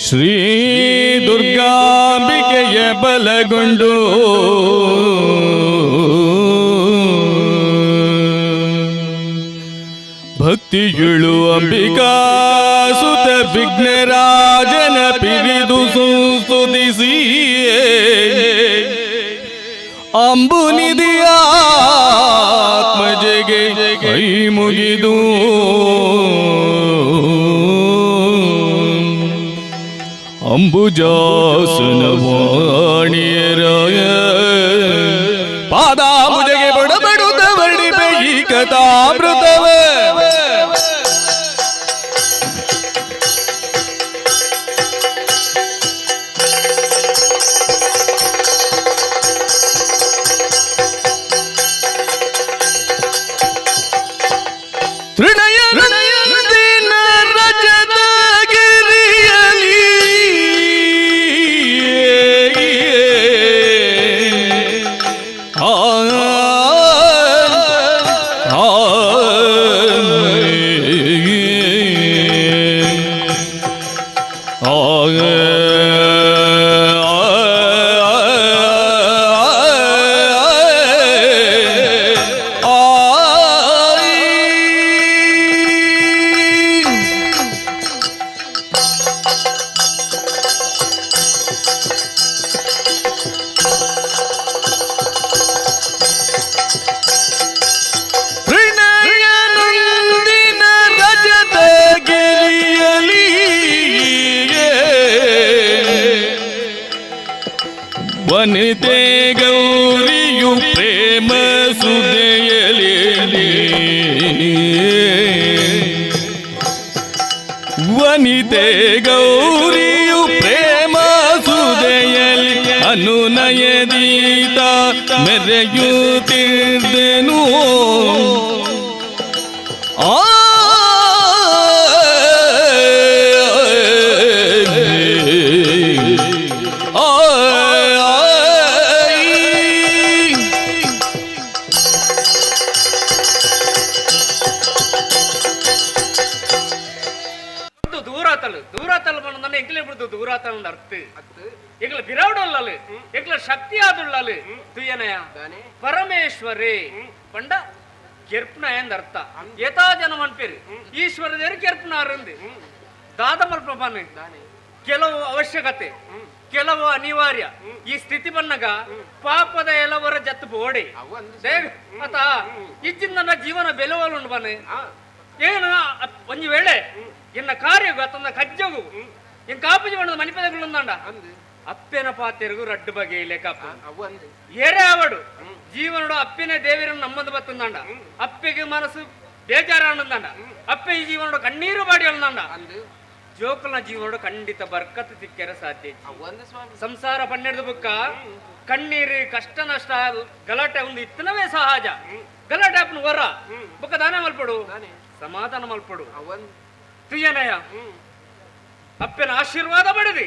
ಶ್ರೀ ದುರ್ಗಾಂಬಿಕೆಯ ಬಲಗೊಂಡು ಭಕ್ತಿಯುಳು ಅಂಬಿಕಾ ಸುತ ವಿಘ್ನರಾಜನ ಪಿರಿದು ಸ್ತುತಿಸಿ ಅಂಬುನಿಧಿಯ ಆತ್ಮಜೆಗೆ ಕೈ ಮುಗಿದು ಅಂಬುಜಾಸನ ವಾಣಿಯರಾಯ ಪಾದಾಂಬುಜಗೆ ಬಡಬಡುತ್ತ ವರ್ಣಿಪೆ ಈ ಕಥಾಮೃತವ ವನಿತೆ ಗೌರಿಯು ಪ್ರೇಮ ಸುದೆಯಲಿ ವನಿತೆ ಗೌರಿಯು ಪ್ರೇಮ ಸುದೆಯಲಿ ಅನುನಯದೀತ ಮೆರೆಯುತ್ತಿದ್ದೆನು ಶಕ್ತಿಯಾದುಳ್ಳಲು ತುಯನಯ ಪರಮೇಶ್ವರೇ ಪಂಡ ಕೆರ್ಪನ ಎಂದರ್ಥ ಯಥಾ ಜನಂ ಅನ್ಪೇರು ಈಶ್ವರದೇರು ಕೆರ್ಪನಾರಂದು ದಾದ ಮಲ್ಪನೆ ಕೆಲವು ಅವಶ್ಯಕತೆ ಕೆಲವು ಅನಿವಾರ್ಯ ಈ ಸ್ಥಿತಿ ಬನ್ನಗ ಪಾಪದ ಎಲ್ಲವರ ಜತ್ತು ಬೋಡೆ ಅತ ಇಚ್ಚಿನ ನನ್ನ ಜೀವನ ಬೆಲುವಲು ಬನೆ ಏನು ಒಂದು ವೇಳೆ ಇನ್ನ ಕಾರ್ಯ ತಂದ ಕಜ್ಜಗು ಇನ್ ಕಾಪು ಜೀವನದ ಮನಿಪದಗಳುಂದಂಡ ಅಪ್ಪೆನ ಪಾತೆರಿಗೂ ರಡ್ಡು ಬಗೆ ಲೆಕ್ಕಪ್ಪ ಏರೇ ಅವಡು ಜೀವನಡು ಅಪ್ಪಿನ ದೇವಿರನ್ನು ನಮ್ಮದು ಬತ್ತಂದಂಡ ಅಪ್ಪೆಗೆ ಮನಸ್ಸು ಬೇಜಾರ ಅನ್ನಂದಂಡ ಅಪ್ಪೆ ಈ ಜೀವನಡು ಕಣ್ಣೀರು ಬಾಡಿ ಅನ್ನಂಡ ಜೋಕಲ್ನ ಜೀವನಡು ಖಂಡಿತ ಬರ್ಕತ್ ತಿಕ್ಕರ ಸಾಧ್ಯ ಸಂಸಾರ ಪನ್ನೆರಡು ಬುಕ್ಕ ಕಣ್ಣೀರು ಕಷ್ಟ ನಷ್ಟ ಗಲಾಟೆ ಒಂದು ಇತ್ತನವೇ ಸಹಜ ಗಲಾಟೆ ಅಪ್ಪನ ವರ ಬುಕ್ಕ ದಾನ ಮಲ್ಪಡು ಸಮಾಧಾನ ಮಲ್ಪಡು ತುಯ್ಯನಯ ಅಪ್ಪನ ಆಶೀರ್ವಾದ ಪಡೆದಿ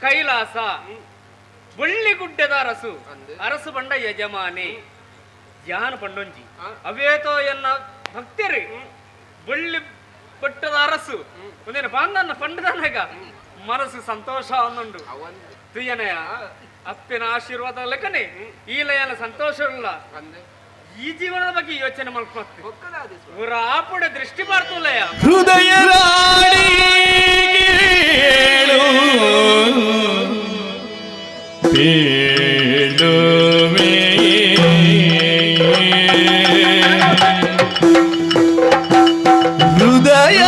ಕೈಲಾಸ ಬಳ್ಳಿ ಗುಡ್ಡದ ಅರಸು ಅರಸು ಬಂಡ ಯಜಮಾನಿ ಧ್ಯಾನ ಪಂಡೊಂಜಿ ಅವೇತೋ ಎನ್ನ ಭಕ್ತರಿ ಬಳ್ಳಿ ಪಟ್ಟದ ಅರಸು ಒಂದೇನು ಪಾಂದನ್ನ ಪಂಡದನಗ ಮನಸ್ಸು ಸಂತೋಷ ಅನ್ನುಂಡು ತುಯ್ಯನಯ ಅಪ್ಪನ ಆಶೀರ್ವಾದ ಲೆಕ್ಕನೆ ಈ ಲಯನ ಸಂತೋಷವಿಲ್ಲ ಈ ಜೀವನದ ಬಗ್ಗೆ ಯೋಚನೆ ಮಾಡ್ಕೊಳ್ತೀವಿ ಅವರ ಆಪುಡೆ ದೃಷ್ಟಿ ಮಾಡ್ತಲಯ ಹೃದಯ ಹೃದಯ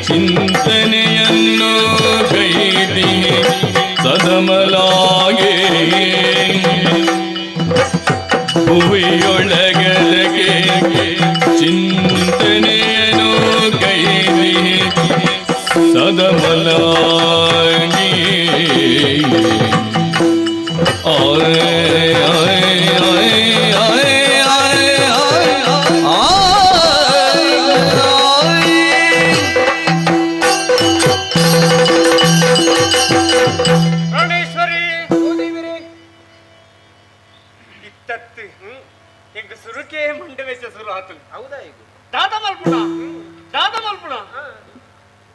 ಚಿಂತನೆಯನ್ನು ಕೈದಿ ಸದಮಲಾಗೆ ಭುವಿಯೊಳಗದಗೆ ಚಿಂತನೆಯನ್ನು ಕೈದಿ ಸದಮಲಾಗೆ ಪ್ರಾಣೇಶ್ವರಿ ಇತ್ತತ್ತು ಹೆಂಗ ಸುರುಕೆ ಮಂಡ ವೆಚ್ಚ ಶುರು ಆತು ಹೌದಾ ಈಗ ದಾದ ಮಲ್ಪುಣ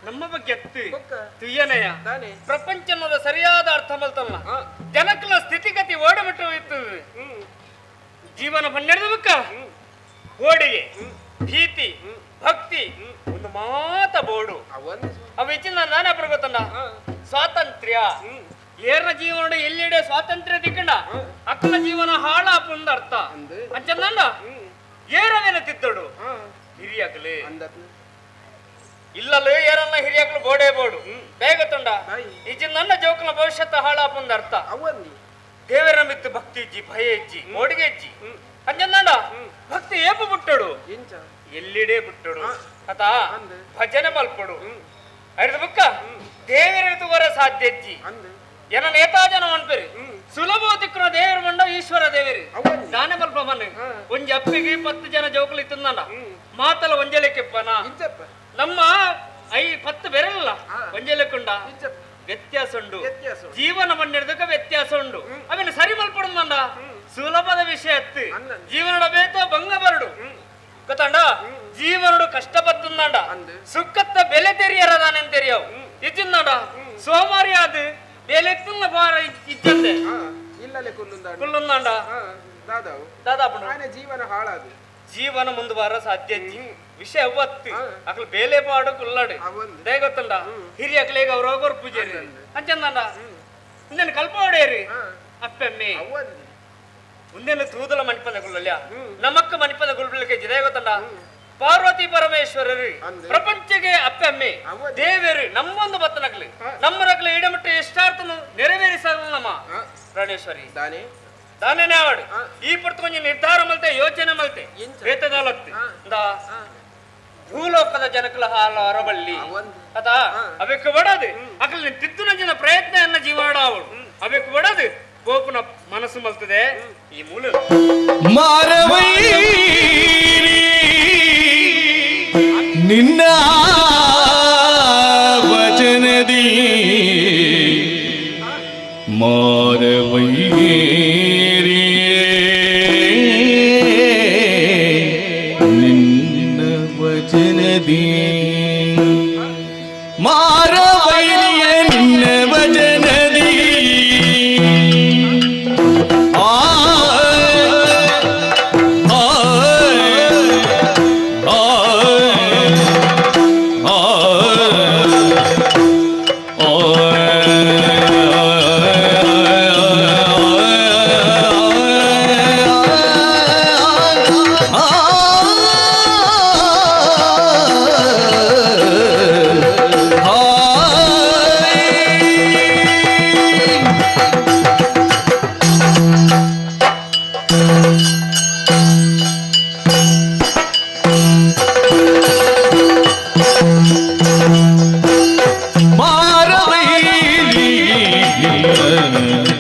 ನಮ್ಮ ಬಗ್ಗೆ ಎತ್ತು ತುಯ್ಯನಯ ತಾನೇ ಪ್ರಪಂಚದ ಸರಿಯಾದ ಅರ್ಥ ಮಲ್ತಲ್ಲ ಜನಕ್ಕಲ ಸ್ಥಿತಿಗತಿ ಓಡಬಿಟ್ಟು ಇತ್ತು ಜೀವನ ಬನ್ನೆಡೆದಕ್ಕ ಓಡಿಗೆ ಭೀತಿ ಭಕ್ತಿ ಒಂದು ಮಾತ ಬೋಡು ಅವು ಹೆಚ್ಚಿನ ನಾನೇ ಬರ್ಗೊತ್ತಂಡ ಸ್ವಾತಂತ್ರ್ಯ ಏರ್ನ ಜೀವನ ಎಲ್ಲೆಡೆ ಸ್ವಾತಂತ್ರ್ಯ ದಿಕ್ಕಂಡ ಅಕ್ಕನ ಜೀವನ ಹಾಳಾಪುಂದ ಅರ್ಥ ಅಂಚಂದ ಏರವೇನ ತಿದ್ದಡು ಹಿರಿಯಾಗಲಿ ಇಲ್ಲಲು ಏರನ್ನ ಹಿರಿಯಾಗಲು ಬೋಡೆ ಬೋಡು ಬೇಗ ತುಂಡ ಈಜಿನ ನನ್ನ ಜೋಕನ ಭವಿಷ್ಯತ್ತ ಹಾಳಾಪುಂದ ಅರ್ಥ ದೇವರ ಮಿತ್ತು ಭಕ್ತಿ ಇಜ್ಜಿ ಭಯ ಇಜ್ಜಿ ಮೋಡಿಗೆ ಇಜ್ಜಿ ಅಂಜಂದ ಭಕ್ತಿ ಏಪು ಬಿಟ್ಟಡು ಎಲ್ಲಿಡೆ ಬಿಟ್ಟಡು ಅತ ಭಜನೆ ಮಲ್ಪಡು ಅರಿದ ಬುಕ್ಕ ದೇವರ ಸಾಧ್ಯ ಇಜ್ಜಿ ಏನ ನೇತಾ ಜನ ಅನ್ಪೇರಿ ಸುಲಭ ದಿಕ್ಕನ ದೇವರು ಮಂಡ ಈಶ್ವರ ದೇವರಿ ನಾನೇ ಮಲ್ಪ ಮನೆ ಒಂಜಿ ಅಪ್ಪಿಗೆ 10 ಜನ ಜೋಕುಲು ಇತ್ತಂದ ಮಾತಲ್ಲ ಒಂಜಲೆಕ್ಕೆಪ್ಪನ ನಮ್ಮ 10 ಬೆರಲ್ಲ ಒಂಜಲೆಕ್ಕುಂಡ ವ್ಯತ್ಯಾಸ ಉಂಡು ಜೀವನ ಮಣ್ಣಿಡ್ದಕ್ಕ ವ್ಯತ್ಯಾಸ ಉಂಡು ಅವೇನು ಸರಿ ಮಲ್ಪಡುಂದ ಸುಲಭದ ವಿಷಯ ಎತ್ತು ಜೀವನದ ಬೇತ ಭಂಗ ಬರಡು ಗೊತ್ತಂಡ ಜೀವನಡು ಕಷ್ಟಪತ್ತಂದ ಸುಕ್ಕತ್ತ ಬೆಲೆ ತೆರಿಯರದಾನೆನ್ ತೆರಿಯವು ಇಜ್ಜಿಂದ ಸೋಮಾರಿ ಅದು ಬೆಲೆ ತುಂಬ ಬಾರ ಇಜ್ಜಂದೆ ಇಲ್ಲಲೆ ಕುಲ್ಲುಂದಾಂಡ ದಾದಾಪುಣ ಜೀವನ ಹಾಳಾದು ಜೀವನ ಮುಂದೆ ಬಾರ ಸಾಧ್ಯ ವಿಷಯ ಒತ್ತು ಅಕ್ಲು ಬೇಲೆ ಪಾಡು ಕುಲ್ಲಾಡು ದೇ ಗೊತ್ತಂಡ ಹಿರಿಯ ಅಕ್ಲೇಗ ಅವ್ರ ಪೂಜೆ ಅಂಚಂದ ಮುಂದೇನು ಕಲ್ಪ ಹೊಡೆಯರಿ ಅಪ್ಪೆಮ್ಮೆ ಮುಂದೇನು ತೂದಲ ಮಣಿಪದ ಗುಳ್ಳಲ್ಯ ನಮಕ್ಕ ಮಣಿಪದ ಗುಳ್ಬಿಳಕ್ಕೆ ಜಿದೇ ಗೊತ್ತಂಡ ಪಾರ್ವತಿ ಪರಮೇಶ್ವರರು ಪ್ರಪಂಚಗೆ ಅಪ್ಪೆಮ್ಮೆ ದೇವರು ನಮ್ಮೊಂದು ಬತ್ತನಕ್ಲಿ ನಮ್ಮ ರಕ್ಲೆ ಇಡಮಟ್ಟ ಎಷ್ಟಾರ್ಥನು ನೆರವೇರಿಸಲು ನಮ್ಮ ಪ್ರಾಣೇಶ್ವರಿ ದಾನೇನೆ ಆವಾಡು ಈ ಪುರ್ತು ಕೊಂಚ ನಿರ್ಧಾರ ಮಲ್ತೆ ಯೋಚನೆ ಮಲ್ತೆ ವೇತದಾಲತ್ತೆ ಭೂಲೋಕದ ಜನಕಲ ಹಾಲ ಹೊರಬಳ್ಳಿ ಅತ ಅವಕ್ಕೆ ಬಡದು ಅಕಲ್ ತಿದ್ದು ನಂಜಿನ ಪ್ರಯತ್ನ ಅನ್ನ ಜೀವಾಡ ಅವಳು ಅವಕ್ಕೆ ಬಡದು ಗೋಪುನ ಮನಸ್ಸು ಮಲ್ತದೆ ಈ ಮೂಲ ನಿನ್ನ ವಚನದಿ ಮಾರವೈರಿ ನಿನ್ನ ವಚನದಿ ಮಾರವೈರಿಯ ನಿನ್ನ ವಚನದಿ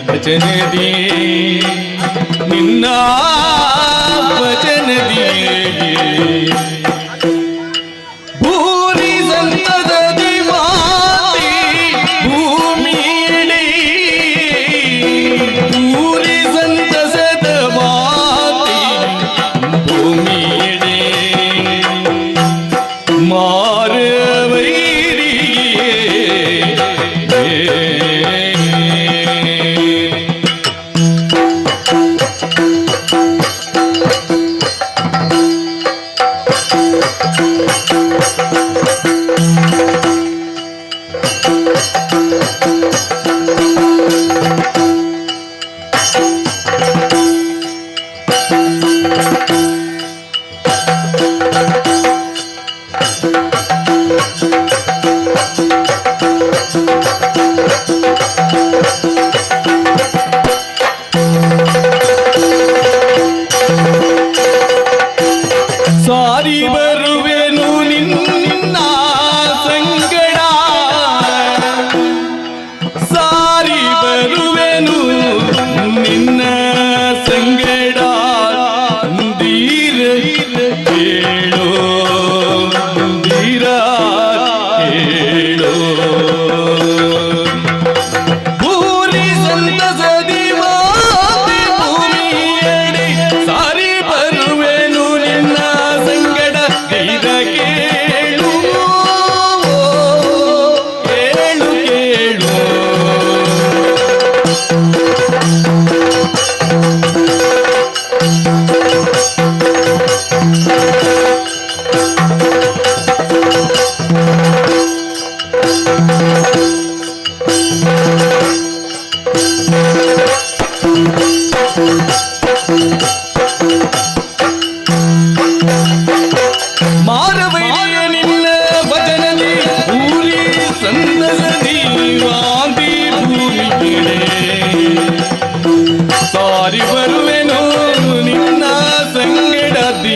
ವಚನದಿ ನಿನ್ನ ವಚನದಿ ಭೂರಿ ಸಂತದದಿ ಮಾತಿ ಭೂಮಿಯಡಿ ಭೂರಿ ಸಂತಸದ ಮಾತಿ ಭೂಮಿಯಡಿ ಮಾರವೈರಿಗೆ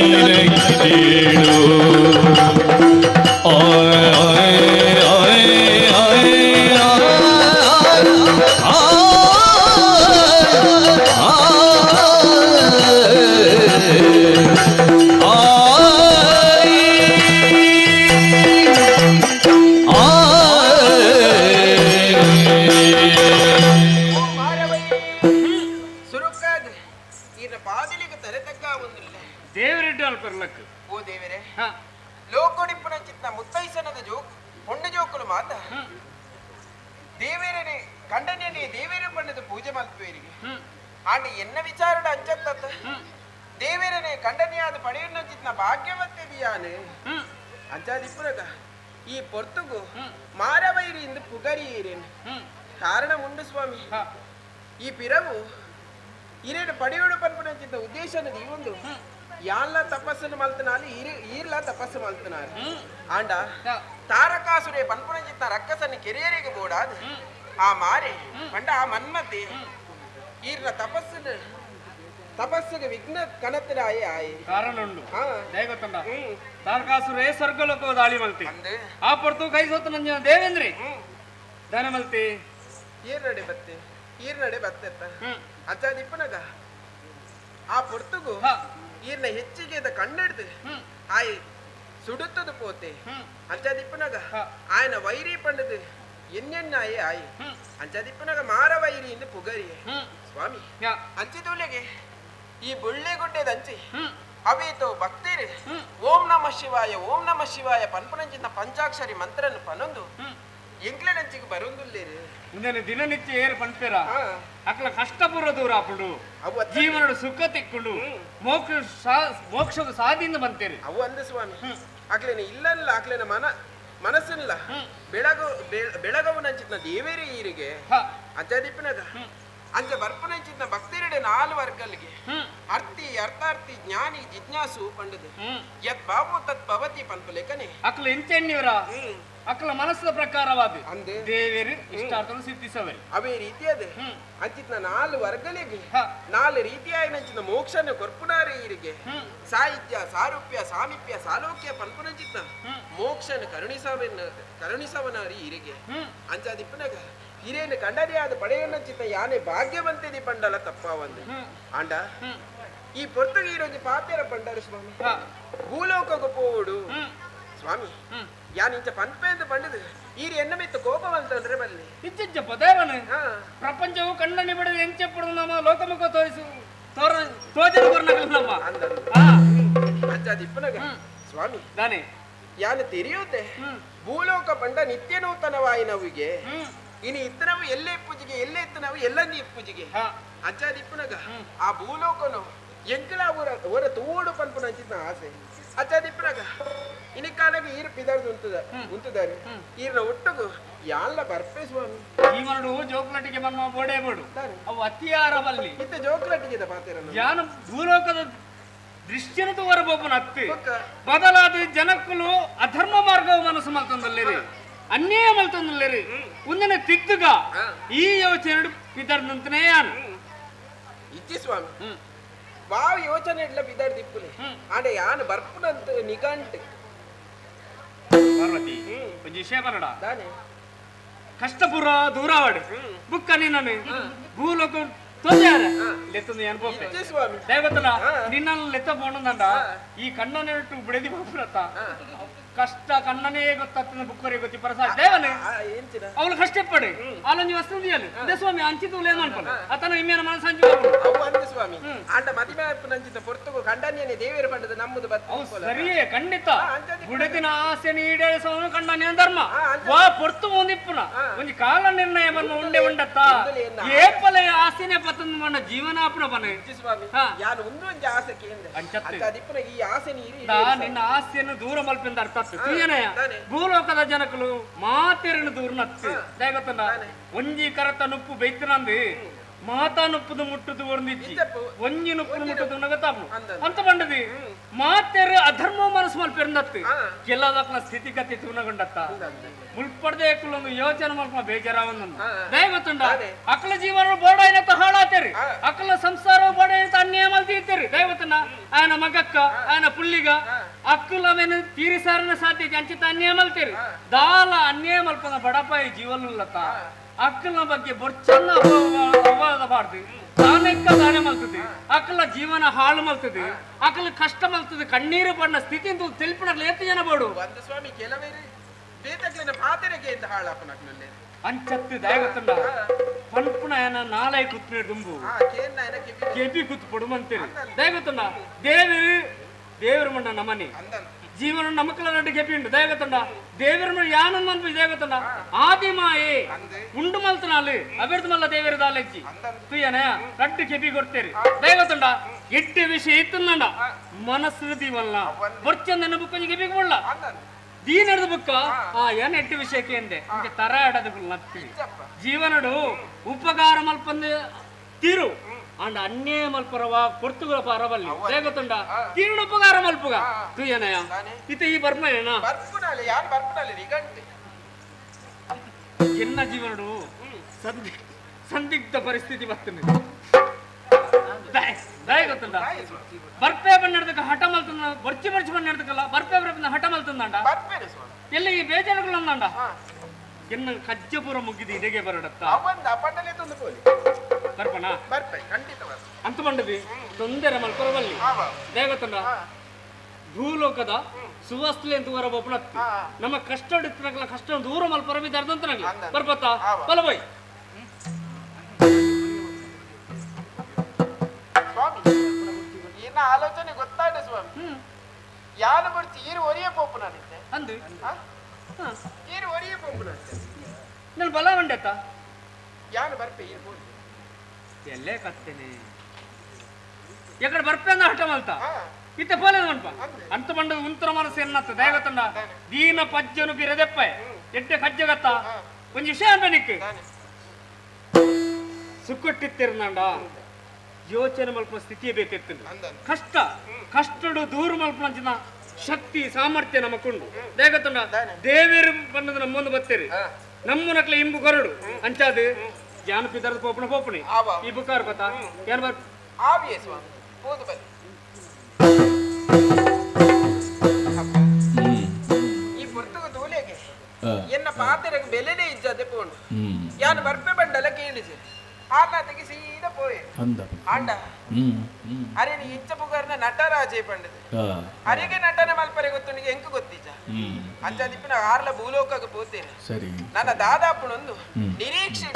ಕೇಳು ಸುರುಕಾದ ಈನ ಬಾದಿಲಿಗೆ ತಲೆತಕ್ಕ ಒಂದಿಲ್ಲ ದೇವರಿಟ್ಟು ಅಲ್ಪರ್ಲಕ್ ಓ ದೇವರೇ ಹಾ ಲೋಕೋಡಿಪ್ಪನ ಚಿತ್ತ ಮುತ್ತೈಸನದ ಜೋಕ್ ಹೊಂಡ ಜೋಕುಲು ಮಾತ ದೇವೇರನೆ ಕಂಡನೇನೆ ದೇವೇರ ಬಣ್ಣದ ಪೂಜೆ ಮಲ್ಪೇರಿಗೆ ಆಂಡ ಎನ್ನ ವಿಚಾರಡ ಅಂಚತ್ತ ದೇವೇರನೆ ಕಂಡನೆಯಾದ ಪಡೆಯನ್ನ ಚಿತ್ನ ಭಾಗ್ಯವತ್ತೆ ಬಿಯಾನೆ ಅಂಚಾದಿಪ್ಪುರಗ ಈ ಪೊರ್ತುಗು ಮಾರವೈರಿಯಿಂದ ಪುಗರಿಯೇರೇನು ಕಾರಣ ಉಂಡು ಸ್ವಾಮಿ ಈ ಪಿರವು ಇರೇನು ಪಡೆಯೋಡು ಪನ್ಪುನಂಚಿದ್ದ ಉದ್ದೇಶ ಅನ್ನೋದು ಈ ಒಂದು ಯಾನ್ಲ ತಪಸ್ಸನ್ನು ಮಲ್ತನಾಲಿ ಈರ್ಲ ತಪಸ್ಸು ಮಲ್ತನಾರು ಆಂಡ ತಾರಕಾಸುರೆ ಪನ್ಪುನಂಚಿತ್ತ ರಕ್ಕಸನ್ನು ಕೆರೆಯರಿಗೆ ಬೋಡಾದ ಆ ಮಾರೆ ಪಂಡ ಆ ಮನ್ಮತೆ ಈರ್ಲ ತಪಸ್ಸಿಗೆ ವಿಘ್ನ ಕನತ್ತರಾಯೇ ಆಯೆ ಕಾರಣ ಉಂಡು ಹಾ ದೇಗೊತ್ತಂಡ ತಾರಕಾಸುರೇ ಸ್ವರ್ಗಲೋಕ ದಾಳಿ ಮಲ್ತಿ ಅಂದೆ ಆ ಪೊರ್ತು ಕೈ ಸೋತ ನಂಜ ದೇವೇಂದ್ರಿ ದಾನ ಮಲ್ತಿ ಈರ್ನಡೆ ಬತ್ತೆತ್ತ ಅಚ್ಚ ದಿಪ್ಪನಗ ಆ ಪೊರ್ತುಗು ಈರ್ನ ಹೆಚ್ಚಿಗೆ ಕಣ್ಣೆಡ್ದು ಆಯ್ ಸುಡುತ್ತದು ಪೋತೆ ಅಂಚ ದಿಪ್ಪನಗ ಆಯ್ನ ವೈರಿ ಪಂಡದು ಎನ್ನೆಣ್ಣಾಯೇ ಆಯ್ ಅಂಚ ದಿಪ್ಪನಗ ಮಾರ ವೈರಿ ಇಂದು ಪುಗರಿಯೇ ಸ್ವಾಮಿ ಅಂಚಿತೂಲೆಗೆ ಈ ಬುಳ್ಳೆಗುಡ್ಡೆದ ಅಂಚಿ ಅವೇತೋ ಭಕ್ತೇರಿ ಓಂ ನಮ ಶಿವಾಯ ಪನ್ಪುನಂಚಿನ ಪಂಚಾಕ್ಷರಿ ಮಂತ್ರನ್ನು ಪನೊಂದು ಎಂಕ್ಲೆನಂಚಿಗೆ ಬರೊಂದುಲ್ಲೇರಿ ಮುಂದೆ ದಿನನಿತ್ಯ ಏರು ಪಂಪೇರ ಅಕ್ಲ ಕಷ್ಟಪೂರ್ವ ದೂರ ಆಪುಂಡು ಜೀವನ ಸುಖ ತಿಕ್ಕೊಂಡು ಮೋಕ್ಷ ಸಾಧಿಯಿಂದ ಬಂತೇರಿ ಅವು ಅಂದ ಸ್ವಾಮಿ ಆಗ್ಲೇನ ಇಲ್ಲಲ್ಲ ಆಗ್ಲೇನ ಮನಸ್ಸಲ್ಲ ಬೆಳಗವನಂಚಿನ ದೇವೇರಿ ಈರಿಗೆ ಅಜ್ಜದಿಪ್ಪನಗ ಅಂಚ ಬರ್ಪನಂಚಿನ ಭಕ್ತಿರೆಡೆ 4 ವರ್ಗಲ್ಗೆ ಅರ್ಥಿ ಅರ್ಥಾರ್ಥಿ ಜ್ಞಾನಿ ಜಿಜ್ಞಾಸು ಪಂಡದು ಯತ್ ಬಾಬು ತತ್ ಭವತಿ ಪನ್ಪುಲೆಕನೆ ಅಕ್ಲ ಎಂಚೆನ್ನಿವರ ಅಕ್ಲ ಮನಸ್ಸದ ಪ್ರಕಾರವಾದ ದೇವೇರಿ ಇಷ್ಟಾರ್ಥವನ್ನು ಸಿದ್ಧಿಸವೆ ಅವೇ ರೀತಿಯದೆ ಅಂಚಿನ 4 ವರ್ಗಲಿಗೆ 4 ರೀತಿಯಾಗಿ ಮೋಕ್ಷನ ಕೊರ್ಪುನಾರಿ ಈರಿಗೆ ಸಾಹಿತ್ಯ ಸಾರೂಪ್ಯ ಸಾಮೀಪ್ಯ ಸಾಲೋಕ್ಯ ಪನ್ಪುನಂಚಿನ ಮೋಕ್ಷನ ಕರುಣಿಸವನಾರಿ ಈರಿಗೆ ಅಂಚಾದಿಪ್ಪನಗ ಹಿರೇನು ಕಂಡರಿಯಾದ ಪಡೆಯನ್ನಂಚಿತ ಯಾನೆ ಭಾಗ್ಯವಂತಿದಿ ಪಂಡಲ ತಪ್ಪಾವಂದು ಆಂಡ ಈ ಪೊರ್ತುಗೆ ಈರೋಜು ಪಾತೆರ ಪಂಡರು ಸ್ವಾಮಿ ಭೂಲೋಕಗು ಪೋಡು ಸ್ವಾಮಿ ಯಾನ್ ಇಂಚ ಪನ್ಪೆಂದು ಪಂಡದು ಈರಿ ಎನ್ನ ಮಿತ್ತು ಕೋಪವಂತಂದ್ರೆ ಬಲ್ಲಿ ಇಚ್ಚಿಜ್ಜಪ್ಪ ದೇವನು ಪ್ರಪಂಚವು ಕಣ್ಣನಿ ಬಿಡದೆ ಎಂಚೆಪ್ಪಡು ನಮ್ಮ ಲೋಕಮುಖ ತೋಜನ ಬರ್ನಗಲ್ ನಮ್ಮ ಅಂಚಾದಿಪ್ಪನಗ ಸ್ವಾಮಿ ದಾನೆ ಯಾನು ತಿರಿಯುತ್ತೆ ಭೂಲೋಕ ಪಂಡ ನಿತ್ಯ ನೂತನವಾಯಿ ನವಿಗೆ ಇನ್ನು ಇತ್ತನವು ಎಲ್ಲೇ ಪೂಜೆಗೆ ಎಲ್ಲೇ ಇತ್ತನವು ಎಲ್ಲಂದಿ ಪೂಜೆಗೆ ಅಚ್ಚಾದಿಪ್ಪನಗ ಆ ಭೂಲೋಕನು ಎಂಕಲ ಅವರ ತೋಡು ಪನ್ಪುನ ಅಂಚಿನ ಆಸೆ ಅಚ್ಚಾದಿಪ್ಪನಗ ಇನಿ ಕಾಲಕ್ಕೆ ಈರು ಪಿದಾರ್ದು ಉಂತದಾರೆ ಈರ್ನ ಒಟ್ಟಗು ಯಾಲ್ಲ ಬರ್ಪೆ ಸ್ವಾಮಿ ಈ ಮರಡು ಜೋಕ್ಲಟಿಗೆ ಮಮ್ಮ ಬೋಡೆ ಬೋಡು ಅವು ಅತಿಯಾರ ಬಲ್ಲಿ ಇತ್ತ ಜೋಕ್ಲಟಿಗೆ ಪಾತೆರ ಯಾನು ಭೂಲೋಕದ ದೃಶ್ಯನದು ಹೊರಬೋಪನ ಹತ್ತಿ ಬದಲಾದ ಜನಕ್ಕಲು ಅಧರ್ಮ ಮಾರ್ಗವು ಮನಸ್ಸು ಮಲ್ತೊಂದಲ್ಲೇರಿ ಅನ್ಯಾಯ ಮಲ್ತೊಂದಲ್ಲೇರಿ ಒಂದನೆ ತಿದ್ದುಗ ಈ ಯೋಚನೆ ಪಿದರ್ದಂತನೇ ಯಾನು ಇಚ್ಚಿ ಸ್ವಾಮಿ ವಾವ್ ಯೋಚನೆ ಇಡ್ಲ ಬಿದಾರ್ ದಿಪ್ಪುಲೆ ಆಂಡೆ ಯಾನು ಬರ್ಪುನಂತ ನಿಘಂಟ್ ಪಾರ್ವತಿ ಒಂಜಿ ವಿಷಯ ಬರಡ ದಾನೆ ಕಷ್ಟಪುರ ದೂರಾವಡೆ ಬುಕ್ಕ ನೀನನೆ ಭೂಲೋಕ ತೋಜಾರ ಲೆತ್ತೊಂದು ಅನ್ಪೋಪೆ ಇಚ್ಚಿ ಸ್ವಾಮಿ ದೇವತನ ನಿನ್ನನ್ನು ಲೆತ್ತ ಬೋಣದಂಡ ಈ ಕಣ್ಣನೆಟ್ಟು ಬಿಡದಿ ಬಾಪುರತ್ತ ಕಷ್ಟ ಕಣ್ಣನೇ ಗೊತ್ತಾಗ್ತದ ಬುಕ್ಕರಿಗೆ ಗೊತ್ತಿ ಪರಸ ದೇವನೇ ಏಂಚಿನ ಅವಳು ಕಷ್ಟಪಡೆ ಆಲೊಂಜಿ ವಸ್ತುದಿಯಲ್ಲಿ ಅದೇ ಸ್ವಾಮಿ ಅಂಚಿತು ಲೇಮನ್ಪಲ ಅತನ ಇಮ್ಮೇನ ಮನಸ್ಸಂಜು ಅವು ಅಂದ ಸ್ವಾಮಿ ಆಂಡ ಮದಿಮೆ ನಂಚಿನ ಪೊರ್ತುಗು ಕಂಡನ್ಯನೆ ದೇವೇರ ಪಂಡದ ನಮ್ಮದು ಅವು ಸರಿಯೇ ಖಂಡಿತ ಬುಡದಿನ ಆಸೆ ಈಡೇರಿಸವನು ಕಂಡನ್ಯ ಧರ್ಮ ವಾ ಪೊರ್ತು ಒಂದಿಪ್ಪುನ ಒಂಜಿ ಕಾಲ ನಿರ್ಣಯ ಬನ್ನ ಉಂಡೆ ಉಂಡತ್ತ ಏಪಲೆ ಆಸೆನೆ ಪತಂದು ಮಣ್ಣ ಜೀವನಾಪನ ಬನೆ ಸ್ವಾಮಿ ಯಾನು ಒಂದು ಒಂಜಿ ಆಸೆ ಕೇಂದ್ರ ಅಂಚತ್ತೆ ಅದಿಪ್ಪನ ಈ ಆಸೆ ನೀರಿ ನಿನ್ನ ಆಸೆಯನ್ನು ದೂರ ಮಲ್ಪಿಂದ ಅರ್ಥ ಭೂಲೋಕದ ಜನಕಲು ಮಾತೆರನು ದೂರ ನತ್ತು ಗೊತ್ತಂಡ ಒಂಜಿ ಕರತ ನುಪ್ಪು ಬೈತಿನಂದು ಮಾತಾನುಪ್ಪದು ಮುಟ್ಟದು ವರ್ಣಿಸಿ ಇದ್ದಪ್ಪು. ಒಂಜಿನುಪ್ಪದು ಮುಟ್ಟದು ನಗತಾಪು ಅಂದದ್ದು. ಅಂತ ಬಂಡది ಮಾತೆರು ಅಧರ್ಮ ಮನಸ್ಸು ಮಲ್ ಪೆರ್ನತ್ತು ಹಾ. ಕೆಲದಕ್ನ ಸ್ಥಿತಿಗತಿ ತುನಗೊಂಡತ್ತ ಮುಲ್ಪಡ್ದೆ ಒಂದು ಯೋಚನೆ ಮಲ್ಪ ಬೇಜಾರಾವನ್ನ ಹಾ. ದಯ ಗೊತ್ತುಂಡ ಅದೇ. ಅಕ್ಕಲ ಜೀವನ ಬೋಡಾಯ್ನತ್ತ ಹಾಳಾತೇರಿ ಹಾ. ಅಕ್ಕಲ ಸಂಸಾರ ಬೋಡಾಯ್ನತ್ತ ಅನ್ಯಾಯ ಮಲ್ತೀರ್ತೀರಿ ದಯ ಗೊತ್ತುಂಡ ఆయన ಮಗಕ್ಕ ఆయన ಪುಲ್ಲಿಗ ಅಕ್ಕಲವೇನು ತೀರಿಸಾರನ ಸಾಧ್ಯ ಅಂಚಿತ ಅನ್ಯಾಯ ಮಲ್ತೀರಿ ದಾಲ ಅನ್ಯಾಯ ಮಲ್ಪನ ಬಡಪಾಯಿ ಜೀವನಲ್ಲತ್ತ ಅಕ್ಕಲ ಬಗ್ಗೆ ಬೊಚ್ಚನ್ನ ಅಪವಾದಬಾರ್ದು ತಾನೆಕ್ಕ ತಾನೇ ಮಲ್ತದೆ ಅಕ್ಕಲ ಜೀವನ ಹಾಳು ಮಲ್ತದೆ ಅಕ್ಕಲ ಕಷ್ಟ ಮಲ್ತದೆ ಕಣ್ಣೀರು ಬಣ್ಣ ಸ್ಥಿತಿ ತಿಳಿಪಿಡಲು ಎತ್ತು ಜನ ಬೋಡು ಒಂದು ಸ್ವಾಮಿ ಕೆಲವೇರಿ ಬೇತಕ್ಲಿನ ಪಾತೆರೆಗೆ ಅಂತ ಹಾಳಪ್ಪನಕ್ನಲ್ಲಿ ಅಂಚತ್ತು ದಯ ಗೊತ್ತುಂಡ ಪನ್ಪುಣ ಏನ ನಾಳೆ ಕುತ್ನೆ ದುಂಬು ಕೇನ್ನ ಏನಕ್ಕೆ ಕೆಬಿ ಕುತ್ತು ಪಡುಮಂತೀರಿ ದಯ ಗೊತ್ತುಂಡ ದೇವರು ಮಣ್ಣ ನಮನಿ ಅಂದನ್ ಜೀವನ ನಮಕಲ ನಡ್ಡು ಕೆಪಿ ಉಂಟು ದಯ ಗೊತ್ತುಂಡ ದೇವರ ಮಣ್ಣ ಯಾನನ್ ಮನ್ಪು ದಯ ಗೊತ್ತುಂಡ ಆದಿಮಾಯೇ ಉಂಡು ಮಲ್ತನಾಲು ಅಭಿವೃದ್ಧಿ ಮಲ್ಲ ದೇವರ ದಾಲೆಜ್ಜಿ ತುಯ್ಯನ ರಡ್ಡು ಕೆಪಿ ಕೊಡ್ತೇರಿ ದಯ ಗೊತ್ತುಂಡ ಎಟ್ಟು ವಿಷಯ ಇತ್ತುಂಡ ಮನಸ್ಸು ದೀವಲ್ಲ ಬರ್ಚಂದ ನೆನಪು ಕೆಪಿ ಕೊಡ್ಲ ಅಂದನ್ ದೀನ್ ಹಿಡಿದು ಬುಕ್ಕ ಏನ್ ಎಟ್ಟು ವಿಷಯಕ್ಕೆ ಎಂದೆ ಇಂಕೆ ತರ ಆಡೋದು ನತ್ತಿ ಜೀವನಡು ಉಪಕಾರ ಮಲ್ಪಂದು ತೀರು ಅಂಡ ಅನ್ಯೇ ಮಲ್ಪರವ ಕೊರ್ತುಗಳ ಪರವಲ್ಲಿ ಗೊತ್ತುಂಡ ತೀರ್ಣ ಉಪಕಾರ ಮಲ್ಪುಗ ತುಯ್ಯನಯ ಇತ ಈ ಬರ್ಮಯನ ಬರ್ಪುನಾಲೆ ಯಾರು ಬರ್ಪುನಾಲೆ ನಿಗಂಟೆ ಎನ್ನ ಜೀವನಡು ಸಂದಿಗ್ಧ ಪರಿಸ್ಥಿತಿ ಬರ್ತದೆ ದಯ ಗೊತ್ತುಂಡ ಬರ್ಪೆ ಬಣ್ಣಡ್ದಕ್ಕ ಹಠ ಮಲ್ತಂದ ಬರ್ಚಿ ಬಣ್ಣ ಹಿಡ್ದಕ್ಕಲ್ಲ ಬರ್ಪೆ ಬರಪಿಂದ ಹಠ ಮಲ್ತಂದಂಡ ಬರ್ಪೇನೆ ಸ್ವಾಮಿ ಎಲ್ಲಿ ಈ ಬೇಜಾರುಗಳಂದಂಡ ಎನ್ನ ಕಜ್ಜಪುರ ಮುಗಿದು ಇದೆಗೆ ಬರಡತ್ತ ಅವಂದ ಪಟಲೆ ತಂದು ಕೋಲಿ ಬರ್ಪಣ ಬರ್ಪೆ ಖಂಡಿತವಾದ ಅಂತ ಬಂಡದಿ ತೊಂದರೆ ಮಲ್ಪರವಲ್ಲಿ ದಯ ಗೊತ್ತುಂಡ ಭೂಲೋಕದ ಸುವಸ್ತು ಅಂತ ಹೊರ ಒಪ್ಪಣತ್ತು ನಮ್ಮ ಕಷ್ಟ ಹಿಡಿತನಗಲ ಕಷ್ಟ ದೂರ ಮಲ್ಪರ ಬಿದ್ದಾರ್ದಂತ ನಂಗೆ ಬರ್ಬತ್ತ ಬಲಬೈ ಸ್ವಾಮಿ ಇನ್ನ ಆಲೋಚನೆ ಗೊತ್ತಾಯ್ತು ಸ್ವಾಮಿ ಯಾರು ಬರ್ತಿ ಈರು ಒರಿಯ ಪೋಪು ನಾನಿದ್ದೆ ಅಂದು ಈರು ಒರಿಯ ಪೋಪು ನಾನಿದ್ದೆ ನಾನು ಬಲ ಬಂಡೆತ್ತ ಯಾನು ಬರ್ಪೆ ಈರು ಬೋಡಿ ಎಲ್ಲೇ ಕತ್ತೇನೆ ಎಕಡೆ ಬರ್ಪೆ ಅಂದ ಹಠ ಮಲ್ತ ಇತ್ತೆ ಪೋಲೆ ಮನ್ಪ ಅಂತ ಬಂಡ ಉಂತರ ಮನಸ್ಸು ಎನ್ನತ್ತ ದಯಗತ್ತಂಡ ದೀನ ಪಜ್ಜನು ಬಿರದೆಪ್ಪ ಎಟ್ಟೆ ಕಜ್ಜಗತ್ತ ಒಂದು ವಿಷಯ ಅಂತ ನಿಕ್ಕೆ ಸುಕ್ಕಟ್ಟಿತ್ತಿರ್ನಂಡ ಯೋಚನೆ ಮಲ್ಪ ಸ್ಥಿತಿಯೇ ಬೇಕಿರ್ತದೆ ಕಷ್ಟಡು ದೂರ ಮಲ್ಪಂಚಿನ ಶಕ್ತಿ ಸಾಮರ್ಥ್ಯ ನಮಕೊಂಡು ದೇಗತ್ತಂಡ ದೇವೇರು ಬಂದದ ನಮ್ಮೊಂದು ಬತ್ತೇರಿ ನಮ್ಮ ನಕ್ಲ ಇಂಬು ಕೊರಡು ಅಂಚಾದು ಜಾನಪಿದರದ ಪೋಪಣ ಪೋಪಣಿ ಈ ಬುಕ್ಕಾರು ಗೊತ್ತಾ ಏನ್ ಬರ್ ಆವಿಯೇ ಸ್ವಾಮಿ ಹೋದು ಬನ್ನಿ ಈ ಪುರ್ತಕ ತೂಲೆಗೆ ಎನ್ನ ಪಾತ್ರೆಗೆ ಬೆಲೆನೇ ಇಜ್ಜದೆ ಪೋಂಡು ಯಾನು ಬರ್ಪೆ ಬಂಡಲ ಕೇಳಿಸಿ ಆರ್ನಾತೆಗೆ ಸೀದಾ ಪೋಯೆ ಆಂಡ ಅರೆ ನೀ ಇಚ್ಚ ಪುಗಾರ್ನ ನಟರಾಜೆ ಪಂಡದೆ ಅರೆಗೆ ನಟನ ಮಲ್ಪರೆ ಗೊತ್ತುನಿಗೆ ಎಂಕ ಗೊತ್ತಿಜ್ಜ ಅಂಚಾದಿಪ್ಪಿನ ಆರ್ಲ ಭೂಲೋಕಕ್ಕೆ ಪೋತೇನೆ ಸರಿ ನನ್ನ ದಾದಾಪುಣೊಂದು ನಿರೀಕ್ಷೆ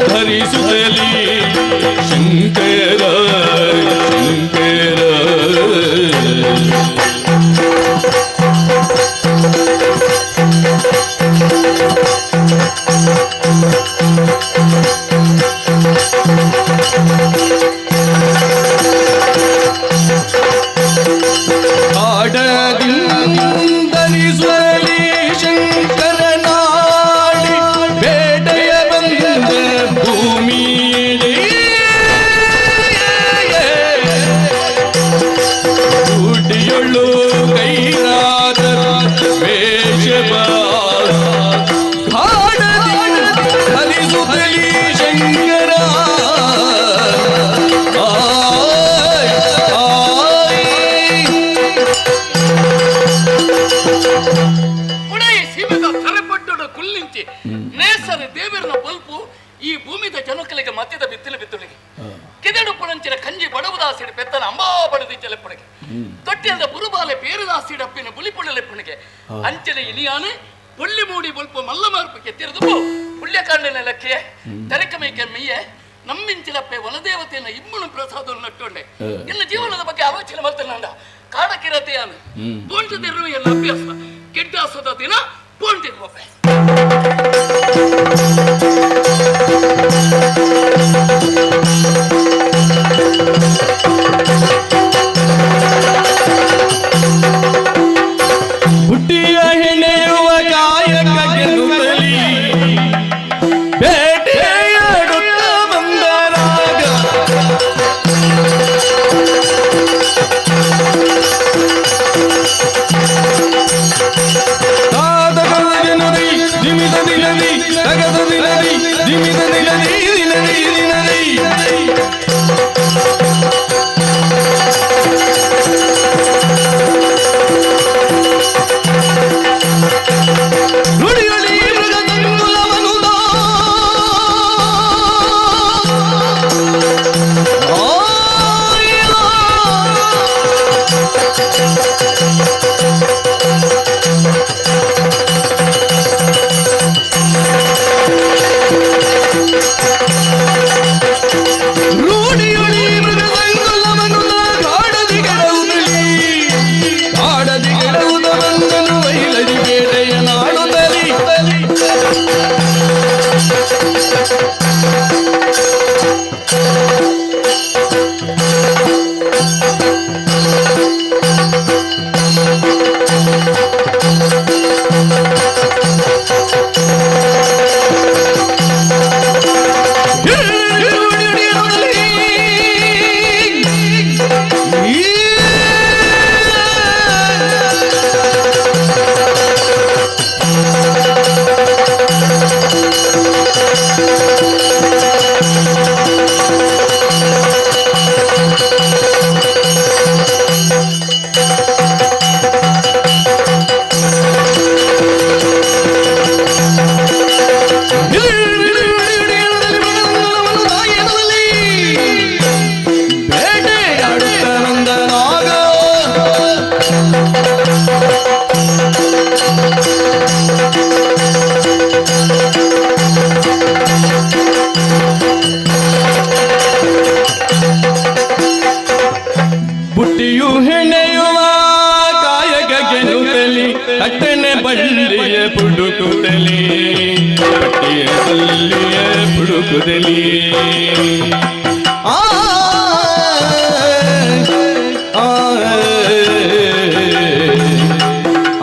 ಧರಿಸುತ್ತಲಿ ಶಂಕರ ಶಂಕರ ಧರಿಸುವಲಿ ಶಂಕರ ನಾಡಿ ಬೇಟೆಯ ಬಂದ ಭೂಮಿ ಗುಡಿಯೊಳ್ಳು ಕೈರಾದ ವೇಷವ ಧರಿಸುತ್ತಲಿ ಶಂಕರ ಆಯ್ ಆಯ್ ಅಂದ ಪುರುಬಾಲೆ പേരുദാസി ഡപ്പിന് പുളിപ്പുള്ളലെപ്പണിക്ക് അഞ്ചന ഇനിയാണ് പുള്ളിമൂടി പുൽപ്പ് മല്ലമാർപ്പിക്ക് തിരുതുമ്പോ പുള്ളിയക്കാണ്ടിനലಕ್ಕೆ ತೆರಕಮೇಕೆ ಮೆಯ್ಯೆ ನಮ್ಮಿಂಚಿಲಪ್ಪೆ ವನದೇವತೆಯನ್ನ ಇಮ್ಮನು ಪ್ರಸಾದ ನಟ್ಟೊಂಡೆ ಇನ್ನು ಜೀವನದ ಬಗ್ಗೆ ಆಲೋಚನೆ ಮಾಡ್ತಾನಂದ ಕಾಡಕಿರತೆಯಾನು ಪೋಂಟಿದಿರುವ ಎಲ್ಲ ಅಭ್ಯಾಸ ಕೆಟ್ಟಾಸದ ದಿನ ಪೋಂಟಿರ್ಬೆ ಹುಟ್ಟಿಯ ಹೆಣೆಯುವ ಕಾಯಕ ಗೆಲ್ಲುತ್ತಲಿ ಬೇಟೆಯಾಡುತ್ತ ಬಂದರಾಗ ತಾದಗದ ದಿನದಿ ದಿಮಿದ ದಿನದಿ ತಗದ ದಿನದಿ ದಿಮಿದ ದಿನದಿ ದಿನದಿ ದಿನದಿ ನುಡಿಯಲಿ ಮೃಗದಂಗುಲವನುದ ರೂಢಿಯೊಳಿ ಮೃಗದಂಗುಲವನುದ ಕಾಡದಿ ಗೆಡವುದಲಿ ಕಾಡದಿ ಗೆಡವುದ ಬಂದನು ವೈಲದಿ ಬೇಟೆಯ ನಾಡುತ್ತಲಿ ಬೇಟೆಯಾಡುತ್ತ ಬಂದನಾಗ ಬುಟ್ಟಿಯು ಹೆಣೆಯುವ ಕಾಯಕ ಗೆಲ್ಲುತ್ತಲಿ ಅಟ್ಟನೆ ಬಳ್ಳಿಯ ಪುಡುಕುತ್ತಲಿ ಪಟ್ಟಿಯ ಬಳ್ಳಿಯ ಪುಡುಕುತ್ತಲಿ ಆ ಆ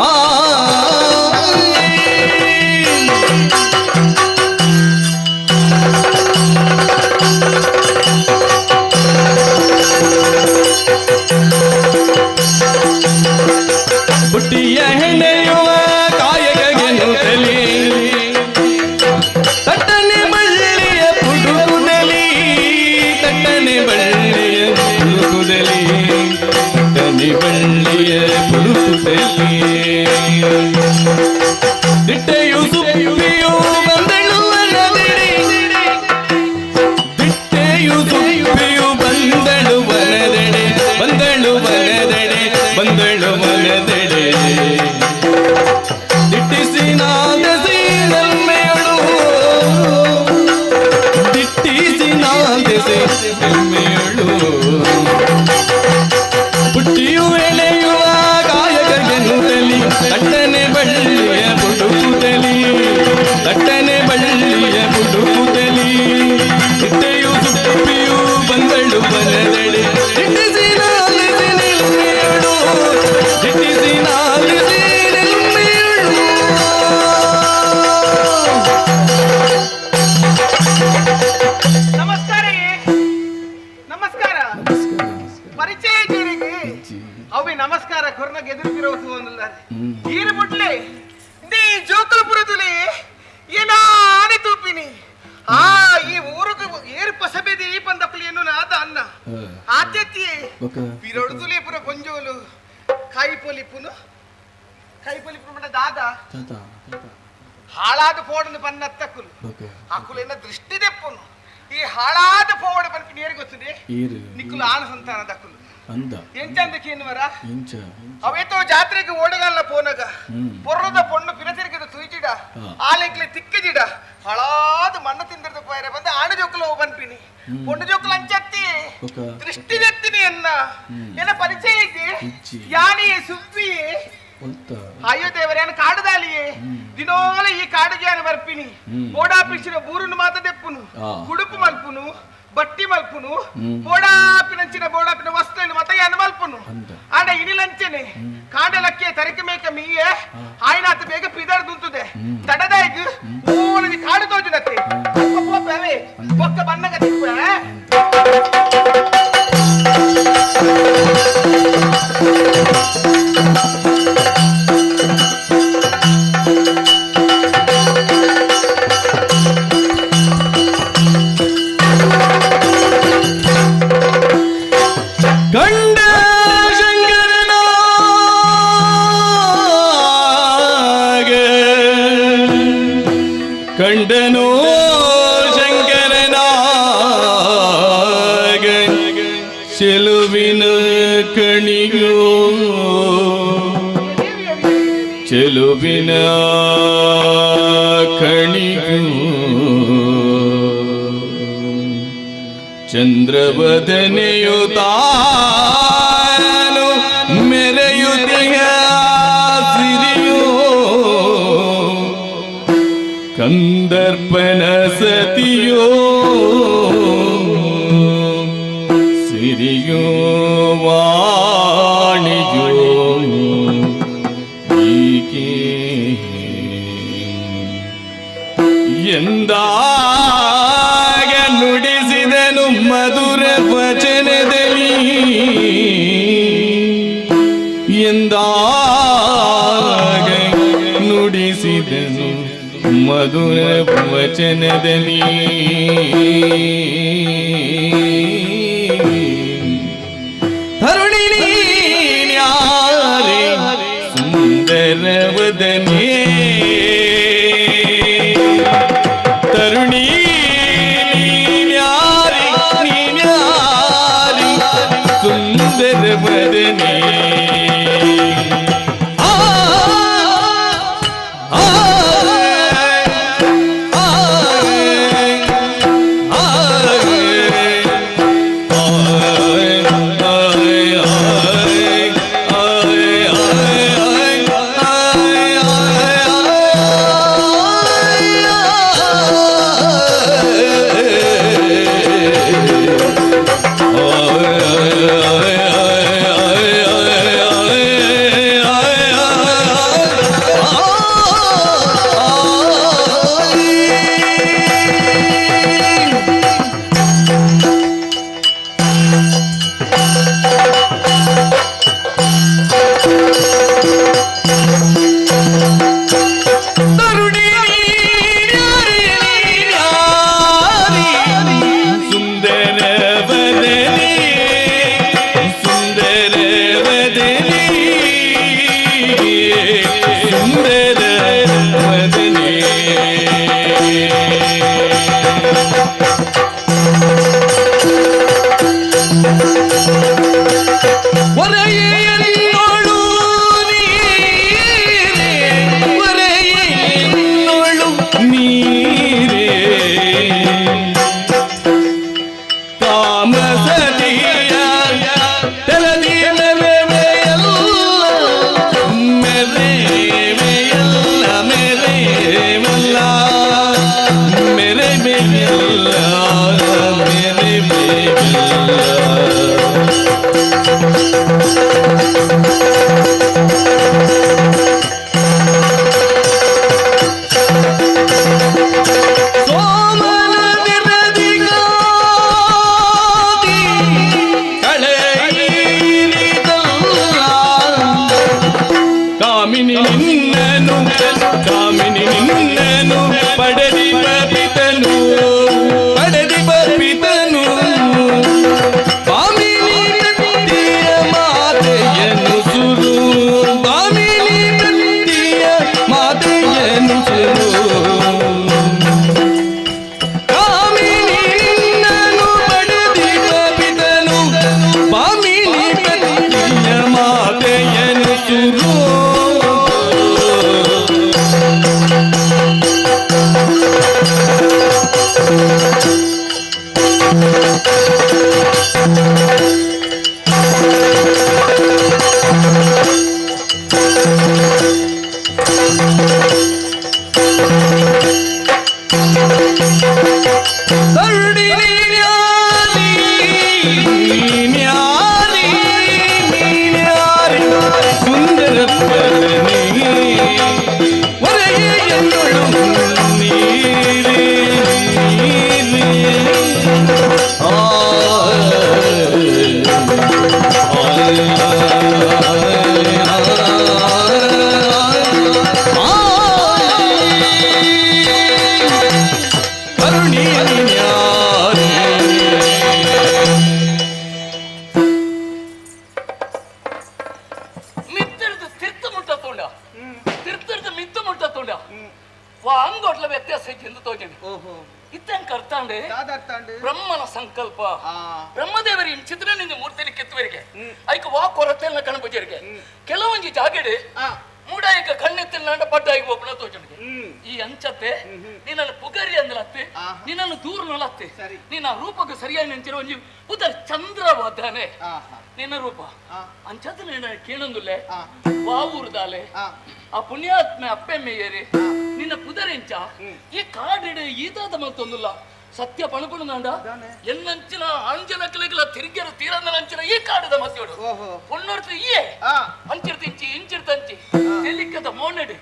ಆ ಬುಟ್ಟಿಯ ಹೆಣೆಯುವ ಕಾಯಕ ಗೆಲ್ಲುತ್ತಲಿ ತಟ್ಟನೆ ಬಳ್ಳಿಯ ಪುಡುಕುದಲಿ ತಟ್ಟನೆ ಬಳ್ಳಿಯ ಪುಡುಕುದಲಿ ತಟ್ಟನೆ ಬಳ್ಳಿಯ ಪುಡುಕುದಲಿ ದಿಟ್ಟೆಯು ಸುಪ್ಪಿಯು ಬಂದಳು ವನದೆಡೆ ದಿಟ್ಟೆಯು ಸುಪ್ಪಿಯು ಬಂದಳು ವನದೆಡೆ ಬಂದಳು ವನದೆಡೆ ಬಂದಳು ವನದೆಡೆ ದಿಟ್ಟಿಸಿ ನಾದಸಿ ನಮ್ಮೆಯಳು ದಿಟ್ಟಿಸಿ ನಾದಸಿ ನಮ್ಮೆಯಳು ಪುಟ್ಟಿಯು ಎಳೆಯುವ ಕಾಯಕ ಗೆಲ್ಲುತ್ತಲಿ ತಟ್ಟನೆ ಬಳ್ಳಿಯ ಪುಡುಕುತ್ತಲಿ ತಟ್ಟನೆ ಬಳ್ಳಿಯ ಪುಡುಕುತ್ತಲಿ ದಿಟ್ಟೆಯು ಸುಪ್ಪಿಯು ಬಂದಳು ಬನದೆಡೆ ದಿಟ್ಟಿಸಿ ನಾಲಿಸಿ ನಿಲ್ಮೆಯಳು ದಿಟ್ಟಿಸಿ ನಾಲಿಸಿ ನಿಲ್ಮೆಯಳು ನಮಸ್ಕಾರ ನಮಸ್ಕಾರ ಪರಿಚಯ ಜೀರಿಗೆ ಅವಿ ನಮಸ್ಕಾರ ಕೊರ್ನಗೆ ಎದುರುಗಿರೋದು ಒಂದಲ್ಲ ಈರು ಮುಟ್ಲೆ ನೀ ಜೋಕಲ್ಪುರದಲ್ಲಿ ಏನಾನೆ ತೂಪಿನಿ ಆ ಈ ಊರಿಗೆ ಏರು ಪಸಬೇದಿ ಬಂದಪ್ಪಲಿಯನ್ನು ನಾದ ಅನ್ನ ಆದ್ಯತೆಯೇ ಪಿರೊಡುದುಲಿ ಪುರ ಗೊಂಜೋಲು ಕೈಪೊಲಿಪುನು ಮಟ್ಟ ದಾದ ಹಾಳಾದ ಪೋಡನ್ನು ಬನ್ನತ್ತಕ್ಕುಲು ಅಕ್ಕುಲೆನ್ನ ದೃಷ್ಟಿ ದೆಪ್ಪುನು ಈ ಹಾಳಾದ ಪೋಡ ಬನ್ಪಿ ನೇರಿಗೆ ಗೊತ್ತಿದೆ ನಿಕ್ಕುಲು ಆನ ಸಂತಾನ ದಕ್ಕುಲು ಅಂದ ಎಂಚಂದಕ್ಕೆ ಎನ್ನುವರ ಇಂಚ ಅವೇತೋ ಜಾತ್ರೆಗೆ ಓಡಗಲ್ಲ ಪೋನಗ ಹ್ಮ್ ಪೊರ್ರದ ಪೊಣ್ಣು ಪಿನತಿರ್ಗಿದ ತುಯ್ಜಿಡ ಆಲೆಕ್ಲೆ ತಿಕ್ಕಜಿಡ ಹಳಾದ ಮಣ್ಣು ತಿಂದಿರ್ದ ಪೈರೆ ಬಂದು ಆಣ ಜೋಕಲ ಬನ್ಪಿನಿ ಪೊಣ್ಣು ಜೋಕಲ ಅಂಚತ್ತಿ ಒಕ ದೃಷ್ಟಿ ನೆತ್ತಿನಿ ಎನ್ನ ಎನ್ನ ಪರಿಚಯ ಐತಿ ಇಚ್ಚಿ ಯಾನಿ ಸುಬ್ಬಿ ಒಲ್ತ ಅಯ್ಯೋ ದೇವರೇನು ಕಾಡುದಾಲಿಯೇ ದಿನೋಲ ಈ ಕಾಡಿಗೆ ಅನು ಬರ್ಪಿನಿ ಬೋಡಾಪಿಸಿನ ಬೂರುನು ಮಾತ ದೆಪ್ಪುನು ಕುಡುಪು ಮಲ್ಪುನು ಬಟ್ಟಿ ಮಲ್ಪುನು ಬೋಡಾಪಿನಂಚಿನ ಬೋಡಾಪಿನ ವಸ್ತು ಮತ ಅನು ಮಲ್ಪುನು ಆಡ ಇನಿಲಂಚನೆ ಕಾಡಲಕ್ಕೆ ತರಿಕೆ ಮೇಕ ಮೀಯೆ ಆಯ್ನಾತ ಬೇಗ ಪಿದರ್ ದುಂತುದೆ ತಡದಾಯ್ದು ಮೂಲದಿ ಕಾಡು ತೋಜುನತ್ತೆ ಪೋಪೆ ಪೊಕ್ಕ ಬಣ್ಣಗ ತಿಪ್ಪೆ ಗಂಡ ಶಂಕರನಾಗ ಕಂಡನೋ ಶಂಕರನಾಗ ಚೆಲುವಿನ ಕಣಿಯೋ ಚೆಲುವಿನ ಕಣಿಯೋ ಚಂದ್ರವದನೆಯುತಾನು ಮೆರೆಯುತಿಯ ಸಿರಿಯೋ ಕಂದರ್ಪನ ಸತಿಯೋ ಸಿರಿಯೋ ವಾಣಿಯೋ ಹೀಗೆ ಎಂದಾಗ ನುಡಿಸಿದನು ಮಧುರ ವಚನದಲ್ಲಿ ಎಂದಾಗ ನುಡಿಸಿದನು ಮಧುರ ವಚನದಲ್ಲಿ ತರುಣಿ ನೀನ್ಯಾರೆ ಸುಂದರ ವದನೆ ತರುಣಿ ನೀನ್ಯಾರಿ ನೀನ್ಯಾರಿ ಸುಂದರ ವದನೆ ಅಂಗೋಟ್ಲ ವ್ಯತ್ಯಾಸ ಐತಿ ಎಂದು ತೋಜನೆ ಇತ್ತಂಕ ಅರ್ಥಾಂಡೆ ಬ್ರಹ್ಮನ ಸಂಕಲ್ಪ ಬ್ರಹ್ಮದೇವರಿ ಚಿತ್ರನಿಂದ ಮೂರ್ತಿಲಿ ಕೆತ್ತುವರಿಗೆ ಐಕ ವಾ ಕೊರತೆಲ್ಲ ಕಣಬುಜರಿಗೆ ಕೆಲವೊಂದು ಜಾಗಡೆ ಮೂಡಾಯಿಕ ಕಣ್ಣೆತ್ತಿನ ಪಡ್ಡಾಗಿ ಒಬ್ಬನ ತೋಜನಿಗೆ ಈ ಅಂಚತ್ತೆ ನಿನ್ನನ್ನು ಪುಗರಿ ಅಂದಲತ್ತೆ ನಿನ್ನನ್ನು ದೂರ ನಲತ್ತೆ ನಿನ್ನ ರೂಪಕ್ಕೆ ಸರಿಯಾಗಿ ನೆಂಚಿರೋ ಒಂಜಿ ಉದರ ಚಂದ್ರವಾದಾನೆ ನಿನ್ನ ರೂಪ ಅಂಚತ್ತ ನಿನ್ನ ಕೇಳಂದುಲ್ಲೆ ವಾವೂರ್ದಾಲೆ ಆ ಪುಣ್ಯಾತ್ಮೆ ಅಪ್ಪೆ ಮೇಯರಿ ನಿನ್ನ ಪುದರೆಂಚ ಈ ಕಾಡಿಡೆ ಈತಾದ ಮತ್ತೊಂದುಲ್ಲ ಸತ್ಯ ಪಣಪಣದ ಎನ್ನಂಚಿನ ಅಂಜನ ಕಿಲಗಿಲ ತಿರುಗಿರ ತೀರಂದಲಂಚಿನ ಈ ಕಾಡದ ಮತ್ತೋಡು ಪೊನ್ನೋರ್ತ ಈಯೇ ಅಂಚಿರ್ತಿಂಚಿ ಇಂಚಿರ್ತಂಚಿ ತೆಲಿಕ್ಕದ ಮೋನೆಡೆ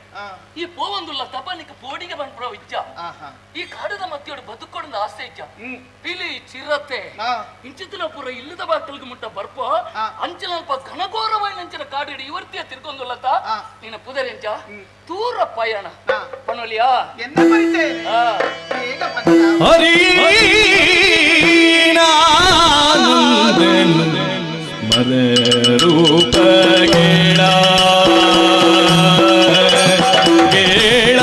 ಈ ಪೋವಂದುಲ್ಲ ತಪಾನಿಕ ಪೋಡಿಗೆ ಬಂದ್ಬಿಡೋ ಇಜ್ಜ ಈ ಕಾಡದ ಮತ್ತೋಡು ಬದುಕೊಂಡ ಆಸೆ ಇಜ್ಜ ಪಿಲಿ ಚಿರತೆ ಇಂಚಿನ ಪೂರ ಇಲ್ಲದ ಬಾಕಲ್ಗೆ ಮುಟ್ಟ ಬರ್ಪ ಅಂಚಿನಲ್ಪ ಘನಘೋರವಾಯಿನ ಅಂಚಿನ ಕಾಡಿಡಿ ಇವರ್ತಿಯ ತಿರ್ಕೊಂದುಲ್ಲತ ನಿನ್ನ ಪುದರೆಂಚ ದೂರ ಪಯಣ ಪಣೋಲಿಯಾ ಹರಿನಾನಂದನು ಮದ ರೂಪ ಗೇಳ ಗೇಳ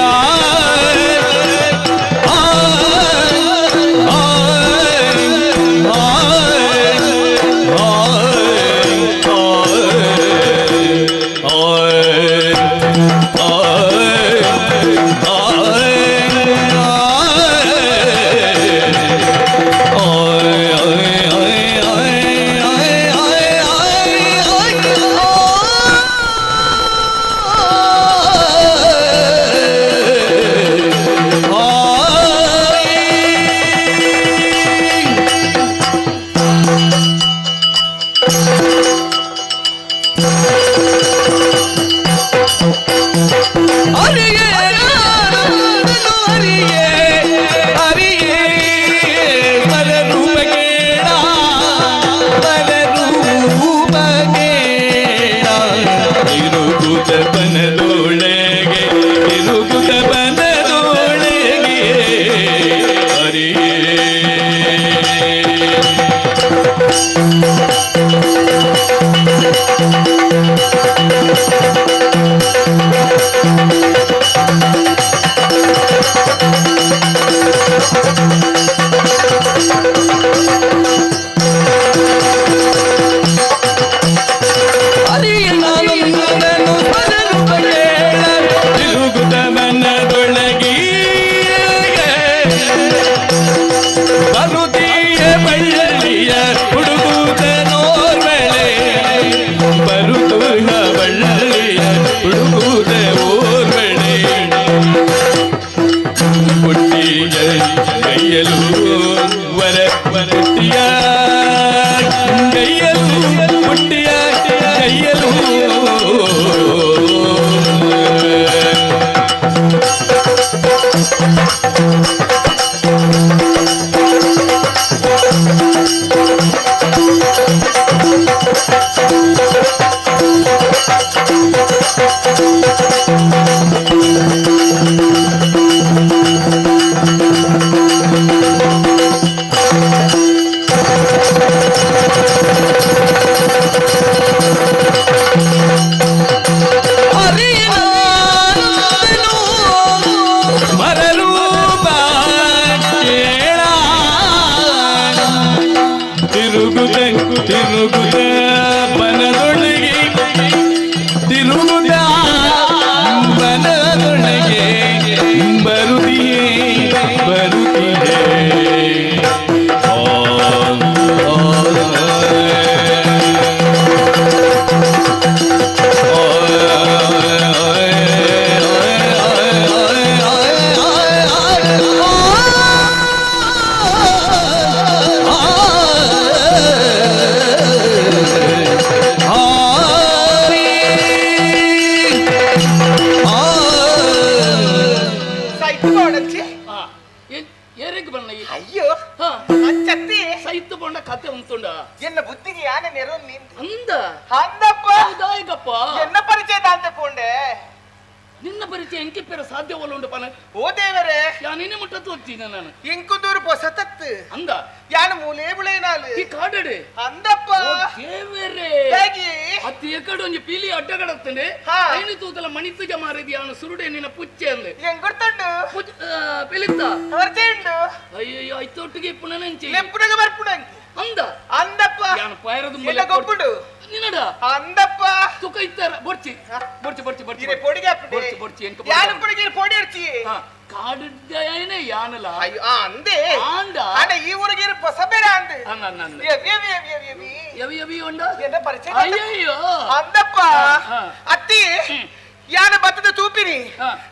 ಸಾಧ್ಯವಲ್ಲ ಉಂಟು ಪನ ಓ ದೇವರೇ ಯಾನಿನೇ ಮುಟ್ಟತ್ತು ಹೋಗ್ತೀನಿ ನಾನು ಇಂಕುದೂರು ಪೊಸತತ್ತು ಅಂದ ಯಾನ ಮೂಲೆ ಬುಳೇನಾಲು ಈ ಕಾಡಡೆ ಅಂದಪ್ಪ ದೇವರೇ ಹೇಗೆ ಅತ್ತು ಎಕಡೆ ಒಂಜಿ ಪೀಲಿ ಅಡ್ಡಗಡತ್ತಂಡೆ ಹಾ. ಐನು ತೂಕಲ ಮಣಿತುಜ ಮಾರಿದಿ ಅವನು ಸುರುಡೆ ನಿನ್ನ ಪುಚ್ಚೆ ಅಂದೆ ಹೆಂಗ್ ಗೊತ್ತುಂಡು ಪಿಲಿತ್ತ ಅರ್ಜೆಂಡು ಅಯ್ಯೋ ಐತೊಟ್ಟಿಗೆ ಪುನಃ ಲೆಪ್ಪುನಗ ಬರ್ಪುಣಂಗೆ ಅಂದ ಅಂದಪ್ಪ ಯಾನು ಪೈರದು ಇಲ್ಲ ಗೊಪ್ಪುಡು ನಿನ್ನಡ ಅಂದಪ್ಪ ತುಕ ಇತ್ತಾರ ಬೊರ್ಚಿ ಬೊರ್ಚಿ ಬೊರ್ಚಿ ಬೊರ್ಚಿ ಇರೆ ಪೊಡಿಗೆ ಅಪ್ಪಡೆ ಬೊರ್ಚಿ ಬೊರ್ಚಿ ಎಂಕ ಯಾನ ಪೊಡಿಗೆ ಪೊಡಿ ಅರ್ಚಿ ಕಾಡಿದ್ದೇನೆ ಯಾನಲ ಅಯ್ಯೋ ಅಂದೆ ಆಂಡ ಆಂಡ ಈ ಊರಿಗೆ ಹೊಸ ಬೇರೆ ಅಂದೆ ಅನ್ನ ಎವಿ ಎವಿ ಎವಿ ಎವಿ ಎವಿ ಯವಿ ಯವಿ ಉಂಡ ಎಂದ ಪರಿಚಯ ಅಯ್ಯಯ್ಯೋ ಅಂದಪ್ಪ ಅತ್ತಿ ಯಾನ ಬತ್ತದ ತೂಪಿನಿ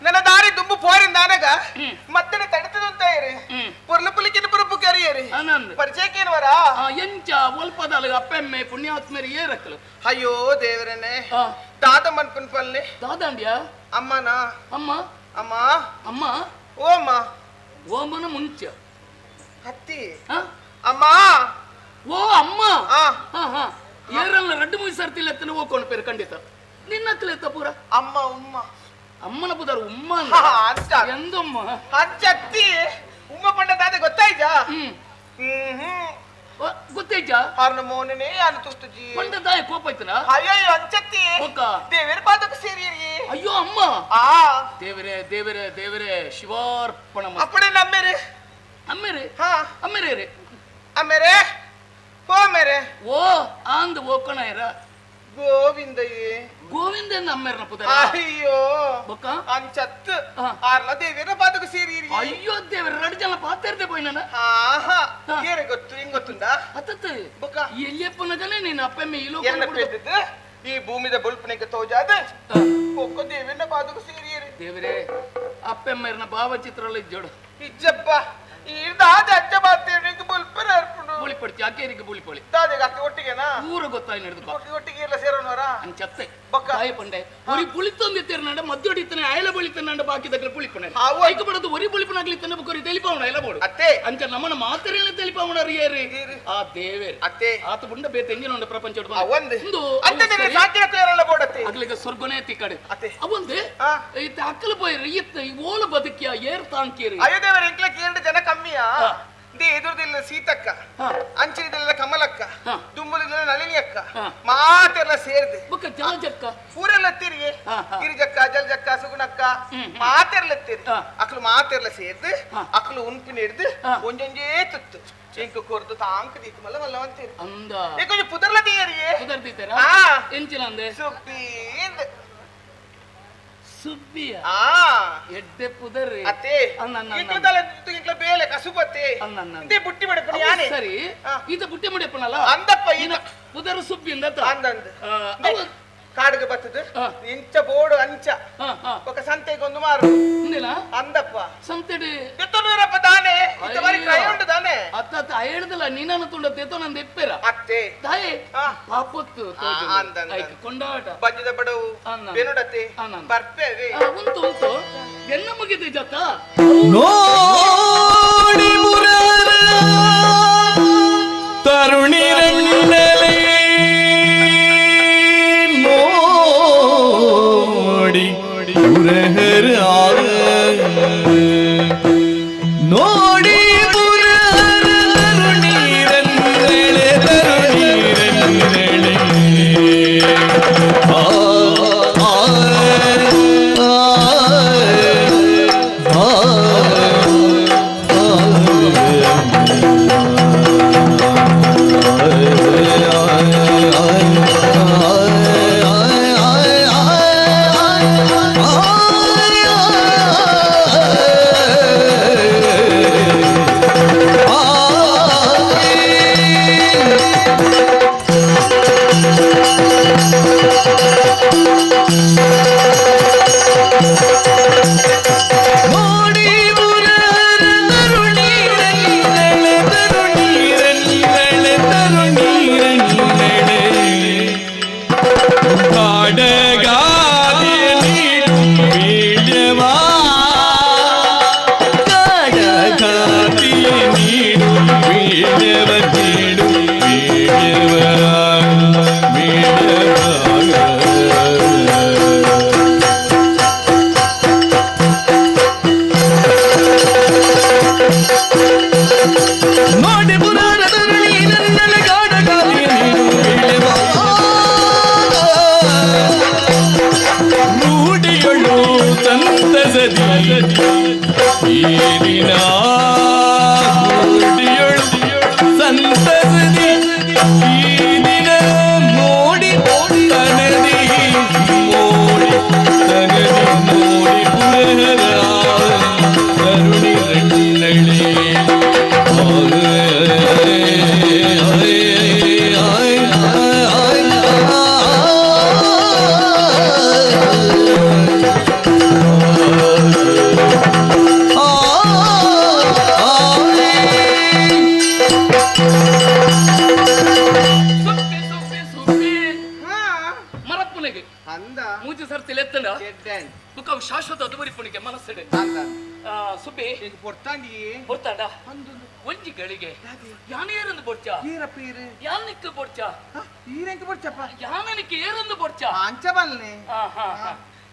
ನನ್ನ ದಾರಿ ದುಂಬು ಪೋರಿಂದ ನಾನಗ ಮತ್ತನೆ ತಡೆತದಂತ ಇರಿ ಪುರ್ಲ ಪುಲಿಕಿನ ಪುರಪು ಕರಿಯರಿ ಆನಂದ್ ಪರಿಚಯಕ್ಕೇನು ವರ ಎಂಚ ಒಲ್ಪದಾಲ ಅಪ್ಪೆಮ್ಮೆ ಪುಣ್ಯಾತ್ಮರಿ ಏರಕ್ಕಲು ಅಯ್ಯೋ ದೇವರನ್ನೇ ದಾದ ಮನ್ಪನ್ ಪಲ್ಲೆ ದಾದಾಂಡ್ಯಾ ಅಮ್ಮನ ಅಮ್ಮ ಅಮ್ಮ ಅಮ್ಮ ಓಮ್ಮ ಓಮನ ಮುಂಚ ಅತ್ತಿ ಹ? ಅಮ್ಮ ಓ ಅಮ್ಮ ಆ ಹ ಹ ಏರಲ್ಲ ರಡ್ಡು ಮುಗಿ ಸರ್ತಿಲ್ಲ ಎತ್ತನ ಹೋಗ್ಕೊಂಡು ಪೇರು ಖಂಡಿತ ನಿನ್ನ ಹತ್ತಲ ಎತ್ತ ಪೂರ ಅಮ್ಮ ಉಮ್ಮ ಅಮ್ಮನ ಬುದಾರ ಉಮ್ಮ ಅಂತ ಎಂದಮ್ಮ ಅತ್ತಿ ಉಮ್ಮ ಪಂಡ ದಾದ ಗೊತ್ತಾಯ್ತಾ ಹ್ಮ್ ಹ್ಮ್ ಗೊತ್ತೈಜ ಅವ್ರನ್ನ ಮೋನನೇ ಅನು ತುಸ್ತುಜಿ ಪಂಡ ದಾಯ ಕೋಪ ಐತನ ಅಯ್ಯೋ ಅಂಚತ್ತಿ ಒಕ್ಕ ದೇವರ ಪಾದಕ್ಕೆ ಸೇರಿಯರಿ ಅಯ್ಯೋ ಅಮ್ಮ ಆ ದೇವರೇ ದೇವರೇ ದೇವರೇ ಶಿವಾರ್ಪಣ ಅಪ್ಪಡೆ ನಮ್ಮೇರೆ ಅಮ್ಮೇರೆ ಹಾ ಅಮ್ಮೇರೆ ರೇ ಅಮ್ಮೇರೆ ಓ ಮೇರೆ ಓ ಆಂದ್ ಓಕಣ ಇರ ಗೋವಿಂದಯ್ಯೇ ಗೋವಿಂದ ಅಮ್ಮೇರನ ಪುದರ ಅಯ್ಯೋ ಬೊಕ್ಕ ಅಂಚತ್ತು ಹಾ. ಆರ್ಲ ದೇವರ ಪಾದಕ್ಕೆ ಸೇರಿಯರಿ ಅಯ್ಯೋ ದೇವರ ಎರಡು ಜನ ಪಾತಿರ್ದೆ போய் ನಾನು ಆಹಾ ಏರೆ ಗೊತ್ತು ಹಿಂಗ್ ಗೊತ್ತುಂಡಾ ಅತ್ತತ್ತು ಬೊಕ್ಕ ಎಲ್ಲಿಯಪ್ಪನಗನೇ ನೀನು ಅಪ್ಪಮ್ಮೆ ಈ ಎನ್ನ ಲೋಕ ಪೆದ್ದದ್ದು ಈ ಭೂಮಿದ ಬುಲ್ಪನೆಗೆ ತೋಜಾದ ಒಕ್ಕ ದೇವನ ಪಾದಕ್ಕೆ ಸೇರಿಯರಿ ದೇವರೇ ಅಪ್ಪೆಮ್ಮರ್ನ ಭಾವಚಿತ್ರಲ್ಲ ಇಜ್ಜೋಡು ಇಜ್ಜಪ್ಪ ಇದಾದ ಅಜ್ಜ ಬಾತೇನೆ ಬುಲ್ಪರ ಅರ್ಪಣು ಬುಳಿಪಡ್ತಿ ಅಕ್ಕೇರಿಗೆ ಬುಳಿಪೊಳಿ ದಾದೆಗೆ ಅತ್ತೆ ಒಟ್ಟಿಗೆನಾ ಊರ ಗೊತ್ತಾಯಿ ನಡೆದು ಒಟ್ಟಿಗೆ ಎಲ್ಲ ಸೇರೋಣವರ ಅಂಚತ್ತೆ ಬೊಕ್ಕ ತಾಯಿ ಪಂಡೆ ಒರಿ ಪುಳಿತೊಂದಿತ್ತೇರನಂಡ ಮದ್ದೊಡಿತನೆ ಅಯಲ ಬಳಿತನಂಡ ಬಾಕಿ ದಕ್ಕಲ ಪುಳಿಪನೆ ಅವು ಐಕ ಬಡದು ಒರಿ ಪುಳಿಪನಾಗ್ಲಿತ್ತನ ಬುಕ್ಕರಿ ತೆಲಿಪಾವಣ ಎಲ್ಲ ಬೋಡು ಅತ್ತೆ ಅಂಚ ನಮ್ಮನ ಮಾತರಿಲ್ಲ ತೆಲಿಪಾವಣ ಏರಿ ಆ ದೇವೇರ್ ಅತ್ತೆ ಆತ ಬುಂಡ ಬೇ ತೆಂಗಿನ ಪ್ರಪಂಚ ಒಂದು ಅಂತೆ ಸಾಕಿನ ತೇರಲ್ಲ ಬೋಡತ್ತೆ ಅಗ್ಲಿಗೆ ಸ್ವರ್ಗನೇ ತಿಕ್ಕಡೆ ಅತ್ತೆ ಅವಂದೆ ಆ ಈತ ಅಕ್ಕಲ ಪೋಯ್ರಿ ಈತ ಈ ಓಲ ಬದುಕಿಯ ಏರ್ ತಾಂಕೇರಿ ಅಯ್ಯೋ ದೇವರ ಎಂಕ್ಲ ಕೇಂದ್ರ ಜನ ಕಮ್ಮಿಯಾ ದೇ ಎದುರದಿಲ್ಲ ಸೀತಕ್ಕ ಹಾ. ಅಂಚಿನದೆಲ್ಲ ಕಮಲಕ್ಕ ಹಾ. ದುಂಬುದಿಲ್ಲ ನಳಿನಿ ಅಕ್ಕ ಹಾ. ಮಾತೆಲ್ಲ ಸೇರಿದೆ ಬುಕ್ಕ ಜಲಜಕ್ಕ ಊರೆಲ್ಲ ತಿರುಗಿ ಹಾ, ಹಾ. ಗಿರಿಜಕ್ಕ ಜಲ್ಜಕ್ಕ ಸುಗುಣಕ್ಕ ಹ್ಮ್. ಮಾತೆಲ್ಲ ತಿರು ಹಾ. ಅಕ್ಲು ಮಾತೆಲ್ಲ ಸೇರ್ದು ಹಾ. ಅಕ್ಲು ಉನ್ಪಿನ ಹಿಡ್ದು ಹಾ. ಒಂಜೊಂಜೇ ತುತ್ತು ಎಂಕು ಕೊರ್ದು ತಾಂಕ ದೀತು ಮಲ್ಲ ಮಲ್ಲ ಅಂತೀರಿ ಅಂದ ಕೊಂಚ ಪುದರ್ಲ ತೀಯರಿಗೆ ಕುದರ್ದಿತ್ತಾರ ಹಾ. ಎಂಚಿನ ಅಂದೆ ಸುಬ್ಬಿ ಸುಬ್ಬಿಯ ಆ ಎಡ್ಡೆ ಪುದರ್ರಿ ಅತ್ತೆ ಅನ್ನ ಇಟ್ಲದಲ್ಲ ಇಟ್ಲ ಬೇಲೆ ಕಸುಬತ್ತೆ ಅನ್ನ ಇದೇ ಬುಟ್ಟಿ ಬಡಪಣಿ ಯಾನೆ ಸರಿ ಹಾ. ಈತ ಬುಟ್ಟಿ ಮುಡಿಯಪ್ಪನಲ್ಲ ಅಂದಪ್ಪ ಇನ್ನ ಪುದರ್ ಸುಬ್ಬಿಂದ ಅಂದಂದು ಅವ ಕಾಡಿಗೆ ಬತ್ತದು ಹಾ. ಇಂಚ ಬೋಡು ಅಂಚ ಹಾ ಹಾ ఒక సంతేకి ಒಂದು మారు ಇಂದಿಲ್ಲ అందప్ప ಸಂತೆಡಿ ఎత్తనూరప్ప దానే ఇంతవరకు ట్రై ఉండు దానే ಅತ್ತ ಹೇಳಿದಲ್ಲ ನೀನನ್ನ ತುಂಡ ತೆತ್ತೋ ನಂದು ಎಪ್ಪೆರ అత్తే ತಾಯಿ ఆ ಪಾಪತ್ತು ಅಂದಂದ. ಐಕ್ ಕೊಂಡಾಟ ಬಂಜದ ಬಡವು ಅನ್ನ. ಬೆನುಡತ್ತೆ ಅನ್ನ. ಬರ್ಪೇವೆ ಉಂಟು ಉಂಟು ಎನ್ನ ಮುಗಿದೆ ಜತ ನೋಡಿ ಮುರಾರ ತರುಣಿರಣ್ಣಲೆ ನೋಡಿ ಮುರಹರ ನೋಡಿ ಮುರಹರ ತರುಣಿರಣ್ಣಲೆ ತರುಣಿರಣ್ಣಲೆ ಆ ಆ ಆ ಈ ದಿನ ಕೋಟಿಯೊಳು ಸಂತಸದಿ ಈ ದಿನ ಮೋಡಿ ತನದಿ ಮೋಡಿ ತನದಿ ಮೋಡಿ ಪುರಹರ ಕರುಣಿ ರಣ್ಣಳೆ ಸುಬ್ಬಿ ಸುಬ್ಬಿ ಹಾ ಮರಪ್ಪನಿಗೆ ಅಂದ ಮೂಜಿ ಸರ್ತಿಲ್ ಎತ್ತಂಡ ಕೆಡ್ಡನ್ ಬುಕ್ಕ ಅವು ಶಾಶ್ವತ ಅದುವರಿಪುಣಿಗೆ ಮನಸ್ಸಿಡೆ ಅಂದ ಸುಬ್ಬಿ ಈಗ ಪೊರ್ತಾಂಡಿ ಹೊರ್ತಾಂಡ ಒಂದು ಒಂಜಿ ಗಳಿಗೆ ಯಾನೇರಂದು ಬೊಡ್ಚ ಈರಪ್ಪ ಈರು ಯಾನಿಕ್ಕು ಬೊಡ್ಚ ಈರೆಂಕ ಬರ್ಚಪ್ಪ ಯಾನನಿಕ್ಕೆ ಏರಂದು ಬೊಡ್ಚ ಅಂಚ ಬಲ್ನೆ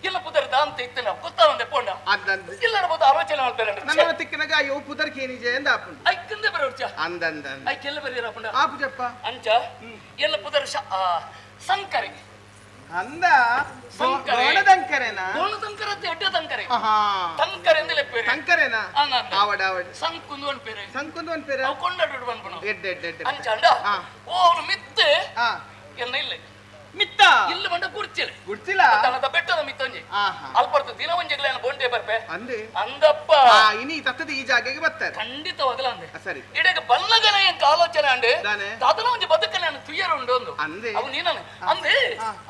ಇಲ್ಲ ಪುದರ್ ದಾಂತ ಇತ್ತನ ಗೊತ್ತಾವಂದೆ ಪೋಂಡ ಅಂದಂದು ಎಲ್ಲರ ಬೋದು ಆಲೋಚನೆ ಮಾಡ್ತಾರೆ ನನ್ನ ತಿಕ್ಕನಗ ಅಯ್ಯೋ ಪುದರ್ಕೆ ಏನಿಜೆ ಅಂದ ಆಪುಂಡು ಐಕ್ಕಂದೆ ಬರೋಡ್ಚ ಅಂದಂದ ಐಕೆಲ್ಲ ಬರೀರ ಪುಂಡ ಆಪುಜಪ್ಪ ಅಂಚ ಎಲ್ಲ ಪುದರ್ ಸಂಕರೆ ಅಂದ ಸಂಕರೆ. ಗೋಣದಂಕರೆನಾ ಗೋಣ ಸಂಕರ ಅಡ್ಡ ತಂಕರೆ ಆಹಾ ತಂಕರೆ ಎಂದಲೇ ಪೇರೆ ತಂಕರೆನಾ ಅಂದ ಆವಡ ಆವಡ ಸಂಕುಂದು ಅನ್ ಪೇರೆ ಸಂಕುಂದು ಒಂದ್ ಪೇರ ಅವು ಕೊಂಡಾಡು ಬಂದ್ಪಣ ಎಡ್ಡೆ ಎಡ್ಡೆ ಎಡ್ಡೆ ಅಂಚ ಅಂಡ ಹಾ. ಓ ಅವನು ಮಿತ್ತೆ ಆ ಎನ್ನ ಇಲ್ಲ ಮಿತ್ತ ಇಲ್ಲ ಬಂಡ ಕುರ್ಚೆಲೆ ಗುಡ್ತಿಲ್ಲ ತನ್ನದ ಬೆಟ್ಟದ ಮಿತ್ತಂಜಿ ಆಹಾ ಅಲ್ಪರ್ದು ದಿನ ಒಂಜಿಗ್ಲೇನ ಬೋಂಟೆ ಬರ್ಪೆ ಅಂದೆ ಅಂದಪ್ಪ ಇನಿ ತತ್ತದ ಈ ಜಾಗೆಗೆ ಬರ್ತಾರೆ ಖಂಡಿತವಾಗಲ ಅಂದೆ ಸರಿ ಇಡೆಗೆ ಬಲ್ಲಗನ ಎಂಕ ಆಲೋಚನೆ ಅಂಡೆ ದಾನೆ ದಾದನ ಒಂಜಿ ಬದುಕನೆ ತುಯ್ಯರ ಉಂಡು ಒಂದು ಅಂದೆ ಅವು ನೀನನೆ ಅಂದೆ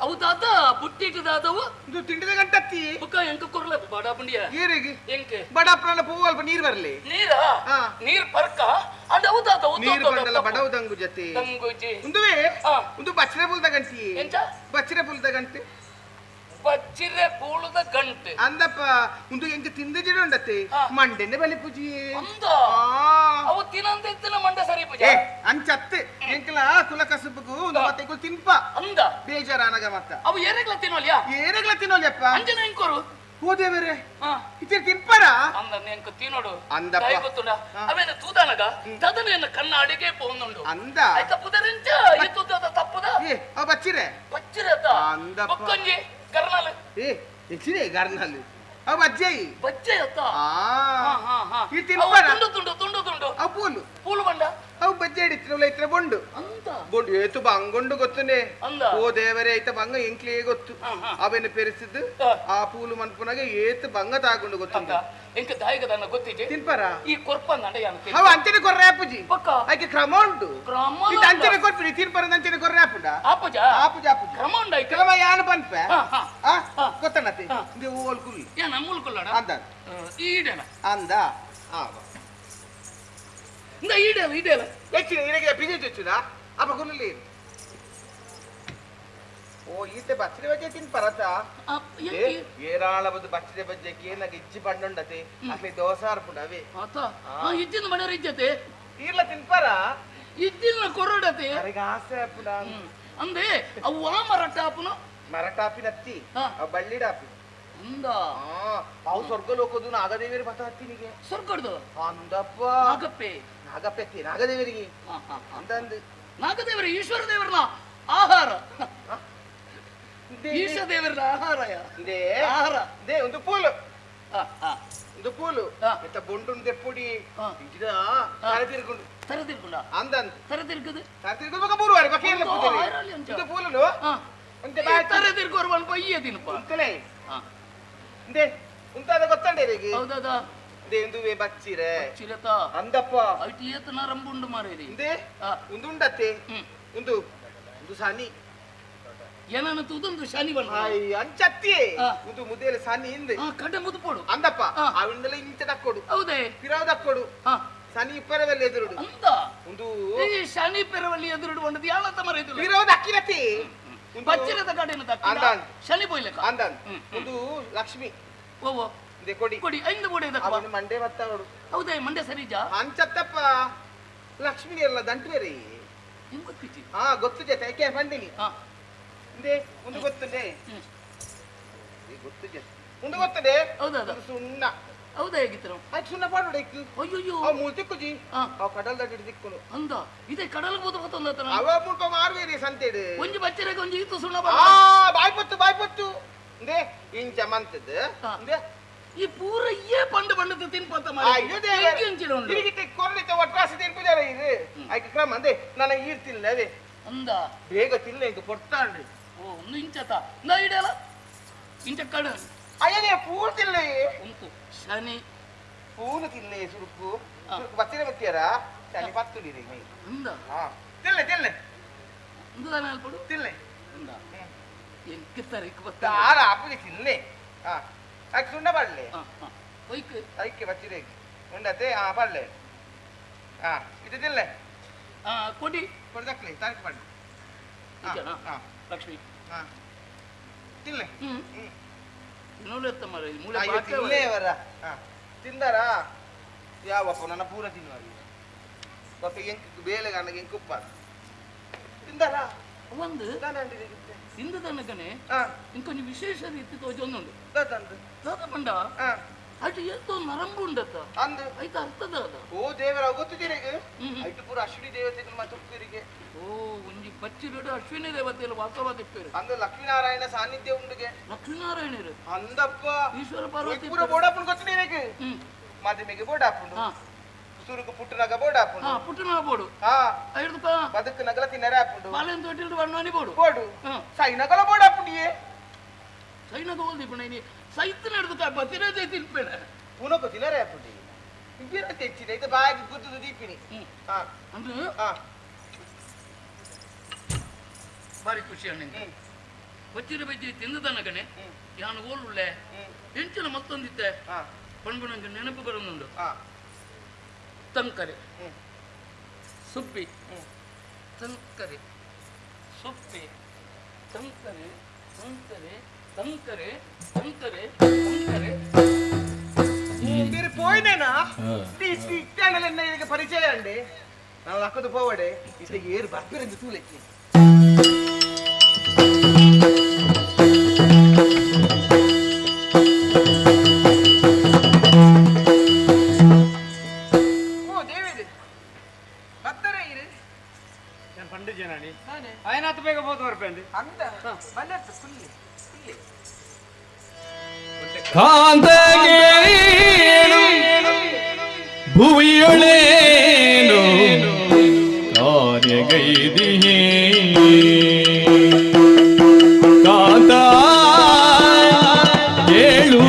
ಅವು ದಾದ ಬುಟ್ಟಿಟ್ಟು ದಾದವು ಇದು ತಿಂಡಿದ ಗಂಟತ್ತಿ ಬುಕ್ಕ ಎಂಕ ಕೊರ್ಲ ಬಡ ಪುಂಡಿಯ ಏರಿಗೆ ಎಂಕೆ ಬಡಪ್ರನ ಪೂ ಅಲ್ಪ ನೀರ್ ಬರ್ಲಿ ನೀರಾ ಹಾ. ನೀರ್ ಪರ್ಕ ಅಂಡ ಅವು ದಾದ ನೀರ್ ಬಂಡಲ ಬಡವುದಂಗು ಜೊತೆ ತಂಗುಜಿ ಉಂದುವೆ ಹಾ. ಒಂದು ಬಚ್ಚರೆ ಪುಲ್ದ ಗಂಟಿ ಎಂಚ ಬಚ್ಚರೆ ಪುಲ್ದ ಗಂಟೆ ಬಚ್ಚಿರೆ ಪೂಳುದ ಗಂಟೆ ಅಂದಪ್ಪ ಒಂದು ಎಂಕ ತಿಂದ ಜಿಡ ಉಂಡತ್ತೆ ಹಾ. ಮಂಡೆನೆ ಬಲಿ ಪೂಜಿ ಅಂದ ಆ. ಅವು ತಿನ್ನಂತ ಇತ್ತಿನ ಮಂಡ ಸರಿ ಪೂಜ ಏ ಅಂಚತ್ತೆ ಎಂಕಲ ಕುಲ ಕಸುಬುಗು ಒಂದು ಮತ್ತೆ ತಿನ್ಪ ಅಂದ ಬೇಜಾರಾನಗ ಮತ್ತ ಅವು ಏರೆಗ್ಲ ತಿನ್ನೋಲ್ಯಾ ಏರಗ್ಲ ತಿನ್ನೋಲ್ಯಪ್ಪ ಅಂಜನ ಹೆಂಕೋರು ಹೋದೇವರೇ ಹಾ ಇತ್ತೆ ತಿನ್ಪರ ಅಂದ ಎಂಕ ತಿನ್ನೋಡು ಅಂದಪ್ಪ. ದಯ ಗೊತ್ತುಂಡ ಅವೇನ ತೂದಾನಗ ತದನೇನ ಕಣ್ಣ ಅಡಿಗೆ ಪೋಂದುಂಡು ಅಂದ ಆಯ್ತಾ ಪುದರಿಂಚ ಇತ್ತು ತಪ್ಪುದ ಏ ಅವ ಬಚ್ಚಿರೆ ಬಚ್ಚಿರತ ಅಂದಪ್ಪ. ಬೊಕ್ಕಂಜಿ ಕರ್ನಾಲ್ ಏ ಎಕ್ಸಿರೆ ಗಾರ್ನಲ್ಲಿ ಅವ ಅಜ್ಜಯ್ ಬಚ್ಚೆ ಅತ್ತ ಆ ಈ ತಿನ್ಪರ ತುಂಡು ತುಂಡು ತುಂಡು ತುಂಡು ಅವ ಪೂಲು ಪೂಲು ಬಂಡ ಅವು ಬಜ್ಜೆ ಹಿಡಿತ್ರ ಇತ್ರ ಬೊಂಡು ಅಂತ ಬೊಂಡು ಏತು ಬಂಗೊಂಡು ಗೊತ್ತುನೆ ಅಂದ ಓ ದೇವರೇ ಐತ ಬಂಗ ಎಂಕ್ಲೇ ಗೊತ್ತು ಹಾ, ಹಾ. ಅವೇನು ಪೆರಿಸಿದ್ದು ಹಾ. ಆ ಪೂಲು ಮನ್ಪುನಾಗ ಏತು ಬಂಗ ತಾಗೊಂಡು ಅಂತ ಗೊತ್ತುಂಟ ಎಂಕ ದಾಯಿಗದನ್ನ ಗೊತ್ತಿದೆ ತಿನ್ಪರ ಈ ಕೊರ್ಪ ನಡೆಯಾನ ಅವ ಅಂಚನೆ ಕೊರ್ರೆ ಅಪ್ಪುಜಿ ಪಕ್ಕ ಆಯ್ಕೆ ಕ್ರಮ ಉಂಟು ಕ್ರಮ ಇದು ಅಂಚನೆ ಕೊರ್ಪಿಡಿ ತಿನ್ಪರದ ಅಂಚನೆ ಕೊರ್ರೆ ಅಪ್ಪುಡ ಆಪುಜ ಆಪುಜ ಆಪುಜ ಕ್ರಮ ಉಂಡಾಯ್ತು ಕ್ರಮ ಯಾನು ಪನ್ಪೆ ಹಾ ಹಾ ಹಾ. ಗೊತ್ತನತಿ ಹಾ. ಇದು ಓಲ್ ಕುಲ್ ಏನ ಮುಲ್ಕೊಲ್ಲಡ ಅಂದ ಈಡೆನ ಅಂದ ಇಂದ ಈಡೆಲ ಈಡೆಲ ಹೆಚ್ಚಿನ ನಿನಗೆ ಬಿಜಿ ಚುಚ್ಚುದ ಅಪ್ಪ ಕುಲ್ಲಿ ಓ ಈತೆ ಬಚ್ಚರೆ ಬಜ್ಜೆ ತಿನ್ಪರತ ಏರಾಳಬದು ಬಚ್ಚರೆ ಬಜ್ಜೆಗೆ ಏನಾಗ ಇಜ್ಜಿ ಪಂಡುಂಡತೆ ಅಕ್ಲಿ ದೋಸೆ ಅರ್ಪುಂಡ ಅವೇ ಆತ ಆ ಇಜ್ಜಿನ ಮನೆಯರ ಇಜ್ಜತೆ ಈರ್ಲ ತಿನ್ಪರ ಇಜ್ಜಿನ ಕೊರಡತೆ ಅವರಿಗೆ ಆಸೆ ಅಪ್ಪುಡ ಅಂದೆ ಅವು ಆ ಮರಟಾಪುನು ಮರಟಾಪಿನತ್ತಿ ಹಾ. ಅವ್ ಬಳ್ಳಿಡಾಪಿ ಅಂದ ಅವು ಸ್ವರ್ಗ ಲೋಕದು ನಾಗದೇವಿಯರು ಬತ್ತಾತ್ತಿನಿಗೆ ಸ್ವರ್ಗಡ್ದು ಅಂದಪ್ಪ ನಾಗಪ್ಪೆ ನಾಗಪ್ಪೆತ್ತಿ ನಾಗದೇವರಿಗೆ ಹಾ, ಹಾ, ಹಾ. ಅಂದಂದು ನಾಗದೇವರ ಈಶ್ವರ ದೇವರನ ಆಹಾರ ಈಶ ದೇವರನ ಆಹಾರಯ ಇದೇ ಆಹಾರ ಇದೇ ಒಂದು ಪೂಲು ಹಾ, ಹಾ. ಒಂದು ಪೂಲು ಹಾ. ಎಂತ ಬೊಂಡುನ್ ತೆಪ್ಪುಡಿ ಹಾ. ಇಂಚಿದ ತಲೆ ತಿರ್ಕೊಂಡು ತರದಿರ್ಕೊಂಡ ಅಂದಂದು ತರದಿರ್ಕದು ತಲೆ ತಿರ್ಕೊಂಡು ಬಕ ಬರುವಾರೆ ಬಕ ಎಲ್ಲ ಒಂದು ಪೂಜೆ ಆಯ್ರಲ್ಲಿ ಅಂಚ. ಇದು ಪೂಲು ಒಂತೆ ಬಾಯ್ ತರದಿರ್ಕೋರ್ ಬನ್ ಪಯ್ಯ ತಿನ್ಪ ಉಂತಲೇ ಹಾ. ಇಂದೆ ಉಂತಾದ ಗೊತ್ತಂಡೆ ರೇಗಿ ಹೌದದ ಇಂದೆ ಇಂದುವೆ ಬಚ್ಚಿರೆ ಚಿರತ ಅಂದಪ್ಪ ಐಟಿ ಏತ ನರಂಬುಂಡು ಮಾರೇರಿ ಇಂದೆ ಹಾ. ಉಂದುಂಡತ್ತೆ ಹ್ಮ್ ಒಂದು ಒಂದು ಸಾನಿ ಏನನ್ನ ತುದೊಂದು ಶನಿ ಬಣ್ಣ ಹಾಯ್ ಅಂಚತ್ತಿ ಹಾ. ಒಂದು ಮುದೇಲೆ ಸಾನಿ ಹಿಂದೆ ಕಡೆ ಮುದುಪೋಡು ಅಂದಪ್ಪ ಹಾ. ಅವಿಂದಲ ಇಂಚ ದಕ್ಕೊಡು ಹೌದೇ ಪಿರಾವ್ ದಕ್ಕೊಡು ಹಾ ಸನಿ ಇಪ್ಪರವೆಲ್ಲ ಎದುರುಡು ಅಂತ ಒಂದು ಈ ಶನಿ ಪೆರವಲ್ಲಿ ಎದುರಿಡುವಂಡದು ಯಾವತ್ತ ಮರೆಯುದಿಲ್ಲ ಪಿರಾವ್ ದಕ್ಕಿರತಿ ಬಚ್ಚಿರದ ಕಡೆನ ದಕ್ಕಿದ ಅಂದಾನ್. ಶನಿ ಬೊಯ್ಲೆಕ ಅಂದನ್ ಹ್ಮ್, ಒಂದು ಲಕ್ಷ್ಮಿ ಓವೋ ಇದೆ ಕೊಡಿ ಕೊಡಿ ಐದು ಬೋಡೆ ದಕ್ಕ ಅವನು ಮಂಡೆ ಬತ್ತವಡು ಹೌದೇ ಮಂಡ್ಯ ಸರಿಜಾ ಅಂಚತ್ತಪ್ಪ ಲಕ್ಷ್ಮಿ ಎಲ್ಲ ದಂಟು ಬೇರೆ ನಿಮ್ ಗೊತ್ತಿಚ್ಚಿ ಹಾ ಗೊತ್ತು ಜೊತೆ ಯಾಕೆ ಬಂದಿನಿ ಹಾ ಇಂದೆ ಒಂದು ಗೊತ್ತದೆ ಹ್ಮ್. ಗೊತ್ತು ಜೊತೆ ಒಂದು ಗೊತ್ತದೆ ಹೌದೌದು ಒಂದು ಸುಣ್ಣ ಹೌದಾ ಹೇಗಿತ್ತು ಆಯ್ತು ಸುಣ್ಣ ಪಾಡು ಇಕ್ಕು ಅಯ್ಯೋ ಅವ್ ಮೂಲ್ ತಿಕ್ಕುಜಿ ಹಾ ಅವ್ ಕಡಲ್ ದಡ್ಡಿ ತಿಕ್ಕುನು ಅಂದ ಇದೇ ಕಡಲ್ ಬೋದು ಗೊತ್ತೊಂದತನ ಅವ ಮುಲ್ಪ ಮಾರುವೇರಿ ಸಂತೇಡು ಒಂಜಿ ಬಚ್ಚರೆಗೆ ಒಂಜಿ ಈತು ಸುಣ್ಣ ಆ ಬಾಯ್ಪತ್ತು ಇಂದೆ ಇಂಚ ಮಂತದ ಹಾ. ಇಂದೆ ಈ ಪೂರ ಏ ಪಂಡ ಪಂಡದ ತಿನ್ಪಂತ ಅಯ್ಯೋ ದೇವರೇ, ತಿರುಗಿತೆ ಕೊರ್ಲಿತೆ ಒಟ್ಟಾಸಿ ತಿನ್ಪುಜಾರ ಇದು ಆಯ್ಕೆ ಕ್ರಮ ಅಂದೆ ನನಗೆ ಈರ್ತಿಲ್ಲ ಅದೇ ಅಂದ ಬೇಗ ತಿಲ್ಲ ಈಗ ಕೊಡ್ತಾಳ್ರಿ. ಓ ಒಂದು ಇಂಚತ ನಾ ಇಡಲ್ಲ ಇಂಚ ಕಡ ಅಯ್ಯನೇ ಪೂರ್ತಿಲ್ಲ ಉಂಟು ಶನಿ ಪೂನು ತಿನ್ಲೆ ಸುರುಕು ಸುರುಕು ಬತ್ತಿರ ಬತ್ತಿಯಾರ ಶನಿ ಪತ್ತುಲಿರಿ ಅಂದ ತಿಲ್ಲೆ ತಿಲ್ಲೆ ಒಂದು ದಾನ ಅಲ್ಪಡು ತಿಲ್ಲೆ ಅಂದ ಎಂಕ ತಾರೀಕು ಬತ್ತ ಆರ ಅಪ್ಪಗೆ ತಿನ್ಲೆ ಆಯ್ಕೆ ಸುಣ್ಣ ಪಡ್ಲೆ ಒಯ್ಕ್ ಐಕ್ಕೆ ಬತ್ತಿರ ಉಂಡತೆ ಪಡ್ಲೆ ಇದು ತಿಲ್ಲೆ ಕೊಡಿ ಕೊಡ್ದಕ್ಲೆ ತಾರೀಕು ಪಡ್ಲೆ ಲಕ್ಷ್ಮಿ ತಿನ್ಲೆ ನೋಡ್ಲತ್ತ ಮರ ಮೂಲೆ ತಿನ್ಲೆ ಅವರ ತಿಂದಾರ ಯಾವಪ್ಪ ನನ್ನ ಪೂರ ತಿನ್ನುವಾಗ ಮತ್ತೆ ಎಂಕ್ ಬೇಳೆ ನನಗೆ ಎಂಕುಪ್ಪ ತಿಂದಾರ ಒಂದು ಇಂದು ತನಕನೆ ಇಂಕೊಂಚ ವಿಶೇಷ ರೀತಿ ತೋಜೊಂದುಂಡು ದಾದ ಪಂಡ ಅಟ್ ಎತ್ತೋ ನರಂಬು ಉಂಡತ್ತ ಅಂದು ಆಯ್ತು ಅರ್ಥದ ಅದ ಓ ದೇವರ ಗೊತ್ತಿದ್ದೀರಿಗೆ ಐಟು ಪೂರ ಅಶ್ವಿನಿ ದೇವತೆ ತುಪ್ಪರಿಗೆ ಓ ಒಂಜಿ ಪಚ್ಚಿರುಡು ಅಶ್ವಿನಿ ದೇವತೆಯಲ್ಲಿ ವಾಸವಾದಿಪ್ಪೇರು ಅಂದು ಲಕ್ಷ್ಮೀನಾರಾಯಣ ಸಾನ್ನಿಧ್ಯ ಉಂಡುಗೆ ಲಕ್ಷ್ಮೀನಾರಾಯಣರು ಅಂದಪ್ಪ ಈಶ್ವರ ಪಾರ್ವತಿ ಪೂರ ಬೋಡಾಪುಂಡು ಗೊತ್ತಿದ್ದೀರಿಗೆ ಮದುವೆಗೆ ಬೋಡಾಪುಂಡು ಸುರುಕು ಪುಟ್ಟನಾಗ ಬೋಡಾಪುಂಡು ಪುಟ್ಟನ ಬೋಡು ಐದು ಬದುಕು ನಗಲ ತಿನ್ನರೆ ಆಪುಂಡು ಬಾಲೆನ್ ತೊಟ್ಟಿಲ್ಡು ಬಣ್ಣನಿ ಬೋಡು ಬೋಡು ಸೈನಗಲ ಬೋಡಾಪುಂಡಿಯೇ ಸೈನಗ ಓದಿ ಪುಣಿ ಸೈತ್ ನಡೆದು ಬತ್ತಿರದೆ ತಿನ್ಪೇಣ ಪುನಕ ತಿನ್ನರೆ ಆಪುಂಡಿ ಇಬ್ಬಿರ ತೆಚ್ಚಿದೆ ಇದು ಬಾಗಿ ಗುದ್ದು ದೀಪಿನಿ ಅಂದ್ರೆ ಬಾರಿ ಖುಷಿ ಅಣ್ಣ ಬಚ್ಚಿರ ಬಜ್ಜಿ ತಿಂದ ತನಕನೆ ಯಾನು ಓಲುಳ್ಳೆ ಹೆಂಚಿನ ಮತ್ತೊಂದಿತ್ತೆ ಪಣ್ಬುಣಂಗೆ ನೆನಪು ಬರೋನುಂಡು ತಂಕರೆ ಸುಬ್ಬಿ ತಂಕರೆ ಸುಬ್ಬಿ ತಂಕರೆ ತಂಕರೆ ತಂಕರೆ ತಂಕರೆ ತಂಕರೆ మీరు పోయినేనా ఇట్టానలన్న ఇది పరిచయం అండి నా లక్కదు పోవడే ఇది ఏరు బక్కిరంది తూలెక్కి ఓ దేవిది భక్తరే ఇది నేను పండించానండి ఆయన అత్త ಬೇಗ పోతూ వరపండి అంత బల్లెట్ ఫుల్లి ಕಾಂತಗೇನು ಭುವಿಯೊಳೇನು ಕಾರ್ಯಗೈದಿಹೇ ಕಾಂತ ಏಳು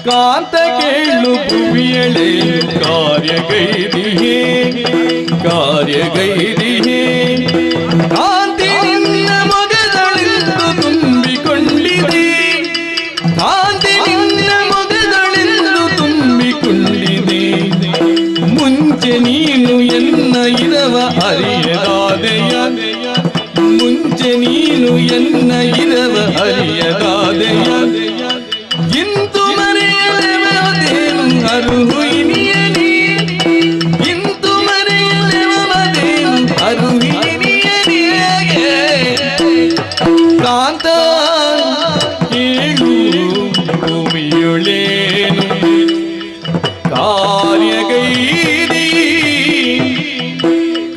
ಕಾಂತ ಕೇಳು ಭುವಿಯಳೆ ಕಾರ್ಯಗೈದಿಹೇ ಕಾರ್ಯಗೈದಿಹೇ ಕಾಂತಿ ನಿನ್ನ ಮೊಗದಳಿಂದು ತುಂಬಿಕೊಂಡಿದೆ ಕಾಂತಿ ನಿನ್ನ ಮೊಗದಳಿಂದು ತುಂಬಿಕೊಂಡಿದೆ ಮುಂಚೆ ನೀನು ಎನ್ನ ಇರವ ಅರಿಯದಾದೆಯ ಮುಂಚೆ ನೀನು ಎನ್ನ ಇರವ ಅರಿಯದಾದೆಯ ಇಂತು ಮರೆಯಲೆವದೇನು ಅರುಹುಯಿನಿಯನಿ ಇಂತು ಮರೆಯಲೆವದೇನು ಅರುಹುಯಿನಿಯನಿಯೇ ಕಾಂತ ಕೇಳು ಭೂಮಿಯೊಳೇನು ಕಾರ್ಯಗೈದಿ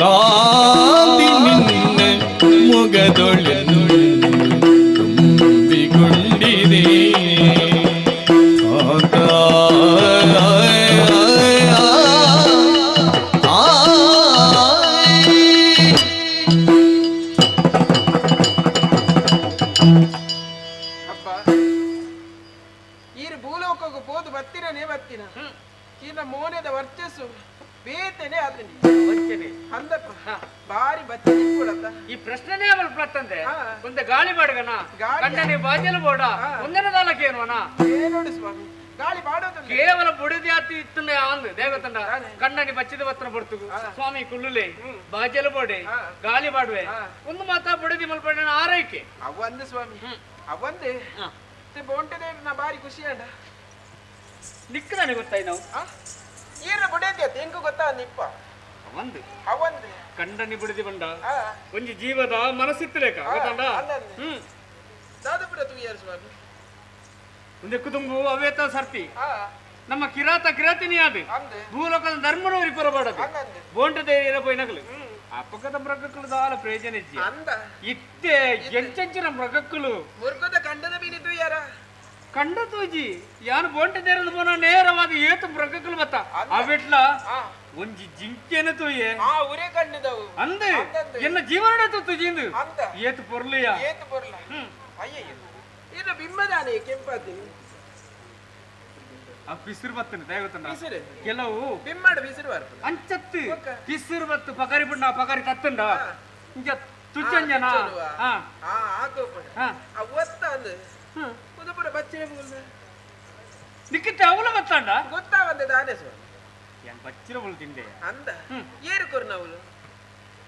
ಕಾಂತಿ ನಿನ್ನ ಮೊಗದೊಳೆನು ತುಂಬಿಕೊಂಡಿದೆ ಅಪ್ಪ ಈರು ಭೂಲೋಕಕ್ಕೆ ಹೋದು ಬತ್ತಿರನೇ ಬತ್ತಿನ ಈನ ಮೋನದ ವರ್ಚಸ್ಸು ಬೇತನೆ ಆದ್ರೆ ಅಂದಪ್ಪ ಬಾರಿ ಬತ್ತಿ ಕೊಡತ್ತ ಈ ಪ್ರಶ್ನೆನೇ ಅವಳು ಪ್ರತ್ತಂದೆ ಒಂದೆ ಗಾಳಿ ಬಾಡ್ಗನ ಗಂಡನೆ ಬಾಜಲು ಬೋಡ ಒಂದನ ದಾಲಕೇನುವನ ಏನೋಡು ಸ್ವಾಮಿ ಗಾಳಿ ಬಾಡೋದು ಕೇವಲ ಬುಡಿದಿ ಅತಿ ಇತ್ತನೆ ಆಂದು ದೇವತಂಡ ಕಣ್ಣನಿ ಬಚ್ಚಿದ ವಸ್ತ್ರ ಬಡ್ತು ಸ್ವಾಮಿ ಕುಳ್ಳುಲೆ ಬಾಜಲು ಬೋಡೆ ಗಾಳಿ ಬಾಡುವೆ ಒಂದು ಮಾತ ಬುಡಿದಿ ಮಲ್ಪಡ ಆರೈಕೆ ಅವಂದು ಸ್ವಾಮಿ ಅವಂದು ಮತ್ತೆ ಬೋಂಟದೆ ನಾ ಬಾರಿ ಖುಷಿ ಅಂಡ ನಿಕ್ಕದಾನೆ ಗೊತ್ತಾಯಿ ನಾವು ಈರ ಬುಡೇದ್ಯ ತೆಂಗು ಗೊತ್ತಾ ನಿಪ್ಪ ಒಂದು ಅವಂದು ಕಂಡನಿ ಬಿಡದಿ ಬಂಡ ಒಂಜಿ ಜೀವದ ಮನಸ್ಸಿತ್ತಲೇಕ ಗೊತ್ತಾಂಡ ದಾದಪುರ ತೂಯರ್ ಸ್ವಾಮಿ ಒಂದೆ ಕುದುಂಬು ಅವೇತ ಸರ್ತಿ ಆ ನಮ್ಮ ಕಿರಾತ ಕಿರಾತಿನಿ ಆದ ಅಂದೆ ಭೂಲೋಕದ ಧರ್ಮನವರಿ ಪರಬಾಡದು ಅಂದೆ ಬೋಂಟದೆ ಇರಬೋಯ್ ನಗಲು ಅಪಕದ ಮೃಗಕ್ಕಳು ದಾಲ ಪ್ರಯೋಜನ ಇಜ್ಜಿ ಅಂದ ಇತ್ತೆ ಎಂಚಂಚಿನ ಮೃಗಕ್ಕಳು ಮುರ್ಗದ ಕಂಡದ ಬೀನಿ ತೂಯರ ಕಂಡ ತೂಜಿ ಯಾನು ಬೋಂಟದೇರದು ಬೋನ ನೇರವಾದ ಏತು ಮೃಗಕ್ಕಳು ಬತ್ತ ಅವಿಟ್ಲ ಆ ಒಂಜಿ ಜಿಂಕೆನ ತೂಯೆ ಆ ಉರೆ ಕಣ್ಣದವು ಅಂದೆ ಎನ್ನ ಜೀವನ ತುಜಿಂದು ಅಂದ ಏತು ಪೊರ್ಲಿಯ ಏತು ಬರ್ಲ ಅಯ್ಯಯ್ಯ ಇದು ಬಿಂಬದಾನೆ ಕೆಂಪಾತಿ ಆ ಪಿಸಿರು ಬತ್ತನ ದೇವತನ ಬಿಸಿರು ಕೆಲವು ಬಿಮ್ಮಡ ಬಿಸಿರು ಬರ್ಪ ಅಂಚತ್ತು ಪಿಸಿರು ಬತ್ತು ಪಕರಿ ಬುಣ್ಣ ಪಕರಿ ಕತ್ತಂಡ ಇಂಜ ತುಚ್ಚಂಜನ ಹಾ ಆ ಆಕೋಪಡ ಹಾ ಅವತ್ತ ಅಂದ ಕುದಪುರ ಬಚ್ಚೆ ಬೋಲ್ದ ನಿಕ್ಕಿತ್ತೆ ಅವಲ ಬತ್ತಂಡ ಗೊತ್ತಾ ಒಂದೆ ದಾನೆ ಸ್ವಾಮಿ ಏನ್ ಬಚ್ಚಿರ ಬೋಲ್ ತಿಂದೆ ಅಂದ ಏರು ಕೊರ್ನವಳು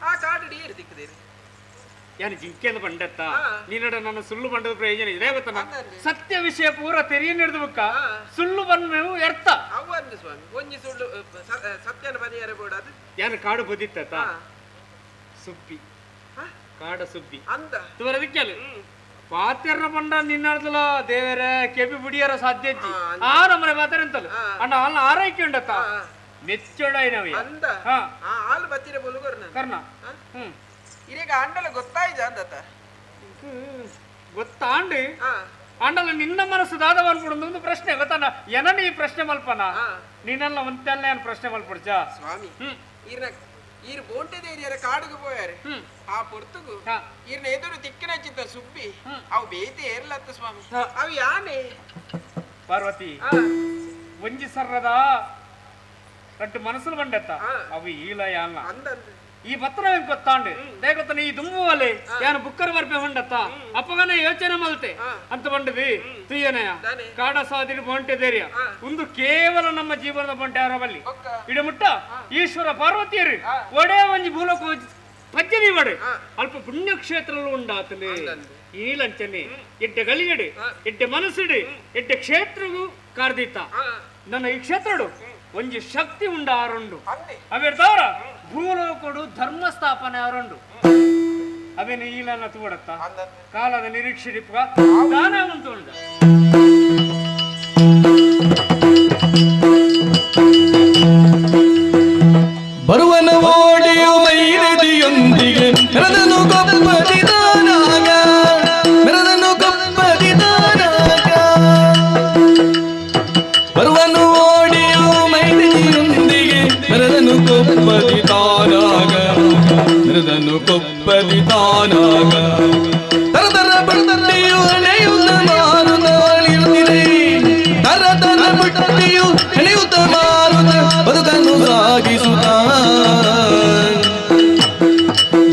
ಆ ಕಾಡಡಿ ಏರು ದಿಕ್ಕದೇರಿ ಯಾನು ಜಿಂಕೆದ ಬಂಡತ್ತ ಹಾ. ನೀನಡ ನನ್ನ ಸುಳ್ಳು ಬಂಡದ ಪ್ರಯೋಜನ ಇದೆ ಗೊತ್ತನ ಅಂದಂದೆ. ಸತ್ಯ ವಿಷಯ ಪೂರ ತೆರಿಯ ಹಿಡಿದಬೇಕ ಸುಳ್ಳು ಬಂದ್ಮೇವು ಎರ್ತ ಅವು ಅಂದ ಸ್ವಾಮಿ ಒಂಜಿ ಸುಳ್ಳು ಸತ್ಯನ ಪರಿಹಾರ ಬೋಡದು ಯಾನು ಕಾಡು ಬದಿತ್ತ ಹಾ ಸುಬ್ಬಿ ಹಾ? ಕಾಡ ಸುಬ್ಬಿ ಅಂದ ತುವರದಿಕ್ಕಲು ಪಾತ್ಯರ ಬಂಡ ನಿನ್ನಾಡ್ದಲ ದೇವರ ಕೆಪಿ ಬಿಡಿಯರ ಸಾಧ್ಯ ಇಜ್ಜಿ ಹಾ, ಆ ನಮ್ಮನೆ ಪಾತ್ರೆ ಅಂತಲ್ಲ ಹಾ. ಅಣ್ಣ ಅಲ್ಲ ಆರೈಕೆ ಉಂಡತ್ತ ಹಾ. ಮೆಚ್ಚೊಡೈನವಿ ಅಂದ ಹಾ ಆ ಹಾಲು ಬತ್ತಿರ ಬೋಲುಗೋರ್ ನಾನು ಕರ್ಣ ಹ್ಮ್ ಇರೇಗ ಅಂಡಲ ಗೊತ್ತಾಯ್ತ ಅಂದತ್ತ ಗೊತ್ತಾಂಡು ಹಾ ಅಂಡಲ್ಲ ನಿನ್ನ ಮನಸ್ಸು ದಾದವನ್ಪುಡು ಒಂದು ಪ್ರಶ್ನೆ ಗೊತ್ತಾನ ಏನನ್ನ ಈ ಪ್ರಶ್ನೆ ಮಲ್ಪನ ಹಾ ನೀನೆಲ್ಲ ಒಂತೆಲ್ಲ ಏನ್ ಪ್ರಶ್ನೆ ಮಲ್ಪಡ್ಜ ಸ್ವಾಮಿ ಹ್ಮ್ ಈರ್ನ ಈರ್ ಬೋಂಟೆ ದೇರಿಯರ ಕಾಡುಗು ಪೋಯಾರೆ ಹ್ಮ್ ಆ ಪೊರ್ತುಗು ಹಾ ಈರ್ನ ಎದುರು ತಿಕ್ಕಿನ ಚಿತ್ತ ಸುಬ್ಬಿ ಹ್ಮ್. ಅವು ಬೇತೆ ಏರ್ಲತ್ತ ಸ್ವಾಮಿ ಹಾ. ಅವು ಯಾನೆ ಪಾರ್ವತಿ ಆ ಒಂಜಿ ಸರ್ರದ ರಟ್ಟು ಮನಸ್ಸು ಬಂಡೆತ್ತ ಹಾ. ಅವು ಈಲ ಯಾನ ಅಂದಂದ ಈ ಪತ್ರ ಗೊತ್ತಾಂಡು ದೇಗೊತ್ತನ ಈ ದುಂಬುವಲೆ ಯಾನು ಬುಕ್ಕರ್ ಬರ್ಪೆ ಹೊಂಡತ್ತ ಅಪ್ಪಗನ ಯೋಚನೆ ಮಲ್ತೆ ಹಾ. ಅಂತ ಬಂಡದಿ ತುಯ್ಯನಯ ದಾನೆ. ಕಾಡ ಸಾದಿರಿ bonte ಧೈರ್ಯ ಹಾ. ಒಂದು ಕೇವಲ ನಮ್ಮ ಜೀವನದ bonte ಆರವಲ್ಲಿ ಒಕ್ಕ ಇಡಮುಟ್ಟ ಈಶ್ವರ ಪಾರ್ವತಿಯರು ಹಾ. ಒಡೆ ಒಂಜಿ ಭೂಲೋಕ ಪಜ್ಜನಿ ಮಾಡು ಹಾ. ಅಲ್ಪ ಪುಣ್ಯಕ್ಷೇತ್ರಗಳು ಉಂಡಾತಲೆ ಅಂದಂದೆ. ಈ ಲಂಚನೆ ಎಡ್ಡೆ ಗಲಿಯಡು ಹಾ. ಎಡ್ಡೆ ಮನಸ್ಸಿಡು ಎಡ್ಡೆ ಕ್ಷೇತ್ರವು ಕಾರ್ದಿತ್ತ ಆ ನನ್ನ ಈ ಕ್ಷೇತ್ರಡು ಒಂಜಿ ಶಕ್ತಿ ಉಂಡ ಆರುಂಡು ಅಂದೆ ಅವೇರ್ದವರ ಭೂಲೋಕಡು ಧರ್ಮ ಸ್ಥಾಪನೆ ಆರುಂಡು ಅವೇನು ಈಲನ್ನ ತೂಡತ್ತ ಅಂದಂದೆ. ಕಾಲದ ನಿರೀಕ್ಷೆ ದಿಪ್ಪ ದಾನ ಉಂಟು ಉಂಡ ಬರುವನ ಓಡಿಯು ಮೈರದಿಯೊಂದಿಗೆ ಮೆರೆದನು ಗೊಪ್ಪದಿದಾನಾಗ ಮೆರೆದನು ಗೊಪ್ಪದಿದಾನಾಗ ಬರುವನು ಓಡಿಯು ಮೈರದಿಯೊಂದಿಗೆ ಮೆರೆದನು ಗೊಪ್ಪದಿದಾನಾಗ ಮೆರೆದನು ಗೊಪ್ಪದಿದಾನಾಗ ತರತರ ಬಡದಟ್ಟಿಯು ಎಳೆಯುತ್ತ ಮಾರುತ್ತಾಳಿರುತ್ತಿದೆ ತರತರ ಬುಟ್ಟಿಯು ಎಳೆಯುತ್ತ ಮಾರುತ್ತ ಬದುಕನ್ನು ಸಾಗಿಸುತ್ತ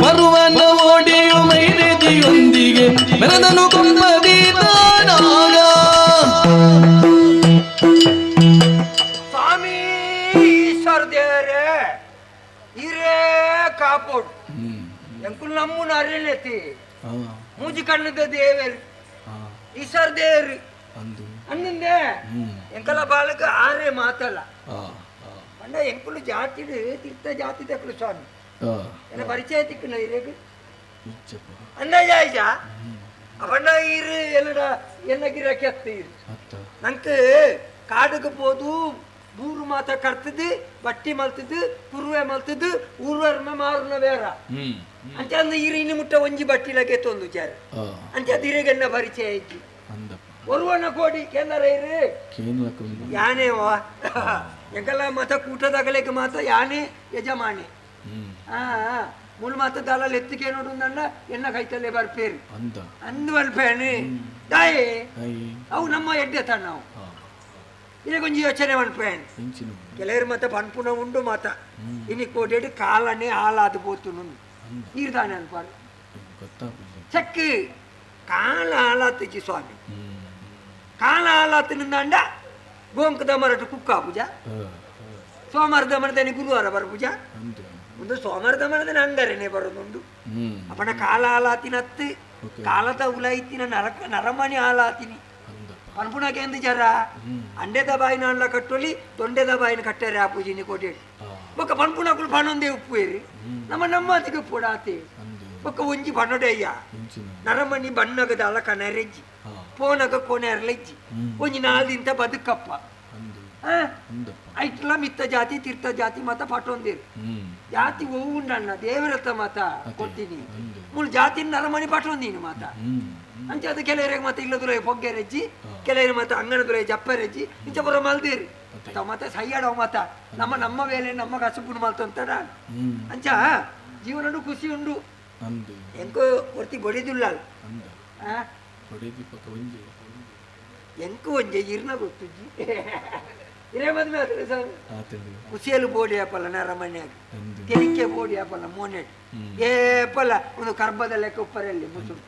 ಬರುವನ ಓಡಿಯು ಮೈರದಿಯೊಂದಿಗೆ ಮೆರೆದನು ಕೊಂಬದಿದಾನಾಗ ಸ್ವಾಮಿ ಈಶ್ವರ ದೇವರೇ ಇರೇ ಕಾಪೋಡು ಎಂಕುಲು ನಮ್ಮನ ಅರಿಲೆತ್ತಿ ಮೂಜಿ ಕಣ್ಣದ ದೇವರು ಈಶ್ವರ ದೇವರು ಅನ್ನಂದೆ ಎಂಕಲ ಬಾಲಕ ಆರೇ ಮಾತಲ್ಲ ಅಂಡ ಎಂಕುಲು ಜಾತಿಡು ತೀರ್ಥ ಜಾತಿ ತಕ್ಕಲು ಸ್ವಾಮಿ ಎನ್ನ ಪರಿಚಯ ತಿಕ್ಕನ ಇರೇಗ ಅಂದ ಜಾಯ್ಜ ಅವಣ್ಣ ಇರು ಎಲ್ಲಡ ಎನ್ನಗಿರ ಕೆತ್ತ ಇರು ನಂಗೆ ಕಾಡುಗೆ போது ಬೂರು ಮಾತ ಕರ್ತದು ಬಟ್ಟಿ ಮಲ್ತದು ಕುರುವೆ ಮಲ್ತದು ಊರ್ವರ್ಮ ಮಾರುನ ಬೇರ ಅಂತ ಅಂದ ಇರು ಇನ್ನು ಮುಟ್ಟ ಒಂಜಿ ಬಟ್ಟಿಲಕ್ಕೆ ತೊಂದು ಚಾರ ಅಂತ ದಿರೆಗನ್ನ ಪರಿಚಯ ಇಜ್ಜಿ ಒರುವಣ್ಣ ಕೋಡಿ ಕೇಂದ್ರ ಇರು ಯಾನೇವಾ ಎಂಕಲ್ಲ ಮತ ಕೂಟದಾಗಲೆಗೆ ಮಾತ ಯಾನೇ ಯಜಮಾನೆ ಮುಳು ಮಾತ ದಾಲಲ್ಲಿ ಎತ್ತಿಗೆ ನೋಡುಂದಣ್ಣ ಎನ್ನ ಕೈತಲ್ಲೇ ಬರ್ಪೇರು ಅಂದು ಬರ್ಪೇಣಿ ದಾಯೇ ಅವು ನಮ್ಮ ಎಡ್ಡೆ ತಣ್ಣವು ಇದೇ ಕೊಂಚ ಯೋಚನೆ ಮನ್ಪೇಣಿ ಕೆಲವರು ಮತ್ತೆ ಪನ್ಪುನ ಉಂಡು ಮಾತ ಇನಿ ಕೋಟೆಡು ಕಾಲನೆ ಹಾಲಾದು పోతును ನೀರ್ದಾನೆ ಅನ್ಪಾರು ಚಕ್ಕು ಕಾಲ ಹಾಲಾತಿಜಿ ಸ್ವಾಮಿ ಕಾಲ ಹಾಲಾತಿನಿಂದ ಗೋಂಕದ ಮರಟು ಕುಕ್ಕ ಪೂಜ ಸೋಮವಾರದ ಮರದನಿ ಗುರುವಾರ ಬರ ಪೂಜ ಒಂದು ಸೋಮವಾರದ ಮರದನಿ ಅಂಡರೇನೆ ಬರೋದುಂಡು ಅಪ್ಪನ ಕಾಲ ಹಾಲಾತಿನತ್ತು ಕಾಲದ ಉಲಾಯ್ತಿನ ನರಮಣಿ ಹಾಲಾತಿನಿ ಪನ್ಪುಣಕ್ಕೆ ಎಂದ ಜರ ಅಂಡೆದ ಬಾಯಿನ ಅಲ್ಲ ಕಟ್ಟೊಲಿ ದೊಂಡೆದ ಬಾಯಿನ ಕಟ್ಟಾರೆ ಆ ಪೂಜಿನಿ ಕೊಟ್ಟೇಳಿ ಬೊಕ್ಕ ಪನ್ಪುಣಕ್ಕಳು ಪಣೊಂದೇ ಉಪ್ಪು ಏರಿ ನಮ್ಮ ಅತಿಗೆ ಪುಡಾತೆ ಬೊಕ್ಕ ಒಂಜಿ ಪಣೊಡೆಯ್ಯ ನರಮಣಿ ಬಣ್ಣಗದ ಅಲಕ ನೆರೆಜ್ಜಿ ಪೋನಗ ಕೊನೆರ್ಲೆಜ್ಜಿ ಒಂಜಿ ನಾಲ್ದಿಂತ ಬದುಕಪ್ಪ ಐಟ್ಲ ಮಿತ್ತ ಜಾತಿ ತೀರ್ಥ ಜಾತಿ ಮತ ಪಟೊಂದೇರು ಜಾತಿ ಉಂಡಣ್ಣ ದೇವರತ್ತ ಮತ ಕೊಡ್ತೀನಿ ಮುಳು ಜಾತಿ ನರಮಣಿ ಪಟೊಂದೀನಿ ಮಾತ ಅಂಚೆ ಅದು ಕೆಲವರಿಗೆ ಮತ್ತೆ ಇಲ್ಲದುಲೆ ಪೊಗ್ಗೆ ರಜ್ಜಿ ಕೆಲವರಿಗೆ ಮತ್ತೆ ಅಂಗನದುಲೆ ಜಪ್ಪ ರಜ್ಜಿ ಇಂಚ ಬರೋ ಮಲ್ದೇರಿ ಮತ್ತೆ ಸೈಯಾಡವ ಮತ ನಮ್ಮ ವೇಳೆ ನಮ್ಮ ಕಸುಪುಡು ಮಲ್ತಂತಡ ಅಂಚ ಜೀವನ ಖುಷಿ ಉಂಡು ಎಂಕೋ ಒರ್ತಿ ಬಡಿದಿಲ್ಲ ಎಂಕು ಒಂಜೆ ಇರ್ನ ಗೊತ್ತುಜ್ಜಿ ಇರೇ ಮದ್ವೆ ಆದ್ರೆ ಸರ್ ಕುಸಿಯಲು ಬೋಡಿ ಆಪಲ್ಲ ನರಮಣ್ಯಾಗ ತೆಲಿಕೆ ಬೋಡಿ ಆಪಲ್ಲ ಮೋನೆಟ್ ಏಪಲ್ಲ ಒಂದು ಕರ್ಬದ ಲೆಕ್ಕ ಉಪ್ಪರಲ್ಲಿ ಮುಸುಡು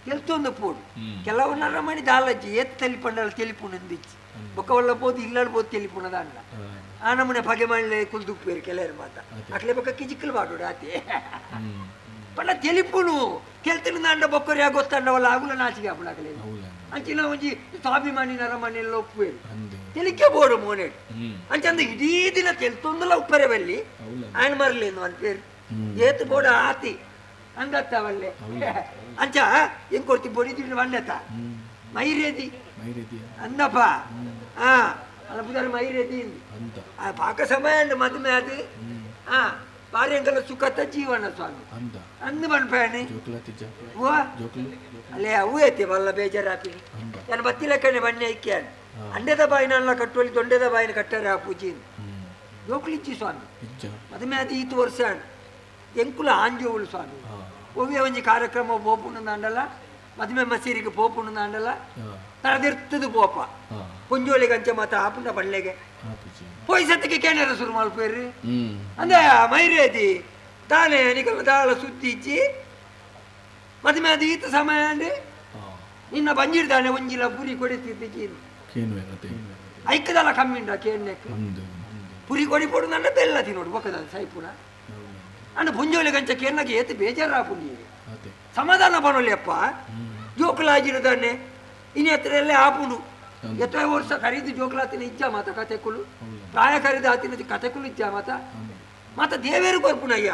ಕೆಲ್ತೊಂದು ಪೋಡು ಕೆಲವು ನರಮಣಿ ದಾಲಜ್ಜಿ ಏತ್ ತಲಿಪಂಡಲ್ಲ ತೆಲಿಪುಣಂದಿಚ್ಚಿ ಬೊಕ್ಕವಲ್ಲ ಬೋದು ಇಲ್ಲಾಡ್ಬೋದು ತೆಲಿಪುಣದ ಅಲ್ಲ ಆ ನಮ್ಮನೆ ಪಗೆ ಮಾಡಲೆ ಕುಲ್ದುಪ್ಪೇರು ಕೆಲವರು ಮಾತ ಅಕ್ಲೆ ಬೊಕ್ಕ ಕಿಜಿಕ್ಕಲು ಬಾಡು ಆತಿ ಪಂಡ ತೆಲಿಪುಣು ಕೆಲ್ತಿನ ಅಂಡ ಬೊಕ್ಕರಿ ಗೊತ್ತಂಡವಲ್ಲ ಆಗುಲ ನಾಚಿಗೆ ಆಪಣಾಗಲೇ ಅಂಚಿನ ಒಂಜಿ ಸ್ವಾಭಿಮಾನಿ ನರಮನೆಲ್ಲ ಒಪ್ಪುವೇರು ತೆಲಿಕೆ ಬೋಡು ಮೋನೆಟ್ ಅಂಚಂದ ಇಡೀ ದಿನ ತೆಲ್ತೊಂದಲ ಉಪ್ಪರೆ ಬಲ್ಲಿ ఆయన ಮರಲೇನು ಅಂತೇರು ಏತು ಬೋಡ ಆತಿ ಹಂಗತ್ತವಲ್ಲೇ ಅಂಚ ಹೆಂಗ್ ಕೊಡ್ತಿ ಬೊಡಿದಿನ ಬಂಡೆತ ಮೈರೇದಿ ಅಂದಪ್ಪ ಅಲ್ಲ ಬುಧಾರ ಮೈರೇದಿ ಪಾಕ ಸಮಯ ಅಂಡ್ ಮದುವೆ ಅದು ಭಾರಿ ಅಂಕಲ ಸುಖತ ಜೀವನ ಸ್ವಾಮಿ ಅಂದು ಬನ್ಪೇಣಿ ಓ ಅಲ್ಲೇ ಅವು ಐತಿ ಬಲ್ಲ ಬೇಜಾರಾಪಿ ನಾನು ಬತ್ತಿಲ ಕಣೆ ಬಣ್ಣೆ ಇಕ್ಕ್ಯಾನ ಅಂಡೆದ ಬಾಯಿನ ಕಟ್ಟುವಲ್ಲಿ ದೊಂಡೆದ ಬಾಯಿನ ಕಟ್ಟಾರೆ ಆ ಪೂಜಿ ಜೋಕ್ಲಿಚ್ಚಿ ಸ್ವಾಮಿ ಮದುವೆ ಅದು ಈತು ವರ್ಷ ಎಂಕುಲ ಆಂಜೋವುಳು ಸ್ವಾಮಿ ಒವ್ವೆ ಒಂಜಿ ಕಾರ್ಯಕ್ರಮ ಪೋಪುಂಡು ಅಂಡಲ್ಲ ಮದುವೆ ಮಸೀರಿಗೆ ಪೋಪುಂಡು ಅಂಡಲ್ಲ ತರದಿರ್ತದು ಪೋಪ ಕೊಂಜೋಳಿಗೆ ಅಂಚೆ ಮಾತ ಆಪುಂಡ ಬಳ್ಳೆಗೆ ಪೋಯ್ ಸತ್ತಿಗೆ ಕೇನಾರ ಶುರು ಮಲ್ಪೇರಿ ಅಂದ ಮೈರೇದಿ ತಾನೇ ನಿಕಲ ದಾಳ ಸುದ್ದಿ ಇಚ್ಚಿ ಮದುವೆ ಅದು ಈತ ಸಮಯ ಅಂಡಿ ನಿನ್ನ ಬಂಜಿರ್ದಾನೆ ಒಂಜಿಲ ಪುರಿ ಕೊಡಿತಿದ್ದಿ ಐಕ್ಕದಲ್ಲ ಕಮ್ಮಿಂಡ ಕೇನ್ನಕ್ಕೆ ಪುರಿ ಕೊಡಿ ಪೋಡು ನನ್ನ ಬೆಲ್ಲ ತಿನ್ನೋಡು ಬೊಕ್ಕದ ಸೈಪುನ ಅಂಡ್ ಪುಂಜೋಳಿ ಗಂಚ ಕೇನ್ನಕ್ಕೆ ಏತು ಬೇಜಾರ ಪುಂಡಿ ಸಮಾಧಾನ ಪನೊಲ್ಲಿಯಪ್ಪ ಜೋಕುಲಾಜಿರದಾನೆ ಇನ್ನು ಎತ್ತರಲ್ಲೇ ಆಪುಂಡು ಎಷ್ಟೋ ವರ್ಷ ಖರೀದಿ ಜೋಕುಲಾತಿನ ಇಜ್ಜ ಮಾತ ಕತೆಕುಲು ಪ್ರಾಯ ಖರೀದಿ ಆತಿನ ಕತೆಕುಲು ಇಜ್ಜ ಮಾತ ದೇವೇರು ಕೊರ್ಪುನಯ್ಯ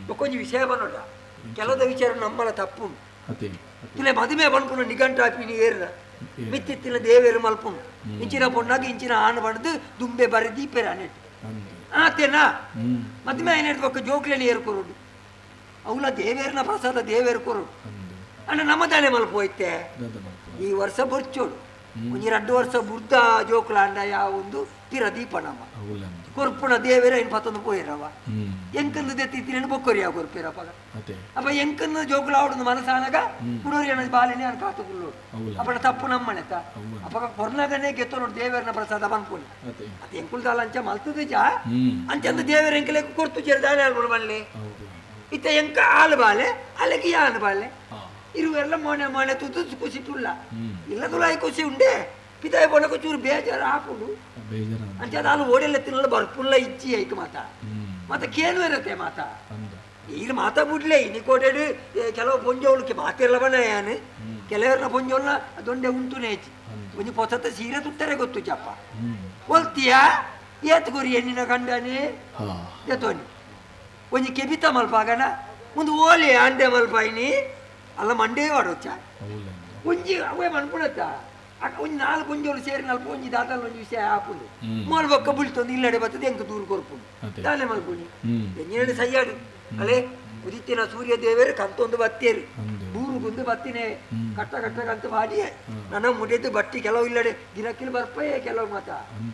ಬೊಕ್ಕೊಂಜಿ ವಿಷಯ ಬನ್ನೋಡ ಕೆಲದ ವಿಚಾರ ನಮ್ಮಲ ತಪ್ಪು ಇಲ್ಲೇ ಮದುವೆ ಬನ್ಪುನ ನಿಘಂಟು ಹಾಪಿನಿ ಏರ್ನ ಮಿತ್ತಿತ್ತಿನ ದೇವೇರು ಮಲ್ಪುನು ಇಂಚಿನ ಪೊಣ್ಣಾಗ ಇಂಚಿನ ಆಣ ಬಡ್ದು ದುಂಬೆ ಬರಿ ದೀಪೇರ ನೆಟ್ಟು ಆತೇನಾ ಮದುವೆ ಏನೇಟ್ ಬೊಕ್ಕ ಜೋಕ್ಲೇನಿ ಏರ್ಕೊರೋಡು ಅವಳ ದೇವೇರ್ನ ಪ್ರಸಾದ ದೇವೇರು ಕೊರೋಡು ಅಣ್ಣ ನಮ್ಮ ತಾನೆ ಮಲ್ಪೋಯ್ತೆ ಈ ವರ್ಷ ಬರ್ಚೋಡು ಒಂಜಿ 2 ವರ್ಷ ಬುದ್ಧ ಜೋಕ್ಲ ಅಂಡ ಯಾವ ಒಂದು ತೀರ ದೀಪ ನಮ್ಮ ಕೊರ್ಪುಣ ದೇವೇರ ಇನ್ ಪತ್ತೊಂದು ಪೋಯಿರವ ಎಂಕಂದು ದೆತ್ತಿನ ಬೊಕ್ಕೊರಿಯ ಕೊರ್ಪೇರಪ್ಪ ಅಪ್ಪ ಎಂಕಂದು ಜೋಕ್ಲ ಆವಡು ಮನಸಾನಾಗ ಕುಡೋರಿ ಅಣ್ಣ ಬಾಲಿನಿ ಅನ್ ಕಾತು ಕುಲ್ಲೋಡು ಅಪ್ಪನ ತಪ್ಪು ನಮ್ಮನೆತ ಅಪ್ಪ ಕೊರ್ನಾಗನೇ ಗೆತ್ತೋ ನೋಡಿ ದೇವೇರನ ಪ್ರಸಾದ ಬಂದ್ಕೊಳಿ ಅದು ಎಂಕುಲ್ದಾಲ ಅಂಚ ಮಲ್ತದ ಜಾ ಅಂಚಂದು ದೇವೇರ ಎಂಕಲೆ ಕೊರ್ತು ಸೇರಿದಾನೆ ಅಲ್ಬೋದು ಮಳ್ಳಿ ಇತ್ತ ಎಂಕ ಹಾಲು ಬಾಲೆ ಅಲ್ಲಿಗೆ ಯಾನು ಬಾಲೆ ಇರುವೆಲ್ಲ ಮೊನೆ ತುತ್ತು ಖುಷಿ ತುಲ್ಲ ಇಲ್ಲ ತುಲಾಯಿ ಖುಷಿ ಉಂಡೆ ಪಿತಾಯಿ ಬೊಳಕ ಚೂರು ಬೇಜಾರು ಹಾಕುಡು ಅಂಚೆ ನಾನು ಓಡೆಲ್ಲ ತಿನ್ನಲು ಬರ್ಪುಲ್ಲ ಇಚ್ಚಿ ಆಯ್ತು ಮಾತ ಕೇನು ಇರತ್ತೆ ಮಾತ ಈಗ ಮಾತಾ ಬಿಡ್ಲೆ ಇನಿ ಕೋಟೆಡು ಕೆಲವು ಪೊಂಜೋಳಕ್ಕೆ ಮಾತೆಲ್ಲ ಬಣ್ಣಯಾನು ಕೆಲವರನ್ನ ಪೊಂಜೋಳ ಅದೊಂದೇ ಉಂಟುನೇ ಹೆಚ್ಚಿ ಒಂಜಿ ಪೊಸತ್ತ ಸೀರೆ ತುತ್ತರೆ ಗೊತ್ತು ಚಪ್ಪ ಹೊಲ್ತೀಯಾ ಏತ್ ಗುರಿ ಹೆಣ್ಣಿನ ಗಂಡನೇ ಎತ್ತೋನಿ ಒಂಜಿ ಕೆಬಿತ ಮಲ್ಪಾಗನ ಒಂದು ಓಲಿ ಅಂಡೆ ಮಲ್ಪಾಯಿನಿ ಅಲ್ಲ ಮಂಡೇ ವಾಡೋಚ್ಚ ಒಂಜಿ ಅವೇ ಮನ್ಪುಣತ್ತ ಅಕ್ಕ ಒಂಜಿ 4 ಪೊಂಜೋಳು ಸೇರಿ ನಲ್ಪ ಒಂಜಿ ದಾತಲ್ ಒಂಜಿ ವಿಷಯ ಆಪುಂಡು ಮೋಲ್ ಬೊಕ್ಕ ಬುಳ್ತೊಂದು ಇಲ್ಲಡೆ ಬರ್ತದೆ ಎಂಕ ದೂರ ಕೊರ್ಪುಂಡು ತಾನೆ ಮಲ್ಪುಣಿ ಎಂಜೇಡು ಸಯ್ಯಾಡು ಅಲೆ ಉದಿತ್ತಿನ ಸೂರ್ಯ ದೇವರು ಕಂತೊಂದು ಬತ್ತೇರು ಬೂರುಗೊಂದು ಬತ್ತಿನೇ ಕಟ್ಟ ಕಂತ ಮಾಡಿ ನನ್ನ ಮುಡಿದು ಬಟ್ಟಿ ಕೆಲವು ಇಲ್ಲಡೆ ದಿನಕ್ಕಿಲ್ ಬರ್ಪೇ ಕೆಲವು ಮಾತ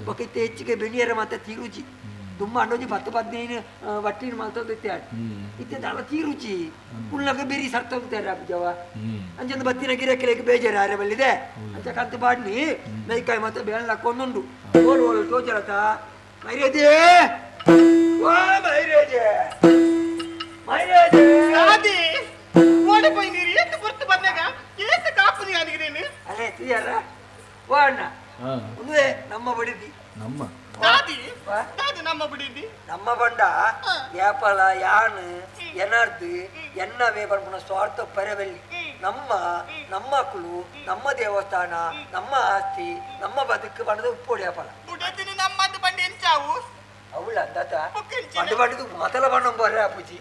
ಬೊಕ್ಕ ಹೆಚ್ಚಿಗೆ ಬೆಣಿಯರ ಮಾತ ತಿರುಚಿ ತುಂಬ ಅಂಡೋಜಿ 10-15 ಬಟ್ಟಿನ ಮಾತಾಡ್ತಿತ್ತೆ ಇತ್ತೆ ದಾಳ ತೀರುಚಿ ಪುಳ್ಳಗ ಬೇರಿ ಸರ್ತೋಗ್ತಾರೆ ಅಬ್ಜವ ಅಂಚಂದು ಬತ್ತಿನ ಗಿರಕಿಲೆಗೆ ಬೇಜಾರು ಯಾರ ಬಲ್ಲಿದೆ ಅಂಚ ಕಂತು ಬಾಡ್ನಿ ಮೈಕಾಯಿ ಮತ್ತೆ ಬೇಳ ಹಾಕೊಂಡುಂಡು ಓಡು ತೋಚರತ ಮೈರೇಜೆ ಓ ಮೈರೇಜೆ ಮೈರೇಜೆ ಆದಿ ಓಡಿ போய் ನೀರು ಎಷ್ಟು ಬರ್ತು ಬಂದಾಗ ಏತ ಕಾಪುನಿ ಆಗಿರೇನು ಅಲೆ ತಿಯಾರ ಓ ಅಣ್ಣ ಒಂದೇ ನಮ್ಮ ಬಡಿದಿ ನಮ್ಮ ದಾದಿ ನಮ್ಮ ಬಿಡಿದಿ ನಮ್ಮ ಬಂಡ ಏಪಲ ಯಾನು ಎನರ್ದು ಎನ್ನವೇ ಬರ್ಪುನ ಸ್ವಾರ್ಥ ಪರವೆಲ್ಲಿ ನಮ್ಮ ಮಕ್ಕಳು ನಮ್ಮ ದೇವಸ್ಥಾನ ನಮ್ಮ ಆಸ್ತಿ ನಮ್ಮ ಬದುಕು ಬಣ್ಣದ ಉಪ್ಪೊಡಿ ಅಪ್ಪಲ ಬುಡತಿನಿ ನಮ್ಮದು ಬಂಡಿ ಎಂಚಾವು ಅವಳ ಅಂದಾತ ಬಂಡು ಬಂಡದು ಮೊದಲ ಬಣ್ಣ ಬರ್ರೆ ಅಪ್ಪುಜಿ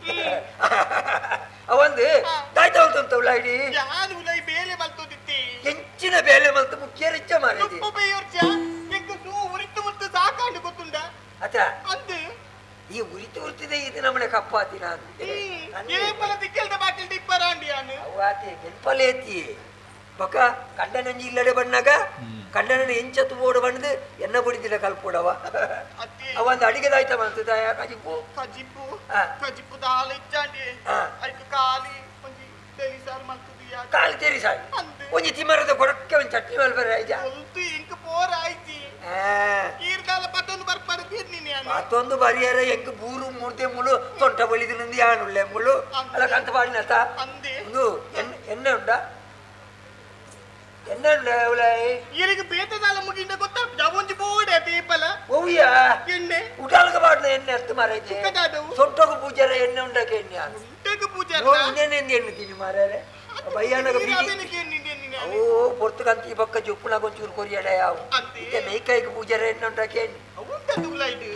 ಅವಂದು ದಾಯ್ತ ಉಳ್ತಂತವಳ ಇಡೀ ಯಾನು ಉಲೈ ಬೇಲೆ ಮಲ್ತೋದಿತ್ತಿ ಎಂಚಿನ ಬೇಲೆ ಮಲ್ತು ಮುಖ್ಯ ರಿಚ್ಚ ಮಾರಿದಿ ಉಪ್ಪು ಬೇಯೋರ್ಚ ಎಂಕು ಸೂ ಉರಿತು ಮುತ್ತು ಸಾಕಾಂಡು ಗೊತ್ತುಂಡ ಅತ ಅಂದು ಈ ಉರಿತಿದೆ ಇದು ನಮ್ಮನೆ ಕಪ್ಪಾತಿ ನಾನು ಏಪಲ ದಿಕ್ಕಲ್ದ ಬಾಕಿಲ್ ಡಿಪ್ಪರಾಂಡಿ ಯಾನು ಅವಾತಿ ಗೆಲ್ಪಲೆ ಎತ್ತಿ ಬೊಕ್ಕ ಕಂಡನಂಜಿ ಇಲ್ಲಡೆ ಬಣ್ಣಾಗ ಕಂಡನ ಎಂಚತ್ತು ಬೋಡು ಬಣ್ಣದು ಎನ್ನ ಬುಡಿದಿಲ್ಲ ಕಲ್ಪೋಡವ ಅವಂದು ಅಡಿಗೆದಾಯ್ತ ಮಾಡ್ತದ ಕಜಿಪ್ಪು ಕಜಿಪ್ಪು ಆ. ಕಜಿಪ್ಪು ದಾಲ ಇಚ್ಚಾಂಡಿ ಆ. ಐಕು ಕಾಲಿ ಒಂಜಿ ತೆಲಿಸಾರ್ ಮಲ್ತುದಿಯ ಕಾಲು ತೆರಿ ಸಾಯಿ ಅಂದು ಒಂಜಿ ತಿಮ್ಮರದ ಕೊಡಕ್ಕೆ ಒಂದು ಚಟ್ನಿ ಮಲ್ಬರ ಐಜ ಒಲ್ತು ಇಂಕ ಪೋರ ಆಯ್ತಿ ಈರ್ದಾಲ ಪತ್ತೊಂದು ಬರ್ಪಾಡು ತೀರ್ನಿನಿ ಯಾನು ಮತ್ತೊಂದು ಬರಿಯರ ಎಂಕ್ ಬೂರು ಮೂರ್ತಿ ಮುಳು ತೊಂಟ ಬಳಿದು ನಿಂದು ಯಾನುಳ್ಳೆ ಮುಳು ಅಲ್ಲ ಕಂತ ಪಾಡಿನತ ಅಂದೆ ಒಂದು ಎಣ್ಣೆ ಉಂಡ ಎಣ್ಣೆ ಉಂಡ ಅವಳೈ ಈರಿಗೆ ಬೇತದಾಲ ಮುಗಿಂದ ಗೊತ್ತಾಗ್ತದ ಒಂಜಿ ಬೋಡೆ ದೀಪಲ ಓವಿಯ ಎಣ್ಣೆ ಉಟಾಲ್ಗ ಪಾಡಿನ ಎಣ್ಣೆ ಹತ್ತು ಮಾರೈತೆ ಕದಾದವು ಸೊಂಟೋಗ ಪೂಜಾರ ಎಣ್ಣೆ ಉಂಡಕ್ಕೆ ಎಣ್ಣೆ ಅದು ಉಂಟಗ ಪೂಜೆ ನೋಡಿ ಇನ್ನೇನೆಂದು ಎಣ್ಣೆ ತಿನ್ನಿ ಮಾರ್ಯಾರೆ ಬಯ್ಯಾನಗ ಬೀಡಿ ಅವು ಪೊರ್ತುಕಂತ ಈ ಪಕ್ಕ ಜುಪ್ಪುನಾಗ ಒಂಚೂರು ಕೊರಿಯಡ ಯಾವ ನೈಕಾಯಿಕ ಪೂಜಾರ ಎಣ್ಣೆ ಉಂಡಕ್ಕೆ ಎಣ್ಣೆ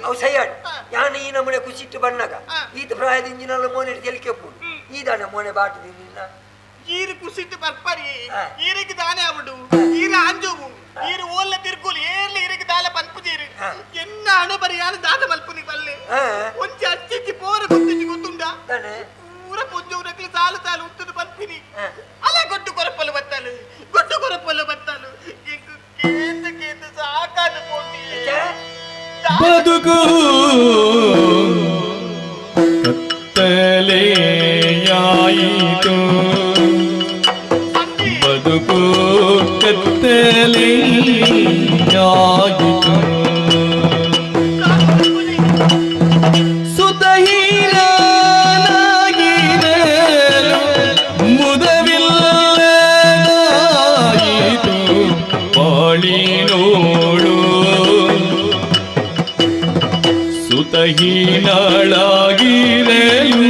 ಅವು ಸೈಯಾಡ್ ಯಾನು ಈ ನಮ್ಮನೆ ಕುಸಿಟ್ಟು ಬಣ್ಣಗ ಈತ ಪ್ರಾಯದ ಇಂಜಿನಲ್ಲ ಮೋನೆ ಜಲಿಕೆ ಪುಡು ಈದಾನ ಮೋನೆ ಬಾಟದಿ ನಿನ್ನ ಈರು ಕುಸಿಟ್ಟು ಬರ್ಪರಿ ಈರಿಗೆ ದಾನೆ ಅವಡು ಈರ ಅಂಜೋವು ಈರು ಓಲ್ಲ ತಿರ್ಕುಲು ಏರ್ಲಿ ಈರಿಗೆ ದಾಲ ಪನ್ಪುಜೀರು ಎನ್ನ ಹಣೆ ಬರಿ ಯಾರು ದಾದ ಮಲ್ಪುನಿ ಬಲ್ಲೆ ಒಂಚಿ ಅಚ್ಚಿಚ್ಚಿ ಪೋರ ಗೊತ್ತಿಚ್ಚಿ ಗೊತ್ತುಂಡ ತಾನೆ ಪೂರ ಪೊಂಜೂರಕ್ಕೆ ಸಾಲು ಸಾಲು ಉತ್ತದ ಪನ್ಪಿನಿ ಅಲ್ಲ ಗೊಟ್ಟು ಕೊರಪಲು ಬತ್ತಲು ಗೊಟ್ಟು ಕೊರಪಲು ಬತ್ತಲು ಕೇಂದ್ರ ಕೇಂದ್ರ ಸಾಕಾದ ಪೋಟಿ ಬದುಕು ಕತ್ತಲೆಯಾಯಿತು ಬದುಕು ಕತ್ತಲೆಯಾಯಿತು ಸುತಹೀನಾಗಿರಲು ಮುದವಿಲ್ಲದಾಯಿತು ಬಾಳಿನೋಳು ಸುತಹೀನಳಾಗಿರಲು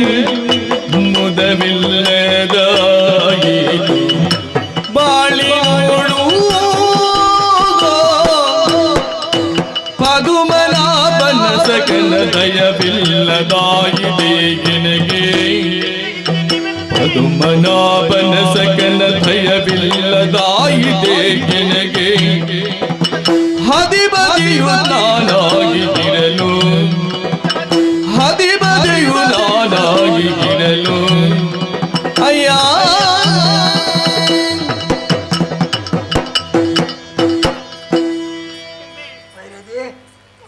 ಮುದವಿಲ್ಲದಾಯಿತು ಬಾಳಿನೋಳು ಪದುಮನಾಭನ ಸಕಲ ದಯವಿಲ್ಲದಾಯಿದೆ ಎನಗೆ ಪದುಮನಾಭನ ಸಕಲ ದಯವಿಲ್ಲದಾಯಿದೆ ಎನಗೆ ಹದಿಬದಿಯು ನಾನಾಗಿರಲು ಹದಿಬದಿಯು ನಾನಾಗಿರಲು ಅಯ್ಯ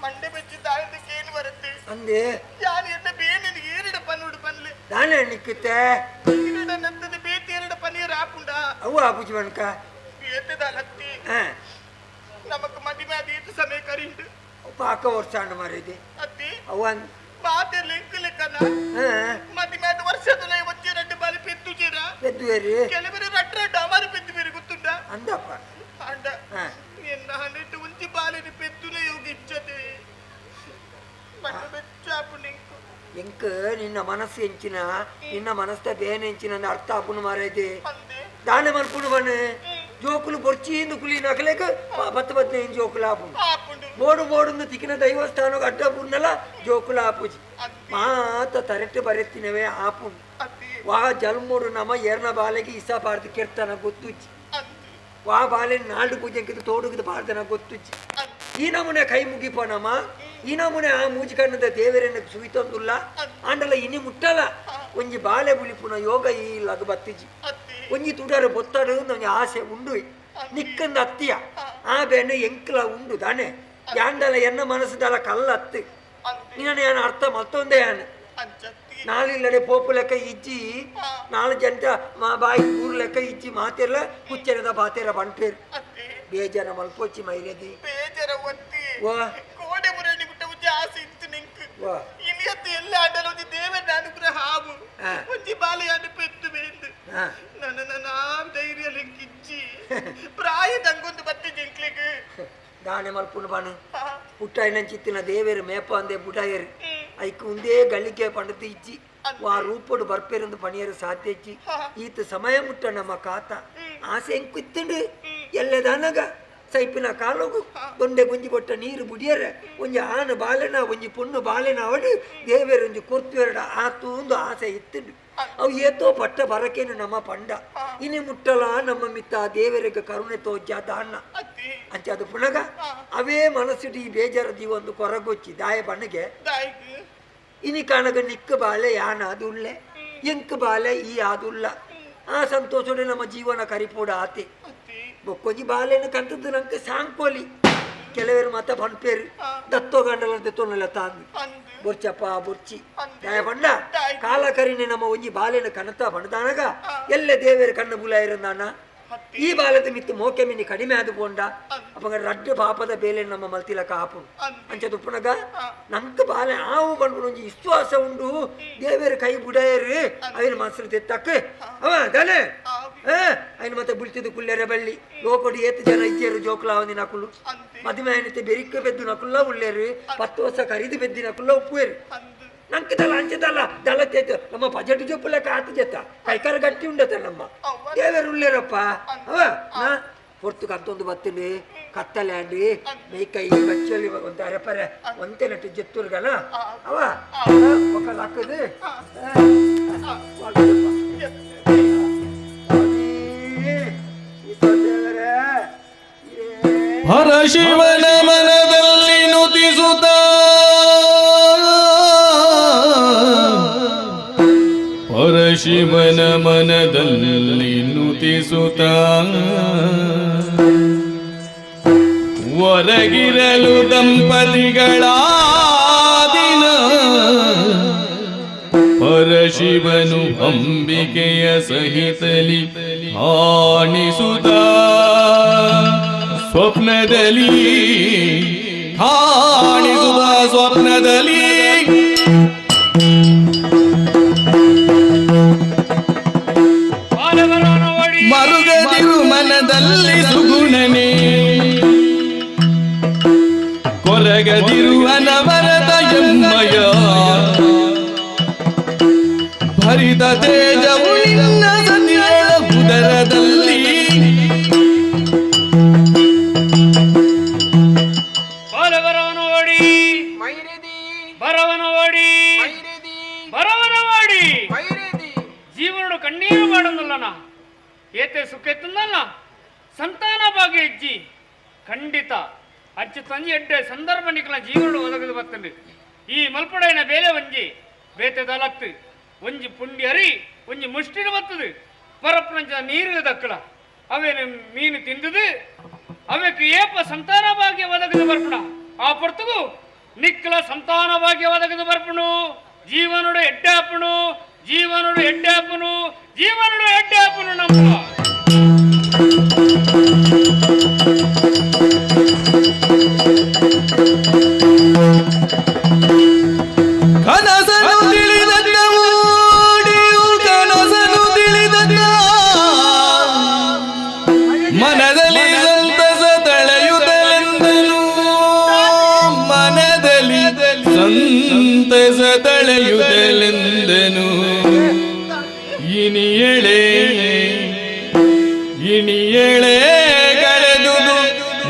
ಮಂಡೆ ಬೆಚ್ಚಿ ತಾಳ್ದು ಕೇಳಿ ಬರುತ್ತೆ ಅಂದೆ ಯಾರು ಎನ್ನ ಬೇನೆ ಏರಿಡ ಪನ್ನುಡು ಪನ್ಲೆ ದಾನೆ ನಿಕ್ಕುತ್ತೆ ಈರಿಡ ನಂತದ ಬೇತಿ ಎರಡ ಪನ್ನೀರ್ ಆಪುಂಡ ಅವು ಆಪುಜಿ ಬಣ್ಕ ಬೇತದ ಹತ್ತಿ ನಮಕ್ ಮದಿಮೆ ಅದೀತು ಸಮಯ ಕರಿಂಡು ಪಾಕ ವರ್ಷಾಂಡ ಮಾರಿದೆ ಅತ್ತಿ ಅವನ್ ಮಾತೆ ಲೆಕ್ಕ ಲೆಕ್ಕನ ಮದಿಮೆ ಅದು ವರ್ಷದಲ್ಲೇ వచ్చి రెండు ಬಾರಿ ಪೆತ್ತು ಚೀರ పెద్దువేరి ಕೆಲವರು ರಟ್ಟ ಡಾಮಾರು ಪೆತ್ತು ಬೇರೆ ಗೊತ್ತುಂಡ అందప్ప ಅಂಡ ಎನ್ನ ಹನ್ನೆಟ್ಟು ಉಂಚಿ ಬಾಲಿನ ಪೆತ್ತುಲೆ ಯೋಗಿಚ್ಚದೆ ಮಂಡ ಬೆಚ್ಚಾಪು ನಿಂಕು ಎಂಕ ನಿನ್ನ ಮನಸ್ಸು ಎಂಚಿನ ನಿನ್ನ ಮನಸ್ಸ ಬೇನೆ ಎಂಚಿನ ಅರ್ಥ ಆಪುನು ಮಾರೈದೆ ಅಂದೆ దాని మనుపుడు వన్ జోకులు బొర్చిందు కులి నకలేక బత్త బత్త ఏం జోకులు ఆపు ఆపుండు బోడు బోడుంದು తికిన దైవస్థానం అడ్డ బున్నల జోకులు ఆపుజి ಮಾತ ತರಟ್ಟೆ ಬರೆತ್ತಿನವೇ ಆಪು ವಾ ಜಲ್ಮೂಡು ನಮ ಏರ್ನ ಬಾಲೆಗೆ ಇಸ ಪಾಡ್ದು ಕೆರ್ತನ ಗೊತ್ತುಚ್ಚಿ ವಾ ಬಾಲೆ ನಾಲ್ಡು ಪೂಜೆಂಕಿದು ತೋಡುಗಿದ ಪಾಡ್ದನ ಗೊತ್ತುಚ್ಚಿ ಈ ನಮೂನೆ ಕೈ ಮುಗಿಪೋನಮ್ಮ ಈ ನಮೂನೆ ಆ ಮೂಜಿಕಣ್ಣದ ದೇವರನ್ನ ಸುಯಿತೊಂದುಲ್ಲ ಆಂಡಲ ಇನಿ ಮುಟ್ಟಲ ಒಂಜಿ ಬಾಲೆ ಬುಲಿಪುನ ಯೋಗ ಈ ಲಗ ಬತ್ತಿಜಿ ಒಂಜಿ ತುಡರು ಬೊತ್ತಡು ನಂಗೆ ಆಸೆ ಉಂಡು ನಿಕ್ಕಂದ ಅತ್ತಿಯ ಆ ಬೆನ್ನು ಎಂಕ್ಲ ಉಂಡು ದಾನೆ ಯಾಂಡಲ ಎನ್ನ ಮನಸ್ಸುದಲ ಕಲ್ಲ ಅತ್ತು ನೀನು ಏನು ಅರ್ಥ ಮತ್ತೊಂದೇ ಯಾನು ನಾಲಿಲ್ಲಡೆ ಪೋಪು ಲೆಕ್ಕ ಇಜ್ಜಿ ನಾಲ್ ಜಂಟ ಬಾಯಿ ಊರು ಲೆಕ್ಕ ಇಜ್ಜಿ ಮಾತೆಲ್ಲ ಕುಚ್ಚರದ ಬಾತೆರ ಬಂಟೇರು ಬೇಜಾರ ಮಲ್ಪೊಚ್ಚಿ ಮೈರದಿ ಬೇಜಾರ ಒತ್ತಿ ವಾ ಕೋಡೆ ಮುರಡಿ ಬಿಟ್ಟ ಉಜ್ಜಿ ಆಸೆ ಇತ್ತು ನಿಂಕು ವಾ ಇಲ್ಲಿಯತ್ತು ಎಲ್ಲ ಅಡ್ಡಲ ಒಂಜಿ ದೇವರ ಅನುಗ್ರಹ ಹಾವು ಒಂಜಿ ಬಾಲೆಯನ್ನು ಪೆತ್ತು ಬೇಂದು ನನ್ನ ಧೈರ್ಯ ಲೆಕ್ಕಿಚ್ಚಿ ಪ್ರಾಯದಂಗೊಂದು ಬತ್ತಿ ಜಿಂಕ್ಲಿಗೆ దాని మలుపును బాను పుట్టాయిన చిత్తిన దేవేరు మేప అందే బుటాయరు ఐకు ఉందే గల్లికే పండుతూ ఇచ్చి వారు రూపడు బర్పేరందు పనియరు సాధ్యచ్చి ఈత సమయం ముట్ట నమ్మ కాత ఆశ ఎంకుత్తుండు ఎల్లెదనగా ಸೈಪಿನ ಕಾಲಗು ದೊಂಡೆ ಗುಂಜಿ ಕೊಟ್ಟ ನೀರು ಬುಡಿಯರೆ ಒಂಜಿ ಆನ ಬಾಲೆನ ಒಂಜಿ ಪೊಣ್ಣು ಬಾಲೆನ ಅವಡು ದೇವೇರು ಒಂಜಿ ಕೊರ್ತಿವೆರಡ ಆತು ಒಂದು ಆಸೆ ಇತ್ತುಂಡು ಅವು ಏತೋ ಪಟ್ಟ ಬರಕೇನು ನಮ್ಮ ಪಂಡ ಇನಿ ಮುಟ್ಟಲ ನಮ್ಮ ಮಿತ್ತ ದೇವರಿಗೆ ಕರುಣೆ ತೋಜ್ಜ ದಾನ್ನ ಅಂಚ ಅದು ಪುನಗ ಅವೇ ಮನಸ್ಸಿಟ್ಟು ಈ ಬೇಜಾರ ಒಂದು ಕೊರಗೊಚ್ಚಿ ದಾಯ ಬಣ್ಣಗೆ ಇನಿ ಕಣಗ ನಿಕ್ಕ ಬಾಲೆ ಯಾನ ಅದುಲ್ಲೆ ಎಂಕ್ ಬಾಲೆ ಈ ಆದುಲ್ಲ ಆ ಸಂತೋಷಡೆ ನಮ್ಮ ಜೀವನ ಕರಿಪೋಡ ಆತೆ ಬೊಕ್ಕೊಂಜಿ ಬಾಲೆನ ಕಂತದ್ದು ನಂಗೆ ಸಾಂಗ್ಪೋಲಿ ಕೆಲವರು ಮತ ಪಂಪೇರು ದತ್ತೋ ಗಂಡಲ ದತ್ತೋನೆಲ್ಲ ತಾಂದು ಬೊರ್ಚಪ್ಪ ಬೊರ್ಚಿ ದಾಯ ಪಂಡ ಕಾಲ ಕರಿನೆ ನಮ್ಮ ಒಂಜಿ ಬಾಲೆನ ಕನತ ಪಂಡದಾನಗ ಎಲ್ಲ ದೇವೇರು ಕಣ್ಣ ಬುಲ ಇರಂದಾನ ಈ ಬಾಲದ ಮಿತ್ತು ಮೋಕೆ ಮಿನಿ ಕಡಿಮೆ ಆದು ಪೋಂಡ ಅಪ್ಪಗ ರಡ್ಡು ಪಾಪದ ಬೇಲೆ ನಮ್ಮ ಮಲ್ತಿಲ ಕಾಪು ಅಂಚದು ಉಪ್ಪುನಗ ನಂಕ ಬಾಲೆ ಆವು ಬಂದು ಒಂಜಿ ವಿಶ್ವಾಸ ಉಂಡು ದೇವೇರು ಕೈ ಬುಡೇರು ಅವಿನ ಮನಸ್ಸು ತೆತ್ತಕ್ಕ ಅವ ದಾನೆ ఆయన ಮತ್ತೆ ಬುಳ್ತಿದ್ದು ಕುಲ್ಲೆರೆ ಬಳ್ಳಿ ಲೋಕೊಡಿ ಏತು ಜನ ಇಜ್ಜೇರು ಜೋಕ್ಲ ಅವನಿ ನಕುಲು ಮದುವೆ ಆಯ್ನತೆ ಬೆರಿಕ್ಕ ಬೆದ್ದು ನಕುಲ್ಲ ಉಳ್ಳೇರು 10 ವರ್ಷ ಕರಿದು ಬೆದ್ದಿ ನಕುಲ್ಲ ಉಪ್ಪುವೇರು ನಂಗೆ ದಲ ಅಂಚದಲ್ಲ ದಲ ತೇತು ನಮ್ಮ ಬಜೆಟ್ ಜೊಪ್ಪು ಲೆಕ್ಕ ಆತು ಜೆತ್ತ ಕೈಕಾರ ಗಟ್ಟಿ ಉಂಡತ ನಮ್ಮ ದೇವರು ಉಳ್ಳೇರಪ್ಪ ಅವ ನಾ ಹೊರ್ತು ಕತ್ತೊಂದು ಬತ್ತಲಿ ಕತ್ತಲ್ಯಾಂಡಿ ಮೇಕೈ ಬಚ್ಚಲಿ ಒಂದು ಅರೆಪರೆ ಒಂತೆ ನಟ್ಟು ಜೆತ್ತುರ್ಗನ ಅವ ಒಕ್ಕಲ್ ಹಾಕದು ಹರ ಶಿವನ ಮನದಲ್ಲಿ ನುತಿಸುತ್ತ ಹರ ಶಿವನ ಮನದಲ್ಲಿ ನುತಿಸುತ್ತ ಹೊರಗಿರಲು ದಂಪತಿಗಳಾದಿನ ಹರ ಶಿವನು ಅಂಬಿಕೆಯ ಸಹಿತಲಿ ಹಾಣಿಸುತ್ತ ಸ್ವಪ್ನದಲ್ಲಿ ಕಾಣಿಸುವ ಸ್ವಪ್ನದಲ್ಲಿ ಮರುಗದಿರು ಮನದಲ್ಲಿ ಸುಗುಣನೆ ಕೊರಗದಿರು ಅನವರತ ಎಮ್ಮಯ ಭರಿತ ತೇಜವು ನಿನ್ನ ಸತಿಯಳ ಉದರದಲ್ಲಿ ಕಣ್ಣೀರು ಮಾಡುന്നಲ್ಲನ ಏತೆ ಸುಖೆತ್ತಲ್ಲ ಸಂತಾನ ಭಾಗ್ಯ ಇಜ್ಜಿ ಖಂಡಿತ ಅಜ್ಜಿ ತಂಜಿ ಎಡ್ಡೆ ಸಂದರ್ಭ ನಿಕಲ ಜೀವನ ಒದಗದು ಬರ್ತಂಡು ಈ ಮಲ್ಪಡೆನ ಬೇಲೆ ಒಂಜಿ ಬೇತೆದಲತ್ತು ಒಂಜಿ ಪುಂಡಿ ಅರಿ ಒಂಜಿ ಮುಷ್ಟಿನ ಬತ್ತದು ಪರಪ್ರಂಚ ನೀರು ದಕ್ಕಲ ಅವೇನು ಮೀನು ತಿಂದದು ಅವಕ್ಕೆ ಏಪ ಸಂತಾನ ಭಾಗ್ಯ ಒದಗದು ಬರ್ಪಣ ಆ ಪೊರ್ತುಗು ನಿಕ್ಕಲ ಸಂತಾನ ಭಾಗ್ಯ ಒದಗದು ಬರ್ಪಣು ಜೀವನೋಡು ಎಡ್ಡಾಪಣು ಜೀವನೋಡು ಎಡ್ಡಾಪನು ಜೀವನೋಡು ಎಡ್ಡಾಪನು ನಮ್ಮ ಕನಸನು ತಿಳಿದನ್ನ ಓಡಿಯು ಕನಸನು ತಿಳಿದನ್ನ ಮನದಲ್ಲಿ ಸಂತಸ ತಳೆಯುತ್ತಲೆಂದನು ಮನದಲ್ಲಿ ಸಂತಸ ತಳೆಯುತ್ತಲೆಂದನು ಇಣಿಯಳೆ ಕಳೆದುದು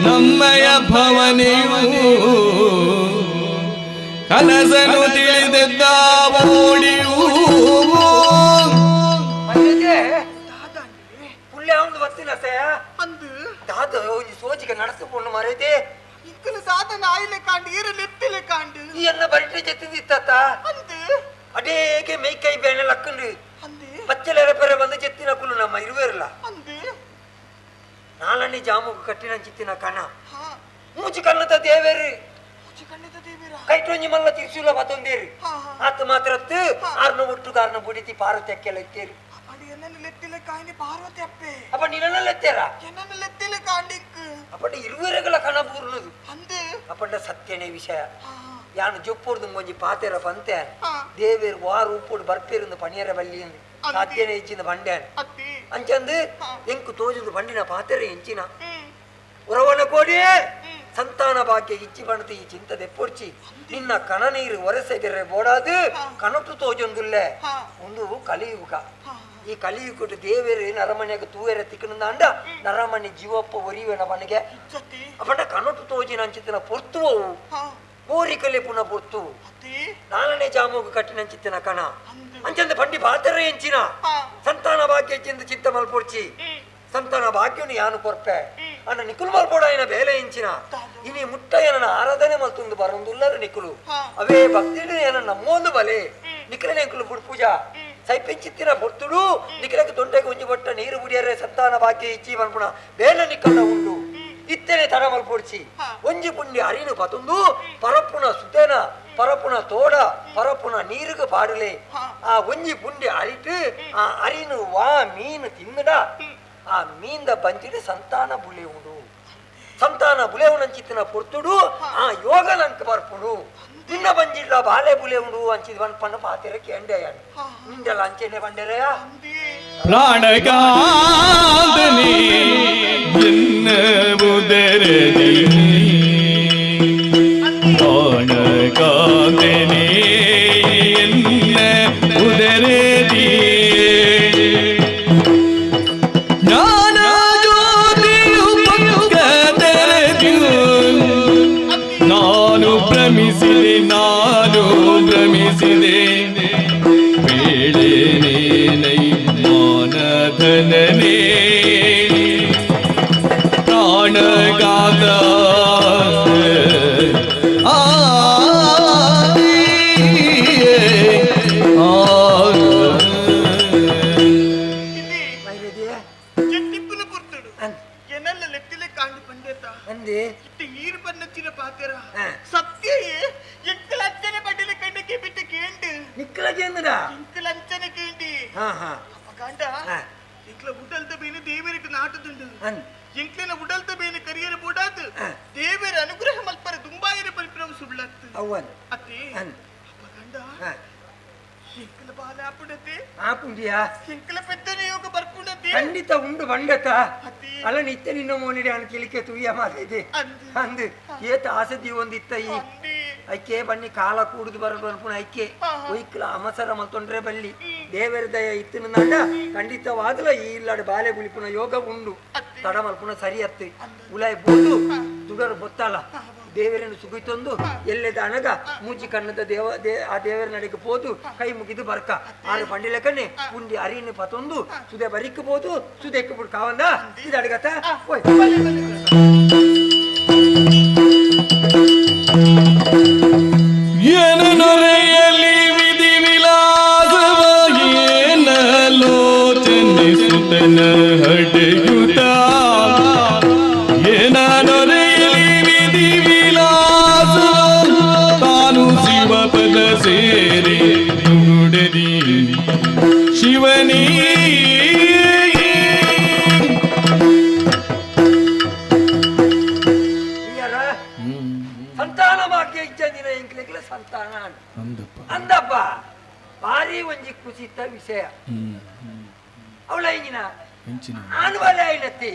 ನಮ್ಮಯ ಭವನೆಯು ಕನಸನು ತಿಳಿದದ್ದ ಓಡಿಯೂ ಪುಳ್ಳೆ ಅವನು ಬತ್ತಿನ ಸಯ ಅಂದು ದಾದ ಸೋಜಿಗೆ ನಡೆಸಿಕೊಂಡು ಮರೆದೆ ಇಕ್ಕಲು ಸಾಧನ ಆಯ್ಲೆ ಕಾಂಡು ಈರಲು ಎತ್ತಿಲೆ ಕಾಂಡು ಈ ಅನ್ನ ಬರಿಟೆ ಜೆತ್ತಿದಿತ್ತ ಅಂದು ಅಡೇಗೆ ಮೇಕೈ ಬೇಣೆ ಲಕ್ಕಂಡು ಅಂದು ಬಚ್ಚಲೆರ ಪೆರೆ ಬಂದು ಜೆತ್ತಿನ ಕುಲು ನಮ್ಮ ಇರುವೇರಲ್ಲ ಅಂದು ನಾಳನಿ ಜಾಮುಗು ಕಟ್ಟಿನ ಚಿತ್ತಿನ ಕಣ ಹಾ ಮೂಚಿ ಕಣ್ಣದ ದೇವೇರು ಚಿಕಣ್ಣದ ದೇವರ ಕೈಟೊಂಜಿ ಮಲ್ಲ ತಿರ್ಸುಲ ಬತ್ತೊಂದೇರು ಹಾ ಆತ ಮಾತ್ರತ್ತು ಆರ್ನ ಒಟ್ಟುಗಾರನ ಬುಡಿತಿ ಪಾರ್ವತಿಯಕ್ಕೆಲ್ಲ ಎತ್ತೇರು ಅಪ್ಪಡಿ ಎನ್ನನ್ನು ಲೆತ್ತಿಲೆ ಕಾಂಡಿ ಪಾರ್ವತಿ ಅಪ್ಪೆ ಅಪ್ಪ ನಿನ್ನೆಲ್ಲ ಎತ್ತೇರ ಎನ್ನನ್ನು ಲೆತ್ತಿಲೆ ಕಾಂಡಿಕ್ ಅಪ್ಪಟ ಇರುವೆರಗಳ ಕಣ ಬೂರ್ನದು ಅಂದು ಅಪ್ಪಂಡ ಸತ್ಯನೇ ವಿಷಯ ಹಾ ಯಾನು ಜೊಪ್ಪುರ್ದು ಒಂಜಿ ಪಾತೆರ ಪಂತೆ ಹಾ ದೇವೇರು ವಾರು ಉಪ್ಪುಡು ಬರ್ಪೇರಿಂದ ಪಣಿಯರ ಬಲ್ಲಿ ಸಾಧ್ಯನೇ ಇಚ್ಚಿನ ಬಂಡ್ಯಾನ ಅತ್ತಿ ಅಂಚಂದು ಎಂಕು ತೋಜುದು ಬಂಡಿನ ಪಾತೆರ ಎಂಚಿನ ಹ್ಮ್ ಉರವನ ಕೋಡಿ ಸಂತಾನ ಭಾಗ್ಯ ಇಚ್ಚಿ ಬಣತಿ ಈ ಚಿಂತದೆ ಪೊರ್ಚಿ ನಿನ್ನ ಕಣ ನೀರು ಒರೆಸೆಗೆರೆ ಬೋಡಾದು ಕನಟು ತೋಜೊಂದುಲ್ಲೆ ಒಂದು ಕಲಿಯುಗ ಈ ಕಲಿಯುಗ ದೇವೇರು ನರಮನೆಯಾಗ ತೂವೆರೆ ತಿಕ್ಕನಂದ ನರಮನೆ ಜೀವಪ್ಪ ಒರಿವೆನ ಮನೆಗೆ ಅಪಂಡ ಕನಟು ತೋಜಿನ ಅಂಚಿತ್ತಿನ ಪೊರ್ತುವವು ಕೋರಿಕಲೆ ಪುನಃ ಪೊರ್ತು ನಾಳನೆ ಜಾಮೋಗ ಕಟ್ಟಿನಂಚಿತ್ತಿನ ಕಣ ಅಂಚಂದ ಪಂಡಿ ಬಾತರ ಎಂಚಿನ ಸಂತಾನ ಭಾಗ್ಯ ಚಿಂತ ಚಿತ್ತ ಮಲ್ಪೊರ್ಚಿ ಸಂತಾನ ಭಾಗ್ಯನು ಯಾನು ಕೊರ್ಪೆ ಅನ್ನ ನಿಕುಲ್ ಮಲ್ಪೋಡ ಏನ ಬೇಲೆ ಇಂಚಿನ ಇನಿ ಮುಟ್ಟ ಏನನ ಆರಾಧನೆ ಮಲ್ತುಂದು ಬರೊಂದುಲ್ಲರ ನಿಕುಲು ಅವೇ ಭಕ್ತಿಡು ಏನ ನಮ್ಮೊಂದು ಬಲೆ ನಿಖಿಲನೆ ನಿಕುಲು ಬುಡ್ ಪೂಜಾ ಸೈಪೆಂಚಿತ್ತಿನ ಬೊರ್ತುಡು ನಿಖಿಲಕ್ಕೆ ದೊಡ್ಡಗೆ ಒಂಜಿ ಬೊಟ್ಟ ನೀರು ಬುಡಿಯರೆ ಸಂತಾನ ಭಾಗ್ಯ ಇಚ್ಚಿ ಮಲ್ಪುಣ ಬೇಲೆ ನಿಕ್ಕಲ ಉಂಡು ಇತ್ತನೆ ತರ ಮಲ್ಪೊಡ್ಸಿ ಒಂಜಿ ಪುಣ್ಯ ಅರಿನು ಪತುಂದು ಪರಪುಣ ಸುತೇನ ಪರಪುಣ ತೋಡ ಪರಪುಣ ನೀರುಗ ಪಾಡಲೆ ಆ ಒಂಜಿ ಪುಂಡಿ ಅರಿತು ಆ ಅರಿನು ವಾ ಮೀನು ತಿನ್ನಡ ಆ ಮೀಂದ ಬಂಜಿಡು ಸಂತಾನ ಬುಳೆವುಡು ಸಂತಾನ ಬುಳೆವುನಂಚಿತ್ತಿನ ಪೊರ್ತುಡು ಆ ಯೋಗ ನಂಕ ಬರ್ಪುಡು ನಿನ್ನ ಬಂಜಿಡ್ಲ ಬಾಲೆ ಬುಳೆವುಡು ಅಂಚಿದ್ ಬಂದ್ ಪಂಡ ಪಾತಿರ ಕೇಂಡೆ ನಿಂದೆಲ್ಲ ಅಂಚೆನೆ ಬಂಡೆರೆಯ ಪ್ರಾಣಕಾಂತನೇ ಎನ್ನ ಉದರದಿ ಪ್ರಾಣಕಾಂತನೇ ಎನ್ನ ಉದರದಿ ನಾನು ಭ್ರಮಿಸಿದೆ ಬೇಳೆನೇ ನೈ ಮಾನಧನನೇ ಪ್ರಾಣಗಾತ ಅಂದೆ ಈರು ಬನ್ನಚ್ಚಿನ ಪಾತೆರ ಸತ್ಯಯೇ ಎಂಕಲಂಚನೆ ಬಡ್ಡಿಲ ಕಣ್ಣಕ್ಕೆ ಬಿಟ್ಟು ಕೇಂಡು ನಿಕ್ಕಲಗೆ ಅಂದಡ ಎಂಕಲಂಚನೆ ಕೇಂಡಿ ಕಾಂಡ ಎಂಕ್ಲ ಉಡಲ್ದ ಬೇನೆ ದೇವರಿಗೆ ನಾಟದುಂಡು ಎಂಕ್ಲೆನ ಉಡಲ್ದ ಬೇನೆ ಕರಿಯರ ಬೋಡಾದು ದೇವರ ಅನುಗ್ರಹ ಮಲ್ಪರ ದುಂಬಾಯರ ಪರಿಪ್ರಮ ಸುಳ್ಳತ್ತು ಅವನ್ ಅತ್ತೆ ಕಾಂಡ ಎಂಕಲ ಬಾಲ ಆಪುಡತೆ ಆಪುಂಡಿಯಾ ಎಂಕಲ ಪೆದ್ದನೆ ಯೋಗ ಬರ್ಪುಡತೆ ಖಂಡಿತ ಉಂಡು ಬಂಡತ ಅಲ್ಲ ನಿತ್ಯ ನಿನ್ನ ಮೋನಿಡೆ ಅನ್ ಕಿಲಿಕೆ ತುಯ್ಯ ಮಾತಿದೆ ಅಂದು ಏತ ಆಸತಿ ಒಂದಿತ್ತ ಈ ಐಕೆ ಬನ್ನಿ ಕಾಲ ಕೂಡುದು ಬರಡು ಅನ್ಪುಣ ಐಕೆ ಒಯ್ಕಲ ಅಮಸರ ಮತ್ತೊಂಡ್ರೆ ಬಲ್ಲಿ ದೇವರ ದಯ ಇತ್ತಿನ ನಾಡ ಖಂಡಿತವಾಗಲ ಈ ಇಲ್ಲಾಡು ಬಾಲೆ ಗುಳಿಪುನ ಯೋಗ ಉಂಡು ತಡ ಮಲ್ಪುನ ಸರಿ ಅತ್ತೆ ಉಲಾಯ್ ಬೋದು ದುಡರು ಬೊತ್ತಲ್ಲ ದೇವರನ್ನು ಸುಗಿತೊಂದು ಎಲ್ಲೆದ ಅಣಗ ಮೂಜಿ ಕಣ್ಣದ ಆ ದೇವರ ನಡಿಗೆ ಪೋದು ಕೈ ಮುಗಿದು ಬರ್ಕ ಆರು ಪಂಡಿಲ ಕಣ್ಣೆ ಪುಂಡಿ ಅರಿಯನ್ನು ಪತೊಂದು ಸುದೆ ಬರಿಕ್ ಬೋದು ಸುದೆಕ್ಕೆ ಬಿಡು ಕಾವಂದ ಇದು ಅಡಗತ್ತ ಓಯ್ ಏನೊರೆಯಲಿ ವಿಧಿ ವಿಲಾಸವಾಗಿ ಏನಲೋಚನೆ ಸುತನ ಹಡೆಯುತ್ತ ಏನೊರೆಯಲಿ ವಿಧಿ ವಿಲಾಸ ತಾನು ಶಿವ ಪದ ಸೇರಿ ನುಡಿದಿ ಶಿವನೇ ಸಂತಾನ ಭಾಗ್ಯ ಇಚ್ಛಂದಿನ ಎಂಕ್ಲೆಗ್ಲ ಸಂತಾನ ಅಂದಪ್ಪ ಭಾರಿ ಒಂಜಿ ಕುಸಿತ ವಿಷಯ ಅವಳ ಇಂಜಿನ ಆನ್ವಲೆ ಐನತ್ತಿ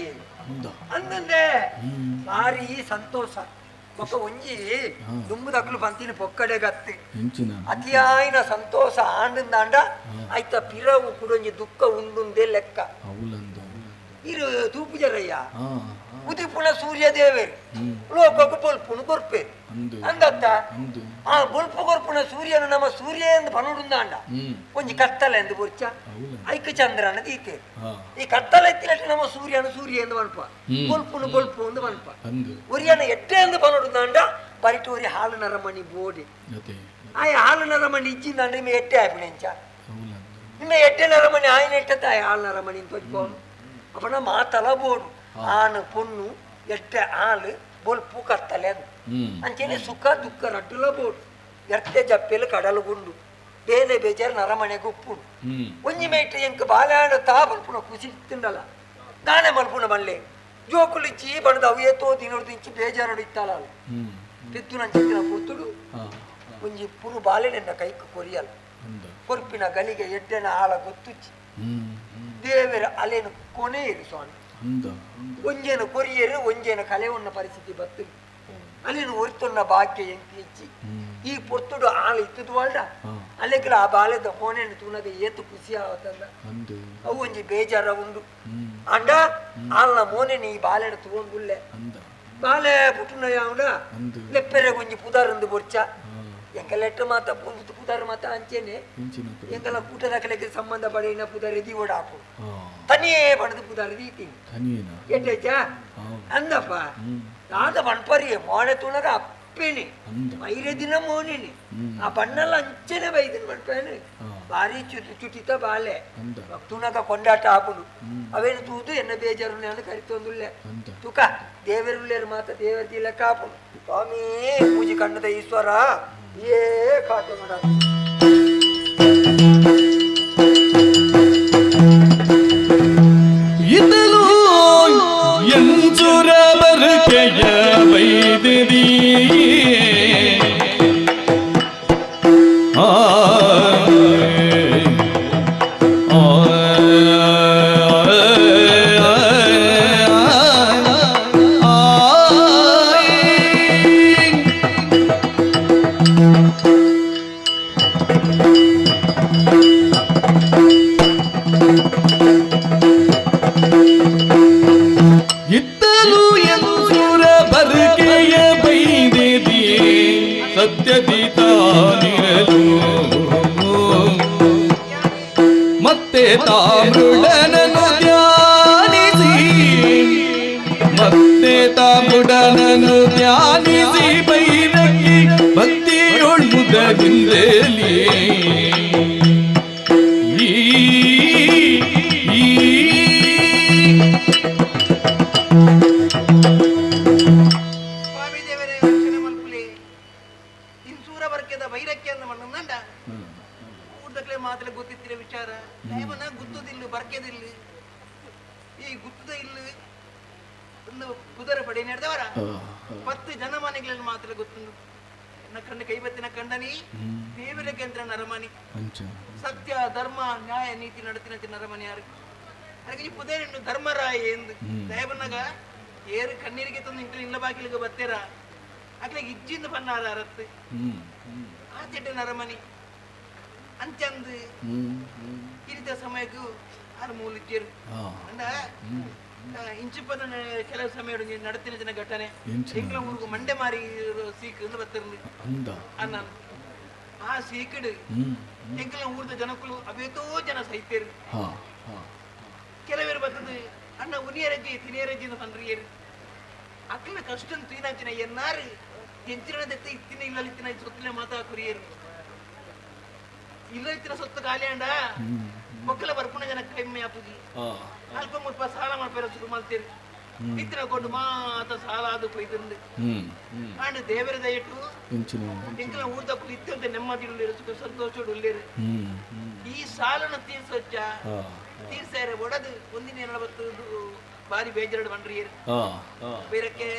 ಅಂದಂದೆ ಭಾರಿ ಸಂತೋಷ ಒಬ್ಬ ಒಂಜಿ ದುಂಬುದಕ್ಲು ಬಂತಿನ ಪೊಕ್ಕಡೆ ಗತ್ತಿ ಅತಿಯಾಯಿನ ಸಂತೋಷ ಆಂಡ ಆಯ್ತ ಪಿರವು ಕುಡೊಂಜಿ ದುಃಖ ಉಂಡುಂದೇ ಲೆಕ್ಕ ಇರು ತೂಪುಜರಯ್ಯ ಉದಿಪುಣ ಸೂರ್ಯ ದೇವೇರು ಲೋಕಕ್ಕೆ ಬೊಲ್ಪುನು ಕೊರ್ಪೆ ಅಂದತ್ತ ಆ ಬೊಲ್ಪು ಕೊರ್ಪುನ ಸೂರ್ಯನು ನಮ್ಮ ಸೂರ್ಯ ಎಂದು ಪನುಡುಂದಾಂಡ ಒಂಜಿ ಕತ್ತಲೆ ಎಂದು ಬೊರ್ಚ ಐಕ ಚಂದ್ರನ ದೀತೆ ಈ ಕತ್ತಲೆ ಎತ್ತಿಲಟ್ಟು ನಮ್ಮ ಸೂರ್ಯನು ಸೂರ್ಯ ಎಂದು ಮನ್ಪ ಬೊಲ್ಪುನು ಬೊಲ್ಪು ಎಂದು ಮನ್ಪ ಒರಿಯನ ಎಟ್ಟೆ ಎಂದು ಪನುಡುಂದಾಂಡ ಬರಿಟೋರಿ ಹಾಲು ನರಮಣಿ ಬೋಡಿ ಆ ಹಾಲು ನರಮಣಿ ಇಜ್ಜಿಂದಾಂಡ ನಿಮ್ಮೆ ಎಟ್ಟೆ ಆಯ್ಪುಣೆಂಚ ನಿಮ್ಮೆ ಎಟ್ಟೆ ನರಮಣಿ ಆಯ್ನ ಎಟ್ಟತ್ತ ಹಾಲು ನರಮಣಿ ಅಂತ ತೋಚ್ಕೊಂಡು ಅಪ್ಪನ ಮಾತಲ ಬೋಡು ಆನು ಪೊಣ್ಣು ಎಟ್ಟೆ ಹಾಲು ಬೊಲ್ಪು ಕತ್ತಲೆ ಅಂದು ಅಂಚೆನೆ ಸುಖ ದುಃಖ ರಡ್ಡುಲ ಬೋಡು ಎರ್ತೆ ಜಪ್ಪೆಲು ಕಡಲು ಗುಂಡು ಬೇಲೆ ಬೇಜಾರು ನರಮಣೆ ಗುಪ್ಪುಡು ಒಂಜಿ ಮೇಟ ಎಂಕ ಬಾಲಾಡ ತಾ ಬಲ್ಪುಣ ಖುಷಿ ತಿಂಡಲ್ಲ ಗಾನೆ ಮಲ್ಪುಣ ಬಲ್ಲೆ ಜೋಕುಲು ಇಚ್ಚಿ ಬಣದ ಅವಿಯತೋ ತಿನ್ನೋಡು ತಿಂಚಿ ಬೇಜಾರು ಇತ್ತಲ್ಲ ತಿತ್ತು ನಂಚಿನ ಪುರ್ತುಡು ಒಂಜಿ ಪುರು ಬಾಲೆ ನನ್ನ ಕೈಕ ಕೊರಿಯಲ್ಲ ಕೊರ್ಪಿನ ಗಲಿಗೆ ಎಡ್ಡೆನ ಆಳ ಗೊತ್ತುಚ್ಚಿ ದೇವರ ಅಲೆನು ಕೊನೆ ಇರು ಸ್ವಾಮಿ ಒಂಜೇನು ಕೊರಿಯರು ಒಂಜೇನು ಕಲೆ ಉನ್ನ ಪರಿಸ್ಥಿತಿ ಬತ್ತು ಅಲ್ಲಿ ಒರ್ತುన్న ಭಾಗ್ಯ ಎಂತ ಇಚ್ಚಿ ಈ ಪೊರ್ತುಡು ಆಳು ಇತ್ತದು ಅಲ್ಡ ಅಲ್ಲೆಗ್ಲ ಆ ಬಾಲೆದ ಮೋನೆಯನ್ನು ತೂನಗ ಏತು ಖುಷಿ ಆವತ್ತಲ್ಲ ಅವು ಒಂಜಿ ಬೇಜಾರ ಉಂಡು ಅಂಡ ಆಲ್ನ ಮೋನೆನಿ ಈ ಬಾಲೆನ ತಗೊಂಡುಲ್ಲೆ ಬಾಲೆ ಪುಟ್ಟುನ ಯಾವನ ಲೆಪ್ಪೆರೆ ಒಂಜಿ ಪುದಾರಂದು ಬೊರ್ಚ ಎಂಕಲೆಟ್ಟ ಮಾತ ಪುಂದು ಪುದಾರ ಮಾತ ಅಂಚೆನೆ ಎಂಕಲ ಕೂಟದ ಕಲೆಗೆ ಸಂಬಂಧ ಪಡೆಯಿನ ಪುದಾರ ಎದಿ ಓಡಾಪು ತನಿಯೇ ಬಣದು ಪುದಾರ ದೀತೀನಿ ಎಟ್ಟೈತ ಅಂದಪ್ಪ ದಾದ ಬಣ್ಪರಿಯೇ ಮೋನೆ ತೂನಗ ಅಪ್ಪೇನೆ ಮೈರೆ ದಿನ ಮೋನೇನೆ ಆ ಬಣ್ಣಲ್ಲ ಅಂಚೆನೆ ಬೈದಿನ ಬಣ್ಪೇನೆ ಭಾರಿ ಚುಟಿತ ಬಾಲೆ ತೂನಗ ಕೊಂಡಾಟ ಆಪುಡು ಅವೇನು ತೂದು ಎನ್ನ ಬೇಜಾರು ನಾನು ಕರಿತೊಂದುಲ್ಲೆ ತುಕ ದೇವರುಳ್ಳೇರು ಮಾತ ದೇವರ ಲೆಕ್ಕ ಆಪುಡು ಸ್ವಾಮಿ ಪೂಜೆ ಕಣ್ಣದ ಈಶ್ವರ ಏ ಕಾಟೆ ಮಾಡ ಇದಲು ಎಂಚುರ ಬರುಕೆಯ ವೈದಿರಿ ಮತ್ತೆ ತಾಮೃಡನನ್ನು ಧ್ಯಾನಿಸಿ ಬೈರಕ್ಕೆ ಭಕ್ತಿಯೊಳ್ಮುದದಿಂದಲೇ ಮಾತ್ರ ಗೊತ್ತಿತ್ತಿರ ವಿಚಾರ ದೈವನ ಗುತ್ತುದಿಲ್ಲ ಬರ್ಕೆದಿಲ್ಲ ಈ ಗುತ್ತದ ಇಲ್ಲ ಒಂದು ಕುದುರ ಪಡೆ ನಡೆದವರ 10 ಜನ ಮನೆಗಳಲ್ಲಿ ಮಾತ್ರ ಗೊತ್ತುಂಡು ಕಣ್ಣು ಕೈಬತ್ತಿನ ಕಂಡನಿ ದೇವರ ಕೇಂದ್ರ ನರಮನಿ ಸತ್ಯ ಧರ್ಮ ನ್ಯಾಯ ನೀತಿ ನಡತಿನ ನರಮನಿ ಯಾರು ಹಾಗೆ ಈ ಪುದೇನು ಧರ್ಮರಾಯ ಎಂದು ದೈವನಾಗ ಏರು ಕಣ್ಣೀರಿಗೆ ತಂದು ಇಂಕಲು ಇಲ್ಲ ಬಾಗಿಲಿಗೆ ಬತ್ತೇರ ಆಗ್ಲಿಗೆ ಇಜ್ಜಿಂದ ಬನ್ನಾರ ಅರತ್ತು ಆ ಚೆಟ್ಟ ನರಮನಿ ಅಂಚಂದು ಇರಿದ ಸಮಯಕ್ಕೂ ಆರು ಮೂಲಿದ್ದೇರು ಅಂದ ಇಂಚಿಪ್ಪನ ಕೆಲವು ಸಮಯ ನಡತಿನ ಜನ ಘಟನೆ ಎಂಕ್ಲ ಊರಿಗೂ ಮಂಡೆ ಮಾರಿ ಸೀಕ್ ಬತ್ತಿರ್ಲಿ ಅನ್ನ ಆ ಸೀಕಡು ಎಂಕ್ಲ ಊರದ ಜನಕ್ಕಳು ಅವೇತೋ ಜನ ಸೈತೇರು ಕೆಲವೇರು ಬರ್ತದೆ ಅಣ್ಣ ಉನಿಯರಜ್ಜಿ ತಿನಿಯರಜ್ಜಿನ ಪಂಡ್ರಿಯರು ಅಕ್ಕನ ಕಷ್ಟ ತೀನಾಚಿನ ಎನ್ನಾರು ಎಂಚಿನ ದೆತ್ತ ಇತ್ತಿನ ಇಲ್ಲಿತ್ತಿನ ಸೊತ್ತಿನ ಮಾತಾ ಕುರಿಯರು ಇಲ್ಲ ಇತ್ತಿನ ಸೊತ್ತು ಖಾಲಿ ಅಂಡ ಮಕ್ಕಳ ಬರ್ಪುಣ ಜನ ಕಡಿಮೆ ಆಪುಜಿ ಅಲ್ಪ ಮುಲ್ಪ ಸಾಲ ಮಾಡ್ಬೇರ ಶುರು ಮಾಡ್ತೀರಿ ಇತ್ತಿನ ಕೊಂಡು ಮಾತ ಸಾಲ ಅದು ಕೊಯ್ತಿರಂದು ಅಂಡ್ ದೇವರ ದಯಟು ಎಂಕಲ ಊರ್ದ ಕುಲು ಇತ್ತಂತೆ ನೆಮ್ಮದಿ ಉಳ್ಳೇರು ಸುಖ ಸಂತೋಷ ಉಳ್ಳೇರು ಈ ಸಾಲನ ತೀರ್ಸೊಚ್ಚ ತೀರ್ಸಾರೆ ಒಡದು ಒಂದಿನ 40 ಬಾರಿ ಬೇಜಾರಡು ಬಂಡ್ರಿಯರು ಬೇರಕ್ಕೆ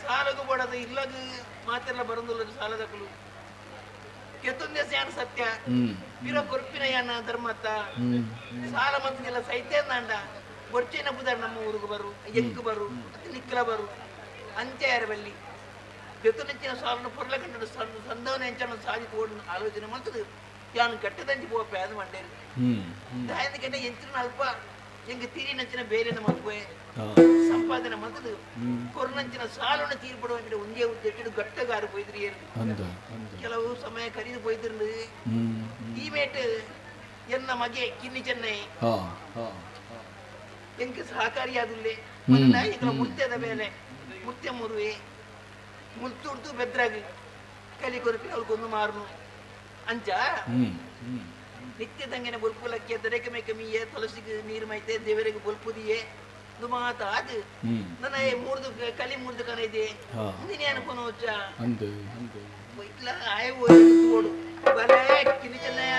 ಸಾಲಗೂ ಬಡದು ಇಲ್ಲದು ಮಾತೆಲ್ಲ ಬರಂದುಲ್ಲ ಸಾಲದ ಕುಲು ಕೆತ್ತೊಂದೇ ಯಾನ ಸತ್ಯ ಇರ ಕೊರ್ಪಿನ ಯಾನ ಧರ್ಮತ್ತ ಸಾಲ ಮಂದಿಗೆಲ್ಲ ಸೈತೆ ಅಂದ ಬೊರ್ಚೆನ ಬುದಾರ ನಮ್ಮ ಊರಿಗೆ ಬರು ಎಂಕ್ ಬರು ನಿಕ್ಕಲ ಬರು ಅಂಚೆ ಯಾರ ಬಲ್ಲಿ ಕೆತ್ತೊಂದಿನ ಸಾಲನ ಪೊರ್ಲ ಕಂಡು ಸಂದವನ ಹೆಂಚನ ಸಾಧಿತು ಓಡ್ ಆಲೋಚನೆ ಮಾಡ್ತದೆ ಯಾನು ಗಟ್ಟದಂಜಿ ಪೋ ಪ್ಯಾದ ಮಂಡೇರು ದಾಯದ ಗಂಟ ಎಂಚಿನ ಅಲ್ಪ ಎಂಗ ತೀರಿ ನಂಚಿನ ಬೇರೆ ಮಗುವೆ ಸಂಪಾದನೆ ಮಂತದು ಕೊರ್ನಂಚಿನ ಸಾಲನ ತೀರ್ಪಡುವ ಒಂದೇ ಉದ್ದೇಶ ಗಟ್ಟಗಾರು ಪೋಯ್ದ್ರಿ ಕೆಲವು ಸಮಯ ಕರೀದು ಪೋಯ್ದಿರ್ಲಿ ಈ ಮೇಟ್ ಎನ್ನ ಮಗೆ ಕಿನ್ನಿ ಚೆನ್ನೈ ಎಂಕ ಸಹಕಾರಿಯಾದುಲ್ಲೆ ಎಂಕಲ ಮುತ್ಯದ ಮೇಲೆ ಮುತ್ಯ ಮುರುವೆ ಮುತ್ತುಡ್ತು ಬೆದ್ರಾಗಿ ಕಲಿ ಕೊರಪಿ ಅವ್ರಿಗೊಂದು ಮಾರ್ನು ಅಂಚ ನಿತ್ಯ ತಂಗಿನ ಬೊಲ್ಪುಲಕ್ಕೆ ದರೆಕ ಮೇಕ ಮೀಯೆ ತುಳಸಿಗೆ ನೀರು ಮೈತೆ ದೇವರಿಗೆ ಬೊಲ್ಪುದಿಯೇ ಮಾತ ಅದು ನನ್ನ ಮೂರ್ದು ಕಲಿ ಮೂರ್ದು ಕನ ಇದೆ ನೀನೇ ಅನ್ಕೊಂಡು వచ్చ ಇಟ್ಲ ಆಯ್ ಓಡು ಬಲೆ ಕಿನಿ ಚೆನ್ನಯ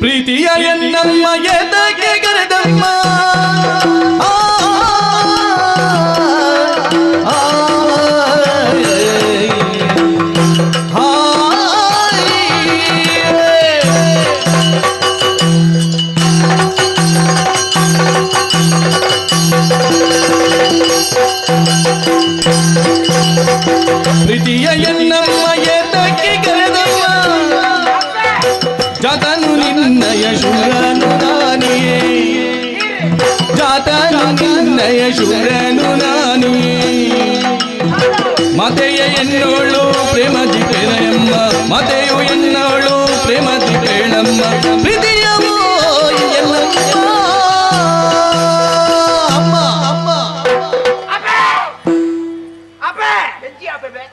ಪ್ರೀತಿಯ ಎನ್ನಮ್ಮ ಎದಕ್ಕೆ ಕರೆದಮ್ಮ ಮಾತೆಯ ಎನ್ನೋಳು ಪ್ರೇಮದಿ ಬೇಳೆಯಮ್ಮ ಮಾತೆಯು ಎನ್ನೋಳು ಪ್ರೇಮದಿ ಬೇಳಮ್ಮ ಪ್ರೀತಿಯವೋ ಎಲ್ಲಮ್ಮ ಅಮ್ಮ ಅಮ್ಮ அப்பே வெஞ்சி அப்பே பே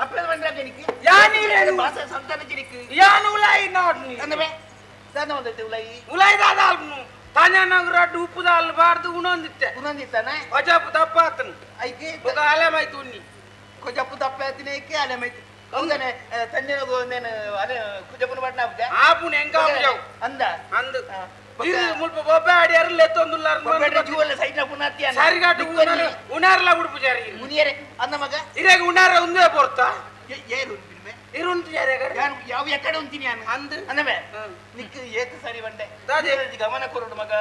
அப்பே வந்தா எனக்கு யானீரே பாச சந்தன ஜிருக்கு யானு உলাই நாட்னி அந்த தான வந்துட்டு உলাই ದಾದಾಲ್ನು ತಾನ್ಯಾನಗರ ಉಪ್ಪುದಾಲ್ ಬಾರ್ದು ಉಣಂದಿತ್ತಾನೆ ಕೊಜಪ್ಪು ತಪ್ಪಾತನು ಐಕೆ ಬಗ ಅಲೆಮೈತು ಉನ್ನಿ ಕೊಜಪ್ಪು ತಪ್ಪಾತಿನೇಕೆ ಅಲೆಮೈತು ಹೌದನೆ ತನ್ಯನಗು ನೇನು ಅಲೆ ಕೊಜಪ್ಪನ ಬಟ್ನ ಆಪುನ ಹೆಂಗ ಆಪುಜಾವ್ ಅಂದ ಮುಲ್ಪ ಬೊಬ್ಬೆ ಆಡಿಯಾರು ಲೆತ್ತೊಂದುಲ್ಲಾರ ಬೊಬ್ಬೆ ಜೂವಲ್ಲ ಸೈಡ್ನ ಪುನಾತಿಯ ಸರಿಗಾಟು ಉನಾರ್ಲ ಬಿಡ್ಪು ಜಾರಿ ಮುನಿಯರೆ ಅಂದ ಮಗ ಇರೇಗ ಉನಾರ ಒಂದೇ ಬರ್ತಾ ಏರು ಇರುಂಟು ಯಾವ ಎಕಡೆ ಉಂತೀನಿ ನಾನು ಅಂದು ಅನ್ನವೇ ನಿಕ್ ಏತು ಸರಿ ಬಂಡೆ ಗಮನ ಕೊರೋಡು ಮಗ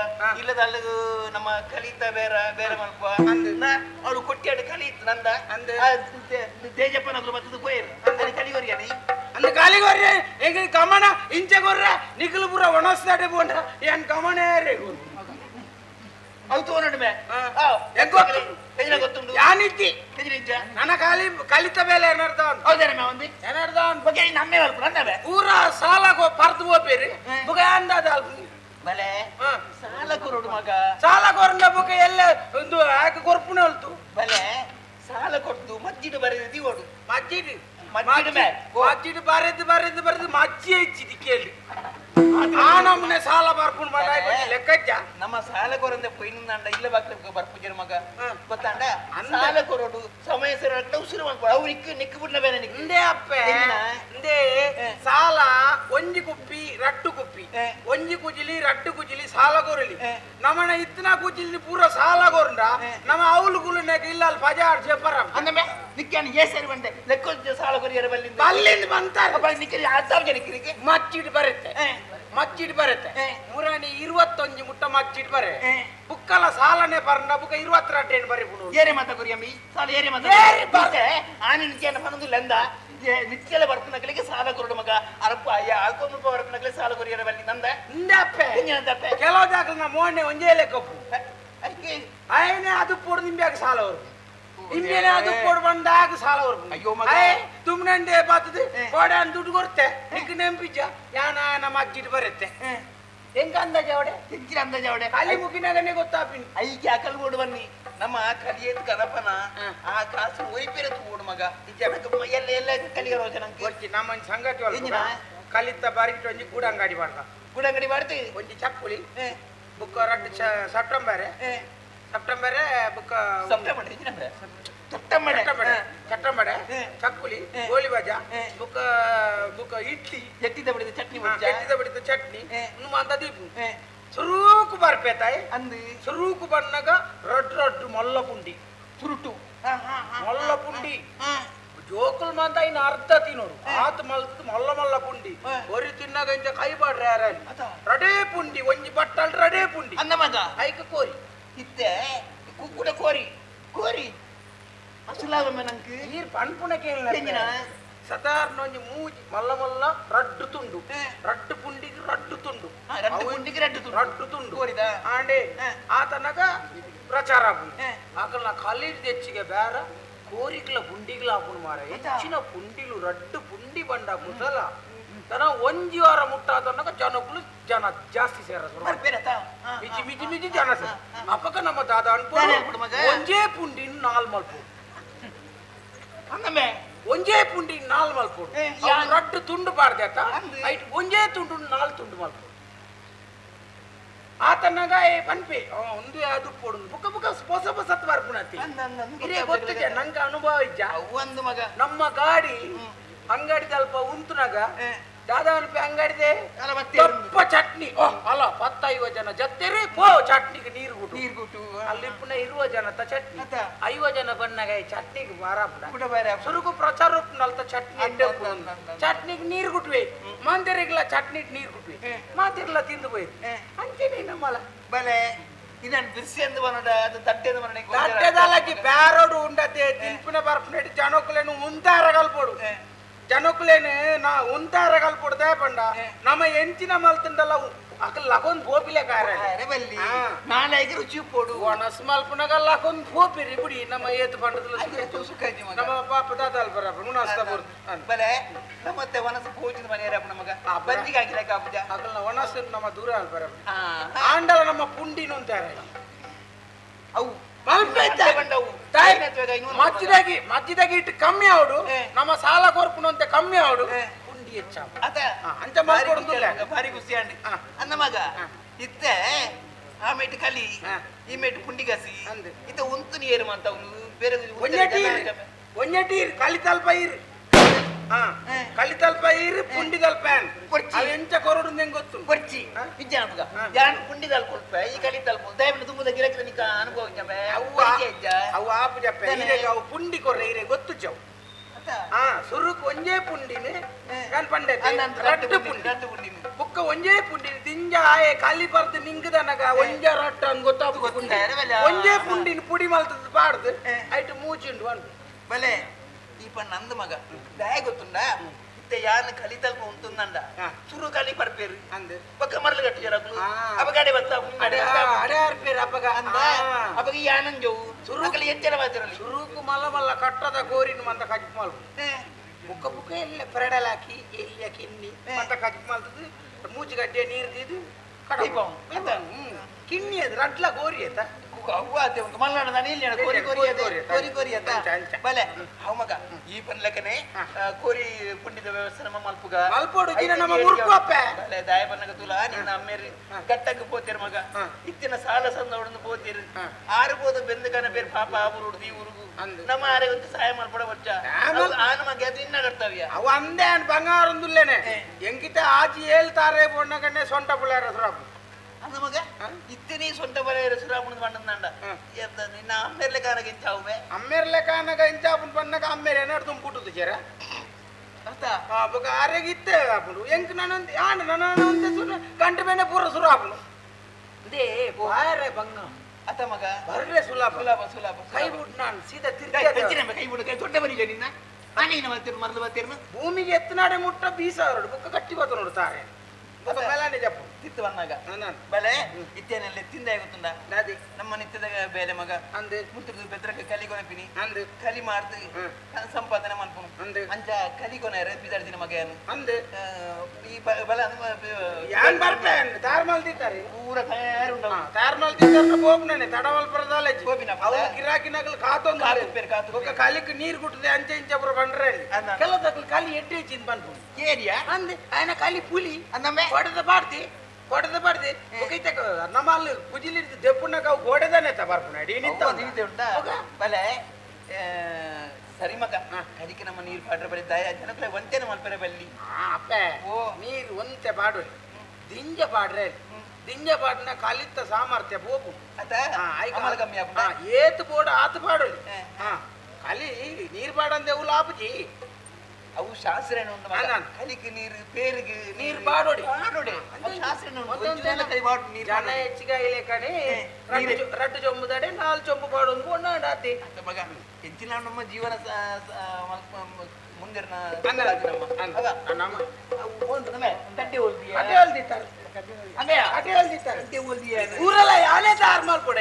ಇಲ್ಲದ ಅಲ್ಲಿಗೂ ನಮ್ಮ ಕಲಿತ ಬೇರೆ ಬೇರೆ ಮಲ್ಪ ಅವಳು ಕೊಟ್ಟಿಯಾಡು ಕಲಿತ್ ನಂದ ತೇಜಪ್ಪನಗಳು ಮತ್ತದು ಪೋಯರು ಅಲ್ಲಿ ಕಲಿಗೋರಿಯಾನಿ ಅಂದ ಕಾಲಿಗೋರಿ ಹೆಂಗ ಗಮನ ಇಂಚೆ ಗೊರ್ರ ನಿಖಲು ಪುರ ಒಣಸ್ತಾಡೆ ಬೋಂಡ್ರ ಏನ್ ಗಮನ అవుతూ ఉన్నాడు మే ಗೊತ್ತುಂಡು ಯಾನಿದ್ದಿ ನನ್ನ ಕಲಿತ ಬೇಲೆ ಏನರ್ದಾನ್ ಹೌದೇನ ಮೇ ಒಂದು ಏನರ್ದಾನ್ ಬಗ್ಗೆ ನಮ್ಮೇ ಅಲ್ಪ ನನ್ನವೇ ಪೂರ ಸಾಲ ಪರ್ದು ಹೋಗ್ಬೇರಿ ಬುಗ ಅಂದಾದ ಅಲ್ಪ ಬಲೆ ಸಾಲ ಕೊರೋಡು ಮಗ ಸಾಲ ಕೊರಂದ ಬುಗ ಎಲ್ಲ ಒಂದು ಆಗ ಕೊರ್ಪುನ ಹೊಲ್ತು ಬಲೆ ಸಾಲ ಕೊಡ್ತು ಮಜ್ಜಿಡು ಬರೆದಿ ಓಡು ಮಜ್ಜಿಡು ಮಜ್ಜಿಡು ಬರೆದು ಮಜ್ಜಿ ಹೆಚ್ಚಿದಿ ಕೇಳಿ ಆ ನಮ್ಮನೆ ಸಾಲ ಬರ್ಕೊಂಡು ಲೆಕ್ಕಜ್ಜ ನಮ್ಮ ಸಾಲ ಕೊರಂದೆ ಪೊಯ್ನಿಂದ ಇಲ್ಲ ಬಾಕ್ಲ ಬರ್ಪುಜರ ಮಗ ಗೊತ್ತಾಂಡ ಸಾಲ ಕೊರೋಡು ಸಮಯ ಸರಿ ಉಸಿರು ಮಾಡ್ಕೊಡು ಅವ್ರಿಗೆ ನಿಕ್ಕು ಬಿಡ್ಲ ಬೇರೆ ನಿಂದೇ ಅಪ್ಪೆ ಇಂದೇ ಸಾಲ ಒಂಜಿ ಕುಪ್ಪಿ ರಟ್ಟು ಕುಪ್ಪಿ ಒಂಜಿ ಕುಜಿಲಿ ರಟ್ಟು ಕುಜಿಲಿ ಸಾಲ ಕೊರಲಿ ನಮ್ಮನ ಇತ್ತನ ಕುಜಿಲಿ ಪೂರ ಸಾಲ ಕೊರಂಡ ನಮ್ಮ ಅವಳು ಗುಲುನಾಗ ಇಲ್ಲ ಅಲ್ಲಿ ಬಜಾರ್ ಜಪರ ಅಂದಮೆ ನಿಕ್ಕಾನ ಏ ಸರಿ ಬಂದೆ ಲೆಕ್ಕ ಸಾಲ ಕೊರಿಯರ ಬಲ್ಲಿಂದ ಬಂತಾರೆ ನಿಕ್ಕಿ ಆಸಾರ್ಗೆ ನಿಕ್ಕಿ ಮಚ್ಚಿಟ್ಟು ಬರುತ್ತೆ ಮುರಾಣಿ 21 ಮುಟ್ಟ ಮಚ್ಚಿಟ್ಟು ಬರೆ ಬುಕ್ಕಲ ಸಾಲನೆ ಬರ್ನ ಬುಕ್ಕ 22 ಬರಿ ಬಿಡು ಏರೆ ಮಾತ ಕೊರಿಯಮ್ಮಿ ಸಾಲ ಏರೆ ಮಾತ ಆನಿ ನಿಚ್ಚೇನ ಪನೊಂದಿಲ್ಲ ಅಂದ ನಿತ್ಯಲ ಬರ್ಪನಗಳಿಗೆ ಸಾಲ ಕೊರಡು ಮಗ ಅರಪ್ಪ ಅಯ್ಯ ಆಲ್ಕೊಮ್ಮಪ್ಪ ಬರ್ಪನಗಳಿಗೆ ಸಾಲ ಕೊರಿಯರ ಬಲ್ಲಿ ನಂದ ಇಂದಪ್ಪೆ ಇಂದಪ್ಪೆ ಕೆಲವು ಜಾಗ ನಾ ಮೋಣೆ ಒಂಜೇಲೆ ಕಪ್ಪು ಅದಕ್ಕೆ ಆಯ್ನೆ ಅದು ಪೋಡು ನಿಂಬ್ಯಾಗ ಸಾಲ ಅವರು ಇಂಬೇನೆ ಅದು ಪೋಡು ಬಂದಾಗ ಸಾಲ ಅವರು ಅಯ್ಯೋ ಮಗ ತುಮ್ನಂಡೆ ಬಾತದೆ ಕೋಡೆ ಅಂತ ದುಡ್ಡು ಕೊಡ್ತೆ ನಿಕ್ ನೆಂಪಿಜ ಯಾನ ನಮ್ಮ ಅಜ್ಜಿಟ್ಟು ಬರುತ್ತೆ ಹೆಂಗ ಅಂದಾಜ ಅವಡೆ ಹೆಂಚಿನ ಅಂದಾಜ ಅವಡೆ ಖಾಲಿ ಮುಗಿನಾಗನೆ ಗೊತ್ತಾಪಿನಿ ಐಕೆ ಅಕಲ್ ಓಡು ಬನ್ನಿ ನಮ್ಮ ಕಲಿಯದ ಕನಪನ ಆ ಕಾಸು ಒಯ್ಪಿರತ್ತು ಓಡು ಮಗ ಎಲ್ಲ ಎಲ್ಲ ಕಲಿಯ ರೋಜನ ಕೊಡ್ತಿ ನಮ್ಮ ಸಂಗತಿ ಕಲಿತ ಬಾರಿಟ್ಟು ಒಂಜಿ ಗೂಡಂಗಡಿ ಮಾಡ್ತಿ ಒಂಜಿ ಚಪ್ಪುಲಿ ಬುಕ್ಕ ರಟ್ಟು ಸೆಪ್ಟೆಂಬರ್ ಬುಕ್ಕ ಚಟ್ಟಂಬಡೆ ಚಕ್ಕುಲಿ ಗೋಳಿ ಬಾಜಾ ಬುಕ್ಕ ಇಡ್ಲಿ ಎಟ್ಟಿದ ಬಿಡಿದ ಚಟ್ನಿ ಅಂತ ದೀಪು ಸುರೂಕು ಬರ್ಪೇತಾಯ್ ಅಂದು ಸುರೂಕು ಬಣ್ಣಗ ರಡ್ಡು ಮೊಲ್ಲ ಪುಂಡಿ ಸುರುಟು ಮೊಲ್ಲ ಪುಂಡಿ ಜೋಕುಲ್ ಮಂತ ಇನ್ನು ಅರ್ಧ ತಿನ್ನೋರು ಆತ ಮಲ್ತದ ಮೊಲ್ಲ ಪುಂಡಿ ಒರಿ ತಿನ್ನಾಗ ಇಂಚ ಕೈ ಬಾಡ್ರೆ ಯಾರಲ್ಲಿ ರಡೇ ಪುಂಡಿ ಒಂಜಿ ಬಟ್ಟಲ್ ರಡೇ ಪುಂಡಿ ಅಂದ ಮಗ ಐಕ ಕೋರಿ ಇತ್ತೆ ಕುಕ್ಕುಡ ಕೋರಿ ಅಸಲಾವಮ್ಮ ನಂಗೆ ನೀರು ಪಣ್ಪುಣಕ್ಕೆ ಸತಾರ್ನ ಒಂಜಿ ಮೂಜಿ ಮಲ್ಲ ರಡ್ಡು ತುಂಡು ರಡ್ಡು ಪುಂಡಿಗೆ ರಡ್ಡು ತುಂಡು ರಡ್ಡು ತುಂಡು ಕೋರಿದ ಆಂಡೆ ಆತನಗ ಪ್ರಚಾರ ಆಪುಂಡು ಆಕಲ್ನ ಕಲೀರ್ ತೆಚ್ಚಿಗೆ ಬೇರ ಕೋರಿಕ್ಲ ಪುಂಡಿಗ್ಲ ಆಪುಂಡು ಮಾರ ಹೆಚ್ಚಿನ ಪುಂಡಿಲು ರಡ್ಡು ಪುಂಡಿ ಬಂಡ ಮುಸಲ ತನ ಒಂಜಿ ವಾರ ಮುಟ್ಟಾದನ್ನಾಗ ಜನ ಜಾಸ್ತಿ ಸೇರದ್ರು ಮಿಜಿ ಜನ ಸೇರ ಅಪ್ಪಕ ನಮ್ಮ ದಾದ ಅನ್ಕೊಂಡು ಒಂಜೇ ಪುಂಡಿ 4 ಮಲ್ಪು ಅಂದಮೆ ಒಂಜೇ ಪುಂಡಿ 4 ಮಲ್ಪು ರಡ್ಡು ತುಂಡು ಬಾರ್ದೇತ ಒಂಜೇ ತುಂಡು 4 ತುಂಡು ಮಲ್ಪು ಆತನಾಗ ಪನ್ಪೆ ಒಂದು ಅದು ಪೋಡು ಬುಕ್ಕ ಹೊಸ ಬರ್ಪುಣತಿ ಇರೇ ಗೊತ್ತಿದೆ ನಂಗೆ ಅನುಭವ ಇಜ್ಜ ಒಂದು ಮಗ ನಮ್ಮ ಗಾಡಿ ಅಂಗಡಿ ಸ್ವಲ್ಪ ಉಂತುನಾಗ ದಾದಾವನ್ಪೆ ಅಂಗಡಿದೆ ತಪ್ಪ ಚಟ್ನಿ ಅಲ್ಲ 10-50 ಜನ ಜತ್ತೇರಿ ಪೋ ಚಟ್ನಿಗೆ ನೀರು ಗುಟ್ಟು ಅಲ್ಲಿ ಪುನಃ 20 ಜನ ಚಟ್ನಿ 50 ಜನ ಬನ್ನಾಗ ಚಟ್ನಿಗೆ ಮಾರಾಪುಡ ಸುರುಗು ಪ್ರಚಾರ ನಲ್ತ ಚಟ್ನಿಗೆ ನೀರು ಗುಟ್ವೆ ಮಂದಿರಿಗ್ಲ ಚಟ್ನಿಗೆ ನೀರು ಗುಟ್ವೆ ಮಾತಿರ್ಲ ತಿಂದು ಹೋಯ್ತು ಅಂಚೆನೆ ನಮ್ಮಲ್ಲ ಬಲೆ ಇದನ್ನು ಬಿರ್ಸಿ ಎಂದು ಬನ್ನಡ ಅದು ತಟ್ಟೆದು ಬನ್ನಡ ತಟ್ಟೆದಲ್ಲಕಿ ಬ್ಯಾರೋಡು ಉಂಡತೆ ತಿನ್ಪಿನ ಬರ್ಪನೆಡಿ ಜನಕ್ಕಲೇನು ಮುಂತಾರಗಲ್ಪೋಡು ಜನಕ್ಕಲೇನೆ ನಾ ಉಂತಾರಗಲ್ಪೊಡ್ದೆ ಪಂಡ ನಮ್ಮ ಎಂಚಿನ ಮಲ್ತಂಡಲ್ಲ ಅಕಲ್ ಲಗೊಂದ್ ಬೋಪಿಲೆ ಕಾರ ಬಲ್ಲಿ ನಾಳೆ ರುಚಿ ಪೋಡು ಒಣಸ್ ಮಲ್ಪನಗ ಲಗೊಂದ್ ಬೋಪಿರಿ ಬಿಡಿ ನಮ್ಮ ಏತು ಪಂಡದಲ್ಲ ನಮ್ಮ ಪದಾರ್ಥ ಬರಪ್ಪ ನುಣಸ್ತಾ ಬರ್ದು ಬಲೆ ನಮ್ಮತ್ತೆ ವನಸ ಪೂಜಿನ ಮನೆಯರಪ್ಪ ನಮಗ ಬಂಜಿಗೆ ಹಾಕಿಲಕ್ಕ ಪೂಜಾ ಅದನ್ನ ಒಣಸ್ ನಮ್ಮ ದೂರ ಅಲ್ ಬರಪ್ಪ ಆಂಡಲ ನಮ್ಮ ಪುಂಡಿನು ಅಂತಾರೆ ಅವು ಬಂದವು ಮಜ್ಜಿದಾಗಿ ಇಟ್ಟು ಕಮ್ಮಿ ಅವಡು ನಮ್ಮ ಸಾಲ ಕೊರ್ಪುನು ಅಂತ ಕಮ್ಮಿ ಅವಡು ಪುಂಡಿ ಹೆಚ್ಚ ಅದ ಅಂತ ಮಾಡ್ಕೊಡುದಿಲ್ಲ ಭಾರಿ ಖುಷಿ ಅಂಡಿ ಅನ್ನ ಮಗ ಇತ್ತೆ ಆ ಮೇಟ್ ಕಲಿ ಈ ಮೇಟ್ ಪುಂಡಿ ಗಸಿ ಇತ್ತ ಉಂತು ನೀರು ಅಂತ ಅವನು ಬೇರೆ ಒಂಜಟೀರ್ ಕಲಿತಲ್ಪ ಇರು ಕಲಿತಲ್ಪ ಇರು ಪುಂಡಿದಲ್ಪ ಅವು ಎಂಚ ಕೊರಡು ನಂಗೆ ಗೊತ್ತು ಕೊರ್ಚಿ ವಿಜ್ಞಾನಪಗ ಯಾನ್ ಪುಂಡಿದಲ್ಲಿ ಕೊಲ್ಪ ಈ ಕಲಿತಲ್ಪ ದಯವಿಟ್ಟು ತುಂಬದ ಗಿರಕಿದ ನಿಕ ಅನುಭವ ಅವು ಆಪು ಜಪ್ಪೆ ಅವು ಪುಂಡಿ ಕೊರ್ರೆ ಇರೆ ಗೊತ್ತು ಚವು ಸುರುಕು ಒಂಜೇ ಪುಂಡಿನಿ ನಾನು ಪಂಡೆ ರಟ್ಟು ಪುಂಡಿ ಬುಕ್ಕ ಒಂಜೇ ಪುಂಡಿನಿ ದಿಂಜ ಆಯೆ ಖಾಲಿ ಬರ್ದು ನಿಂಗದನಗ ಒಂಜ ರಟ್ಟು ಅನ್ ಗೊತ್ತಾಗ ಒಂಜೇ ಪುಂಡಿನಿ ಪುಡಿ ಮಲ್ತದ ಪಾಡ್ದು ಆಯ್ತು ಮೂಚಿಂಡು ಅನ್ದು ಬಲೆ ಈ ಪಣ್ಣ ನಂದು ಮಗ ದಯ ಗೊತ್ತುಂಡ ಇತ್ತೆ ಯಾನ್ ಕಲಿತಲ್ಪ ಉಂಟುಂದಂಡ ಸುರು ಕಲಿ ಬರ್ಪೇರು ಅಂದು ಪಕ್ಕ ಮರಳು ಗಟ್ಟಿ ಜರಕು ಅಪಗಾಡೆ ಬರ್ತಾವು ಅಡೆ ಆರ್ಪೇರು ಅಪಗ ಅಂದ ಅಪಗ ಯಾನಂಜವು ಸುರುಕಲಿ ಎಚ್ಚರ ಮಾತಿರಲಿ ಸುರುಕು ಮಲ್ಲ ಮಲ್ಲ ಕಟ್ಟದ ಗೋರಿನ ಮಂತ ಕಜಿಪ್ ಮಾಲ್ಬು ಬುಕ್ಕ ಬುಕ್ಕ ಎಲ್ಲ ಪೆರಡಲ್ ಹಾಕಿ ಎಲ್ಲಿಯ ಕಿನ್ನಿ ಮಂತ ಕಜಿಪ್ ಮಾಲ್ತದು ಮೂಚಿಗಡ್ಡೆ ನೀರು ತೀದು ಕಡಪ ಕಿನ್ನಿ ಅದು ರಡ್ಲ ಗೋರಿ ಆಯ್ತಾ ಅವ್ವಾತೆ ಒಂದು ಮಲ್ನಾಡ ನಾನು ಇಲ್ಲಿ ಕೋರಿ ಕೋರಿ ಕೋರಿ ಅಂತ ಬಲೆ ಅವ ಮಗ ಈ ಪನ್ಲಕನೆ ಕೋರಿ ಪುಂಡಿದ ವ್ಯವಸ್ಥೆ ನಮ್ಮ ಮಲ್ಪುಗ ಮಲ್ಪೋಡು ನಮ್ಮ ಮುರ್ಕೋಪ್ಪ ಬಲೆ ದಾಯ ಬನ್ನಗ ತುಲ ನಿನ್ನ ಅಮ್ಮೇರಿ ಗಟ್ಟಕ್ಕೆ ಪೋತಿರ ಮಗ ಇತ್ತಿನ ಸಾಲ ಸಂದ ಹೊಡೆದು ಪೋತಿರು ಆರ್ಬೋದು ಬೆಂದಕನ ಬೇರೆ ಪಾಪ ಆಬುರುಡು ಈ ಊರುಗು ನಮ್ಮ ಆರೆ ಒಂದು ಸಹಾಯ ಮಲ್ಪಡ ಬಚ್ಚ ಆನ ಮಗ ಅದು ಇನ್ನ ಕರ್ತವ್ಯ ಅವ ಅಂದೇ ಬಂಗಾರ ಒಂದುಲ್ಲೇನೆ ಎಂಕಿತ ಆಜಿ ಹೇಳ್ತಾರೆ ಬೊಣ್ಣಗಣ್ಣೆ ಸೊಂಟ ಪುಳ್ಯಾರ ಸುರಾಪು ಅದು ಮಗ ಇತ್ತಿನಿ ಸೊಂಟ ಬಲೆ ಸುರಾಪುಣದ ಬಣ್ಣದಂಡ ನಿನ್ನ ಅಮ್ಮೇರ್ಲೆ ಕಾನಗ ಇಂಚಾವುವೆ ಅಮ್ಮೇರ್ಲೆ ಕಾನಗ ಇಂಚಾಪುನ್ ಬಣ್ಣಗ ಅಮ್ಮೇರ್ ಏನಾರು ತುಂಬಿಟ್ಟುದು ಜರ ಅರ್ಥ ಬೊಕ ಆರೆಗಿತ್ತೆ ಆಪುಡು ಎಂಕ್ ನನ್ನಂತ ಯಾಣ ನನ್ನ ಸುನ ಗಂಟೆ ಬೇನೆ ಪೂರ ಸುರಾಪುನು ದೇ ಬಾರೆ ಬಂಗ ಅತ್ತ ಮಗ ಬರ್ರೆ ಸುಲಭ ಸುಲಭ ಸುಲಭ ಕೈ ಬಿಟ್ಟು ನಾನು ಸೀದಾ ಕೈ ಬಿಡು ಕೈ ದೊಡ್ಡ ಬನಿಲ್ಲ ನಿನ್ನ ಆನೇನ ಬರ್ತೀರ ಮರಲು ಬರ್ತೀರ ಭೂಮಿಗೆ ಎತ್ತನಾಡೆ ಮುಟ್ಟ ಬೀಸ ಹೊರಡು ಬುಕ್ಕ ಕಟ್ಟಿ ಬತ್ತ ನೋಡ್ತಾರೆ ಮೇಲಾನೆ ಜಪ್ಪು ತಿತ್ತು ಬಂದಾಗ ಬಲೆ ಇತ್ತೇನೆಲ್ಲ ತಿಂದ ಗೊತ್ತುಂಡ ನಮ್ಮ ನಿತ್ಯದ ಬೇಲೆ ಮಗ ಅಂದು ಮುಟ್ಟಿದ್ದು ಬೆದ್ರಕ್ಕೆ ಕಲಿ ಕೊನೆಪಿನಿ ಅಂದು ಕಲಿ ಮಾಡ್ದು ಸಂಪಾದನೆ ಮಾಡ್ಕೊಂಡು ಅಂದು ಅಂಚ ಕಲಿ ಕೊನೆ ಬಿದ್ದಾಡ್ತೀನಿ ಮಗ ಅಂದು ಈ ಬಲ ಯಾನ್ ಬರ್ತಾನೆ ತಾರ್ಮಲ್ ತಿಂತಾರೆ ಪೂರ ತಯಾರುಂಡ ತಾರ್ಮಲ್ ತಿಂತಾರೆ ಬೋಬ್ನೇ ತಡವಲ್ ಪರದಾಲಜಿ ಬೋಬಿನ ಅವ ಗಿರಾಕಿ ನಗಲ್ ಕಾತೊಂದು ಕಾತು ఒక కలికి నీరు కుట్టుదే అంచె ఇంచెప్పుడు పండరండి కెల్లదకులు కలి ఎట్టి వచ్చింది పనుకు ఏరియా అంది ఆయన కలి పులి అన్నమే కొడద పాడితే ఒక ఇత నమాలు కుజిలి దెప్పున్నాక గోడదనే తబర్పునాడు ನೀತೆ ಉಂಟಾ ಬಲೆ ಸರಿ ಮಗ ಕಡಿಕೆ ನಮ್ಮ ನೀರು ಪಾಡ್ರೆ ಬರೀ ದಯ ಜನಕ್ಕೆ ಒಂಟೇನ ಮಲ್ಪರೆ ಬಲ್ಲಿ ಅಪ್ಪೆ ಓ ನೀರು ಒಂತೆ ಪಾಡು ದಿಂಜ ಪಾಡ್ರೆ ದಿಂಜ ಪಾಡಿನ ಕಲಿತ ಸಾಮರ್ಥ್ಯ ಬೋಪು ಅಮಲ್ ಕಮ್ಮಿ ಏತು ಬೋಡ ಆತು ಪಾಡು ಕಲಿ ನೀರು ಪಾಡಂದೆ ಅವು ಲಾಪುಜಿ ಅವು ಶಾಸ್ತ್ರ ಕಲಿಕೆ ನೀರು ಪೇರಿಗೆ ನೀರು ಪಾಡೋಡಿ ಶಾಸ್ತ್ರ ಜನ ಹೆಚ್ಚಿಗೆ ಕಡೆ ರಡ್ಡು ಚೊಂಬುದಡೆ 4 ಚೊಂಬು ಪಾಡೊಂದು ಕೊಂಡಾಡಾತಿ ಮಗ ಹೆಚ್ಚಿನ ನಮ್ಮ ಜೀವನ ಮುಂದಿನ ತಟ್ಟೆ ಊರೆಲ್ಲ ಯಾನೇ ತಾರ್ ಮಾಡ್ಕೊಡ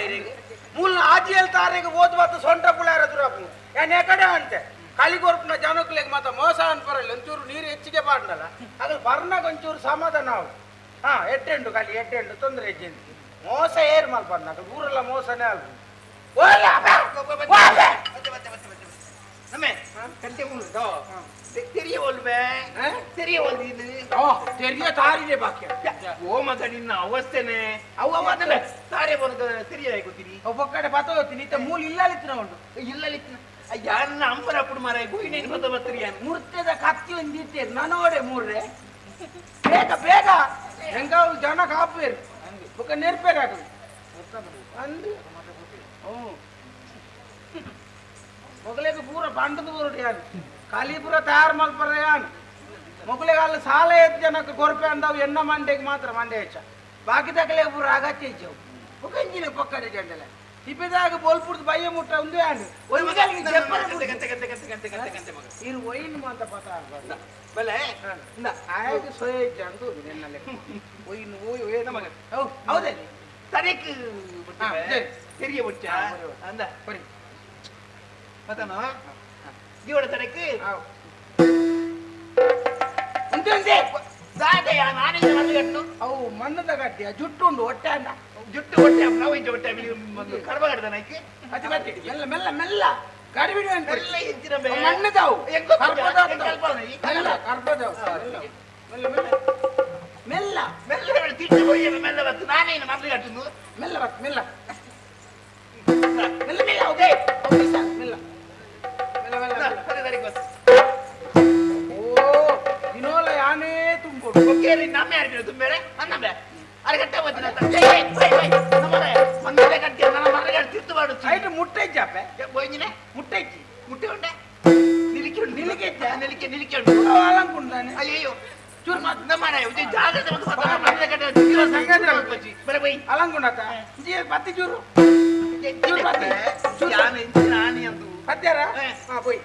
ಮೂಲ ಆಜಿ ಹೇಳ್ತಾರೆ ಓದ್ ಬತ್ತು ಸೊಂಟ ಪುಳಾರ ದುರಪ್ಪು ನಾನು ಕಡೆ ಅಂತೆ ಕಲಿಗೊರ್ಪುನ ಜನಕ್ಕಲಿಗೆ ಮಾತ್ರ ಮೋಸ ಅನ್ಪರಲ್ಲ ಒಂಚೂರು ನೀರು ಹೆಚ್ಚಿಗೆ ಪಾಡ್ನಲ್ಲ ಅದ್ರ ಬರ್ನಾಗ ಒಂಚೂರು ಸಮಾಧಾನ ನಾವು ಎಟ್ಟೆಂಡು ಕಲಿ ಎಟ್ಟೆಂಡು ತೊಂದರೆ ಹೆಚ್ಚಿಂದು ಮೋಸ ಏರ್ ಮಲ್ಪಡ್ನಾಗ ಊರೆಲ್ಲ ಮೋಸನೇ ಅಲ್ವ ತೆರಿಯ ತಾರಿದೆ ಬಾಕ್ಯ ಓ ಮಗ ನಿನ್ನ ಅವಸ್ಥೆನೆ ಅವದಲ್ಲ ತಾರೆ ಬರೋದು ತೆರಿಯ ಗೊತ್ತೀನಿ ಒಬ್ಬ ಕಡೆ ಬತ್ತೋತೀನಿ ಮೂಲ ಇಲ್ಲಲಿತ್ತಿನ ಉಂಟು ಇಲ್ಲಲಿತ್ತಿನ ಯಾರನ್ನ ಅಂಬರ ಅప్పుడు ಮರ ಗೋಯಿನೇನು ಬತ್ತ ಬತ್ತರಿಯ ಮುರ್ತದ ಕತ್ತಿ ಒಂದು ಇಟ್ಟೇರು ನನೋಡೆ ಮೂರ್ರೆ ಬೇಗ ಬೇಗ ಹೆಂಗ ಜನ ಕಾಪೇರು ಬುಕ್ಕ ನೆರ್ಪೇರಾಗ ಅಂದು ಮೊಗಲಿಗೆ ಪೂರ ಬಂಡದ ಊರು ಯಾರು ಖಾಲಿ ಪೂರ ತಯಾರು ಮಲ್ಪರ ಯಾನು ಮೊಗಲಿಗೆ ಅಲ್ಲಿ ಸಾಲ ಎದ್ದು ಜನಕ್ಕೆ ಕೊರಪೆ ಅಂದವು ಎನ್ನ ಮಂಡೆಗೆ ಮಾತ್ರ ಮಂಡೆ ಹೆಚ್ಚ ಬಾಕಿ ತಗಲಿಗೆ ಪೂರ ಅಗತ್ಯ ಹೆಚ್ಚವು ಬುಕ್ಕಂಜಿನ ಪಕ್ಕಡೆ ಜಂಡಲೆ ತಿಪ್ಪಿದಾಗ ಬೋಲ್ಪುರ್ದು ಬಯ್ಯ ಮುಟ್ಟ ಒಂದು ಯಾನು ಇರು ಒಯ್ನು ಮಾತ ಪತ್ರ ಆಗ್ಬಾರ್ದು ಬಲೆ ಆಯ್ತು ಸೋಯ್ ಅಂದು ನಿನ್ನಲ್ಲಿ ಒಯ್ನು ಓಯ್ ಮಗ ಹೌದೇ ತರೇಕ್ ತೆರಿಗೆ ಬಿಟ್ಟ ಅಂದ ಬರಿ ಮತ್ತನು ಜೀವನ ತನಕ್ಕೆ ಅವು. ಉಂಟೆ ದಾದಯ್ಯ ನಾನಿಂದ ಮಲ್ಲಿಗಟ್ಟು ಅವು ಮಣ್ಣದ ಗಟ್ಟಿಯ ಜುಟ್ಟು ಉಂಡು ಹೊಟ್ಟೆ ಅನ್ನ ಜುಟ್ಟು ಹೊಟ್ಟೆ ನಾವು ಇಂಚ ಹೊಟ್ಟೆ ಒಂದು ಕರ್ಮ ಕಡ್ದ ನೈಕೆ ಅತಿ ಬತ್ತಿ ಮೆಲ್ಲ ಮೆಲ್ಲ ಮೆಲ್ಲ ಗಾಡಿ ಬಿಡಿ ಅಂತ ಎಲ್ಲ ಇಂಚಿನ ಮಣ್ಣದವು ಮೆಲ್ಲ ಕರ್ಬದವು ಮೆಲ್ಲ ಮೆಲ್ಲ ಮೆಲ್ಲ ಮೆಲ್ಲ ತಿಟ್ಟು ಹೋಗಿ ಮೆಲ್ಲ ಬತ್ತು ನಾನೇನು ಮಲ್ಲಿಗಟ್ಟು ಮೆಲ್ಲ ಬತ್ ಮೆಲ್ಲ ಮೆಲ್ಲ ಮೆಲ್ಲ ಹೋಗಿ ಮೆಲ್ಲ ಮೆಲ್ಲ ಮೆಲ್ಲ ಸರಿ ಓ ದಿನೋಲ ಯಾನೇ ತುಂಬಿಕೊಡು ಓಕೆ ನಮ್ಮೆ ಆಡ್ತೀನಿ ತುಂಬೇರೆ ಅನ್ನಬೆ ಅರೆ ಗಂಟೆ ಬಂದಿನ ನಮ್ಮನೆ ಮಂಗಲೆ ಗಂಟೆ ನನ್ನ ಮರಗೆ ತಿರ್ತು ಮಾಡು ಐಟು ಮುಟ್ಟೆ ಜಾಪೆ പോയിങ്ങനെ ಮುಟ್ಟೈತಿ മുട്ട ഉണ്ട് നിലിക്കുണ്ട് നിലിക്കത്തെ? നിലിക്കുണ്ട് ಅಲಂಕುಂಡಾನೆ അയ്യോ ചൂർ നമ്മാനെ ജാഗ്രത നമുക്ക് പത്താം മണ്ണിലെ കണ്ട ಸಂಗತಿ ബരെ പോയി ಅಲಂಕುಂಡಾತ ಜೀ ಪತ್ತಿ ಚೂರು ചൂർ പത്തി ഞാൻ ഞാൻ എന്തു ಪತ್ಯಾರ ಹಾ പോയി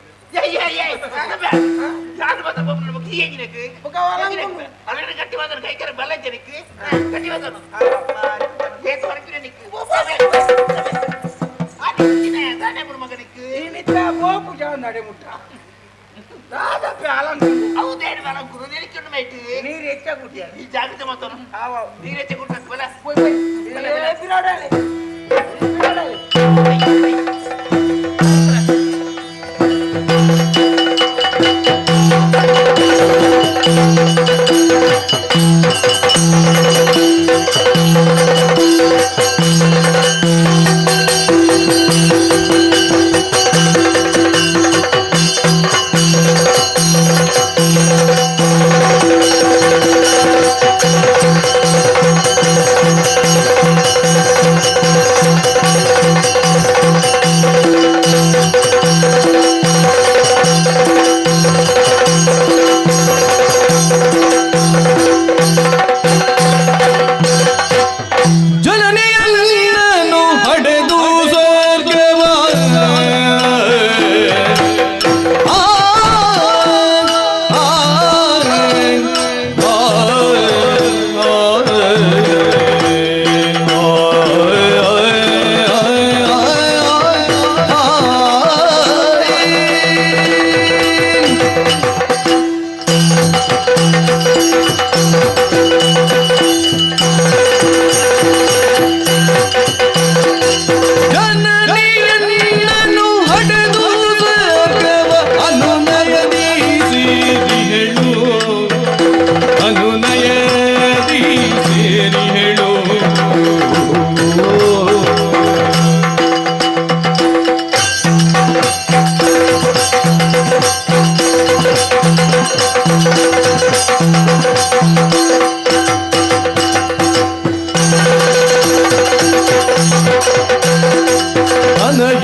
ഞാൻ വന്നപ്പോ നമുക്ക് ഈ എങ്ങനെയൊക്കെ അവരുടെ കട്ടി വന്നു കൈക്കാരൻ വെള്ളം ജനിക്ക് കട്ടി വന്നു മകനിക്ക് ನೀನಿತ್ತ ಬೋಪು ಜಾವನಾಡೆ ಮುಟ್ಟ ದಾದಪ್ಪೆ ಅಲಂಕುಂಡು ಹೌದೇನು വെള്ളം കുറെ എനിക്കുണ്ടായിട്ട് ನೀರು ಹೆಚ್ಚ ಕುಟ್ಟಿಯ ಈ ಜಾಗೃತಿ ಮಾತ್ರ ನೀರೆಚ್ಚ ಕೊಡ್ಬೇಕು ಬಲ പോയി പോയി ಬಿರಾಡಾಳೆ ಬಿರಾಡಾಳೆ ಜನನಿಯನ್ನನು ಹಡೆದು ಸ್ವರ್ಗವ ಜನನಿಯನ್ನನು ಹಡೆದು ಸ್ವರ್ಗವ ಅನುನಯದಿ ಸೇರಿ ಹೇಳು ಅನುನಯದಿ ಸೇರಿ ಹೇಳು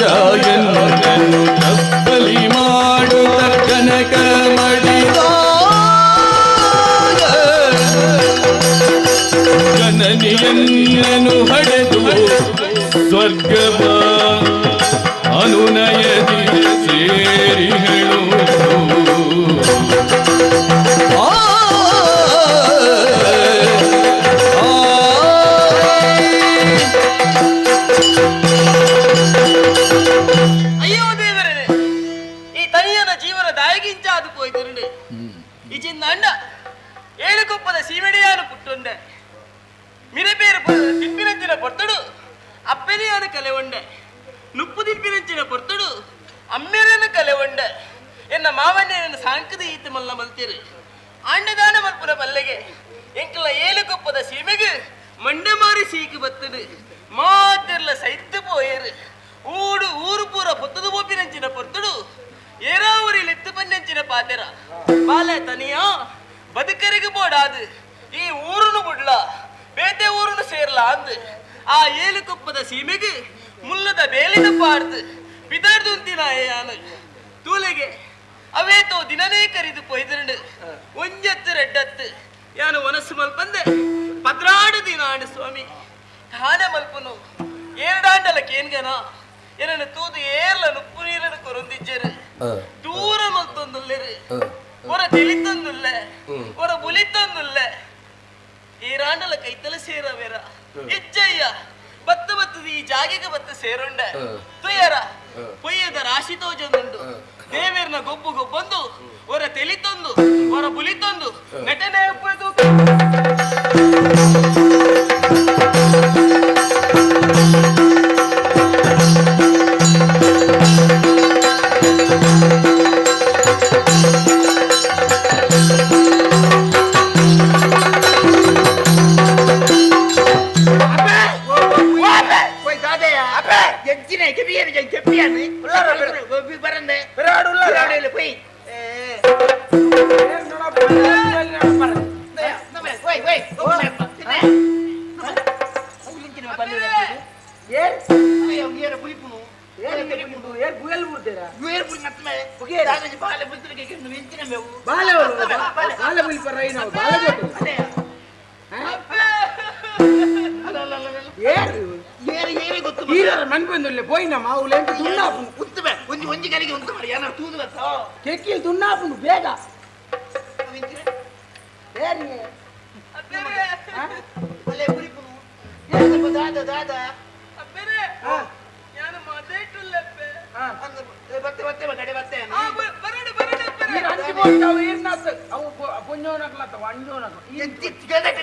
ಅನಯಾಯನ್ನನು ತಪ್ಪಲಿ ಮಾಡುತ್ತ ಕನಕ ಮಡಿದ ಜನನಿಯನ್ನನು ಹಡೆದು ಸ್ವರ್ಗವ ಅನುನಯದಿ ಸೇರಿ ಹೇಳು ಅಯ್ಯೋ ದೇವರೇ ಈ ತನಿಯನ ಜೀವನ ದಾಯಗಿಂಚಾದು ಪೋಯ್ತಿರುಂಡು ಇಜಿಂದ ಅಂಡ ಏಳುಕೊಪ್ಪದ ಸೀಮೆಡಿಯಾನು ಪುಟ್ಟುಂಡೆ ಮಿರಪೇರು ತಿಪ್ಪಿನಂಚಿನ ಪೊರ್ತಡು ಅಪ್ಪೆನೆಯಾನು ಕಲೆ ಉಂಡೆ ನುಪ್ಪು ತಿಪ್ಪಿನಂಚಿನ ಪೊರ್ತಡು ಅಮ್ಮೆರನ್ನು ಕಲೆ ಉಂಡೆ ಎನ್ನ ಮಾವಣ್ಣನ ಸಾಂಕದ ಈತ ಮಲ್ಲ ಮಲ್ತಿರು ಆಂಡದಾನ ಮಲ್ಪುನ ಪಲ್ಲೆಗೆ ಎಂಕಲ ಏಳುಕೊಪ್ಪದ ಸೀಮೆಗೆ ಮಂಡೆ ಮಾರಿ ಸೀಕು ಬತ್ತಡು ಮಾತೆರ್ಲ ಸೈತ್ತು ಪೋಯರು ಊರು ಪೂರ ಪೊತ್ತದು ಬೋಪಿನಂಚಿನ ಪೊರ್ತಡು ಏರಾವರಿ ಲೆತ್ತು ಪನ್ನಂಚಿನ ಪಾತೆರ ಬಾಲೆ ತನಿಯ ಬದುಕರಿಗೆ ಬೋಡಾದು ಈ ಊರುನು ಬಿಡ್ಲ ಬೇತೆ ಊರುನು ಸೇರ್ಲ ಅಂದು ಆ ಏಳುಕೊಪ್ಪದ ಸೀಮೆಗೆ ಮುಲ್ಲದ ಬೇಲಿನ ಪಾಡ್ದು ಬಿದರ್ದುಂತಿನ ಯಾನು ತೂಲೆಗೆ ಅವೇತೋ ದಿನನೇ ಕರಿದು ಪೊಯ್ದಿರುಂಡು ಒಂಜತ್ತು ರೆಡ್ಡತ್ತು ಯಾನು ಒನಸು ಮಲ್ಪಂದೆ ಪದ್ರಾಡು ದಿನ ಆಂಡು ಸ್ವಾಮಿ ತಾನ ಮಲ್ಪನು ಏರಡಾಂಡಲ ಕೇನ್ಗನ ಏನನ್ನು ತೂದು ಏರ್ಲ ನುಪ್ಪು ನೀರನ್ನು ಕೊರೊಂದಿಜ್ಜರು ದೂರ ಮಲ್ತೊಂದುಲ್ಲೆರು ಒರ ತಿಳಿತೊಂದುಲ್ಲೆ ಒರ ಬುಲಿತೊಂದುಲ್ಲೆ ಏರಾಂಡಲ ಕೈತಲ ಸೇರವೇರ ಇಜ್ಜಯ್ಯ ಬತ್ತ ಬತ್ತದ ಈ ಜಾಗೆಗೆ ಬತ್ತ ಸೇರುಂಡೆ ತುಯ್ಯರ ಪೊಯ್ಯದ ರಾಶಿ ತೋಜೊಂದುಂಡು ದೇವೇರ್ನ ಗೊಬ್ಬು ಬಂದು ಹೊರ ತೆಲಿ ತಂದು ಹೊರ ಬುಲಿ ತಂದು ನಟನೆ ಒಪ್ಪದು పోయినా మా ఊళ్ళో దున్నాపు ಒಂಜಿ ಕಲಿಗೆ ಉಂಟು ಮಾಡಿ ಏನಾರು ತೂದು ಕೆಕ್ಕಿಲ್ ದುನ್ನಾಪು ಬೇಗ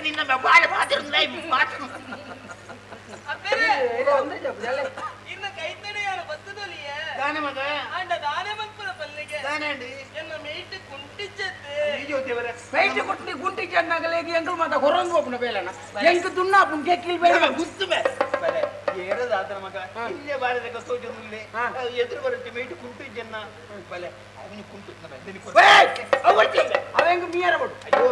ನಿನ್ನ ಬಾಳೆ ಮಾತಿರು ಇನ್ನ ಕೈತಡೆಯಾರು ಬತ್ತದೊಲಿಯ ದಾನೆ ಮಗ ಅಂಡ ದಾನೆ ಮಕ್ಕಳ ಪಲ್ಲಿಗೆ ದಾನೆ ಅಂಡಿ ಎನ್ನ ಮೇಯ್ಟ್ ಕುಂಟಿಚ್ಚತ್ತೆ ಅಯ್ಯೋ ದೇವರ ಮೇಯ್ಟ್ ಕುಟ್ಟಿ ಕುಂಟಿಚ್ಚನ್ನಾಗಲೇಗಿ ಎಂಕಲ್ ಮಾತ ಹೊರಂಗು ಒಪ್ಪನ ಬೇಲನ ಎಂಕ ದುನ್ನಾಪುನ್ ಕೆಕ್ಕಿಲ್ ಬೇಗ ಗುತ್ತುಬೆ ಬಲೆ ಏರದ ಆತರ ಮಗ ಇಲ್ಲೇ ಬಾರದ ಕಸೋಜುಲ್ಲೆ ಎದುರು ಬರುತ್ತೆ ಮೇಯ್ಟ್ ಕುಂಟಿಚ್ಚನ್ನ ಬಲೆ ಅವನು ಕುಂಟು ಅವೆಂಗ ಮೀಯರ ಬಡು ಅಯ್ಯೋ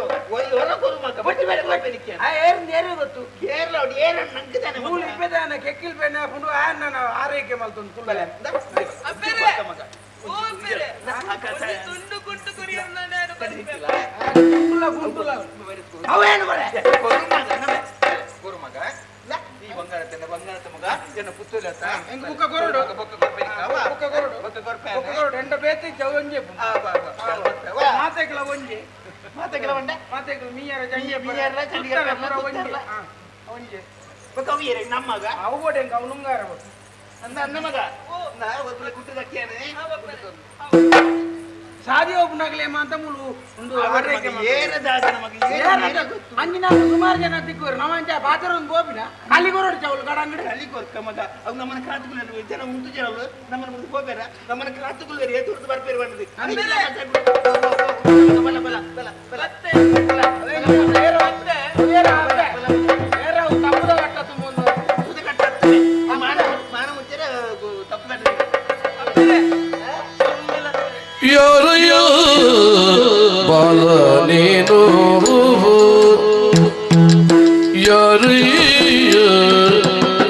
ಹೊರ ಕೊರು ಮಗ ಬಟ್ಟಿ ಬೇರೆ ಕೊಡ್ಬೇನಿಕ್ಕೆ ಆ ಏರ್ ನೇರೆ ಗೊತ್ತು ಕೇರಳ ಅವಡಿ ಏರ ನಂಗದಾನೆ ಮೂಲ ಇಪ್ಪದಾನ ಕೆಕ್ಕಿಲ್ ಬೇನ ಪುಂಡು ಆ ನನ್ನ ಆರೈಕೆ ಮಲ್ತೊಂದು ಕುಲ್ಬಲೆ ಅಪ್ಪರೆ ಮಗ ಓ ಅಪ್ಪರೆ ತುಂಡು ಕುಂಟು ಕುರಿಯನ್ನ ನಾನು ಕದಿಲ್ಲ ಗುಂಟುಲ ಅವೇನು ಬರೆ ಕೊರು ಮಗ ಈ ಬಂಗಾರತೆ ಮಗ ಎನ್ನ ಪುತ್ತೂಲತ ಎಂಗ ಬುಕ್ಕ ಕೊರಡು ಬೊಕ್ಕ ಕೊರ್ಬೇನಿಕಾವ ಬುಕ್ಕ ಕೊರಡು ಬೊಕ್ಕ ಕೊರ್ಪೆ ಬುಕ್ಕ ಕೊರಡು ಎಂಡ ಬೇತಿ ಚವಂಜೆ ಮಾತೆಗಳ ಒಂಜೆ ಮಾತೆಗಳ ಬಂಡೆ ಮಾತೆಗಳ ಮೀಯರ ಜಂಜೆ ಮೀಯರ ಜಂಜೆ ಒಂಜೆ ಒಂಜೆ ಬೊಕ್ಕ ಅವಿಯರೆ ನಮ್ಮಗ ಅವು ಬೋಡೆಂಗ ಅವನುಂಗಾರ ಬೋಡು ಅಂದ ಮಗ ನಾ ಒಬ್ಬಳೆ ಕುಟ್ಟದಕ್ಕಿಯಾನೆ ಸಾದಿ ಒಬ್ಬನಾಗಲೇ ಮಾತ ಮುಳು ಒಂದು ಆರೈಕೆ ಏರದಾದ ನಮಗೆ ಅಂಜಿನ ಸುಮಾರು ಜನ ತಿಕ್ಕುವರು ನಮ್ಮಂಚ ಬಾತರ ಒಂದು ಗೋಪಿನ ಅಲ್ಲಿ ಕೊರಡು ಚವಲು ಗಡಂಗಡಿ ಅಲ್ಲಿ ಕೊರ್ಕ ಮಗ ಅವ್ ನಮ್ಮನ್ನ ಕ್ರಾಂತಿಗಳು ಜನ ಉಂಟು ಜನಗಳು ನಮ್ಮನ್ನ ಮುಂದೆ ಹೋಗ್ಬೇರ ನಮ್ಮನ್ನ ಕ್ರಾಂತಿಗಳು ಎದುರ್ದು ಬರ್ಬೇರು ಬಂದది ಬಲ ಬಲ ಬಲ ಬಲ ತಪ್ಪದ ಕಟ್ಟ ತುಂಬ ಮಾನ ಮುಂಚೆ ತಪ್ಪು ಯಾರಯ್ಯ ಬಾಲ ನೀನು ಯಾರಯ್ಯ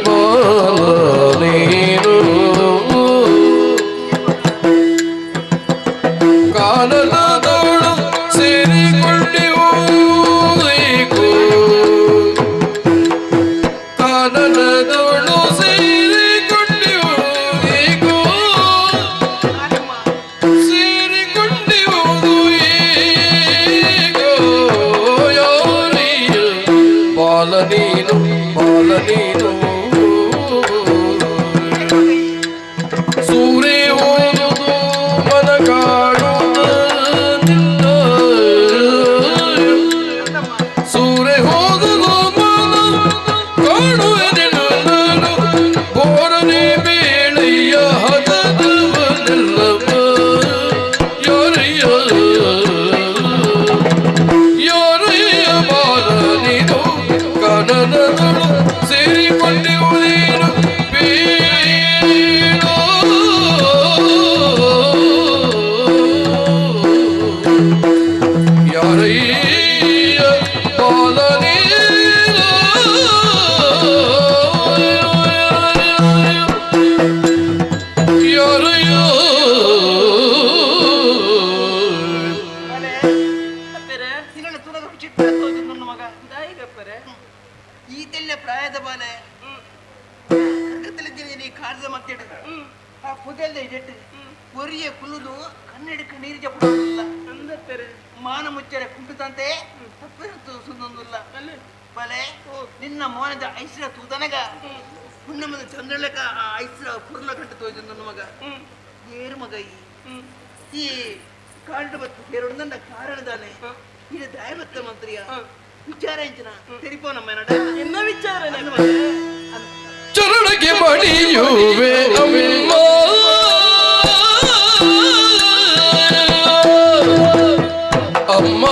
ಬಾಲ ನೀನು ಕಾನನದವಳು ಸೇರಿಕೊಂಡಿವು ಕಾನನದವಳು ಸೇರಿಕೊಂಡಿವು ಸೇರಿಕೊಂಡಿರುವುದು ಈಗ ಯಾರಯ್ಯ ಬಾಲ ನೀನು ಸೂರ್ಯ ಓದುದು ಮನಗಾಡುವುದು ನಿನ್ನ ಸೂರ್ಯ ಹೋದುದು ಮನ ಕಾಣುವೆ ನಿನ್ನನು ಬೋರನೆ ಬೇಳೆಯ ಹದದವನೆಲ್ಲವ ಯಾರಯ್ಯ ಬಾಲ ನೀನು ಕಾನನದಳು ಸೇರಿಕೊಂಡಿರುವುದೇನು ಬೇಡೋ ಯಾರಯ್ಯ ಬಾಲ ನೀನು ಈತೆಲ್ಲ ಪ್ರಾಯದ ಬಾಲೆ ಕರ್ಕತ್ತಲಿದ್ದೀನಿ ಕಾಡ್ದ ಮತ್ತೆ ಆ ಪುದೆಲ್ಲ ಇಟ್ಟು ಒರಿಯ ಕುಲುದು ಕನ್ನಡಕ್ಕೆ ನೀರು ಜಪಡೋದಿಲ್ಲ ಮಾನ ಮುಚ್ಚರೆ ಕುಂಟುತ್ತಂತೆ ತಪ್ಪಿರುತ್ತು ಸುಂದೊಂದಿಲ್ಲ ಬಲೆ ನಿನ್ನ ಮೋನದ ಐಸ್ರ ತೂದನಗ ಹುಣ್ಣಮದ ಚಂದ್ರಲಕ ಆ ಐಸ್ರ ಪುರ್ಲ ಕಟ್ಟು ತೋಜ್ ನನ್ನ ಮಗ ಏರು ಮಗ ಈ ಈ ಕಾಂಡ ಬತ್ತು ಹೇರುಂದ ಕಾರಣದಾನೆ ಇದು ದೈವತ್ತ ಮಂತ್ರಿಯ ವಿಚಾರ ಎಂಚಿನ ತೆರಿಪೋನಮ್ಮ ನಡ ಎನ್ನ ವಿಚಾರ ಚರಣಕ್ಕೆ ಮಡಿಯುವೆ ಅಮ್ಮ ಅಮ್ಮ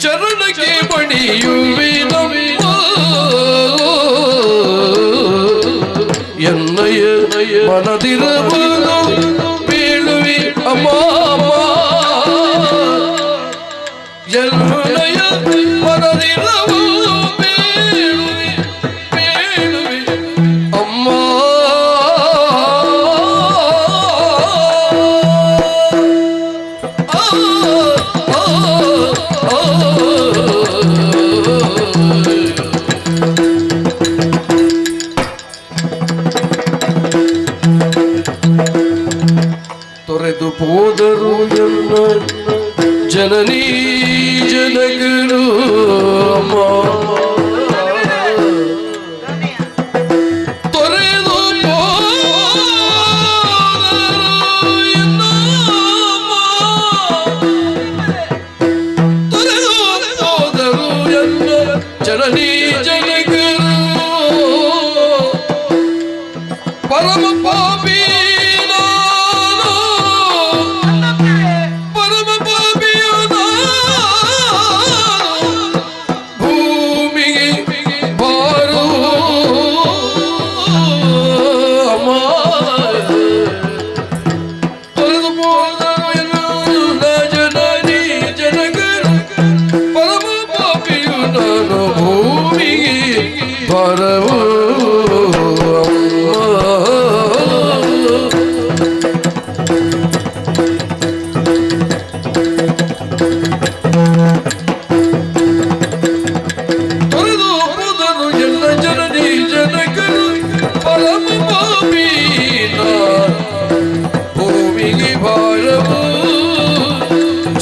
ಚರಣಕ್ಕೆ ಮಡಿಯುವೆ ನಮ್ಮ ಎನ್ನಯ ಮನದಿರಬಲು ಬೀಳುವಿ ಅಮ್ಮ ಎನ್ನಯ ಮನದಿರಬಲು ಬೀಳುವಿ ಅಮ್ಮ ತೊರೆದು ಹೋದರು ಎನ್ನ ಜನನೀ ಜನಗರು ಅಮ್ಮ ತೊರೆದು ಹೋದರು ಎನ್ನ ಜನನೀ ಜನಗರು ಪರಮ ಪಾಪಿ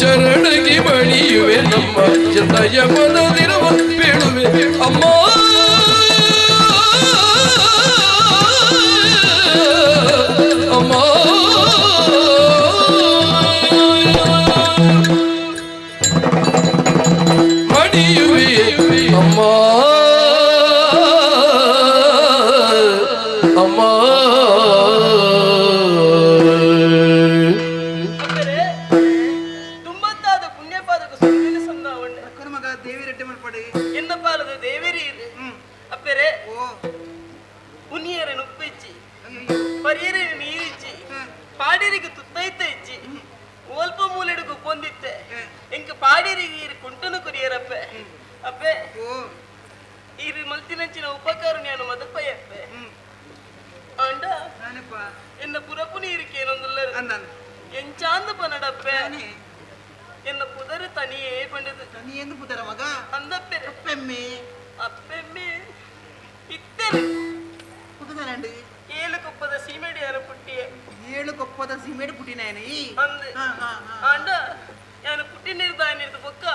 ಚರಣಕ್ಕೆ ಬಳಿಯುವೆ ನಮ್ಮ ಜನಯ ಮನದಿರುವ ಬೇಡುವೆ ಅಮ್ಮ ಅಮ್ಮ ಮಡಿಯುವೆ ಅಮ್ಮ ಅಮ್ಮ ಎನ್ನ ಪಾಲದ ದೇವೇರಿ ಇದೆ ಅಪ್ಪರೆ ಉನಿಯರನ್ನು ಉಪ್ಪಿಚ್ಚಿ ಪರಿಯರನ್ನು ನೀರಿಚ್ಚಿ ಪಾಡಿರಿಗೆ ತುತ್ತೈತ ಇಚ್ಚಿ ಓಲ್ಪ ಮೂಲೆಡುಗು ಪೊಂದಿತ್ತೆ ಎಂಕ ಪಾಡಿರಿಗೆ ಕುಂಟನು ಕುರಿಯರಪ್ಪೆ ಅಪ್ಪೆ ಇದು ಮಲ್ತಿನಂಚಿನ ಉಪಕಾರ ನಾನು ಮದಪ್ಪಯ್ಯಪ್ಪೆ ಅಂಡ ಎನ್ನ ಪುರಪು ನೀರಿಗೆ ಏನೊಂದುಲ್ಲ ಎಂಚಾಂದ ಪನಡಪ್ಪೆ ಎನ್ನ ಪುದರ ತನಿಯೇ ಪಂಡದು ತನಿಯೆಂದು ಪುದರ ಮಗ ಅಂದಪ್ಪೆ ಅಪ್ಪೆಮ್ಮೆ ಅಪ್ಪೆಮ್ಮೆ ಇತ್ತರೆ ಪುದರಂಡು ಏಳು ಕೊಪ್ಪದ ಸೀಮೆಡಿಯಾರ ಪುಟ್ಟಿಯೇ ಏಳು ಕೊಪ್ಪದ ಸೀಮೆಡಿ ಪುಟ್ಟಿನೇನೆ ಅಂದೆ ಅಂಡ ನಾನು ಪುಟ್ಟಿ ನಿರ್ದಾನಿರ್ದು ಬೊಕ್ಕ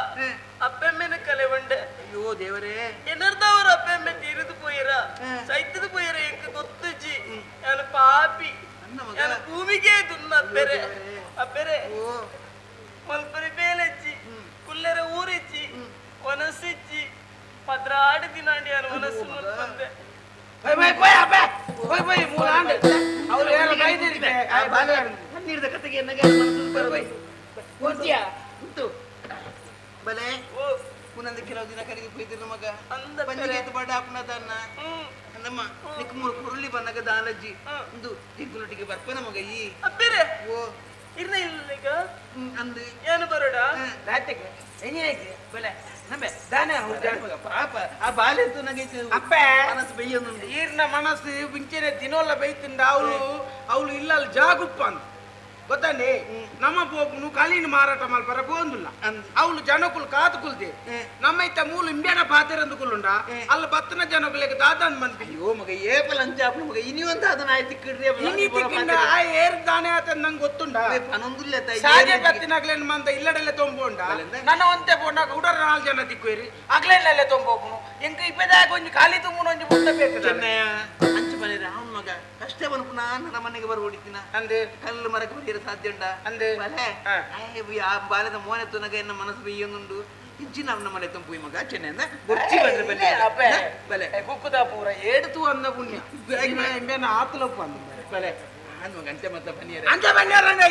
ಅಪ್ಪೆಮ್ಮೆನ ಕಲೆ ಬಂಡೆ ಅಯ್ಯೋ ದೇವರೇ ಎನ್ನರ್ದವರು ಅಪ್ಪೆಮ್ಮೆ ತೀರಿದು ಪೋಯಿರ ಸೈತದು ಪೋಯಿರ ಎಂಕ ಗೊತ್ತುಜಿ ನಾನು ಪಾಪಿ ನಾನು ಭೂಮಿಗೆ ದುನ್ನ ಅಪ್ಪೆರೆ ಅಪ್ಪೆರೆ ಮಲ್ಪರಿ ಬೇಲೆಚ್ಚಿ ಕುಲ್ಲರ ಊರಿಚ್ಚಿ ಒನಸಿಚ್ಚಿ ಪದ್ರಾಡಿ ದಿನಾಂಡಿ ನಾನು ಮನಸ್ಸು ಮುಲ್ಪಂದೆ ನೀಡಿದ ಕತೆಗೆ ಬಲೆ ಪುನಂದ ಕೆಲವು ದಿನ ಕರೆಗೆ ಹೋಯ್ತಿರು ಮಗ ಬಂಜಿಗೆ ಬಡ ಹಾಪುನದನ್ನ ಅಂದಮ್ಮ ನಿಕ್ ಮೂರು ಕುರುಳಿ ಬಂದಾಗ ದಾಲಜ್ಜಿ ಒಂದು ದಿಗ್ಗುಲೊಟ್ಟಿಗೆ ಬರ್ಪನ ಮಗ ಈ ಅಪ್ಪೇರೆ ಓ ಇರ್ನ ಇಲ್ಲಿಗ ಅಂದು ಏನು ಬರೋಡ ರಾತ್ರಿಗೆ ಹೆಂಗೆ ಬಲೆ ನಮ್ಮೆ ದಾನ ಪಾಪ ಆ ಬಾಲ್ಯಂತೂ ನನಗೆ ಅಪ್ಪ ಮನಸ್ಸು ಬೈಯೊಂದು ಈರ್ನ ಮನಸ್ಸು ಪಿಂಚನೆ ದಿನೋಲ್ಲ ಬೈತಿಂದ ಅವಳು ಇಲ್ಲಲ್ಲಿ ಜಾಗುಪ್ಪ ಅಂತ ಗೊತ್ತಾನೆ ನಮ್ಮ ಪೋಪನು ಕಲಿನ ಮಾರಾಟ ಮಲ್ಪರ ಬೋಂದುಲ್ಲ ಅವಳು ಜನಕುಲು ಕಾತುಕುಲ್ದೆ ನಮ್ಮ ಇತ್ತ ಮೂಲ ಇಂಬ್ಯಾನ ಪಾತೆರಂದು ಕುಲ್ಲುಂಡ ಅಲ್ಲಿ ಬತ್ತನ ಜನಕುಲೆಗೆ ದಾದಾನ್ ಮಂದಿ ಅಯ್ಯೋ ಮಗ ಏಪಲ್ ಅಂಚಾಪು ಮಗ ಇನಿವಂತ ಅದನ್ನ ಆಯ್ತು ಕಿಡ್ರಿ ಇನಿ ತಿಕ್ಕಿಂದ ಆ ಏರ್ ದಾನೆ ಆತ ನಂಗೆ ಗೊತ್ತುಂಡ ಪನೊಂದುಲ್ಲ ಸಾಜೆ ಬತ್ತಿನಾಗ್ಲೇನ್ ಮಂದ ಇಲ್ಲಡೆಲ್ಲ ತೊಂಬೋಂಡ ನನ್ನ ಒಂತೆ ಬೋಂಡ ಉಡರ 4 ಜನ ತಿಕ್ಕುವೇರಿ ಅಗ್ಲೇನೆಲ್ಲ ತೊಂಬೋಪನು ಎಂಕ ಇಪ್ಪದಾಗ ಒಂಜಿ ಖಾಲಿ ತುಂಬುನ ಒಂಜಿ ಮುಟ್ಟ ಬೇಕು ಚೆನ್ನಯ್ಯ ಅಂಚು ಬನ್ನಿರ ಅವನ ಮಗ ಕಷ್ಟ ಬಂದು ಪುನಃ ನನ್ನ ಮನೆಗೆ ಬರ್ಬಿಡ್ತೀನ ಅಂದೆ ಕಲ್ಲು ಮರಕ್ಕೆ ಬರೀರ ಸಾಧ್ಯ ಉಂಡ ಅಂದೆ ಆ ಬಾಲ್ಯದ ಮೋನೆ ತುನಗ ಎನ್ನ ಮನಸ್ಸು ಬೈಯೊಂದುಂಡು ಇಜ್ಜಿನ ಅವನ ಮನೆ ತಂಪು ಮಗ ಚೆನ್ನಯ್ಯ ಬೊರ್ಚಿ ಬಂದ್ರೆ ಬನ್ನಿ ಬಲೆ ಕುಕ್ಕುದ ಪೂರ ಏಡ್ತು ಅಂದ ಪುಣ್ಯ ಎಂಬೇನ ಆತಲಪ್ಪ ಅಂದ ಬಲೆ ಅಂದ್ ಮಗ ಅಂತೆ ಮತ್ತೆ ಬನ್ನಿರ ಅಂತ ಬಂದಾರಂಗ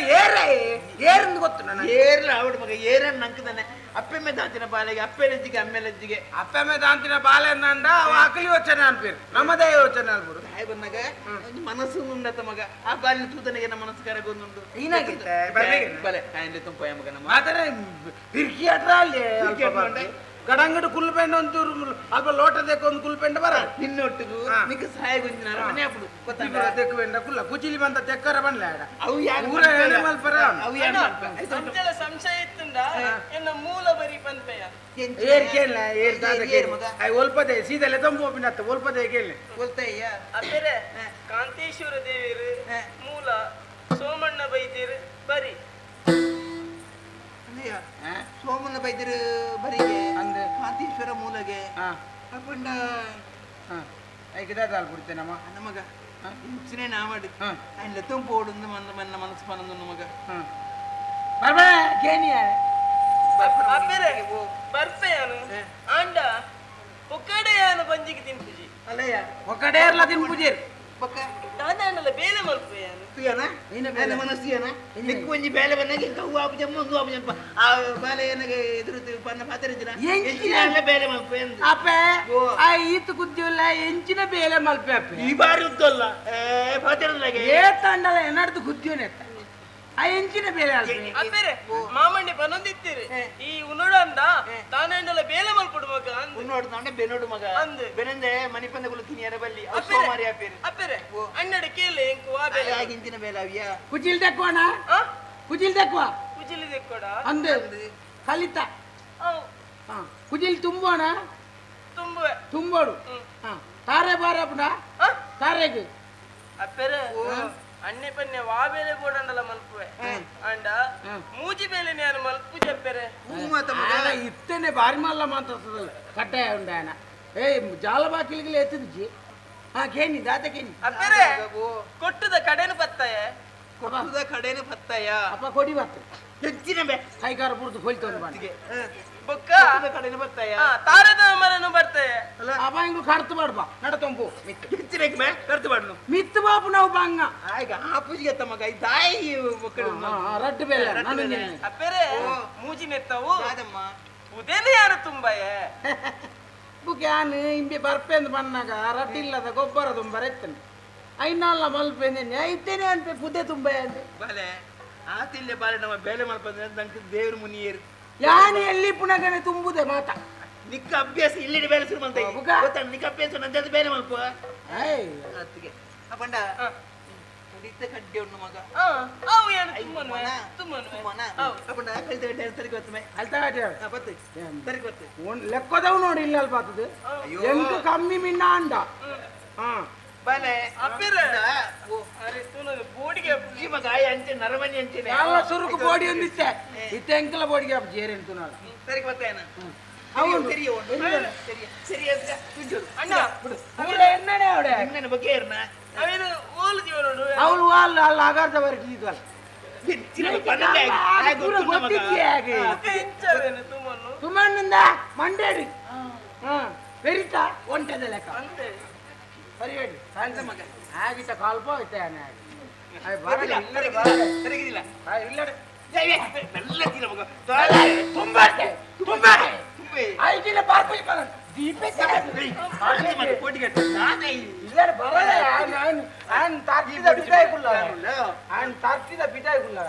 ಏರಂದು ಗೊತ್ತು ನನಗೆ ಏರ್ಲ ಅವಡು ಮಗ ಏರನ್ನ ನಂಕದಾನೆ ಅಪ್ಪೆ ಮೇಲೆ ದಾಂತಿನ ಬಾಲೆಗೆ ಅಪ್ಪೆ ಲಜ್ಜಿಗೆ ಅಮ್ಮೆ ಲಜ್ಜಿಗೆ ಅಪ್ಪ ಮೇಲೆ ದಾಂತಿನ ಬಾಲೆನ್ನಂಡ ಅವ ಅಕಲಿ ಯೋಚನೆ ಅನ್ಪೇರು ನಮ್ಮದೇ ಯೋಚನೆ ಅನ್ಬಿಡು ತಾಯಿ ಬಂದಾಗ ಒಂದು ಮನಸ್ಸು ಉಂಡತ ಮಗ ಆ ಬಾಲಿನ ತೂತನಿಗೆ ನಮ್ಮ ಮನಸ್ಸು ಕರಗೊಂದುಂಡು ಏನಾಗಿತ್ತೆ ಬರ್ಲಿಕ್ಕೆ ಬಲೆ ಕಾಯಿಂದ ತುಂಬ ಮಗ ನಮ್ಮ ಮಾತಾರೆ ಬಿರ್ಕಿ ಹತ್ರ ಅಲ್ಲಿ ಗಡಂಗಡು ಕುಲ್ಪೆಂಡ ಒಂಚೂರು ಅಲ್ಪ ಲೋಟದಕ್ಕೆ ಒಂದು ಕುಲ್ಪೆಂಡ ಬರ ನಿನ್ನೊಟ್ಟಿಗೂ ನಿಕ್ಕ ಸಹಾಯ ಗೊಂಜಿನ ಮನೆ ಹಾಪುಡು ಗೊತ್ತಾಗ ತೆಕ್ಕುವೆಂಡ ಕುಲ್ಲ ಕುಚಿಲಿ ಬಂದ ತೆಕ್ಕರ ಬನ್ಲೆ ಆಡ ಅವು ಯಾರು ಊರ ಎಣ್ಣೆ ಮಲ್ಪರ ಅವು ಯಾರು ಅಂಚಲ ಸಂಶಯ ಇತ್ತಂಡ ಎನ್ನ ಮೂಲ ಬರಿ ಪಂಪೆಯ ಏರ್ ಕೇಳ ಏರ್ ದಾದ ಕೇಳ ಐ ಒಲ್ಪದೆ ಸೀದಲೆ ತಂಬೋಪಿನತ್ತ ಒಲ್ಪದೆ ಕೇಳ ಗೊತ್ತಯ್ಯ ಅಪ್ಪರೆ ಕಾಂತೇಶ್ವರ ದೇವಿರು ಮೂಲ ಸೋಮಣ್ಣ ಬೈದಿರು ಬರಿ ಸೋಮನ ಬೈದಿರು ಬರಿಗೆ ಅಂದೆ ಕಾಂತೀಶ್ವರ ಮೂಲೆಗೆ ಅಪ್ಪಂಡ ಐಕದಾಲ್ ಬಿಡ್ತೇನಮ್ಮ ನಮಗ ಇಂಚಿನೇ ನಾ ಮಾಡಿ ఆయన ತುಂಪು ಓಡುಂದು ನನ್ನ ಮನಸ್ಸು ಪನಂದು ನಮಗ ಬರ್ಬೇ ಕೇನಿಯ ಅಪ್ಪರೆ ಬರ್ಪೆಯಾನು ಆಂಡ ಒಕ್ಕಡೆಯಾನು ಬಂಜಿಗೆ ತಿನ್ಪುಜಿ ಅಲ್ಲಯ್ಯ ಒಕ್ಕಡೆ ಇರ್ಲ ತಿನ್ ಪೂಜೇರಿ ಪಕ್ಕ ದಾದಾನಲ್ಲ ಬೇಲೆ ಮಲ್ಪೆಯಾನು ತುಯನ ನನ್ನ ಮನಸ್ಸಿಯನ ನಿಕ್ಕು ಒಂಜಿ ಬೇಲೆ ಬಂದಾಗ ಕವ್ವು ಆಪು ಜಮ್ಮ ಒಂದು ಆಪು ಜಂಪ ಆ ಬಾಲೆ ಏನಗೆ ಎದುರು ಪನ್ನ ಪಾತ್ರಿನ ಎಂಚಿನ ಬೇಲೆ ಮಲ್ಪ ಅಪ್ಪೆ ಆ ಈತ ಕುದ್ದಿಲ್ಲ ಎಂಚಿನ ಬೇಲೆ ಮಲ್ಪೆ ಅಪ್ಪೆ ಈ ಬಾರಿ ಉದ್ದಲ್ಲ ಪಾತ್ರಿನಾಗೆ ಏ ತಂಡಲ ಎನ್ನಡ್ದು ಕುದ್ದಿಯೋನೆ ಆ ಎಂಚಿನ ಬೇಲೆ ಅಲ್ಪೆ ಅಪ್ಪರೆ ಮಾಮಂಡಿ ಪನೊಂದಿತ್ತೀರಿ ಈ ಉನ್ನೋಡ ಅಂದ ತಾನೆಂಡಲ ಬೇಲೆ ಮಲ್ಪಡು ಮಗ ಅಂದು ಉನ್ನೋಡು ತಾಂಡೆ ಬೆನ್ನೋಡು ಮಗ ಅಂದು ಬೆನಂದೆ ಮನಿಪಂದ ಕುಲುಕಿನಿ ಎರ ಬಲ್ಲಿ ಸೋಮಾರಿ ಆಪೇರು ಅಪ್ಪರೆ ಅಣ್ಣಡ ಕೇಳಿ ಎಂಕು ಆ ಬೇಲೆ ಆಗಿಂತಿನ ಬೇಲೆ ಅವಿಯಾ ಕುಚಿಲ್ ತೆಕ್ಕೋಣ ಕುಚಿಲ್ ತೆಕ್ಕುವ ಉಜಿಲಿದೆ ಕೊಡ ಅಂದೆ ಕಲಿತ ಕುಚಿಲ್ ತುಂಬೋಣ ತುಂಬುವೆ ತುಂಬೋಡು ತಾರೆ ಬಾರಪ್ಪನ ತಾರೆಗೆ ಅಪ್ಪರೆ ಅಣ್ಣೆ ಪನ್ನೆ ವಾ ಬೇಲೆ ಬೋಡಂಡಲ ಮಲ್ಪುವೆ ಅಂಡ ಮೂಜಿ ಬೇಲೆ ನಾನು ಮಲ್ಪು చెప్పರೆ ಇತ್ತೇನೆ ಬಾರಿ ಮಲ್ಲ ಮಾತಾಡ್ತದಲ್ಲ ಕಡ್ಡಾಯ ಉಂಡಾಯನ ಏಯ್ ಜಾಲ ಬಾಕಿಲಿಗೆ ಎತ್ತಿದ್ಜಿ ಕೇನಿ ದಾತ ಕೇನಿ ಅಪ್ಪರೆ ಕೊಟ್ಟದ ಕಡೆನು ಬತ್ತಾಯ ಕೊಟ್ಟದ ಕಡೆನು ಬತ್ತಾಯ ಅಪ್ಪ ಕೊಡಿ ಬತ್ತ ಹೆಚ್ಚಿನ ಬೇ ಕೈಕಾರ ಪುರ್ದು ಕೊಯ್ತವನು ಬಾಂಡಿಗೆ ಬೊಕ್ಕ ಕಡೆನು ಬತ್ತಾಯ ತಾರದ ಮರನು ಬರ್ತಾಯ ಅಪ್ಪ ಹಿಂಗ್ ಕರ್ತು ಮಾಡ್ಬಾ ನಡತೊಂಪು ಹೆಚ್ಚಿನ ಬೇ ಕರ್ತು ಬಾಡ್ನು ಮಿತ್ತು ಬಾಪು ನಾವು ಬಾಂಗ ಆಗ ಆಪುಜಿಗೆ ತಮ್ಮ ಕೈ ತಾಯಿ ಮಕ್ಕಳು ರಟ್ಟು ಬೇಲೆ ಅಪ್ಪರೆ ಮೂಜಿ ನೆತ್ತವು ಅದಮ್ಮ ಉದೇನು ಯಾರು ತುಂಬಾಯ ಬುಕ್ಯಾನ್ ಇಂಬಿ ಬರ್ಪೆಂದು ಬಣ್ಣಾಗ ರಟ್ಟಿಲ್ಲದ ಗೊಬ್ಬರ ತುಂಬ ಎತ್ತನೆ ಐನಲ್ಲ ಮಲ್ಪೆಂದೇನೆ ಐತೇನೆ ಅಂತೆ ಪುದೆ ತುಂಬ ಅಂತೆ ಬಾಲೆ ಆತಿಲ್ಲೆ ಬಾಲೆ ನಮ್ಮ ಬೇಲೆ ಮಾಡ್ಬಂದ್ರೆ ನಂಗೆ ದೇವ್ರ ಮುನಿಯರು ಯಾನೆ ಎಲ್ಲಿ ಪುನಗನೆ ತುಂಬುದೆ ಮಾತ ನಿಕ್ಕ ಅಭ್ಯಾಸ ಇಲ್ಲಿ ಬೇಲೆ ಶುರು ಮಾಡ್ತಾ ಗೊತ್ತಾ ನಿಕ್ಕ ಅಭ್ಯಾಸ ನಂದು ಬೇಲೆ ಮಲ್ಪ ಅತ್ತಿಗೆ ಅಪ್ಪಂಡ ಕುಡಿತ ಕಡ್ಡೆ ಉಂಡು ಮಗ ಅವು ಏನು ತುಂಬನ ತುಂಬನ ಅಪ್ಪಂಡ ಕಲಿತ ಗಡ್ಡೆ ತರಿಗೆ ಗೊತ್ತಮೆ ಅಲ್ತ ಬತ್ತು ತರಿಗೆ ಗೊತ್ತು ಲೆಕ್ಕದವ್ ನೋಡಿ ಇಲ್ಲ ಅಲ್ಪ ಆತದು ಎಂಕ ಕಮ್ಮಿ ಮಿನ್ನ ಅಂಡ ಬಾಲೆ ಅಪ್ಪಿರ ಅರೆ ತುನಗ ಬೋಡಿಗೆ ಈ ಮಗ ಅಂಚೆ ನರಮನಿ ಅಂಚೆನೆ ಯಾವ ಸುರುಕು ಬೋಡಿ ಒಂದಿತ್ತೆ ಇತ್ತೆ ಎಂಕಲ ಬೋಡಿಗೆ ಜೇರೆನ್ ತುನಾಳ ತರಿಗೆ ಗೊತ್ತೇನ ಅವನು ಸರಿ ಸರಿ ಸರಿ ಅಂತ ಬಿಜೋರು ಅಣ್ಣ ಬಿಡು ಪೂರ ಎನ್ನಡೆ ಅವಡೆ ನಿನ್ನ ಬಗ್ಗೆ ಏರ್ನ ಅವೇನು ಓಲು ಜೀವ ನೋಡು ಅವಳು ಅಲ್ಲ ಅಲ್ಲ ಅಗಾರ್ದ ವರೆಗೆ ಇದ್ವಲ್ಲ ಪೂರ ಗೊತ್ತಿದ್ದೆ ಹಾಗೆ ಹೆಂಚವೇನು ತುಮನ್ನು ಸುಮ್ಮನಿಂದ ಮಂಡೇಡಿ ಬೆರಿತಾ ಒಂಟದ ಲೆಕ್ಕ ಅಂತೆ ಸರಿ ಹೇಳಿ ಸಾಯ್ತ ಮಗ ಆಗಿತ್ತ ಕಲ್ಪ ಹೋಯ್ತೆ ಸರಿಗಿಲ್ಲ ಇಲ್ಲಡೆ ಮೆಲ್ಲಕ್ಕಿಲ್ಲ ಮಗ ತುಂಬಾಟೆ ತುಂಬಾಟೆ ಐದಿನ ಬಾರ್ಪಿ ಬರ ದೀಪೆ ಕೋಟಿಗೆ ಇಲ್ಲಾರ ಬರಲ್ಲ ಆನ್ ತಾರ್ಕಿದ ಬಿಟಾಯ್ಕುಲ್ಲ ಆನ್ ತಾರ್ಕಿದ ಬಿಟಾಯ್ಕುಲ್ಲ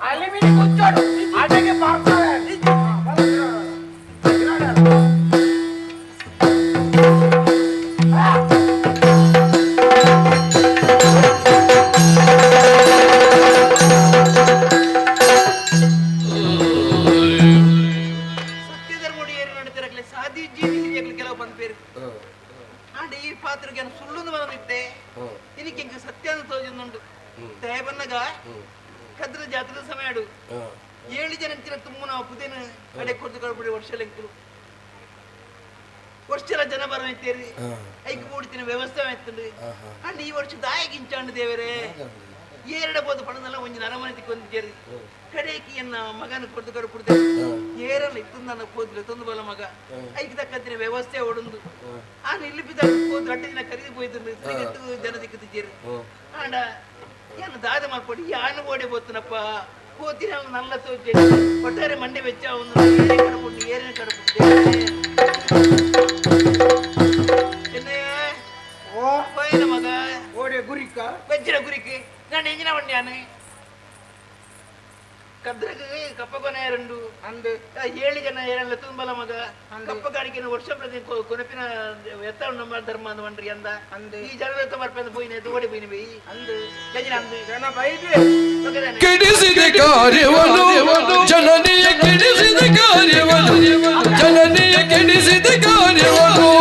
అలిమిని కూర్చోడు అడగే పార్తాడు ಸತ್ಯಧರ್ಮೋಡಿ ಏರು ನಡೀತಿರಕ್ಲೆ ಸಾದಿ ಜೀವಿ ಕೆಲವು ಬಂದ ಪೇರು ಆಂಡ ಈ ಪಾತ್ರಕ್ಕೆ ಸುಳ್ಳುಂದು ಬಂದಿತ್ತೆ ಇದಕ್ಕೆ ಇಂಕ ಸತ್ಯ ಅಂತ ತೋಜುಂದುಂಡು ದಯ ಬನ್ನಗ ಕದ್ರ ಜಾತ್ರೆ ಸಮಯ 7 ಜನ ತುಂಬ ನಾವು ಪುದೇನ ಕಡೆ ಕೊದ್ದು ಕಳ್ಬಿಡಿ ವರ್ಷ ಲೆಕ್ಕಲು ವರ್ಷಲ ಜನ ಬರತೇರಿ ಐಕ್ ಮೂಡ್ತಿನ ವ್ಯವಸ್ಥೆ ಆಯ್ತಂಡು ಅಂಡ್ ಈ ವರ್ಷ ದಾಯಗಿಂಚಾಂಡು ದೇವರೇ ಏರಡಬಹುದು ಪಣದಲ್ಲ ಒಂಜಿ ನರಮನೆ ತಿಕ್ಕೊಂದಿದ್ದೇರಿ ಕಡೆಕಿ ಎನ್ನ ಮಗನ ಕೊದ್ದು ಕಡ್ಬಿಡ್ದೆ ಏರಲ್ಲ ಇತ್ತು ನನ್ನ ಕೋದ್ರೆ ತಂದು ಬಲ ಮಗ ಐಕ್ ತಕ್ಕಂತಿನ ವ್ಯವಸ್ಥೆ ಓಡೊಂದು ಆ ನಿಲ್ಲಿಪಿದ ಕೋದ್ರು 8 ದಿನ ಕರೀದಿ ಹೋಯ್ತಂಡು ತಿರುಗಟ್ಟು ಜನ ದಿಕ್ಕುತ್ತಿದ್ದೇರಿ ಆಂಡ ಏನು ದಾದ ಮಾಡ್ಕೊಡಿ ಯಾನು ಓಡಿ ಬೋತನಪ್ಪ ಕೋತಿನ ನಲ್ಲ ತೋಚೆ ಒಟ್ಟಾರೆ ಮಂಡೆ ವೆಚ್ಚ ಅವನು ಕಡಪುಂಡು ಏರಿನ ಕಡಪುಂಡು ಓ ಹೋಯ್ನ ಮಗ ಓಡೆ ಗುರಿಕ ಬೆಜ್ಜಿನ ಗುರಿಕೆ ನಾನು ಎಂಜಿನ ಬಂಡ್ಯಾನು ಕದ್ರಗ ಕಪ್ಪ ಕೊನೆ ಎರಡು ಅಂದು 7 ಜನ ಏರಲ್ಲ ತುಂಬಲ ಮಗ ಕಪ್ಪ ಕಾಣಿಕೆ ವರ್ಷ ಪ್ರತಿ ಕೊನಪಿನ ಎತ್ತ ನಮ್ಮ ಧರ್ಮ ಅಂದ ಮಂಡ್ರಿ ಅಂದ ಈ ಜನರ ಸಮರ್ಪಣೆ ಹೋಯಿನ ಓಡಿ ಹೋಯಿನ ಬೈ ಅಂದು ಗಜಿನ ಅಂದು ಜನ ಬೈದೆ ಕೆಡಿಸಿದ ಕಾರ್ಯವನ್ನು ಜನನಿಯ ಕೆಡಿಸಿದ ಕಾರ್ಯವನ್ನು ಜನನಿಯ ಕೆಡಿಸಿದ ಕಾರ್ಯವನ್ನು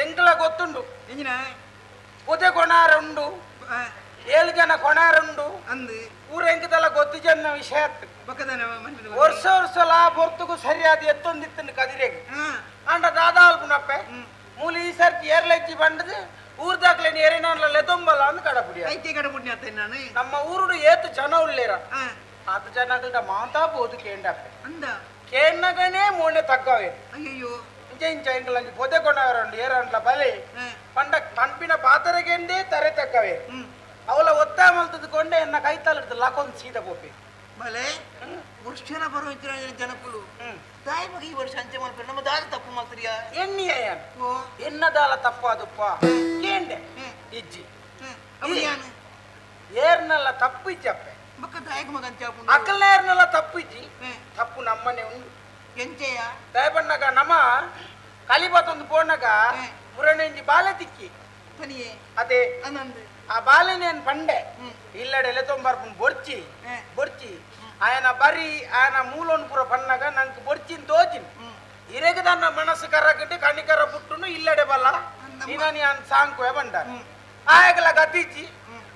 ಎಂಕಲ ಗೊತ್ತುಂಡು ಪೊದೆ ಕೊಣಾರುಂಡು 7 ಜನ ಕೊಣಾರುಂಡು ಅಂದು ಊರ ಎಂಕದಲ್ಲ ಗೊತ್ತು ಜನ ವಿಷಯ ವರ್ಷ ವರ್ಷಲ ಬೊರ್ತುಗು ಸರಿಯಾದ ಎತ್ತೊಂದಿತ್ತು ಕದಿರೆಗೆ ಅಂಡ ದಾದಾಲ್ಪುನಪ್ಪೆ ಮೂಲ ಈ ಸರ್ತಿ ಏರ್ಲೆಜ್ಜಿ ಬಂಡದು ಊರ್ದಾಗ್ಲೆ ಏರಿನ ಲೆದೊಂಬಲ್ಲ ಅಂದ್ ಕಡಪುಡಿ ಐತೆ ಕಡಪುಡಿ ಅಂತ ನಾನು ನಮ್ಮ ಊರುಡು ಏತು ಜನ ಉಳ್ಳೇರ ಅದು ಜನಗಳ್ದ ಮಾತಾಬೋದು ಕೇಂಡಪ್ಪೆ ಅಂದ ಕೇನ್ನಗನೇ ಮೂಣೆ ತಗ್ಗವೇ ಅಯ್ಯಯ್ಯೋ ಇಂಚ ಇಂಕಲಂಜಿ ಪೊದೆ ಕೊಣಾರುಂಡು ಏರಂಡ್ಲ ಬಲೆ ಪಂಡ ಕಣ್ಪಿನ ಪಾತರೆಗೆಂದೇ ತರೆ ತಕ್ಕವೇ ಅವಳ ಒತ್ತ ಮಲ್ತದ್ಕೊಂಡೆ ಎನ್ನ ಕೈ ತಲಡ್ದು ಲಾಕೊಂದು ಸೀದ ಬೋಪಿ ಬಲೆ ವರ್ಷನ ಬರುವಂತ ಜನಕ್ಕಳು ತಾಯಿ ಮಗ ಈ ವರ್ಷ ಅಂಚೆ ಮಾಡ್ತಾರೆ ನಮ್ಮ ದಾರಿ ತಪ್ಪು ಮಾಡ್ತೀರಿಯಾ ಎಣ್ಣಿಯ ಎನ್ನದಾಲ ತಪ್ಪಾದಪ್ಪ ಕೇಂಡೆ ಇಜ್ಜಿ ಏರ್ನೆಲ್ಲ ತಪ್ಪು ಇಜ್ಜಪ್ಪೆ ಮಕ್ಕ ತಾಯಿಗೆ ಮಗ ಅಂಚೆ ಅಕ್ಕಲ್ನ ಏರ್ನೆಲ್ಲ ತಪ್ಪು ಇಜ್ಜಿ ತಪ್ಪು ನಮ್ಮನೆ ಉಂಟು ಎಂಚೆಯ ದಯಬಣ್ಣಗ ನಮ್ಮ ಕಲಿಬತ್ತೊಂದು ಪೋಣಗ ಮುರಣೆಂಜಿ ಬಾಲೆ ತಿಕ್ಕಿ ಪನಿಯೇ ಅದೇ ಅನ್ನಂದು ಆ ಬಾಲೆನೇನ್ ಪಂಡೆ ಇಲ್ಲಡೆಲೆ ತೊಂಬರ್ಪುನ್ ಬೊರ್ಚಿ ಬೊರ್ಚಿ ఆయన బరి ఆయన మూలోను పుర పన్నగా నాకు బొర్చిన్ తోచిన్ ఇరేగదన్న మనసు కరగట్టి కనికర పుట్టును ఇల్లడే బల్ల ನೀನನಿ ಅನ್ ಸಾಂಕು ಎಬಂಡ ಆಯಗಲ ಗತಿಚಿ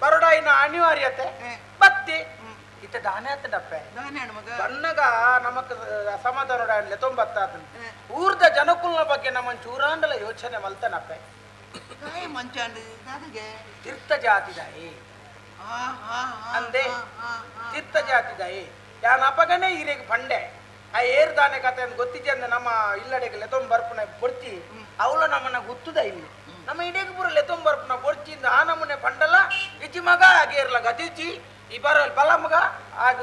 ಬರೋಡಾಯಿನ ಅನಿವಾರ್ಯತೆ ಬತ್ತಿ ಇತ್ತ ದಾನೆ ಅತ್ತಡಪ್ಪೆ ಬನ್ನಗ ನಮಕ್ ಅಸಮಾಧಾನೋಡಾನ್ಲೆ ತೊಂಬತ್ತಾತ ಊರ್ದ ಜನಕುಲ್ನ ಬಗ್ಗೆ ನಮ್ಮ ಚೂರಾಂಡಲ ಯೋಚನೆ ಮಲ್ತನಪ್ಪೆ ಮಂಚಾಂಡು ನನಗೆ ತೀರ್ಥ ಜಾತಿದಾಯಿ ಅಂದೆ ತೀರ್ಥ ಜಾತಿದಾಯಿ ಯಾನ ಅಪಗನೆ ಈರೆಗೆ ಪಂಡೆ ಆ ಏರ್ದಾನೆ ಕತೆ ಗೊತ್ತಿಜೆ ಅಂದ ನಮ್ಮ ಇಲ್ಲಡೆಗೆ ಲೆತೊಂಬರ್ಪುನ ಬೊರ್ಚಿ ಅವಳು ನಮ್ಮನ್ನ ಗುತ್ತುದ ಇಲ್ಲಿ ನಮ್ಮ ಇಡೇಗೆ ಪೂರ ಲೆತೊಂಬರ್ಪುನ ಬೊರ್ಚಿಂದ ಆ ನಮ್ಮನೆ ಪಂಡಲ ಇಚ್ಚಿ ಮಗ ಆಗೇರ್ಲ ಗತಿಚಿ ಈ ಬರೋಲ್ ಬಲಮ್ಮಗ ಆಗ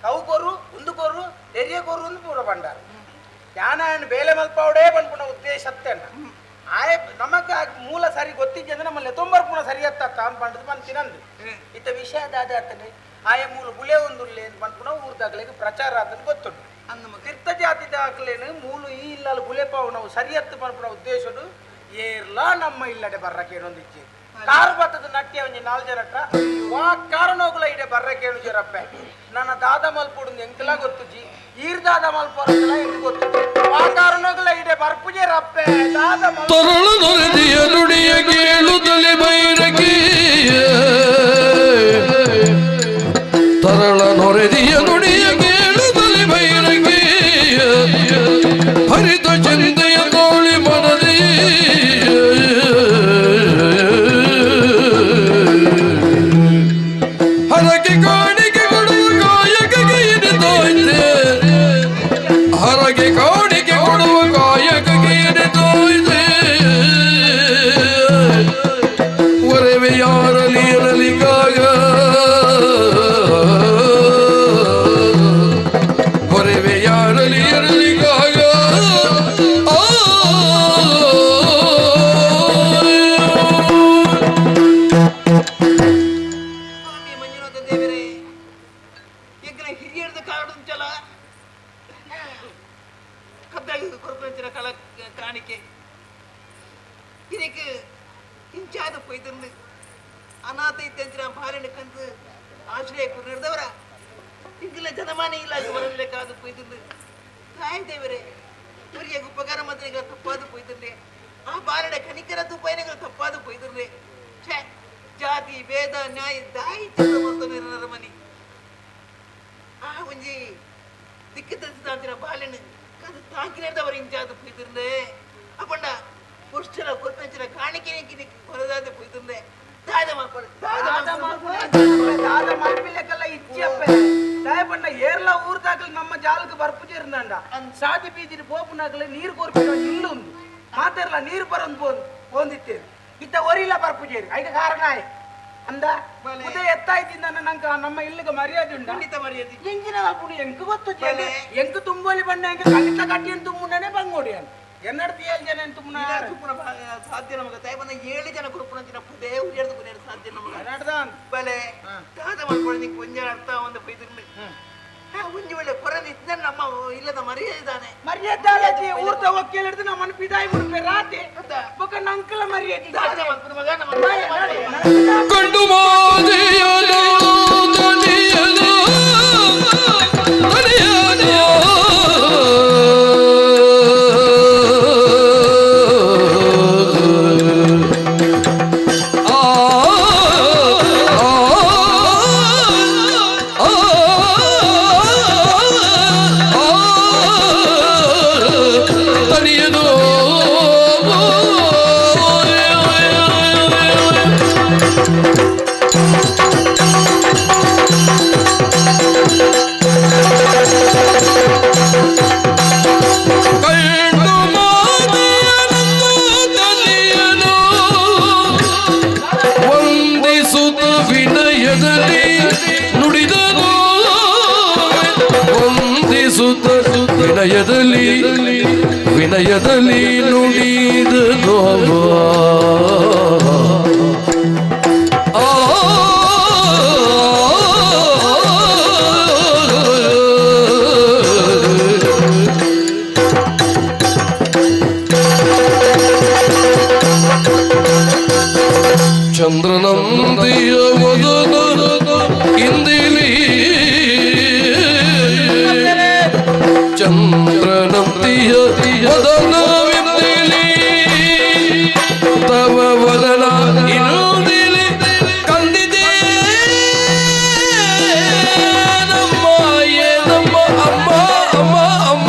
ಕವು ಕೊರು ಉಂದು ಕೊರು ತೆರಿಯ ಕೊರು ಒಂದು ಪೂರ ಬಂಡಾರ ಯಾನ ಬೇಲೆ ಮಲ್ಪವಡೇ ಬಂದ್ಪುಣ ಉದ್ದೇಶ ಅತ್ತೇನ ಆಯ ನಮಗ ಮೂಲ ಸರಿ ಗೊತ್ತಿದ್ದೆ ಅಂದ್ರೆ ನಮ್ಮಲ್ಲಿ ತೊಂಬರ್ಪುಣ ಸರಿ ಅತ್ತ ಬಂಡದು ಬಂತಿನಂದು ಇತ್ತ ವಿಷಯ ಅದಾತನೆ ಆಯ ಮೂಲ ಗುಳೆ ಒಂದುಲ್ಲೆ ಬಂದ್ಪುಣ ಊರ್ದಾಗ್ಲಿಗೆ ಪ್ರಚಾರ ಆತನ ಗೊತ್ತುಂಟು ತೀರ್ಥ ಜಾತಿ ದಾಖಲೇನು ಮೂಲ ಈ ಇಲ್ಲ ಗುಳೆಪಾವು ನಾವು ಸರಿಯತ್ತು ಬಂದ್ಪುಣ ಉದ್ದೇಶಡು ಏರ್ಲ ನಮ್ಮ ಇಲ್ಲಡೆ ಬರ್ರಕೇನೊಂದಿಚ್ಚಿ ಕಾರು ಬತ್ತದ ನಟ್ಯ ಒಂಜಿ 4 ಜನಟ್ಟ ವಾ ಕಾರಣೋಗುಲ ಇಡೆ ಬರ್ರಕೇನು ಜರಪ್ಪೆ ನನ್ನ ದಾದ ಮಲ್ಪುಡು ಎಂಕಲ ಗೊತ್ತುಜಿ ಈರ್ ದಾದ ಮಲ್ಪೊರಗಲ ಎಂಕ್ ಗೊತ್ತು ವಾ ಕಾರಣೋಗುಲ ಇಡೆ ಬರ್ಪುಜೆ ರಪ್ಪೆ ದಾದ ತರಳ ನೊರೆದಿಯ ನುಡಿಯ ಕೇಳುತ್ತಲೇ ಬೈರಕಿ ತರಳ ನೊರೆದಿಯ ನುಡಿಯ ಕೇಳುತ್ತಲೇ ಬೈರಕಿ ಹರಿತ ಚಿಂತೆಯ ತೋಳಿ ಮನದಿ ಹರಕೆ ಕಾಣಿಕೆ ಕೊಡುವ ಕಾಯಕಗೆ ಎನೆದೋಯ್ತೆ ಹರಕೆ ಕಾಣಿಕೆ ಕೊಡುವ ಕಾಯಕಗೆ ಎನೆದೋಯ್ತೆ ಒರವೆ ಯಾರಲಿ ಇರಲಿಕ್ಕಾಗ ಒರವೆ ಯಾರಲಿ ಇರಲಿಕ್ಕಾಗ ಮಂಜುನಾಥ ದೇವರೇ ಈಗ ಹಿರಿಯರದ ಕಾಡುಂಚಲ ಕದ್ದಾಗಿ ಕೊರಪಂಚನ ಕಳ ಕಾಣಿಕೆ ಇದಕ್ಕೆ ಇಂಚಾದ ಪೊಯ್ದಂದು ಅನಾಥ ಇದ್ದಂಚಿನ ಭಾರಣ ಕಂದು ಆಶ್ರಯ ನಡೆದವರ ಈಗಲೇ ಜನಮಾನ ಇಲ್ಲ ಬರಲೇಕಾದ ಪೊಯ್ದಂದು ತಾಯಿ ದೇವರೇ ಇವರಿಗೆ ಉಪಕಾರ ಮಂತ್ರಿಗಳ ತಪ್ಪಾದ ಪೊಯ್ದಂದೆ ಆ ಬಾರಣ ಕನಿಕರ ತುಪ್ಪೈನಗಳು ತಪ್ಪಾದ ಪೊಯ್ದಂದೆ ಛೇ ಜಾತಿ ಭೇದ ನ್ಯಾಯ ದಾಯಿ ಚಂದ್ರ ಮನಿ ಆ ಒಂಜಿ ದಿಕ್ಕು ತಿಳಿಸಿದ ಬಾಲೆಣ್ಣು ಅದು ತಾಕಿನದವರ ಇಂಚಾದ ಪೊಯ್ದಂದೆ ಅಪ್ಪಂಡ ಪುಷ್ಟಲ ಕೊತ್ತಂಚಿನ ಕಾಣಿಕೆ ಹೊರದಾದ ಪೊಯ್ದಂದೆ ದಾದ ಮಲ್ಪಿಲ್ಲಕ್ಕೆಲ್ಲ ಇಚ್ಚಿಯಪ್ಪೆ ದಯಪಂಡ ಏರ್ಲ ಊರ್ದಾಗಲಿ ನಮ್ಮ ಜಾಲಕ್ಕೆ ಬರ್ಪುಜಿರ್ನಂಡ ಸಾದಿ ಬೀದಿನ ಪೋಪುನಾಗಲಿ ನೀರು ಕೊರ್ಪಿನ ಇಲ್ಲು ಉಂದು ಮಾತಾರಲ್ಲ ನೀರು ಬರಂದು ಪೋಂದಿತ್ತೇರು ಇತ್ತ ಒರಿಲ್ಲ ಬರ್ಪುಜೇರಿ ಐದು ಕಾರಣ ಅಂದ ಉದಯ ಎತ್ತಾಯ್ತಿಂದ ನಂಗೆ ನಮ್ಮ ಇಲ್ಲಿಗೆ ಮರ್ಯಾದೆ ಉಂಟು ಖಂಡಿತ ಮರ್ಯಾದೆ ಎಂಗಿನ ಪುಡಿ ಎಂಕು ಗೊತ್ತು ಎಂಕು ತುಂಬೋಲಿ ಬಂಡ ಎಂಕ ಖಂಡಿತ ಕಟ್ಟಿಯನ್ನು ತುಂಬುನೇ ಬಂಗೋಡಿ ಅಂತ ಎನ್ನಡ್ತಿ 7 ಜನ ತುಂಬುನ ಸಾಧ್ಯ ನಮಗ ತಾಯಿ ಬಂದ 7 ಜನ ಕುರುಪುನಂಚಿನ ಪುದೇ ಉರಿಯರ್ದು ಕುರಿಯರ್ ಸಾಧ್ಯ ನಮಗ ಬಲೆ ದಾದ ಮಾಡ್ಕೊಳ್ಳಿ ನಿಂಗೆ ಒಂಜನ ಅರ್ಥ ಒಂದು ಬೈದಿರ್ಲಿ ಒಂಜಿ ವೇಳೆ ಕೊರದಿ ಇದ್ದ ನಮ್ಮ ಇಲ್ಲದ ಮರ್ಯಾದೆ ಇದ್ದಾನೆ ಮರ್ಯಾದೆ ಊರ್ದ ಒಕ್ಕೇಳಿ ಹಿಡಿದು ನಮ್ಮನ್ನು ಪಿದಾಯಿ ಮುಡ್ಪೆ ರಾತೆ ಬೊಕ್ಕ ನಂಕಲ ಮರ್ಯಾದೆ ದಾದ ಮಾಡ್ಕೊಂಡ ಮಗ ನಮ್ಮ ಕಂಡು ಮಾದೆಯನು ದನಿಯನು ದನಿಯನು ವಿನಯದಲ್ಲಿ ನುಡಿದನು ಚಂದ್ರನಂದಿಯ ವದನ ಇಂದಿಲಿ ಚಂದ್ರನಂದಿಯ ವದನವಿಂದಿಲಿ ತವ ವದನ ಇನ್ನಿಲಿ ಕಂದಿದೆ ನಮ್ಮ ನಮ್ಮ ಅಮ್ಮ ಅಮ್ಮ ಅಮ್ಮ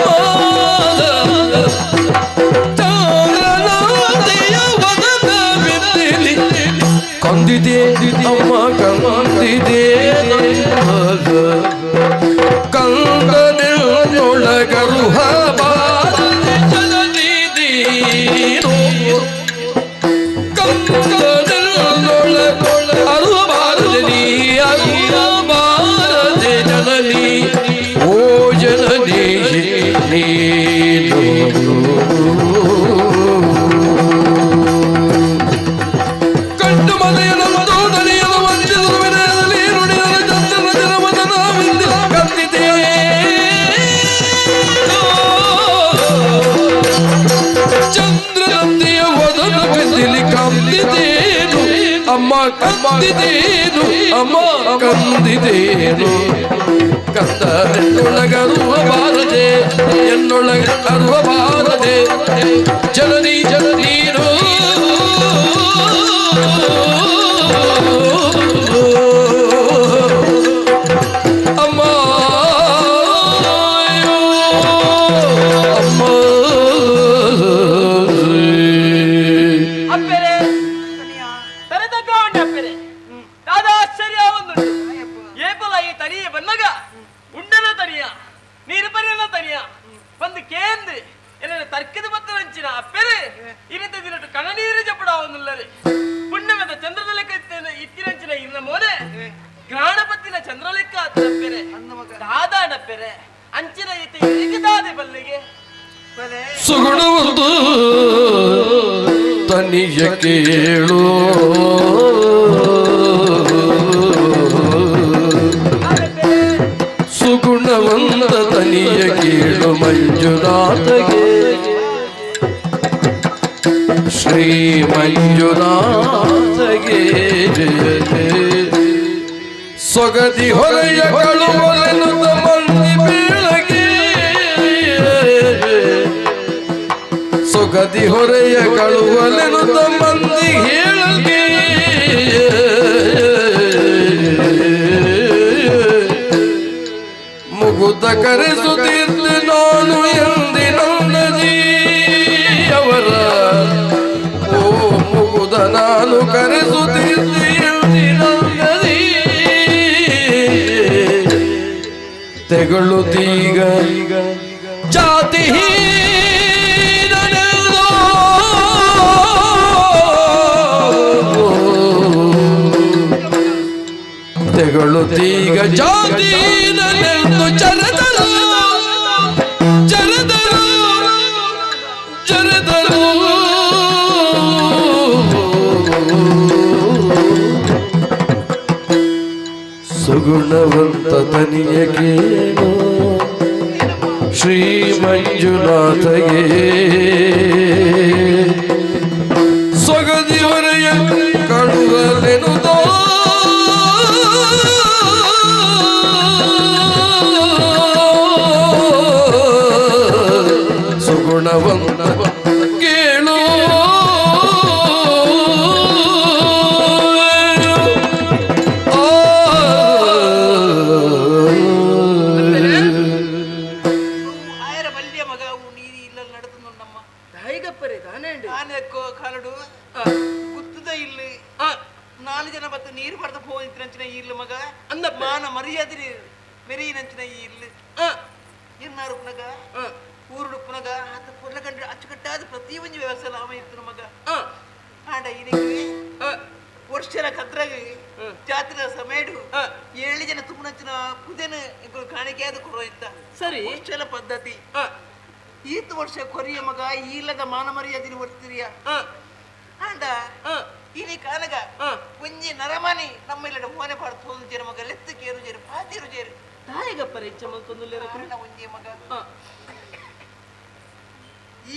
ಚಂದ್ರನಂದಿಯ ವದನವಿಂದಿಲಿ ಕಂದಿದೆ ಅಮ್ಮ ಕಂದಿದೆ ಕಂದನೊಳಗರುಹ ಬಾರದಿದೀನು ಕಂದನೊಳಗೊಳ ಅರುಹ ಬಾರದಿ ಅರುಹ ಕಂದಿದೇನು ಅಮ್ಮ ಕಂದಿದೇನು ಕಂದನೆನ್ನೊಳಗರುವ ಬಾರದೆ ಎನ್ನೊಳಗರುವ ಬಾರದೆ ಜನನಿ ಜನನೀನು ಅಮ್ಮ ಅಪ್ಪೆರೆ ತರೆದಗೊಂಡ ಅಪ್ಪೆರೆ ದಾದ ಆಶ್ಚರ್ಯ ಒಂದುಂಟು ಏಪಲ ಈ ತನಿಯ ಬನ್ನಗ ಉಂಡನ ತನಿಯ ನೀರು ಪರಿಯನ ತನಿಯ ಬಂದು ಕೇಂದ್ರ ಎಲ್ಲ ತರ್ಕದ ಮತ್ತು ರಂಚಿನ ಅಪ್ಪೆರೆ ಇರಿದ ದಿನಟ್ಟು ಕಣ ನೀರು ಜಪಡ ಒಂದುಲ್ಲರೆ ಪುಣ್ಯವೆದ ಚಂದ್ರದ ಲೆಕ್ಕ ಇತ್ತಿರಂಚಿನ ಇನ್ನ ಮೋನೆ ಗ್ರಾಣಪತ್ತಿನ ಚಂದ್ರಲೆಕ್ಕ ಅಪ್ಪೆರೆ ದಾದಾಡಪ್ಪೆರೆ ಅಂಚಿನ ಇತಿ ಎರಿಗದಾದೆ ಬಲ್ಲಿಗೆ ಸುಗುಣವೊಂದು ತನಿಯ ಕೇಳು ಸುಗುಣವಂತ ತನಿಯ ಕೇಳು ಮಂಜುನಾಥಗೆ ಶ್ರೀ ಮಂಜುನಾಥಗೆ ಸೊಗದಿ ಹೊರೆಯ ಕಳುವಲೆನು ಮಂದಿ ಬೆಳಗ್ಗೆ ಸೊಗದಿ ಹೊರೆಯ ಕಳುವಲೆನು ಮಂದಿ ಹೇಳಗೆ ಮುಗುದ ಕರೆಸುತ್ತಿದ್ದೆ ನಾನು ಎಂದಿನೊಂದದಿ ಅವರ ಓ ಮುಗುದ ನಾನು ಕರೆಸುತ್ತಿದ್ದೆ ಎಂದಿನೊಂದದಿ ತೆಗೊಳ್ಳುತ್ತೀಗ ಜಾತಿ ತೆಗೊಳ್ಳುತ್ತೀಗ ಜಾತಿ ನನ್ನೆಂದು ಚರದರು ಚರದರು ಚರದರು ಸುಗುಣವಂತ ತನಿಯ ಕೇಳು ಶ್ರೀ ಮಂಜುನಾಥಗೆ ಸೊಗದಿ ಹೊರೆಯ ಕಳುವಲೆನುದೋ ಸುಗುಣವಂತ ಕೇಳು ಆಯರ ಬಲ್ಯ ಮಗ ನೀರು ಇಲ್ಲ ನಡೆದು ನಮ್ಮ ದಾಯಿಗಪ್ಪರೆ ದಾನೆ ಆನೆ ಕಾಲಡು ಗುತ್ತದ ಇಲ್ಲಿ 4 ಜನ ಬತ್ತು ನೀರು ಬರ್ದ ಹೋಗಿಂಚಿನ ಇರ್ಲು ಮಗ ಅಂದ ಮಾನ ಮರ್ಯಾದೆ ಮೆರೀನಂಚಿನ ಈ ಇರ್ಲು ಎನ್ನಾರು ಪುನಗ ಊರುಡು ಪುನಗ ಹತ್ತು ಪುರ್ಲ ಕಂಡು ಅಚ್ಚುಕಟ್ಟಾದ ಪ್ರತಿ ಒಂದು ವ್ಯವಸ್ಥೆ ನಾಮ ಇರ್ತು ಮಗ ಆಡ ಇದಕ್ಕೆ ವರ್ಷರ ಕದ್ರಾಗ ಜಾತ್ರೆ ಸಮಯಡು 7 ಜನ ತುಂಬನಂಚಿನ ಪುದೆನ ಕಾಣಿಕೆಯಾದ ಕೊರೋ ಇತ್ತ ಸರಿ ವರ್ಷಲ ಪದ್ಧತಿ ಈತ ವರ್ಷ ಕೊರಿಯ ಮಗ ಇಲ್ಲದ ಮಾನ ಮರ್ಯಾದೆ ಬರ್ತೀರಿಯ ಆಂಡ ಇನಿ ಕಾನಗ ಒಂಜಿ ನರಮನಿ ನಮ್ಮೆಲ್ಲಡ ಮೋನೆ ಪಾಡು ತೋದು ಜೇರು ಮಗ ಲೆತ್ತು ಕೇರು ಜೇರು ಪಾತಿರು ಜೇರು ದಾಯಿಗಪ್ಪರೆ ಇಚ್ಛೆ ಮಲ್ತೊಂದು ಒಂಜಿ ಮಗ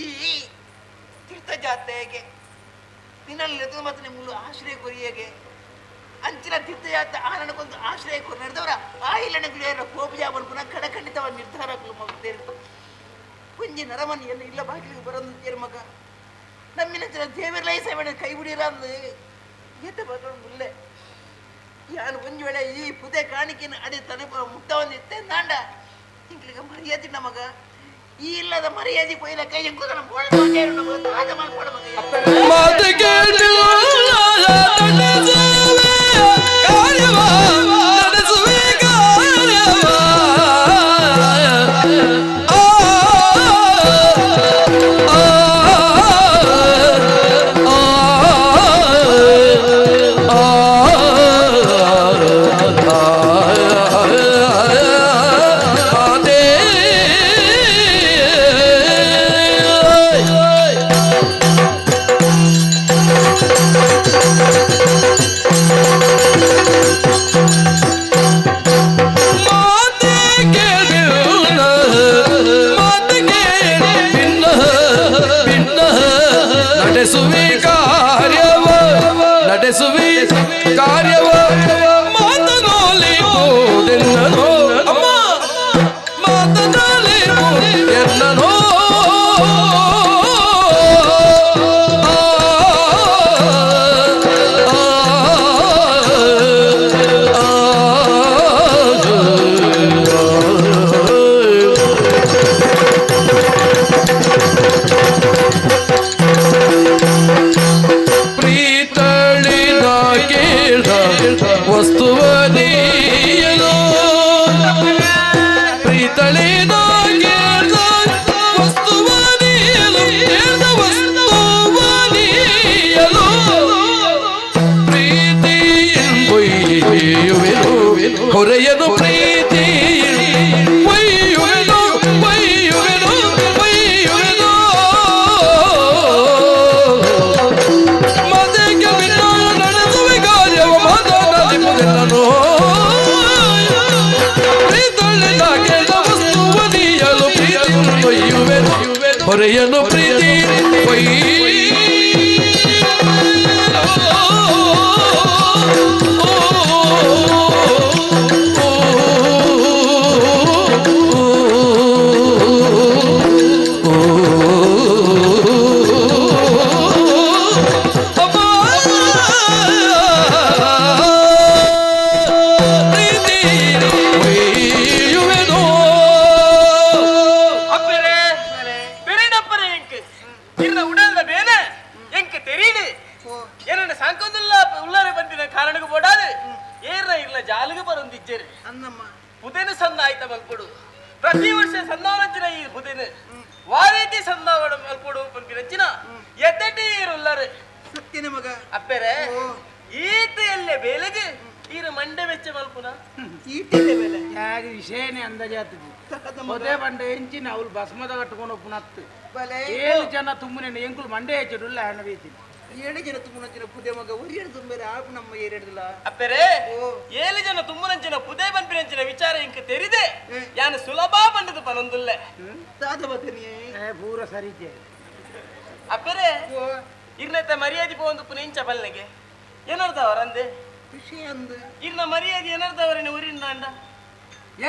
ಈ ತೀರ್ಥ ಜಾತ್ರೆಗೆ ನಿನ್ನಲ್ಲಿ ಮತ್ತು ನಿಮ್ಮಳು ಆಶ್ರಯ ಕೊರಿಯಗೆ ಅಂಚಿನ ತೀರ್ಥ ಜಾತ್ರೆ ಆನನಕ್ಕೊಂದು ಆಶ್ರಯ ಕೊರಿ ನಡೆದವರ ಆ ಇಲ್ಲನ ಗಿಳಿಯರ ಕೋಪಜಾಬನ್ ಪುನಃ ಕಡಖಂಡಿತವ ನಿರ್ಧಾರ ಮಗದೇರು ಒಂಜಿ ನರಮನಿಯನ್ನು ಇಲ್ಲ ಬಾಗಿಲಿಗೆ ಬರೋದು ಮಗ ನಮ್ಮಿನ ಜನ ದೇವರ ಸೇವನೆ ಕೈ ಬಿಡಿರ ಅಂದು ಎತ್ತ ಬರೋದು ಮುಲ್ಲೆ ಯಾನು ಒಂಜು ವೇಳೆ ಈ ಪುದೆ ಕಾಣಿಕೆಯನ್ನು ಅಡಿ ತನ ಮುಟ್ಟ ಒಂದಿತ್ತೆ ನಾಂಡ ಹಿಂಗ್ಲಿಗೆ ಮರ್ಯಾದೆ ನಮಗ ಈ ಇಲ್ಲದ ಮರ್ಯಾದೆ ಕೊಯ್ಲ ಕೈ ನಮ್ಮ ಮಾಡ್ಕೊಡ ಮಗ ಮಾತು ಕೇಳು ವಸ್ತುವನಿಯಲು ಪ್ರೀತಳಿನ ಕೇಳ್ದ ವಸ್ತುವನಿಯಲು ಕೇಳ್ದ ವಸ್ತುವನಿಯಲು ಪ್ರೀತಿ ಎಂಬೊಯ್ಯುವೆನು ಹೊರೆಯನು ಪ್ರೀತಿ ಒಯ್ಯುವೆನು ಒಯ್ಯುವೆನು ಒಯ್ಯುವೆನು ಮದಕ್ಕೆ ಬಿಟ್ಟು ನಡೆಸುವೆ ಕಾರ್ಯವ ಮಾತನಾಡಿಪುದೆಲ್ಲನು ಪ್ರೀತಳಿನ ಕೇಳ್ದ ವಸ್ತುವನಿಯಲು ಪ್ರೀತಿ ಒಯ್ಯುವೆನು ಹೊರೆಯನು ಪ್ರೀತಿ அப்பரே பெரியடப்பரே எங்க இருந்த உடல்ல வேண எங்க தெரியுது என்னோட சங்கதுல்ல உள்ளார ಬಂದಿನ ಕಾರಣಕ್ಕೆ போடாது ಏರ್ನ ಇಲ್ಲ ಜಾಲಿಗೆ ಬರಂದಿಚ್ಚೇರಿ ಅಂದಮ್ಮ ಬುಧನ ಸಂದ ಆಯ್ತ ಮಲ್ಕೊಡು ಪ್ರತಿ ವರ್ಷ ಸಂದಾವನಂಚಿನ ಈ ಬುಧನ ವಾರೀತಿ ಸಂದಾವನ ಮಲ್ಕೊಡು ಬಂದಿನಂಚಿನ ಎತ್ತಟಿ ಇರುಲ್ಲಾರೆ ಸತ್ಯನ ಮಗ ಅಪ್ಪರೆ ಈತೆಯಲ್ಲೇ ಬೇಲೆಗೆ ಈರ ಮಂಡೆ ವೆಚ್ಚ ಮಲ್ಪುನ ಈಟಿದೆ ಬೆಲೆ ಯಾಗ ವಿಷಯನೇ ಅಂದಾಜಾತದು ಮೊದೇ ಬಂಡೆ ಎಂಚಿನ ಅವ್ಳು ಭಸ್ಮದ ಕಟ್ಕೊಂಡು ಒಪ್ಪನತ್ತು ಬಲೆ 7 ಜನ ತುಂಬನೆ ಎಂಕುಲು ಮಂಡೆ ಹೆಚ್ಚಿಡುಲ್ಲ ಹಣ ಬೀತಿ 7 ಜನ ತುಂಬನಂಚಿನ ಪುದೆ ಮಗ ಒರಿಯಡು ತುಂಬರೆ ಆಪು ನಮ್ಮ ಏರಿಡ್ದಿಲ್ಲ ಅಪ್ಪರೆ 7 ಜನ ತುಂಬನಂಚಿನ ಪುದೆ ಬಂಪಿನಂಚಿನ ವಿಚಾರ ಇಂಕ ತೆರಿದೆ ಯಾನು ಸುಲಭ ಬಂಡದು ಪನೊಂದುಲ್ಲೆ ತಾದ ಬತನಿಯೇ ಪೂರ ಸರಿತೆ ಅಪ್ಪರೆ ಇರ್ನತ್ತ ಮರ್ಯಾದೆ ಪೋಂದು ಪುನ ಇಂಚ ಬಲ್ಲೆಗೆ ಏನರ್ದವರಂದೆ ವಿಷಯ ಅಂದು ಇರ್ನ ಮರ್ಯಾದೆ ಏನರ್ದವರಿನ ಊರಿನ ಅಂಡ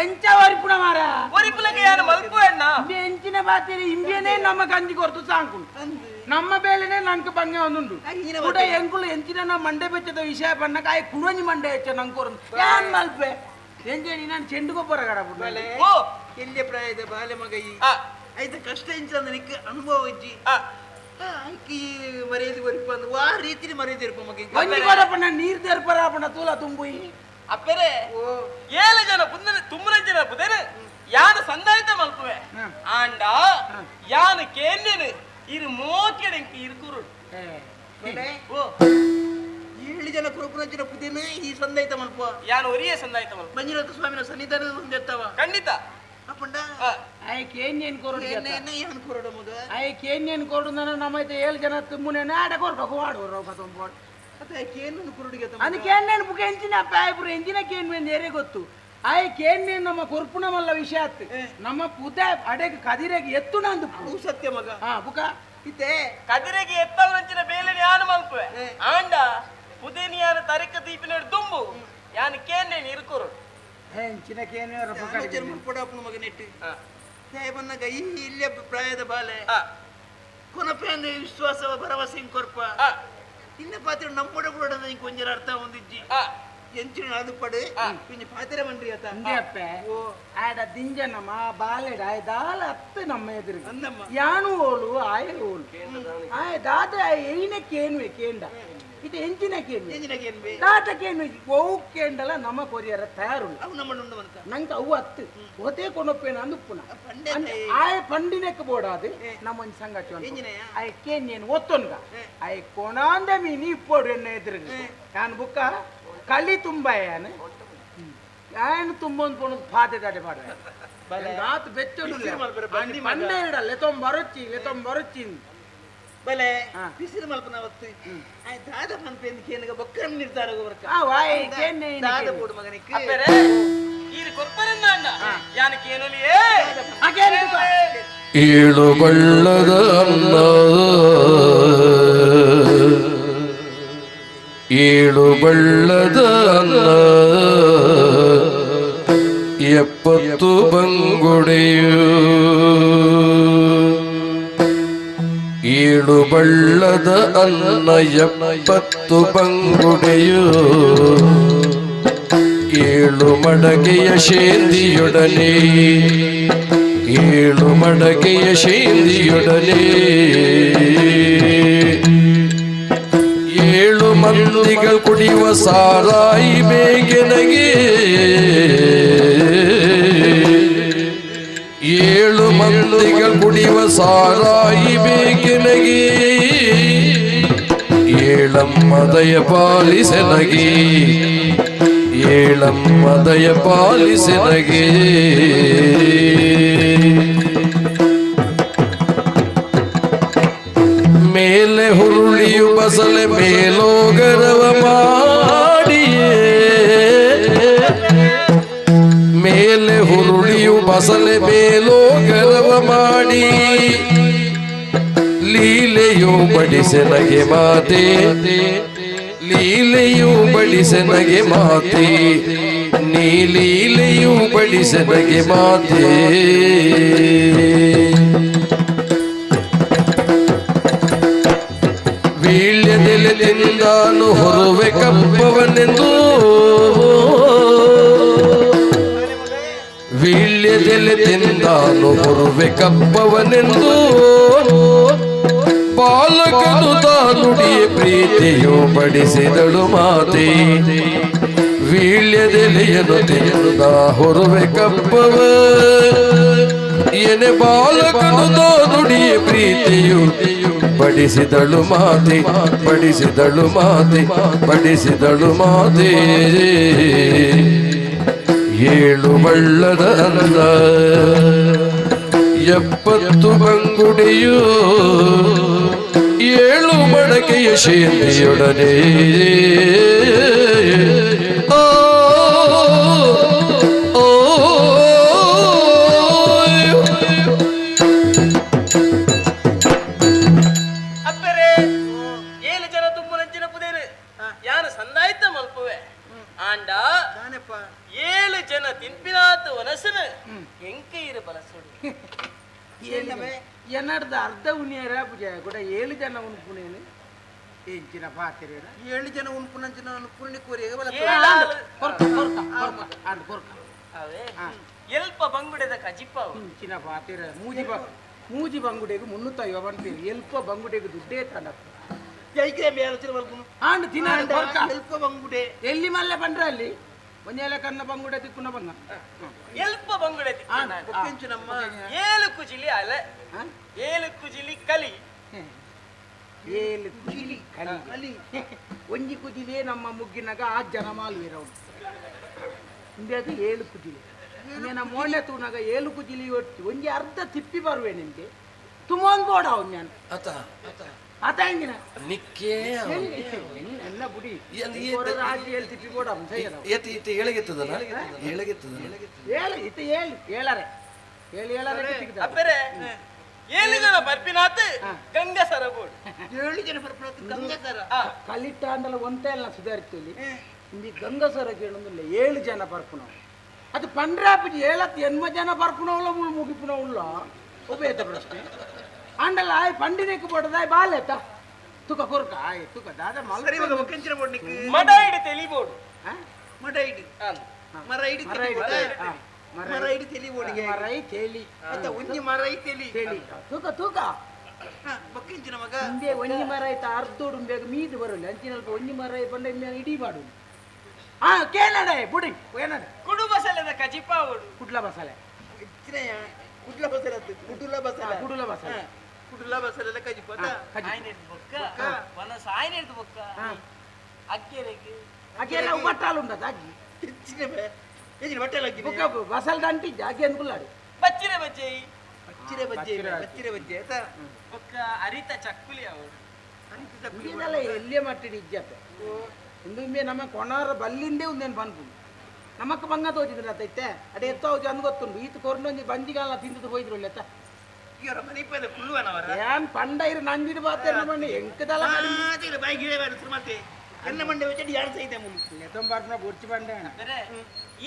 ಎಂಚ ವರಿಪುಣ ಮಾರ ಒರಿಪುಲಕ್ಕೆ ಯಾನು ಮಲ್ಪು ಅಣ್ಣ ಎಂಚಿನ ಬಾತಿರಿ ಇಂಬಿಯನೇ ನಮ್ಮ ಗಂಜಿ ಕೊರ್ತು ಸಾಂಕು ನಮ್ಮ ಬೇಲೆನೆ ನಂಗೆ ಬಂಗೆ ಒಂದುಂಡು ಕೂಡ ಎಂಕುಲು ಎಂಚಿನ ನಮ್ಮ ಮಂಡೆ ಬೆಚ್ಚದ ವಿಷಯ ಬಣ್ಣಕ್ಕೆ ಆಯ್ ಕುಣಂಜಿ ಮಂಡೆ ಹೆಚ್ಚ ನಂಗೆ ಕೊರಂದು ಯಾನ್ ಮಲ್ಪೆ ಎಂಜೇನಿ ನಾನು ಚೆಂಡು ಗೊಬ್ಬರ ಕಡಬಿಟ್ಟು ಬಲೆ ಓ ಎಲ್ಲಿ ಪ್ರಾಯದ ಬಾಲೆ ಮಗ ಈ ಆ ಐತ ಕಷ್ಟ ಇಂಚಂದ ನಿಕ್ಕ ಅನುಭವ ಇಜ್ಜಿ ಆ ಆಯ್ಕಿ ಮರ್ಯಾದೆ ಬರಿಪ ಅಂದ್ ವಾ ರೀತಿಲಿ ಮರ್ಯಾದೆ ಇರ್ಪ ಮಗ ಗಂಜಿ ಕೊಡಪಣ್ಣ ನೀರ್ ತೆರ್ಪರಾಪಣ್ಣ ತೂಲ ತುಂಬುಯಿ ಅಪ್ಪರೆ 7 ಜನ ತುಂಬನ ಜನ ಬುಧನ ಯಾನು ಸಂದಾಯಿತ ಮಲ್ಪುವೆ ಆಂಡ ಯಾನು ಕೇಂದ್ರನು ಇರು ಮೋಕೆಡೆಂಕಿ ಇರುಕುರು ಬಲೆ ಓ 7 ಜನ ಕುರುಪುರಂಚಿನ ಪುದಿನ ಈ ಸಂದೈತ ಮಲ್ಪ ಯಾನು ಒರಿಯೇ ಸಂದಾಯಿತ ಮಲ್ಪು ಮಂಜುನಾಥ ಸ್ವಾಮಿನ ಸನ್ನಿಧಾನದ ಮುಂದೆ ಎತ್ತವ ಖಂಡಿತ ಅಪ್ಪಂಡ ಆಯ್ ಕೇನ್ಯನ್ ಕೊರಡು ಏನು ಕೊರಡ ಮಗ ಆಯ್ ಕೇನ್ಯನ್ ಕೊರಡು ನನ್ನ ನಮ್ಮೈತೆ 7 ಜನ ತುಂಬುನೆ ಆಡ ಕೊರ್ಬೇಕು ಆಡುವರು ಕತ್ತೊಂಬೋಡು ಅತ್ತ ಕೇನು ಕುರುಡಿಗೆ ಅದು ಕೇನ್ನೇನು ಬುಕ್ ಎಂಚಿನ ಪಾಯಪುರ ಎಂಚಿನ ಕೇನ್ವೆ ನೇರೆ ಗೊತ್ತು ಆಯ್ ಕೇನ್ನೇನು ನಮ್ಮ ಕೊರ್ಪುನ ಮಲ್ಲ ವಿಷಯ ಆತ್ ನಮ್ಮ ಪುದ ಅಡೆಗೆ ಕದಿರೆಗೆ ಎತ್ತು ನಂದು ಅವು ಸತ್ಯ ಮಗ ಹಾ ಬುಕ ಇತ್ತೆ ಕದಿರೆಗೆ ಎತ್ತವರಂಚಿನ ಬೇಲೆನೆ ಯಾನು ಮಲ್ಪುವೆ ಆಂಡ ಬುಧನಿ ಯಾನು ತರಿಕ ದೀಪಿನ ದುಂಬು ಯಾನು ಕೇಂದ್ರನು ಇರುಕುರು ಎಂಚಿನ ಕೇನ್ವೆ ಬುಕ ಜನ್ಮ ಕೊಡಪ್ಪನ ಮಗ ನೆಟ್ಟು ಸಾಹೇಬನ್ನಾಗ ಇಲ್ಲೇ ಪ್ರಾಯದ ಬಾಲೆ ಕೊನಪೆ ಅಂದ್ರೆ ವಿಶ್ವಾಸ ಭರವಸೆ ಹಿಂಗ್ ಕೊರ್ಪ ಇನ್ನ ಪಾತ್ರ ನಮ್ಮೊಡ ಕೂಡ ಕೊಂಚ ಅರ್ಥ ಹೊಂದಿಜ್ಜಿ ಎಂಚಿನ ಅದು ಪಡೆ ಪಿಂಜ ಪಾತ್ರ ಬನ್ರಿ ಆತ ಅಂದೆ ಅಪ್ಪೆ ಆಡ ದಿಂಜನಮ ಬಾಲೆಡ ಆಯ್ ದಾಲ ಅತ್ತೆ ನಮ್ಮ ಎದುರು ಅಂದಮ್ಮ ಯಾನು ಓಲು ಆಯ ಓಲು ಆಯ್ ದಾದ ಏನ ಕೇನ್ವೆ ಕೇಂಡ ಇದು ಎಂಚಿನ ಕೇನ್ವೆ ಎಂಜಿನಾಗ ಏನ್ ಬೇ ದಾತ ಕೇನ್ವೆ ಓವು ಕೇಂಡಲ ನಮ್ಮ ಕೊರಿಯರ ತಯಾರು ಅವು ನಮ್ಮ ಉಂಡು ಅಂತ ನಂಗೆ ಅವು ಅತ್ತು ಒತೆ ಕೊನೊಪ್ಪೇನ ಅಂದುಪ್ಪುನ ಪಂಡೆ ಆಯ ಪಂಡಿನಕ್ಕೆ ಬೋಡಾದು ನಮ್ಮ ಒಂದು ಸಂಗತಿ ಎಂಜಿನಯ ಆಯ ಕೇನ್ಯನ್ ಒತ್ತೊನ್ಗ ಆಯ ಕೊನಾಂದೆ ಮೀನಿ ಇಪ್ಪೋಡು ಎನ್ನ ಎದುರು ನಾನು ಬುಕ್ಕ ಕಳಿ ತುಂಬ ಏನು ತುಂಬ ಒಂದು ಪಾತೆ ದಾಟೆ ಮಾಡ ರಾತ್ ಬೆಚ್ಚೋಡು ಮಂಡೆ ಇಡಲ್ಲ ಲೆತೊಂಬರೊಚ್ಚಿ ಬಲೆ ಬಿಸಿಲು ಮಲ್ಪನ ಅವತ್ತು ದಾದ ಪನ್ಪೇಂದ ಕೇನಗ ಬೊಕ್ಕನ್ ನಿರ್ಧಾರ ಬರ್ಕ ಆ ವಾಯ್ ಕೇನ್ನೆ ದಾದ ಬೋಡು ಮಗನಿಕ್ಕೆ ಅಪ್ಪರೆ ಇದು ಕೊರ್ಪರನ್ನ ಅಣ್ಣ ಯಾನು ಕೇನಲಿಯೇ ಏಳು ಬಳ್ಳದ ಅನ್ನ ಏಳು ಬಳ್ಳದ ಅನ್ನ 70 ಬಂಗುಡೆಯು ಏಳು ಬಳ್ಳದ ಅನ್ನ 70 ಬಂಗುಡೆಯು ಏಳು ಮಡಗೆಯ ಶೇಂದಿಯೊಡನೆ ಏಳು ಮಡಗೆಯ ಶೇಂದಿಯೊಡನೆ ಏಳು ಮಣ್ಣು ಮಂದಿಗಳು ಕುಡಿಯುವ ಸಾರಾಯಿ ಬೇಕೆನಗೆ 7 ಮಂದಿಗಳು ಕುಡಿಯುವ ಸಾರಾಯಿ ಬೇಕೆನಗೆ ಏಳಮ್ಮದಯ ಪಾಲಿಸೆನಗೆ ಏಳಮ್ಮದಯ ಪಾಲಿಸೆನಗೆ ಮೇಲೆ ಹುರುಳಿಯು ಬಸಲೆ ಮೇಲೋಗರವ ಮಾಡಿಯೇ ಮೇಲೆ ಹುರುಳಿಯು ಬಸಲೆ ಮೇಲೋಗರವ ಮಾಡಿ ಲೀಲೆಯು ಬಡಿಸೆನಗೆ ಮಾತೆ ಲೀಲೆಯು ಬಡಿಸೆನಗೆ ಮಾತೆ ನೀ ಲೀಲೆಯು ಬಡಿಸೆನಗೆ ಮಾತೆ ವೀಳ್ಯದೆಲೆ ತಿಂದಾನು ಹೊರುವೆ ಕಪ್ಪವನೆಂದು ವೀಳ್ಯದೆಲೆ ತಿಂದಾನು ಹೊರುವೆ ಕಪ್ಪವನೆಂದು ಬಾಲಕನು ತಾನುಡಿಯ ಪ್ರೀತಿಯು ಬಡಿಸಿದಳು ಮಾತೆ ವೀಳ್ಯದೆಲೆಯನ್ನು ತಿಂದ ಹೊರುವೆ ಕಪ್ಪವ ಎನೆ ಬಾಲಕನು ತಾನುಡಿಯ ಪ್ರೀತಿಯು ಬಡಿಸಿದಳು ಮಾತೆ ಬಡಿಸಿದಳು ಮಾತೆ ಬಡಿಸಿದಳು ಮಾತೆ 7 ಬಳ್ಳದ ಅಂದ 70 ಬಂಗುಡಿಯು 7 ಮಡಕೆಯ ಶೇಂದಿಯೊಡನೆ ಎನ್ನಡ್ದ ಅರ್ಧ ಉಣಿಯರ ಪೂಜೆ ಕೂಡ 7 ಜನ ಉಣ್ಪುಣೇನು ಎಂಚಿನ ಪಾತಿರೇನ 7 ಜನ ಉಣ್ಪುನಂಚಿನ ಪುಣ್ಯ ಕೋರಿಯಾಗ ಎಲ್ಪ ಬಂಗುಡೆದ ಕಜಿಪ್ಪ ಇಂಚಿನ ಪಾತಿರ ಮೂಜಿ ಬಂಗುಡೆಗೆ 350 ಬಂತೀರಿ ಎಲ್ಪ ಬಂಗುಡೆಗೆ ದುಡ್ಡೇ ತಂಡ ಆಂಡ್ ತಿನ್ನಾಡು ಎಲ್ಪ ಬಂಗುಡೆ ಎಲ್ಲಿ ಮಲ್ಲೆ ಬಂದ್ರೆ ಅಲ್ಲಿ ಒಂಜೆಲೆ ಕನ್ನ ಬಂಗುಡೆ ತಿಕ್ಕುನ ಬಂಗ ಎಲ್ಪ ಬಂಗುಡೆ ನಮ್ಮ 7 ಕುಜಿಲಿ ಅಲೆ 7 ಕುಜಿಲಿ ಕಲಿ 7 ಕುಜಿಲಿ ಕಲಿ ಒಂಜಿ ಕುಜಿಲಿ ನಮ್ಮ ಮುಗ್ಗಿನಾಗ 8 ಜನ ಮಾಲ್ವೀರವ್ರು ಹಿಂದೆ ಅದು 7 ಕುಜಿಲಿ ನಮ್ಮ ಮೋಣೆ ತೂನಾಗ 7 ಕುಜಿಲಿ ಒಟ್ಟು ಒಂಜಿ ಅರ್ಧ ತಿಪ್ಪಿ ಬರುವೆ ನಿಮ್ಗೆ ತುಮೊಂದು ಬೋಡ ಅವ್ನು ನಾನು ಆತ ಹೆಂಗಿನ ನಿಕ್ಕೆ ಎಲ್ಲ ಬುಡಿ ರಾಜ್ಯ ತಿಪ್ಪಿ ಬೋಡ ಹೇಳಿಗೆತ್ತದನ ಹೇಳಿಗೆತ್ತದನ ಹೇಳರೆ ಅಪ್ಪರೆ 7 ಜನ ಬರ್ಪಿನಾತ್ ಗಂಗಸರ ಬೋರ್ಡ್ 7 ಜನ ಬರ್ಪಿನಾತ್ ಗಂಗಸರ ಕಲಿತ ಅಂದಲ್ಲ ಒಂತೆಲ್ಲ ಸುಧಾರಿತಲ್ಲಿ ಇಂದಿ ಗಂಗಸರ ಕೇಳೊಂದಿಲ್ಲ 7 ಜನ ಬರ್ಪುನ ಅದು ಪಂಡ್ರಾಪಿಜಿ 7 ಜನ ಬರ್ಪುನವಲ್ಲ ಮುಗಿಪುನವುಲ್ಲ ಉಪೇತ ಪ್ರಶ್ನೆ ಅಂಡಲ್ಲ ಆಯ್ ಪಂಡಿನೆಕ್ ಬೋಡದಾಯ್ ಬಾಲೆತ ತುಕ ಕೊರ್ಕ ಆಯ್ ತುಕ ದಾದ ಸರಿ ಮಗ ಮುಖ್ಯಂಚಿನ ಬೋರ್ಡ್ ನಿಕ್ ಮಡೈಡ್ ತೆಲಿ ಬೋರ್ಡ್ ಮಡೈಡ್ ಮರೈಡ್ ಮರೈಡ್ ತೆಲಿ ಬೋರ್ಡ್ಗೆ ಮರೈ ತೇಲಿ ಅಂತ ಒಂಜಿ ಮರೈ ತೆಲಿ ತೂಕ ತೂಕ ಮುಖ್ಯಂಚಿನ ಮಗ ಹಿಂದೆ ಒಂಜಿ ಮರ ಆಯ್ತು ಅರ್ಧೋಡು ಬೇಗ ಮೀದು ಬರೋಲ್ಲ ಅಂಚಿನಲ್ಪ ಒಂಜಿ ಮರ ಬಂಡ ಇಡೀ ಮಾಡು ಕೇಳಡೆ ಬುಡಿ ಏನಡ ಕುಡು ಬಸಲೆದ ಕಜಿಪ್ಪ ಓಡು ಕುಡ್ಲ ಬಸಲೆ ಕುಡ್ಲ ಬಸಲೆ ಕುಡುಲ ಬಸಲೆ ಕುಡುಲ ಬಸಲೆ ಕುಡುಲ ಬಸಲೆ ಕಜಿ ಪದ ಆಯ್ನೆಡ್ ಬೊಕ್ಕ ವನಸ ಆಯ್ನೆಡ್ ಬೊಕ್ಕ ಅಕ್ಕೆರೆಗೆ ಅಕ್ಕೆಲ್ಲ ಬಟ್ಟಾಲು ಉಂಟದ ಅಜ್ಜಿ ಹೆಚ್ಚಿನ ಹೆಚ್ಚಿನ ಬಟ್ಟೆ ಲಗ್ಗಿ ಬೊಕ್ಕ ಬಸಲ್ ದಂಟಿ ಜಾಗೆ ಅನ್ಕುಲ್ಲಾಡಿ ಬಚ್ಚಿರೆ ಬಜ್ಜೆ ಬಚ್ಚಿರೆ ಬಜ್ಜೆ ಆಯ್ತಾ ಬೊಕ್ಕ ಅರಿತ ಚಕ್ಕುಲಿ ಅವಳು ಇದೆಲ್ಲ ಎಲ್ಲಿಯೇ ಮಟ್ಟಿಡಿ ಇಜ್ಜತೆ ಇಂದು ನಮ್ಮ ಕೊನಾರ ಬಲ್ಲಿಂದೇ ಒಂದೇನು ಬಂದು ನಮಕ್ ಬಂಗ ತೋಚಿದ್ರೆ ಅತ್ತೈತೆ ಅಡೆ ಎತ್ತ ಹೋಗಿ ಅಂದ್ ಗೊತ್ತುಂಡು ಈತ ಕೊರ್ನೊಂದು ಬಂಜಿಗಾಲ ತಿಂದು ಹೋಯ್ದ್ರು ಎತ್ತ ಏನ್ ಪಂಡ ಇರು ನಂಜಿಡು ಬಾತೇನ ಬಣ್ಣಿ ಎಂಕದಲ್ಲ ಬಾಯಿ ಗಿಡ ಮತ್ತೆ ಎನ್ನ ಮಂಡೆ വെച്ചിട്ട് ಯಾರು ಸೈದೆ ಮುಲ್ಲು ಎತ್ತಂಬಾರ್ನ ಬೊರ್ಚಿ ಬಂಡೆ ಬೇರೆ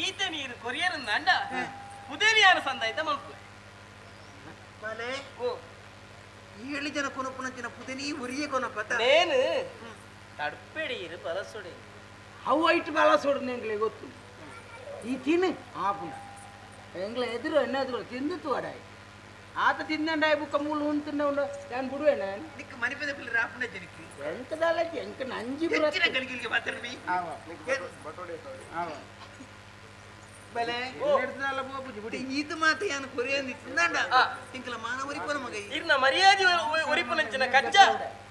ಈತ ನೀರು ಕೊರಿಯರ್ ಅಂಡ ಉದೇನಿಯಾನ ಸಂದಾಯ್ತ ಮಲ್ಪು ಬಾಲೆ ಓ 7 ಜನ ಕೊನಪುನಂಚಿನ ಪುದನಿ ಉರಿಯೇ ಕೊನಪತ ನೇನು ತಡ್ಪೆಡಿ ಇರು ಬಲಸೊಡೆ ಅವು ಐಟ್ ಬಲಸೊಡು ಎಂಗ್ಲೆ ಗೊತ್ತು ಈ ತಿನ್ನು ಆಪುಂಡ ಎಂಗ್ಲೆ ಎದುರು ಎಣ್ಣೆ ಎದುರು ತಿಂದಿತ್ತು ಅಡಾಯಿ ಆತ ತಿಂದಂಡ ಬುಕ್ಕ ಮೂಲು ಉಂಟು ನಾನು ಬಿಡುವೆ ನಾನು ನಿಕ್ಕ ಮನೆ ಪದ ಪಿಲ್ಲ ರಾಪಣೆ ಜನಕ್ಕೆ ಎಂಕದಲ್ಲ ಎಂಕ ನಂಜಿ ಹೆಚ್ಚಿನ ಗಣಿಗಿಲಿಗೆ ಮಾತಾಡ್ಬಿ ಬಲೆ ಹಿಡ್ದಲ್ಲ ಬೋಬುಜಿ ಬಿಡಿ ಇದು ಮಾತು ಯಾನು ಕೊರಿಯಂದು ತಿಂದಾಂಡ ತಿಂಕಲ ಮಾನ ಒರಿಪನ ಮಗ ಇರ್ನ ಮರ್ಯಾದೆ ಒರಿಪುನಂಚಿನ ಕಜ್ಜ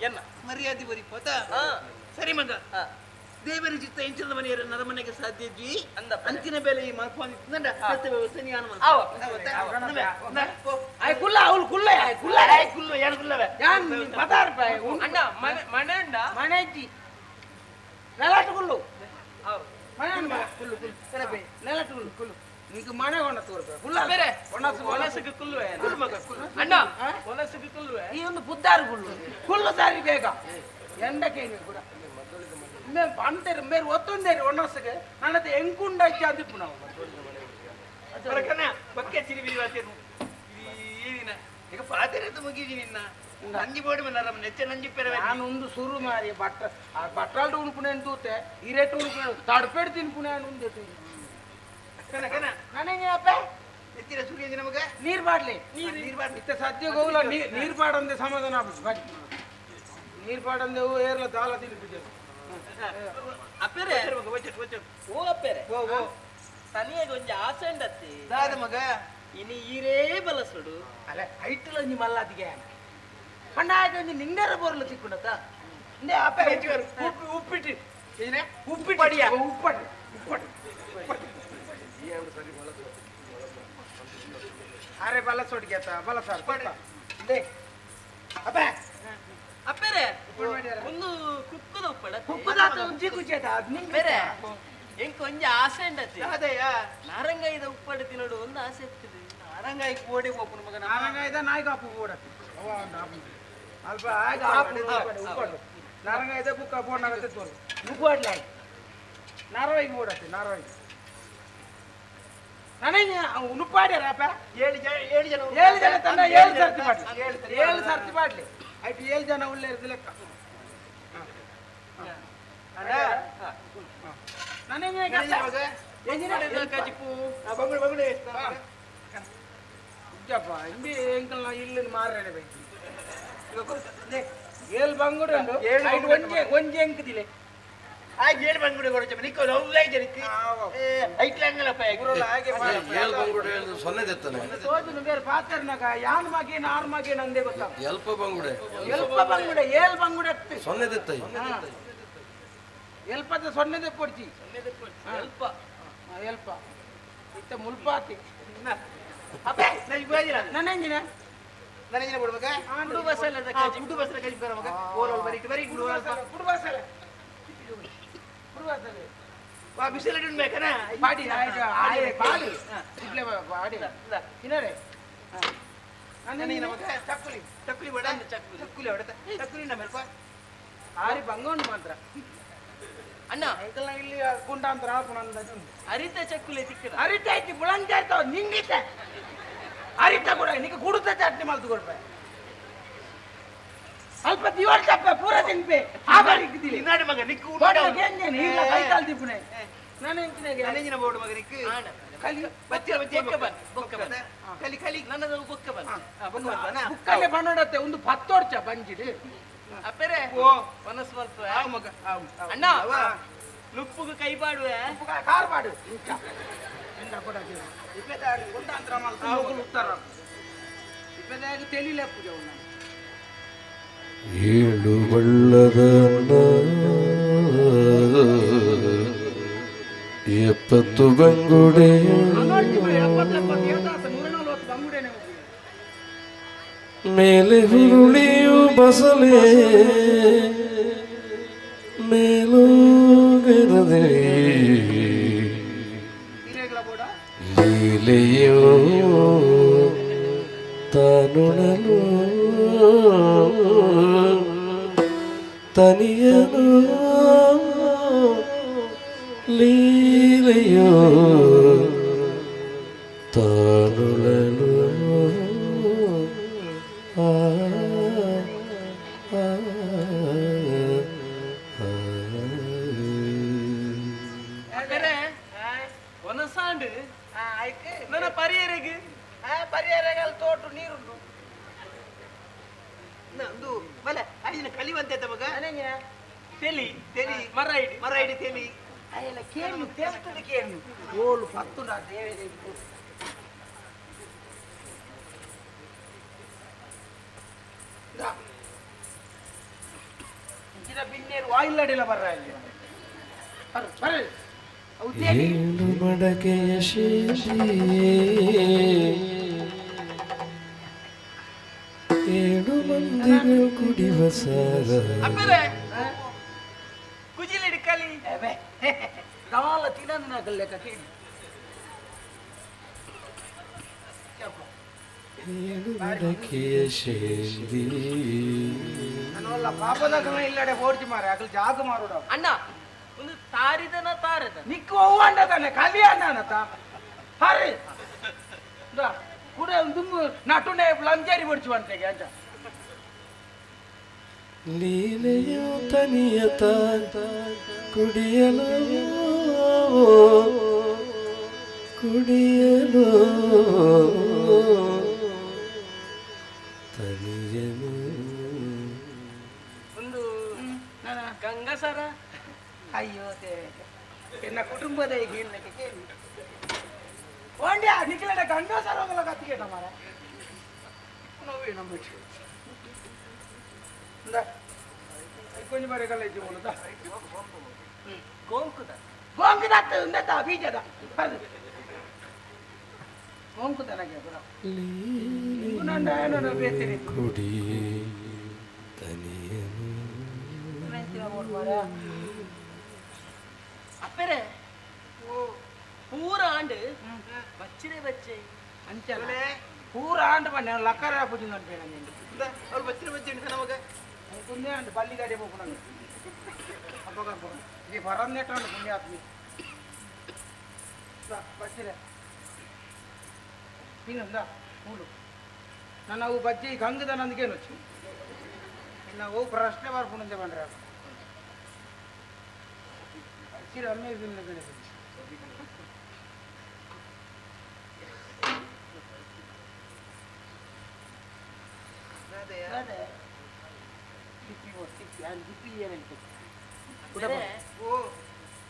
ಎನ್ನ ಮರ್ಯಾದೆ ಒರಿಪೋತ ಸರಿ ಮಗ ದೇವರ ಚಿತ್ತ ಎಂಚದ ಮನೆಯರ ನರಮನೆಗೆ ಸಾಧ್ಯ ಇದ್ವಿ ಅಂಚಿನ ಬೆಲೆ ಈ ಮಲ್ಪೊಂದು ತಿಂದಾಂಡ ಸತ್ಯ ವ್ಯವಸ್ಥೆ ಯಾನು ಆಯ್ ಕುಲ್ಲ ಅವಳು ಕುಲ್ಲ ಕುಲ್ಲ ಕುಲ್ಲ ಯಾನು ಕುಲ್ಲವೆ ಯಾನ್ ಪದಾರ್ ರೂಪಾಯಿ ಅಣ್ಣ ಮನೆ ಅಂಡ ಮನೆ ಇಜ್ಜಿ ನೆಲಟ್ಟು ಕುಲ್ಲು ಮನೆ ಕುಲ್ಲು ಕುಲ್ಲು ಸರಬೆ ನೆಲಟ್ಟು ಕುಲ್ಲು ಕುಲ್ಲು ನಿಂಗೆ ಮನೆ ಕೊಂಡ ತೋರ್ಬೇಕು ಕುಲ್ಲ ಬೇರೆ ಒಣಸು ಒಲಸಿಗೆ ಕುಲ್ವೆ ಕುಲ್ಲು ಮಗ ಕುಲ್ಲು ಅಣ್ಣ ಒಲಸಿಗೆ ಕುಲ್ವೆ ಈ ಒಂದು ಬುದ್ದಾರು ಕುಲ್ಲು ಕುಲ್ಲು ಸಾರಿ ಬೇಗ ಎಂಡಕ್ಕೆ ಕೂಡ మేము పంటరు మీరు వస్తుందేరు ఒన్నసగా నన్నది ఎంకుండ చదిపు ನಾವು ಬರಕನ ಬಕ್ಕೆ ಚಿರಿಬಿ ವಾತೇನು ಈದಿನ ಈಗ ಪಾತೆರೆದು ಮುಗಿದಿ ನಿನ್ನ ನಂಜಿ ಬೋಡಿ ಮನರಮ ನೆಚ್ಚ ನಂಜಿ ಪೆರವೆ ನಾನು ಒಂದು ಸುರು ಮಾರಿ ಬಟ್ಟಲು ಉಣುಪುಣೇನು ತೂತೆ ಇರೇಟು ಉಣುಪುಣೇನು ತಡಪೇಡು ತಿನ್ಪುಣೇನು ಒಂದು ಕನ ಕನ ನನಗೆ ಅಪ್ಪ ಎತ್ತಿರ ಸುರಿಯ ನಮಗ ನೀರು ಬಾಡ್ಲಿ ನೀರು ಬಾಡ್ಲಿ ಇತ್ತ ಸದ್ಯ ಹೋಗ್ಲ ನೀರು ಬಾಡಂದೆ ಸಮಾಧಾನ ಆಗ್ಬಿಟ್ಟು ನೀರು ಬಾಡಂದೆವು ಏರ್ಲ ದಾಲ ತಿನ್ಬಿಟ್ಟು ಅಪ್ಪೇರೆ ಓ ಅಪ್ಪೇರೆ ತನಿಯಾಗ ಒಂಜಿ ಆಸೆ ಉಂಡತ್ತಿ ದಾದ ಮಗ ಇನಿ ಈರೇ ಬಲಸುಡು ಅಲ್ಲ ಹೈಟ್ಲ ಒಂಜಿ ಮಲ್ಲದಿಗೆ ಪಂಡಾಗ ಒಂಜಿ ನಿಂಗರ ಬೋರ್ಲು ತಿಕ್ಕೊಂಡತ್ತ ಇಂದೆ ಅಪ್ಪ ಉಪ್ಪಿಟ್ಟು ಉಪ್ಪಿಟ್ಟು ಪಡಿಯ ಉಪ್ಪಟ್ಟು ಉಪ್ಪಟ್ಟು ಅರೆ ಬಲಸೋಡಿಗೆ ಬಲಸಾರ್ ಇಂದೆ ಅಪ್ಪ ಅಪ್ಪೇರೆ ಒಂದು ಕುಕ್ಕದ ಉಪ್ಪಡ ಕುಕ್ಕದಾತ ಒಂಜಿ ಕುಚೇತ ಬೇರೆ ಎಂಕ್ ಒಂಜಿ ಆಸೆ ಉಂಡತ್ತಿ ಅದೇಯಾ ನಾರಂಗಾಯಿದ ಉಪ್ಪಡ ತಿನ್ನೋಡು ಒಂದು ಆಸೆ ಇರ್ತದೆ ನಾರಂಗಾಯಿ ಕೋಡಿ ಹೋಗ್ಬಿಡು ಮಗ ನಾರಂಗಾಯ್ದ ನಾಯಿಗೆ ಆಪು ಓಡತ್ತೆ ಅಲ್ಪ ಆಗ ಆಪು ಉಪ್ಪಡು ನಾರಂಗಾಯ್ದ ಬುಕ್ಕ ಬೋರ್ನಾಗತ್ತೆ ತೋರು ಮುಗ್ವಾಡ್ಲ ನಾರವಾಯಿಗೆ ಓಡತ್ತೆ ನಾರವಾಯಿಗೆ ನನಗೆ ಉನುಪಾಡ್ಯಾರಪ್ಪ 7 ಜನ 7 ಜನ ತಂಡ 7 ಸರ್ತಿ ಮಾಡ್ಲಿ 7 ಸರ್ತಿ ಮಾಡ್ಲಿ ಆಯ್ತು 7 ಜನ ಒಳ್ಳೆ ಇರ್ದು ಲೆಕ್ಕ ನನಗೆ ಬಂಗುಡೆ ಇಜ್ಜಪ್ಪ ಇಂಬಿ ಎಂಕಲ್ ಇಲ್ಲಿ ಮಾರೇನೆ ಬೇಕು ಏಳು ಬಂಗುಡು ಉಂಟು ಒಂಜಿ ಎಂಕದಿಲೆ ಆಗ 7 ಬಂಗುಡೆ ಕೊಡಚ ನಿಕ್ಕೋ ಲವ್ಲೈ ಜನಿತಿ ಐಟ್ಲಂಗಲಪ್ಪ ಹಾಗೆ ಏಳು ಬಂಗುಡೆ ಹೇಳಿದ್ರು ಸೊನ್ನೆ ತೆತ್ತಾನೆ ಸೋಜನು ಬೇರೆ ಪಾತ್ರನಾಗ ಯಾನ್ ಮಗೆ ನಾರ್ ಮಗೆ ನಂದೇ ಗೊತ್ತ ಎಲ್ಪ ಬಂಗುಡೆ ಎಲ್ಪ ಬಂಗುಡೆ 7 ಬಂಗುಡೆ ಅತ್ತೆ ಸೊನ್ನೆ ತೆತ್ತೈ ಎಲ್ಪದ ಸೊನ್ನೆದೆ ಪೊಡ್ಚಿ ಅಲ್ಪ ಎಲ್ಪ ಇತ್ತ ಮುಲ್ಪಾತಿ ಅಪ್ಪ ನನಗೆ ಗೋಜಿರ ನನ್ನಂಜಿನ ನನಗೆ ಬಿಡ್ಬೇಕ ಕುಡು ಬಸಲದ ಗುಡ್ಡು ಬಸ್ರ ಕೈ ಬರ ಮಗ ಓಲೋಲ್ ಬರಿ ಗುಡು ಕುಡುಬಾಸಲೆ ಕುಡುಬಾಸಲೆ ವಾ ಬಿಸಿಲು ಇಡ್ಬೇಕನ ಪಾಡಿ ಆಡಿ ಪಾಡಿ ಇಡ್ಲೆ ಪಾಡಿ ತಿನ್ನರೆ ನನಗೆ ನಮಗ ಚಕ್ಕುಲಿ ಬಡ ಚಕ್ಕುಲಿ ಹೊಡೆತ ಚಕ್ಕುಲಿ ನಮ್ಮಲ್ಪ ಆರಿ ಬಂಗೋಂಡು ಮಾತ್ರ ಅಣ್ಣ ಅಂಕಲ್ ಇಲ್ಲಿ ಗುಂಡ ಅಂತ ರಾಪುಣಂದು ಅರಿತ ಚಕ್ಕುಲೆ ತಿಕ್ಕದ ಅರಿತ ಐತಿ ಬುಳಂಜ ಆಯ್ತು ನಿಂಗಿತ ಅರಿತ ಕೂಡ ನಿಂಗೆ ಕುಡುತ್ತ ಚಟ್ನಿ ಮಲ್ತು ಕೊಡ್ಬೆ ಅಲ್ಪ ದಿವಸ ಚಪ್ಪ ಪೂರ ತಿನ್ಪೆ ಆಬಾರಿ ಇಕ್ಕಿದಿಲ್ಲ ನಾಡಿ ಮಗ ನಿಕ್ಕು ಗೇಂಜೇನೆ ಇಲ್ಲ ಕೈ ಕಾಲ್ ತಿಪ್ಪುನೆ ನಾನು ಎಂತಿನಾಗೆ ನನಗಿನ ಬೋರ್ಡ್ ಮಗ ನಿಕ್ಕು ಕಲಿ ಬಚ್ಚ ಬೊಕ್ಕ ಬನ್ ಕಲಿ ನನ್ನದು ಬೊಕ್ಕ ಬನ್ ಬುಕ್ಕಲ್ಲೇ ಬಂದೋಡತ್ತೆ ಒಂದು 10 ವರ್ಷ ಬಂಜಿಡು ಅಪ್ಪೇರೆ ಓ ಮನಸ್ ಸ್ವಲ್ಪ ಆ ಮಗ ಅಣ್ಣ ಲುಪ್ಪುಗೆ ಕೈ ಬಾಡುವೆ ಕಾರ್ ಮಾಡು ಎಂದ ಕೊಡಕ್ಕೆ ಇಪ್ಪೆದಾಗಿ ಗುಂಡಾಂತರ ಮಲ್ತು ಹೋಗಲು ಉತ್ತರ ಇಪ್ಪೆದಾಗಿ ತಿಳಿಲೆ ಪೂಜೆ ಉನ್ನ ಏಳು ಬಳ್ಳದ ಎಪ್ಪತ್ತು ಬಂಗುಡೆ ಮೇಲೆ ಹುರುಳಿಯು ಬಸಲೆ ಮೇಲೋಗರದೆ ಲೀಲೆಯೋ ತಾನುಣಲು ತನಿಯನು ಲೀಲೆಯೋ ತಾನುಳಲು ಒನಸಾಂಡು ನನ್ನ ಪರಿಯರಿಗೆ ಪರಿಹಾರಗಳ ತೋಟು ನೀರುಂಟು ನಂದು ಬಲ ಐನ ಕಲಿವಂತೆ ಮಗ ನನಗೆ ತೆಲಿ ತೆಲಿ ಮರ ಇಡಿ ತೆಲಿ ಅಯ್ಯಲ್ಲ ಕೇಳು ತೆಲ್ತದ ಕೇಳು ಓಲು ಪತ್ತು ನಾ ದೇವೇ ಇಂಚಿನ ಬಿನ್ನೇರು ವಾಯಿಲ್ಲಡಿಲ್ಲ ಬರ್ರ ಇಲ್ಲಿ ಬರ್ರಿ ಅವು ತೇಲಿ ಏಳು ಮಡಕೆಯ ಶೇಷಿ ಏಳು ಮಂದಿಗಳು ಕುಡಿವ ಸಾರ ಅಪ್ಪರೆ ಕುಜಿಲಿಡಿ ಕಲಿ ಕಾಲ ತಿನ್ನೋದು ಲೆಕ್ಕ ಕೇಳಿ ಏಳು ಮಡಕೆಯ ಶೇಂದಿ ನಾನಲ್ಲ ಪಾಪದ ಗಮ ಇಲ್ಲಡೆ ಓಡ್ತಿ ಮಾರ ಅಗಲ್ ಜಾಗ ಮಾರೋಡ ಅಣ್ಣ ಒಂದು ತಾರಿದನ ತಾರದ ನಿಕ್ಕು ಅವ್ವಂಡ ತಾನೆ ಕಲಿ ಅಣ್ಣನತ ಹರಿ ಕೂಡ ದುಮ್ಮು ನಟುನೆ ಲಂಜರಿ ಬಡ್ಚುವಂತೆಗೆ ಅಂತ ಲೀಲೆಯು ತನಿಯತ ಕುಡಿಯಲು ಕುಡಿಯಲು ತನಿಯನು ಒಂದು ಗಂಗಸರ ಅಯ್ಯೋ ದೇವ್ರೆ ಎನ್ನ ಕುಟುಂಬದ ಈಗ ಏನಕ್ಕೆ ಕೇಳಿ ಓಂಡ್ಯಾ ನಿಖಿಲಡ ಗಂಡ ಸರೋಗಲ ಕತ್ತಿಗೆ ಮಾರ ನೋವೇ ನಂಬಿಟ್ಟು ಕೊಂಚ ಬರೆಗಲ್ಲ ಇದ್ದು ಮೂಲದ ಗೋಂಕುದ ಗೋಂಕುದತ್ತ ಉಂದತ ಬೀಜದ ಗೋಂಕುದನಗೆ ಬರ ನಂಡ ಏನೋ ಬೇತಿರಿ ಕುಡಿ ತನಿಯನು ಅಪ್ಪರೆ ಪೂರ ಆಂಡು ಬಚ್ಚಿರೆ ಬಚ್ಚೆ ಅಂಚಲ ಪೂರ ಆಂಡ್ ಬನ್ನಿ ಲಕ್ಕರ ಪೂಜೆ ನೋಡ್ಬೇಡ ನೀನು ಅವ್ರು ಬಚ್ಚಿರೆ ಬಚ್ಚೆ ನಮಗ ಪುಣ್ಯ ಅಂಡ್ ಬಲ್ಲಿ ಗಾಡಿ ಹೋಗೋಣ ಅಪ್ಪಗ ಈ ಬರನ್ನೇಟ ಪುಣ್ಯ ಆತ್ಮಿ ಬಚ್ಚಿರೆ ನೀನಂದ ಮೂಡು ನನ್ನ ಅವು ಬಜ್ಜಿ ಗಂಗದ ನಂದಿಗೇನು వచ్చి ನಾವು ಪ್ರಶ್ನೆ ಬರ್ಕೊಂಡೆ ಬಂದ್ರೆ ಬಚ್ಚಿರೆ ಅಮ್ಮೆ ಬಿಲ್ಲೆ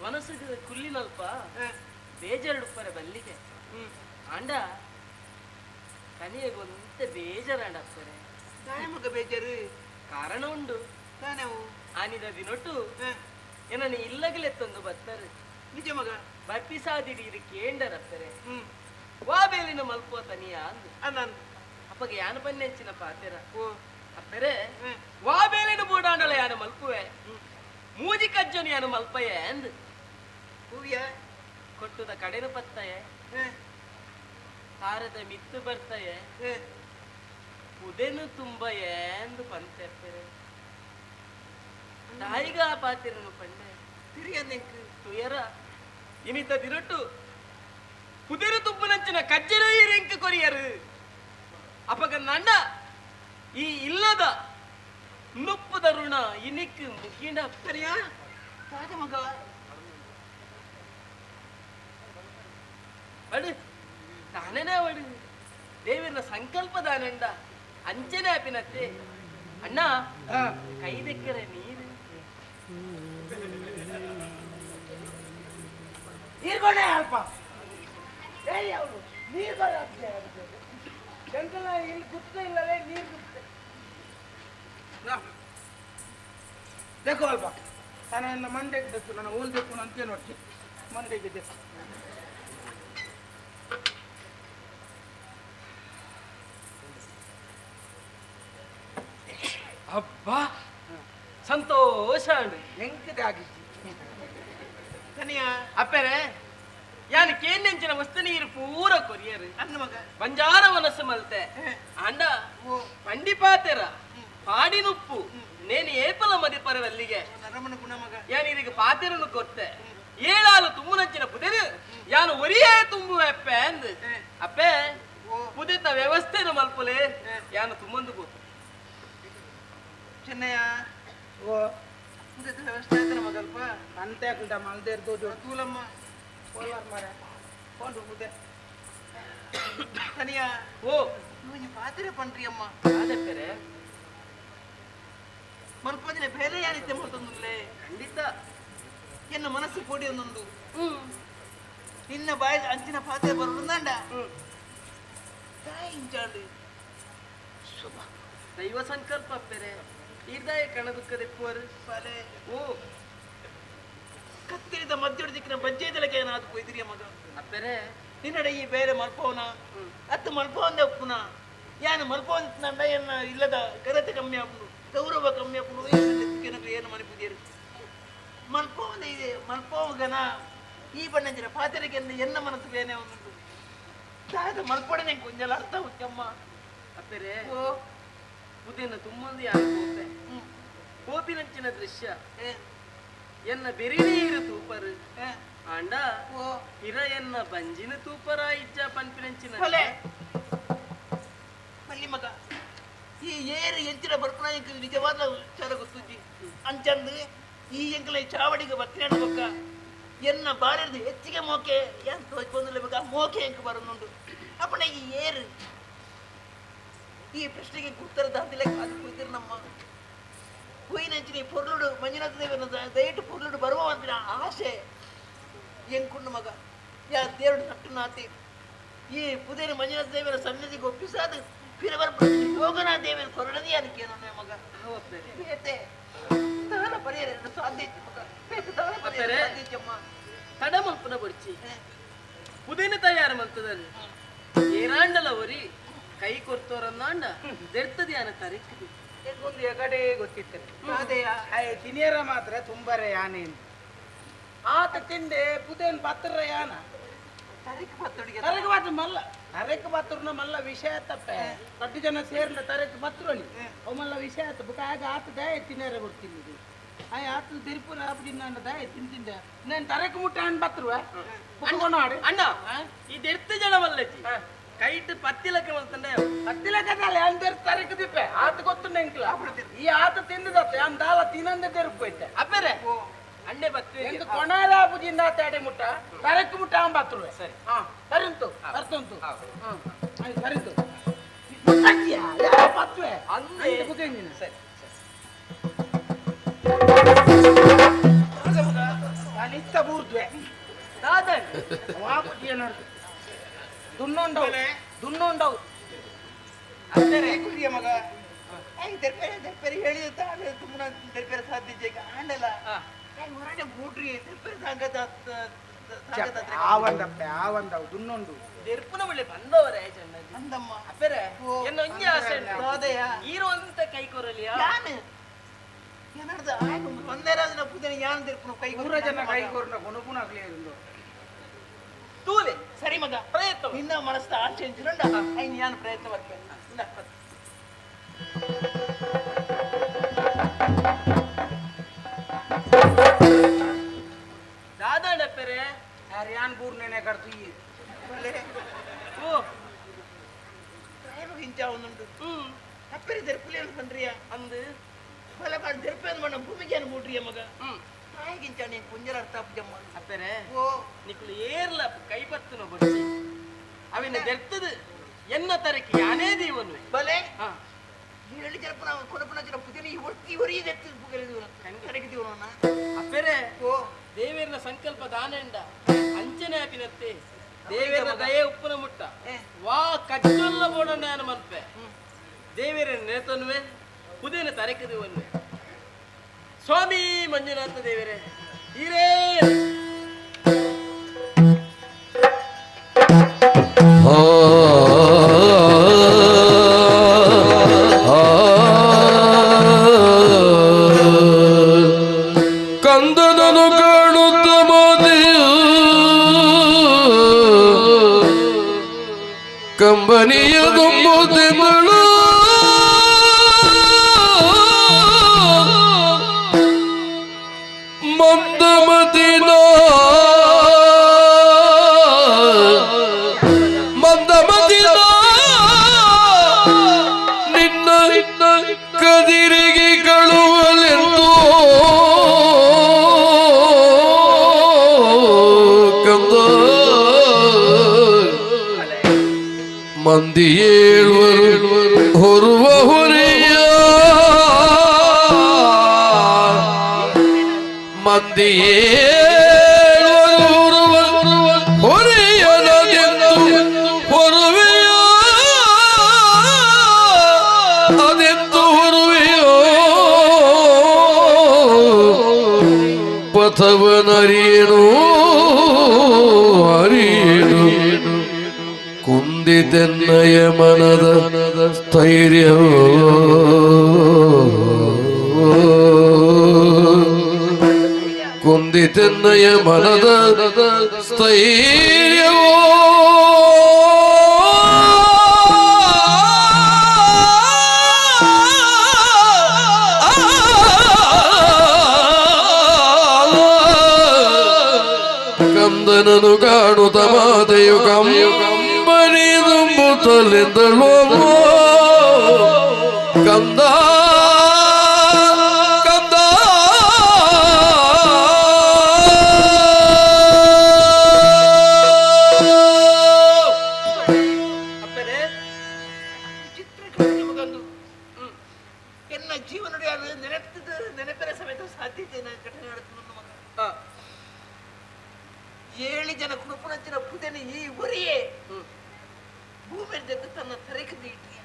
ಮನಸ್ಸಿಗೆ ಕುಲ್ಲಿನಲ್ಪ ಬೇಜಾರುಡುಪ್ಪರೆ ಬಲ್ಲಿಗೆ ಅಂಡ ಕನಿಯಗೊಂತ ಬೇಜಾರಂಡ ಅಪ್ಪರೆ ಮಗ ಬೇಜಾರು ಕಾರಣ ಉಂಡು ಆನಿದ ದಿನೊಟ್ಟು ಏನನ್ನು ಇಲ್ಲಗಲೆತ್ತೊಂದು ಬರ್ತಾರೆ ನಿಜ ಮಗ ಬಪ್ಪಿ ಸಾದಿಡಿ ಇದು ಕೇಂಡರಪ್ಪರೆ ವಾ ಬೇಲಿನ ಮಲ್ಪುವ ತನಿಯ ಅಂದು ಅನಂದ್ ಅಪ್ಪಗೆ ಯಾನ ಬನ್ನೆಂಚಿನ ಪಾತೆರ ಅಪ್ಪರೆ ವಾ ಬೇಲಿನ ಬೂಡಾಂಡಳ ಯಾನ ಮಲ್ಪುವೆ ಮೂಜಿ ಕಜ್ಜನು ಯಾನ ಮಲ್ಪಯ ಅಂದು ಹೂವಿಯ ಕೊಟ್ಟುದ ಕಡೆನು ಪತ್ತಯ ಹಾರದ ಮಿತ್ತು ಬರ್ತಯ ಉದೆನು ತುಂಬಯ ಎಂದು ಪಂತೆಪ್ಪರೆ ತಾಯಿಗ ಆ ಪಾತಿರನು ಪಂಡೆ ತಿರಿಯನ್ನೆಂಕು ತುಯರ ಇನಿತ ದಿನಟ್ಟು ಕುದಿರು ತುಪ್ಪುನಂಚಿನ ಕಜ್ಜರು ಈ ರೆಂಕು ಕೊರಿಯರು ಅಪಗ ನಂಡ ಈ ಇಲ್ಲದ ನುಪ್ಪುದ ಋಣ ಇನಿಕ್ಕು ಮುಗಿಂಡ ಸರಿಯಾ ತಾಜ ಮಗ ಅಡು ತಾನೇನೇ ಅವಡು ದೇವಿನ ಸಂಕಲ್ಪದಾನಂಡ ಅಂಚನೆ ಅಪಿನತ್ತೆ ಅಣ್ಣ ಕೈದೆಕ್ಕರೆ ನೀರು ನೀರ್ಗೊಳ್ಳೆ ಅಲ್ಪ ಏಯ್ ಅವರು ನೀರ್ಗೊಳ್ಳೆ ಜಂಗಲ ಇಲ್ಲಿ ಗುತ್ತ ಇಲ್ಲಲೇ ನೀರು ಗುತ್ತೆ देखो अल्प ನನ್ನ ಮಂಡೆಗೆ ದಕ್ಕು ನನ್ನ ಓಲ್ ದಕ್ಕು ಅಂತ ನೋಡ್ತಿ ಮಂಡೆಗೆ ದಕ್ಕು ಅಬ್ಬಾ ಸಂತೋಷ ಹೆಂಗದಾಗಿ ಅಪ್ಪರೆ ಯಾನ್ ಕೇಂದ್ರ ವಸ್ತು ನೀರು ಪೂರ ಕೊರಿಯರು ಅನ್ನ ಮಗ ಬಂಜಾರ ಮನಸ್ಸು ಮಲ್ತೆ ಅಂಡ ಪಂಡಿಪಾತೆರ ಪಾಡಿನುಪ್ಪು ನೇನು ಏಪಲ ಮದಿಪರವಲ್ಲಿಗೆ ರಮಣ ಗುಣ ಮಗ ಯಾನಿರಿಗೆ ಪಾತೆರನು ಕೊತ್ತೆ ಏಳಾಲು ತುಂಬುನಂಚಿನ ಪುದಿರು ಯಾನು ಒರಿಯೇ ತುಂಬು ಅಪ್ಪೆ ಅಂದ್ ಅಪ್ಪೆ ಪುದಿತ ವ್ಯವಸ್ಥೆನ ಮಲ್ಪಲೆ ಯಾನು ತುಂಬಂದು ಗೊತ್ತು ಚೆನ್ನಯ್ಯ ಓ ಪುದಿತ ವ್ಯವಸ್ಥೆ ಆಯ್ತು ಮಗಲ್ಪ ಅಂತೆ ಹಾಕಿಲ್ಟ ಮಲ್ದೆ ಇರ್ದು ತೂಲಮ್ಮ ಕೋಲಾರ ಮಾರ ಕೊಂಡು ಪುದೆ தனியா ಓ நீங்க பாத்திர பண்றியம்மா ಅದಪ್ಪರೆ ಮಲ್ಪದಿನ ಬೇರೆ ಯಾರಿದ್ದೆ ಮತ್ತೊಂದುಲ್ಲೇ ಖಂಡಿತ ಎನ್ನ ಮನಸ್ಸು ಕೂಡಿ ಒಂದೊಂದು ನಿನ್ನ ಬಾಯಿ ಅಂಚಿನ ಪಾತ್ರೆ ಬರುವುದಂಡ ತಾಯಿಂಚಾಡು ದೈವ ಸಂಕಲ್ಪ ಅಪ್ಪರೆ ಇದಾಯ ಕಣದುಕ್ಕದೆಪ್ಪುವರು ಪಾಲೆ ಓ ಕತ್ತಿರಿದ ಮಧ್ಯದ ದಿಕ್ಕಿನ ಬಜ್ಜೆದಲಕ್ಕೆ ಏನಾದ್ರು ಕೊಯ್ದಿರಿಯ ಮಗ ಅಪ್ಪರೆ ನಿನ್ನಡೆ ಈ ಬೇರೆ ಮಲ್ಪವನ ಅತ್ತು ಮಲ್ಪವಂದೆ ಉಪ್ಪುನ ಯಾನು ಮಲ್ಪವಂದ ಎನ್ನ ಇಲ್ಲದ ಗರತೆ ಕಮ್ಮಿ ಆಪುಡು ಗೌರವ ಕಮ್ಮಿ ಆಪುಡು ಏನು ಮನಿಪುದಿಯರು ಮಲ್ಪವಂದ ಇದೆ ಮಲ್ಪವಗನ ಈ ಬಣ್ಣಂಜಿನ ಪಾತ್ರೆಗೆ ಎನ್ನ ಮನಸ್ಸು ಬೇನೆ ಒಂದುಂಟು ತಾದ ಮಲ್ಪಡನೆ ಕೊಂಚಲ ಅರ್ಥ ಹುಚ್ಚಮ್ಮ ಅಪ್ಪರೆ ಓ ಉದಿನ ತುಂಬಂದು ಯಾರು ಕೋಪೆ ಕೋಪಿನಂಚಿನ ದೃಶ್ಯ ಎನ್ನ ಬೆರಿನೀರು ತೂಪರು ಅಂಡ ಓ ಇರ ಎನ್ನ ಬಂಜಿನ ತೂಪರ ಇಜ್ಜ ಪನ್ಪಿನಂಚಿನ ಹೊಲೆ ಮಲ್ಲಿ ಮಗ ಈ ಏರು ಎಂಚಿನ ಬರ್ಪಣ ನಿಜವಾದ ವಿಚಾರ ಗೊತ್ತುಜ್ಜಿ ಅಂಚಂದು ಈ ಎಂಕಲ ಚಾವಡಿಗೆ ಬತ್ತಿನ ಬೊಕ್ಕ ಎನ್ನ ಬಾರಿರ್ದು ಹೆಚ್ಚಿಗೆ ಮೋಕೆ ಏನ್ ತೋಚ್ಕೊಂದಿಲ್ಲ ಮಗ ಮೋಕೆ ಎಂಕ ಬರೋನುಂಡು ಅಪ್ಪಣ ಈ ಏರು ಈ ಪ್ರಶ್ನೆಗೆ ಉತ್ತರ ದಾಂತಿಲೆ ಕಾದು ಕುಯ್ದಿರು ನಮ್ಮ ಕುಯ್ನಂಚಿನ ಪೊರ್ಲುಡು ಮಂಜುನಾಥ ದೇವನ ದಯಟು ಪೊರ್ಲುಡು ಬರುವಂತಿನ ಆಸೆ ಎಂಕುಂಡು ಮಗ ಯಾ ದೇವಡು ನಟ್ಟು ನಾತಿ ಈ ಪುದೇನ ಮಂಜುನಾಥ ದೇವರ ಸನ್ನಿಧಿಗೆ ಒಪ್ಪಿಸಾದ ಪಿರವರ ಯೋಗನಾಥ ದೇವರ ಕೊರಡದಿ ಅದಕ್ಕೆ ನನ್ನ ಮಗ ಬೇತೆ ತಾನ ಪರಿಹಾರ ಸಾಧ್ಯ ಇತ್ತು ಮಗ ಬೇತೆ ತಾನ ಪರಿಹಾರ ಸಾಧ್ಯ ಇತ್ತಮ್ಮ ತಡ ಮಲ್ಪನ ಬಡ್ಚಿ ಪುದಿನ ತಯಾರು ಮಂತದಲ್ಲಿ ಏರಾಂಡಲ ಒರಿ ಕೈ ಕೊರ್ತೋರನ್ನಾಂಡ ದೆರ್ತದಿ ಅನ ತರಿಕ್ಕಿದೆ ಒಂದು ಎಗಡೆ ಗೊತ್ತಿತ್ತು ಅದೇಯ ತಿನಿಯರ ಮಾತ್ರ ತುಂಬರೆ ಯಾನೇನು ಆತ ತಿಂದೆ ಪುದೇನ್ ಪತ್ರ ಯಾನ ತರಿಕ್ ಪತ್ತೊಡಿಗೆ ತರಕ ಮಾತ್ರ ಮಲ್ಲ ತರಕ ಪತ್ರನ ಮಲ್ಲ ವಿಷಯ ತಪ್ಪೆ ದೊಡ್ಡ ಜನ ಸೇರ್ನ ತರಕ ಪತ್ರನಿ ಅವು ಮಲ್ಲ ವಿಷಯ ತಪ್ಪ ಆಗ ಆತ ದಯ ತಿನ್ನೇರ ಕೊಡ್ತೀನಿ ಆಯ್ ಆತ ತಿರುಪುರ ಅಪ್ಪಡಿ ನಾನು ದಯ ತಿಂತಿದ್ದೆ ನಾನು ತರಕ ಮುಟ್ಟ ಅಣ್ಣ ಪತ್ರವ ಆಡಿ ಅಣ್ಣ ಈ ದೆರ್ತ ಜನ ಮಲ್ಲಜ್ಜಿ ಕೈಟ್ ಪತ್ತಿಲಕ್ಕೆ ಮಲ್ತಂಡೆ ಹತ್ತಿಲಕ್ಕಲ್ಲ ಅಂದೇರ್ ತರಕ ದಿಪ್ಪೆ ಆತ ಗೊತ್ತು ನೆಂಕ್ಲ ಈ ಆತ ತಿಂದದತ್ತೆ ಅನ್ ದಾಲ ತಿನ್ನಂದೆ ತೆರುಪೈತೆ ಅಪ್ಪರೆ ಅಂಡೆ ಬತ್ತಿ ಎಂದು ಕೊಣಾಲ ಪುಜಿಂದ ತಾಡೆ ಮುಟ್ಟ ತರಕ ಮುಟ್ಟ ಅಂ ಪತ್ರವ ಸರಿ ಹಾ ಸರಿಂತು ಅರ್ಥಂತು ಹಾ ಆಯ್ ಸರಿಂತು ಮುಟ್ಟಕ್ಕಿಯ ಯಾ ಪತ್ವೆ ಅಂದೆ ಬುಗೆಂಜಿನ ಸರಿ ಅನಿತ್ತ ಬೂರ್ದ್ವೆ ದಾದನ್ ವಾಪುಜಿ ಏನರ್ದು ದುನ್ನೊಂಡವು ಅಂದರೆ ಕುಡಿಯ ಮಗ ತೆರ್ಪೇರಿ ಹೇಳಿದ ತಾನೇ ತುಂಬಾ ತೆರ್ಪೇರಿ ಸಾಧ್ಯ ಈಗ ಆಂಡಲ್ಲ ಹೊರಡೆ ಮೂಟ್ರಿ ತೆರ್ಪೇರಿ ಸಂಗತ ಆವಂದವು ದುನ್ನೊಂಡು ದೆರ್ಪುನ ಬಳ್ಳಿ ಬಂದವರೇ ಚೆನ್ನಾಗಿ ಅಂದಮ್ಮ ಅಪ್ಪರೆ ಎನ್ನ ಒಂಜಿ ಆಸೆ ಉಂಟು ಹೌದಯ್ಯ ಈರುವಂತ ಕೈ ಕೊರಲಿಯಾ ಯಾನು ಏನರ್ದ ಒಂದೇ ರಾಜನ ಪೂಜೆ ಯಾನ್ ತೆರ್ಪುನ ಕೈ 100 ಜನ ಕೈಗೋರ್ನ ಗುಣಗುಣಾಗ್ಲೇ ಇருந்து ತೂಲೆ ಸರಿ ಮಗ ಪ್ರಯತ್ನ ನಿನ್ನ ಮನಸ್ಸ ಆಸೆ ಹಂಚಿನಂಡ ಐನ್ ಯಾನ್ ಪ್ರಯತ್ನ ಮಾಡ್ತೇನೆ ದಾದಾಡಪ್ಪರೆ ಯಾನ್ ಬೂರ್ನೇನೆ ಕರ್ತು ಈ ಓ ಹಿಂಚ ಒಂದುಂಟು ಅಪ್ಪರಿ ತೆರ್ಪುಲಿ ಅಂತ ಬಂದ್ರಿಯ ಅಂದು ಹೊಲ ಕಾಡು ತೆರ್ಪೆ ಅಂತ ಮಣ್ಣ ಭೂಮಿಗೆ ಏನು ಮೂಟ್ರಿಯ ಮಗ ಹಾಗಿಂಚ ನೀನು ಕುಂಜರ ಅರ್ಥ ಅಪ್ಪಜಮ್ಮ ಅಪ್ಪರೆ ಓ ನಿಕ್ಕಲು ಏರ್ಲ ಕೈ ಪತ್ತುನ ಬಡ್ಚಿ ಅವಿನ ದೆರ್ತದು ಎನ್ನ ತರಕ್ಕೆ ಯಾನೇ ದೀವನು ಬಲೆ ಹಾ ಹೇಳಿ ಜರಪ ನಾವು ಕೊಡಪನ ಜರ ಪುಜನಿ ಇವರಿ ಇದೆತ್ತು ಪುಗಲಿದೀವ ಕರೆಗಿದೀವ ನನ್ನ ಅಪ್ಪರೆ ಓ ದೇವೇರನ ಸಂಕಲ್ಪ ದಾನೆಂಡ ಅಂಚನೆ ಆಪಿನತ್ತೆ ದೇವೇರನ ದಯೆ ಉಪ್ಪುನ ಮುಟ್ಟ ವಾ ಕಚ್ಚೊಲ್ಲ ಬೋಡ ಜ್ಞಾನ ಮಲ್ಪೆ ದೇವೇರನ ನೇತನ್ವೆ ಪುದೇನ ತರಕದಿವನ್ವೆ ಸ್ವಾಮಿ ಮಂಜುನಾಥ ದೇವರೇ ಹೀರೇ ಕಂದನನು ಕಾಣುತ್ತ ಮೋದಿಯು ಕಂಬನಿಯ ತುಂಬುತ್ತಿದ್ದಳು ಮಂದಮತಿನ ನಿನ್ನ ಕದಿರಿಗೆ ಕಳುವಲೆಂದು ಕಂದ ಮಂದಿ ಏಳುವರು ಹೊರುವ ಹೊರೆಯ ಮಂದಿ ಏಳುವರು ಹೊರುವ ಹೊರೆಯದೆಂದು ಹೊರುವೆಯ ಅದೆಂದು ಹೊರುವೆಯೋ ಪಥವನರಿಯೇನು ಅರಿಯೇನು ಕುಂದಿತೆನ್ನಯ ಮನದ ಸ್ಥೈರ್ಯವೋ ಕುಂದಿತೆನ್ನಯ ಮನದ ಸ್ಥೈರ್ಯವೋ ಕಂದನನು ಕಾಣುತ್ತ ಮಾತೆಯು ಕಂಬನಿದುಂಬುತ್ತಲೆಂದಳು ಕಂದ ಕಂದ ಅಪ್ಪರೇ ಚಿತ್ರ ಮಗಂದು ಎನ್ನ ಜೀವನ ನೆನಪಿನ ಸಮೇತ ಸಾಧ್ಯತೆ ಘಟನೆ ನಡೆದು ನನ್ನ ಮಗ 7 ಜನ ಕುರುಪುನಂಚಿನ ಪುದೆನ ಈ ಒರಿಯೇ ಭೂಮಿ ಜದ್ದು ತನ್ನ ತರೆಕದ ಇಟ್ಟಿಯ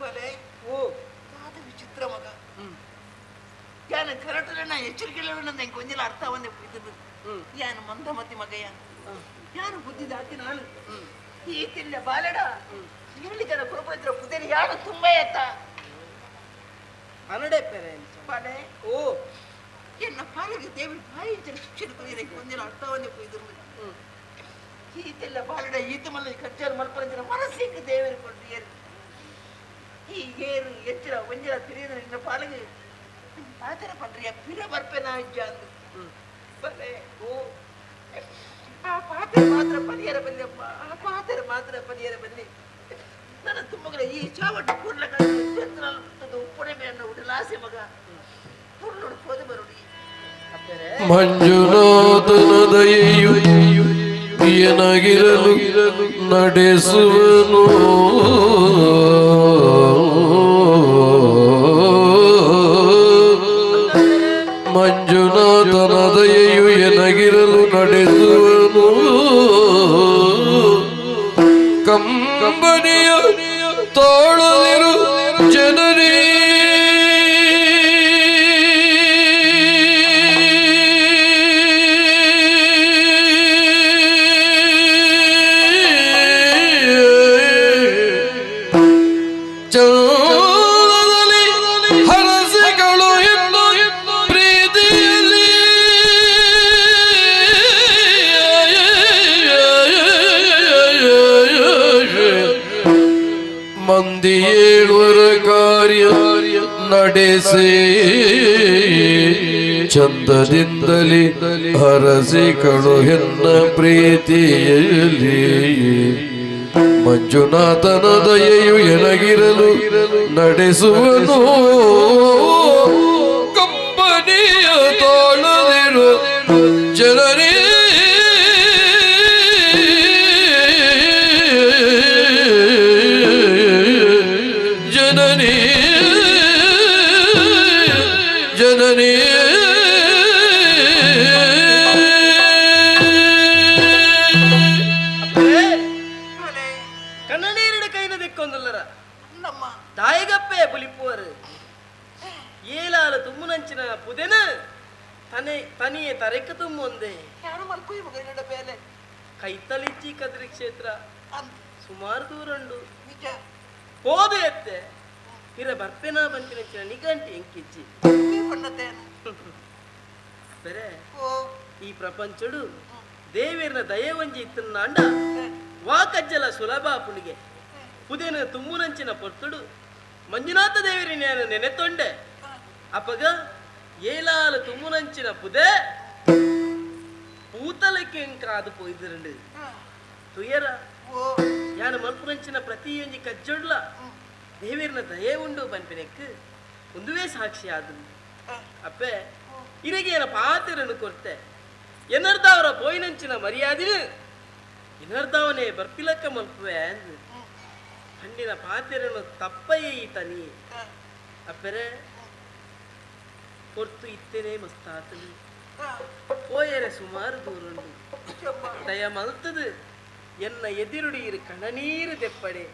ಬಲೆ ಓ ಆದ ವಿಚಿತ್ರ ಮಗ ಯಾನ ಕರಟನ ಎಚ್ಚರಿಕೆಗಳು ನಂಗೆ ಕೊಂಚಲ ಅರ್ಥವನ್ನೇ ಇದ್ದದ್ದು ಯಾನು ಮಂದಮತಿ ಮಗಯ್ಯ ಯಾನು ಬುದ್ಧಿ ದಾಟಿ ನಾನು ಈ ತಿಲ್ಲ ಬಾಲಡ 7 ಜನ ಕುರುಪುನಂಚಿನ ಪುದೆನ ಯಾನು ತುಂಬಾ ಎತ್ತ ಅನಡೆ ಪೇರೆಂಟ್ಸ್ ಬಲೆ ಓ ಎನ್ನ ಪಾಲಿಗೆ ದೇವಿ ಬಾಯಿ ಶಿಕ್ಷಣ ಕೊಯ್ಯಕ್ಕೆ ಕೊಂಚಲ ಅರ್ಥವನ್ನೇ ಕೊಯ್ದಿರು ಈತೆಲ್ಲ ಬಾಲಡ ಈತ ಮಲ್ಲ ಕಚ್ಚಾರು ಮಲ್ಪಂಜಿನ ಮನಸ್ಸಿಗೆ ದೇವರು ಕೊಂಡು ಏರು ಈ ಏರು ಎಚ್ಚರ ಒಂಜಲ ತಿರಿಯದ ನಿನ್ನ ಪಾಲಿಗೆ ಪಾತ್ರ ಪಂಡ್ರಿಯ ಪಿರ ಬರ್ಪೆನ ಅಜ್ಜ ಅಂದು ಬಲೆ ಓ ಆ ಪಾತ್ರ ಮಾತ್ರ ಪರಿಹಾರ ಬನ್ನಿಯಪ್ಪ ಆ ಪಾತ್ರ ಮಾತ್ರ ಪರಿಹಾರ ಬನ್ನಿ ನನ್ನ ತುಂಬಗಳ ಈ ಚಾವಟ್ಟು ಕೂರ್ಲ ಕಂಡು ಉಪ್ಪುಣೆ ಮೇನ್ನ ಉಡಲಾಸೆ ಮಗ ಪುರ್ಲುಡು ಪೋದೆ ಬರುಡಿ ಮಂಜುನಾಥನ ದಯೆಯು ಏನಾಗಿರಲು ನಡೆಸುವನು ಮಂಜುನಾಥನ ದಯೆಯು ಏನಾಗಿರಲು ನಡೆಸುವನು ಕಂಬನಿಯ ತೋಳದಿರು ಜನರೇ ಹರಸೆಗಳು ಎಂದು ಪ್ರೀತಿಯಲ್ಲಿ ಮಂದಿ ಏಳುವರ ಕಾರ್ಯ ನಡೆಸೇ ಚಂದದಿಂದಲೇ ಹರಸೆಗಳು ಎನ್ನ ಪ್ರೀತಿಯಲ್ಲಿ ಮಂಜುನಾಥನ ದಯೆಯು ಎನಗಿರಲು ನಡೆಸುವನು ಕಂಬನಿಯ ತಾಳದಿರು ಜನರೇ ಜನನೇ ಜನನೇ ಕನ್ನಡೀರಡ ಕೈನ ದಿಕ್ಕೊಂದಲ್ಲರ ನಮ್ಮ ದಾಯಗಪ್ಪೆ ಬುಲಿಪುವರು ಏಲಾಲ ತುಮ್ಮುನಂಚಿನ ಪುದೆನ ತನಿಯೆ ತರೆಕ ತುಮ್ಮೊಂದೆ ಯಾರು ಮಲ್ಕೊಯ್ ಮಗ ನಿನ್ನ ಬೇಲೆ ಕೈತಲಿಚ್ಚಿ ಕದ್ರಿ ಕ್ಷೇತ್ರ ಅಂತ ಸುಮಾರು ದೂರಂಡು ನಿಜ ಹೋದು ಎತ್ತೆ ಇರ ಬರ್ಪೆನ ಬಂತಿನಂಚಿನ ನಿಗಂಟಿ ಎಂಕಿಜ್ಜಿ ಈ ಬಣ್ಣತೇನು ಬೇರೆ ಓ ಈ ಪ್ರಪಂಚಡು ದೇವೇರ್ನ ದಯೆ ಒಂಜಿ ಇತ್ತನ್ನ ಅಂಡ ವಾಕಜ್ಜಲ ಸುಲಭ ಪುಣಿಗೆ ಪುದೇನ ತುಮ್ಮುನಂಚಿನ ಪೊರ್ತುಡು ಮಂಜುನಾಥ ದೇವರಿನ ನೆನೆತೊಂಡೆ ಅಪಗ ಏಲಾಲ ತುಮ್ಮುನಂಚಿನ ಪುದೆ పూతలకి కాదు పోయిదిరండి ತುಯರ ಯಾನ ಮಲ್ಪುನಂಚಿನ ಪ್ರತಿಯೊಂಜಿ ಕಜ್ಜೊಡ್ಲ ದೇವೇರ್ನ ದಯೆ ಉಂಡು ಪನ್ಪಿನೆಕ್ ಒಂದುವೇ ಸಾಕ್ಷಿ ಆದು ಅಪ್ಪೆ ಇರಗೇನ ಪಾತಿರನ್ನು ಕೊರ್ತೆ ಎನ್ನರ್ದ ಅವರ ಪೋಯಿನಂಚಿನ ಮರ್ಯಾದಿನ ಇನ್ನರ್ದವನೇ ಬರ್ಪಿಲಕ್ಕ ಮಲ್ಪುವೆ ಅಂದು ಹಣ್ಣಿನ ಪಾತ್ರೆಯನ್ನು ತಪ್ಪಯ್ಯ ಈತನಿ ಅಪ್ಪರೆ ಹೊರ್ತು ಇತ್ತೇನೆ ಮಸ್ತಾತನಿ ಪೋಯರೆ ಸುಮಾರು ದೂರುಂಡು ದಯ ಮಲ್ತದು ಎನ್ನ ಎದಿರುಡೀರು ಕಣನೀರು ದೆಪ್ಪಡೆ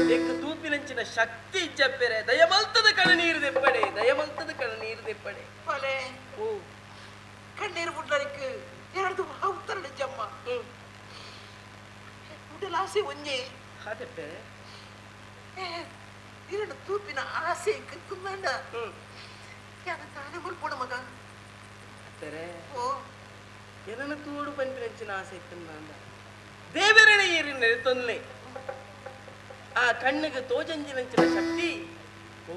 ಎಕ್ಕ ತೂಪಿನಂಚಿನ ಶಕ್ತಿ ಇಚ್ಚಪ್ಪೆರೆ ದಯ ಮಲ್ತದ ಕಣನೀರು ದೆಪ್ಪಡೆ ದಯ ಮಲ್ತದ ಕಣನೀರು ದೆಪ್ಪಡೆ ಓ ಕಣ್ಣೀರು ಬಿಡ್ಲಕ್ಕೆ ಎರಡು ಉತ್ತರ ಜಮ್ಮ ಆಸೆ ಒಂಜೆ ಅದೆಪ್ಪೆರೆ ಎರಡು ತೂಪಿನ ಆಸೆ ಕಕ್ಕುಂದ ತಾನೇ ಮುಲ್ಪೋಣ ಮಗ ಅಪ್ಪೆರೆ ಓ ಎನ್ನ ತೂಡು ಪಂಪಿನಂಚಿನ ಆಸೆ ಇತ್ತಂದ ಅಂದ ದೇವರನ ಏರಿನ ತೊನ್ನೆ ಆ ಕಣ್ಣಿಗೆ ತೋಜಂಜಿನಂಚಿನ ಶಕ್ತಿ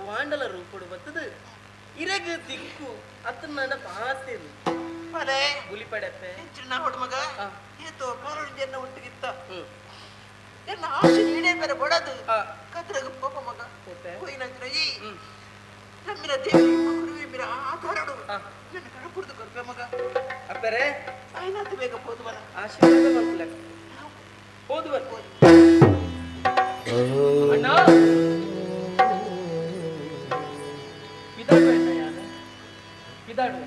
ವಾಂಡಲ ರೂಪಡು ಬತ್ತದು ಇರಗ ದಿಕ್ಕು ಅತ್ತನ್ನ ಪಾತಿರು ಪಲೆ ಬುಲಿಪಡೆಪ್ಪೆ ಚಿನ್ನ ಹೊಡು ಮಗ ಏತೋ ಕಾರಣ ಒಟ್ಟಿಗಿತ್ತ ಎಲ್ಲ ಆಸೆ ನೀಡೇ ಬೇರೆ ಬಡದು ಕದ್ರಗ ಪಾಪ ಮಗ ಕೊಯ್ನಂಚಿನ ನಮ್ಮಿನ ದೇವಿ ಮಗುರುವೆ ಮಿರ ಆಧಾರಡು ನನ್ನ ಕಣಪುಡ್ದು ಕೊರ್ಪೆ ಮಗ ಅಪ್ಪರೆ ಆಯ್ನಾತು ಬೇಗ ಹೋದು ಬರ ಆಶೀರ್ವಾದ ಮಾಡ್ತಿಲ್ಲ ಹೋದು ಬರ್ಬೋದು ಅಣ್ಣ ಪಿದಾಡು ಅಣ್ಣ ಯಾರು ಪಿದಾಡು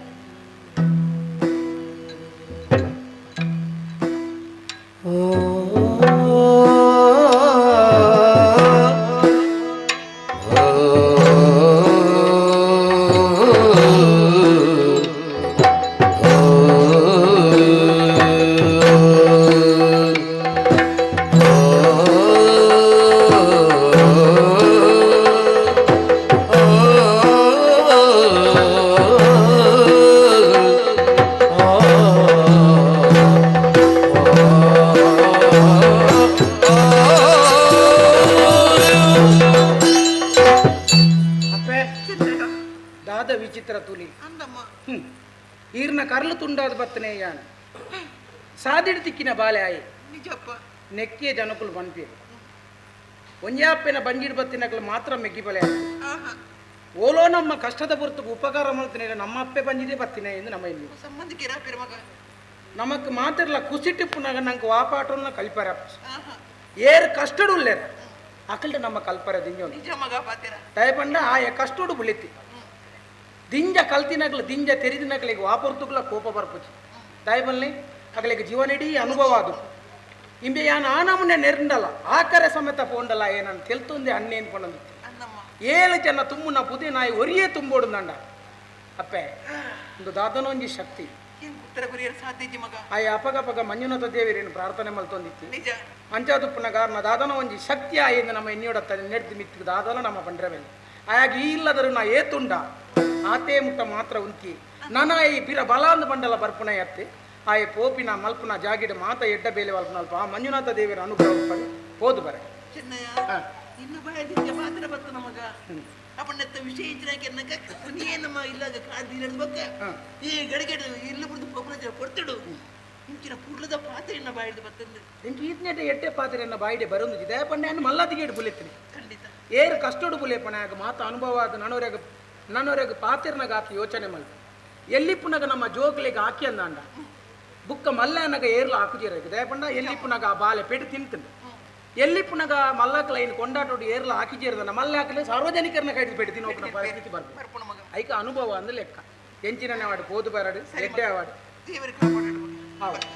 ಈರ್ನ ಕರ್ಲು ತುಂಡಾದ ಬತ್ತನೆ ಯಾನ ಸಾದಿಡ್ ತಿಕ್ಕಿನ ಬಾಲೆ ಆಯಿ ನಿಜಪ್ಪ ನೆಕ್ಕಿಯ ಜನಕುಲು ಬಂದ್ಪೀರು ಒಂಜಾಪ್ಪೆನ ಬಂಜಿಡ್ ಬತ್ತಿನಗಳು ಮಾತ್ರ ಮೆಗ್ಗಿ ಬಲೆ ಓಲೋ ನಮ್ಮ ಕಷ್ಟದ ಹೊರತು ಉಪಕಾರ ಮಾಡ್ತೀನಿ ನಮ್ಮ ಅಪ್ಪೆ ಬಂಜಿದೆ ಬತ್ತಿನ ಎಂದು ನಮ್ಮ ಇಲ್ಲಿ ಸಂಬಂಧಿಕರ ಮಗ ನಮಕ್ ಮಾತಿರ್ಲ ಕುಸಿಟಿಪ್ಪುನಾಗ ನಂಗೆ ವಾಪಾಟೋನ್ನ ಕಲ್ಪರ ಏರ್ ಕಷ್ಟಡು ಉಲ್ಲೇರ ಅಕಲ್ಡೆ ನಮ್ಮ ಕಲ್ಪರ ದಿಂಜ ನಿಜ ಮಗ ಪಾತಿರ ದಯಪಂಡ ಆಯ ಕಷ್ಟೋಡು ಬುಳಿತಿ ದಿಂಜ ಕಲ್ತಿನಗ್ಲು ದಿಂಜ ತೆರಿದಿನಗ್ಲಿಗೆ ವಾಪರ್ತುಗ್ಲ ಕೋಪ ಬರ್ಪುಚಿ ದಯಬಲ್ನಿ ಅಗಲಿಗೆ ಜೀವನಡೀ ಅನುಭವ ಅದು ಇಂಬೆ ಯಾನ ಆನಮುನ್ನೆ ನೆರ್ಂಡಲ್ಲ ಆಕರೆ ಸಮೇತ ಪೋಂಡಲ್ಲ ಏನಂತ ತೆಲ್ತುಂದೆ ಅಣ್ಣೆ ಅನ್ಕೊಂಡಂದು ಏಳು ಜನ ತುಂಬುನ ಬುದಿ ನಾಯಿ ಒರಿಯೇ ತುಂಬೋಡು ನಂಡ ಅಪ್ಪೆ ಒಂದು ದಾದನೊಂಜಿ ಶಕ್ತಿ ಉತ್ತರ ಕೊರಿಯರ್ ಸಾಧ್ಯ ಮಗ ಆಯ ಅಪಗಪಗ ಮಂಜುನಾಥ ದೇವಿರೇನು ಪ್ರಾರ್ಥನೆ ಮಲ್ತೊಂದಿತ್ತು ನಿಜ ಅಂಚಾದುಪ್ಪನ ಕಾರಣ ದಾದನ ಒಂಜಿ ಶಕ್ತಿ ಆಯಿಂದ ನಮ್ಮ ಎನ್ನಿಯೋಡತ್ತ ನೆಡ್ದು ಮಿತ್ತಿಗೆ ದಾದನ ನಮ್ಮ ಬಂಡ್ರೆ ಮೇಲೆ ಆಯಾಗ ಈ ಇಲ್ಲದರು ನಾ ಏತುಂಡ ಆತೇ ಮುಟ್ಟ ಮಾತ್ರ ಉಂತಿ ನನ್ನ ಈ ಬಿರ ಬಲಾಂದ ಬಂಡಲ ಬರ್ಪುನ ಎತ್ತಿ ಆಯ ಪೋಪಿನ ಮಲ್ಪುನ ಜಾಗಿಡ ಮಾತ ಎಡ್ಡ ಬೇಲೆ ಮಲ್ಪ ಆ ಮಂಜುನಾಥ ದೇವಿರ ಅನುಗ್ರಹ ಪಡಿ ಹೋದು ಬರೆ ಚಿನ್ನಯ್ಯ ಇನ್ನು ಬಾಯದಿಂದ ಮಾತ್ರ ಬತ್ತ ನಮಗ ಅಪ್ಪಣ್ಣತ್ತ ವಿಷಯ ಇಚ್ಚಾಕೆ ನೀ ನಮ್ಮ ಇಲ್ಲಾಗ ಕಾದಿನ ಬಕ್ಕ ಈ ಗಡಿಗೆಡು ಇಲ್ಲ ಬಿಡ್ದು ಪಪ್ಪನ ಕೊಡ್ತಿಡು ಇಂಚಿನ ಪುರ್ಲದ ಪಾತ್ರೆಯನ್ನ ಬಾಯಿಡ್ ಬತ್ತಂದು ಇಂಚು ಈತ್ನೆಟ ಎಟ್ಟೆ ಪಾತ್ರೆಯನ್ನ ಬಾಯಿಡೆ ಬರೊಂದು ಇದೇ ಪಣ್ಣೆಯನ್ನು ಮಲ್ಲದಿಗೇಡು ಬುಲೆತ್ತೀನಿ ಖಂಡಿತ ಏರು ಕಷ್ಟಡು ಬುಲೆಪಣ ಆಗ ಮಾತ ಅನುಭವ ಆದ ನನ್ನವರೆಗೆ ಪಾತಿರ್ನಾಗ ಆತ ಯೋಚನೆ ಮಾಡಿ ಎಲ್ಲಿಪ್ಪುನಾಗ ನಮ್ಮ ಜೋಗ್ಲಿಗೆ ಹಾಕಿ ಅಂದಾಂಡ ಬುಕ್ಕ ಮಲ್ಲನಗ ಏರ್ಲ ಹಾಕುಜಿರ ದಯಪಂಡ ಎಲ್ಲಿಪ್ಪುನಾಗ ಆ ಬಾಲೆ ಪೆಟ್ಟು ತಿಂತೀನಿ ಎಲ್ಲಿಪ್ಪುನಾಗ ಮಲ್ಲಕ್ಕ ಲೈನ್ ಕೊಂಡಾಟೋಡು ಏರ್ಲ ಹಾಕಿಜಿರದನ್ನ ಮಲ್ಲ ಹಾಕಲಿ ಸಾರ್ವಜನಿಕರನ್ನ ಕೈದು ಪೆಟ್ಟು ತಿನ್ನೋಕಿನ ಪರಿಸ್ಥಿತಿ ಬರ್ಬೋದು ಐಕ ಅನುಭವ ಅಂದ ಲೆಕ್ಕ ಎಂಚಿನ ವಾಡು ಪೋದು ಬರಡು ಎಡ್ಡೆ ಆವಾಡು ದೇವರಿಗೆ ಕಾಪಾಡು ಹೌದು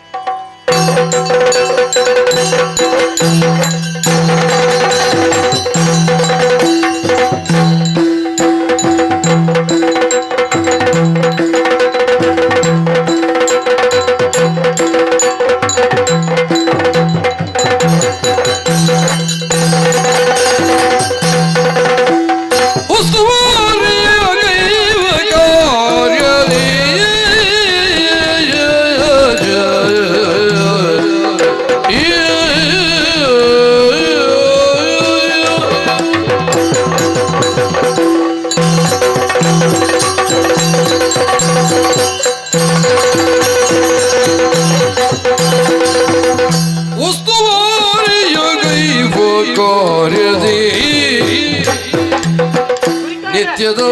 ನಿತ್ಯದ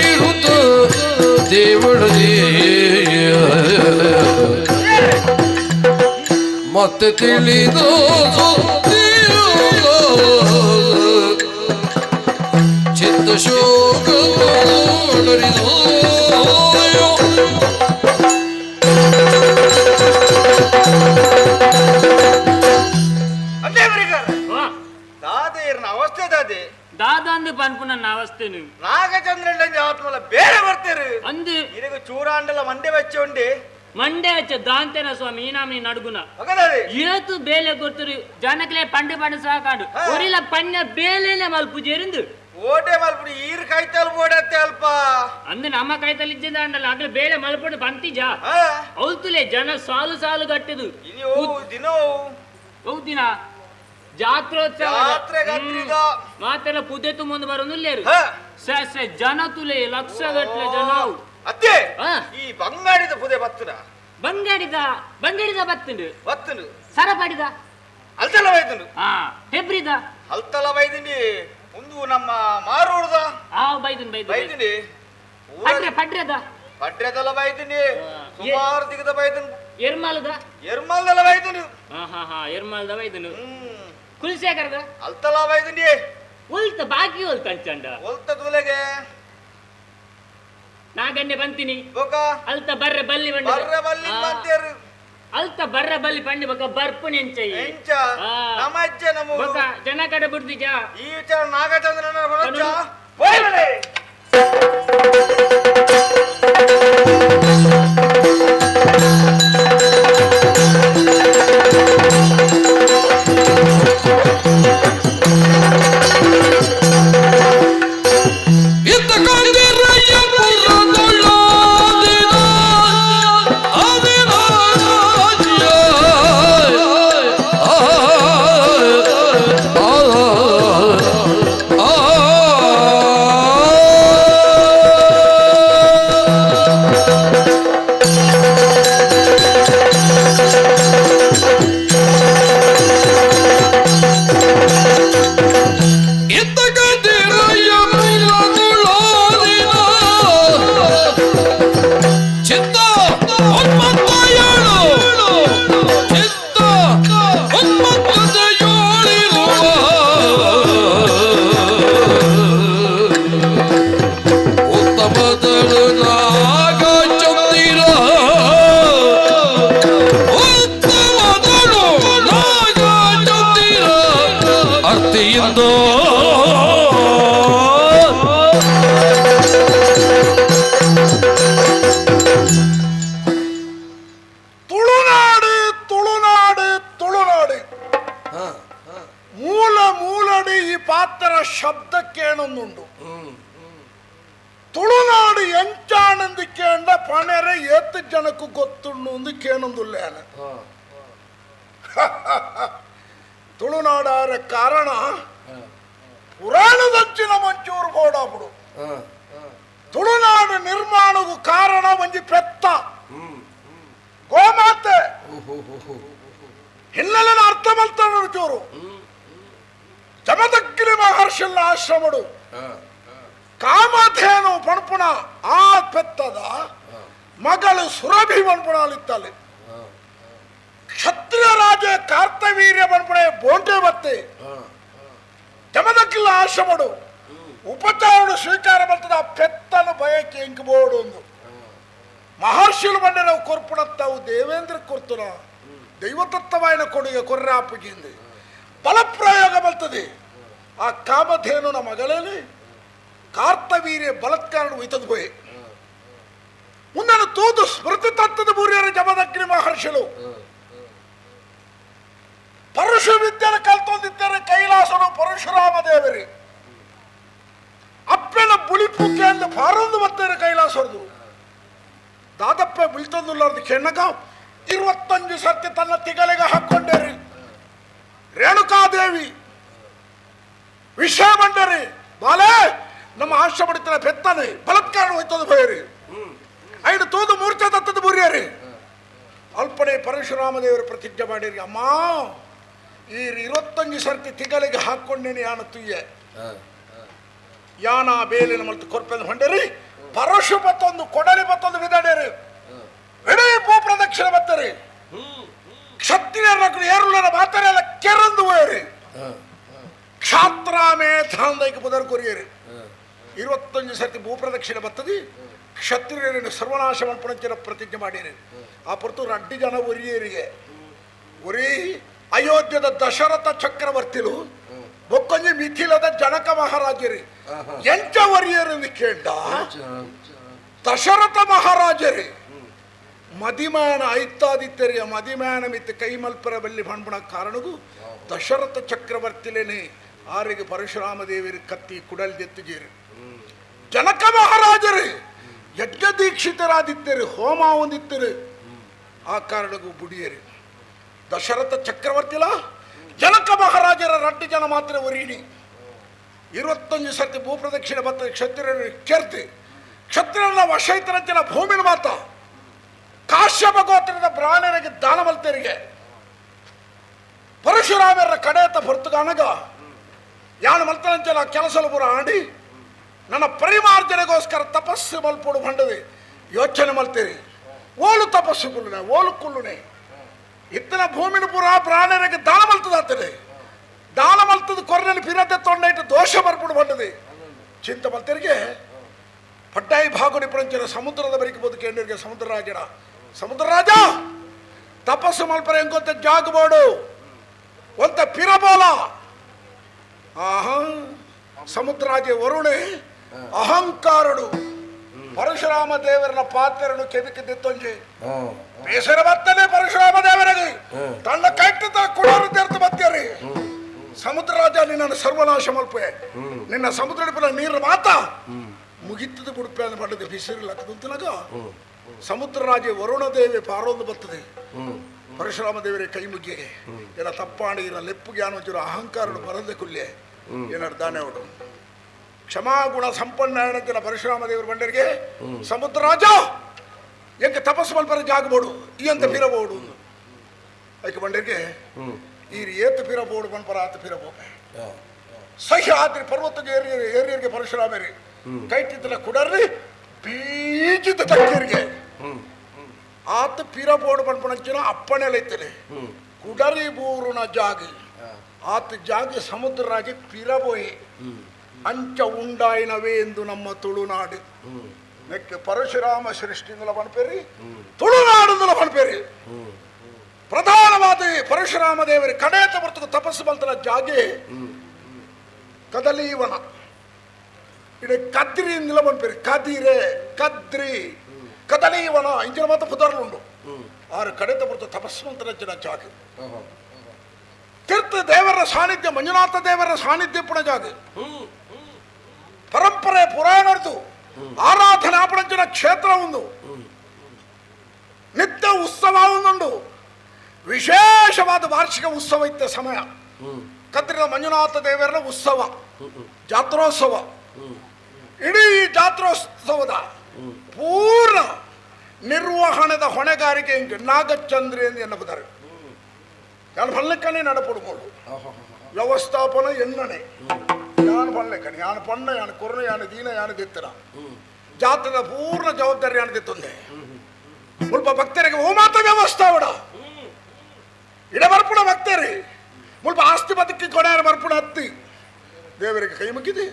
ಇರುತ್ತ ದೇವಳದೇ ಮತ್ತೆ ತಿಳಿದು ಚಿತ್ತ ಶೋಕರಿದು ದಾದೇರ್ನ ಅವಸ್ಥೆ ದಾದೆ ದಾದಾಂದು ಪನ್ಪು ನನ್ನ ಅವಸ್ಥೆನು ನಾಗಚಂದ್ರನ ಆತ್ಮಲ ಬೇರೆ ಬರ್ತೀರಿ ಅಂದು ಇರಗ ಚೂರಾಂಡಲ ಮಂಡೆ ವೆಚ್ಚ ಉಂಡಿ ಮಂಡೆ ಹಚ್ಚ ದಾಂತೆನ ಸ್ವಾಮಿ ಈನಾಮಿ ನಡುಗುನ ಮಗದಾರಿ ಇವತ್ತು ಬೇಲೆ ಕೊಡ್ತರು ಜನಕ್ಲೆ ಪಂಡು ಪಂಡು ಸಾಕಾಡು ಒರಿಲ ಪಣ್ಣ ಬೇಲೆನೆ ಮಲ್ಪು ಜೇರಿಂದು ಓಟೆ ಮಲ್ಪುಡಿ ಈರ್ ಕೈತಲ್ ಓಡತ್ತೆ ಅಲ್ಪ ಅಂದು ನಮ್ಮ ಕೈತಲ್ಲಿದ್ದ ಅಂಡಲ್ಲ ಆಗ್ಲೇ ಬೇಳೆ ಮಲ್ಪಡು ಬಂತಿಜ ಹೌದುಲೆ ಜನ ಸಾಲು ಸಾಲು ಕಟ್ಟದು ದಿನ ಹೌದಿನ ಜಾತ್ರೋತ್ಸವ ಜಾತ್ರೆ ಗಂತ್ರಿದ ಮಾತೆಲ್ಲ ಪುದೆ ತುಂಬೊಂದು ಬರೋದಿಲ್ಲೇರು ಜನ ತುಲೆ ಲಕ್ಷ ಗಟ್ಟಲೆ ಜನ ಅತ್ತೆ ಹಾ. ಈ ಬಂಗಾಡಿದ ಪುದೆ ಬತ್ತುನ ಬಂಗಾಡಿದ ಬತ್ತುಂಡು ಬತ್ತುನು ಸರಪಡಿದ ಅಲ್ತಲ ವೈದನು ಹೆಬ್ರಿದ ಅಲ್ತಲ ವೈದಿನಿ ಒಂದು ನಮ್ಮ ಮಾರೋಡ್ದ ಬೈದನ್ ವೈದಿನಿ ಪಡ್ರೆದ ಪಡ್ರೆದಲ ವೈದಿನಿ ಸುಮಾರು ದಿಗದ ವೈದನು ಎರ್ಮಾಲದ ಎರ್ಮಲ್ದಲ ವೈದನು ಎರ್ಮಾಲ್ದ ವೈದನು ಕುಲಶೇಖರದ ಅಲ್ತಲ ವೈದಿನಿ ಉಲ್ತ ಬಾಕಿ ಉಲ್ತ ಅಂಚಂಡ ಒಲ್ತ ತುಲೆಗೆ ನಾಗನ್ನೆ ಬಂತೀನಿ ಬೊಕ ಅಲ್ತ ಬರ್ರೆ ಬಲ್ಲಿ ಬಂಡಿ ಬರ್ರೆ ಬಲ್ಲಿ ಬಂತೇರು ಅಲ್ತ ಬರ್ರೆ ಬಲ್ಲಿ ಪಂಡಿ ಬೊಕ ಬರ್ಪು ನೆಂಚೈ ಎಂಚ ನಮ್ಮ ಅಜ್ಜೆ ನಮ್ಮ ಬೊಕ ಜನ ಕಡೆ ಬಿಡ್ದಿಜ ಈ ವಿಚಾರ ನಾಗಚಂದ್ರನ ಬರಚ್ಚ ಹೋಯ್ಬಲೆ ಶಬ್ದಕ್ಕೇನೊಂದುಂಡು ತುಳುನಾಡು ಎಂಚಾನಂದಿಕೇಂಡ ಪಣೆರೆ ಎತ್ತು ಜನಕ್ಕೂ ಗೊತ್ತುಂಡು ಕೇನೊಂದುಲ್ಲೇನ ತುಳುನಾಡಾರ ಕಾರಣ ಪುರಾಣದಂಚಿನ ಮಂಚೂರು ಗೋಡಾಬಿಡು ತುಳುನಾಡು ನಿರ್ಮಾಣಗೂ ಕಾರಣ ಒಂಜಿ ಪೆತ್ತ ಗೋಮಾತೆ ಹಿನ್ನೆಲೆನ ಅರ್ಥ ಮಲ್ತಾನ ಚೂರು ಜಮದಗ್ನಿ ಮಹರ್ಷಿನ ಆಶ್ರಮಡು ಕಾಮಧೇನು ಪಣಪುಣ ಆ ಪೆತ್ತದ ಮಗಳು ಸುರಭಿ ಪಣಪುಣಲಿತ್ತಲ್ಲಿ ಕ್ಷತ್ರಿಯ ರಾಜ ಕಾರ್ತವೀರ್ಯ ಪಣಪುಣೆ ಬೋಂಟೆ ಬತ್ತೆ ಜಮದಗ್ಗಿಲ್ಲ ಆಶ್ರಮಡು ಉಪಚಾರಡು ಸ್ವೀಕಾರ ಬರ್ತದ ಆ ಪೆತ್ತನ ಬಯಕೆ ಎಂಕಬೋಡು ಒಂದು ಮಹರ್ಷಿಲು ಬಂಡೆ ನಾವು ಕೊರ್ಪುಣತ್ತಾವು ದೇವೇಂದ್ರ ಕೊರ್ತುನ ದೈವತತ್ವವಾಯಿನ ಕೊಡುಗೆ ಕೊರ್ರಾಪಿಗಿಂದ ಬಲಪ್ರಯೋಗ ಬರ್ತದೆ ಆ ಕಾಮಧೇನುನ ಮಗಳಲ್ಲಿ ಕಾರ್ತವೀರ್ಯ ಬಲತ್ಕಾರ ಒಯ್ತದ ಹೋಯ್ ಮುಂದನ್ನು ತೂದು ಸ್ಮೃತಿ ತತ್ವದ ಬೂರ್ಯರ ಜಮದಗ್ನಿ ಮಹರ್ಷಿಲು ಪರಶು ವಿದ್ಯೆನ ಕಲ್ತೊಂದಿದ್ದಾರೆ ಕೈಲಾಸನು ಪರಶುರಾಮ ದೇವರಿ ಅಪ್ಪನ ಬುಳಿಪುಕ್ಕೆ ಅಂದ ಪಾರೊಂದು ಬರ್ತಾರೆ ಕೈಲಾಸರದು ದಾದಪ್ಪ ಬಿಳ್ತಂದುಲ್ಲಾರ್ದು ಕೆಣ್ಣಗ 25 ಸರ್ತಿ ತನ್ನ ತಿಗಲೆಗೆ ಹಾಕೊಂಡೇರಿ ರೇಣುಕಾದೇವಿ ವಿಷಯ ಬಂಡರಿ ಬಾಲೆ ನಮ್ಮ ಆಶ್ರ ಪಡಿತಾನೆ ಪೆತ್ತಾನೆ ಬಲತ್ಕಾರ ಹೋಯ್ತದ ಭಯರಿ ಐದು ತೂದು ಮೂರ್ಛೆ ತತ್ತದ ಬುರಿಯರಿ ಅಲ್ಪನೆ ಪರಶುರಾಮ ದೇವರು ಪ್ರತಿಜ್ಞೆ ಮಾಡಿರಿ ಅಮ್ಮ ಈ 25 ಸರ್ತಿ ತಿಗಲಿಗೆ ಹಾಕೊಂಡೇನಿ ಯಾನ ತುಯ್ಯ ಯಾನ ಬೇಲಿನ ಮಲ್ತು ಕೊರ್ಪೆಂದು ಹೊಂಡೇರಿ ಪರಶು ಬತ್ತೊಂದು ಕೊಡಲಿ ಬತ್ತೊಂದು ವಿಧಾಡೇರಿ ಇಡೀ ಭೂ ಪ್ರದಕ್ಷಿಣೆ ಬತ್ತರಿ ಕ್ಷತ್ರಿಯರ ಮಕ್ಕಳು ಏರುಳ ಮಾತಾಡಲ್ಲ ಕೆರಂದು ಹೋಯರಿ ಕ್ಷಾತ್ರಾಮೇಧಾಂದೈಕ ಪುದರ್ ಕೊರಿಯರಿ 25 ಸರ್ತಿ ಭೂಪ್ರದಕ್ಷಿಣೆ ಬರ್ತದೆ ಕ್ಷತ್ರಿಯರನ್ನು ಸರ್ವನಾಶ ಮಲ್ಪಣಂಚಿನ ಪ್ರತಿಜ್ಞೆ ಮಾಡಿರಿ ಆ ಹೊರತು ರಡ್ಡಿ ಜನ ಒರಿಯರಿಗೆ ಒರಿ ಅಯೋಧ್ಯದ ದಶರಥ ಚಕ್ರವರ್ತಿಲು ಬೊಕ್ಕೊಂಜಿ ಮಿಥಿಲದ ಜನಕ ಮಹಾರಾಜರಿ ಎಂಚ ಒರಿಯರೆಂದು ಕೇಳ್ದ ದಶರಥ ಮಹಾರಾಜರಿ ಮದಿಮಾನ ಐತಾದಿತ್ಯರಿಗೆ ಮದಿಮಾನ ಮಿತ್ತು ಕೈ ಮಲ್ಪರ ಬಲ್ಲಿ ಬಣ್ಬಣ ಕಾರಣಗೂ ದಶರಥ ಚಕ್ರವರ್ತಿಲೇನೆ ಆರಿಗೆ ಪರಶುರಾಮ ದೇವರಿ ಕತ್ತಿ ಕುಡಲ್ದೆತ್ತಿಗೇರಿ ಜನಕ ಮಹಾರಾಜರು ಯಜ್ಞ ದೀಕ್ಷಿತರಾದಿತ್ತರು ಹೋಮ ಹೊಂದಿತ್ತರು ಆ ಕಾರಣಕ್ಕೂ ಬುಡಿಯರಿ ದಶರಥ ಚಕ್ರವರ್ತಿಲ ಜನಕ ಮಹಾರಾಜರ ರಡ್ಡಿ ಜನ ಮಾತ್ರ ಒರೀನಿ 25 ಸರ್ತಿ ಭೂಪ್ರದಕ್ಷಿಣೆ ಬರ್ತದೆ ಕ್ಷತ್ರಿಯರು ಕೆರ್ತಿ ಕ್ಷತ್ರಿಯರ ವಶೈತರಂಚಿನ ಭೂಮಿನ ಮಾತ ಕಾಶ್ಯಪ ಗೋತ್ರದ ಬ್ರಾಹ್ಮಣರಿಗೆ ದಾನಮಲ್ತರಿಗೆ ಪರಶುರಾಮರ ಕಡೆಯತ್ತ ಹೊರತುಗಾನಗ ಯಾನು ಮಲ್ತರಂಚಲ ಕೆಲಸಲು ಪುರ ಆಡಿ ನನ್ನ ಪರಿಮಾರ್ಜನೆಗೋಸ್ಕರ ತಪಸ್ಸು ಮಲ್ಪಡು ಬಂಡದೆ ಯೋಚನೆ ಮಲ್ತೀರಿ ಓಲು ತಪಸ್ಸು ಕುಲ್ಲುನೆ ಓಲು ಕುಲ್ಲುನೆ ಇತ್ತನ ಭೂಮಿನ ಪುರ ಪ್ರಾಣರಿಗೆ ದಾನ ಮಲ್ತದಾಗ್ತದೆ ದಾನ ಮಲ್ತದ ಕೊರನಲ್ಲಿ ಪಿರತೆ ತೊಂಡೈಟು ದೋಷ ಬರ್ಬಿಡು ಬಂಡದೆ ಚಿಂತ ಮಲ್ತರಿಗೆ ಪಟ್ಟಾಯಿ ಭಾಗುಡಿ ಪರಂಚನ ಸಮುದ್ರದ ಬರಿಕೆ ಬದುಕೇಂದ್ರಿಗೆ ಸಮುದ್ರ ರಾಜ ತಪಸ್ಸು ಮಲ್ಪರ ಹೆಂಗೊತ್ತ ಜಾಗಬೋಡು ಒಂತ ಪಿರಬೋಲ ಸಮುದ್ರಾಜೆ ವರುಣೆ ಅಹಂಕಾರಡು ಪರಶುರಾಮ ದೇವರನ ಪಾತ್ರನು ಕೆದಕಿದ್ದಿತ್ತೊಂಜಿ ಬೇಸರ ಬರ್ತದೆ ಪರಶುರಾಮ ದೇವರಿಗೆ ತನ್ನ ಕೈಟ್ಟ ಕುಡರು ತೆರೆದು ಬತ್ತೇರಿ ಸಮುದ್ರ ರಾಜ ನಿನ್ನ ಸರ್ವನಾಶ ಮಲ್ಪೆ ನಿನ್ನ ಸಮುದ್ರ ನೀರು ಮಾತ ಮುಗಿತದ ಬುಡುಪೆ ಅಂತ ಮಾಡಿದೆ ಬಿಸಿರಿಲ್ಲಕ್ಕದಂತನಾಗ ಸಮುದ್ರ ರಾಜೆ ವರುಣ ದೇವಿ ಪಾರೋದು ಬರ್ತದೆ ಪರಶುರಾಮ ದೇವರೇ ಕೈ ಮುಗಿಯೆ ಏನ ತಪ್ಪಾಡಿ ಇರ ಲೆಪ್ಪು ಜ್ಞಾನ ಒಂಚೂರು ಅಹಂಕಾರನು ಬರದೆ ಕುಲ್ಲೆ ಏನಾಡ್ದಾನೆ ಅವಡು ಕ್ಷಮಾಗುಣ ಸಂಪನ್ನ ಪರಶುರಾಮ ದೇವರ ಬಂಡರಿಗೆ ಸಮುದ್ರ ರಾಜ ಎಂಗೆ ತಪಸ್ಸು ಮಲ್ಪರ ಜಾಗಬೋಡು ಈ ಅಂತ ಪಿರಬೋಡು ಅದಕ್ಕೆ ಬಂಡರಿಗೆ ಈ ಏತು ಪಿರಬೋಡು ಮನ್ಪರ ಆತ ಪಿರಬೋಪೆ ಸಹ್ಯಾದ್ರಿ ಪರ್ವತಕ್ಕೆ ಏರಿಯರಿಗೆ ಪರಶುರಾಮರಿ ಕೈಟಿದ್ದಲ ಕುಡರ್ರಿ ಬೀಜಿದ ತಕ್ಕರಿಗೆ ಆತ ಪಿರಬೋಡು ಮನ್ಪಣಂಚಿನ ಅಪ್ಪಣೆಲೈತಲೆ ಕುಡರಿ ಬೂರುನ ಜಾಗಿ ಆತ ಜಾಗಿ ಸಮುದ್ರ ರಾಜ ಪಿರಬೋಯೆ ಅಂಚ ಉಂಡಾಯಿನವೇ ಎಂದು ನಮ್ಮ ತುಳುನಾಡು ನೆಕ್ಕೆ ಪರಶುರಾಮ ಸೃಷ್ಟಿಂದಲ ಬಣ್ಪೇರಿ ತುಳುನಾಡುಂದಲ ಬಣ್ಪೇರಿ ಪ್ರಧಾನವಾದ ಪರಶುರಾಮ ದೇವರಿ ಕಡೆಯತ ಬರ್ತದ ತಪಸ್ಸು ಬಂತಲ ಜಾಗೆ ಕದಲೀವನ ಇಡೆ ಕದ್ರಿ ಇಂದಲ ಬಣ್ಪೇರಿ ಕದಿರೆ ಕದ್ರಿ ಕದಲೀವನ ಇಂಚಿನ ಮಾತ್ರ ಪುದರ್ಲುಂಡು ಆರು ಕಡೆತ ಬರ್ತದ ತಪಸ್ಸು ಮಂತ್ರ ಜನ ಜಾಗೆ ತೀರ್ಥ ದೇವರ ಸಾನ್ನಿಧ್ಯ ಮಂಜುನಾಥ ದೇವರ ಸಾನ್ನಿಧ್ಯ ಪುಣ ಜಾಗ ಪರಂಪರೆ ಪುರಾಣದ್ದು ಆರಾಧನಾಪಣಂಚಿನ ಕ್ಷೇತ್ರ ಒಂದು ನಿತ್ಯ ಉತ್ಸವ ಒಂದುಂಡು ವಿಶೇಷವಾದ ವಾರ್ಷಿಕ ಉತ್ಸವ ಇದ್ದ ಸಮಯ ಕದ್ರಿನ ಮಂಜುನಾಥ ದೇವರ ಉತ್ಸವ ಜಾತ್ರೋತ್ಸವ ಇಡೀ ಜಾತ್ರೋತ್ಸವದ ಪೂರ್ಣ ನಿರ್ವಹಣೆದ ಹೊಣೆಗಾರಿಕೆ ಹಿಂಗೆ ನಾಗಚಂದ್ರಿ ಎಂದು ಎನ್ನಬುತ್ತಾರೆ ಯಾನು ಬಲ್ಲಕ್ಕನೆ ನಡಪಡುವುದು ವ್ಯವಸ್ಥಾಪನ ಎನ್ನಣೆ ಯಾನು ಬಲ್ಲಕ್ಕನೆ ಯಾನು ಪಣ್ಣ ಯಾನು ಕೊರನೆ ಯಾನು ದೀನ ಯಾನು ದಿತ್ತರ ಜಾತ್ರದ ಪೂರ್ಣ ಜವಾಬ್ದಾರಿ ಯಾನು ದಿತ್ತೊಂದೆ ಸ್ವಲ್ಪ ಭಕ್ತರಿಗೆ ಹೋಮಾತ ವ್ಯವಸ್ಥಾವಡ ಇಡ ಬರ್ಪುಣ ಭಕ್ತರಿ ಸ್ವಲ್ಪ ಆಸ್ತಿ ಬದುಕಿ ಕೊನೆಯ ಬರ್ಪುಣ ಹತ್ತಿ ದೇವರಿಗೆ ಕೈ ಮುಗಿದಿ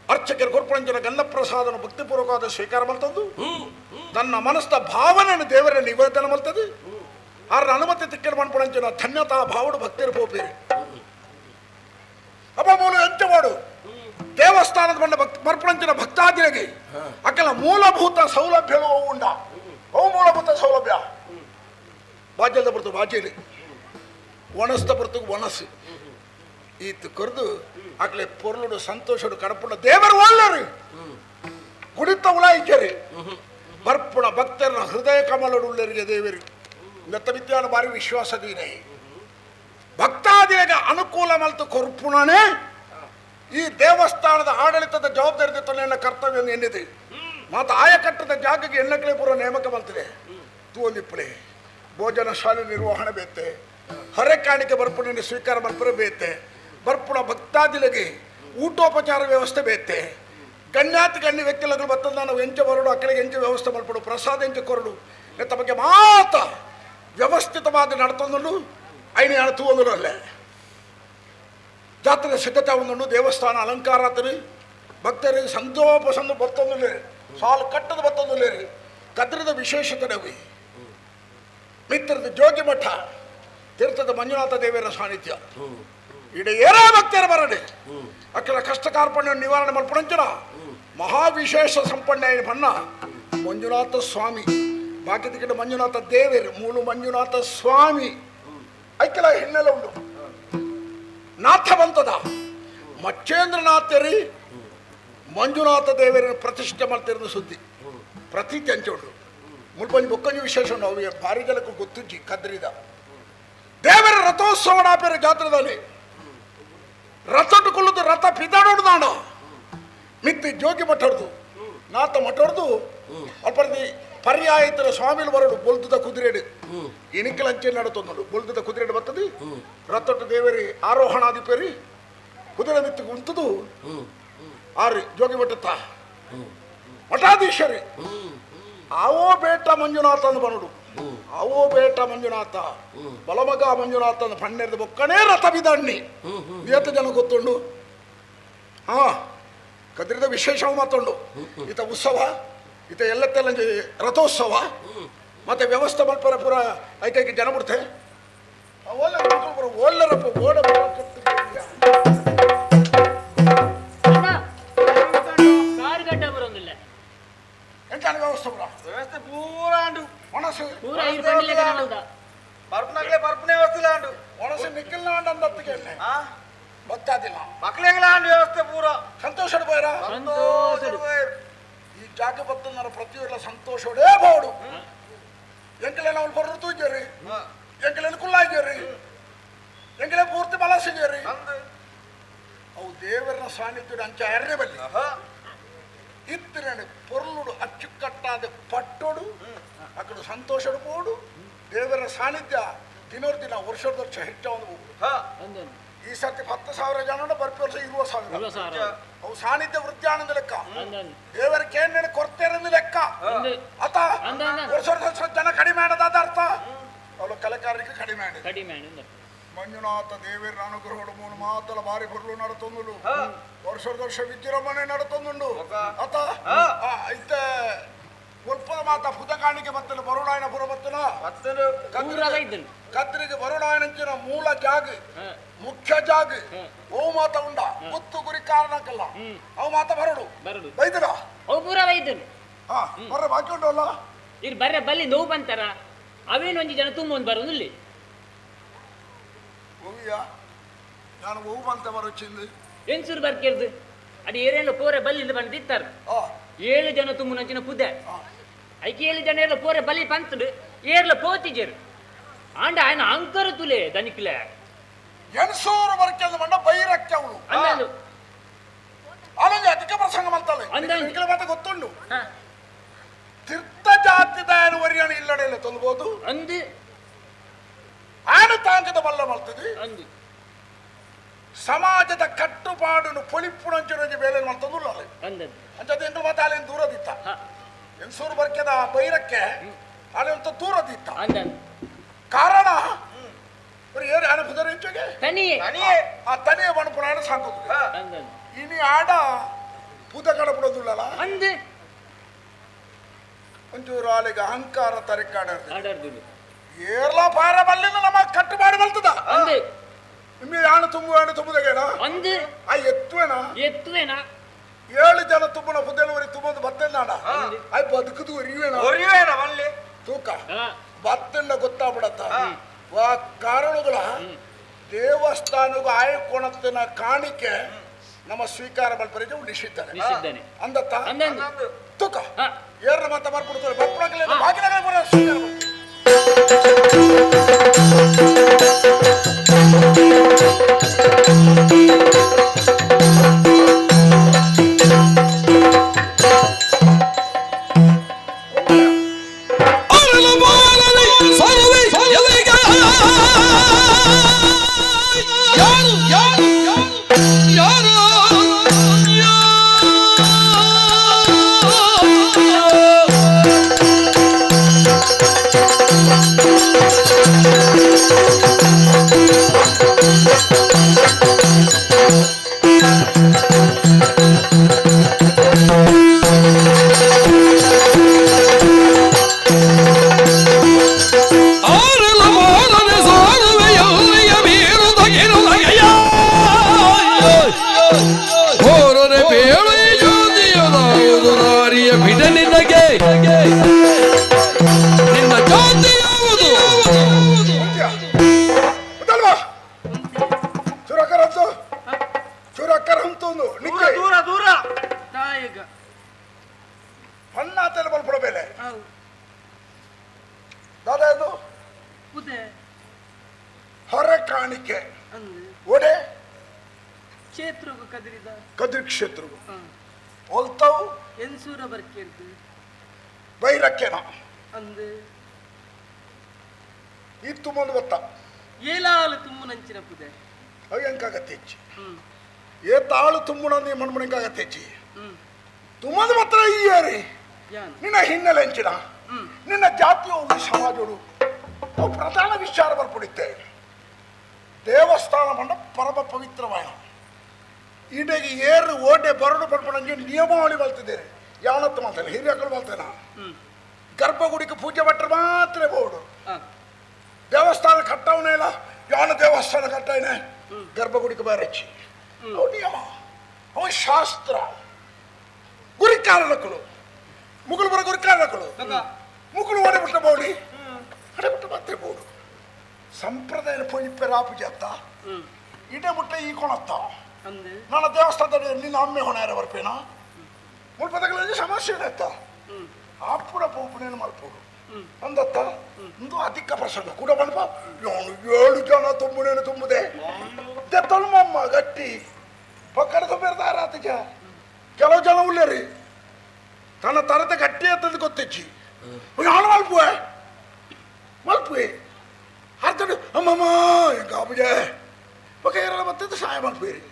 ಅರ್ಚಕರು ಕೊರ್ಪಣಂಜನ ಗಂಧಪ್ರಸಾದನ ಭಕ್ತಿಪೂರ್ವಕವಾದ ಸ್ವೀಕಾರ ಮಾಡ್ತದ್ದು ತನ್ನ ಮನಸ್ಥ ಭಾವನೆಯನ್ನು ದೇವರ ನಿವೇದನ ಮಾಡ್ತದೆ ಆರ ಅನುಮತಿ ತಿಕ್ಕಲು ಮಾಡ್ಪಣಂಚನ ಧನ್ಯತಾ ಭಾವಡು ಭಕ್ತಿರು ಪೋಪೇರಿ ಅಪ್ಪ ಮೂಲ ಎಂಚ ಮಾಡು ದೇವಸ್ಥಾನದ ಬಂಡ ಮರ್ಪಣಂಚನ ಭಕ್ತಾದಿರಿಗೆ ಅಕ್ಕಲ ಮೂಲಭೂತ ಸೌಲಭ್ಯಗಳು ಉಂಡ ಅವು ಮೂಲಭೂತ ಸೌಲಭ್ಯ ಬಾಜ್ಯದ ಬರ್ತು ಬಾಜ್ಯಲಿ ಒಣಸ್ತ ಬರ್ತು ಒಣಸು ಈತ್ ಕೊರ್ದು ಅಕ್ಲೆ ಪೊರ್ಲುಡು ಸಂತೋಷಡು ಕಡಪುಣ ದೇವರು ಒಳ್ಳರು ಗುಡಿತ ಉಲಾಯಿಕರಿ ಬರ್ಪುಣ ಭಕ್ತರ ಹೃದಯ ಕಮಲಡು ಉಳ್ಳರಿಗೆ ದೇವರು ಗತ ವಿದ್ಯಾನ ಬಾರಿ ವಿಶ್ವಾಸದೀನೆ ಭಕ್ತಾದಿಗಳಿಗೆ ಅನುಕೂಲ ಮಲ್ತು ಕೊರ್ಪುಣನೇ ಈ ದೇವಸ್ಥಾನದ ಆಡಳಿತದ ಜವಾಬ್ದಾರಿ ನನ್ನ ಕರ್ತವ್ಯ ಎನ್ನಿದೆ ಮತ್ತು ಆಯಕಟ್ಟದ ಜಾಗಕ್ಕೆ ಎಣ್ಣಕ್ಲೆ ಪೂರ್ವ ನೇಮಕ ಮಲ್ತಿದೆ ತೂಲಿಪ್ಪಳೆ ಭೋಜನ ಶಾಲೆ ನಿರ್ವಹಣೆ ಬೇತೆ ಹೊರೆ ಕಾಣಿಕೆ ಬರ್ಪುಣ ಸ್ವೀಕಾರ ಮಲ್ಪುರ ಬೇತೆ ಬರ್ಪುಣ ಭಕ್ತಾದಿಗಳಿಗೆ ಊಟೋಪಚಾರ ವ್ಯವಸ್ಥೆ ಬೇತೆ ಗಣ್ಯಾತಿ ಗಣ್ಯ ವ್ಯಕ್ತಿಗಳು ಬರ್ತದ ನಾವು ಎಂಚ ಬರಡು ಅಕ್ಕಳಿಗೆ ಎಂಚ ವ್ಯವಸ್ಥೆ ಮಲ್ಪಡು ಪ್ರಸಾದ ಎಂಚ ಕೊರಡು ತಮಗೆ ಮಾತ ವ್ಯವಸ್ಥಿತವಾದ ನಡ್ತೊಂದು ಐನ ತೂವೊಂದು ಅಲ್ಲೇ ಜಾತ್ರೆ ಸಿದ್ಧತೆ ಒಂದುಂಡು ದೇವಸ್ಥಾನ ಅಲಂಕಾರ ಆತರು ಭಕ್ತರಿಗೆ ಸಂತೋಪಸಂದು ಬತ್ತೊಂದುಲ್ಲೇರಿ ಸಾಲು ಕಟ್ಟದ ಬತ್ತೊಂದುಲ್ಲೇರಿ ಕದ್ರದ ವಿಶೇಷತೆ ಮಿತ್ರದ ಜೋಗಿ ಮಠ ತೀರ್ಥದ ಮಂಜುನಾಥ ದೇವರ ಸಾನ್ನಿಧ್ಯ ಇಡೀ ಏರಾ ಭಕ್ತರ ಬರಡೆ ಅಕ್ಕಲ ಕಷ್ಟ ಕಾರ್ಪಣ್ಯ ನಿವಾರಣೆ ಮಲ್ಪುಣಂಚನ ಮಹಾವಿಶೇಷ ಸಂಪನ್ನ ಬಣ್ಣ ಮಂಜುನಾಥ ಸ್ವಾಮಿ ಭಾಗ್ಯದ ಮಂಜುನಾಥ ದೇವರು ಮೂಲು ಮಂಜುನಾಥ ಸ್ವಾಮಿ ಐಕಲ ಹಿನ್ನೆಲೆ ಉಂಟು ನಾಥ ಬಂತದ ಮಚ್ಚೇಂದ್ರನಾಥರಿ ಮಂಜುನಾಥ ದೇವರನ್ನು ಪ್ರತಿಷ್ಠೆ ಮಾಡ್ತಿರೋ ಸುದ್ದಿ ಪ್ರತೀತಿ ಹಂಚೆ ಉಂಟು ಮುಲ್ಪಂಜಿ ಬೊಕ್ಕಂಜಿ ವಿಶೇಷ ಉಂಟು ಅವಿಗೆ ಭಾರಿ ಜನಕ್ಕೂ ಗೊತ್ತುಜ್ಜಿ ಕದ್ರಿದ ದೇವರ ರಥೋತ್ಸವ ನಾಪೇರ ಜಾತ್ರೆದಲ್ಲಿ ರಥಟ್ಟು ಕೊಲ್ಲುದು ರಥ ಪಿದಾಡೋಡು ನಾಡ ಮಿತ್ತಿ ಜೋಗಿ ಮಠಡ್ದು ನಾಥ ಮಠಡ್ದು ಅಲ್ಪರ್ದಿ ಪರ್ಯಾಯಿತರ ಸ್ವಾಮಿಲು ಬರಡು ಬೊಲ್ದುದ ಕುದುರೆಡು ಇನಿಕಲಂಚೆ ನಡುತ್ತೊಂದು ಬೊಲ್ದುದ ಕುದುರೆಡು ಬರ್ತದೆ ರಥಟ್ಟು ದೇವರಿ ಆರೋಹಣಾದಿಪೇರಿ ಕುದುರೆ ಮಿತ್ತಿಗೆ ಉಂಟದು ಆರಿ ಜೋಗಿ ಮಠತ್ತ ಮಠಾಧೀಶರಿ ಅವೋ ಬೇಟ ಮಂಜುನಾಥ ಅಂದು ಬರಡು ಅವೋ ಬೇಟ ಮಂಜುನಾಥ ಬಲಮಗ ಮಂಜುನಾಥ ಅಂದು ಪನ್ನೆರಡು ಬೊಕ್ಕನೇ ರಥ ಬಿದಣ್ಣಿ ನಿಯತ ಜನ ಗೊತ್ತುಂಡು ಹಾ ಕದ್ರಿದ ವಿಶೇಷವು ಮಾತುಂಡು ಈತ ಉತ್ಸವ ಈತ ಎಲ್ಲತ್ತೆಲ್ಲ ರಥೋತ್ಸವ ಮತ್ತೆ ವ್ಯವಸ್ಥೆ ಮಲ್ಪರ ಪುರ ಐಕೈಕೆ ಜನ ಬಿಡ್ತೆ ಓಲ್ಲರಪ್ಪ ಓಡ ಎಂತಾನೆ ವ್ಯವಸ್ಥೆ ಪುರ ವ್ಯವಸ್ಥೆ ಪೂರ ಅಂಡು ಮನಸ್ಸು ಬರ್ಪನಾಗ್ಲೇ ಬರ್ಪನೆ ವ್ಯವಸ್ಥೆ ಅಂಡು ಮನಸ್ಸು ನಿಖಿಲ್ನ ಅಂದತ್ತಿಗೆ ಗೊತ್ತಾದಿಲ್ಲ ಮಕ್ಳಿಗೆಲ್ಲ ಅಂಡು ವ್ಯವಸ್ಥೆ ಪೂರ ಸಂತೋಷ ಬೈರ ಸಂತೋಷ ಈ ಜಾಗ ಬತ್ತ ನನ್ನ ಪ್ರತಿಯೊಲ್ಲ ಸಂತೋಷವೇ ಬೋಡು ಎಂಕಲೆ ನಾವು ಬರೋದು ತೂಜೇರಿ ಎಂಕಲೆ ಕುಲ್ಲಾಗ್ಯರಿ ಎಂಕಲೆ ಪೂರ್ತಿ ಬಲ ಸಿಗ್ಯರಿ ಅವು ದೇವರನ ಸಾನ್ನಿಧ್ಯ ಅಂಚ ಎರಡನೇ ಬಲ್ಲಿ ಇತ್ತಿರನೆ ಪೊರ್ಲುಡು ಅಚ್ಚುಕಟ್ಟಾದ ಪಟ್ಟೋಡು ಅಕ್ಕಡು ಸಂತೋಷಡು ಬೋಡು ದೇವರ ಸಾನ್ನಿಧ್ಯ ದಿನ ವರ್ಷದ ವರ್ಷ ಹೆಚ್ಚ ಒಂದು ಈ ಸರ್ತಿ 10,000 ಜನ ಬರ್ಪಿ ವರ್ಷ 20,000 ಅವು ಸಾನ್ನಿಧ್ಯ ವೃದ್ಧಿ ಆನಂದ ಲೆಕ್ಕ ದೇವರ ಕೇಂದ್ರ ಕೊರತೆ ಲೆಕ್ಕ ಅತ ವರ್ಷ ಜನ ಕಡಿಮೆ ಆಡದಾದ ಅರ್ಥ ಅವಳು ಕಲೆಕಾರರಿಗೆ ಕಡಿಮೆ ಮಂಜುನಾಥ ದೇವರ ಅನುಗ್ರಹಗಳು ಮೂರು ಮಾತಲ ಬಾರಿ ಬರ್ಲು ನಡತೊಂದು ವರ್ಷ ವಿಜೃಂಭಣೆ ನಡತೊಂದುಂಡು ಅತ ಇತ್ತ ಉಲ್ಪದ ಮಾತ ಪುತಕಾಣಿಕೆ ಬತ್ತಲು ಬರುಣಾಯನ ಪುರ ಬತ್ತನ ಕದ್ರಿಗೆ ಬರುಣಾಯನಂಚಿನ ಮೂಲ ಜಾಗ ಮುಖ್ಯ ಜಾಗ ಓ ಮಾತ ಉಂಡ ಗುತ್ತು ಗುರಿ ಕಾರಣಕ್ಕಲ್ಲ ಅವು ಮಾತ ಬರಡು ಬೈದ್ರ ಅವು ಪೂರ ವೈದ್ಯನು ಹಾ ಬರ್ರೆ ಬಾಕಿ ಉಂಟಲ್ಲ ಇಲ್ಲಿ ಬರ್ರೆ ಬಲ್ಲಿ ನೋವು ಬಂತಾರ ಅವೇನೊಂದು ಜನ ತುಂಬ ಬರೋದು ಇಲ್ಲಿ ಓವಿಯ ನಾನು ಓವು ಬಂತ ಬರೋಚಿಂದು ಎನ್ಸೂರು ಬರ್ಕಿರ್ದು ಅದು ಏರೇನು ಪೋರೆ ಬಲ್ಲಿಂದ ಬಂದಿತ್ತಾರ 7 ಜನ ತುಂಬ ನಂಚಿನ ಪುದ್ದೆ ಐಕೆ 7 ಜನ ಎಲ್ಲ ಪೋರೆ ಬಲ್ಲಿ ಪಂತಡು ಏರ್ಲ ಪೋತಿಜರು ಆಂಡ ఆయన ಅಂಕರು ತುಲೆ ದನಿಕ್ಲೆ ಎನ್ಸೂರು ಬರ್ಕೆಂದು ಮಂಡ ಬೈರಕ್ಕೆ ಅವಳು ಅಂದಂದು ಆನಂದ ಅಧಿಕ ಪ್ರಸಂಗ ಮಾಡ್ತಾಳೆ ಅಂದಂದು ಮಾತ ಗೊತ್ತುಂಡು ತೀರ್ಥ ಜಾತಿ ದಯನ ವರಿಯಣ ಇಲ್ಲಡೆಲ್ಲ ತೊಲ್ಬೋದು ಅಂದು ಆನ ತಾಂಕದ ಬಲ್ಲ ಮಾಡ್ತದೆ ಅಂದು ಸಮಾಜದ ಕಟ್ಟುಪಾಡನ್ನು ಪೊಲಿಪುಣಂಚು ಬೇಲೆ ಮಾಡ್ತದಲ್ಲ ಅಂದದ್ದು ಅಂಚದ ಎಂಟು ಮಾತ ಅಲ್ಲಿ ದೂರದಿತ್ತ ಎನ್ಸೂರು ಬರ್ಕೆದ ಬೈರಕ್ಕೆ ಅಲ್ಲಿ ಅಂತ ದೂರದಿತ್ತ ಅಂದದ್ದು ಕಾರಣ ಏರು ಆನ ಪುದರ ಹೆಚ್ಚಿಗೆ ತನಿಯೇ ಆ ತನಿಯ ಮಣಪುರಾಣ ಸಾಕೋದು ಅಂದದ್ದು ಇನಿ ಆಡ ಪುದ ಕಡ ಬಿಡೋದಿಲ್ಲಲ್ಲ ಅಂದು ಒಂಚೂರು ಆಲಿಗೆ ಅಹಂಕಾರ ತರಿಕಾಡ ಆಡರ್ದು ಏರ್ಲ ಪಾರ ಬಲ್ಲಿಂದ ನಮ್ಮ ಕಟ್ಟುಪಾಡು ಬಲ್ತದ ಅಂದು ನಿಮಗೆ ಯಾಣ ತುಂಬುದಾಗೇನ ಅಂದು ಆ ಎತ್ತುವೇನ 7 ಜನ ತುಂಬನ ಪುದೆನವರಿ ತುಂಬದು ಬತ್ತೆನಾಡ ಆಯ್ ಬದುಕುದು ಒರಿಯುವೇನ ಮಲ್ಲಿ ತೂಕ ಬತ್ತೆಂಡ ಗೊತ್ತಾಗ್ಬಿಡತ್ತ ವಾ ಕಾರಣಗಳ ದೇವಸ್ಥಾನಗೂ ಆಯ್ಕೊಣತ್ತಿನ ಕಾಣಿಕೆ ನಮ್ಮ ಸ್ವೀಕಾರ ಬಲ್ಪರಿಗೆ ನಿಷಿದ್ಧನೆ ಅಂದತ್ತ ತೂಕ ಏರ್ನ ಮಾತ ಬರ್ಬಿಡ್ತಾರೆ ಬರ್ಪಡಕಲೇ ಬಾಗಿಲಗಳ ಬರ ಸ್ವೀಕಾರ ಯಾರು ದೂರ ದೂರ ನಾಯಕ ಬಲ್ಪಡಬೇಲೆ ದಾದ ಪುದೆ ಹೊರ ಕಾಣಿಕೆ ಅಂದು ಒಡೆ ಕ್ಷೇತ್ರಗೂ ಕದಿರಿದ ಕದ್ರಿ ಕ್ಷೇತ್ರವು ಒಲ್ತಾವು ಎನ್ಸೂರ ಬರ್ಕೇರ್ದು ಬೈರಕ್ಕೆನ ಅಂದು ಇತ್ತು ಮುಂದೆ ಗೊತ್ತ ಏಲಾಲು ತುಂಬು ನಂಚಿನ ಪುದೆ ಅವು ಹೆಂಗಾಗತ್ತೆ ಹೆಚ್ಚಿ ಏ ತಾಳು ತುಂಬುಣ ನೀ ಮಣ್ಮಣಿಗಾಗತ್ತೆ ಹೆಚ್ಚಿ ತುಂಬದ ಮಾತ್ರ ಈ ಏರಿ ಯಾನ್ ನಿನ್ನ ಹಿನ್ನೆಲೆ ಹೆಂಚಿನ ನಿನ್ನ ಜಾತಿಯ ಸಮಾಜಗಳು ಅವು ಪ್ರಧಾನ ವಿಚಾರ ಬರ್ಪುಡಿತ್ತೆ ದೇವಸ್ಥಾನ ಮಂಡ ಪರಮ ಪವಿತ್ರವಾಯ ಈಡೆಗೆ ಏರು ಓಡೆ ಬರಡು ಬರ್ಪಡಂಗೆ ನಿಯಮಾವಳಿ ಬಲ್ತಿದ್ದೇನೆ ಯಾವತ್ತು ಮಾಡ್ತೇನೆ ಹಿರಿಯಗಳು ಬಲ್ತೇನ ಗರ್ಭಗುಡಿಗೆ ಪೂಜೆ ಭಟ್ರು ಮಾತ್ರ ಬೋಡು ದೇವಸ್ಥಾನ ಕಟ್ಟವನೇ ಇಲ್ಲ ಯಾವನ ದೇವಸ್ಥಾನ ಕಟ್ಟವನೇ ಗರ್ಭಗುಡಿಗೆ ಬೇರೆಚ್ಚಿ ಅವು ನಿಯಮ ಅವು ಶಾಸ್ತ್ರ ಗುರಿಕಾರಕಗಳು ಮುಗುಳು ಬರೋ ಗುರಿಕಾರಕಗಳು ಮುಗುಳು ಹೊಡೆಬಿಟ್ಟ ಬೋಡಿ ಹೊಡೆಬಿಟ್ಟ ಮಾತ್ರ ಬೋಡು ಸಂಪ್ರದಾಯ ಪೊಯ್ಪೆ ರಾಪುಜಿ ಅತ್ತ ಇಡೆ ಮುಟ್ಟ ಈ ಕೊಣತ್ತ ಅಂದು ನನ್ನ ದೇವಸ್ಥಾನದಲ್ಲಿ ನಿನ್ನ ಅಮ್ಮೆ ಹೊಣೆಯಾರ ಬರ್ಪೇನ ಮುಲ್ಪದಗಳಲ್ಲಿ ಸಮಸ್ಯೆ ಇರತ್ತ ಆಪುರ ಪೋಪನೇನು ಮಾಡ್ಬೋದು ಅಂದತ್ತ ಒಂದು ಅಧಿಕ ಪ್ರಸಂಗ ಕೂಡ ಬಲ್ಪ 7 ಜನ ತುಂಬುನೇನು ತುಂಬುದೆ ತೊಳ್ಮಮ್ಮ ಗಟ್ಟಿ ಪಕ್ಕದ ತುಂಬಿರ್ತಾರ ಆತಜ ಕೆಲವು ಜನ ಉಳ್ಳೇರಿ ತನ್ನ ತರದ ಗಟ್ಟಿ ಅಂತಂದು ಗೊತ್ತಿಚ್ಚಿ ಯಾರು ಮಲ್ಪುವೆ ಮಲ್ಪುವೆ ಅರ್ಥಡು ಅಮ್ಮಮ್ಮ ಹೆಂಗ ಅಬ್ಬುಜ ಪಕ್ಕ ಏರಲ್ಲ ಮತ್ತಿದ್ದು ಸಹಾಯ ಮಲ್ಪೇರಿ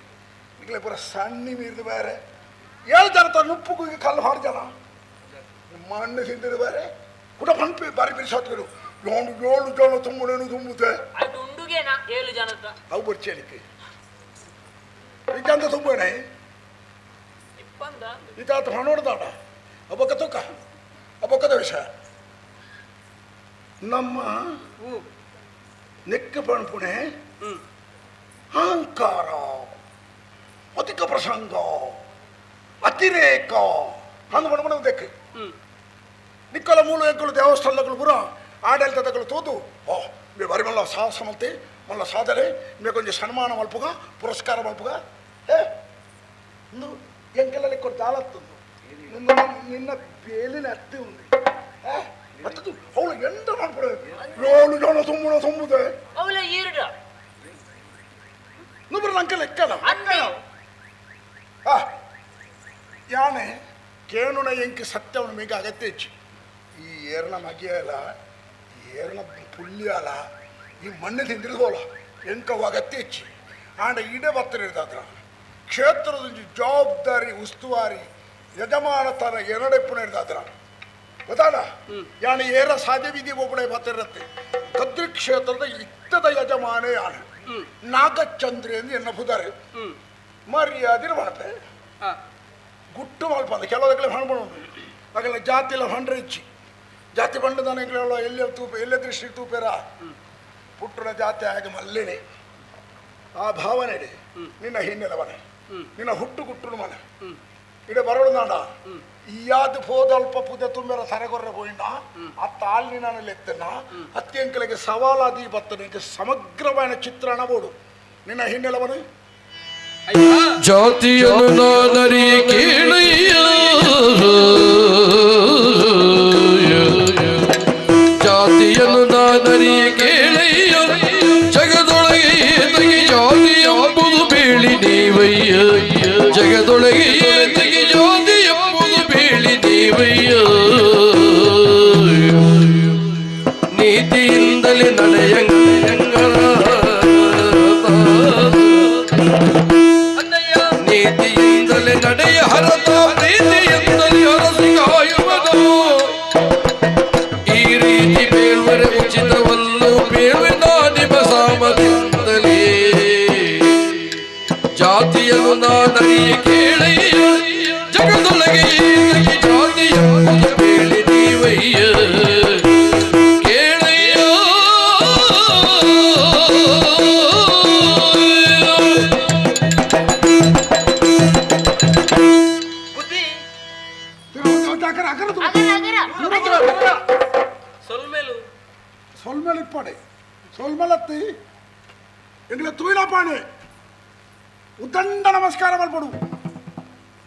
ಈಗಲೇ ಪೂರ ಸಣ್ಣಿ ಮೀರಿದು ಬೇರೆ 7 ಜನ ತನ್ನ ಉಪ್ಪು ಕಲ್ಲು ಹಾಡು ಜನ ಮಣ್ಣು ತಿಂದಿದ್ದು ಬೇರೆ ಕೂಡ ಮನ್ಪಿ ಬಾರಿ ಬಿರಿಸೋತ್ರು 7 ಜನ ತುಂಬುನೇನು ತುಂಬುತ್ತೆ ಅದು ಉಂಡುಗೇನಾ 7 ಜನದ ಅವು ಬರ್ಚೇಳಿಕೆ ಈಗಂತ ತುಂಬೇನೆ ಇಪ್ಪಂದ ಈತಾತ ಹೊಣೋಡ್ದಾಡ ಅಬ್ಬಕ್ಕ ತೂಕ ಅಬ್ಬಕ್ಕದ ವಿಷಯ ನಮ್ಮ ನೆಕ್ಕ ಪಣಪುಣೆ ಅಹಂಕಾರ ಅಧಿಕ ಪ್ರಸಂಗ ಅತಿರೇಕ ಹಂಗೆ ಪಣಪುಣ ದೆಕ್ಕೆ ನಿಕ್ಕಲ ಮೂಲ ಎಂಕಲು ದೇವಸ್ಥಾನಗಳು ಪುರ ಆಡಳಿತಗಳು ತೋದು ಮೇ ಬರಿ ಮಲ್ಲ ಸಾಹಸ ಮಲ್ತೆ ಮಲ್ಲ ಸಾಧನೆ ಮೇ ಕೊಂಚ ಸನ್ಮಾನ ಮಲ್ಪುಗ ಪುರಸ್ಕಾರ ಮಲ್ಪುಗ ಎಂಕೆಲ್ಲ ಕೊಟ್ಟು ಆಲತ್ತುಂದು ನಿನ್ನ ಬೇಲಿನ ಅತ್ತಿ ఉంది ಅತ್ತದು ಅವಳು ಎಂತ ಮಾಡ್ಬಿಡಬೇಕು 7 ಜನ ತುಂಬುದೆ ಅವಳ ಈರುಡ నువ్వు లంకలు ఎక్కల ಯಾನೆ ಕೇನುನ ಎಂಕಿ ಸತ್ಯವನ್ನು ಮೀಗ ಅಗತ್ಯ ಹೆಚ್ಚು ಈ ಏರ್ನ ಮಗಿಯಲ್ಲ ಈ ಏರ್ನ ಪುಲ್ಯಲ್ಲ ಈ ಮಣ್ಣು ತಿಂದಿರ್ಬೋಲ ಎಂಕವು ಅಗತ್ಯ ಹೆಚ್ಚು ಆಂಡ ಇಡೇ ಬರ್ತಿರ್ತಾದ್ರ ಕ್ಷೇತ್ರದ ಜವಾಬ್ದಾರಿ ಉಸ್ತುವಾರಿ ಯಜಮಾನತನ ಎರಡೆಪ್ಪುನ ಇರ್ತಾದ್ರ ಗೊತ್ತಾಡ ಯಾಣ ಏರ ಸಾಧ್ಯವಿಧಿ ಒಬ್ಬಳೆ ಬರ್ತಿರತ್ತೆ ಕದ್ರಿ ಕ್ಷೇತ್ರದ ಇತ್ತದ ಯಜಮಾನೇ ಯಾಣ ನಾಗಚಂದ್ರಿ ಎಂದು ಎನ್ನಬಹುದು ಮರ್ಯಾದೆ ಮಾಡ್ತೆ ಗುಟ್ಟು ಮಲ್ಪಂದ ಕೆಲವದಕ್ಕೆ ಹಣ್ಬಣ ಆಗಲ್ಲ ಜಾತಿ ಎಲ್ಲ ಹಂಡ್ರೆ ಇಚ್ಚಿ ಜಾತಿ ಬಂಡದಾನ ಎಲ್ಲಿ ತೂಪ ಎಲ್ಲೇ ದೃಷ್ಟಿ ತೂಪೇರ ಪುಟ್ಟನ ಜಾತಿ ಆಗ ಮಲ್ಲೇನೆ ಆ ಭಾವನೆ ನಿನ್ನ ಹಿನ್ನೆಲೆವನೆ ನಿನ್ನ ಹುಟ್ಟು ಗುಟ್ಟು ಮನೆ ಇಡೆ ಬರೋಳು ನಾಡ ಇಯಾದು ಹೋದಲ್ಪ ಪುದ ತುಂಬೇರ ಸರಗೊರ್ರೆ ಹೋಯಿನ ಆ ತಾಳ್ನಿ ನಾನು ಲೆತ್ತನ ಅತ್ಯಂಕಲಿಗೆ ಸವಾಲಾದಿ ಬತ್ತನಿಗೆ ಸಮಗ್ರವಾದ ಚಿತ್ರಣ ಬೋಡು ನಿನ್ನ ಹಿನ್ನೆಲೆವನೆ ಜಾತಿಯನ್ನು ನಾನರಿಯ ಕೇಳಯ್ಯ ಜಾತಿಯನ್ನು ನಾನರಿಯ ಕೇಳಯ್ಯ ಜಗದೊಳಗೆ ಏತಗೆ ಜಾತಿ ಎಂಬುದು ಬೇಳಿ ನೀವಯ್ಯ ಜಗದೊಳಗೆ ಏತಗೆ ಜಾತಿ ಎಂಬುದು ಬೇಳಿ ನೀವಯ್ಯ ನೀತಿಯಿಂದಲೇ ನೀತಿಯಿಂದಲೇ ನಡೆಯ ಹರತ ಪ್ರೀತಿಯಿಂದಲೇ ಹರಸಿಗ ಎಂಬುದಾದರಿಯ ಕೇಳಯ್ಯ ಜಗದೊಳಗೆ ಏತಕ್ಕೆ ಜಾತಿ ಎಂಬುದು ಕೇಳಿ ನೀವಯ್ಯ ಕೇಳಯ್ಯ ಬುದ್ಧಿ ಸೊಲ್ಮೇಲು ಸೊಲ್ಮೇಲಿಪ್ಪಡೆ ಸೊಲ್ಮಲತ್ತಿ ಎಂಗ್ಲ ತೂಯಿಲಪಾಣೆ ಉದ್ದಂಡ ನಮಸ್ಕಾರ ಮಲ್ಪಡು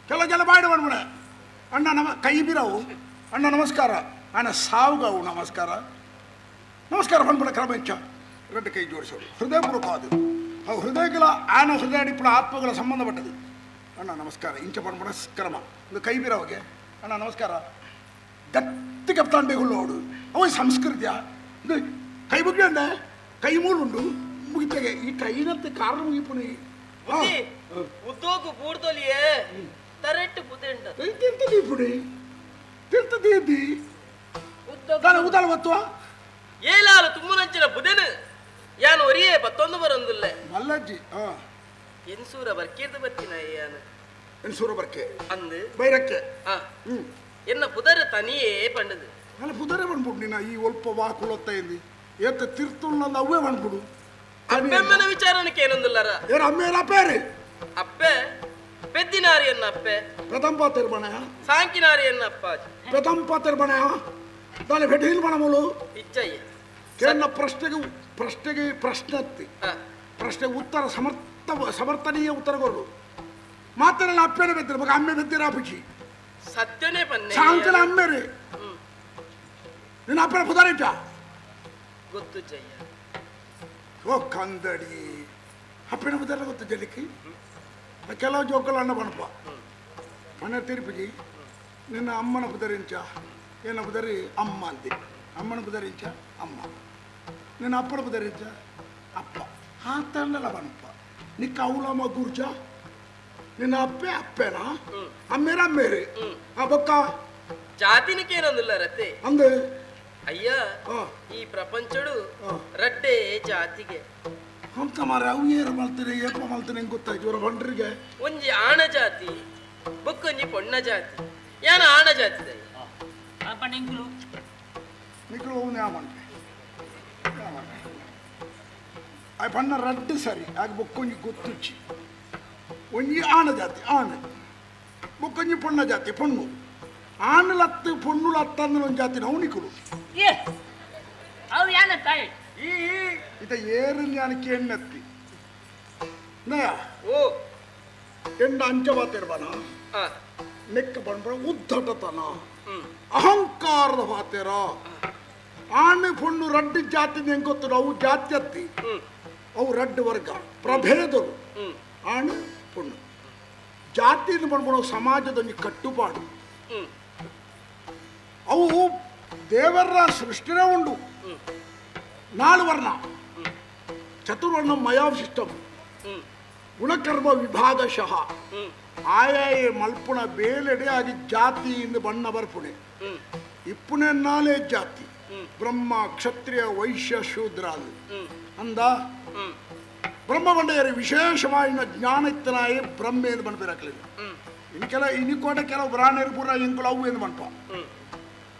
ಕೆಲ ಬಾಯ್ಡು ಮಾಡ್ಬಿಡ ಅಣ್ಣ ಕೈ ಬಿರವು ಅಣ್ಣ ನಮಸ್ಕಾರ ಅಣ್ಣ ಸಾವುಗವು ನಮಸ್ಕಾರ ಬಂದ್ಬಿಡ ಕ್ರಮ ಹೆಚ್ಚ ரெண்டு ಕೈ ಜೋಡಿಸೋದು ಹೃದಯಪೂರ್ವಕ ಅದು ಅವು ಹೃದಯಗಳ ಆನ ಹೃದಯ ಅಡಿಪುಡ ಆತ್ಮಗಳ ಸಂಬಂಧಪಟ್ಟದು ಅಣ್ಣ ನಮಸ್ಕಾರ ಇಂಚ ಬಂದ್ಬಿಡ ಕ್ರಮ ಒಂದು ಕೈ ಬಿರವಗೆ ಅಣ್ಣ ನಮಸ್ಕಾರ ಗಟ್ಟಿ ಕಪ್ತಾಂಡೆ ಹುಲ್ಲೋಡು ಅವ ಸಂಸ್ಕೃತಿಯ ಇದು ಕೈ ಮುಗಿಯಂಡ ಕೈ ಮೂಲುಂಡು ಮುಗಿತೆಗೆ ಈ ಕೈನತ್ತೆ ಕಾರಣ ಮುಗಿಪುನಿ ಬುದ್ಧಿ ಉದ್ದೋಗು ಬೂಡ್ದೊಲಿಯೇ ತರೆಟ್ಟು ಬುದ್ಧೆಂಡ ತಿರ್ತದಿ ಪುಡಿ ತಿರ್ತದಿ ತಾನೆ ಉದಾಲ ಬತ್ತುವ ಏಲಾಲು ತುಮ್ಮನಂಚಿನ ಬುಧೆನು ಯಾನು ಒರಿಯೇ ಬತ್ತೊಂದು ಬರೊಂದುಲ್ಲೆ ಮಲ್ಲಜ್ಜಿ ಎನ್ಸೂರ ಬರ್ಕೀರ್ದು ಬತ್ತಿನ ಯಾನು ಎನ್ಸೂರ ಬರ್ಕೆ ಅಂದು ಬೈರಕ್ಕೆ ಎನ್ನ ಪುದರ ತನಿಯೇ ಪಂಡದು ಅಲ್ಲ ಪುದರೇ ಬಂದ್ಬಿಡು ನೀನು ಈ ಒಲ್ಪ ವಾಕುಳತ್ತ ಇಂದಿ ಏತ ತಿರ್ತುಳ್ಳಂದು ಅವೇ ಬಂದ್ಬಿಡು ಅಪ್ಪೆಮ್ಮನ ವಿಚಾರಣಕ್ಕೆ ಏನೊಂದುಲ್ಲರ ಏನು ಅಮ್ಮೇರ ಅಪ್ಪೇರಿ ಅಪ್ಪೆ ಪೆದ್ದಿನಾರಿ ಎನ್ನ ಅಪ್ಪೆ ಪ್ರಥಮ ಪಾತ್ರ ಬಣ ಸಾಂಕಿನಾರಿ ಎನ್ನ ಅಪ್ಪಾಜಿ ಪ್ರಥಮ ಪಾತ್ರ ಬಣ ತಾನೆ ಭೇಟಿ ಇಲ್ಲ ಬಣ ಮೂಲು ಇಚ್ಚಯ್ಯ ಕೇಳ ಪ್ರಶ್ನೆಗೆ ಪ್ರಶ್ನತ್ತಿ ಪ್ರಶ್ನೆಗೆ ಉತ್ತರ ಸಮರ್ಥನೀಯ ಉತ್ತರ ಕೊಡು ಮಾತನೆಲ್ಲ ಅಪ್ಪೇನೆ ಬೆತ್ತಿರ ಮಗ ಅಮ್ಮೆ ಬೆತ್ತಿರ ಅಪ್ಪಿಚಿ ಸತ್ಯನೇ ಪನ್ನೆ ಸಾಯಂಕಾಲ ಅಮ್ಮೇರಿ ನಿನ್ನ ಅಪ್ಪನ ಪುದಾರಿಟ್ಟ ಗೊತ್ತು ಚಯ್ಯ ಓ ಕಂದಡಿ ಅಪ್ಪನ ಪುದಾರ ಗೊತ್ತು ಜಲಿಕ್ಕಿ ಕೆಲವು ಜೋಕಲು ಅಣ್ಣ ಬಣಪ ಮನೆ ತಿರುಪಿಗಿ ನಿನ್ನ ಅಮ್ಮನ ಪುದರಿಂಚ ಏನ ಪುದರಿ ಅಮ್ಮ ಅಂದಿ ಅಮ್ಮನ ಪುದರಿಂಚ ಅಮ್ಮ ನಿನ್ನ ಅಪ್ಪನ ಪುದರಿಂಚ ಅಪ್ಪ ಆ ತಂಡಲ್ಲ ಬಣಪ ನಿಕ್ಕ ಅವಲಮ್ಮ ಗುರ್ಜ ನಿನ್ನ ಅಪ್ಪೇನಾ ಅಮ್ಮೇರ ಅಮ್ಮೇರಿ ಆ ಬೊಕ್ಕ ಜಾತಿನಕ್ಕೆ ಏನೊಂದಿಲ್ಲ ರತೆ ಅಂದೆ ಅಯ್ಯ ಈ ಪ್ರಪಂಚಡು ರಡ್ಡೆ ಜಾತಿಗೆ ಅಂತ ಮಾರ ಅವು ಏರು ಮಲ್ತೀನಿ ಏಪ ಮಲ್ತೀನಿ ಹೆಂಗೆ ಗೊತ್ತಾಯ್ತು ಇವ್ರ ಬಂಡ್ರಿಗೆ ಒಂಜಿ ಆಣ ಜಾತಿ ಬೊಕ್ಕೊಂಜಿ ಪೊಣ್ಣ ಜಾತಿ ಯಾನ ಆಣ ಜಾತಿ ನಿಕ್ಕಳು ಹೋಗಿ ಯಾಮಂಟೆ ಆ ಪಣ್ಣ ರಡ್ಡು ಸರಿ ಆಗ ಬೊಕ್ಕೊಂಜಿ ಗೊತ್ತುಚ್ಚಿ ಒಂಜಿ ಆಣ ಜಾತಿ ಆಣ ಬೊಕ್ಕೊಂಜಿ ಪೊಣ್ಣ ಜಾತಿ ಪೊಣ್ಣು ಆಣಲತ್ತು ಪೊಣ್ಣುಲತ್ತು ಅಂದ್ರೆ ಒಂದು ಜಾತಿ ನಾವು ನಿಕ್ಕಳು ಅವು ಯಾನ ತಾಯಿ ಇತ ಏರು ಜ್ಞಾನಕ್ಕೆ ಎಣ್ಣೆತ್ತಿ ನಯ ಓ ಎಂಡ ಅಂಚ ಬಾತಿರ್ಬಾನ ಆ ನೆಕ್ಕ ಬಂಡ್ರ ಉದ್ದಟತನ ಅಹಂಕಾರದ ಬಾತಿರ ಆಣೆ ಪೊಣ್ಣು ರಡ್ಡು ಜಾತಿ ಹೆಂಗೆ ಗೊತ್ತು ಅವು ಜಾತಿ ಅತ್ತಿ ಅವು ರಡ್ಡು ವರ್ಗ ಪ್ರಭೇದರು ಆಣೆ ಪೊಣ್ಣು ಜಾತಿಯಿಂದ ಬಂದ್ಬಿಡೋ ಸಮಾಜದೊಂದು ಕಟ್ಟುಪಾಡು ಅವು ದೇವರ ಸೃಷ್ಟಿನೇ ಉಂಡು 4 ವರ್ಣ ಚತುರ್ವರ್ಣ ಮಯಾವಿಶಿಷ್ಟಂ ಗುಣಕರ್ಮ ವಿಭಾಗಶಃ ಆಯಾಯ ಮಲ್ಪುಣ ಬೇಲೆಡೆ ಆಗಿ ಜಾತಿಯಿಂದ ಬಣ್ಣ ಬರ್ಪುಣೆ ಇಪ್ಪುಣೆ 4 ಜಾತಿ ಬ್ರಹ್ಮ ಕ್ಷತ್ರಿಯ ವೈಶ್ಯ ಶೂದ್ರ ಅಂದ ಬ್ರಹ್ಮ ಬಂಡೆಯರಿ ವಿಶೇಷವಾದ ಜ್ಞಾನ ಇತ್ತನಾಯಿ ಬ್ರಹ್ಮ ಎಂದು ಬಣ್ಬೇರಾಗಲಿಲ್ಲ ಇನಿಕೋಟ ಕೆಲವು ಬ್ರಾಹ್ಮಣರು ಪೂರ ಇಂಕುಲು ಅವು ಎಂದು ಬಣ್ಪ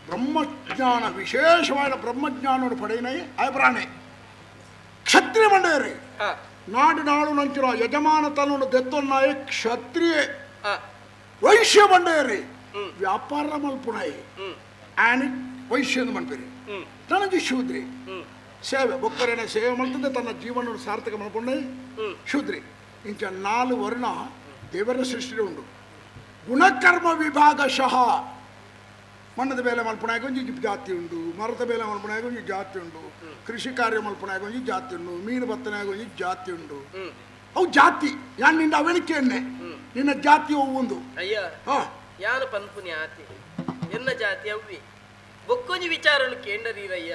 ಬ್ರಹ್ಮಜ್ಞಾನ ವಿಶೇಷವಾದ ಬ್ರಹ್ಮಜ್ಞಾನವನ್ನು ಪಡೆಯನೈ ಅಬ್ರಾಣೆ ಕ್ಷತ್ರಿಯ ಬಂಡೆಯರಿ ನಾಡು ನಂಚಿನ ಯಜಮಾನ ತನ್ನ ದೆತ್ತೊನ್ನಾಯ ಕ್ಷತ್ರಿಯ ವೈಶ್ಯ ಬಂಡೆಯರಿ ವ್ಯಾಪಾರ ಮಲ್ಪುಣಾಯಿ ಆನಿ ವೈಶ್ಯ ಎಂದು ಮನ್ಪೇರಿ ನನಗೆ ಶೂದ್ರಿ ಸೇವೆ ಬೊಕ್ಕರೇನೆ ಸೇವೆ ಮಾಡ್ತದೆ ತನ್ನ ಜೀವನವನ್ನು ಸಾರ್ಥಕ ಮಾಡ್ಕೊಂಡೆ ಶೂದ್ರಿ ಇಂಚ 4 ವರ್ಣ ದೇವರ ಸೃಷ್ಟಿ ಉಂಟು ಗುಣಕರ್ಮ ವಿಭಾಗಶಃ ಮಣ್ಣದ ಬೇಲೆ ಮಲ್ಪಣಾಗ ಒಂಜಿ ಜಾತಿ ಉಂಟು ಮರದ ಬೇಲೆ ಮಲ್ಪಣಾಗ ಒಂಜಿ ಜಾತಿ ಉಂಟು ಕೃಷಿ ಕಾರ್ಯ ಮಲ್ಪಣಾಗ ಒಂಜಿ ಜಾತಿ ಉಂಟು ಮೀನು ಬತ್ತನಾಗ ಒಂಜಿ ಜಾತಿ ಉಂಟು ಅವು ಜಾತಿ ಯಾನ್ ನಿಂದ ಅವೆಣಿಕೆ ಎಣ್ಣೆ ನಿನ್ನ ಜಾತಿ ಅವು ಒಂದು ಅಯ್ಯ ಯಾನು ಪನ್ಪುನಿ ಆತಿ ಎನ್ನ ಜಾತಿ ಅವ್ವಿ ಬೊಕ್ಕೊಂಜಿ ವಿಚಾರನು ಕೇಂಡರೀರಯ್ಯ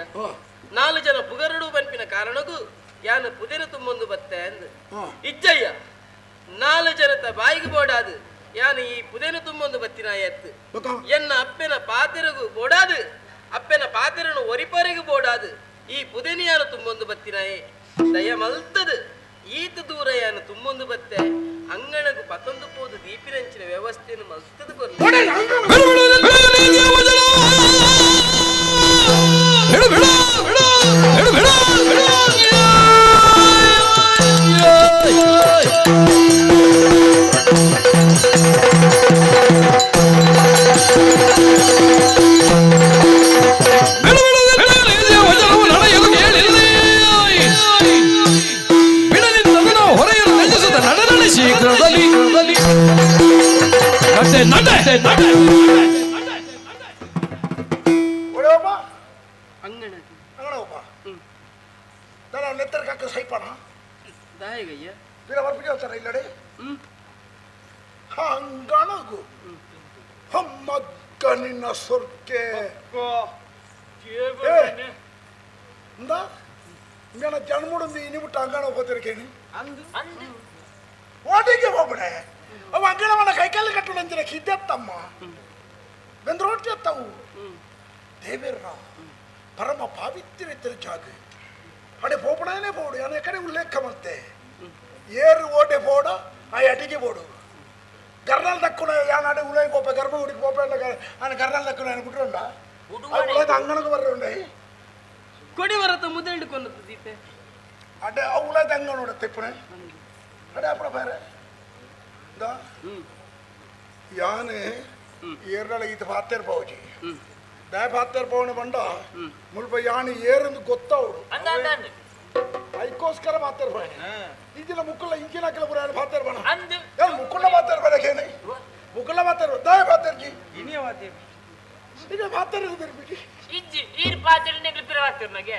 4 ಜನ ಪುಗರಡು ಬನ್ಪಿನ ಕಾರಣಗೂ ಯಾನು ಪುದೆನ ತುಂಬೊಂದು ಬತ್ತೆ ಅಂದು ಇಜ್ಜಯ್ಯ 4 ಜನತ ಬಾಯಿಗೆ ಬೋಡಾದು ಯಾನು ಈ ಪುದೆನು ತುಂಬೊಂದು ಬತ್ತಿನ ಎತ್ತು ಎನ್ನ ಅಪ್ಪೆನ ಪಾತೆರಗು ಬೋಡಾದು ಅಪ್ಪೆನ ಪಾತೆರನು ಒರಿಪರೆಗೂ ಬೋಡಾದು ಈ ಪುದೆನಿ ಯಾನು ತುಂಬೊಂದು ಬತ್ತಿನಾಯೇ ದಯ ಮಲ್ತದು ಈತ ದೂರ ಯಾನು ತುಂಬೊಂದು ಬತ್ತೆ ಅಂಗಣకు ಪತೊಂದು ಪೋದು ದೀಪಿನಂಚಿನ ವ್ಯವಸ್ಥೆಯನ್ನು ಮಸ್ತದ ದಾಯಿಗಯ್ಯ ಇಲ್ಲಡೆ ಹಂಗಣಗು ಹಮ್ಮಕ್ಕ ನಿನ್ನ ಸೊರ್ಕೆ ఇంకన్నా జన్ముడుంది ఇనిబుట్ట అంగణ పోతరికేని ఓటికి పోబడే అవ అంగణ మన కైకాలు కట్టులంచిన కిద్దెత్తమ్మ వెంద్రోటి చేస్తావు దేవేర్రా పరమ పావిత్ర్యత జాగు అడే పోపడానే పోడు అని ఎక్కడే ఉల్లేఖమంతే ఏరు ఓటే పోడు ఆ అటికి పోడు గర్రాలు తక్కువ యానాడే ఉలై పోపే గర్భగుడికి పోపే ఆయన గర్రాలు తక్కువ ఆయన పుట్టుండా అంగణకు వర్ర ఉండే ಕೊಡಿ ಬರತ್ತ ಮುದ್ದೆ ಹಿಡ್ಕೊಂಡು ದೀಪೆ ಅಡೆ ಅವಳ ತಂಗ ನೋಡ ತಿಪ್ಪಣೆ ಅಡೆ ಅಪ್ಪಡ ಬೇರೆ ಯಾನೆ ಏರ್ಗಳ ಇದು ಪಾತಿರ್ಬೋಜಿ ದೇ ಪಾತಿರ್ಬೋಣ ಬಂಡ ಮುಲ್ಪ ಯಾನಿ ಏರಂದು ಗೊತ್ತವಳು ಅದಕ್ಕೋಸ್ಕರ ಪಾತಿರ್ಬೋಣ ಇಂಜಿನ ಮುಕ್ಕುಲ್ಲ ಇಂಜಿನ ಹಾಕಲ ಬರ ಪಾತಿರ್ಬೋಣ ಮುಕ್ಕುಲ್ಲ ಪಾತಿರ್ಬೇಕೇನೆ ಮುಕ್ಕುಲ್ಲ ಪಾತಿರ್ಬೋ ದೇ ಪಾತಿರ್ಜಿ ಇನಿಯ ವಾತಿ ಈಗ ಪಾತಿರ್ಬಿಟ್ಟು ಇಜ್ಜಿ ಈರ್ ಪಾತ್ರೆ ನೆಗ್ಲಿಪಿರವಾಗ್ತಿರ್ ನಗೆ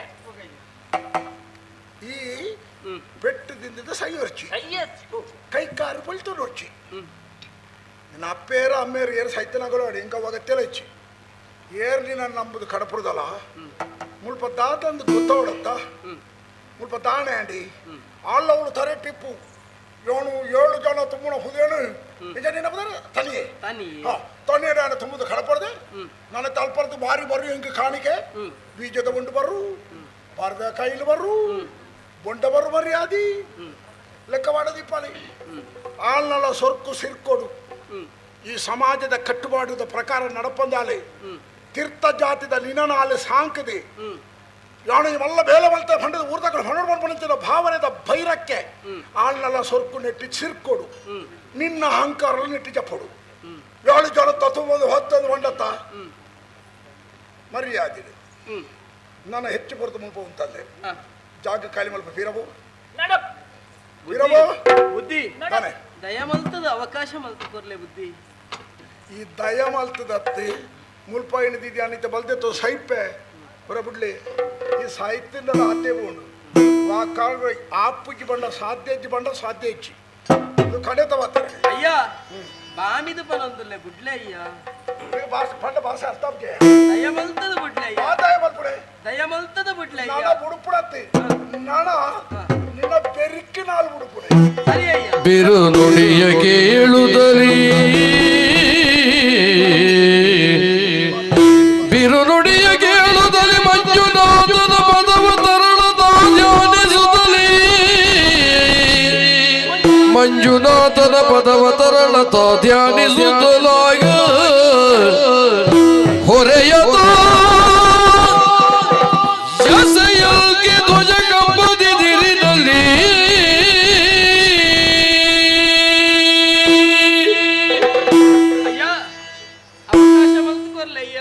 ಈ ಬೆಟ್ಟದಿಂದ ಸೈವರ್ಚಿ ಕೈ ಕಾರು ಪೊಳ್ತು ನೋಡ್ಚಿ నా పేరు అమ్మేరు ఏరు సైతనగలోడు ఇంకా ఒక తెలొచ్చి ఏర్ని నన్ను నమ్ముದು కడపరుదల ముಲ್ಪ దాతంದು ಗೊತ್ತವಡತ್ತ ಮುಲ್ಪ ದಾಣೆ ಅಂಡಿ ಆಳ್ಳವಳು ತರೆ ಟಿಪ್ಪು ಏಳು ಜನ ತುಂಬುಣ ಹುದೇನು ನಿಜ ನಿನ್ನ ತನಿಯೇ ತನಿಯಡ ತುಂಬುದು ಕಡಪಡ್ದೆ ನನ್ನ ತಲ್ಪರ್ದು ಬಾರಿ ಬರ್ರು ಹಿಂಗೆ ಕಾಣಿಕೆ ಬೀಜದ ಉಂಡು ಬರ್ರು ಬರ್ದ ಕೈಲು ಬರ್ರು ಬೊಂಡ ಬರ್ರು ಮರ್ಯಾದಿ ಲೆಕ್ಕ ಮಾಡದಿಪ್ಪಲಿ ಆಳ್ನಲ್ಲ ಸೊರ್ಕು ಸಿರ್ಕೊಡು ಈ ಸಮಾಜದ ಕಟ್ಟುಪಾಡುದ ಪ್ರಕಾರ ನಡಪಂದಾಲೆ ತೀರ್ಥ ಜಾತಿದ ನಿನನಾಲೆ ಸಾಂಕದೆ ಯಾವನಿಗೆ ಮಲ್ಲ ಬೇಲೆ ಮಲ್ತ ಫಂಡದ ಊರ್ದಗಳು ಹೊಣ ಬಂದ ಭಾವನೆದ ಭೈರಕ್ಕೆ ಆಳ್ನಲ್ಲ ಸೊರ್ಕು ನೆಟ್ಟಿ ಸಿರ್ಕೊಡು ನಿನ್ನ ಅಹಂಕಾರ ನೆಟ್ಟಿ ಚಪ್ಪಡು ಏಳು ಜನ ತತ್ವೊಂದು ಹೊತ್ತೊಂದು ಹೊಂಡತ್ತ ಮರ್ಯಾದಿದೆ ನನ್ನ ಹೆಚ್ಚು ಬರೆದು ಮುಲ್ಪ ಉಂಟಲ್ಲೇ ಜಾಗ ಖಾಲಿ ಮಲ್ಪ ಬೀರಬೋ ಬೀರಬೋ ಬುದ್ಧಿ ತಾನೆ ದಯ ಮಲ್ತದ ಅವಕಾಶ ಮಲ್ತ ಕೊರ್ಲೆ ಬುದ್ಧಿ ಈ ದಯ ಮಲ್ತದತ್ತಿ ಮುಲ್ಪ ಏನಿದ್ದಿ ಅನಿತ ಬಲ್ದೆತ್ತು ಸೈಪೆ ಹೊರ ಬಿಡ್ಲಿ ಈ ಸಾಹಿತ್ಯದ ಆತೆ ಬೋಂಡು ಆ ಕಾಲ ಆಪುಜಿ ಬಂಡ ಸಾಧ್ಯ ಬಂಡ ಸಾಧ್ಯ ಹೆಚ್ಚಿ ಇದು ಕಡೆತ ಬರ್ತಾರೆ ಅಯ್ಯ ಬಾಮಿದು ಪನೊಂದುಲ್ಲೆ ಬುಡ್ಲೆ ಅಯ್ಯ ಭಾಷೆ ಪಂಡ ಭಾಷೆ ಅರ್ಥ ದಯ ಮಲ್ತದ ಬುಡ್ಲೆ ಅಯ್ಯ ದಯ ಮಲ್ಪುಡೆ ದಯ ಮಲ್ತದ ಬುಡ್ಲೆ ನಾನ ಅಯ್ಯ ಬುಡುಪುಡತ್ತಿ ನಾನ ನಿನ್ನ ಬೆರಿಕ್ಕಿ ನಾಲ್ ಬುಡುಪುಡೆ ಸರಿ ಅಯ್ಯ ಬಿರು ನುಡಿಯ ಕೇಳುತ್ತಲೀ ಬಿರು ನುಡಿಯ ಕೇಳುತ್ತಲೇ ಮಂಜುನಾಥನ ಪದವ ತರಳದ ಧ್ಯಾನಿಸುತ್ತಲೇ ಮಂಜುನಾಥನ ಪದವ ತರಳತ ಧ್ಯಾನಿಸುತ್ತಲಾಗ ಹೊರೆಯದ ಜಸೆಯಲ್ಗೆ ಧ್ವಜ ಕಂಬದಿರಿನಲ್ಲಿ ಅಯ್ಯ ಅವಕಾಶ ಮಲ್ತ ಕೊರ್ಲೆ ಅಯ್ಯ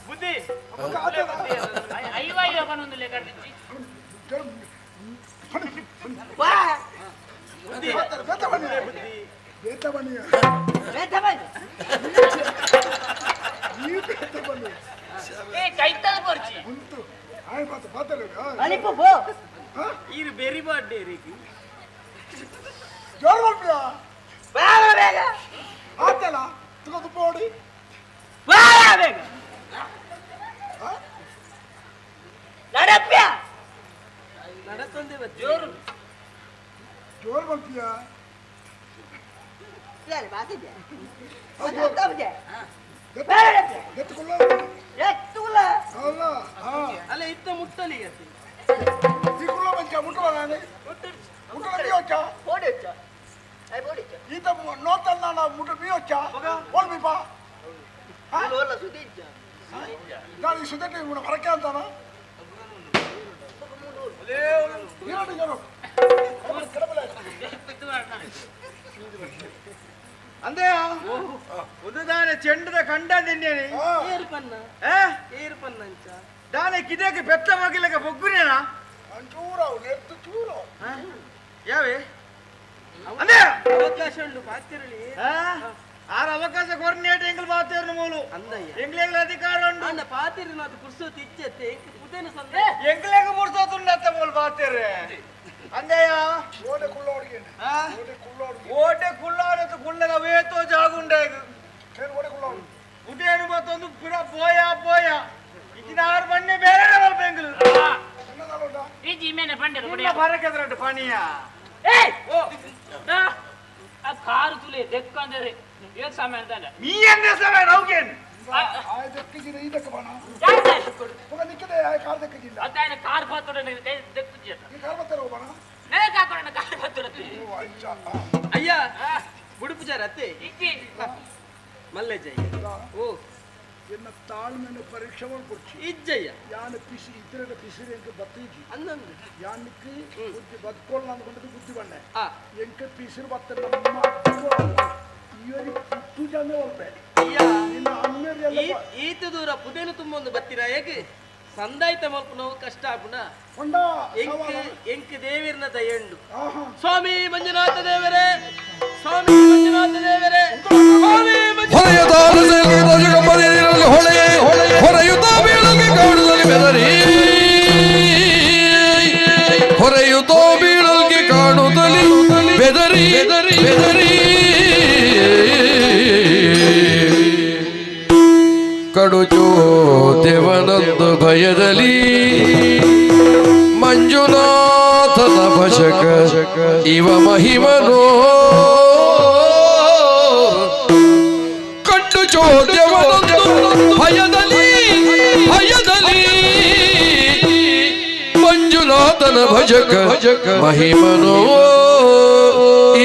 ಬುದ್ಧಿ ಐವ ಪನೊಂದು ಲೆಕ್ಕಡಿಸಿ ಕೈತದ ಕೊರ್ಚಿ ಇರು ಬೆರಿ ಬಾಡ್ಡೆ ರೀತಿ ಆತಲ್ಲ ತುಗದು ಪೋಡಿ ನಡತೊಂದೆ ಜೋರು ಜೋರ್ ಬರ್ತೀಯ ಎತ್ತುಕೊಳ್ಳ ಅಲ್ಲ ಮುಟ್ಟಲಿಗತ್ತೆ ತಿಗುಳ ಮಂಚ ಮುಟ್ಟುವ ನಾನು ಮುಟ್ಟುವ ನೀ వచ్చ ಬೋಡಿ ಹೆಚ್ಚ ಐ ಬೋಡಿ ಹೆಚ್ಚ ಈತ ನೋತಲ್ಲ ನಾ ಮುಟ್ಟು ನೀ వచ్చ ಓಲ್ ಬಿಪಾ ಲೋಲ ಸುದಿಜ್ಜ ನಾನು ಸುದಟ್ಟಿ ಮುಡ ಹೊರಕ್ಕೆ ಅಂತಾನ ನೀನು ಜನ ಅಂದೆಯ ಉದುದಾನೆ ಚೆಂಡದ ಕಂಡ ನಿನ್ನೇನಿ ಏರು ಪನ್ನ ಅಂಚ ದಾನೆ ಕಿದಕ್ಕೆ ಬೆತ್ತ ಮಗಿಲಕ್ಕೆ ಬೊಗ್ಗುನೇನಾ ಚೂರ ನೆತ್ತು ಚೂರ ಯಾವೇ ಅಂದೆಯ ಅವಕಾಶ ಉಂಟು ಪಾತಿರಲಿ ಆರು ಅವಕಾಶ ಕೋರ್ಡಿನೇಟ್ ಎಂಗ್ಲು ಪಾತೇರ್ನ ಮೂಲು ಅಂದಯ್ಯ ಎಂಗ್ಲೆಗ್ಲ ಅಧಿಕಾರ ಉಂಟು ಅಣ್ಣ ಪಾತಿರಿನ ಅದು ಕುರ್ಸೋತಿ ಇಚ್ಚತ್ತೆ ಪುದೇನ ಸಂದೆ ಎಂಗ್ಲೆಗ ಮುರ್ಸೋತುಂಡತ್ತ ಮೂಲು ಪಾತೇರೆ ಅಂದೆಯ ಓಡೆ ಕುಳ್ಳೋಡಿಗೆ ಓಟೆ ಕುಳ್ಳಾಡತ್ತು ಕುಳ್ಳಗ ವೇತೋ ಜಾಗುಂಡೇಗು ಏನು ಓಡೆ ಕುಳ್ಳೋಡಿ ಉಡೇನು ಮತ್ತೊಂದು ಪುರ ಬೋಯ ಇದಿನ ಆರು ಬಣ್ಣೆ ಬೇರೆ ಬೆಂಗ್ಳು ಈ ಜಿಮೇನೆ ಪಂಡೆ ಬರಕದ್ರಟ್ಟು ಪಣಿಯ ಆ ಕಾರು ತುಲೆ ದೆಕ್ಕಂದರೆ ಏಕ್ ಸಮಯ ಅಂತಾನೆ ನೀ ಎಂದೇ ಸಮಯ ನೌಕೇನು ದಕ್ಕಿಜಿನ ಇದಕ್ಕೆ ಬಣ ಪುಗ ನಿಕ್ಕದೆ ಕಾರ್ ದಕ್ಕಿಜಿಂದ ಅತ್ತಾಯನ ಕಾರ್ ಪಾತ್ರ ದೆಕ್ಕುಜಿ ಈ ಕಾರ್ ಬತ್ತಾರೆ ಬಣ ನೇ ಕಾಕೋಣ ಕಾರ್ ಪಾತ್ರ ಅಯ್ಯ ಬುಡುಪುಚಾರ ಅತ್ತೆ ಇಕ್ಕಿ ಮಲ್ಲೆಜ್ಜಯ್ಯ ಓ ಎನ್ನ ತಾಳ್ಮೆಯನ್ನು ಪರೀಕ್ಷೆ ಮಾಡ್ಕೊಡ್ಚಿ ಇಜ್ಜಯ್ಯ ಯಾನ ಪಿಸಿ ಇತರ ಪಿಸಿರಿ ಎಂಕ ಬತ್ತೀಜಿ ಅಂದಂದು ಯಾನಕ್ಕೆ ಬುದ್ಧಿ ಬದುಕೋಲ್ಲ ಅಂದ್ಕೊಂಡದ್ದು ಬುದ್ಧಿ ಬಣ್ಣೆ ಆ ಎಂಕ ಪಿಸಿರು ಬತ್ತ ನಮ್ಮ ಇವರಿ ಪುಟ್ಟು ಜನ ಹೊರಬೆ ಅಯ್ಯ ನಿನ್ನ ಅಮ್ಮೇರಿ ಈತ ದೂರ ಪುದೇನು ತುಂಬ ಒಂದು ಬತ್ತಿರ ಹೇಗೆ ಸಂದಾಯ್ತ ಮಲ್ಪ ನಾವು ಕಷ್ಟ ಆಗುಣ ಹೊಂಡ ಎಂಕ ದೇವಿರ್ನ ದಯಂಡು ಆಹಾ ಸ್ವಾಮಿ ಮಂಜುನಾಥ ದೇವರೇ ಸ್ವಾಮಿ ಮಂಜುನಾಥ ದೇವರೇ ಸ್ವಾಮಿ ಹೊರೆಯುತ್ತಾದ ಜಗಂಬದಿರಲಿ ಹೊರೆಯುತ್ತಾ ಬೀಳಗೆ ಕಾಡುತ್ತಲಿ ಬೆದರಿ ಹೊರೆಯುತ್ತೋ ಬೀಳಲ್ಗೆ ಕಾಣುತ್ತಲಿ ಬೆದರಿ ಬೆದರಿ ಕಡುಚೋ ದೇವನಂದು ಭಯದಲ್ಲಿ ಮಂಜುನಾಥನ ಭಜಕ ಇವ ಮಹಿಮನೋ ಕಂಡು ಚೋದ್ಯವನಂದು ಭಯದಲ್ಲಿ ಮಂಜುನಾಥನ ಭಜಕ ಮಹಿಮನೋ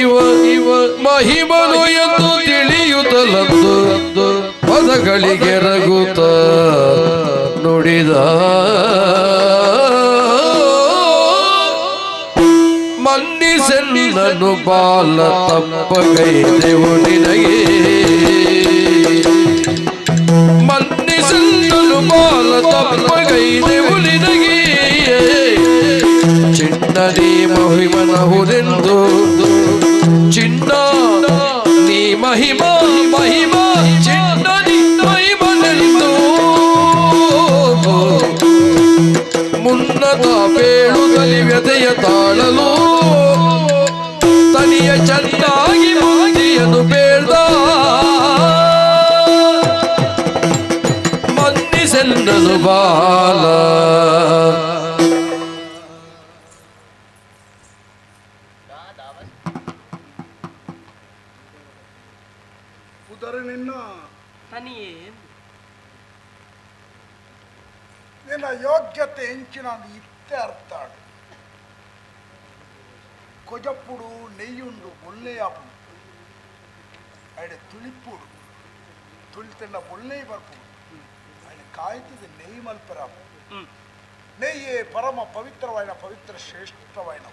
ಇವ ಮಹಿಮನು ಎಂದು ತಿಳಿಯುತ್ತಲಂದು ಪದಗಳಿಗೆ ರಗುತ್ತ ನುಡಿದ ಮನ್ನಿಸೆನ್ನನು ಬಾಲ ತಪ್ಪಗೈದೆವು ನಿನಗೆ ಮನ್ನಿಸೆನ್ನನು ಬಾಲ ತಪ್ಪಗೈದೆವು ನಿನಗೆ ಚಿನ್ನ ನೀ ಮಹಿಮನಹುದೆಂದು ಚಿನ್ನ ನೀ ಮಹಿಮಾ ಚಿನ್ನ ನೀ ಮಹಿಮನೆಂದು ಮುನ್ನತ ಬೇಳುಗಲಿ ವ್ಯದೆಯ ತಾಳಲು ತನಿಯ ಚೆನ್ನಾಗಿ ಮೋದಿಯನು ಬೇಳ್ದ ಮನ್ನಿಸೆನ್ನನು ಬಾಲ ಉದರ ನಿನ್ನ ತನಿಯೇ ನಿನ್ನ ಯೋಗ್ಯತೆ ಹೆಂಚಿನ ಇತ್ತೆ ಅರ್ಥ కొజప్పుడు నెయ్యుండు ఒళ్ళేయాపు ఆయన తుళిప్పుడు తుళితిన్న ఒళ్ళే బర్పు ఆయన కాಯ್ತದೆ నెయ్యి మల్పరాపు నెయ్యే పరమ పవిత్రమైన పవిత్ర ಶ್ರೇಷ್ಠವಾದ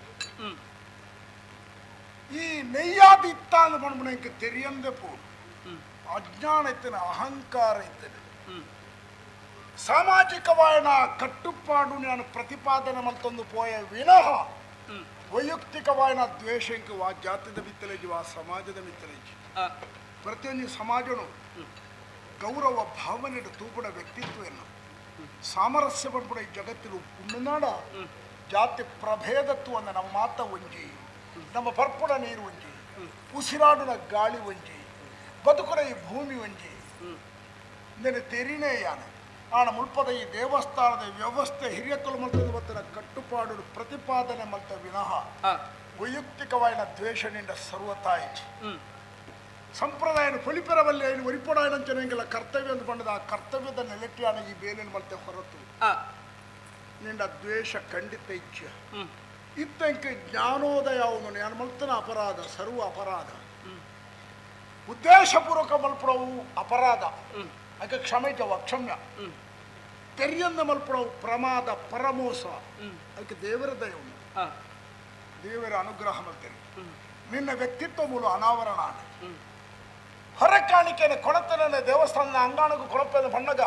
ಈ ನೆಯ್ಯಾದ ಇತ್ತ ಅಂದ್ ಬಂದ್ಬಿಡ ಇಂಕ ತೆರಿಯಂದೆ ಪೋ ಅಜ್ಞಾನ ಇತ್ತನೆ ಅಹಂಕಾರ ಇತ್ತನೆ ಸಾಮಾಜಿಕವಾದ ಕಟ್ಟುಪಾಡು ನಾನು ಪ್ರತಿಪಾದನೆ ಮಲ್ತೊಂದು ಪೋಯ ವಿನಃ ವೈಯಕ್ತಿಕವಾದ ದ್ವೇಷಕ್ಕೆ ವಾ ಜಾತಿದ ಮಿತ್ತಲೇಜಿ ವಾ ಸಮಾಜದ ಮಿತ್ತಲೇಜಿ ಪ್ರತಿಯೊಂದು ಸಮಾಜನು ಗೌರವ ಭಾವನೆ ತೂಪುಡ ವ್ಯಕ್ತಿತ್ವವನ್ನು ಸಾಮರಸ್ಯ ಪಡ್ಬಿಡ ಈ ಜಗತ್ತಿನ ಉಣ್ಣನಾಡ ಜಾತಿ ಪ್ರಭೇದತ್ವವನ್ನು ನಮ್ಮ ಮಾತ ಒಂಜಿ ನಮ್ಮ ಪರ್ಪುಡ ನೀರು ಒಂಜಿ ಉಸಿರಾಡುನ ಗಾಳಿ ಒಂಜಿ ಬದುಕುನ ಈ ಭೂಮಿ ಒಂಜಿ ನೆನೆ ತೆರಿನೇ ಯಾನೆ ಆನ ಮುಲ್ಪದ ಈ ದೇವಸ್ಥಾನದ ವ್ಯವಸ್ಥೆ ಹಿರಿಯ ತೊಲಮಲ್ತದ ಬತ್ತನ ಕಟ್ಟುಪಾಡು ಪ್ರತಿಪಾದನೆ ಮಲ್ತ ವಿನಃ ವೈಯಕ್ತಿಕವಾದ ದ್ವೇಷನಿಂದ ಸರ್ವತಾಯಿ ಸಂಪ್ರದಾಯನ ಫಲಿಪೆರವಲ್ಲಿ ಏನು ಒರಿಪೊಡಾಯನಂಚನೆಂಗೆಲ್ಲ ಕರ್ತವ್ಯ ಅಂತ ಬಂದದ ಆ ಕರ್ತವ್ಯದ ನೆಲೆಟ್ಟಿಯಾನ ಈ ಬೇಲಿನ ಮಲ್ತೆ ಹೊರತು ನಿನ್ನ ದ್ವೇಷ ಖಂಡಿತ ಇಚ್ಛೆ ಇತ್ತಂಕೆ ಜ್ಞಾನೋದಯ ಅವನು ನಾನು ಮಲ್ತನ ಅಪರಾಧ ಸರ್ವ ಅಪರಾಧ ಉದ್ದೇಶಪೂರ್ವಕ ಮಲ್ಪಡವು ಅಪರಾಧ ಅದಕ್ಕೆ ಕ್ಷಮಿಕವ ಕ್ಷಮ್ಯ ತೆರಿಯಂದ ಮಲ್ಪಡವು ಪ್ರಮಾದ ಪರಮೋಸ ಅದಕ್ಕೆ ದೇವರ ದಯವು ದೇವರ ಅನುಗ್ರಹ ಮಾಡ್ತೇನೆ ನಿನ್ನ ವ್ಯಕ್ತಿತ್ವ ಮೂಲ ಅನಾವರಣ ಹೊರ ಕಾಣಿಕೆಯನ್ನು ಕೊಳತನ ದೇವಸ್ಥಾನದ ಅಂಗಾಣಗೂ ಕೊಳಪದ ಬಣ್ಣಗ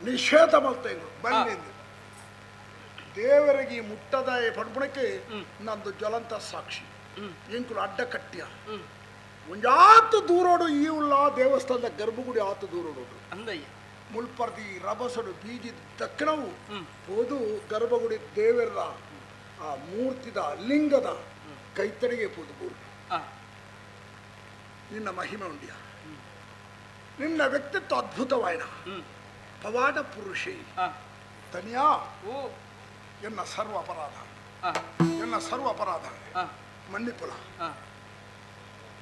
ನಿಷೇಧ ಮಲ್ತೇನು ಬಂದಿದ್ದು ದೇವರಿಗೆ ಮುಟ್ಟದ ಪಡ್ಬಣಕ್ಕೆ ನಂದು ಜ್ವಲಂತ ಸಾಕ್ಷಿ ಎಂಕುಲು ಅಡ್ಡ ಕಟ್ಟಿಯ ಒಂಜಾತು ದೂರೋಡು ಈ ಉಳ್ಳ ದೇವಸ್ಥಾನದ ಗರ್ಭಗುಡಿ ಆತು ದೂರೋಡು ಅಂದಯ್ಯ ಮುಲ್ಪರ್ದಿ ರಭಸಡು ಬೀಜಿ ದಕ್ಷಿಣವು ಹೋದು ಗರ್ಭಗುಡಿ ದೇವರ ಆ ಮೂರ್ತಿದ ಲಿಂಗದ ಕೈತಡಿಗೆ ಪೋದು ಬೋರ್ಡು ನಿನ್ನ ಮಹಿಮೆ ಉಂಡಿಯ ನಿನ್ನ ವ್ಯಕ್ತಿತ್ವ ಅದ್ಭುತವಾಯಿನ ಪವಾಡ ಪುರುಷಿ ತನಿಯಾ ಎನ್ನ ಸರ್ವ ಅಪರಾಧ ಎನ್ನ ಸರ್ವ ಅಪರಾಧ ಮನ್ನಿಪುಲ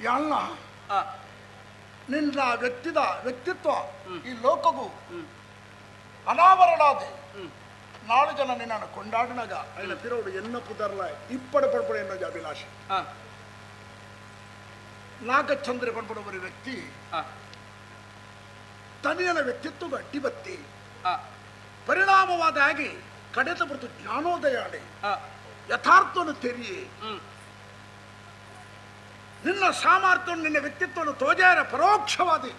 ಯಾಳ್ನ ನಿನ್ನ ವ್ಯಕ್ತಿತ್ವ ಈ ಲೋಕಗೂ ಅನಾವರಣಾದೆ ನಾಳು ಜನ ನಿನ್ನನ್ನು ಕೊಂಡಾಡಿನಾಗ ಅಯ್ಯ ಪಿರೋಡು ಎನ್ನ ಪುದರ್ಲ ಇಪ್ಪಡ ಪಡ್ಪಡ ಎನ್ನೋದು ಅಭಿಲಾಷೆ ನಾಗಚಂದ್ರ ಪಡ್ಪಡುವರಿ ವ್ಯಕ್ತಿ ತನಿಯನ ವ್ಯಕ್ತಿತ್ವ ಅಡ್ಡಿಬತ್ತಿ ಪರಿಣಾಮವಾದ ಹಾಗೆ ಕಡೆತ ಬರ್ತು ಜ್ಞಾನೋದಯ ಆಡೆ ಯಥಾರ್ಥವನ್ನು ತೆರಿಯೇ ನಿನ್ನ ಸಾಮರ್ಥ್ಯವನ್ನು ನಿನ್ನ ವ್ಯಕ್ತಿತ್ವವನ್ನು ತೋಜಾರ ಪರೋಕ್ಷವಾದಿ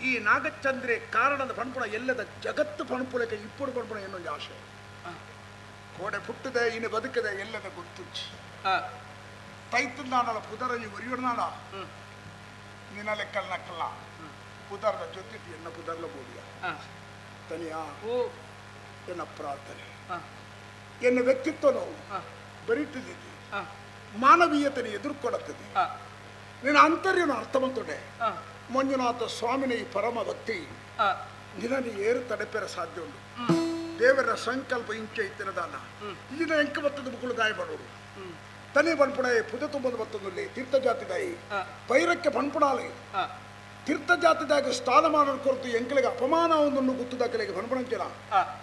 ಈ ನಾಗಚಂದ್ರೆ ಕಾರಣದ ಪಣಪುಣ ಎಲ್ಲದ ಜಗತ್ತು ಪಣಪುಳಕ್ಕೆ ಇಪ್ಪಡು ಪಣಪುಣ ಎನ್ನೊಂದು ಆಶೆ ಕೋಡೆ ಪುಟ್ಟದೆ ಇನ್ನು ಬದುಕದೆ ಎಲ್ಲದ ಗೊತ್ತುಚ್ಚಿ ತೈತನಾನಲ ಪುದರಲ್ಲಿ ಒರಿಯೋಡ್ನಾಳ ನಿನ್ನ ಲೆಕ್ಕಲ್ ನಕ್ಕಲ್ಲ ಪುದರ್ದ ಜೊತೆ ಎನ್ನ ಪುದರ್ಲ ಬೋಡಿಯ ತನಿಯಾ ಎನ್ನ ಪ್ರಾರ್ಥನೆ ಎನ್ನ ವ್ಯಕ್ತಿತ್ವನು ಬರೀತಿದ್ದಿ ಮಾನವೀಯತೆಯನ್ನು ಎದುರುಕೊಡುತ್ತದೆ ನಿನ್ನ ಅಂತರ್ಯನು ಅರ್ಥವಂತೊಡೆ ಮಂಜುನಾಥ ಸ್ವಾಮಿನ ಈ ಪರಮ ಭಕ್ತಿ ನಿನ್ನ ಏರು ತಡೆಪೆರ ಸಾಧ್ಯ ಉಂಟು ದೇವರ ಸಂಕಲ್ಪ ಇಂಚೆ ಇತ್ತಿನದಾನ ಇಲ್ಲಿನ ಎಂಕ ಬತ್ತದ ಬುಕ್ಕಳು ದಾಯ ಮಾಡೋರು ತನಿ ಪಣಪುಣ ಪುದ ತುಂಬದ ಬತ್ತದಲ್ಲಿ ತೀರ್ಥ ಜಾತಿದಾಯಿ ಪೈರಕ್ಕೆ ಪಣಪುಣಾಲಿ ತೀರ್ಥ ಜಾತಿದಾಗ ಸ್ಥಾನಮಾನ ಕೊರತು ಎಂಕಲಿಗೆ ಅಪಮಾನ ಒಂದನ್ನು ಗುತ್ತುದಾಕಲಿಗೆ ಪಣಪುಣಂಚಿನ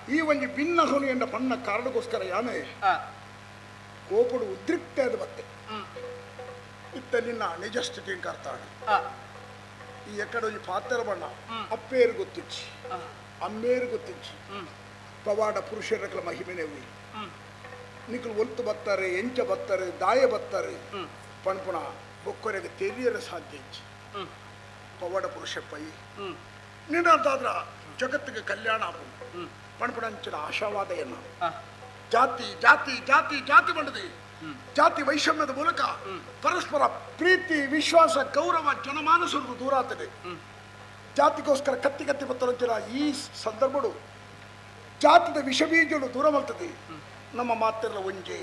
ಈ ಒಂದು ಭಿನ್ನ ಹೊಣಿ ಎಂದ ಪಣ್ಣ ಕಾರಣಕ್ಕೋಸ್ಕರ ಯಾನೆ ಕೋಪಡು ಉದ್ರಿಕ್ತಾದ ಮತ್ತೆ ಇತ್ತ ನಿನ್ನ ನಿಜ ಸ್ಥಿತಿ ಕರ್ತಾಳೆ ಈ ಎಕಡೆ ಒಂದು ಪಾತ್ರ ಬಣ್ಣ ಅಪ್ಪೇರು ಗೊತ್ತಿಚ್ಚಿ ಅಮ್ಮೇರು ಗೊತ್ತಿಚ್ಚಿ ಪವಾಡ ಪುರುಷರಗಳ ಮಹಿಮೆನೇ ಉಳಿ ನಿಖಲು ಒಲ್ತು ಬತ್ತಾರೆ ಎಂಚ ಬತ್ತಾರೆ ದಾಯ ಬತ್ತಾರೆ ಪಣಪುಣ ಬೊಕ್ಕರೆಗೆ ತೆರಿಯರ ಸಾಧ್ಯ ಇಚ್ಚಿ ಪವಾಡ ಪುರುಷ ಪೈ ನಿನ್ನಂತಾದ್ರ ಜಗತ್ತಿಗೆ ಕಲ್ಯಾಣ ಆಪು ಪಣಪುಣಂಚಿನ ಆಶಾವಾದ ಎನ್ನ ಜಾತಿ ಜಾತಿ ಜಾತಿ ಜಾತಿ ಬಂಡದೆ ಜಾತಿ ವೈಷಮ್ಯದ ಮೂಲಕ ಪರಸ್ಪರ ಪ್ರೀತಿ ವಿಶ್ವಾಸ ಗೌರವ ಜನಮಾನಸರು ದೂರ ಆಗ್ತದೆ ಜಾತಿಗೋಸ್ಕರ ಕತ್ತಿ ಕತ್ತಿ ಬತ್ತರಂಚಿನ ಈ ಸಂದರ್ಭಗಳು ಜಾತಿದ ವಿಷಬೀಜಗಳು ದೂರ ಮಾಡ್ತದೆ ನಮ್ಮ ಮಾತೆಲ್ಲ ಒಂಜೆ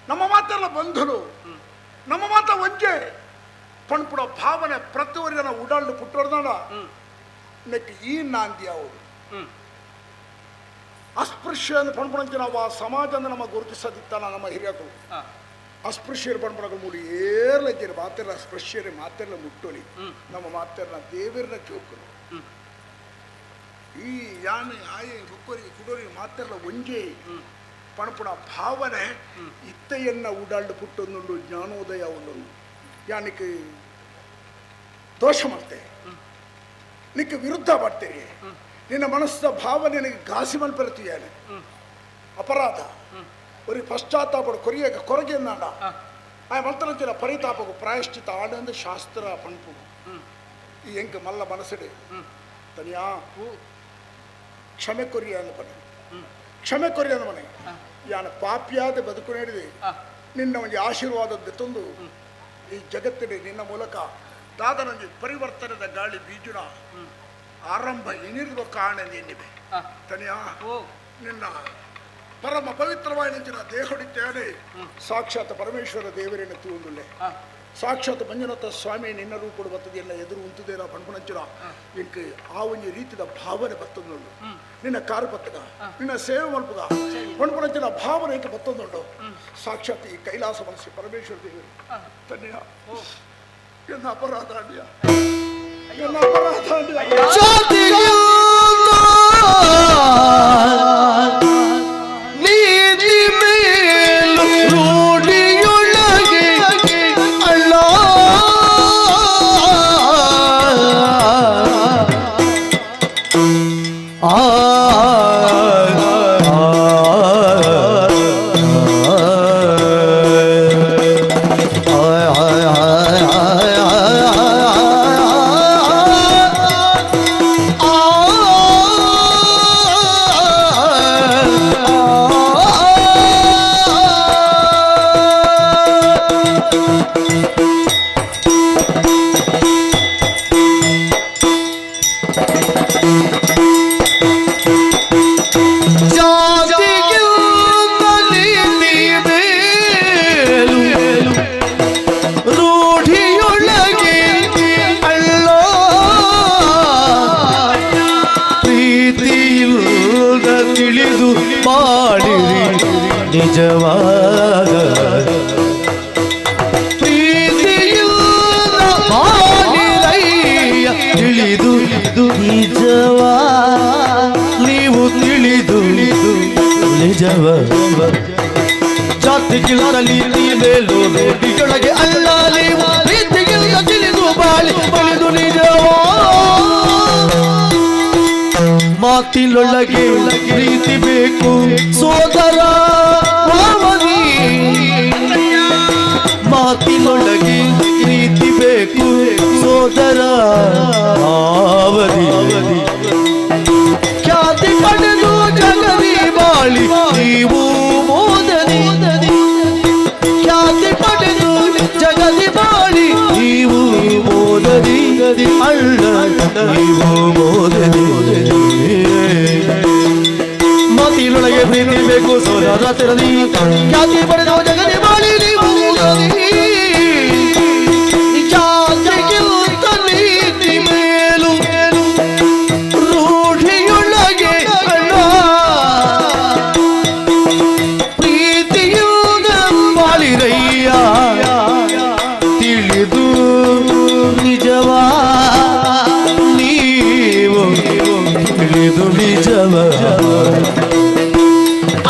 ನಮ್ಮ ಮಾತೆಲ್ಲ ಬಂಧುಗಳು ನಮ್ಮ ಮಾತ ಒಂಜೆ ಪಣಪುಡ ಭಾವನೆ ಪ್ರತಿಯೊರಿನ ಉಡಾಳು ಪುಟ್ಟೋರ್ದಾಡ ನೆಕ್ಕೆ ಈ ನಾಂದಿ ಅವರು ಅಸ್ಪೃಶ್ಯ ಪಣಪಣಂಚ ನಾವು ಆ ಸಮಾಜದ ನಮ್ಮ ಗುರುತಿಸದಿತ್ತಾನ ನಮ್ಮ ಹಿರಿಯರು ಅಸ್ಪೃಶ್ಯರು ಪಣಪಣಗಳು ಮೂಡಿ ಏರ್ಲಜ್ಜರು ಮಾತೆಲ್ಲ ಅಸ್ಪೃಶ್ಯರೇ ಮಾತೆಲ್ಲ ಮುಟ್ಟೋಲಿ ನಮ್ಮ ಮಾತೆಲ್ಲ ದೇವರನ್ನ ಚೋಕರು ಈ ಯಾನೆ ಆಯೆ ಬುಕ್ಕೋರಿ ಕುಡೋರಿ ಮಾತೆಲ್ಲ ಒಂಜೆ ಪಣಪುಣ ಭಾವನೆ ಇತ್ತೆಯನ್ನ ಉಡಾಳು ಪುಟ್ಟೊಂದು ಜ್ಞಾನೋದಯ ಒಂದೊಂದು ಯಾನಿಕ್ಕೆ ದೋಷ ಮಾಡ್ತೇವೆ ನಿಕ್ಕೆ ವಿರುದ್ಧ ಮಾಡ್ತೇವೆ ನಿನ್ನ ಮನಸ್ಸಿನ ಭಾವನೆ ನಿನಗೆ ಘಾಸಿ ಮಲ್ಪರ್ತೀಯಾನೆ ಅಪರಾಧ ஒரு ಪಶ್ಚಾತ್ತಾಪಡು ಕೊರಿಯಾಗ ಕೊರಗೆ ನಾಡ ಆ ಮಂತ್ರಂಚಿನ ಪರಿತಾಪಗು ಪ್ರಾಯಶ್ಚಿತ ಆಡಂದು ಶಾಸ್ತ್ರ ಪಂಪು ಈ ಎಂಕ ಮಲ್ಲ ಮನಸ್ಸಿಡೆ ತನಿಯಾ ಕ್ಷಮೆ ಕೊರಿಯ ಅಂದ ಪನೆ ಕ್ಷಮೆ ಕೊರಿಯ ಅಂದ ಮನೆ ಯಾನ ಪಾಪಿಯಾದ ಬದುಕು ನೀಡಿದೆ ನಿನ್ನ ಒಂದು ಆಶೀರ್ವಾದದ್ದು ತಂದು ಈ ಜಗತ್ತಿನ ನಿನ್ನ ಮೂಲಕ ದಾದನೊಂದು ಪರಿವರ್ತನದ ಗಾಳಿ ಬೀಜುನ ಆರಂಭ ಏನಿರುವ ಕಾರಣ ನಿನ್ನಿವೆ ತನಿಯಾ ನಿನ್ನ ಪರಮ ಪವಿತ್ರವಾದ ನೆಂಚಿನ ದೇಹಡಿತ್ತೇನೆ ಸಾಕ್ಷಾತ್ ಪರಮೇಶ್ವರ ದೇವರೇನ ತೂಂದುಳ್ಳೆ ಸಾಕ್ಷಾತ್ ಮಂಜುನಾಥ ಸ್ವಾಮಿ ನಿನ್ನ ರೂಪಡು ಬತ್ತದೆಲ್ಲ ಎದುರು ಉಂತದೇನ ಪಣಪಣಂಚಿನ ಇಂಕ ಆ ಒಂದು ರೀತಿಯ ಭಾವನೆ ಬತ್ತೊಂದುಂಡು ನಿನ್ನ ಕಾರು ಬತ್ತಗ ನಿನ್ನ ಸೇವೆ ಮಲ್ಪಗ ಪಣಪಣಂಚಿನ ಭಾವನೆ ಇಂಕ ಬತ್ತೊಂದುಂಡು ಸಾಕ್ಷಾತ್ ಈ ಕೈಲಾಸ ಮನಸ್ಸಿ ಪರಮೇಶ್ವರ ದೇವರು ತನ್ನಿಯ ಎನ್ನ ಅಪರಾಧ ಅಂಡಿಯ ಎನ್ನ ಅಪರಾಧ ಅಂಡಿಯ ನಿಜವಾದ ಪ್ರೀತಿಯು ಮಾಡಿರಯ್ಯ ತಿಳಿದು ನಿಜವಾ ನೀವು ತಿಳಿದು ನಿಜವ ಜಾತಿಗಿಲ್ಲದ ನೀತಿ ಮೇಲೂ ರೋಗಿಯೊಳಗೆ ಅಲ್ಲ ನೀವು ಪ್ರೀತಿಗಿಲ್ಲ ತಿಳಿದು ಬಾಳಿ ಬಳಿದು ನಿಜವಾ ಮಾತಿಲೊಳಗೆ ಪ್ರೀತಿ ಬೇಕು ಸೋದರ ಭಾವನಿ ಮಾತಿಲೊಳಗೆ ಪ್ರೀತಿ ಬೇಕು ಸೋದರ ಭಾವನಿ ಖ್ಯಾತಿ ಪಡೆದು ಜಗದಿ ಬಾಳಿ ನೀವು ಮೋದನಿ ಖ್ಯಾತಿ ಪಡೆದು ಜಗದಿ ಬಾಳಿ ನೀವು ಮೋದನಿ ಅಳ್ಳ ನೀವು ಮೋದನಿ ಮಾತಿಲೊಳಗೆ ಪ್ರೀತಿ ಬೇಕು ಸೋದರ ತೆರದಿ ಖ್ಯಾತಿ ಪಡೆದು ಜಗದಿ ಬಾಳಿ ನೀವು ಮೋದನಿ ಜಾತಿಗಿಂತ ನೀತಿ ಮೇಲು ರೂಢಿಯೊಳಗೆ ಅಣ್ಣ ಪ್ರೀತಿಯು ಬಾಳಿರಯ್ಯ ತಿಳಿದು ನಿಜವಾ ನೀವು ತಿಳಿದು ನಿಜವ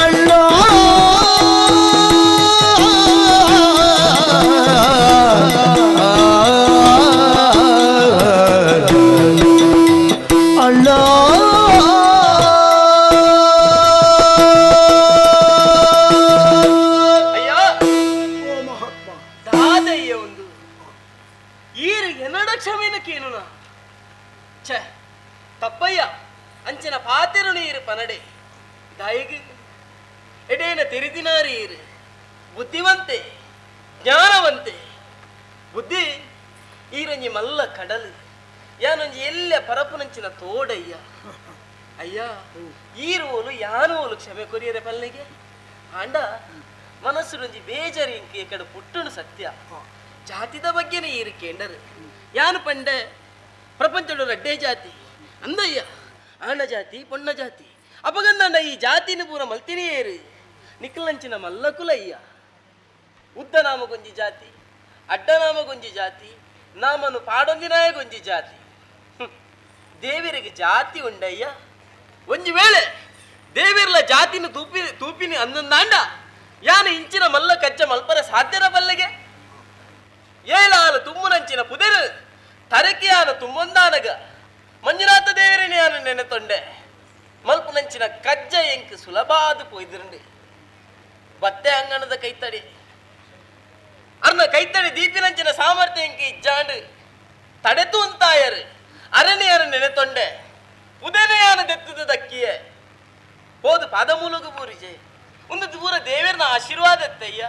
ಅಣ್ಣ ಅಣ್ಣ ಅಯ್ಯ ದಾದಯ್ಯ ಒಂದು ಈರು ಎನ್ನಡ ಕ್ಷಮೆನಕ್ಕೇನು ಛ ತಪ್ಪಯ್ಯ ಅಂಚನ ಪಾತೆರು ನೀರು ಪನಡೆ ದಾಯಿಗೆ ಎಡೇನ ತೆರಿದಿನಾರೀರು ಬುದ್ಧಿವಂತೆ ಜ್ಞಾನವಂತೆ ಬುದ್ಧಿ ಈರಂಜಿ ಮಲ್ಲ ಕಡಲು ಯಾನೊಂಜಿ ಎಲ್ಲ ಪರಪುನಂಚಿನ ತೋಡಯ್ಯ ಅಯ್ಯ ಈರುವೋಲು ಯಾನೋಲು ಕ್ಷಮೆ ಕೊರಿಯರೆ ಪಲ್ಲಿಗೆ ಆಂಡ ಮನಸ್ಸುನೊಂಜಿ ಬೇಜಾರಿ ಇಂಕೆ ಕಡೆ ಪುಟ್ಟನು ಸತ್ಯ ಜಾತಿದ ಬಗ್ಗೆನೇ ಈರು ಕೇಂಡರು ಯಾನು ಪಂಡೆ ಪ್ರಪಂಚದ ರಡ್ಡೆ ಜಾತಿ ಅಂದಯ್ಯ ಆಂಡ ಜಾತಿ ಪೊಣ್ಣ ಜಾತಿ ಅಪಗಂದ ಈ ಜಾತಿನ ಪೂರ ಮಲ್ತಿನೇ ಏರು ನಿಖಲಂಚಿನ ಮಲ್ಲಕುಲಯ್ಯ ಉದ್ದ ನಾಮಗೊಂಜಿ ಜಾತಿ ಅಡ್ಡ ನಾಮಗೊಂಜಿ ಜಾತಿ ನಾಮನು ಪಾಡೊಂದಿನಾಯ ಗೊಂಜಿ ಜಾತಿ ದೇವರಿಗೆ ಜಾತಿ ಉಂಡಯ್ಯ ಒಂಜಿ ವೇಳೆ ದೇವಿರ್ಲ ಜಾತಿನ ತೂಪಿನಿ ಅಂದಂದಾಂಡ ಯಾನ ಇಂಚಿನ ಮಲ್ಲ ಕಚ್ಚ ಮಲ್ಪರ ಸಾಧ್ಯನ ಬಲ್ಲೆಗೆ ಏಳಾಲು ತುಂಬುನಂಚಿನ ಪುದೆರು ತರಕಿಯಾನ ತುಂಬೊಂದಾನಗ ಮಂಜುನಾಥ ದೇವರಿನ ಯಾನ ನೆನೆತೊಂಡೆ ಮಲ್ಪುನಂಚಿನ ಕಜ್ಜ ಎಂಕ್ ಸುಲಭಾದು ಪೋಯ್ದಿರಂಡಿ ಬತ್ತೆ ಅಂಗಣದ ಕೈತಡಿ ಅರ್ನ ಕೈತಡಿ ದೀಪಿನಂಚಿನ ಸಾಮರ್ಥ್ಯ ಎಂಕಿ ಇಜ್ಜಾಂಡು ತಡೆತು ಅಂತಾಯರು ಅರಣ್ಯನ ನೆನೆತೊಂಡೆ ಉದಯನಯಾನ ದೆತ್ತದ ದಕ್ಕಿಯೇ ಹೋದು ಪಾದಮೂಲಗು ಪೂರಿಜೆ ಒಂದು ದೂರ ದೇವರನ ಆಶೀರ್ವಾದ ಎತ್ತಯ್ಯ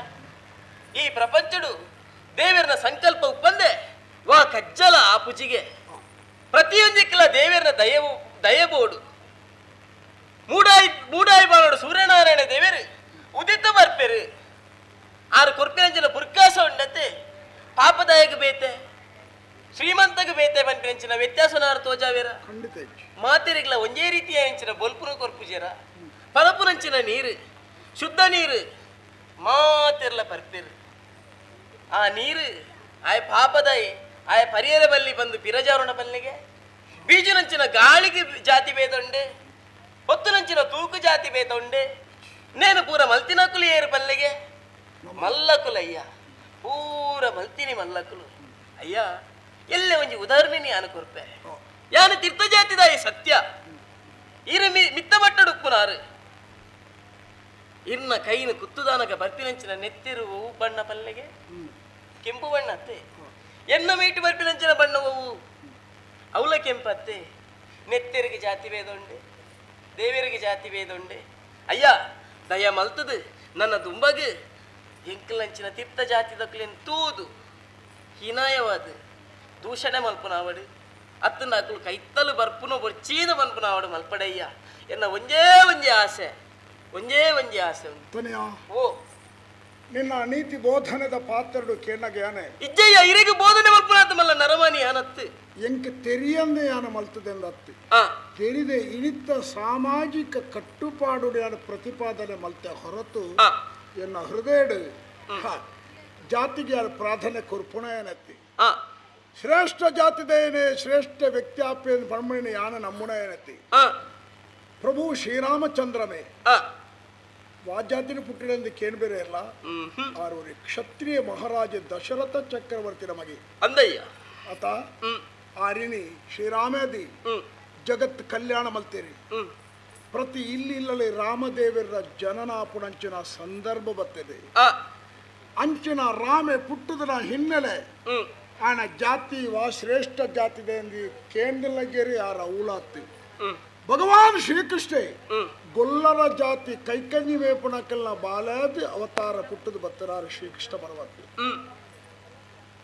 ಈ ಪ್ರಪಂಚಡು ದೇವರನ ಸಂಕಲ್ಪ ಉಪ್ಪಂದೆ ವಾ ಕಜ್ಜಲ ಆ ಪುಜಿಗೆ ಪ್ರತಿಯೊಂದಕ್ಕೆಲ್ಲ ದೇವರನ ದಯಬೋಡು ಮೂಡಾಯಿ ಬಾಳೋಡು ಸೂರ್ಯನಾರಾಯಣ ದೇವರು ಉದಿತ ಬರ್ಪೆರು ಆರು ಕೊರ್ಪಿನಂಚಿನ ಬುರ್ಕಾಸ ಉಂಡತೆ ಪಾಪದಾಯಕ ಬೇತೆ ಶ್ರೀಮಂತಗ ಬೇತೆ ಬಂಪಿನಂಚಿನ ವ್ಯತ್ಯಾಸನಾರು ತೋಜಾವೇರ ಮಾತೆರಿಗಳ ಒಂದೇ ರೀತಿಯ ಹೆಂಚಿನ ಬೊಲ್ಪುನ ಕೊರ್ಪುಜೇರ ಪಲಪುನಂಚಿನ ನೀರು ಶುದ್ಧ ನೀರು ಮಾತೆರ್ಲ ಬರ್ಪೆರು ಆ ನೀರು ಆಯ ಪಾಪದಾಯಿ ಆಯ ಪರಿಯರ ಬಲ್ಲಿ ಬಂದು ಪಿರಜಾರುಣ ಬಲ್ಲಿಗೆ ಬೀಜನಂಚಿನ ಗಾಳಿಗೆ ಜಾತಿ ಭೇದ ಉಂಡೆ ಹೊತ್ತುನಂಚಿನ ತೂಕು ಜಾತಿ ಭೇದ ಉಂಡೆ ನೇನು ಪೂರ ಮಲ್ತಿನಕುಲು ಏರು ಬಲ್ಲಿಗೆ ಮಲ್ಲಕುಲಯ್ಯ ಪೂರ ಮಲ್ತಿನಿ ಮಲ್ಲಕುಲು ಅಯ್ಯ ಎಲ್ಲೇ ಒಂಜಿ ಉದಾಹರಣೆ ಯಾನು ಕೊರ್ಪೆ ಯಾನು ತೀರ್ಥ ಜಾತಿದಾಯಿ ಸತ್ಯ ಇರು ಮಿತ್ತ ಮಟ್ಟಡು ಉಪ್ಪುನಾರು ಇರ್ನ ಕೈನ ಕುತ್ತುದಾನಗ ಬರ್ಪಿನಂಚಿನ ನೆತ್ತಿರು ಬಣ್ಣ ಪಲ್ಲೆಗೆ ಕೆಂಪು ಬಣ್ಣ ಅತ್ತೆ ಎನ್ನ ಮೀಟು ಬರ್ಪಿನಂಚಿನ ಬಣ್ಣವು ಅವಲ ಕೆಂಪತ್ತೆ ನೆತ್ತೆರಿಗೆ ಜಾತಿ ಭೇದ ಉಂಡೆ ದೇವರಿಗೆ ಜಾತಿ ಭೇದ ಉಂಡೆ ಅಯ್ಯ ದಯ ಮಲ್ತದು ನನ್ನ ದುಂಬಗೆ ಎಂಕಲಂಚಿನ ತೀರ್ಥ ಜಾತಿದಕ್ಲೇನು ತೂದು ಹೀನಾಯವಾದ ದೂಷಣೆ ಮಲ್ಪುನಾವಡು ಅತ್ತನ ಅಕ್ಕಳು ಕೈತ್ತಲು ಬರ್ಪುನ ಬೊರ್ಚೀದ ಮಲ್ಪುನಾವಡು ಮಲ್ಪಡಯ್ಯ ಎನ್ನ ಒಂಜೇ ಆಸೆ ಉಂಟು ಓ ನಿನ್ನ ನೀತಿ ಬೋಧನೆದ ಪಾತ್ರಡು ಕೇನಗೆ ಯಾನೆ ಇಜ್ಜಯ್ಯ ಇರಿಗೆ ಬೋಧನೆ ಮಲ್ಪುನಾತ ಮಲ್ಲ ನರಮಾನಿ ಆನತ್ತು ಎಂಕ್ ತೆರಿಯಂದೆ ಯಾನ ಮಲ್ತದೆಂದತ್ತಿ ತೆರಿದೆ ಇಳಿತ ಸಾಮಾಜಿಕ ಕಟ್ಟುಪಾಡುಡೆಯಾದ ಪ್ರತಿಪಾದನೆ ಮಲ್ತೆ ಹೊರತು ಎನ್ನ ಹೃದಯಡು ಜಾತಿಗೆ ಯಾರು ಪ್ರಾಧಾನ್ಯ ಕೊರ್ಪುಣಯನತ್ತಿ ಶ್ರೇಷ್ಠ ಜಾತಿದೇನೆ ಶ್ರೇಷ್ಠ ವ್ಯಕ್ತಿಯಾಪೇನ ಪರಮಣಿನ ಯಾನ ನಮ್ಮುಣಯನತ್ತಿ ಪ್ರಭು ಶ್ರೀರಾಮಚಂದ್ರಮೇ ವಾಜಾತಿನ ಪುಟ್ಟಿನಿಂದ ಕೇನ್ ಬೇರೆ ಅಲ್ಲ ಆರೂರಿ ಕ್ಷತ್ರಿಯ ಮಹಾರಾಜ ದಶರಥ ಚಕ್ರವರ್ತಿ ನಮಗೆ ಅಂದಯ್ಯ ಆತ ಆರಿನಿ ಶ್ರೀರಾಮೇದಿ ಜಗತ್ ಕಲ್ಯಾಣ ಮಲ್ತೇರಿ ಪ್ರತಿ ಇಲ್ಲಿಲ್ಲಲ್ಲಿ ರಾಮದೇವರ ಜನನಾಪುಣಂಚಿನ ಸಂದರ್ಭ ಬರ್ತದೆ ಅಂಚಿನ ರಾಮೆ ಪುಟ್ಟದನ ಹಿನ್ನೆಲೆ ಆನ ಜಾತಿ ಶ್ರೇಷ್ಠ ಜಾತಿದೆ ಎಂದು ಕೇಂದ್ರಲಗೇರಿ ಆರ ಊಳಾತಿ ಭಗವಾನ್ ಶ್ರೀಕೃಷ್ಣ ಗೊಲ್ಲರ ಜಾತಿ ಕೈಕಂಜಿ ಮೇಪುಣಕ್ಕೆಲ್ಲ ಬಾಲಾದಿ ಅವತಾರ ಪುಟ್ಟದು ಬತ್ತರಾರ ಶ್ರೀಕೃಷ್ಣ ಪರ್ವತ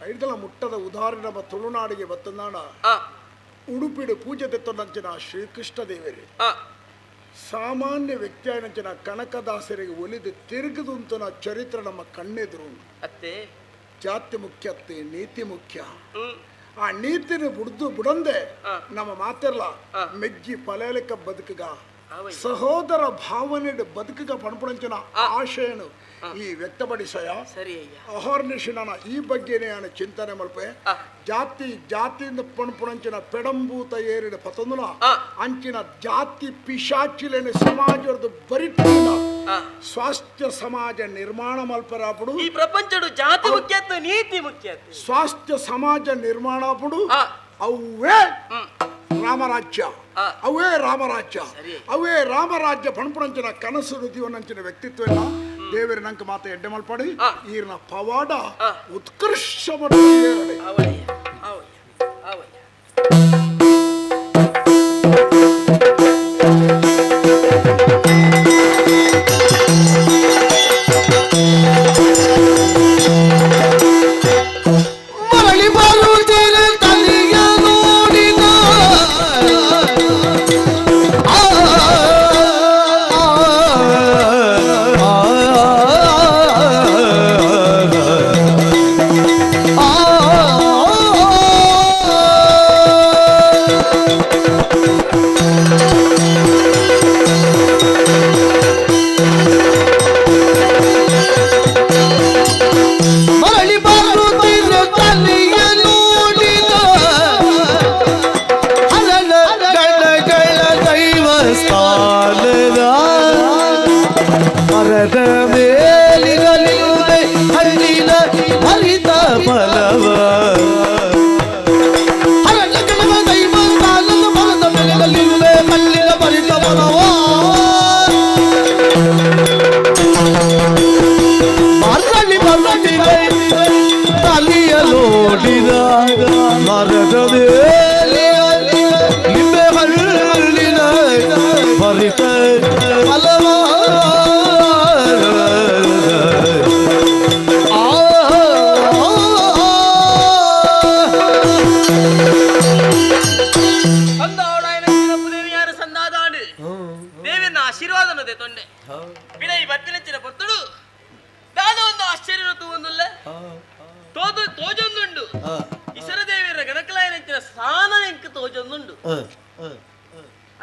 ಐದಲ ಮುಟ್ಟದ ಉದಾಹರಣೆ ನಮ್ಮ ತುಳುನಾಡಿಗೆ ಬತ್ತನಾಡ ಉಡುಪಿಡು ಪೂಜೆ ತೆತ್ತೊಂದಂಚಿನ ಶ್ರೀಕೃಷ್ಣ ದೇವರೇ ಸಾಮಾನ್ಯ ವ್ಯಕ್ತಿ ಆಯ್ನಂಚಿನ ಕನಕದಾಸರಿಗೆ ಒಲಿದು ತಿರುಗದುಂತನ ಚರಿತ್ರ ನಮ್ಮ ಕಣ್ಣೆದುರು ಅತ್ತೆ ಜಾತಿ ಮುಖ್ಯ ಅತ್ತೆ ನೀತಿ ಮುಖ್ಯ ಆ ನೀತಿನ ಬುಡಂದೆ ನಮ್ಮ ಮಾತಿರ್ಲ ಮೆಜ್ಜಿ ಪಲೇಲಿಕ ಬದುಕಗ ಸಹೋದರ ಭಾವನೆ ಬದುಕಗ ಪಣಪುಣಂಚಿನ ಆಶಯನು ಈ ವ್ಯಕ್ತಪಡಿಸಯ ಅಹರ್ನಿಶಿ ನಾನು ಈ ಬಗ್ಗೆನೇ ನಾನು ಚಿಂತನೆ ಮಲ್ಪೆ ಜಾತಿಯಿಂದ ಪಣಪುಣಂಚಿನ ಪೆಡಂಬೂತ ಏರಿನ ಪತಂದುನ ಅಂಚಿನ ಜಾತಿ ಪಿಶಾಚಿಲೇನೆ ಸಮಾಜದ ಬರಿಟಿಂದ ಸ್ವಾಸ್ಥ್ಯ ಸಮಾಜ ನಿರ್ಮಾಣ ಮಲ್ಪರಾಪಡು ಈ ಪ್ರಪಂಚಡು ಜಾತಿ ಮುಖ್ಯ ನೀತಿ ಮುಖ್ಯ ಸ್ವಾಸ್ಥ್ಯ ಸಮಾಜ ನಿರ್ಮಾಣ ಪಡು ಅವೇ ರಾಮರಾಜ್ಯ ಅವೇ ರಾಮರಾಜ್ಯ ಅವೇ ರಾಮರಾಜ್ಯ ಪಣಪುಣಂಚಿನ ಕನಸು ರುದಿವನಂಚಿನ ವ್ಯಕ್ತಿತ್ವ ಇಲ್ಲ ದೇವರ ನಂಕ ಮಾತ ಎಡ್ಡೆ ಮಲ್ಪಡಿ ಈರ್ನ ಪವಾಡ ಉತ್ಕರ್ಷ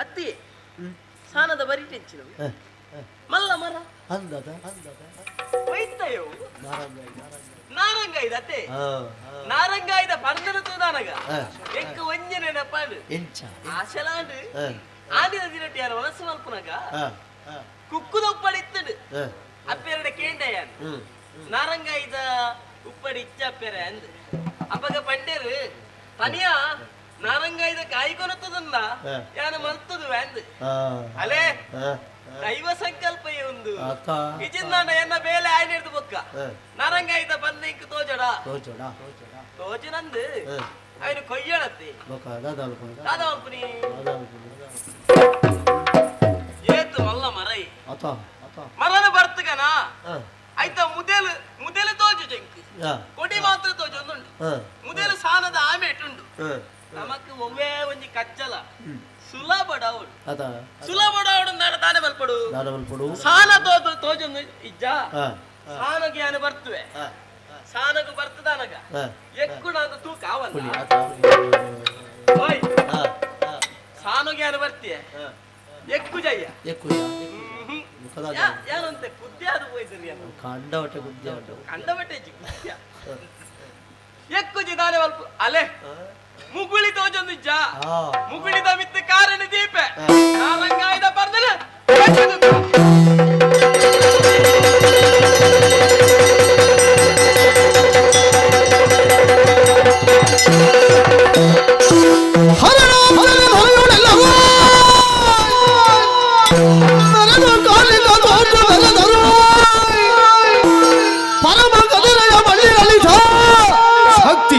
ಅತ್ತಿ ಸಾನದ ಬರಿಟೆಂಚಿನ ಮಲ್ಲ ಮರ ವೈತಯೋ ನಾರಂಗಾಯ್ದ ಅತ್ತೆ ನಾರಂಗಾಯ್ದ ಪರ್ದನತು ನನಗ ಎಂಕ ಒಂಜನೆ ನೆಪಾಡು ಆಶಲಾಂಡು ಆದಿನ ದಿನಟಿ ಯಾರ ಮನಸ್ಸು ಮಲ್ಪುನಗ ಕುಕ್ಕುದ ಉಪ್ಪಡಿತ್ತಡು ಅಪ್ಪೆರಡೆ ಕೇಂಡಯ್ಯಾನ್ ನಾರಂಗಾಯ್ದ ಉಪ್ಪಡಿ ಇಚ್ಚ ಅಪ್ಪೆರೆ ಅಂದ್ ಅಪ್ಪಗ ಪಂಡೇರು ತನಿಯ ನಾರಂಗಾಯ್ದ ಕಾಯಿ ಕೊನತ್ತದನ್ನ ಯಾನ ಮಲ್ತದು ವ್ಯಾಂದ್ ಅಲೇ ದೈವ ಸಂಕಲ್ಪ ಒಂದು ಇಜಿಂದ ಎನ್ನ ಬೇಲೆ ಆಯ್ನ ಹಿಡ್ದು ಬೊಕ್ಕ ನಾರಂಗಾಯ್ದ ಬಂದ ಇಂಕ ತೋಜಡ ತೋಜನಂದು ಅವನು ಕೊಯ್ಯಳತ್ತಿ ದಾದಾವಲ್ಪುನಿ ಏತು ಮಲ್ಲ ಮರೈ ಮರನ ಬರ್ತಗನ ಆಯ್ತ ಮುದೇಲು ತೋಜು ಜಂಕಿ ಕೊಡಿ ಮಾತ್ರ ತೋಜೊಂದುಂಡು ಮುದೇಲು ಸಾನದ ಆಮೆ ಇಟ್ಟುಂಡು ನಮಕ್ ಒವ್ವೇ ಒಂಜಿ ಕಚ್ಚಲ ಸುಲಭಡಾವಡು ತಾನೆ ಬಲ್ಪಡು ಸಾನ ತೋಜೊಂದು ಇಜ್ಜ ಸಾನಗೆ ಯಾನು ಬರ್ತುವೆ ಸಾನಗ ಬರ್ತದಾನಗ ಎಕ್ಕುಣ ಅಂತ ತೂಕ ಅವಲ್ಲ ಓಯ್ ಸಾನಗ ಯಾರು ಬರ್ತೀಯ ಎಕ್ಕು ಜಯ್ಯ ಯಾರಂತೆ ಕುದ್ದೆ ಅದು ಹೋಯ್ತರಿ ಕಂಡವಟೆ ಬುದ್ಧಿ ಕಂಡಬಟ್ಟೆ ಎಕ್ಕು ಜಿದಾನೆ ಸ್ವಲ್ಪ ಅಲೆ ಮುಗುಳಿ ತೋಜೊಂದು ಜಾ ಮುಗುಳಿದ ಮಿತ್ತ ಕಾರಣ ದೀಪ ನಾಲಂಗಾಯ್ದ ಬರ್ದಲೆ ಶಕ್ತಿ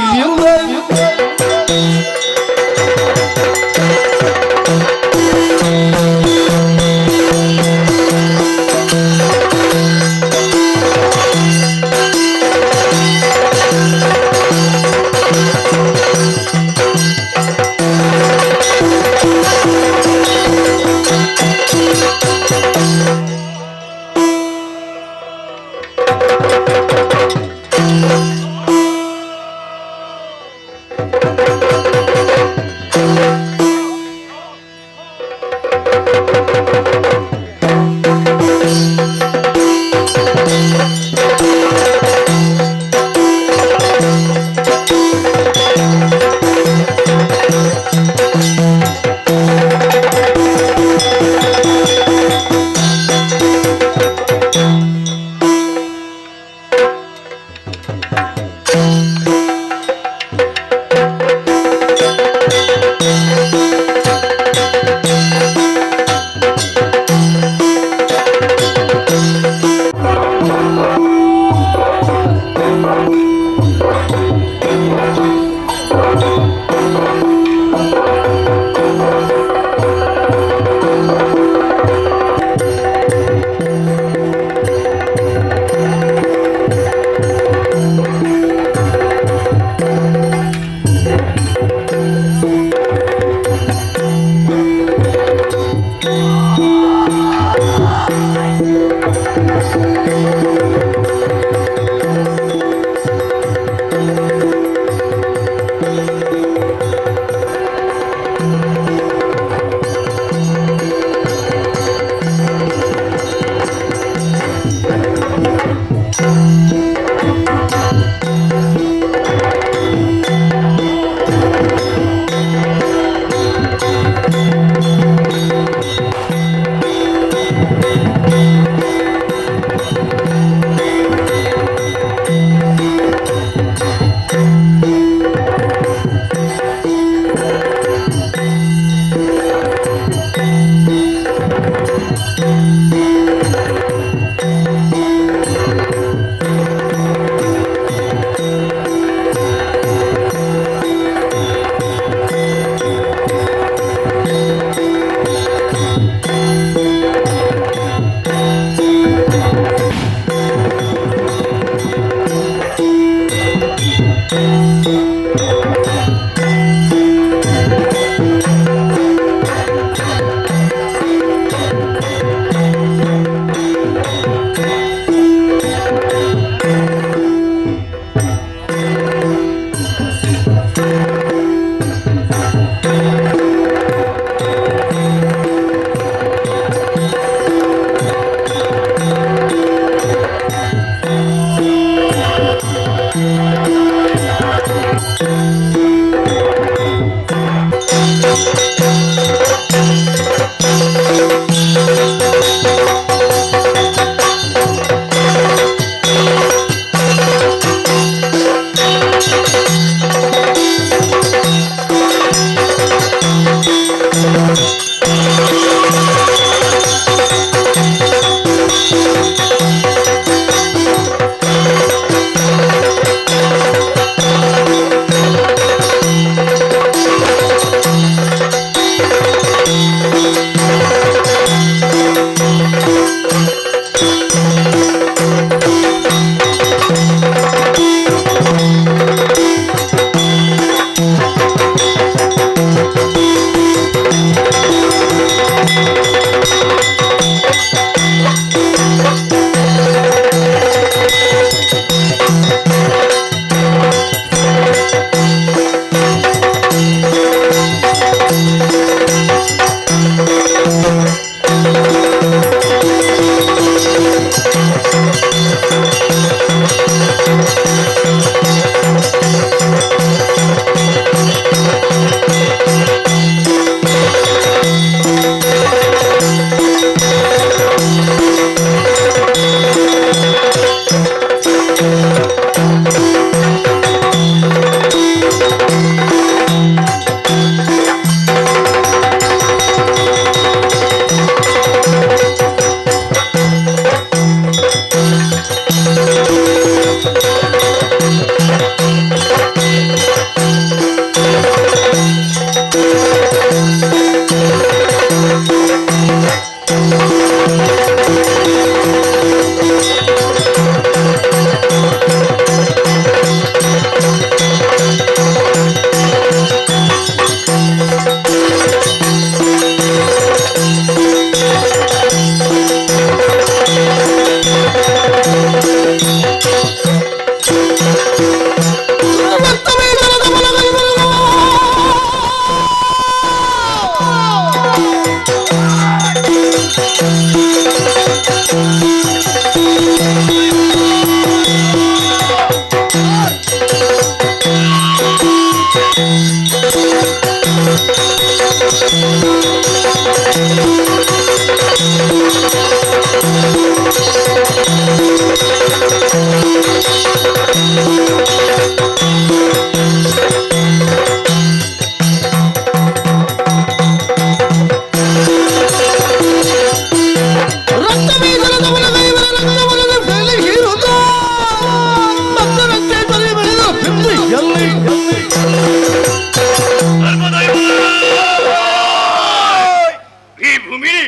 ಗಿರಿ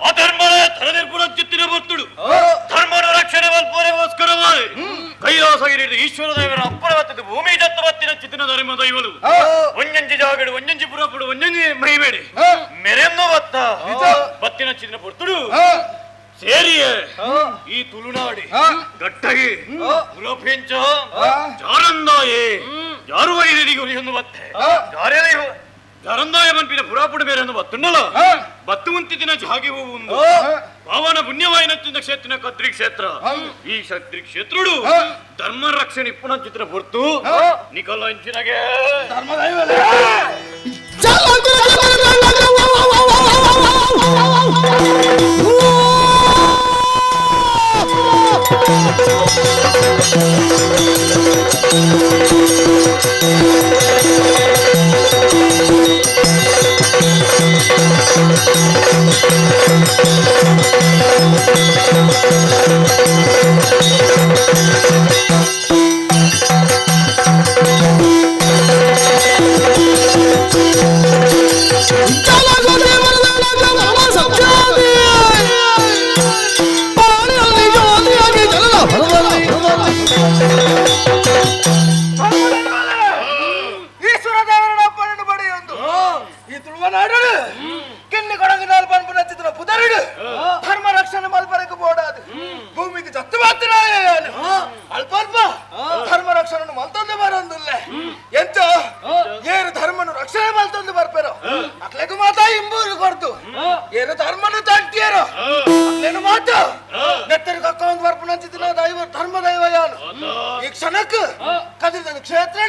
ಅಧರ್ಮನ ತರದಿರ್ಪುರಚ್ಚಿತ್ತಿನ ಭಕ್ತುಡು ಧರ್ಮನ ರಕ್ಷಣೆ ಮಲ್ಪೋರೆಗೋಸ್ಕರವಾಗಿ ಕೈಲಾಸಗಿರಿ ಈಶ್ವರ ದೇವರ ಅಪ್ಪರವತ್ತದ ಭೂಮಿ ದತ್ತವತ್ತಿನ ಚಿತ್ತಿನ ಧರ್ಮ ದೈವಲು ಒಂಜಂಜಿ ಜಾಗಡು ಒಂಜಂಜಿ ಪುರಪುಡು ಒಂಜಂಜಿ ಮೈಬೇಡಿ ಮೆರೆಮ್ಮ ಬತ್ತ ಬತ್ತಿನ ಚಿತ್ತಿನ ಪೊರ್ತುಡು ಸೇರಿಯೇ ಈ ತುಳುನಾಡಿ ಗಟ್ಟಗಿ ಪುರಪೆಂಚ ಜಾರಂದಾಯೇ ಯಾರು ವೈರಿಗೂ ಒಂದು ಬತ್ತೆ ಯಾರೇ ಜರಂದಾಯ ಮನ್ಪಿನ ಪುರಾಪುಡು ಬೇರೆ ಒಂದು ಬತ್ತುಂಡಲ್ಲ ಬತ್ತು ಮುಂತಿನ ಜಾಗಿ ಹೋಗುವುದು ಪಾವನ ಪುಣ್ಯವಾಯಿನ ಕ್ಷೇತ್ರ ಕತ್ರಿ ಕ್ಷೇತ್ರ ಈ ಶಕ್ತಿ ಕ್ಷೇತ್ರುಡು ಧರ್ಮ ರಕ್ಷಣೆ ಪುಣ ಚಿತ್ರ ಹೊರ್ತು ನಿಕಲ ಇಂಚಿನಗೆ ಈಶ್ವರ ದೇವರ ಅಪ್ಪನನ್ನು ಪಡೆಯೊಂದು ಈ ತುಳುವನಾಡು ಕಿನ್ನಿ ಕೊಡಗಿನಾಲ್ ಪನ್ಪುನ ಚಿತ್ರ ಪುದರಿಡು ಧರ್ಮ ರಕ್ಷಣೆ ಮಲ್ಪರೆಗೆ ಬೋಡಾದು ಭೂಮಿಗೆ ಜತ್ತು ಮಾತಿನಾಯನು ಅಲ್ಪ ಅಲ್ಪ ಧರ್ಮ ರಕ್ಷಣೆ ಮಲ್ತೊಂದು ಬರೊಂದಿಲ್ಲ ಎಂತ ಏರು ಧರ್ಮನು ರಕ್ಷಣೆ ಮಲ್ತೊಂದು ಬರ್ಪೆರೋ ಅಕ್ಲೆಗೂ ಮಾತಾ ಇಂಬೂರು ಕೊಡ್ತು ಏರು ಧರ್ಮನು ತಂಟಿಯರು ಅಕ್ಲೇನು ಮಾತು ನೆತ್ತರು ಕಕ್ಕೊಂದು ಬರ್ಪುನ ಚಿತ್ರ ದೈವ ಧರ್ಮ ದೈವ ಯಾನು ಈ ಕ್ಷಣಕ್ಕೆ ಕದಿದ ಕ್ಷೇತ್ರ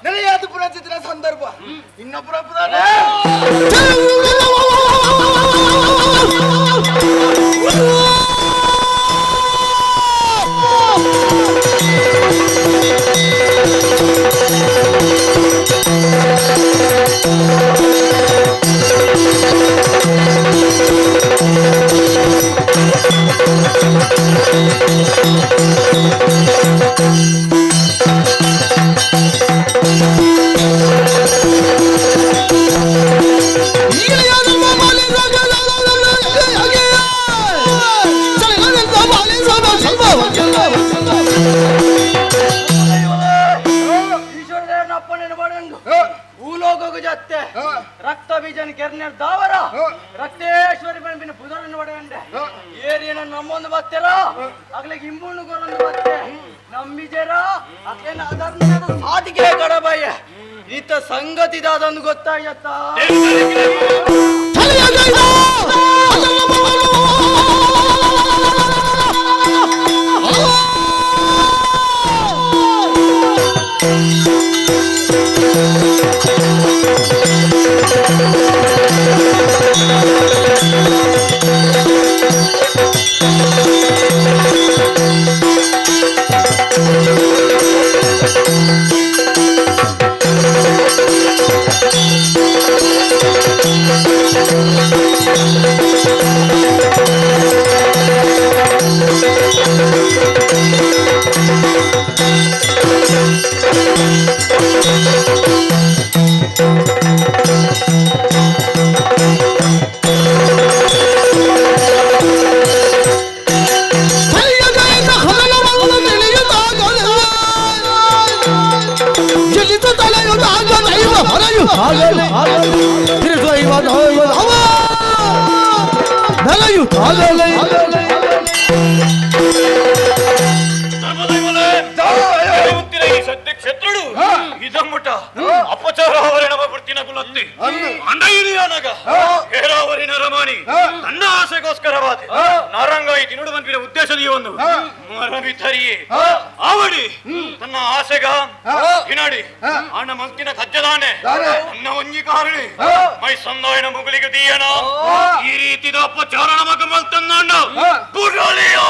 ನೆಲೆಯಾದ ಪುರ ಚಿತ್ರ ಸಂದರ್ಭ ಇನ್ನೊಬ್ಬರ ಪುರಾಣ ಭೂಲೋಕಕ್ಕೆ ಜತ್ತೆ ರಕ್ತ ಬೀಜನ ಕೆರ್ನೆರ್ ದಾವರ ರಕ್ತೇಶ್ವರಿ ಬಂಪಿನ ಪುದರನ್ನು ಒಡೆಯಂಡೆ ಏರಿಯನ ನಮ್ಮೊಂದು ಬತ್ತೆರ ಅಗ್ಲಿಗೆ ಇಂಬುಣ್ಣು ಕೊರೊಂದು ಬತ್ತೆ ನಂಬಿಜೆರ ಅಕ್ಲೇನ ಅದರ್ನದ ಸಾಟಿಗೆ ಕಡಬಯ್ಯ ಈತ ಸಂಗತಿ ದಾದೊಂದು ಗೊತ್ತಾಯತ್ತ ಕ್ಷೇತ್ರುಡು ಇದಮ್ಮಟ ಅಪಚಾರ ಅವರಣ ಬರ್ತಿನ ಕುಲತ್ತಿ ಅಂಡಯಿರಿಯಾನಗ ಹೇರಾವರಿನ ರಮಾಣಿ ತನ್ನ ಆಸೆಗೋಸ್ಕರವಾದ ನಾರಂಗಾಯಿ ತಿನ್ನುಡು ಬಂದಿನ ಉದ್ದೇಶದ ಒಂದು ಮರವಿ ತರಿಯೇ ಆವಡಿ ತನ್ನ ಆಸೆಗ ಹಿನಾಡಿ ಅಣ್ಣ ಮಂಕಿನ ಕಜ್ಜದಾನೆ ನನ್ನ ಒಂಜಿ ಕಾರಣಿ ಮೈ ಸಂದಾಯನ ಮುಗುಲಿಗೆ ದೀಯನ ಈ ರೀತಿದ ಅಪಚಾರಣ ಮಗ ಮಲ್ತನ್ನ ಪುರಳಿಯೋ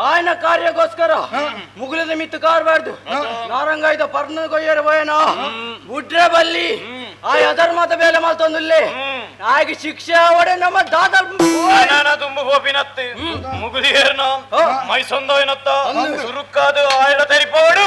ఆయన కార్యಗೋಸ್ಕರ ಮುಗುಲ ನಿಮಿತ್ತ ಕಾರಬಾರ್ದು ನಾರಂಗಾಯ್ದ ಪರ್ನ ಕೊಯ್ಯರ ಬಯನ ಗುಡ್ರೆ ಬಲ್ಲಿ ಆ ಅಧರ್ಮದ ಬೇಲೆ ಮಾತೊಂದುಲ್ಲೆ ಆಗಿ ಶಿಕ್ಷೆ ಅವಡೆ ನಮ್ಮ ದಾದಲ್ ತುಂಬು ಹೋಪಿನತ್ತೆ ಮುಗುದಿಯರ್ನ ಮೈ ಸೊಂದೋಯ್ನತ್ತ ಸುರುಕ್ಕಾದು ಆಯಲ ತೆರಿಪೋಡು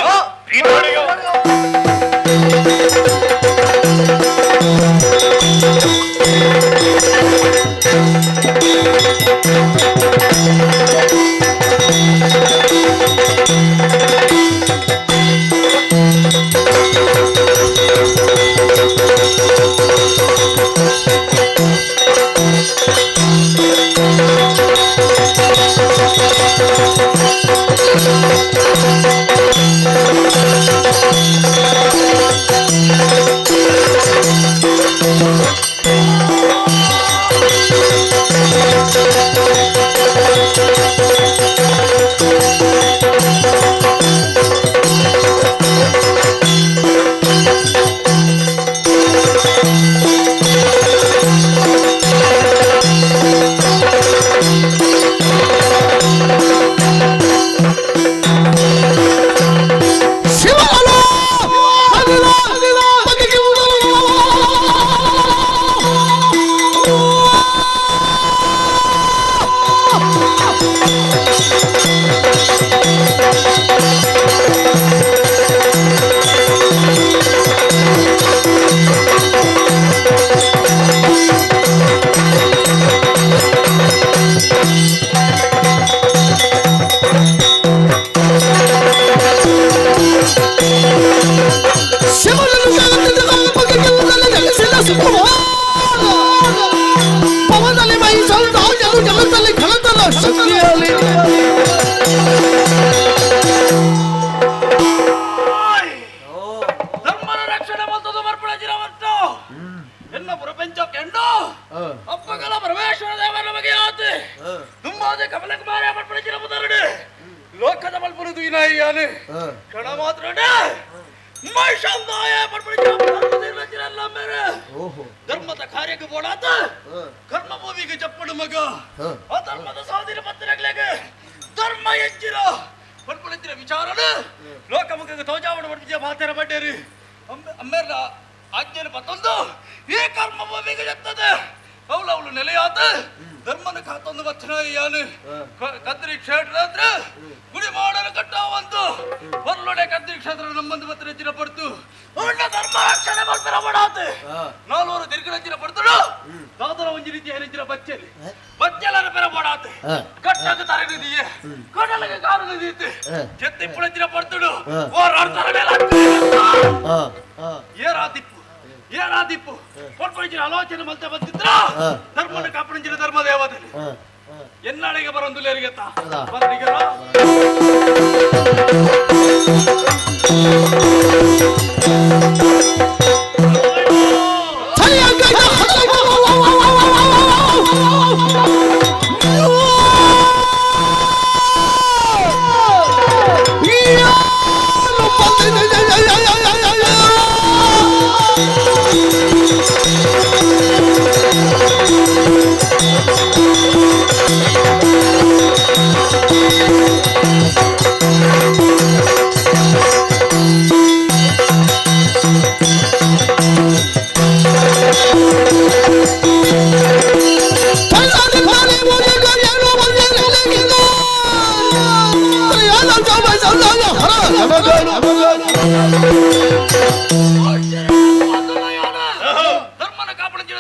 ಧರ್ಮದ ಕಾರ್ಯಕ್ಕೆ ಬೋಡಾತ ಕರ್ಮ ಭೂಮಿಗೆ ಚಪ್ಪಡು ಮಗ ಅಧರ್ಮದ ಸಾಧಿನ ಪತ್ರಗಳಿಗೆ ಧರ್ಮ ಹೆಚ್ಚಿರ ಪಡ್ಪಳಿತಿರ ವಿಚಾರನ ಲೋಕಮುಖಕ್ಕೆ ತೋಜಾವಣ ಪಡ್ಪಿಸಿಯ ಮಾತೆರ ಬಡ್ಡೇರಿ ಅಮ್ಮೇರ ಆಜ್ಞೆನ ಮತ್ತೊಂದು ಈ ಕರ್ಮ ಭೂಮಿಗೆ ಎತ್ತದೆ ಅವಳು ನೆಲೆಯಾದ ಧರ್ಮನ ಕಾತೊಂದು ವಚನ ಯಾನು ಕದ್ರಿ ಕ್ಷೇತ್ರ ಅಂದ್ರೆ ಗುಡಿ ಮಾಡಲು ಕಟ್ಟಾವಂತು ಹೊರಲೊಡೆ ಕದ್ರಿ ಕ್ಷೇತ್ರ ನಮ್ಮಂದು ಮತ್ತೆ ಹೆಚ್ಚಿನ ಪಡ್ತು ಧರ್ಮ ರಕ್ಷಣೆ ಮಾಡ್ತಾರ ಮಾಡಾತೆ 400 ದೀರ್ಘ ಪಡ್ತಳು ದಾದರ ಒಂದು ರೀತಿಯ ಹೆಚ್ಚಿನ ಬಚ್ಚಲಿ ಬಚ್ಚಲರ ಪೆರ ಮಾಡಾತೆ ಕಟ್ಟಕ ತರನಿದೆಯೇ ಕಡಲಗೆ ಕಾರಣದೀತೆ ಚೆತ್ತಿ ಪುಳಚಿನ ಪಡ್ತಳು ಹೋರಾಡ್ತಾರ ಏರಾದಿಪ್ಪು ಪಡ್ಪಳಿಚಿನ ಆಲೋಚನೆ ಮಲ್ತೆ ಬಂದಿದ್ರ ಧರ್ಮನ ಕಾಪಣಿಂಚಿನ ಧರ್ಮ ದೇವದಲ್ಲಿ ಎನ್ನಾಳೆಗೆ ಬರೊಂದುಲೇರಿಗೆತ್ತ ಬರಡಿಗರ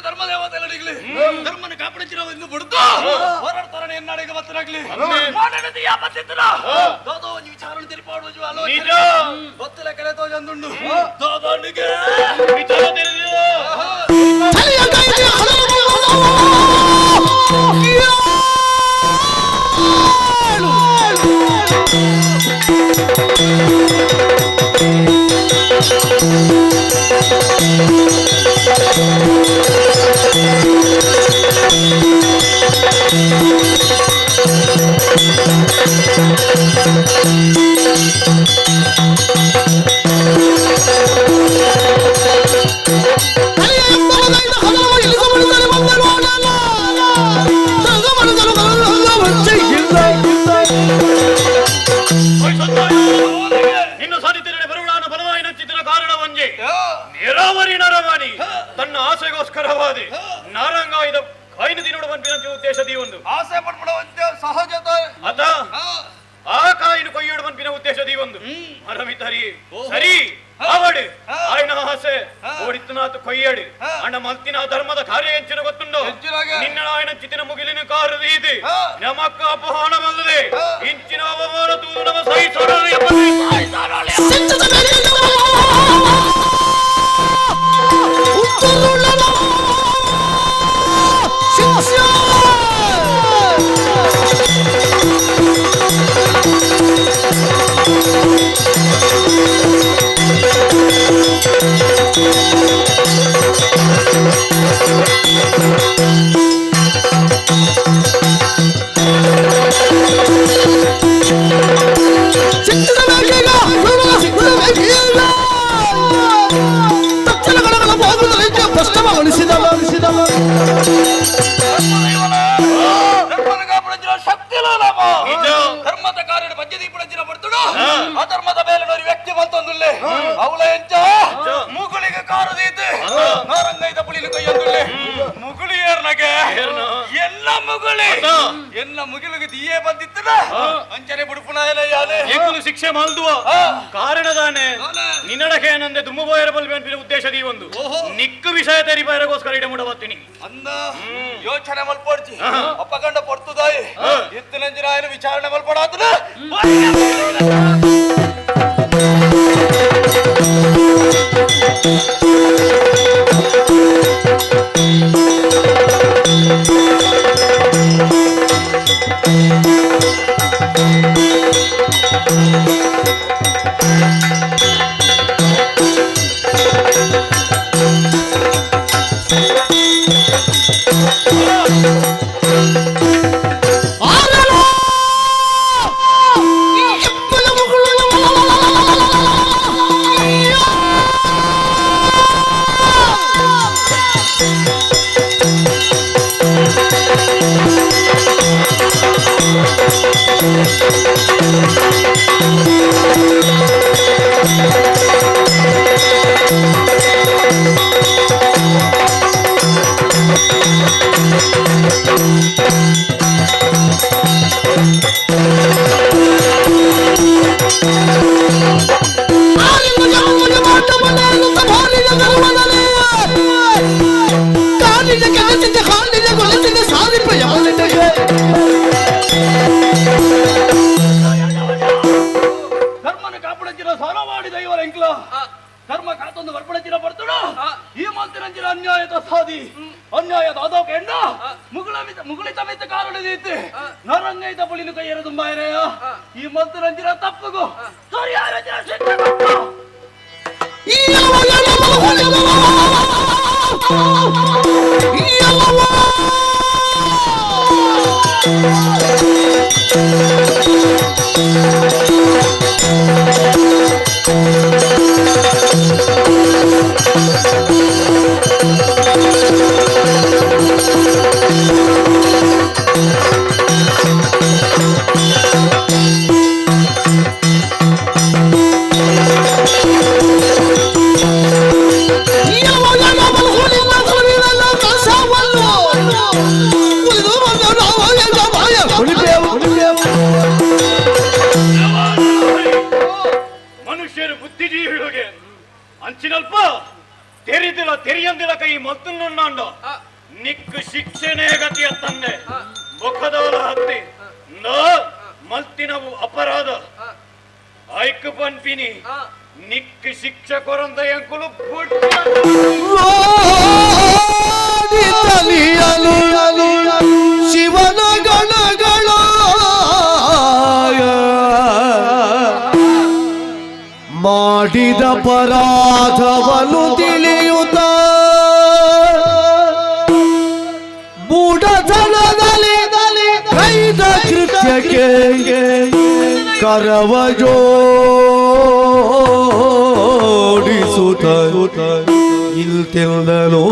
ಧರ್ಮದೇವತೆಗಳಿಗ್ಲಿ ಧರ್ಮನ ಕಾಪಾಡಿಸಿರೋ ಇನ್ನು ಬಿಡುತ್ತು ಹೋರಾಡ್ತಾರನೆ ಎನ್ನಾಡಿಗೆ ಬತ್ತರಾಗ್ಲಿ ಮಾಡನದಿ ಯಾಪತ್ತಿದ್ರ ದೋದೋ ವಿಚಾರಣ ತಿರುಪಾಡುವುದು ನಿಜ ಗೊತ್ತಿಲ್ಲ ಕರೆ ತೋ ಜಂದುಂಡು ದೋದೋನಿಗೆ ವಿಚಾರ ತಿಳಿದಿದೆ ನಿನ್ನ ಸಾಧಿತಿರಡೆ ಬರುಳಾನ ಬಲವಾಯಿ ನಚ್ಚಿತಿನ ಕಾರಣ ಒಂಜೆ ನೀರಾವರಿ ನರವಾಣಿ ತನ್ನ ಆಸೆಗೋಸ್ಕರವಾದಿ ನಾರಂಗಾಯ್ದ ಕಾಯಿನ ದಿನೋಡ ಬಂಪಿನ ಉದ್ದೇಶದಿ ಒಂದು ಆಸೆ ಪಡ್ಬಿಡೋ ಸಹಜತ ಅತ ಆ ಕಾಯಿನ ಕೊಯ್ಯೋಡು ಬಂಪಿನ ಉದ್ದೇಶದಿ ಒಂದು ಮರಮಿತರಿ ಸರಿ ಆವಡು ಆಯ್ನ ಆಸೆ ಓಡಿತ್ತನಾತು ಕೊಯ್ಯಾಡು ಅಣ್ಣ ಮಲ್ತಿನ ಧರ್ಮದ ಕಾರ್ಯ ಹೆಚ್ಚಿನ ಗೊತ್ತುಂಡು ನಿನ್ನ ಆಯ್ನ ಚಿತಿನ ಮುಗಿಲಿನ ಕಾರದಿ ಇದೆ ನಮಕ್ಕ ಅಪಹಾನವಲ್ಲದೆ ಇಂಚಿನ ಅವಮಾನ ತೂದು ನಮ್ಮ ಸಹಿಸೋಣ ಧರ್ಮದ ಕಾರ್ಯ ಬಜ್ಜದಿ ಪುಡಂಚಿನ ಬರ್ತುಡು ಅಧರ್ಮದ ಮೇಲಿನೊರು ವ್ಯಕ್ತಿ ಬಂತೊಂದುಲ್ಲೆ ಅವಳ ಎಂಚ ಮುಗುಳಿಗೆ ಕಾರದೀತೆ ನಾರಂಗೈದ ಪುಳಿಲು ಕೈಯೊಂದುಲ್ಲೆ ಮುಗುಳಿ ಏರ್ನಗೆ ಎಲ್ಲ ಮುಗುಳಿ ಎಲ್ಲ ಮುಗಿಲಿಗೆ ದಿಯೇ ಬಂದಿತ್ತದ ಅಂಚನೆ ಬುಡುಪುನಾಯಲೆ ಯಾಲೆ ಏಕಲು ಶಿಕ್ಷೆ ಮಲ್ದುವ ಕಾರಣದಾನೆ ನಿನ್ನಡಕೆ ಏನಂದೆ ದುಮ್ಮು ಬೋಯರ ಬಲ್ಬೇನ್ಪಿನ ಉದ್ದೇಶದಿ ಒಂದು ನಿಕ್ಕು ವಿಷಯ ತೆರಿ ಬೈರಗೋಸ್ಕರ ಇಡ ಮುಡಬತ್ತೀನಿ ಅಂದ ಯೋಚನೆ ಮಲ್ಪಡ್ಚಿ ಅಪ್ಪಗಂಡ ಪಡ್ತುದಾಯಿ ಇತ್ತನಂಜಿನ ఆయన ವಿಚಾರಣೆ ಮಲ್ಪಡಾತನ ಧರ್ಮನ ಕಾಪಾಡಂಚಿನ ಸಾಲ ಮಾಡಿದ ಇವರ ಎಂಕ್ಲ ಧರ್ಮ ಕಾತೊಂದು ಬರ್ಪಡಂಚಿನ ಬರ್ತುಡು ಈ ಮಂತ್ರಿನಂಚಿನ ಅನ್ಯಾಯದ ಸಾದಿ ಅನ್ಯಾಯದ ಅದೋಕೆಂಡ ಮುಗುಳಿತ ಮಿತ ಕಾರಣದೀತೆ ನರಂಗೈತ ಪುಳಿಲು ಕೈ ಎರೆದು ಮಾಯನೆಯ ಈ ಮಂತ್ರಿನಂಚಿನ ತಪ್ಪುಗು ಸರಿಯಾದ ಶಿಕ್ಷೆ ಕೊಟ್ಟು ಮಲ್ತುಂಡ ನಿಕ್ಕು ಶಿಕ್ಷಣೆ ಗತಿಯ ತಂದೆ ಮುಖದವರ ಹತ್ತಿ ಮಲ್ತಿನವು ಅಪರಾಧ ಆಯ್ಕೆ ಪನ್ಪಿನಿ ನಿಕ್ಕು ಶಿಕ್ಷಕರಂತ ಎಂಕುಲು ಶಿವನ ಗಣಗಳ ಮಾಡಿದ ಪರಾಧವನ್ನು ತಿಳಿಯುತ್ತ ಮೂಢತನದಲ್ಲಿ ಕೈದ ಕೃತ್ಯಕ್ಕೆ ಕರವ ಜೋಡಿಸುತ್ತ ಇಲ್ತೆಲ್ಲೋ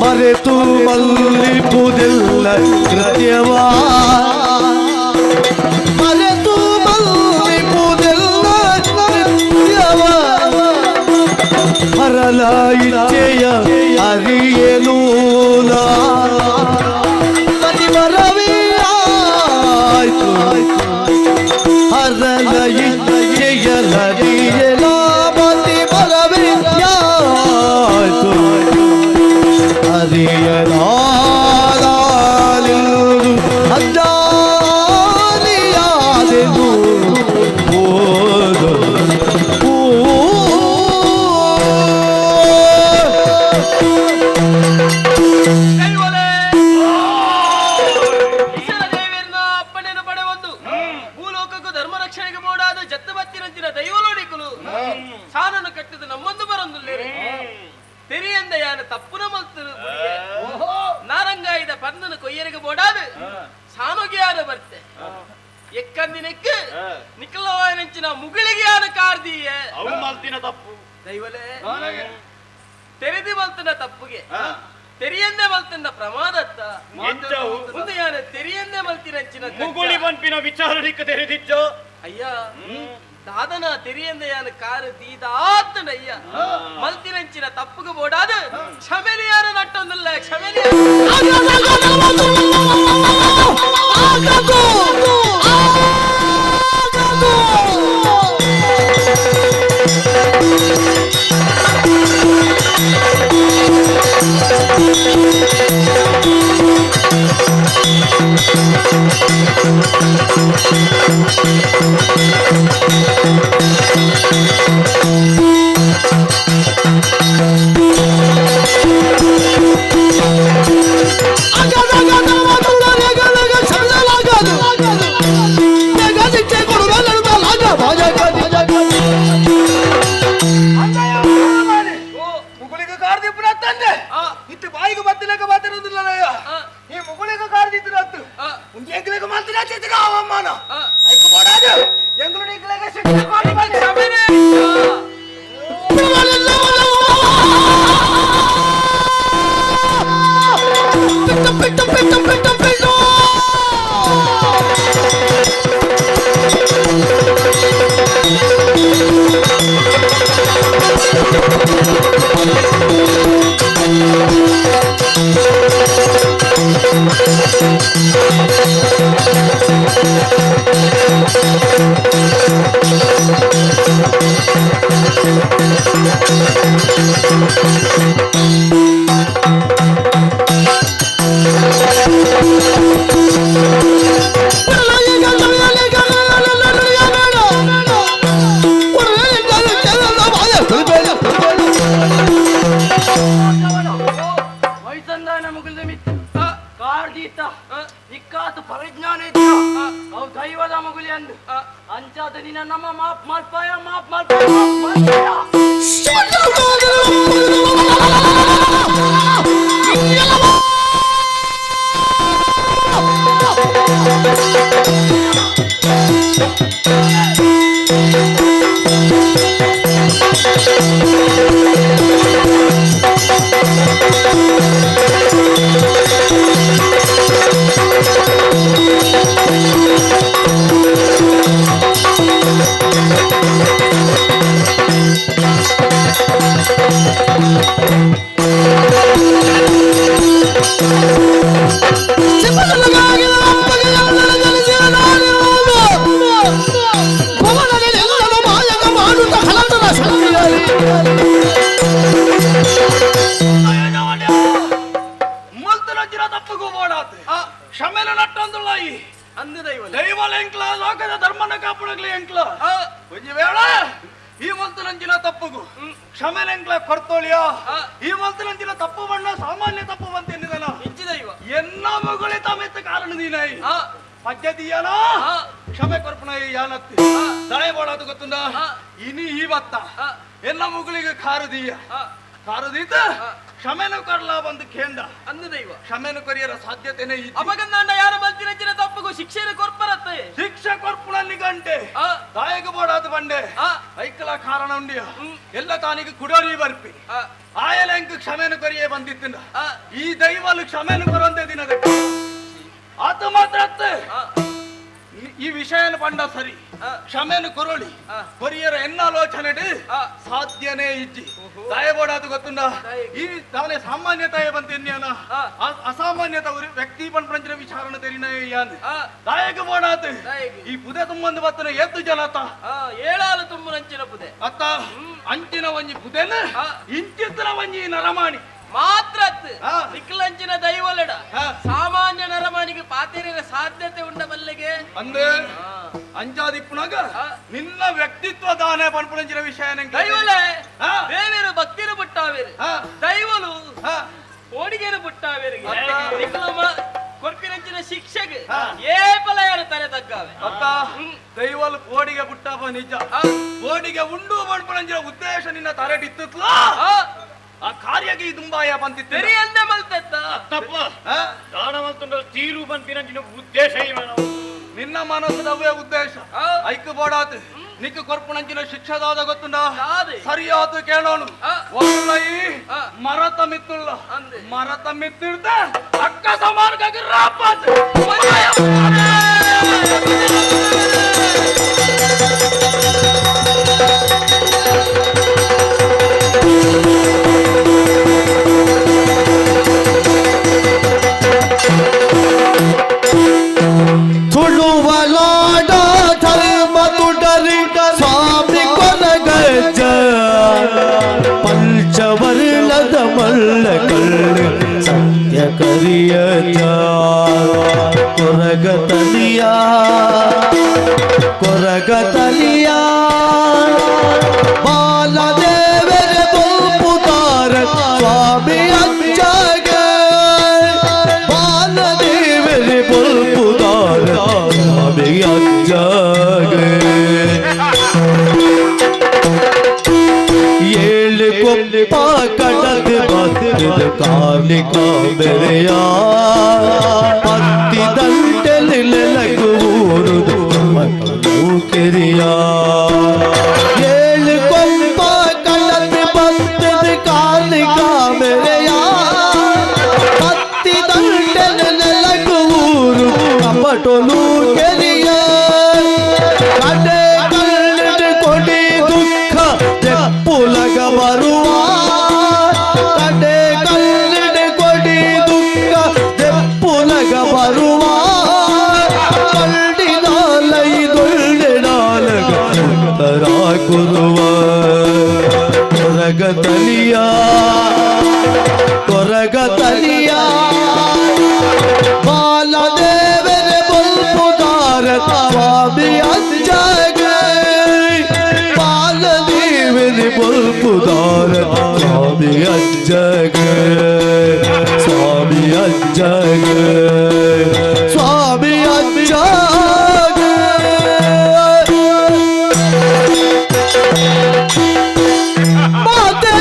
ಮರೆತು ಮಲ್ಲಿಪುದಿಲ್ಲ ಕೃತ್ಯವ ಮರೆತು ಮಲ್ಲಿಪುದಿಲ್ಲ ಕೃತ್ಯವ ಹರಲ ಇಚ್ಛೆಯ ಅರಿಯಲು ಮರವೇ ಆಯ್ತು ಹರಲ ಇಚ್ಛೆಯ ಅರಿಯಲ ಮತಿ ಮರವೇ ಆಯ್ತು ಅರಿಯಲಾಲಿರುವುದು ಅಜ್ಞಾನಿಯಾದೆನು ಅಪ್ಪಣೆಯನ್ನು ಪಡೆವೊಂದು ಭೂಲೋಕಕ್ಕೂ ಧರ್ಮ ರಕ್ಷಣೆಗೆ ಬೋಡಾದ ಜತ್ತ ಬತ್ತಿರಂಚಿನ ದೈವಲೋಡಿಕಲು ಸಾನನ್ನು ಕಟ್ಟಿದ ನಮ್ಮೊಂದು ಬರೊಂದು ತೆರಿಯಂದ ಯಾನ ತಪ್ಪುನ ಮಲ್ತು ನಾರಂಗಾಯಿದ ಪರ್ನನ ಕೊಯ್ಯರಿಗೆ ಬೋಡಾದು ಸಾನುಗೆ ಯಾನ ಬರ್ತೆ ಎಕ್ಕಂದಿನಕ್ಕೆ ನಿಖಲವಾಯನಂಚಿನ ಮುಗಿಳಿಗೆ ಯಾನ ಕಾರ್ದೀಯ ಅವು ಮಲ್ತಿನ ತಪ್ಪು ದೈವಲೇ ತೆರೆದಿ ಮಲ್ತನ ತಪ್ಪುಗೆ ತೆರಿಯಂದೆ ಮಲ್ತನ ಪ್ರಮಾದತ್ತ ಮುಂದೆ ಯಾನ ತೆರಿಯಂದೆ ಮಲ್ತಿನಂಚಿನ ಮುಗುಳಿ ಪನ್ಪಿನ ವಿಚಾರಣಿಕ ತೆರೆದಿದ್ದೋ ಅಯ್ಯ ದಾದನ ತೆರಿಯಂದ ಯಾನ ಕಾರು ದೀದಾತನಯ್ಯ ಮಲ್ತಿನಂಚಿನ ತಪ್ಪುಗೆ ಬೋಡಾದ ಕ್ಷಮೆಲಿಯಾರ ನಟ್ಟೊಂದಿಲ್ಲ ಕ್ಷಮೆಲಿಯ ಮುಗುಳಿಗೆ ಕಾರ್ದಿಪ್ಪು ತಂದೆ ಇತ್ತು ಬಾಯಿಗೆ ಬತ್ತಲೆಗ ಮಾತಿರೋದಿಲ್ಲ ಈ ಮುಗುಳಿಗೆ ಕಾರ್ದಿತ್ತು ನತ್ತು ಒಂದು ಎಂಗ್ಲಿಗೆ ಮಾತಿನ ಚಿತ್ರ ಅವಮಾನ ಐಕು ಬೋಡಾದು ಎಂಗ್ಲು ಎಂಗ್ಲಿಗೆ ಶಿಕ್ಷೆ ಮಾಡಿ ಕ್ಷಮೆನೇ ಇಕ್ಕಾತು ಪರಿಜ್ಞಾನ ಇದ್ದ ಅವು ದೈವದ ಮಗುಲಿ ಅಂದು ಅಂಚಾದ ನಿನ್ನ ನಮ್ಮ ಮಾಪ್ ಮಲ್ಪಾಯ ಮಾಪ್ ಮಲ್ಪಾಯ Simple ದೈವಲ ಎಂಕ್ಲ ಲೋಕದ ಧರ್ಮನ ಕಾಪಾಡಲಿ ಎಂಕ್ಲ ಒಂಜಿ ವೇಳ ಈ ಮಂತನಂಚಿನ ತಪ್ಪುಗು ಕ್ಷಮೆನೆಂಕ್ಲ ಕೊಡ್ತೋಳಿಯೋ ಈ ಮಂತನಂಚಿನ ತಪ್ಪು ಬಣ್ಣ ಸಾಮಾನ್ಯ ತಪ್ಪು ಬಂತೆನ್ನಿದನ ದೈವ ಎನ್ನ ಮಗಳಿತ ಮೆತ್ತ ಕಾರಣ ನೀನೈ ಪದ್ಧತಿಯನ ಕ್ಷಮೆ ಕೊರ್ಪಣ ಯಾನತ್ತಿ ದಯ ಮಾಡೋದು ಗೊತ್ತುಂದ ಇನಿ ಇವತ್ತ ಎಲ್ಲ ಮಗಳಿಗೆ ಕಾರದೀಯ ಕಾರದೀತ ಕ್ಷಮೆನು ಕೊರ್ಲಾ ಬಂದು ಕೇಂದ್ರ ಅಂದು ದೈವ ಕ್ಷಮೆನು ಕೊರಿಯರ ಸಾಧ್ಯತೆನೇ ಅಪಗಂದ ಯಾರ ಬಂತಿನ ತಪ್ಪಗೂ ಶಿಕ್ಷೆನ ಕೊರ್ಪರತ್ತೆ ಶಿಕ್ಷೆ ಕೊರ್ಪುನಲ್ಲಿ ಗಂಟೆ ದಾಯಕ ಬೋಡಾದ ಬಂಡೆ ಐಕಲ ಕಾರಣ ಉಂಡಿಯ ಎಲ್ಲ ತಾನಿಗೆ ಕುಡೋರಿ ಬರ್ಪಿ ಆಯಲ ಎಂಕ್ ಕ್ಷಮೆನು ಕೊರಿಯೇ ಬಂದಿತ್ತಿನ ಈ ದೈವಲು ಕ್ಷಮೆನು ಕೊರಂತೆ ದಿನದ ಆತ ಮಾತ್ರ ಈ ವಿಷಯನ ಪಂಡ ಸರಿ ಕ್ಷಮೆನು ಕೊರಳಿ ಕೊರಿಯರ ಎನ್ನಾಲೋಚನೆ ಸಾಧ್ಯನೇ ಇಜ್ಜಿ ದಯಬೋಡಾದು ಗೊತ್ತುಂಡ ಈ ತಾನೇ ಸಾಮಾನ್ಯತಾಯ ಬಂತೆನ್ಯಾನ ಅಸಾಮಾನ್ಯತ ವ್ಯಕ್ತಿ ಪಂಚ ವಿಚಾರಣ ತೆರಿನಾನ್ ದಾಯಕ ಬೋಡಾತು ಈ ಪುದೆ ತುಂಬಂದು ಬತ್ತನ ಎದ್ದು ಜನತ ಏಳಾಲು ತುಂಬು ನಂಚಿನ ಪುದೆ ಅತ್ತ ಅಂಚಿನ ಒಂಜಿ ಪುದೆನ ಇಂಚಿತ್ತಿನ ಒಂಜಿ ನರಮಾಣಿ ಮಾತ್ರ ನಿಖಲಂಚಿನ ದೈವಲಡ ಸಾಮಾನ್ಯ ನರಮಾಣಿಗೆ ಪಾತೆರಿನ ಸಾಧ್ಯತೆ ಉಂಡ ಮಲ್ಲಿಗೆ ಅಂದೆ ಅಂಜಾದಿಪ್ಪುನಾಗ ನಿನ್ನ ವ್ಯಕ್ತಿತ್ವ ದಾನ ಪನ್ಪುನಂಚಿನ ವಿಷಯ ದೈವಲೇ ದೇವೇರು ಭಕ್ತಿರು ಬಿಟ್ಟಾವೇರು ದೈವಲು ಓಡಿಗೆರು ಬಿಟ್ಟಾವೇರಿಗೆ ನಿಖಲಮ್ಮ ಕೊರ್ಪಿನಂಚಿನ ಶಿಕ್ಷೆಗೆ ಏಪಲಯಾನ ತಲೆ ತಗ್ಗಾವೆ ಅತ್ತ ದೈವಲು ಓಡಿಗೆ ಬಿಟ್ಟಾವ ನಿಜ ಓಡಿಗೆ ಉಂಡು ಪನ್ಪುನಂಚಿನ ಉದ್ದೇಶ ನಿನ್ನ ತರೆಡಿತ್ತಲ್ಲ ಆ ಕಾರ್ಯಕ್ಕೆ ದುಂಬಾಯ ಬಂದಿತ್ತು ತೆರಿಯಂದೆ ಮಲ್ತೆತ್ತ ತಪ್ಪ ದಾನ ಮಲ್ತುಂಡ ತೀರು ಬಂತಿನ ಉದ್ದೇಶ ನಿನ್ನ ಮನಸ್ಸದವೇ ಉದ್ದೇಶ ಐಕ್ಯ ಬೋಡಾತ್ ನಿಕ್ಕ ಕೊರ್ಪುಣಂಚಿನ ಶಿಕ್ಷದಾದ ಗೊತ್ತುಂಡ ಸರಿಯಾದ ಕೇಳೋನು ಒಳ್ಳೆ ಮರತ ಮಿತ್ತುಲ್ಲ ಮರತ ಮಿತ್ತಿರ್ದ ಅಕ್ಕ ಸಮಾನಕ್ಕಾಗಿ ರಾಪಾತ್ ತುಳುವಲಾಡ ಧರ್ಮ ತುಡರಿ ಸ್ವಾಮಿ ಕೊರಗಜ್ಜ ಪಂಚವರ್ಣದ ಮಲ್ಲ ಕಳ್ಳಿ ಸತ್ಯ ಕರಿಯ ಕೊರಗತಲಿಯ ಕೊರಗತಲಿಯ ಬಾಲದೇವರ ಗೋಪುತಾರ ಸ್ವಾಮಿ ಅಜ್ಜಗ ಬಾಲದೇವರ ಗೋಪುತಾರ ಸ್ವಾಮಿ ಅಜ್ಜಗ ಏಳು ಕೊಂಪ ಕಡದ ಬತ್ತದ ಕಾಲಿಕ ಬೆರೆಯ ಪತ್ತಿ ದಂಟೆಲೆಲಗೂರುದು ಕೆರಿಯ ಏಳು ಕೊಂಪ ಕಡದ ಬತ್ತದ ಕಾಲಿಕ ಬೆರೆಯ ಪತ್ತಿ ದಂಟೆಲೆಲಗೂರು ಕಪಟೊಲು ಕೆರಿಯ ಕಡೆ ಕಣ್ಣು ಕೊಡಿ ದುಃಖ ತೆಪ್ಪುಲಗ ಬರುವ ಕಡೆ ಕಣ್ಣು ಕೊಡಿ ದುಃಖ ತೆಪ್ಪುಲಗ ಬರುವ ಕಳ್ಳಿನಾಲೈ ದೊಳ್ಳೆನಾಲಗ ತರ ಕೊರುವ ಕೊರಗತಲಿಯ ಕೊರಗತಲಿಯ ಬಾಲದೇವರ ಬಲ್ಪುದಾರ ಸ್ವಾಮಿ ಅಜ್ಜಗ ಬಾಲದೇವರ ಬಲ್ಪುದಾರ ಸ್ವಾಮಿ ಅಜ್ಜಗ ಸ್ವಾಮಿ ಅಜ್ಜಗ ಸ್ವಾಮಿ ಅಜ್ಜಗ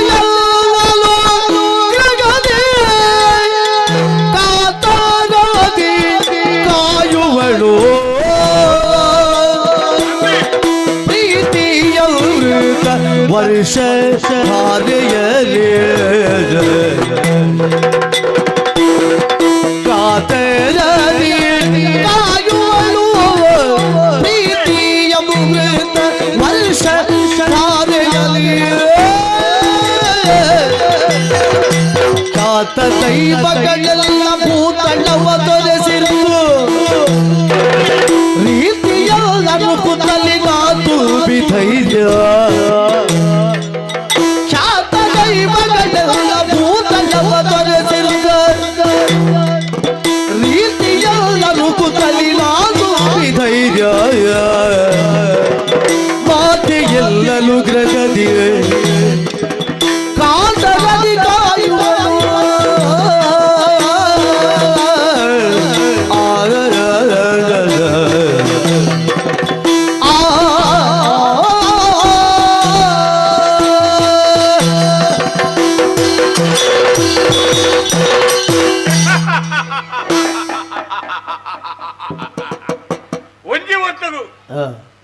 ಮಾತೆಯಲ್ಲೋ ಜಗದೇ ಕಾತಾರಾದಿ ಕಾಯುವಳು ಪ್ರೀತಿಯಮೃತ ವರ್ಷ ಹಾರೆಯಲಿ ಕಾತರದಿ ಕಾಯುವಳು ಪ್ರೀತಿಯಮೃತ ವರ್ಷ ಹಾರೆಯಲಿ ಕಾತ ದೈವಗಳೆಲ್ಲ ಭೂತಳವ ತೊರೆಸಿರುವುದು ರೀತಿಯಲ್ಲನು ಕುತಲಿ ಮಾತು ಬಿಧೈರ್ಯ ಖ್ಯಾತ ದೈವಗಳೆಲ್ಲ ಭೂತಳವ ತೊರೆಸಿರುವುದು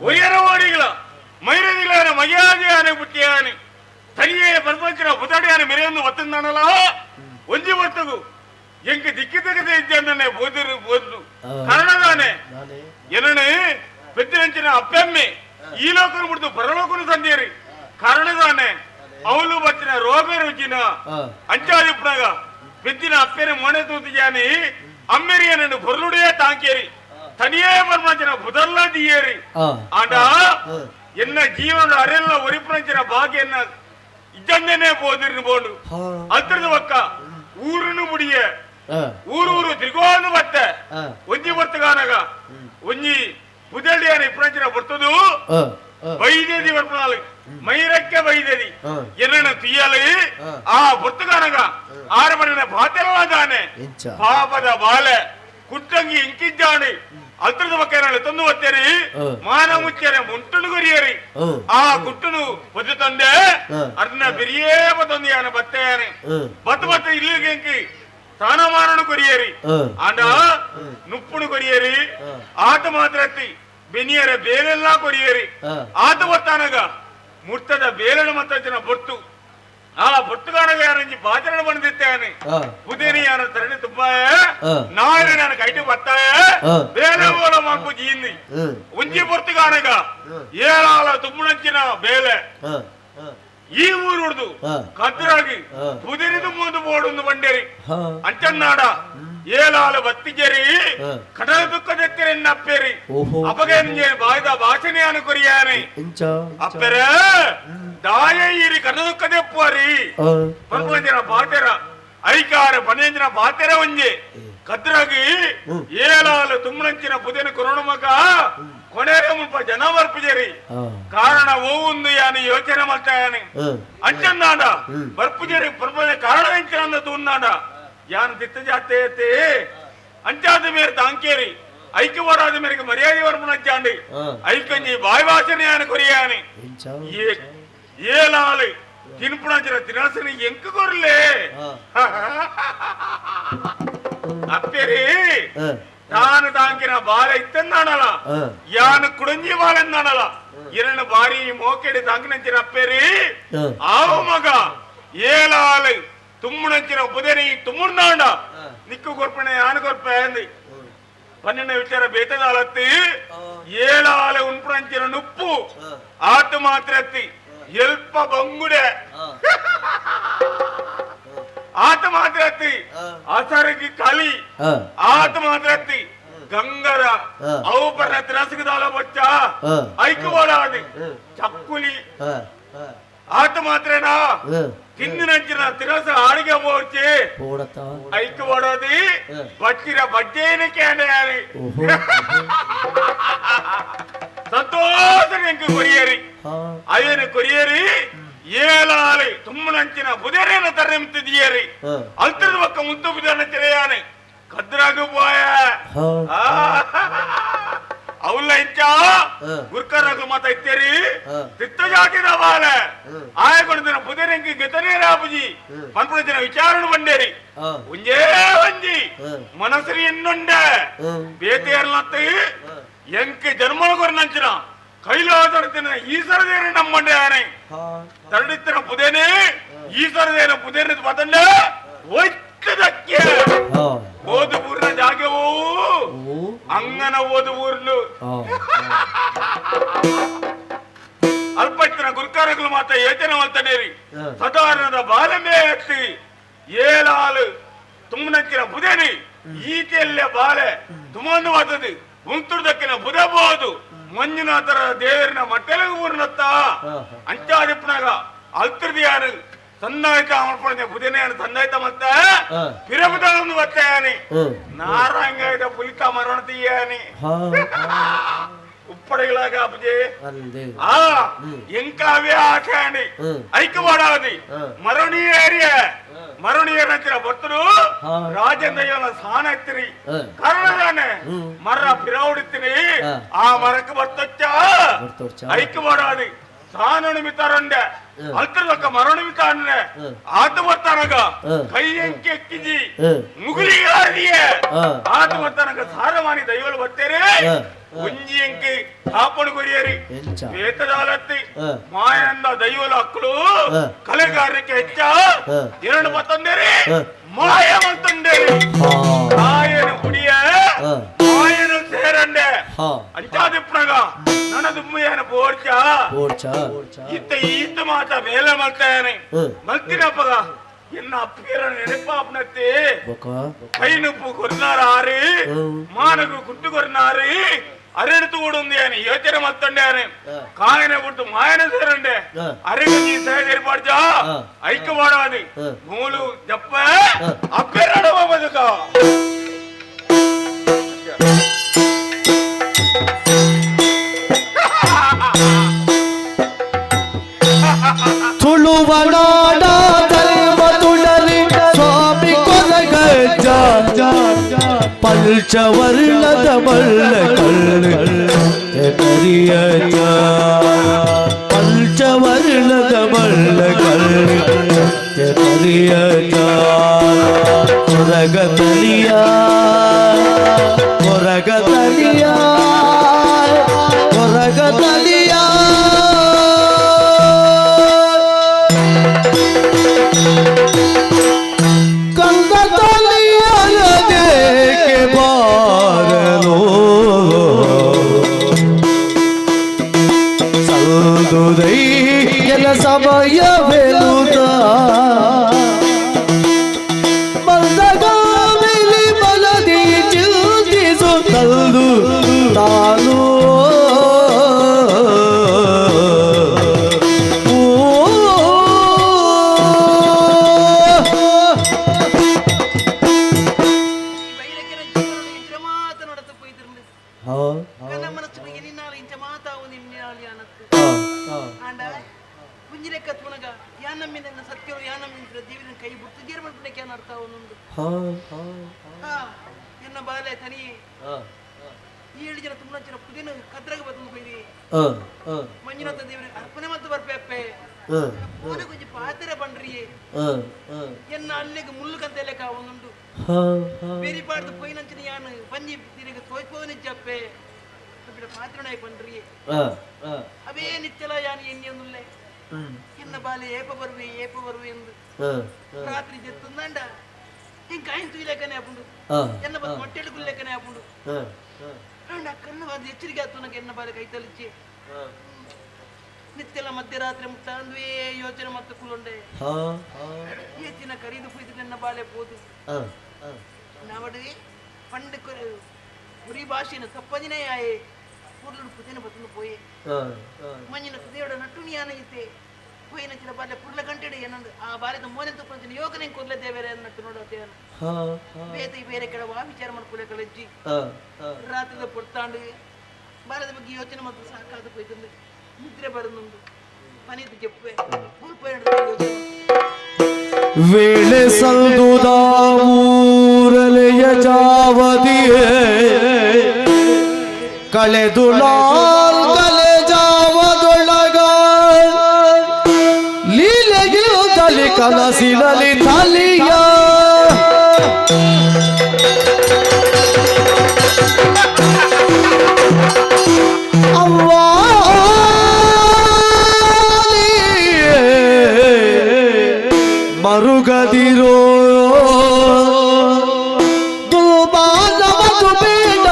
ಒಯ್ಯರ ಓಡಿಗಳ ಮೈರದಿಗಳ ಮರ್ಯಾದೆಯಾನೆ ಬುಟ್ಟಿಯಾನೆ ತನಿಯೇ ಪ್ರಪಂಚನ ಬುತಾಡಿಯಾನೆ ಮೆರೆಯೊಂದು ಒತ್ತಂದಾನಲ್ಲ ಒಂಜಿ ಬರ್ತಗು ಎಂಕ ದಿಕ್ಕಿ ತೆಗೆದೇ ಇದ್ದಾನೆ ಬೋದಿರು ಬೋದ್ರು ಕಾರಣದಾನೆ ಏನನೆ ಪೆದ್ದಿನಂಚಿನ ಅಪ್ಪೆಮ್ಮೆ ಈ ಲೋಕನು ಬಿಡ್ತು ಪರಲೋಕನು ತಂದೇರಿ ಕಾರಣದಾನೆ ಅವಳು ಬಚ್ಚಿನ ರೋಗ ರುಚಿನ ಅಂಚಾದಿಪ್ಪನಾಗ ಪೆದ್ದಿನ ಅಪ್ಪೆನ ಮೊಣೆ ತೂತಿಯಾನಿ ಅಮ್ಮೆರಿಯನನ್ನು ಹೊರಳುಡೆಯೇ ತಾಂಕೇರಿ ತನಿಯೇ ಪರಮಾಂಚಿನ ಬುದಲ್ಲ ದಿಯೇರಿ ಆಂಡ ಎನ್ನ ಜೀವನ ಅರೆಲ್ಲ ಒರಿಪಂಚಿನ ಭಾಗ್ಯನ್ನ ಇದ್ದಂದೇನೆ ಬೋದಿರ್ನು ಬೋಂಡು ಅದ್ರದ ಒಕ್ಕ ಊರನ್ನು ಮುಡಿಯ ಊರೂರು ತಿರುಗೋದು ಮತ್ತೆ ಒಂಜಿ ಬರ್ತಗಾನಾಗ ಒಂಜಿ ಬುದಳ್ಳಿಯಾನ ಇಪ್ಪಂಚಿನ ಬರ್ತದು ವೈದ್ಯದಿ ಬರ್ಪನಾಲು ಮೈರಕ್ಕೆ ವೈದ್ಯದಿ ಎನ್ನ ತುಯ್ಯಲಿ ಆ ಬರ್ತಗಾನಾಗ ಆರಮಣಿನ ಬಾತೆಲ್ಲದಾನೆ ಪಾಪದ ಬಾಲೆ ಕುಟ್ಟಂಗಿ ಇಂಕಿದ್ದಾನೆ ಅಲ್ತರದ ಮಕ್ಕಳ ತಂದು ಒತ್ತೇರಿ ಮಾನ ಮುಚ್ಚೇರಿ ಮುಂಟುನು ಕೊರಿಯರಿ ಆ ಕುಟ್ಟುನು ಒದ್ದು ತಂದೆ ಅರ್ನ ಬಿರಿಯೇ ಬತ್ತೊಂದಿಯಾನ ಬತ್ತೆಯಾನೆ ಬತ್ತ ಇಲ್ಲಿಗೆ ಸ್ನಾನ ಮಾರನು ಕೊರಿಯರಿ ಆಂಡ ನುಪ್ಪುನು ಕೊರಿಯರಿ ಆತ ಮಾತ್ರತ್ತಿ ಬೆನಿಯರ ಬೇಲೆಲ್ಲ ಕೊರಿಯರಿ ಆತ ಬತ್ತಾನಗ ಮುಟ್ಟದ ಬೇಲನ ಮತ್ತನ ಬೊಟ್ಟು ಆ ಬೊಟ್ಟುಗಾನಗ ಯಾರಂಜಿ ಬಾಚರಣ ಬಂದಿತ್ತೇನೆ ಪುದೇನಿ ಯಾನ ತರಣಿ ತುಂಬಾ ನಾಳೆ ನಾನು ಕೈಟಿ ಬತ್ತಾಯ ಬೇಲೆ ಬೋಲ ಮಾಕು ಜೀಂದಿ ಒಂಜಿ ಬೊಟ್ಟುಗಾನಗ ಏಳಾಲ ತುಂಬುಣಂಚಿನ ಬೇಲೆ ಈ ಊರು ಹುಡ್ದು ಕದ್ರಾಗಿ ಪುದಿರಿದು ಮುಂದು ಬೋಡು ಬಂಡೇರಿ ಅಂಚನ್ನಾಡ ಏಳಾಲ ಬತ್ತಿಗೆರಿ ಕಡಲ ದುಃಖದೆತ್ತಿರೆನ್ನ ಅಪ್ಪೇರಿ ಅಪಗೆ ಬಾಯ್ದ ಭಾಷಣೆ ಅನುಕೊರಿಯಾನೆ ಅಪ್ಪೆರ ದಾಯ ಈರಿ ಕಡಲ ದುಃಖದೆಪ್ಪುವರಿ ಪರ್ಪಂಜನ ಬಾತೆರ ಐಕಾರ ಪನೇಂಜನ ಬಾತೆರ ಒಂಜೆ ಕದ್ರಾಗಿ ಏಳಾಲ ತುಂಬುಣಂಚಿನ ಪುದಿನ ಕೊರೋಣ ಮಗ ಕೊನೆಯ ಮುಲ್ಪ ಜನ ಬರ್ಪುಜೇರಿ ಕಾರಣ ಓವುಂದು ಯಾನು ಯೋಚನೆ ಮಾಡ್ತಾಯಾನೆ ಅಂಚನ್ನಾಡ ಬರ್ಪುಜೇರಿ ಪರ್ಪಂಜ ಕಾರಣ ಎಂಚಿನ ತೂನ್ನಾಡ ಯಾನ್ ದಿತ್ತ ಜಾತೆ ಅಂಚಾದ ಮೇರೆ ತಾಂಕೇರಿ ಐಕ್ಯವಾದ ಮೇರೆಗೆ ಮರ್ಯಾದೆ ವರ್ಮನಂಚಾಂಡಿ ಐಕಂಜಿ ಬಾಯಿ ಭಾಷಣೆ ಯಾನ ಕೊರಿಯಾನೆ ಏಲಾಲಿ ತಿನ್ಪುಣಂಚಿನ ತಿನಸನಿ ಎಂಕ ಕೊರ್ಲೆ ಅಪ್ಪೇರಿ ತಾನು ತಾಂಕಿನ ಬಾಲ ಇತ್ತಂದಾನಲ್ಲ ಯಾನು ಕುಡಂಜಿ ಬಾಲ ಎಂದಾನಲ್ಲ ಇರನ ಬಾರಿ ಮೋಕೆಡಿ ತಾಂಕಿನಂಚಿನ ಅಪ್ಪೇರಿ ಆವ ಮಗ ಏಲಾಲಿ ತುಮ್ಮುಣಂಚಿನ ಬುದೆನಿ ತುಮ್ಮುಂದಾಂಡ ನಿಕ್ಕು ಕೊರ್ಪಣೆ ಯಾನು ಕೊರ್ಪೆ ಅಂದಿ ಪನ್ನೆನ ವಿಚಾರ ಬೇತದಾಲತ್ತಿ ಏಳಾಲೆ ಉಣ್ಪುಣಂಚಿನ ನುಪ್ಪು ಆತು ಮಾತ್ರತ್ತಿ ಎಲ್ಪ ಬಂಗುಡೆ ಆತ ಮಾತ್ರತ್ತಿ ಅಸರಗಿ ಕಲಿ ಆತ ಮಾತ್ರತ್ತಿ ಗಂಗರ ಅವು ಬರ್ನ ತಿರಸಗದಾಲ ಬಚ್ಚ ಐಕುವಾಡಿ ಚಕ್ಕುಲಿ ಆತ ಮಾತ್ರನಾ ತಿಂದಿನಂಚಿನ ತಿರಸ ಆಡಿಗೆ ಹೋಗಿ ಐಕ್ಯ ಓಡೋದಿ ಬಟ್ಟಿರ ಬಡ್ಡೇನೆ ಕ್ಯಾಂಡಿ ಸಂತೋಷ ಎಂಕು ಕೊರಿಯರಿ ಅಯ್ಯನು ಕೊರಿಯರಿ ಏಳಾಲಿ ತುಮ್ಮನಂಚಿನ ಬುದೇರೇನ ತರೆಂತಿದೀಯರಿ ಅಲ್ತದ ಪಕ್ಕ ಮುದ್ದು ಬುದನ ತೆರೆಯಾನೆ ಕದ್ರಾಗ ಪೋಯ ಅವಲ್ಲ ಇಂಚ ಗುರ್ಕರಾಗ ಮಾತ ಇತ್ತೇರಿ ತಿತ್ತ ಜಾತಿದ ಬಾಲ ಆಯಗೊಂಡಿನ ಬುದೇರಂಗಿ ಗೆತನೇ ರಾಬುಜಿ ಪನ್ಪುಣಜಿನ ವಿಚಾರಣೆ ಬಂಡೇರಿ ಒಂಜೇ ಒಂಜಿ ಮನಸ್ಸರಿ ಎನ್ನುಂಡ ಬೇತೆಯರ್ಲತ್ತಿ ಎಂಕೆ ಜನ್ಮನ ಕೊರನಂಚಿನ ಕೈಲಾಸಡ್ತಿನ ಈಸರದೇನೆ ನಮ್ಮಂಡೆ ಆನೆ ತರಡಿತ್ತಿನ ಪುದೇನೆ ಈಸರದೇನ ಪುದೇನ ಪತಂಡ ಒಚ್ಚದಕ್ಕೆ ಓದು ಊರಿನ ಜಾಗವೂ ಅಂಗನ ಓದು ಊರ್ಲು ಅಲ್ಪಚ್ಚಿನ ಗುರ್ಕಾರಗಳು ಮಾತ ಯೋಚನೆ ಮಾಡ್ತಾನೇರಿ ಸಾಧಾರಣದ ಬಾಲಮೇ ಎತ್ತಿ ಏಳಾಲು ತುಮ್ಮನಂಚಿನ ಬುದೇನಿ ಈತೆಯಲ್ಲೇ ಬಾಲೆ ತುಮಂದು ಮಾತದು ಮುಂತುರ್ದಕ್ಕಿನ ಬುದಬಹುದು ಮಂಜುನಾಥರ ದೇವರಿನ ಮಟ್ಟೆಲೆ ಊರಿನತ್ತ ಅಂಚಾದಿಪ್ಪನಾಗ ಅಲ್ತಿರ್ದಿಯಾನು ತಂದಾಯ್ತ ಮಾಡ್ಕೊಂಡೆ ಬುಧನೆಯನ್ನು ತಂದಾಯ್ತ ಮತ್ತೆ ಪಿರಬುದೊಂದು ಬತ್ತಾಯಾನಿ ನಾರಾಯಂಗಾಯ್ತ ಪುಲಿತ ಮರಣತೀಯಾನಿ ಉಪ್ಪಡೆಗಳಾಗ ಅಪ್ಪಜಿ ಎಂಕಾವೇ ಆಟಾಣಿ ಐಕ್ಯವಾಡಾದಿ ಮರುಣಿಯೇರಿಯ ಮರುಣಿಯರಂತಿರ ಭಕ್ತರು ರಾಜೇಂದ್ರ ಸಾನ ಎತ್ತಿರಿ ಕಾರಣದಾನೆ ಮರ ಪಿರೌಡಿತ್ತೀನಿ ಆ ಮರಕ್ಕೆ ಬರ್ತೊಚ್ಚ ಐಕ್ಯವಾಡಾದಿ ಸಾನು ನಿಮಿತ್ತಾರಂಡೆ ಅಲ್ತರಕ್ಕ ಮರ ನಿಮಿತ್ತಾಂಡೆ ಆತ ಬರ್ತಾನಗ ಕೈ ಎಂಕಿ ಎಕ್ಕಿಜಿ ಮುಗುಲಿಗಾದಿಯೇ ಆತ ಬರ್ತಾನಗ ಸಾರವಾಣಿ ದೈವಲು ಬರ್ತೇರೆ ಒಂಜಿಯಂಕೆ ಕಾಪಡು ಕೊರಿಯರಿ ವೇತದಾಲತ್ತಿ ಮಾಯಂದ ದೈವಲ ಹಕ್ಕಳು ಕಲೆಗಾರಕ್ಕೆ ಹೆಚ್ಚ ಎರಡು ಮತ್ತೊಂದೇರಿ ಮಾಯ ಮತ್ತೊಂದೇರಿ ಮಾಯನು ಕುಡಿಯ ಮಾಯನು ಸೇರಂಡೆ ಅಂಚಾದಿಪ್ಪನಗ ನನ್ನ ದುಮ್ಮಯ್ಯನ ಬೋರ್ಚ ಇತ್ತ ಮಾತ ಬೇಲೆ ಮಲ್ತಾನೆ ಮಲ್ತಿನಪ್ಪಗ ಎನ್ನ ಅಪ್ಪೀರ ನೆನಪಾಪ್ನತ್ತಿ ಕೈನುಪ್ಪು ಕೊರ್ನಾರಿ ಮಾನಗು ಕುಟ್ಟು ಕೊರ್ನಾರಿ ಅರೆಡ್ತು ಕೂಡುಂದಿ అని ಯೋಚನೆ ಮತ್ತೊಂಡೆ అని ಕಾಯನೆ ಬಿಟ್ಟು ಮಾಯನೆ ಸೇರಂಡೆ ಅರೆಗಂಜಿ ಸಹಜರಿ ಪಾಡ್ಜ ಐಕ್ಯ ಮಾಡಾದಿ ಮೂಲು ಜಪ್ಪ ಅಪ್ಪೇರಡವ ಬದುಕ ತುಳುವನಾಡ ಧರ್ಮ ತುಡಲಿ ಸ್ವಾಮಿ ಕೊಲಗಜ್ಜ ಪಂಚವರ್ಣದ ಬಳ್ಳಕರಿಯಜ ಪಂಚವರ್ಣದ ಬಳ್ಳಕರಿಯಜ ಕೊರಗತಲಿಯ ಕೊರಗತಲಿಯ ಕೊರಗತಲಿಯ ಸಮಯ ವೇಲುದ ಮಲದಿ ಮಲದಿ ಚಿಂತಿಸುತ್ತಲ್ದು ತಾನು ಎನ್ನ ಬಾಲೆ ತನಿ 7 ಜನ ತುಂಬ ಜನ ಪುದಿನ ಕದ್ರಾಗ ಬದಲು ಹೋಯ್ವಿ ಮಂಜುನಾಥ ದೇವರ ಅರ್ಪಣೆ ಮತ್ತು ಬರ್ಪೆಪ್ಪೆ ಓನ ಕೊಂಚ ಪಾತ್ರ ಬಂಡ್ರಿ ಎನ್ನ ಅಲ್ಲಿಗೆ ಮುಳ್ಳುಕಂತ ಲೆಕ್ಕ ಅವನುಂಡು ಬೇರೆ ಪಾಡ್ದು ಪೈನಂಚಿನ ಯಾನು ಪಂಜಿ ತಿರುಗಿ ತೋಯ್ಪೋನ ಜಪ್ಪೆ ಬಿಡ ಪಾತ್ರನಾಯಕ ಬಂಡ್ರಿ ಅವೇ ನಿತ್ಯಲ ಯಾನು ಎಣ್ಣೆ ಒಂದುಲ್ಲೆ ಎನ್ನ ಬಾಲೆ ಏಪ ಬರುವೆ ಎಂದು ರಾತ್ರಿ ಜೆತ್ತುಂದಂಡ ಹಿಂಗ ಕಾಯಿಂತು ಲೆಕ್ಕನೆ ಹಾಕೊಂಡು ಎನ್ನ ಬಂದು ಮೊಟ್ಟೆಳು ಲೆಕ್ಕನೆ ಹಾಕೊಂಡು ಅಂಡ ಕಣ್ಣು ಅದು ಎಚ್ಚರಿಕೆ ಆಯ್ತು ನನಗೆ ಎನ್ನ ಬಾಲೆ ಕೈ ತಲಿಚ್ಚಿ ನಿತ್ಯಲ ಮಧ್ಯರಾತ್ರಿ ಮುಕ್ತ ಅಂದ್ವೇ ಯೋಚನೆ ಮತ್ತೆ ಕುಲೊಂಡೆ ಏಚಿನ ಕರೀದು ಕುಯ್ದು ನನ್ನ ಬಾಲೆ ಪೋದು ನಾವಡಿ ಪಂಡ ಗುರಿ ಭಾಷೆನ ತಪ್ಪದಿನೇ ಆಯೆ ಪೂರ್ಲು ಪುದಿನ ಬತ್ತನು ಪೋಯೆ ಮಂಜಿನ ದೇವಡ ನಟುನಿಯಾನ ಐತೆ ಪೋಯಿನ ಚಿಲ ಬಾಲೆ ಪುರ್ಲ ಗಂಟೆಡೆ ಏನಂದ್ರೆ ಆ ಬಾಲ್ಯದ ಮೋನೆ ತಪ್ಪಂಚಿನ ಯೋಗನೆ ಕೊರ್ಲೆ ದೇವರೇ ಅನ್ನಟ್ಟು ನೋಡೋದೇನ ಬೇತೆ ಬೇರೆ ಕಡೆ ವಾ ವಿಚಾರ ಮಾಡ್ಕೊಳ್ಳೆ ಕಳಜ್ಜಿ ರಾತ್ರಿದ ಪೊಡ್ತಾಂಡು ಬಾಲ್ಯದ ಬಗ್ಗೆ ಯೋಚನೆ ಮತ್ತು ಸಾಕಾದ ಹೋಯ್ತಂದು ನಿದ್ರೆ ಬರನುಂಡು ಮನೆದು ಜಪ್ಪೆ ವೇಳೆ ಸಂದುದ ಊರಲೆಯ ಜಾವದಿಯೇ ಕಳೆದು ಕಲೆ ಜಾವದೊಳಗ ಲೀಲೆಗಿಲು ತಲಿ ಕನಸಿನಲ್ಲಿ ತಲಿಯ ಮರುಗದಿರೋ ದುರ್ಮಾನವದು ಬೇಡ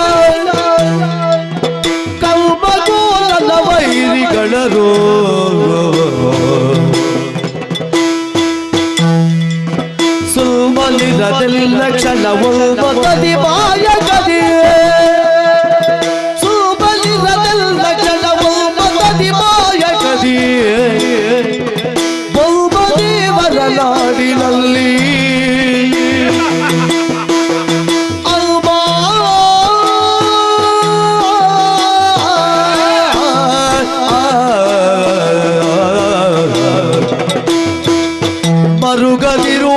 ಕಲ್ಮಗೋಲನ ವೈರಿಗಳರೋ ಸುಮಲಿರದೆಲ್ಲ ಕ್ಷಣವೊಲ್ಬದಿ ಮಾಯಗದಿ ಸುಮಲಿರದೆಲ್ಲ ಕ್ಷಣವೊಲ್ಬದಿ ಮಾಯಗದಿ ನಾಡಿನಲ್ಲಿ ಮರುಗದಿರು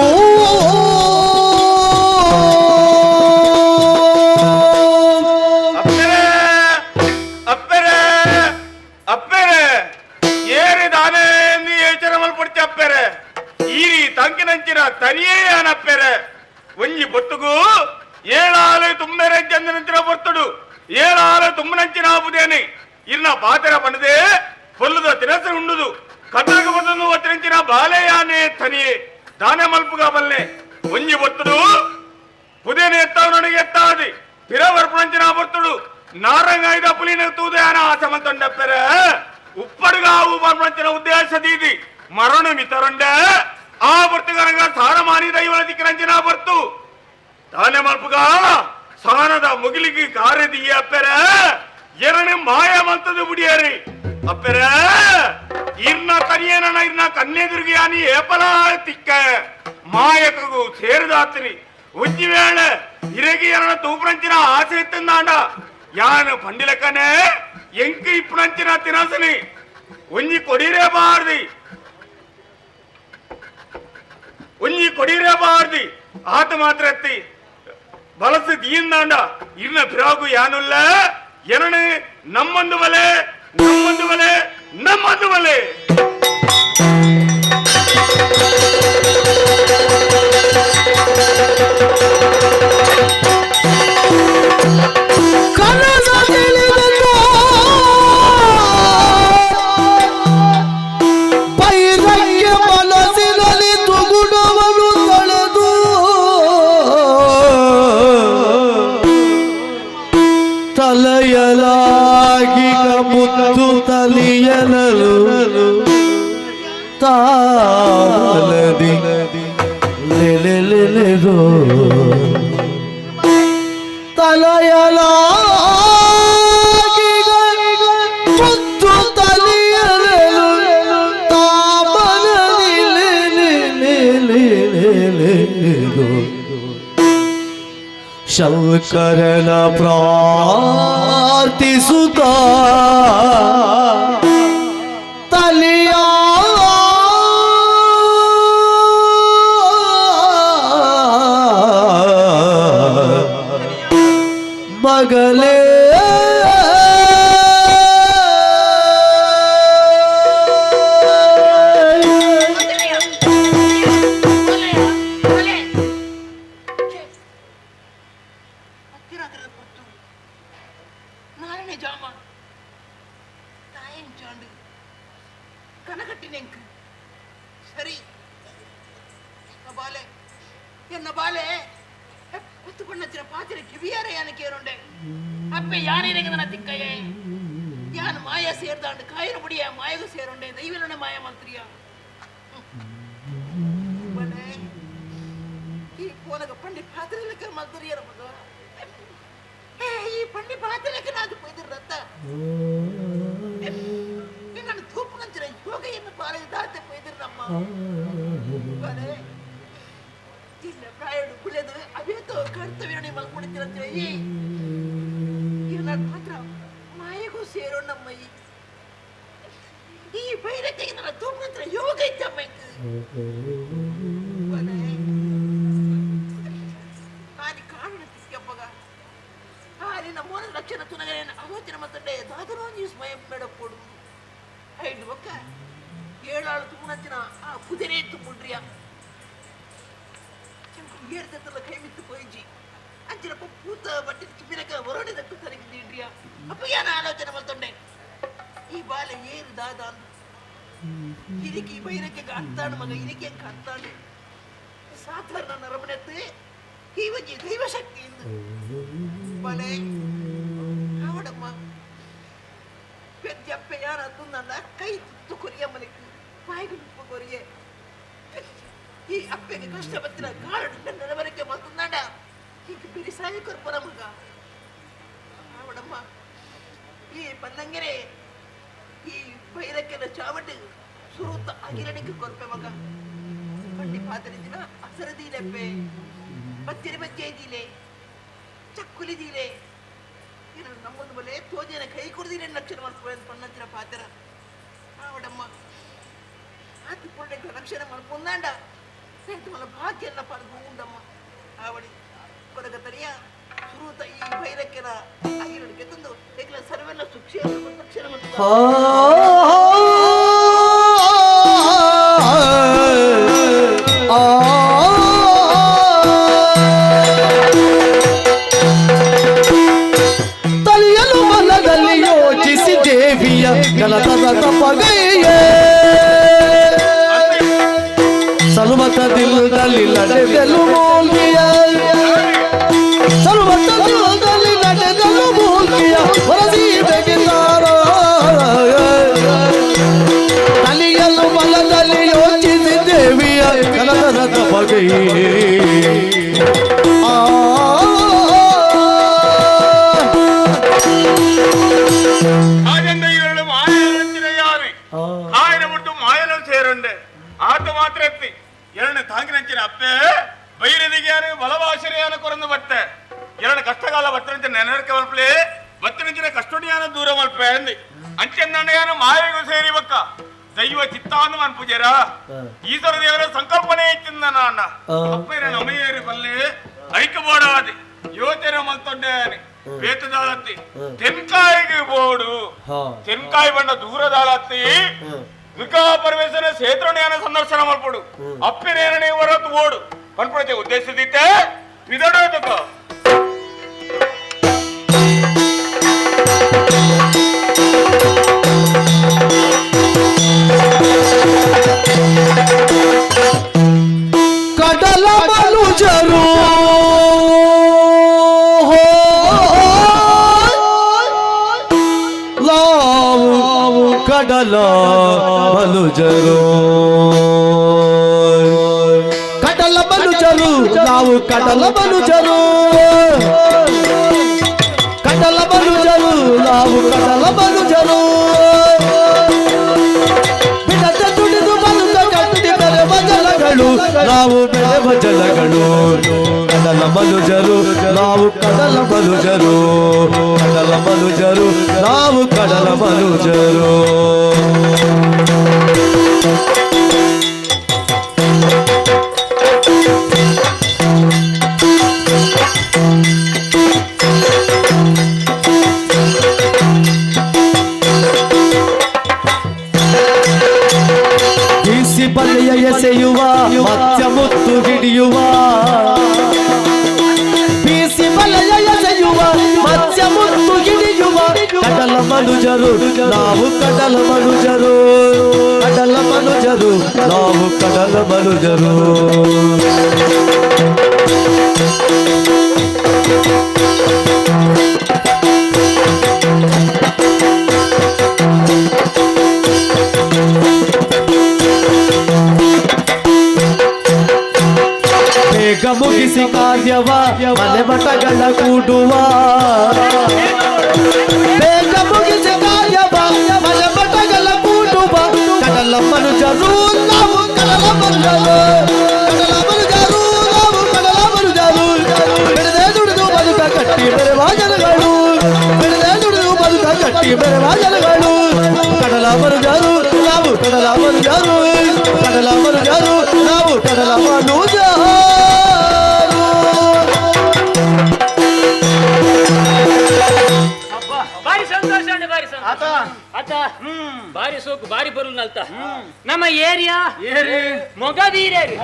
ತಂಕಿನಂಚಿನ ತನಿಯೇ ಅನಪ್ಪೆರೆ ಒಂಜಿ ಬೊತ್ತುಗು ಏಳಾಲು ತುಂಬೆರೆ ಚಂದನಂಚಿನ ಬರ್ತುಡು ಏನಾರ ತುಂಬನಂಚಿನ ಬುದೇನೆ ಇನ್ನ ಪಾತ್ರ ಪಣದೆ ಪೊಲ್ಲದ ತಿರಸ ಉಂಡುದು ಕತ್ತಲಕ ಬಂದನು ಒತ್ತರಿಂಚಿನ ಬಾಲೆಯಾನೆ ತನಿಯೇ ದಾನೆ ಮಲ್ಪುಗ ಬಲ್ಲೆ ಒಂಜಿ ಬತ್ತುಡು ಪುದೇನೆ ಎತ್ತಾವ ನನಗೆ ಎತ್ತಾದಿ ಪಿರವರ್ಪಣಂಚಿನ ಬರ್ತುಡು ನಾರಂಗಾಯ್ದ ಪುಲಿನ ತೂದಯಾನ ಆಸಮಂತೊಂಡಪ್ಪರ ಉಪ್ಪಡುಗಾವು ಬರ್ಪಣಂಚಿನ ಉದ್ದೇಶ ದೀದಿ ಮರಣ ಮಿತರೊಂಡೆ ಆ ಬರ್ತುಗರಂಗ ಸಾರ ಮಾನಿ ದೈವಳ ದಿಕ್ಕರಂಚಿನ ಬರ್ತು ತಾನೆ ಮಲ್ಪುಗ ಸಾನದ ಮುಗಿಲಿಗೆ ಕಾರ್ಯದೀಯ ಅಪ್ಪರ ಎರಡನೇ ಮಾಯ ಮಂತದ ಬುಡಿಯರಿ ಅಪ್ಪರ ಇರ್ನ ತನಿಯನ ಇರ್ನ ಕನ್ನೆದುರಿಗೆ ಆನಿ ಏಪಲ ತಿಕ್ಕ ಮಾಯಕಗೂ ಸೇರಿದಾತ್ರಿ ಉಜ್ಜಿ ವೇಳ ಇರಗಿ ಎರಡ ತೂಪರಂಚಿನ ಆಸೆ ಎತ್ತಂದಾಂಡ ಯಾನ ಪಂಡಿಲಕ್ಕನೆ ಎಂಕಿ ಇಪ್ಪನಂಚಿನ ತಿನಸನಿ ಒಂಜಿ ಕೊಡಿರೇ ಬಾರ್ದಿ ಆತ ಮಾತ್ರ ಎತ್ತಿ ಬಲಸು ದೀಂದಾಂಡ ಇರ್ನ ಬಿರಾಗು ಯಾನುಲ್ಲ ಎರಡನೇ ನಮ್ಮೊಂದು ಬಲೆ ಬೈರಕ್ಕೆ ಮನಸ್ಸಿನಲ್ಲಿ ತುಗುಡವನು ತಳೆದು ತಲೆಯಲಾಗಿ ಮುತ್ತು ತಲಿಯನಲು ತಾಲದಿ ಲೆಲೆಲೆಲೆರೋ ತಲೆಯಲಾಗಿ ಮುತ್ತು ತಲಿಯನಲು ತಾಮನದಿ ಲೆಲೆಲೆಲೆರೋ ಶಂಕರನ ಪ್ರಾರ್ಥಿಸುತ್ತ ತಲಿಯ ಮಗಲೇ ಸರಿ ಬಾಲೆ ಎನ್ನ ಬಾಲೆ ಹೊತ್ತು ಬಣ್ಣತ್ತಿನ ಪಾತ್ರೆ ಕಿವಿಯಾರ ಯಾನ ಕೇರುಂಡೆ ಅಪ್ಪೆ ಯಾನೇನಗದನ ತಿಕ್ಕಯ್ಯ ಯಾನ್ ಮಾಯ ಸೇರ್ದಾಂಡು ಕಾಯಿನ ಬುಡಿಯ ಮಾಯಗೂ ಸೇರುಂಡೆ ದೈವಲನ ಮಾಯ ಮಂತ್ರಿಯ ಈ ಕೋಲಗ ಪಂಡಿ ಪಾತ್ರೆ ಲೆಕ್ಕ ಮಂತ್ರಿಯರ ಮಗ ಈ ಪಂಡಿ ಪಾತ್ರೆ ಲೆಕ್ಕ ನಾದು ಪೈದ್ರ ರತ್ತ ನಾನು ತೂಪು ನಂಚಿನ ಯೋಗೆಯನ್ನು ಪಾಲಿಗೆ ದಾತೆ ಪೈದ್ರ ನಮ್ಮ ಇಲ್ಲ ಪ್ರಾಯಡು ಕುಳೆದು ಅವೇತೋ ಕರ್ತವ್ಯ ಮಲ್ಕೊಂಡಿರ್ತೀರಂತ ನನ್ನ ಮಾತ್ರ ಮಾಯಗೂ ಸೇರೋ ನಮ್ಮ ಈ ಬೈರಕ್ಕೆ ನನ್ನ ತೂಪು ನಂತರ ಯೋಗ ಇದ್ದಮ್ಮ ಆದಿ ಕಾರಣ ತಿಕ್ಕಪ್ಪಗ ಆದಿ ನಮ್ಮ ಲಕ್ಷಣ ತುನಗರೆ ಆಲೋಚನೆ ಮಾತಂಡೆ ದಾದರೋ ನೀವು ಸ್ವಯಂ ಬೇಡಪ್ಪೋಡು ಐದು ಒಕ್ಕ ಏಳಾಳು ತುಮನಂಚಿನ ಆ ಕುದಿರೆ ತುಂಬುಂಡ್ರಿಯ ಏರ್ತಲ್ಲ ಕೈ ಮಿತ್ತು ಪೋಯಿಜಿ ಅಂಚಿನಪ್ಪ ಪೂತ ಬಟ್ಟೆ ಕಿಬಿರಕ ಹೊರಡಿದಟ್ಟು ತರಗಿದ್ದೀಡ್ರಿಯ ಅಪ್ಪ ಏನ ಆಲೋಚನೆ ಮಾತಂಡೆ ಈ ಬಾಲೆ ಏರು ದಾದ ಅಂದು ಹಿರಿಕಿ ಬೈರಕ್ಕೆ ಅಂತಾಡು ಮಗ ಹಿರಿಕೆ ಅಂತಾಡು ಸಾಧಾರಣ ನರಮನೆತ್ತು ಈ ಒಂಜಿ ದೈವ ಶಕ್ತಿಯಿಂದ ಬಾಲೆ ಅವಡಮ್ಮ ಪೆದ್ದಪ್ಪೆ ಯಾರ ನನ್ನ ಕೈ ತುತ್ತು ಕೊರಿಯ ಮಲಿಕ್ ಬಾಯಿಗೆ ಉಪ್ಪು ಕೊರಿಯೆ ಈ ಅಪ್ಪೆಗೆ ಕಷ್ಟ ಬತ್ತಿನ ಕಾರಣ ನೆನವರಕ್ಕೆ ಮತ್ತೊಂದಾಡ ಈಗ ಬಿರಿಸಾಯಿ ಕೊರ್ಪನ ಮಗ ಅವಡಮ್ಮ ಈ ಪನ್ನಂಗೆರೆ ಈ ಬೈರಕ್ಕೆನ ಚಾವಟಿ ಸುರುತ್ತ ಅಗಿರಣಿಗೆ ಕೊರ್ಪೆ ಮಗ ಪಂಡಿ ಪಾತ್ರಿದಿನ ಹಸರದೀಲೆಪ್ಪೆ ಬತ್ತಿರಿ ಬಜ್ಜೆ ಚಕ್ಕುಲಿದೀಲೆ ನಮ್ಮೊಂದು ಬಲೆ ತೋಜಿನ ಕೈ ಕುಡಿದಿನ ಲಕ್ಷಣ ಮಾಡ್ಕೊಂಡು ಪಣ್ಣಂಚಿನ ಪಾತ್ರ ಅವಡಮ್ಮ ಆತಿ ಪೊಂಡೆ ಲಕ್ಷಣ ಮಾಡ್ಕೊಂಡಾಂಡ ಮಲ ಭಾಗ್ಯನ್ನ ಪಡೆದು ಉಂಡಮ್ಮ ಆವಡಿ ಕೊರಗ ತನಿಯ ಸುರುತ ಈ ಬೈರಕ್ಕೆನ ಆಗಿರಡಿಗೆ ತಂದು ಏಕಲ ಸರ್ವೆಲ್ಲ ಸುಕ್ಷೇಮ ಲಕ್ಷಣ ದೇವಿಯ ಕನಕದ ತಪ್ಪಗೈಯೇ ಸರ್ವತ ದಿಲದಲ್ಲಿ ನಡೆದೆಲು ಮೂಲ್ಗಿಯ ಸರ್ವತ ದಿಲದಲ್ಲಿ ನಡೆದೆಲು ಮೂಲ್ಗಿಯ ಹೊರಸಿ ತೆಗೆದಾರ ತಲೆಯಲ್ಲೂ ಬಲದಲ್ಲಿ ಯೋಚಿಸಿ ದೇವಿಯ ಕನಕದ ತಪ್ಪಗೈಯೇ ಆತ ಮಾತ್ರ ಎತ್ತಿ ಎರಡನೇ ತಾಂಗಿನಂಚಿನ ಅಪ್ಪೆ ಬೈರದಿಗೆಯಾರು ಬಲವಾಸರಿಯಾನ ಕೊರಂದು ಬಟ್ಟೆ ಎರಡು ಕಷ್ಟಕಾಲ ಬಟ್ಟಂತೆ ನೆನರ್ಕೆ ಮಲ್ಪಲೆ ಬತ್ತನಿಂಚಿನ ಕಷ್ಟುಡಿಯಾನ ದೂರ ಮಲ್ಪೆ ಅಂದಿ ಅಂಚೆನ್ನಣ್ಣಯಾನ ಮಾಯೆಗೂ ಸೇರಿ ಬಕ್ಕ ದೈವ ಚಿತ್ತಾನು ಮನ್ ಪೂಜೆರ ಈಶ್ವರ ದೇವರ ಸಂಕಲ್ಪನೆ ಇತ್ತಿಂದ ಅಣ್ಣ ಅಪ್ಪೇರ ನಮಯೇರಿ ಬಲ್ಲೆ ಐಕಬೋಡಾದಿ ಯೋಚನೆ ಮಲ್ತೊಡ್ಡೇನೆ ಬೇತದಾಳತ್ತಿ ತೆನ್ಕಾಯಿಗೆ ಬೋಡು ತೆನ್ಕಾಯಿ ಬಂಡ ದೂರದಾಳತ್ತಿ ದುರ್ಗಾ ಪರಮೇಶ್ವರ ಕ್ಷೇತ್ರಣ್ಯಾನ ಸಂದರ್ಶನ ಮಲ್ಪಡು ಅಪ್ಪಿನೇರಣೆ ಹೊರತು ಓಡು ಪನ್ಪುರತೆ ಉದ್ದೇಶದಿತ್ತೆ ವಿದಡೋದಕ್ಕ ಕಡಲ ಮನುಜರು ಕಡಲ ಮನುಜರು ಕಡಲ ಮನುಜರು ನಾವು ಕಡಲ ಮನುಜರು ಕಡಲ ಮನುಜರು ನಾವು ಕಡಲ ಮನುಜರು ಬಿಡದೆ ದುಡಿದು ಬರುತ್ತ ಕಟ್ಟಿ ಬೆಳೆವ ಜಲಗಳು ನಾವು ಬೆಳೆವ ಜಲಗಳು ಕಡಲ ಮನುಜರು ನಾವು ಕಡಲ ಮನುಜರು ಕಡಲ ಮನುಜರು ನಾವು ಕಡಲ ಮನುಜರು ಬೀಸಿ ಬಲೆಯ ಎಸೆಯುವ ಮತ್ಸ್ಯ ಮುತ್ತು ಹಿಡಿಯುವ ಬೀಸಿ ಬಲೆಯ ಎಸೆಯುವ ಮತ್ಸ್ಯ ಮುತ್ತು ಹಿಡಿಯುವ ಕಡಲ ಮನುಜರು ನಾವು ಕಡಲ ಮನುಜರು ಕಡಲ ಮನುಜರು ನಾವು ಕಡಲ ಮನುಜರು ಬೇಗ ಮುಗಿಸಿ ಕಾರ್ಯವ ಮನೆ ಮಠಗಳ ಕೂಡುವ ಬೇಗ ಮುಗಿಸಿ ಕಾರ್ಯವ ಮನೆ ಮಠಗಳ ಕೂಡುವ ಕಡಲ ಮನುಜರು ನಾವು ಕಡಲ ಮನುಜರು ಕಡಲ ಮನುಜರು ನಾವು ಕಡಲ ಮನುಜರು ಬಿಡದೆ ದುಡಿದು ಬದುಕ ಕಟ್ಟಿ ಬೆರೆವ ಜನಗಳು ಬಿಡದೆ ದುಡಿದು ಬದುಕ ಕಟ್ಟಿ ಬೆರೆವ ಜನಗಳು ಕಡಲ ಮನುಜರು ನಾವು ಕಡಲ ಮನುಜರು ಕಡಲ ಮನುಜರು ನಾವು ಕಡಲ ಮನುಜರು ಬಾರಿ ಸಂತೋಷ ಅಂಡೆ ಬಾರಿ ಸಂತೋಷ ಆತ ಬಾರಿ ಸೋಕು ಬಾರಿ ಬರುಲ್ ಅಲ್ತ ನಮ್ಮ ಏರಿಯಾ ಮೊಗವೀರೇರಿ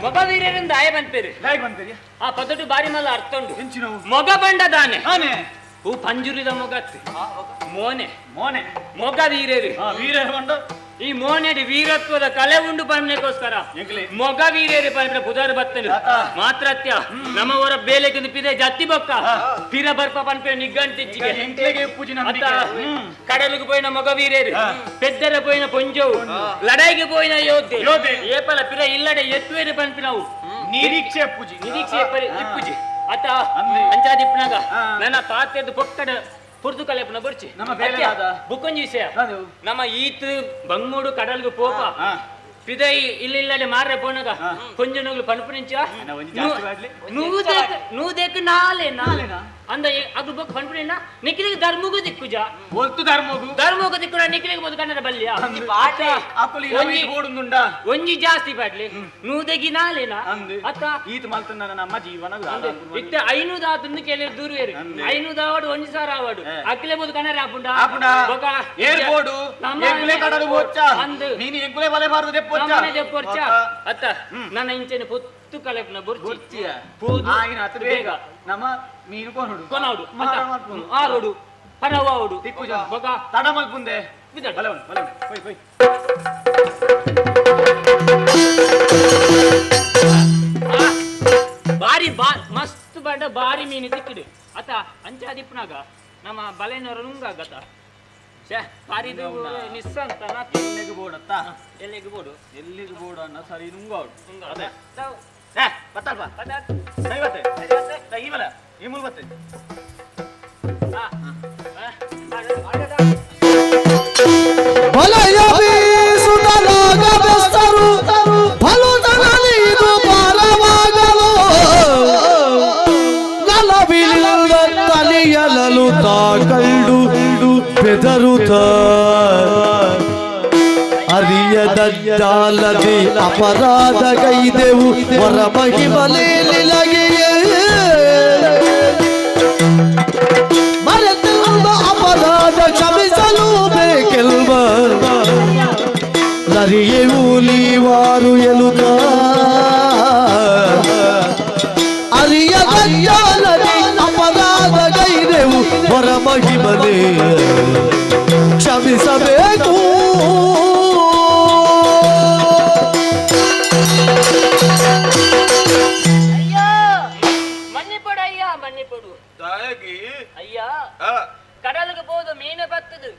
ಮೊಗವೀರೇರಿಂದ ಆಯ ಬಂತೇರಿ ಆ ಪದಟು ಬಾರಿ ಮಲ್ಲ ಅರ್ಥ ಉಂಟು ಮೊಗ ಬಂಡ ದಾನೆ ಹೂ ಪಂಜುರಿದ ಮೊಗತ್ತೆ ಮೋನೆ ಮೊಗವೀರೇರಿ ಈ ಮೋನೆಡಿ ವೀರತ್ವದ ಕಲೆ ಉಂಡು ಪಂಪನೆಗೋಸ್ಕರ ಮೊಗ ವೀರೇರಿ ಪಂಪನೆ ಬುಧರು ಬತ್ತನು ಮಾತ್ರತ್ಯ ನಮ್ಮವರ ಬೇಲೆಗೆ ಪಿದೆ ಜತ್ತಿ ಬೊಕ್ಕ ಪಿರ ಬರ್ಪ ಪಂಪೆ ನಿಗ್ಗಂಟಿಚ್ಚಿಗೆ ಕಡಲಿಗೆ పోయిన ಮೊಗ ವೀರೇರಿ ಪೆದ್ದರ పోయిన ಪೊಂಜವು ಲಡೈಗೆ పోయిన ಯೋಧೆ ಏಪಲ ಪಿರ ಇಲ್ಲಡೆ ಎತ್ತುವೇರಿ ಪಂಪಿನವು ನಿರೀಕ್ಷೆ ಇಪ್ಪುಜಿ ಅತ್ತ ಅಂಚಾದಿಪ್ಪನಾಗ ನನ್ನ ತಾತೆದ್ದು ಪೊಕ್ಕಡ ಪುರ್ತುಕಲೆಪನ ಬರ್ಚಿ ಬುಕ್ಕೊಂಜಿ ನಮ್ಮ ಈತ್ ಬಂಗೂಡು ಕಡಲ್ಗು ಪೋಪ ಪಿದೈ ಇಲ್ಲಿಲ್ಲಡೆ ಮಾರ್ರೆ ಪೋನಗ ಕೊಂಜ ನಗಲು ಪನ್ಪುನಿಂಚ ನೂದೇಕ್ ನಾಲೆನಾ ಅಂದ ಅದು ಬೊಕ್ಕ ಪನ್ಪುನಿನ ನಿಖಿಲಿಗೆ ಧರ್ಮಗೂ ದಿಕ್ಕುಜ ಒಲ್ತು ಧರ್ಮಗೂ ದಿಕ್ಕುನ ನಿಖಿಲಿಗೆ ಬೋದು ಕನ್ನಡ ಬಲ್ಯ ಒಂಜಿ ಜಾಸ್ತಿ ಪಾಡ್ಲಿ ನೂದೆಗಿ ನಾಲೆನಾ ಅತ್ತ ಈತ್ ಮಲ್ತನ ನಮ್ಮ ಜೀವನ ಇತ್ತ ಐನೂದ ಆತನ್ನು ಕೇಳಿರ್ ದೂರ್ವೇರು ಐನೂದ ಆವಡು ಒಂಜಿ ಸಾರ ಆವಡು ಅಕ್ಲೆ ಬೋದು ಕನ್ನಡ ಆಪುಂಡ ಬೊಕ ಏರ್ಬೋಡು ಎಂಗುಲೆ ಕಡಲು ಬೋಚ್ಚ ನೀನು ಎಂಗುಲೆ ಬಲೆ ಬಾರದು ದೆಪ್ಪೊಚ್ಚ ದೆಪ್ಪೊಚ್ಚ ಅತ್ತ ನನ್ನ ಇಂಚೆನೆ ಪೊತ್ತು ಕಲೆಪ್ನ ಬುರ್ಚಿ ಪೋದು ಆಗಿನ ಅತ್ರ ಬೇಗ ನಮ್ಮ ಮೀನು ಕೊನೋಡು ಆರೋಡು ಪರವಾವುಡು ತಿಪ್ಪುಜ ಬೊಕ ತಡ ಮಲ್ಪುಂದೆ ಬಿದ್ದಾಡು. ಬಲವನ್ ಬಲವನ್ ಹೋಯ್ ಹೋಯ್ ಬಾರಿ ಮಸ್ತ್ ಬಡ ಬಾರಿ ಮೀನು ತಿಕ್ಕಿಡು ಅತ ಅಂಚಾದಿಪ್ಪನಾಗ ನಮ್ಮ ಬಲೆನವರ ನುಂಗಾಗತ್ತ ಛೇ ಬಾರಿದು ನಿಸ್ಸಂತ ಎಲ್ಲಿಗೆ ಬೋಡತ್ತ ಎಲ್ಲಿಗೆ ಬೋಡು ಎಲ್ಲಿಗೆ ಬೋಡ ಅನ್ನ ಸರಿ ನುಂಗೋಡು ಅದೇ ಬತ್ತಲ್ಪ ಪದಾರ್ಥ ದೈವತ್ತೆ ಇವಲ ಈ ಮೂಲ ಬತ್ತೆ ಬಲಯ ಬೀಸುತ್ತಲಾಗ ಬೆಸ್ತರು ಬಲು ಜನನಿದು ಪರವಾಗಲು ನಲವಿಲಿಂದ ತಲಿಯಲಲು ತಾಕಂಡು ಬೆದರುತ್ತ ಅರಿಯದಜ್ಜಾಲದಿ ಅಪರಾಧ ಗೈದೆವು ಹೊರ ಮಹಿಮಲೆಯೇ ಮರೆತಿಲ್ಲ ಅಪರಾಧ ಕ್ಷಮಿಸಲು ಬೇಕೆಲ್ವ ನರಿಯೆವು ನೀವಾರು ಎಲುತ ಅರಿಯದಜ್ಜಾಲದಿ ಅಪರಾಧ ಗೈದೆವು ಹೊರ ಮಹಿಮಲೆ ಕ್ಷಮಿಸಬೇಕು ಅಯ್ಯೋ ಮನ್ನಿಪಡು ಅಯ್ಯ ಮನ್ನಿಪಡು ತಾಯಗಿ ಅಯ್ಯ ಆ, ಕಡಲಿಗೆ ಹೋದ ಮೀನ ಬತ್ತದು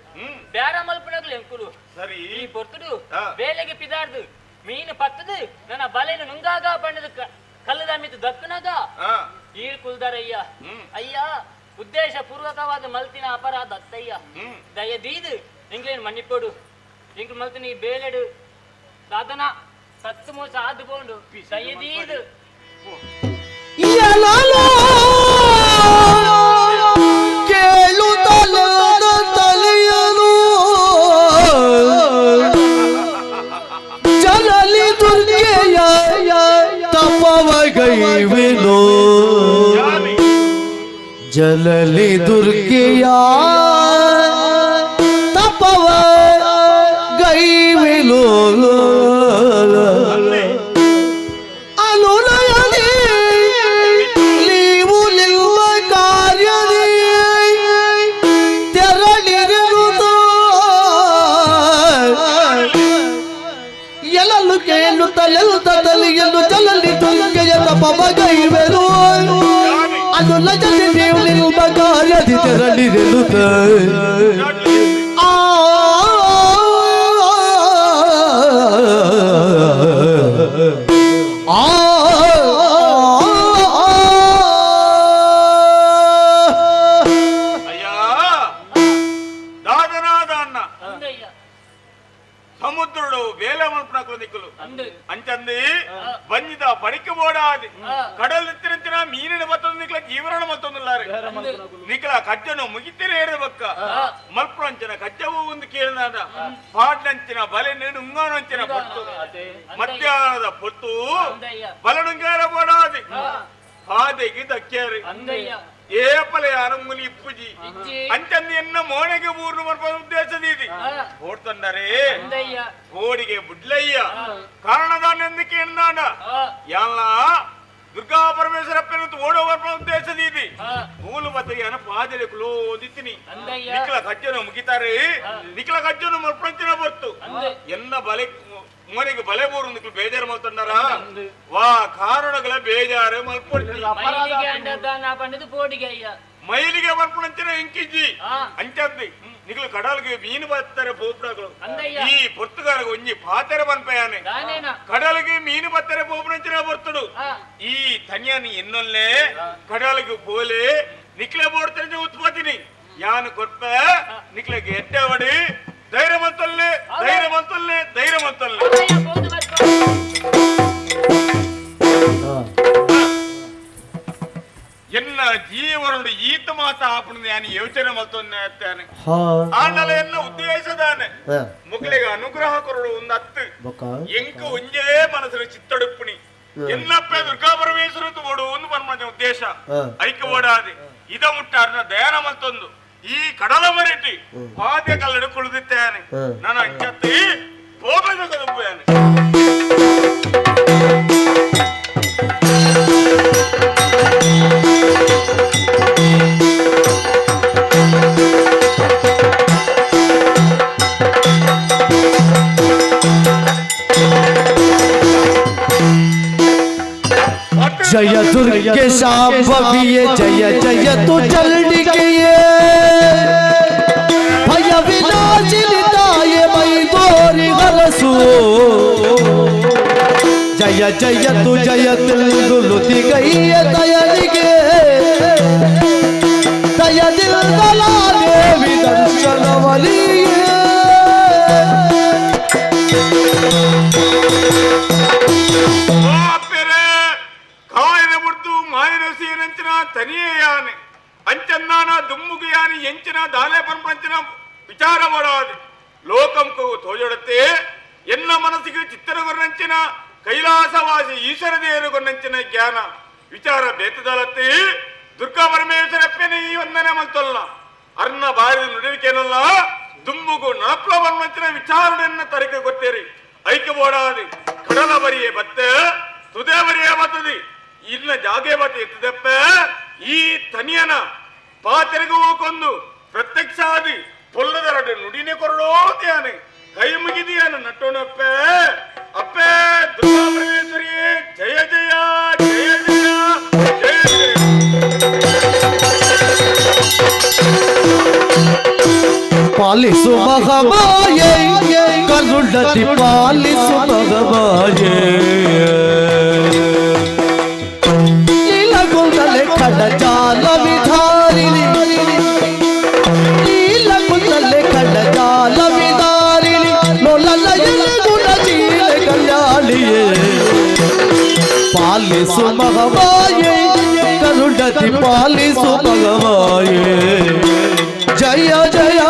ಬ್ಯಾರ ಮಲ್ಪನಗ್ಲು ಎಂಕುಲು ಸರಿ ಈ ಪೊರ್ತುಡು ಆ. ಬೇಲೆಗೆ ಪಿದಾರ್ದು ಮೀನು ಪತ್ತದು ನನ್ನ ಬಲೆನು ನುಂಗಾಗ ಬಣ್ಣದ ಕಲ್ಲದ ಮಿತ್ತು ದಕ್ಕನಗ ಆ, ಈರ್ ಕುಲ್ದಾರಯ್ಯ ಅಯ್ಯ ಉದ್ದೇಶ ಪೂರ್ವಕವಾದ ಮಲ್ತಿನ ಅಪರಾಧ ಅತ್ತಯ್ಯ ದಯದೀದು ಇಂಗ್ಲೇನ್ ಮನ್ನಿಪಡು ಇಂಕ್ ಮಲ್ತಿನ ಈ ಬೇಲೆಡು ಸಾಧನ ಸತ್ತು ಮೋಸ ಆದುಕೊಂಡು ದಯದೀದು ಎಲಲೋ ಕೇಳುತ್ತಲದ ತಲೆಯನು ಜನಲಿ ದುರ್ಗೆಯ ತಪವಗೈವೆನೋ ಜಲಲಿ ದುರ್ಗೆಯ ತಪವ ಗೈವೆನೋ ಅನುನಯದಿ ನೀವು ನಿಮ್ಮ ಕಾರ್ಯದಿ ತೆರಳಿರುವುದು ಎಲ್ಲಲು ಕೇಳುತ್ತಲೆಲ್ಲ ತಲಿಯಲು ಜಲಲಿ ದುರ್ಗೆಯ ತಪವಗೈವೆನು ಅನುನಯದಿ ನೀವು ನಿಮ್ಮ ಕಾರ್ಯದಿ ತೆರಳಿರುವುದು ಅಯ್ಯ ದಾದನಾದ ಅನ್ನ ಅಂದಯ್ಯ ಸಮುದ್ರಡು ಬೇಲೆ ಮಲ್ಪನಕ್ಲು ನಿಕ್ಕಲು ಅಂದು ಅಂಚಂದಿ ಬಂಜಿದ ಬಡಿಕೆ ಬೋಡಾದಿ ಕಡಲ್ ನಿತ್ತಿನ ಮೀನಿನ ಮತ್ತೊಂದು ನಿಕ್ಲ ಜೀವನ ಮತ್ತೊಂದುಲ್ಲಾರೆ ನಿಕ್ಲ ಕಜ್ಜನು ಮುಗಿತಿರ ಹೇಳಿದ ಬಕ್ಕ ಮಲ್ಪಂಚನ ಕಜ್ಜವು ಒಂದು ಕೇಳಿನಾದ ಪಾಡ್ನಂಚಿನ ಬಲೆ ನೀಡು ಉಂಗಾನಂಚಿನ ಪೊತ್ತು ಮಧ್ಯಾಹ್ನದ ಪೊತ್ತು ಅಂದಯ್ಯ ಬಲನುಂಗಾರ ಬೋಡಾದಿ ಹಾದೆಗೆ ದಕ್ಕ್ಯಾರಿ ಅಂದಯ್ಯ ಏಪಲೆ ಅರಮುನಿ ಇಪ್ಪುಜಿ ಇಜ್ಜಿ ಅಂಚಂದಿ ಎನ್ನ ಮೋನೆಗೆ ಮೂರ್ನು ಬರ್ಬೋದು ಉದ್ದೇಶದೀದಿ ಓಡ್ತಂದರೆ ಅಂದಯ್ಯ ಓಡಿಗೆ ಬುಡ್ಲಯ್ಯ ಕಾರಣದಾನೆಂದಕ್ಕೆ ಎನ್ನಾಡ ಎಲ್ಲ ದುರ್ಗಾ ಪರಮೇಶ್ವರಪ್ಪನ ಓಡೋ ಬರ್ಬೋದು ಉದ್ದೇಶದೀದಿ ಮೂಲ ಬತ್ತಿಗೆ ಅನ ಪಾದಲೆ ಕುಲೋದಿತ್ತೀನಿ ಅಂದಯ್ಯ ನಿಕ್ಲ ಕಜ್ಜನ ಮುಗಿತಾರೆ ನಿಕ್ಲ ಕಜ್ಜನ ಮಲ್ಪಂಚಿನ ಬರ್ತು ಎನ್ನ ಬಲೆ ಮನೆಗೆ ಬಲೆ ಬೋರು ನಿಕ್ಲು ಬೇಜಾರು ಮಲ್ತಂಡಾರ ವಾ ಕಾರಣಗಳ ಬೇಜಾರು ಮಲ್ಪೊಳ್ಳಿ ಮೈಲಿಗೆ ಅಂಡದಾನ ಪಂಡದು ಪೋಡಿಗೆ ಅಯ್ಯ ಮೈಲಿಗೆ ಮಲ್ಪಂಚಿನ ಎಂಕಿಜ್ಜಿ ಅಂಚಂದಿ ನಿಕ್ಲು ಕಡಲ್ಗೆ ಮೀನು ಬತ್ತಾರೆ ಪೋಪಡಗಳು ಅಂದಯ್ಯ ಈ ಪೊರ್ತುಗಾರ ಒಂಜಿ ಪಾತೆರೆ ಬನ್ಪಯಾನೆ ದಾನೇನ ಕಡಲಿಗೆ ಮೀನು ಬತ್ತಾರೆ ಪೋಪಡಂಚಿನ ಬರ್ತಡು ಈ ತನ್ಯಾನಿ ಎನ್ನೊಲ್ಲೆ ಕಡಲಿಗೆ ಬೋಲೆ ನಿಕ್ಲೆ ಬೋಡ್ತಾರೆ ಉತ್ಪತ್ತಿನಿ ಯಾನು ಕೊಟ್ಟ ನಿಕ್ಲೆಗೆ ಎಡ್ಡೆ ಹೊಡಿ ಧೈರ್ಯವಂತಲ್ಲೇ ಧೈರ್ಯವಂತಲ್ಲೇ ಧೈರ್ಯವಂತಲ್ಲೇ ಅಂದಯ್ಯ ಪೋದು ಬರ್ಕೊ ಎನ್ನ ಜೀವನುಡು ಈತ ಮಾತ ಆಪಣದ ಯಾನಿ ಯೋಚನೆ ಮಲ್ತೊನ್ನೆ ಆಂಡಲ ಎನ್ನ ಉದ್ದೇಶದಾನೆ ಮುಗ್ಲಿಗೆ ಅನುಗ್ರಹ ಕೊರಡು ಒಂದು ಹತ್ತು ಎಂಕ ಒಂಜೇ ಮನಸ್ಸು ಚಿತ್ತಡುಪ್ಪುಣಿ ಎನ್ನಪ್ಪೆ ದುರ್ಗಾ ಪರಮೇಶ್ವರ ಓಡು ಒಂದು ಪರಮಾತ್ಮ ಉದ್ದೇಶ ಐಕ್ಯ ಓಡಾದೆ ಇದ ಮುಟ್ಟಾರ್ನ ದಯಾನ ಮಲ್ತೊಂದು ಈ ಕಡಲ ಮರಿಟಿ ಪಾದ್ಯ ಕಲ್ಲಡು ಕುಳಿದಿತ್ತೇನೆ ನನ್ನ ಅಂಚತ್ತಿ ಹೋಗದ ಕದುಂಬುಯಾನೆ जय दुर्गे शांभविये जय जय तु चंडिके भय विनाशिताये मयि तोरि हरसु जय जय तु जय तिलुति गई दयनिगे दया दिल दला देवी दर्शन वलिये తనియాని అంచన్నాన దుమ్ముగియాని ఎంచిన దాలే పరపంచిన విచారపడాది లోకంకు తోజడతే ఎన్న మనసుకి చిత్తర గుర్రంచిన ಕೈಲಾಸವಾಸಿ ಈಶ್ವರ ದೇವರು ಕೊನ್ನಂಚಿನ ಜ್ಞಾನ ವಿಚಾರ ಬೇತದಲತ್ತಿ ದುರ್ಗಾ ಪರಮೇಶ್ವರಪ್ಪನ ಈ ವಂದನೆ ಮಲ್ತಲ್ಲ ಅರ್ನ ಬಾರಿದ ನುಡಿವಿಕೆನಲ್ಲ ದುಂಬುಗು ನಳಪ್ಲ ವರ್ಮಂಚಿನ ವಿಚಾರಣೆಯನ್ನ ತರಿಕೆ ಗೊತ್ತೇರಿ ಐಕ್ಯ ಬೋಡಾದಿ ಕಡಲ ಬರಿಯೇ ಬತ್ತೆ ತುದೇ ಬರಿಯೇ ಬತ್ತದಿ ಇನ್ನ ಜಾಗೆ ಬತ್ತೆ ಎತ್ತದಪ್ಪ ಈ ತನಿಯನ ಪಾತೆರೆಗೂ ಕೊಂದು ಪ್ರತ್ಯಕ್ಷ ಆದಿ ಪೊಲ್ಲದರಡು ನುಡಿನೇ ಕೊರಡೋದ್ಯಾನೆ ಕೈ ಮುಗಿದಿಯಾನ ನಟ್ಟೋಣಪ್ಪ ಅಪ್ಪೇ ದುರ್ಗಾ ಪರಮೇಶ್ವರಿ ಜಯ ಜಯ ಜಯ ಜಯ ಜಯ ಜಯ ಪಾಲಿಸು ಮಹಮಾಯೇ ಕರುಣತಿ ಪಾಲಿಸು ಮಹಮಾಯೇ ನೀಲಗುಂದಲೆ ಖಡ್ಡಜಾಲ ವಿಧಾರಿಣಿ ನೀಲಗುಂದಲೆ ಖಡ್ಡಜಾಲ ವಿಧಾರಿಣಿ ನೊಲಲಯಲೆ ಗುಣಜೀಲೆ ಕಲ್ಯಾಣಿಯೇ ಪಾಲಿಸು ಮಹಮಾಯೇ ಕರುಣತಿ ಪಾಲಿಸು ಮಹಮಾಯೇ ಜಯ ಜಯ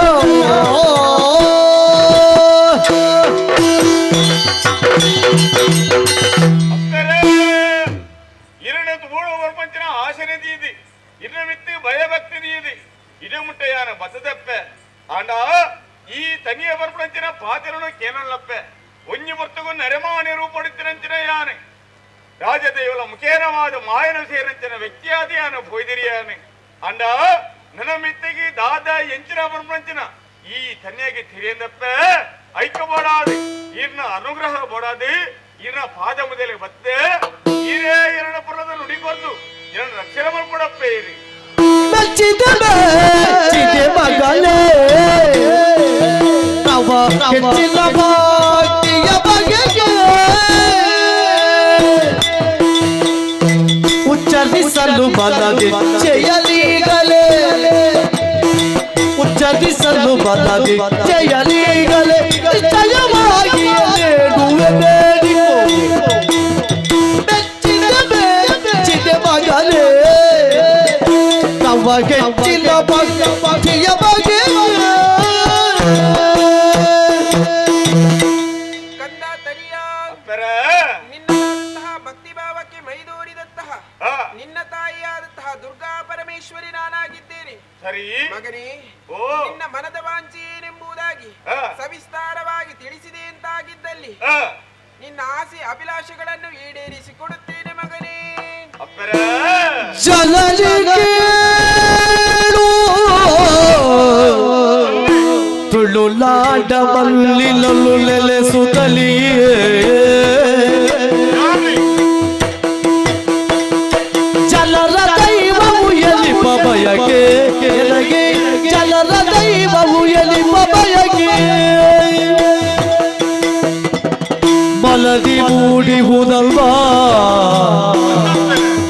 ಇರಣದು ಮೂಡು ವರ್ಪಂಚನ ಆಶನೆ ದೀದಿ ಇನ್ನ ಮಿತ್ತು ಭಯಭಕ್ತಿ ದೀದಿ ಇಡ ಮುಟ್ಟೆಯಾನ ಬಸದಪ್ಪೆ ಆಂಡ ಈ ತನಿಯ ವರ್ಪಂಚನ ಪಾತ್ರನು ಕೇನಲ್ಲಪ್ಪೆ ಒಂಜಿ ಬರ್ತಗೂ ನರೆಮಾನಿ ರೂಪಡುತ್ತಿರಂಚಿನ ಯಾನೆ ರಾಜದೇವಲ ಮುಖೇನವಾದ ಮಾಯನ ಸೇರಂಚಿನ ವ್ಯಕ್ತಿಯಾದಿಯಾನ ಭೋಯ್ದಿರಿಯಾನೆ ಅಂಡ ನನ್ನ ಮಿತ್ತಿಗೆ ದಾದ ಎಂಚಿನ ವರ್ಪಂಚನ ಈ ತನ್ಯಾಗಿ ತಿರಿಯಂದಪ್ಪ ಐಕ್ಯ ಬೋಡಾದಿ ಇರ್ನ ಅನುಗ್ರಹ ಬೋಡಾದಿ ಇರ್ನ ಪಾದ ಮುದಲೆ ಬತ್ತೆ ಈರೇ ಎರಡು ಪುರದ ನುಡಿಗೊಂದು ಎರಡು ರಕ್ಷಣೆ ಮಾಡ್ಕೊಡಪ್ಪ ಇರಿ ಮೆಚ್ಚಿದೆ ಮಗನೇ ನವ ಹೆಚ್ಚಿನ ಭಕ್ತಿಯ ಬಗೆಗೆ ಉಚ್ಚರಿಸಲು ಮನದೆ ಜಯಲೀಗಲೇ ಉಚ್ಚರಿಸಲು ಮನದೆ ಜಯಲೀಗಲೇ ಜಯವಾಗಿ ಬೇಡುವೆ ಬೇಡಿಕೋ ಮೆಚ್ಚಿದೆ ಮಗನೇ ನವ ಹೆಚ್ಚಿನ ಭಕ್ತಿಯ ಬಗೆಗೆ ಕಂದ ತನಿಯ ಅಪ್ಪರ ನಿನ್ನಂತಹ ಭಕ್ತಿ ಭಾವಕ್ಕೆ ಮೈದೂರಿದಂತಹ ನಿನ್ನ ತಾಯಿಯಾದಂತಹ ದುರ್ಗಾ ಪರಮೇಶ್ವರಿ ನಾನಾಗಿದ್ದೇನೆ ಸರಿ ಮಗನೇ ಓ ನಿನ್ನ ಮನದ ವಾಂಛೆ ಏನೆಂಬುದಾಗಿ ಸವಿಸ್ತಾರವಾಗಿ ತಿಳಿಸಿದೆ ಅಂತಾಗಿದ್ದಲ್ಲಿ ನಿನ್ನ ಆಸೆ ಅಭಿಲಾಷೆಗಳನ್ನು ಈಡೇರಿಸಿಕೊಡುತ್ತೇನೆ ಮಗನೇ ಅಪ್ಪರ ಜನರಿಗೆ ತುಳುನಾಡ ಮಲ್ಲಿಲಲು ನೆಲೆಸುತ್ತಲಿಯೇ ಜನರ ದೈವವು ಎಲಿಪ ಬಯಕೆ ಎನಗೆ ಜನರ ದೈವವು ಎಲಿಪ ಬಯಕೆ ಮಲದಿ ಮೂಡಿಹುದಲ್ವಾ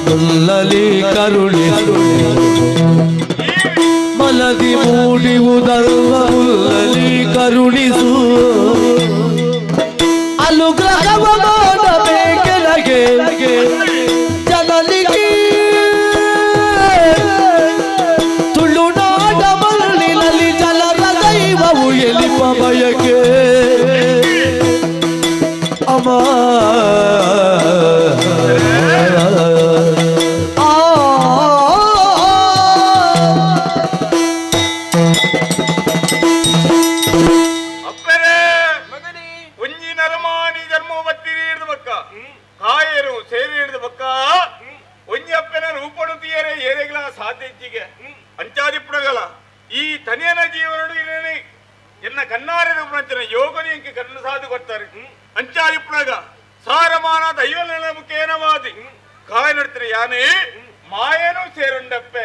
ಮುಲ್ಲಲಿ ಕರುಣಿಸು ಮಲದಿ ಮೂಡಿಹುದಲ್ವ ಮುಲ್ಲಲಿ ಕರುಣಿಸು ಅನುಗ್ರಹವ ಮಾಡಬೇಕೆನಗೆ ಜನನಿಗೆ ತುಳುನಾಡ ಮಲ್ಲಿನಲ್ಲಿ ಜನರ ದೈವವು ಎಲಿಪ ಬಯಕೆ ಅಮ್ಮ ಅಪ್ಪರೇ ಒಂಜಿ ನರಮಾನಿ ಜನ್ಮ ಬತ್ತಿರಿ ಹಿಡಿದ ಬಕ್ಕ ಕಾಯರು ಸೇರಿ ಹಿಡಿದ ಬಕ್ಕ ಒಂಜಿ ಅಪ್ಪನ ರೂಪಡುತ್ತೀಯರೆ ಏರೆಗಳ ಸಾಧ್ಯತೆಗೆ ಅಂಚಾದಿಪ್ಪಡಗಲ ಈ ತನಿಯನ ಜೀವನಡು ಇರೇನೆ ಎನ್ನ ಕನ್ನಾರದ ಪ್ರಪಂಚನ ಯೋಗನಿ ಅಂಕೆ ಕಣ್ಣು ಸಾಧು ಬರ್ತಾರೆ ಅಂಚಾದಿಪ್ಪಡಗ ಸಾರಮಾನ ದೈವ ಮುಖೇನವಾದಿ ಕಾಯನಡ್ತಿನ ಯಾನೆ ಮಾಯನು ಸೇರುಂಡಪ್ಪೆ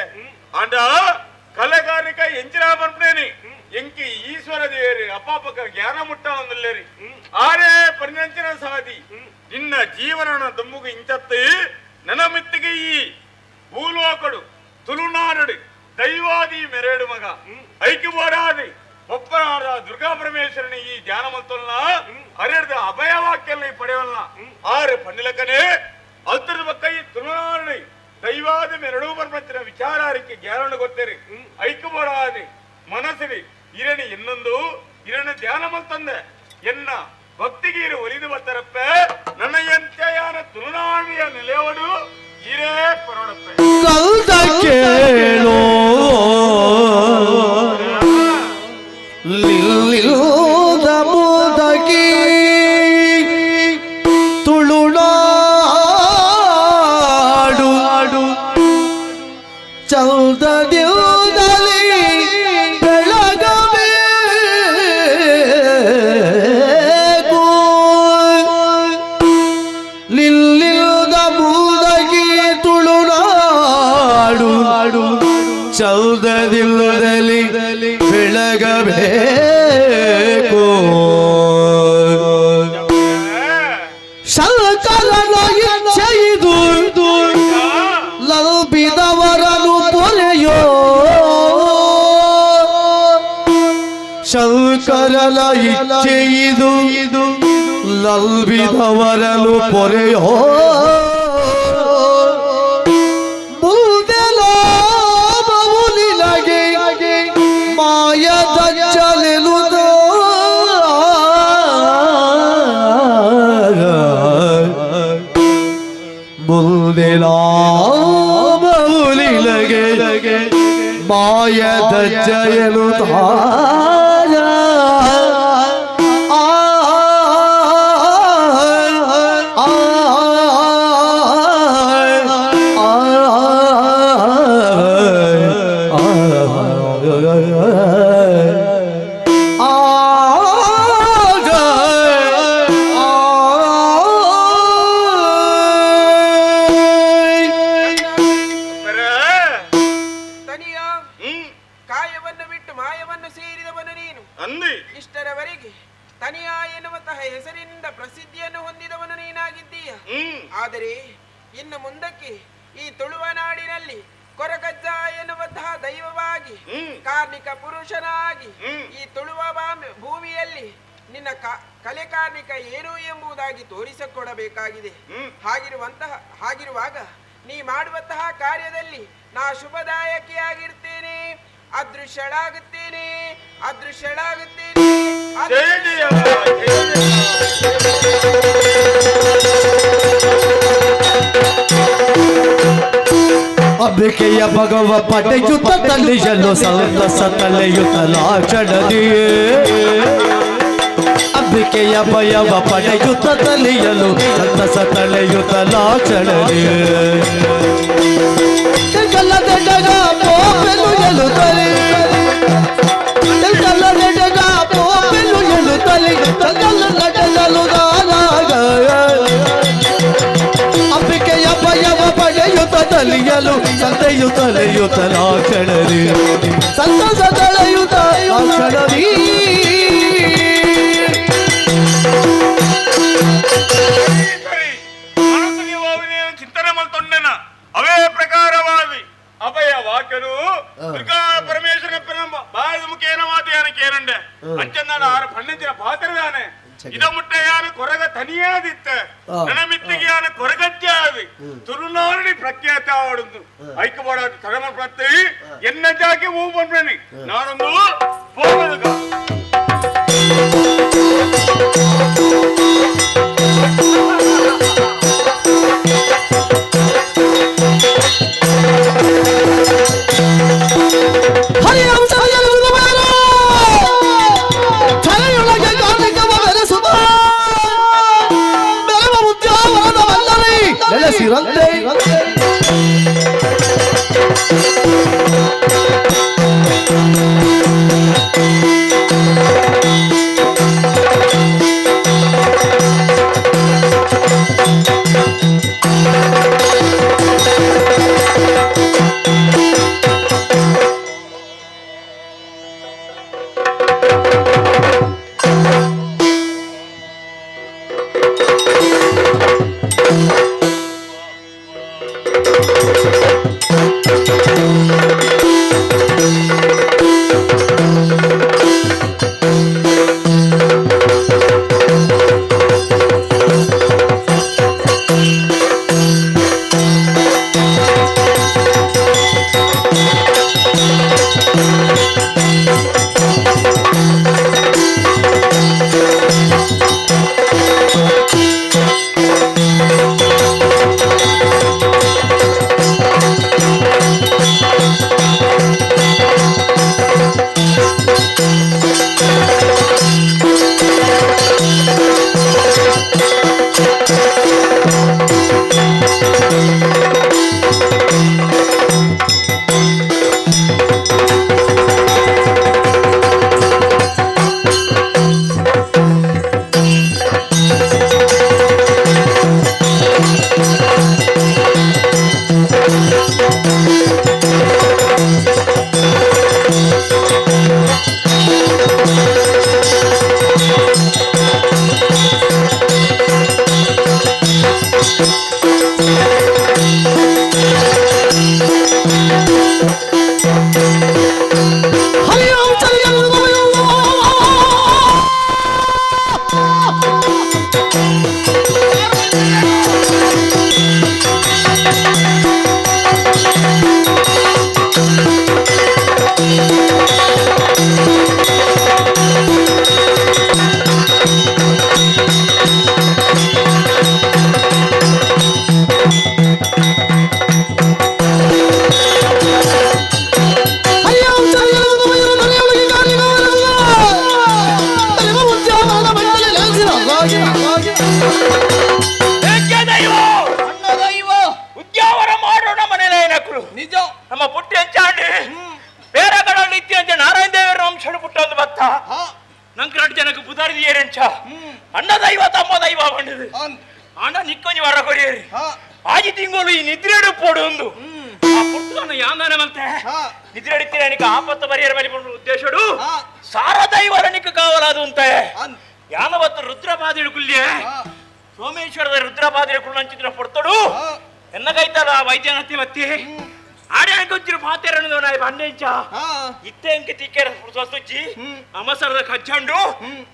ಅಂಡ ಕಲೆಗಾರಿಕ ಎಂಚಿನ ಬರ್ಪೇನಿ ಎಂಕಿ ಈಶ್ವರ ದೇವರಿ ಅಪಾಪಕ ಜ್ಞಾನ ಮುಟ್ಟ ಒಂದಲ್ಲೇರಿ ಆರೇ ಪರಿಣಂಚಿನ ಸಾದಿ ನಿನ್ನ ಜೀವನ ದಮ್ಮುಗ ಇಂಚತ್ತು ನನ್ನ ಮಿತ್ತಿಗೆ ಈ ಭೂಲೋಕಡು ತುಳುನಾಡು ದೈವಾದಿ ಮೆರೆಡು ಮಗ ಐಕ್ಯ ಬೋರಾದಿ ಒಪ್ಪನಾದ ದುರ್ಗಾ ಪರಮೇಶ್ವರನ ಈ ಧ್ಯಾನ ಮಂತಲ್ನ ಹರಿಯದ ಅಭಯವಾಕ್ಯಲ್ಲ ಪಡೆಯವಲ್ಲ ಆರು ಪಂಡಿಲಕನೇ ಅಲ್ತರದ ಬಕ್ಕ ಈ ತುಳುನಾಡು ದೈವಾದಿ ಮೆರಡು ಬರ್ಬತ್ತಿನ ವಿಚಾರಾರಿಕೆ ಜ್ಞಾನ ಗೊತ್ತೇರಿ ಐಕ್ಯ ಬೋರಾದಿ ಮನಸ್ಸಿರಿ ಇರಣಿ ಇನ್ನೊಂದು ಇರಣ ಧ್ಯಾನ ಮಂತಂದೆ ಎನ್ನ ಭಕ್ತಿಗೀರು ಒಲಿದು ಬರ್ತಾರಪ್ಪ ನನ್ನ ಎಂತೆಯಾನ ತುಳುನಾಡಿಯ ನೆಲೆಯವಡು ಇರೇ ಪರೋಡಪ್ಪ ಕಲ್ದ ಕೇಳೋ ಲಿಲ್ಲಿದ ಮುದಗಿ ತುಳುನಾಡು ಚೌದದಿಲ್ದಲಿ ಬೆಳಗಬೇಕು ಲಿಲ್ಲಿದ ಮುದಗಿ ತುಳುನಾಡು ಚೌದದಿಲ್ಲದಲ್ಲಿ ಬೆಳಗಬೇಕು ಶಂಕರನ ಇಚ್ಛೆ ಇದು ಲಲ್ಬಿದವರನು ಪೊರೆಯೋ ಶಂಕರನ ಇಚ್ಛೆ ಇದು ಲಲ್ಬಿದವರನು ಪೊರೆಯೋ ಮಾಯದ ಚಲೆಲುದ ಮುಂದಿನ ಮೌಲಿಲಗೆ ಮಾಯದ ಜಯಲುದ ಕಾಯವನ್ನು ಬಿಟ್ಟು ಮಾಯವನ್ನು ಸೇರಿದವನು ನೀನು ಅಂದಿ ಇಷ್ಟರವರೆಗೆ ತನಿಯ ಎನ್ನುವಂತಹ ಹೆಸರಿನಿಂದ ಪ್ರಸಿದ್ಧಿಯನ್ನು ಹೊಂದಿದವನು ನೀನಾಗಿದ್ದೀಯ. ಆದರೆ ಇನ್ನು ಮುಂದಕ್ಕೆ ಈ ತುಳುವನಾಡಿನಲ್ಲಿ ಕೊರಗಜ್ಜ ಎನ್ನುವಂತಹ ದೈವವಾಗಿ ಕಾರ್ಮಿಕ ಪುರುಷನಾಗಿ ಈ ತುಳುವ ಭೂಮಿಯಲ್ಲಿ ನಿನ್ನ ಕಲೆ ಕಾರ್ಮಿಕ ಏನು ಎಂಬುದಾಗಿ ತೋರಿಸಿಕೊಡಬೇಕಾಗಿದೆ. ಹಾಗಿರುವಾಗ ನೀ ಮಾಡುವಂತಹ ಕಾರ್ಯದಲ್ಲಿ ನಾ ಶುಭದಾಯಕಿಯಾಗಿರ್ತೇನೆ, ಅದೃಶ್ಯಳಾಗುತ್ತೇನೆ. ಅಂಬಿಕೆಯ ಭಗವ ಪಡೆಯುತ್ತ ತಲೆಯಲು ಸಂತಸ ತಲೆಯುತ್ತ ಲಾಕ್ಷಣದಿಯೇ ಅಂಬಿಕೆಯ ಭಯವ ಪಡೆಯುತ್ತ ತಲೆಯಲು ಸಂತಸ ತಲೆಯುತ್ತ ಲಾಕ್ಷಣದಿಯೇ ಕಲ್ಲದೆಡಗ ಪೋಪೆಲು ಎಲುತ್ತಲೆ ಕಲ್ಲದೆಡಗ ಪೋಪೆಲು ಎಲುತ್ತಲೆ ಕಲ್ಲದೆಡಗಲು ದಾನಾಗ ಅಂಬಿಕೆಯ ಭಯವ ಪಡೆಯುತ್ತ ತಲೆಯಲು ಸಂತೆಯು ತಲೆಯುತ್ತ ಲಾಕ್ಷಣದಿ ಸಂತಸ ತಲೆಯುತ್ತ ಲಾಕ್ಷಣದಿ ಚಿಂತನೆ ಮಲ್ತೊಂಡೆನ ಅವೇ ಪ್ರಕಾರವಾದಿ ಅಭಯ ವಾಕ್ಯರು ದುರ್ಗಾ ಪರಮೇಶ್ವರನ ಬಾಯದ ಮುಖೇನ ಮಾತಿಯಾನ ಕೇರಂಡೆ ಅಂಚಂದಾನ ಆರ ಪಣ್ಣಂಚಿನ ಪಾತ್ರದಾನೆ ಇದ ಮುಟ್ಟೆಯಾನ ಕೊರಗ ತನಿಯಾದಿತ್ತ ನನ್ನ ಮಿತ್ತಿಗೆ ಯಾನ ಕೊರಗಜ್ಜೆ ಆದಿ ತುಳುನಾಡಿ ಪ್ರಖ್ಯಾತ ಆಡುದು ಐಕ್ಯವಾಡ ತಡಮ ಪ್ರತಿ ಎನ್ನ ಜಾಕಿ ಹೂ ಬಂದ್ನಿ ನಾನೊಂದು ಹೋಗದ ಸಿರಂತೆ ಅಂಕರಾಟ್ ಜನಕ್ಕೆ ಬುಧಾರಿ ಏರೆಂಚ ಅಣ್ಣ ದೈವ ತಮ್ಮ ದೈವ ಬಂಡದು ಅಣ್ಣ ನಿಕ್ಕೊಂಜಿ ವರ ಕೊರಿಯರಿ ಆಜಿ ತಿಂಗಳು ಈ ನಿದ್ರೆಡು ಪೋಡು ಒಂದು ಆ ಪುರ್ತನ ಯಾಂದಾನೆ ಮಂತೆ ನಿದ್ರೆಡಿತ್ತಿನ ನಿಕ ಆಪತ್ತು ಬರಿಯರ ಮೇಲೆ ಬಂದ ಉದ್ದೇಶಡು ಸಾರ ದೈವರ ನಿಕ ಕಾವಲಾದು ಅಂತೆ ಯಾನವತ್ತು ರುದ್ರಪಾದಿಳು ಕುಲ್ಯ ಸೋಮೇಶ್ವರದ ರುದ್ರಪಾದಿಳು ಕುಳ್ಳಂಚಿದ್ರ ಪೊರ್ತಡು ಎನ್ನಗೈತಲ್ಲ ವೈದ್ಯನತ್ತಿ ಮತ್ತಿ ಆಡೆ ಅಂಕೊಂಚಿರು ಪಾತೆರನ್ನು ನಾಯಿ ಬಂಡೆಂಚ ಇತ್ತೆ ಅಂಕೆ ತಿಕ್ಕೇರ ಸ್ವಸ್ತುಚ್ಚಿ ಅಮಸರದ ಕಜ್ಜಂಡು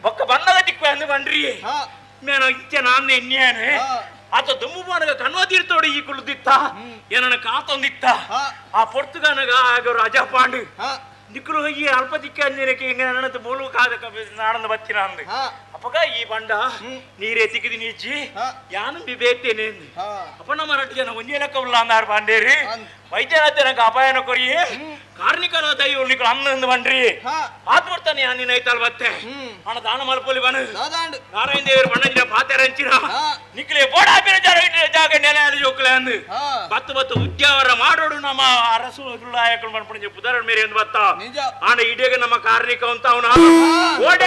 ಬೊಕ್ಕ ಬಣ್ಣದ ತಿಕ್ಕು ಅಂದು ಬಂಡ್ರಿ ಮೇನ ಇತ್ತೆ ನಾನೇ ಎನ್ನೇನೆ ಆತ ದುಮ್ಮುಬಾನಗ ಕನ್ವತೀರ್ತೋಡಿ ಈ ಕುಳಿದಿತ್ತ ಏನನ ಕಾತೊಂದಿತ್ತ ಆ ಪೊರ್ತುಗಾನಗ ಆಗ ರಾಜ ಪಾಂಡು ನಿಕ್ಕಲು ಹೋಗಿ ಅಲ್ಪ ದಿಕ್ಕ ಅಂದಿನಕ್ಕೆ ಹಿಂಗ ನನ್ನದು ಮೂಲು ಕಾದ ನಾಡನ್ನು ಬತ್ತಿನ ಅಂದು ಅಪ್ಪಗ ಈ ಬಂಡ ನೀರೇ ತಿಕ್ಕಿದಿ ನೀಚಿ ಯಾನು ಬಿಬೇತೇನೆ ಅಪ್ಪ ನಮ್ಮ ರಟ್ಟು ಜನ ಒಂದೇ ಲೆಕ್ಕವಿಲ್ಲ ಅಂದಾರ ಬಾಂಡೇರಿ ವೈದ್ಯನಾಥೆ ನಂಗೆ ಅಪಾಯನ ಕೊರಿ ಕಾರ್ಮಿಕನ ದೈವ ನಿಕ್ಕಳು ಅನ್ನ ಬಂಡ್ರಿ ಆತ್ ಬರ್ತಾನೆ ನಿನ್ನ ಐತಲ್ ಬತ್ತೆ ಹಣ ದಾನ ಮಲ್ಪೋಲಿ ಬನ ನಾರಾಯಣ ದೇವರು ಬಣ್ಣ ಪಾತೆರ ಹಂಚಿರ ನಿಕ್ಲೆ ಬೋಡಾಪಿನ ಜಾಗ ನೆಲೆ ಅಲ್ಲಿ ಜೋಕ್ಲೆ ಅಂದು ಬತ್ತು ಉದ್ಯಾವರ ಮಾಡೋಡು ನಮ್ಮ ಅರಸು ನಾಯಕರು ಬಂದ್ಬಿಟ್ಟು ಪುದರ ಮೇರೆ ಎಂದು ಬತ್ತ ಆಣ ಇಡೀಗ ನಮ್ಮ ಕಾರ್ಮಿಕ ಅಂತ ಅವನ ಓಡೇ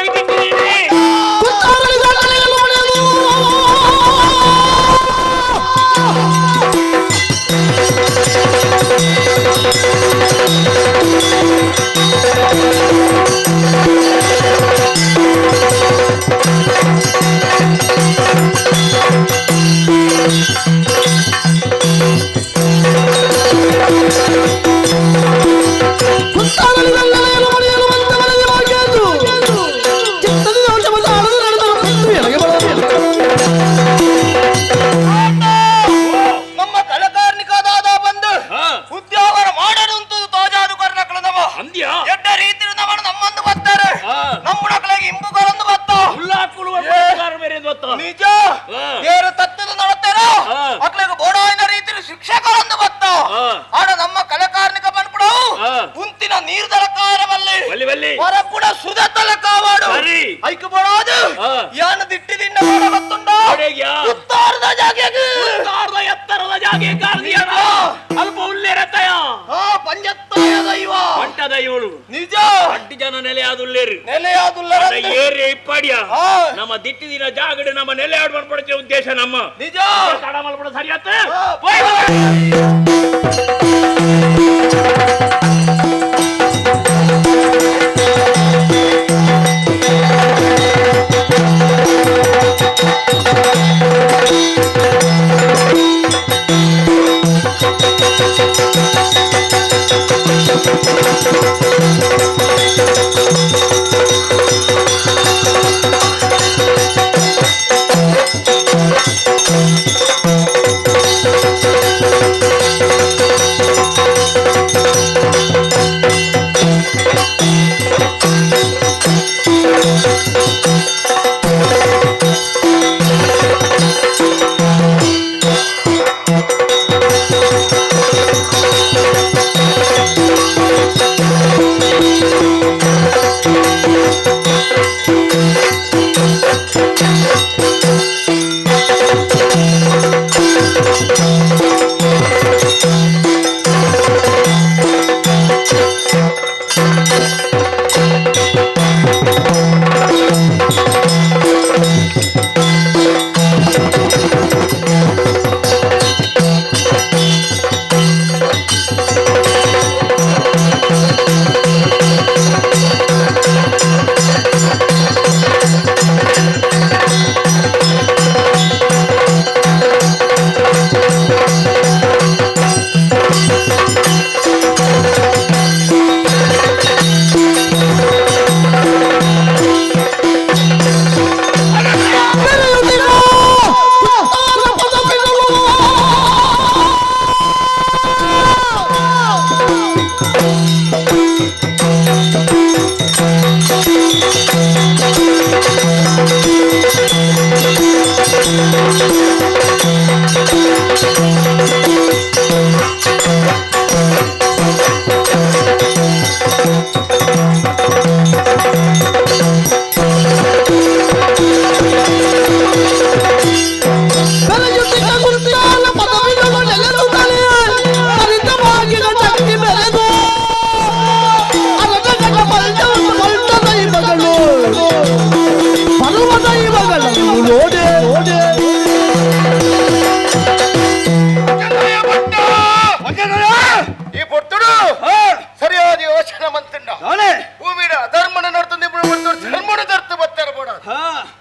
ನಮ್ಮ ದಿಟ್ಟಿ ದಿನ ಜಾಗಡೆ ನಮ್ಮ ನೆಲೆ ಆಡ್ ಮಾಡ್ಕೊಡ್ತೇವೆ ಉದ್ದೇಶ ನಮ್ಮ ನಿಜ ತಡ ಮಾಡ್ಬಿಡ ಸರಿಯಾತ Oh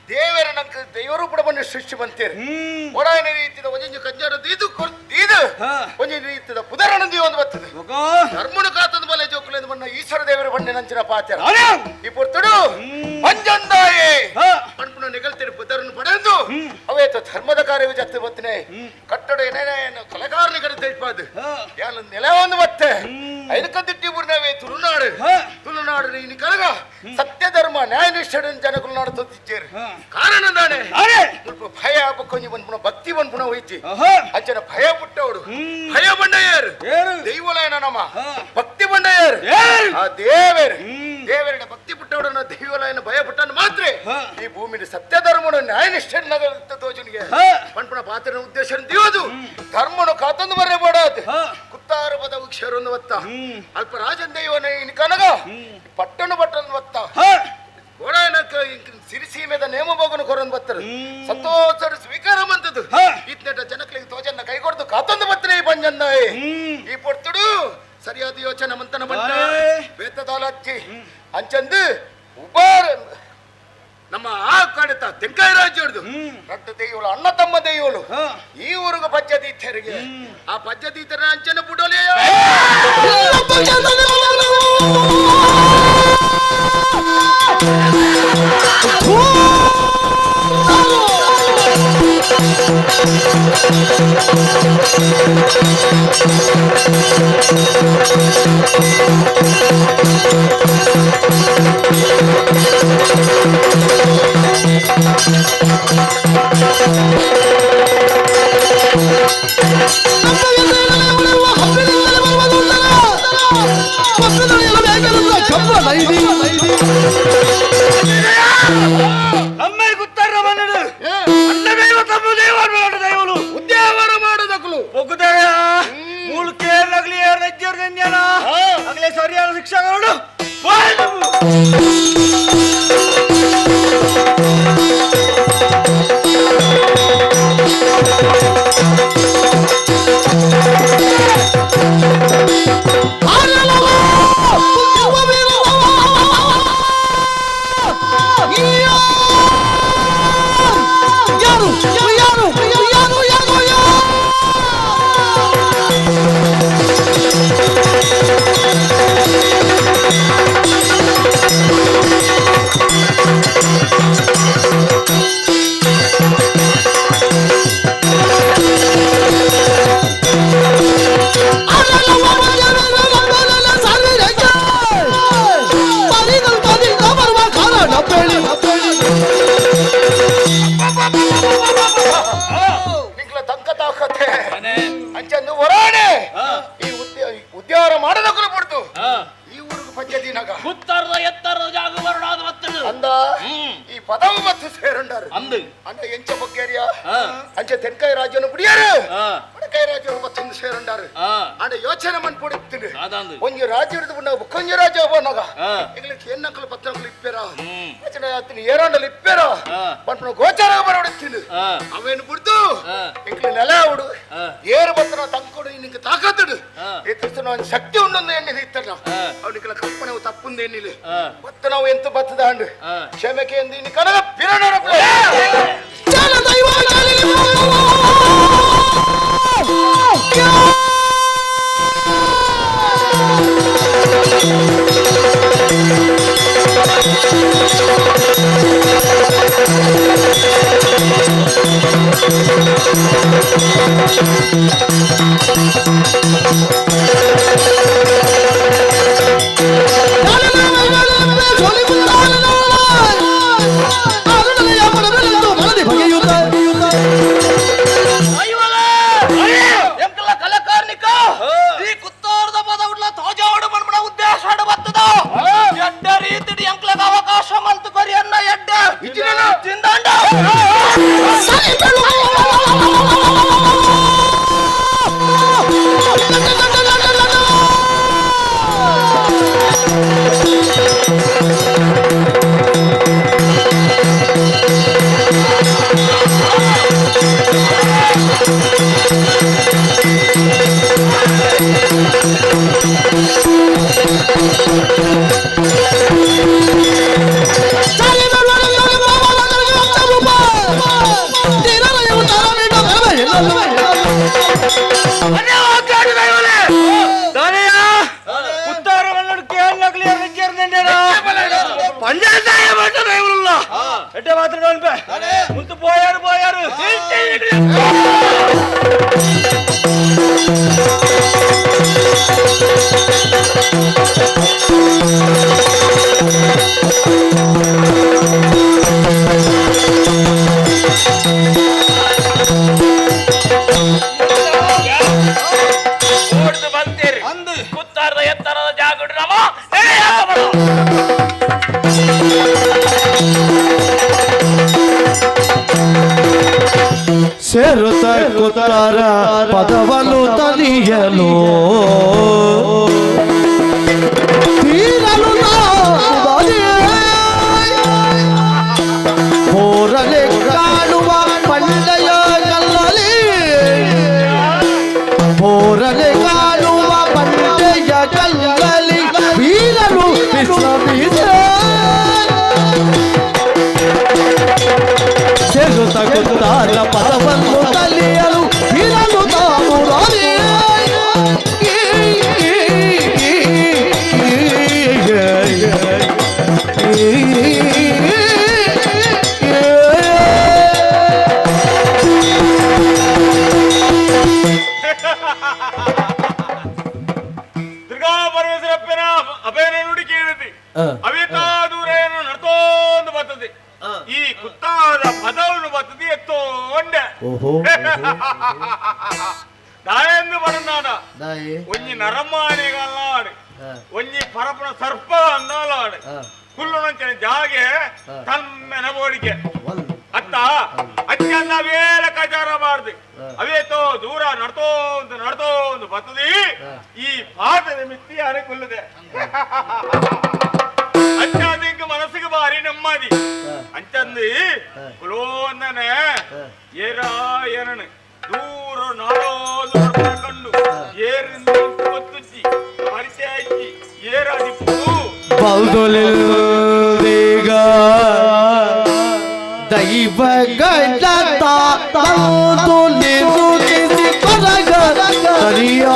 ದೇವರ ನಂಗೆ ದೈವರೂಪವನ್ನು ಸೃಷ್ಟಿ ಬಂತೇರಿ ಒಡಾಯನ ರೀತಿಯ ಒಂಜೊಂದು ಕಂಜಾಡ ದೀದು ದೀದು ಒಂಜೊಂದು ರೀತಿಯ ಪುದರನಂದಿ ಒಂದು ಬರ್ತದೆ ಧರ್ಮನ ಕಾತದ ಬಲೆ ಜೋಕುಲೆಂದು ಮನ್ನ ಈಶ್ವರ ದೇವರ ಬಂಡೆ ನಂಚಿನ ಪಾತ್ರ ಈ ಪುರ್ತಡು ಮಂಜಂದಾಯೇ ಪಂಪನ ನಿಗಲ್ತಿರು ಪುದರನ್ನು ಪಡೆದು ಅವೇತ ಧರ್ಮದ ಕಾರ್ಯವೇ ಜತ್ತು ಬತ್ತನೆ ಕಟ್ಟಡ ಏನೇನೇನು ಕಲಕಾರನಿಗರ ತೆಪ್ಪಾದು ಯಾನ ನೆಲ ಒಂದು ಮತ್ತೆ ಐದಕ್ಕಂದಿಟ್ಟಿ ಬುರ್ನವೇ ತುಳುನಾಡು ಇನ್ನು ಕಲಗ ಸತ್ಯ ಧರ್ಮ ನ್ಯಾಯ ನಿಷ್ಠೆ ಜನಗಳು ನಾಡುತ್ತಿದ್ದೇರು ಕಾರಣ ನಾನೇ ಸ್ವಲ್ಪ ಭಯ ಕೊಂಚ ಬಂದ್ಪುಣ ಭಕ್ತಿ ಬಂದ್ಪುಣ ಹೋಯ್ತಿ ಅಂಚನ ಭಯ ಪುಟ್ಟವಡು ಭಯ ಬಂಡಯ್ಯರು ದೈವಲಯನ ನಮ್ಮ ಭಕ್ತಿ ಬಂಡಯ್ಯರು ಆ ದೇವರ ಭಕ್ತಿ ಪುಟ್ಟವಡನ್ನ ದೈವಲಯನ ಭಯ ಪುಟ್ಟನ್ನು ಮಾತ್ರ ಈ ಭೂಮಿನ ಸತ್ಯ ಧರ್ಮನ ನ್ಯಾಯ ನಿಷ್ಠೆ ನಗರ ತೋಜನಿಗೆ ಪಂಪುಣ ಪಾತ್ರ ಉದ್ದೇಶ ದಿಯೋದು ಧರ್ಮನು ಕಾತೊಂದು ಬರೇ ಮಾಡಾದ ಕುತ್ತಾರ ಪದ ಕ್ಷರೊಂದು ಒತ್ತ ಅಲ್ಪ ರಾಜನ್ ದೈವನ ಇನ್ ಕನಗ ಪಟ್ಟಣ ಒತ್ತ ಓಡಾನಕ ಸಿರಿಸೀಮೆದ ನೇಮ ಬೋಗನು ಕೊರೊಂದು ಬತ್ತರು ಸಂತೋಷ ಸ್ವೀಕಾರ ಮಂತದ್ದು ಇತ್ನೆಟ ಜನಗಳಿಗೆ ತೋಜನ್ನ ಕೈಗೊಡ್ದು ಕಾತೊಂದು ಬತ್ತನೆ ಈ ಬಂಜನ್ನ ಈ ಪೊರ್ತುಡು ಸರಿಯಾದ ಯೋಚನೆ ಮಂತನ ಬಂದ ಬೇತದಾಲಚ್ಚಿ ಅಂಚಂದು ಉಬಾರ ನಮ್ಮ ಆ ಕಾಡುತ್ತ ತೆಂಕಾಯ ರಾಜ್ಯಡ್ದು ರಟ್ಟ ದೈವಳು ಅಣ್ಣ ತಮ್ಮ ದೈವಳು ಈ ಊರಿಗೆ ಪಜ್ಜದೀತರಿಗೆ ಆ ಪಜ್ಜದೀತರ ಅಂಚನ ಬುಡೋಲೆಯ ನಮ್ಮೈ ಗುತ್ತಾರ ಮನ್ನಡು ಅಣ್ಣ ದೈವ ತಮ್ಮ ದೈವಗಳು ಉದ್ಯಾವರ ಮಾಡೋದಕ್ಕಲು ಒಗ್ಗುದಯ ಮೂಲ್ಕೆ ನಗಲಿ ರಜ್ಜರ್ ಗಂಜನ ಅಗಲೇ ಸರಿಯಾದ ಶಿಕ್ಷಕರು ಅಂಚಂದು ಹೊರಾಣೆ ಈ ಉದ್ಯಾನ ಮಾಡದಕ್ಕೂ ಬಿಡ್ತು ಈ ಊರಿಗೆ ಪಂಚದಿನಾಗ ಉತ್ತರದ ಎತ್ತರದ ಜಾಗ ಬರಡಾದ ಬತ್ತದು ಅಂದ ಈ ಪದವು ಮತ್ತು ಸೇರಂಡಾರು ಅಂದು ಅಂದ ಎಂಚ ಬಗ್ಗೇರಿಯ ಅಂಚ ತೆನ್ಕಾಯಿ ರಾಜ್ಯನು ಬಿಡಿಯಾರು ವಡಕಾಯಿ ರಾಜ್ಯ ಮತ್ತೊಂದು ಸೇರಂಡಾರು ಅಂಡ ಯೋಚನೆ ಮನ್ಪೊಡಿತೀನಿ ಒಂಜಿ ರಾಜ್ಯ ಹಿಡಿದು ಬಂದಾಗ ಬುಕ್ಕೊಂಜಿ ರಾಜ್ಯ ಬಂದಾಗ ಎಗ್ಲಿಕ್ಕೆ ಎನ್ನಕ್ಕಲು ಪತ್ರಗಳು ಇಪ್ಪೇರ ಯೋಚನೆ ಆತೀನಿ ಏರಾಂಡಲ್ಲಿ ಇಪ್ಪೇರ ಬಂಟ್ನ ಗೋಚಾರ ಬರೋಡಿತೀನಿ ಅವೇನು ಬಿಡ್ದು ಎಗ್ಲಿ ನೆಲ ಅವಡು ಏರು ಬತ್ತನ ತಂಕೊಡು ನಿಂಗೆ ತಾಕತ್ತಡು ಎತ್ತಿಸ್ತು ನಾನು ಶಕ್ತಿ ಉಂಡೊಂದು ಎಣ್ಣೆ ಇತ್ತಲ್ಲ ಅವನಿಗೆಲ್ಲ ಕಲ್ಪನೆ ತಪ್ಪುಂದು ಎಣ್ಣಿಲ್ಲ ಬತ್ತ ನಾವು ಎಂತ ಬತ್ತದ ಅಂಡು ಕ್ಷಮೆಕೆ ಎಂದು ಇನ್ನು ಕನಗ ಪಿರಣ ಅವಕಾಶ ಮಂತು ಕರಿ ಅನ್ನ ಎಡ್ಡ ತಿಂದಾಂಡ Sali, ಮಾತ್ರ ಮುಂದೆ ಬೋಯಾರು ಬೋಯಾರು ಬಂತೀರಿ ಕುತ್ತಾರದ ಎತ್ತರದ ಜಾಗಡು ನಮ್ಮ ಸೇರುತ್ತ ಕುತ್ತಾರ ಪದವನ್ನು ತಲಿಯಲು ತೀರಲು ಹೋರಲೆ ಕಾಣುವ ಪಂಡೆಯ ಕಲ್ಲಲಿ ಹೋರಲೆ ಕಾಣುವ ಪಂಡೆಯ ಕಲ್ಲಲಿ ಬೀರಲು ಸೇರುತ್ತ ಕುತ್ತಾರ ಪದವನ್ನು ತಲಿಯಲು ಬೀರಲು ತಾವು ದುರ್ಗಾ ಪರಮೇಶ್ವರಪ್ಪನ ಅಭಯನ ನುಡಿ ಕೇಳಿದ್ರಿ ಅವಿತಾ ದೂರ ಏನು ನಡ್ತೋಂದು ಬರ್ತದೆ ಈ ಕುತ್ತಾದ ಪದವನ್ನು ಬರ್ತದೆ ಎತ್ತೋಂಡೆ ದಾಯಂದು ಬಡನಾಡ ಒಂಜಿ ನರಮಾನೆಗಲ್ಲಾಡು ಒಂಜಿ ಪರಪನ ಸರ್ಪ ಅಂದಾಲಾಡು ಕುಲ್ಲುನಂಚಿನ ಜಾಗೆ ತಮ್ಮೆನ ಬೋಡಿಕೆ ಅತ್ತ ಅಚ್ಚನ್ನ ವೇಳ ಕಚಾರ ಮಾಡ್ದು ಅವೇತೋ ದೂರ ನಡ್ತೋಂದು ಬರ್ತದೆ ಈ ಪಾಠದ ಮಿತ್ತಿ ಅರೆ ಕುಲ್ಲದೆ ಅಂಚಾದಿಂಗ ಮನಸ್ಸಿಗೆ ಬಾರಿ ನೆಮ್ಮದಿ ಅಂಚಂದು ಕುಲೋಂದನೆ ಏರಾ ಏನನು ದೂರ ನಾಡೋದು ಕಂಡು ಏರಿಂದ ಒತ್ತುಚ್ಚಿ ಪರಿಚಯ ಹಚ್ಚಿ ಏರಾದಿಪ್ಪು ಬೌದೊಲಿಗ ದೈವ ಗಂಡು ನಿರುಗಿಸಿ ಕೊರಗ ಸರಿಯ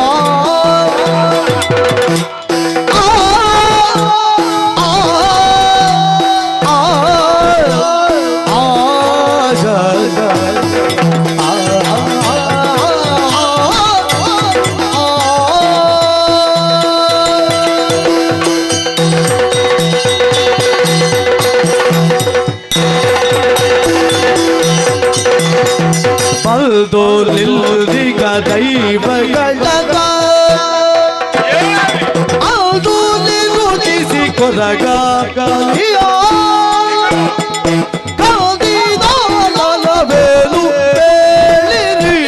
ಬಲ್ದೋಲಿಗ ದೈವ ಗಂಡ ಅದು ನಿರುಗಿಸಿ ಕೊರಗ ಕಲ್ದಿದಾನವೇನು ಹೇಳಿರಿ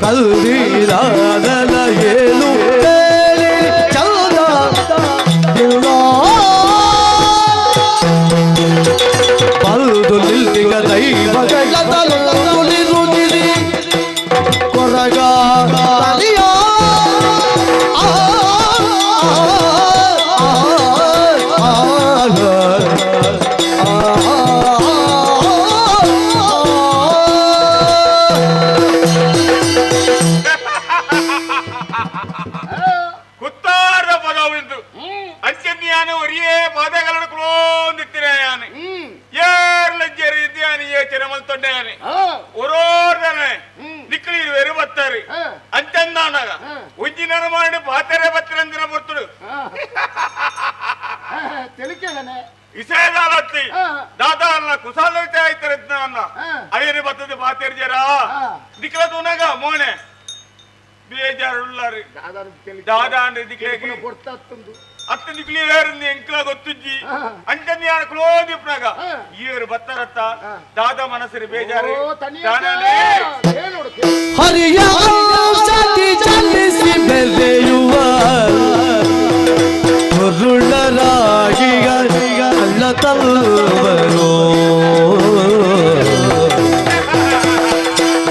ಕಲ್ದಿರಾದನ ಏನು ಹೇಳಿರಿ ಚಂದ ಇಲ್ಲ ಬಲ್ದು ನಿಲ್ದಿಗ ದೈವ ಗಂಡ ಕೊರಗ ತಲಿಯ ಕುತ್ತಾರದ ಪದವಿಂದು ಅಂಚನ್ಯಾನು ಒರಿಯೇ ಪಾದಗಳನ್ನು ಕುಲೋಂದಿತ್ತಿರಾಯಾನೆ ಏರ್ಲಜ್ಜರಿ ಇದ್ದಾನೆ ಯೋಚನೆ ಮಲ್ತೊಡ್ಡಾನೆ ಒರೋರ್ದಾನೆ ನಿಕ್ಕಳಿರು ವೆರು ಬತ್ತಾರೆ ಅಂಚಂದಾನಾಗ ಉಜ್ಜಿನ ಮಾಡಿ ಪಾತರೆ ಬತ್ತಿರಂದಿನ ಬರ್ತಡು ವಿಷಯದಾಲತ್ತಿ ದಾದಾನ ಕುಸಾಲ ಆಯ್ತಾರೆ ಅಯ್ಯರಿ ಬರ್ತದೆ ಪಾತೇರಿ ಜರ ನಿಕ್ಕಲ ತುನಗ ಮೋಣೆ ಬೇಜಾರುಳ್ಳಾರಿ ದಾದಾ ಅಂದ್ರೆ ದಿಕ್ಲೆ ಅತ್ತ ದಿಕ್ಲಿ వేరుంది ఎంకలా గొత్తుజ్జి అంటని యాన క్లోదిప్నాಗ ఈరు బత్తరత్త దాదా మనసరి బేజారు దాననే ಹರಿಯ ಔಷಧಿ ಚಲಿಸಿ ಬೆರೆಯುವ ಕುರುಳರಾಗಿಗ ಅಲ್ಲ ತಲ್ಲವರು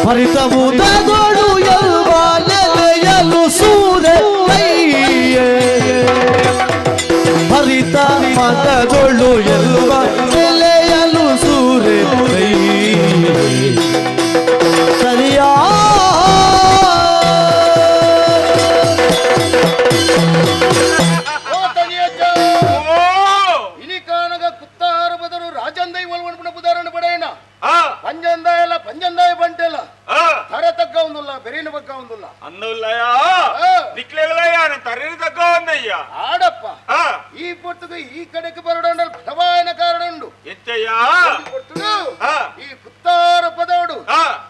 ಪರಿತ ಮುದಗೋಡು ಎಲ್ವ ನೆಲೆಯಲು ಸೂರೆ ಕೈಯೇ ಪರಿತ ಮದಗೋಳು ಎಲ್ವ ನೆಲೆಯಲು ಸೂರೆ ಕೈ ಸರಿಯಾ ಇನಿ ಕಾನಗ ಕುತ್ತಾರ ಬದರು ರಾಜಂದೈ ಎಂಚಯ್ಯ ಈ ಪುತ್ತಾರ ಪದೋಡು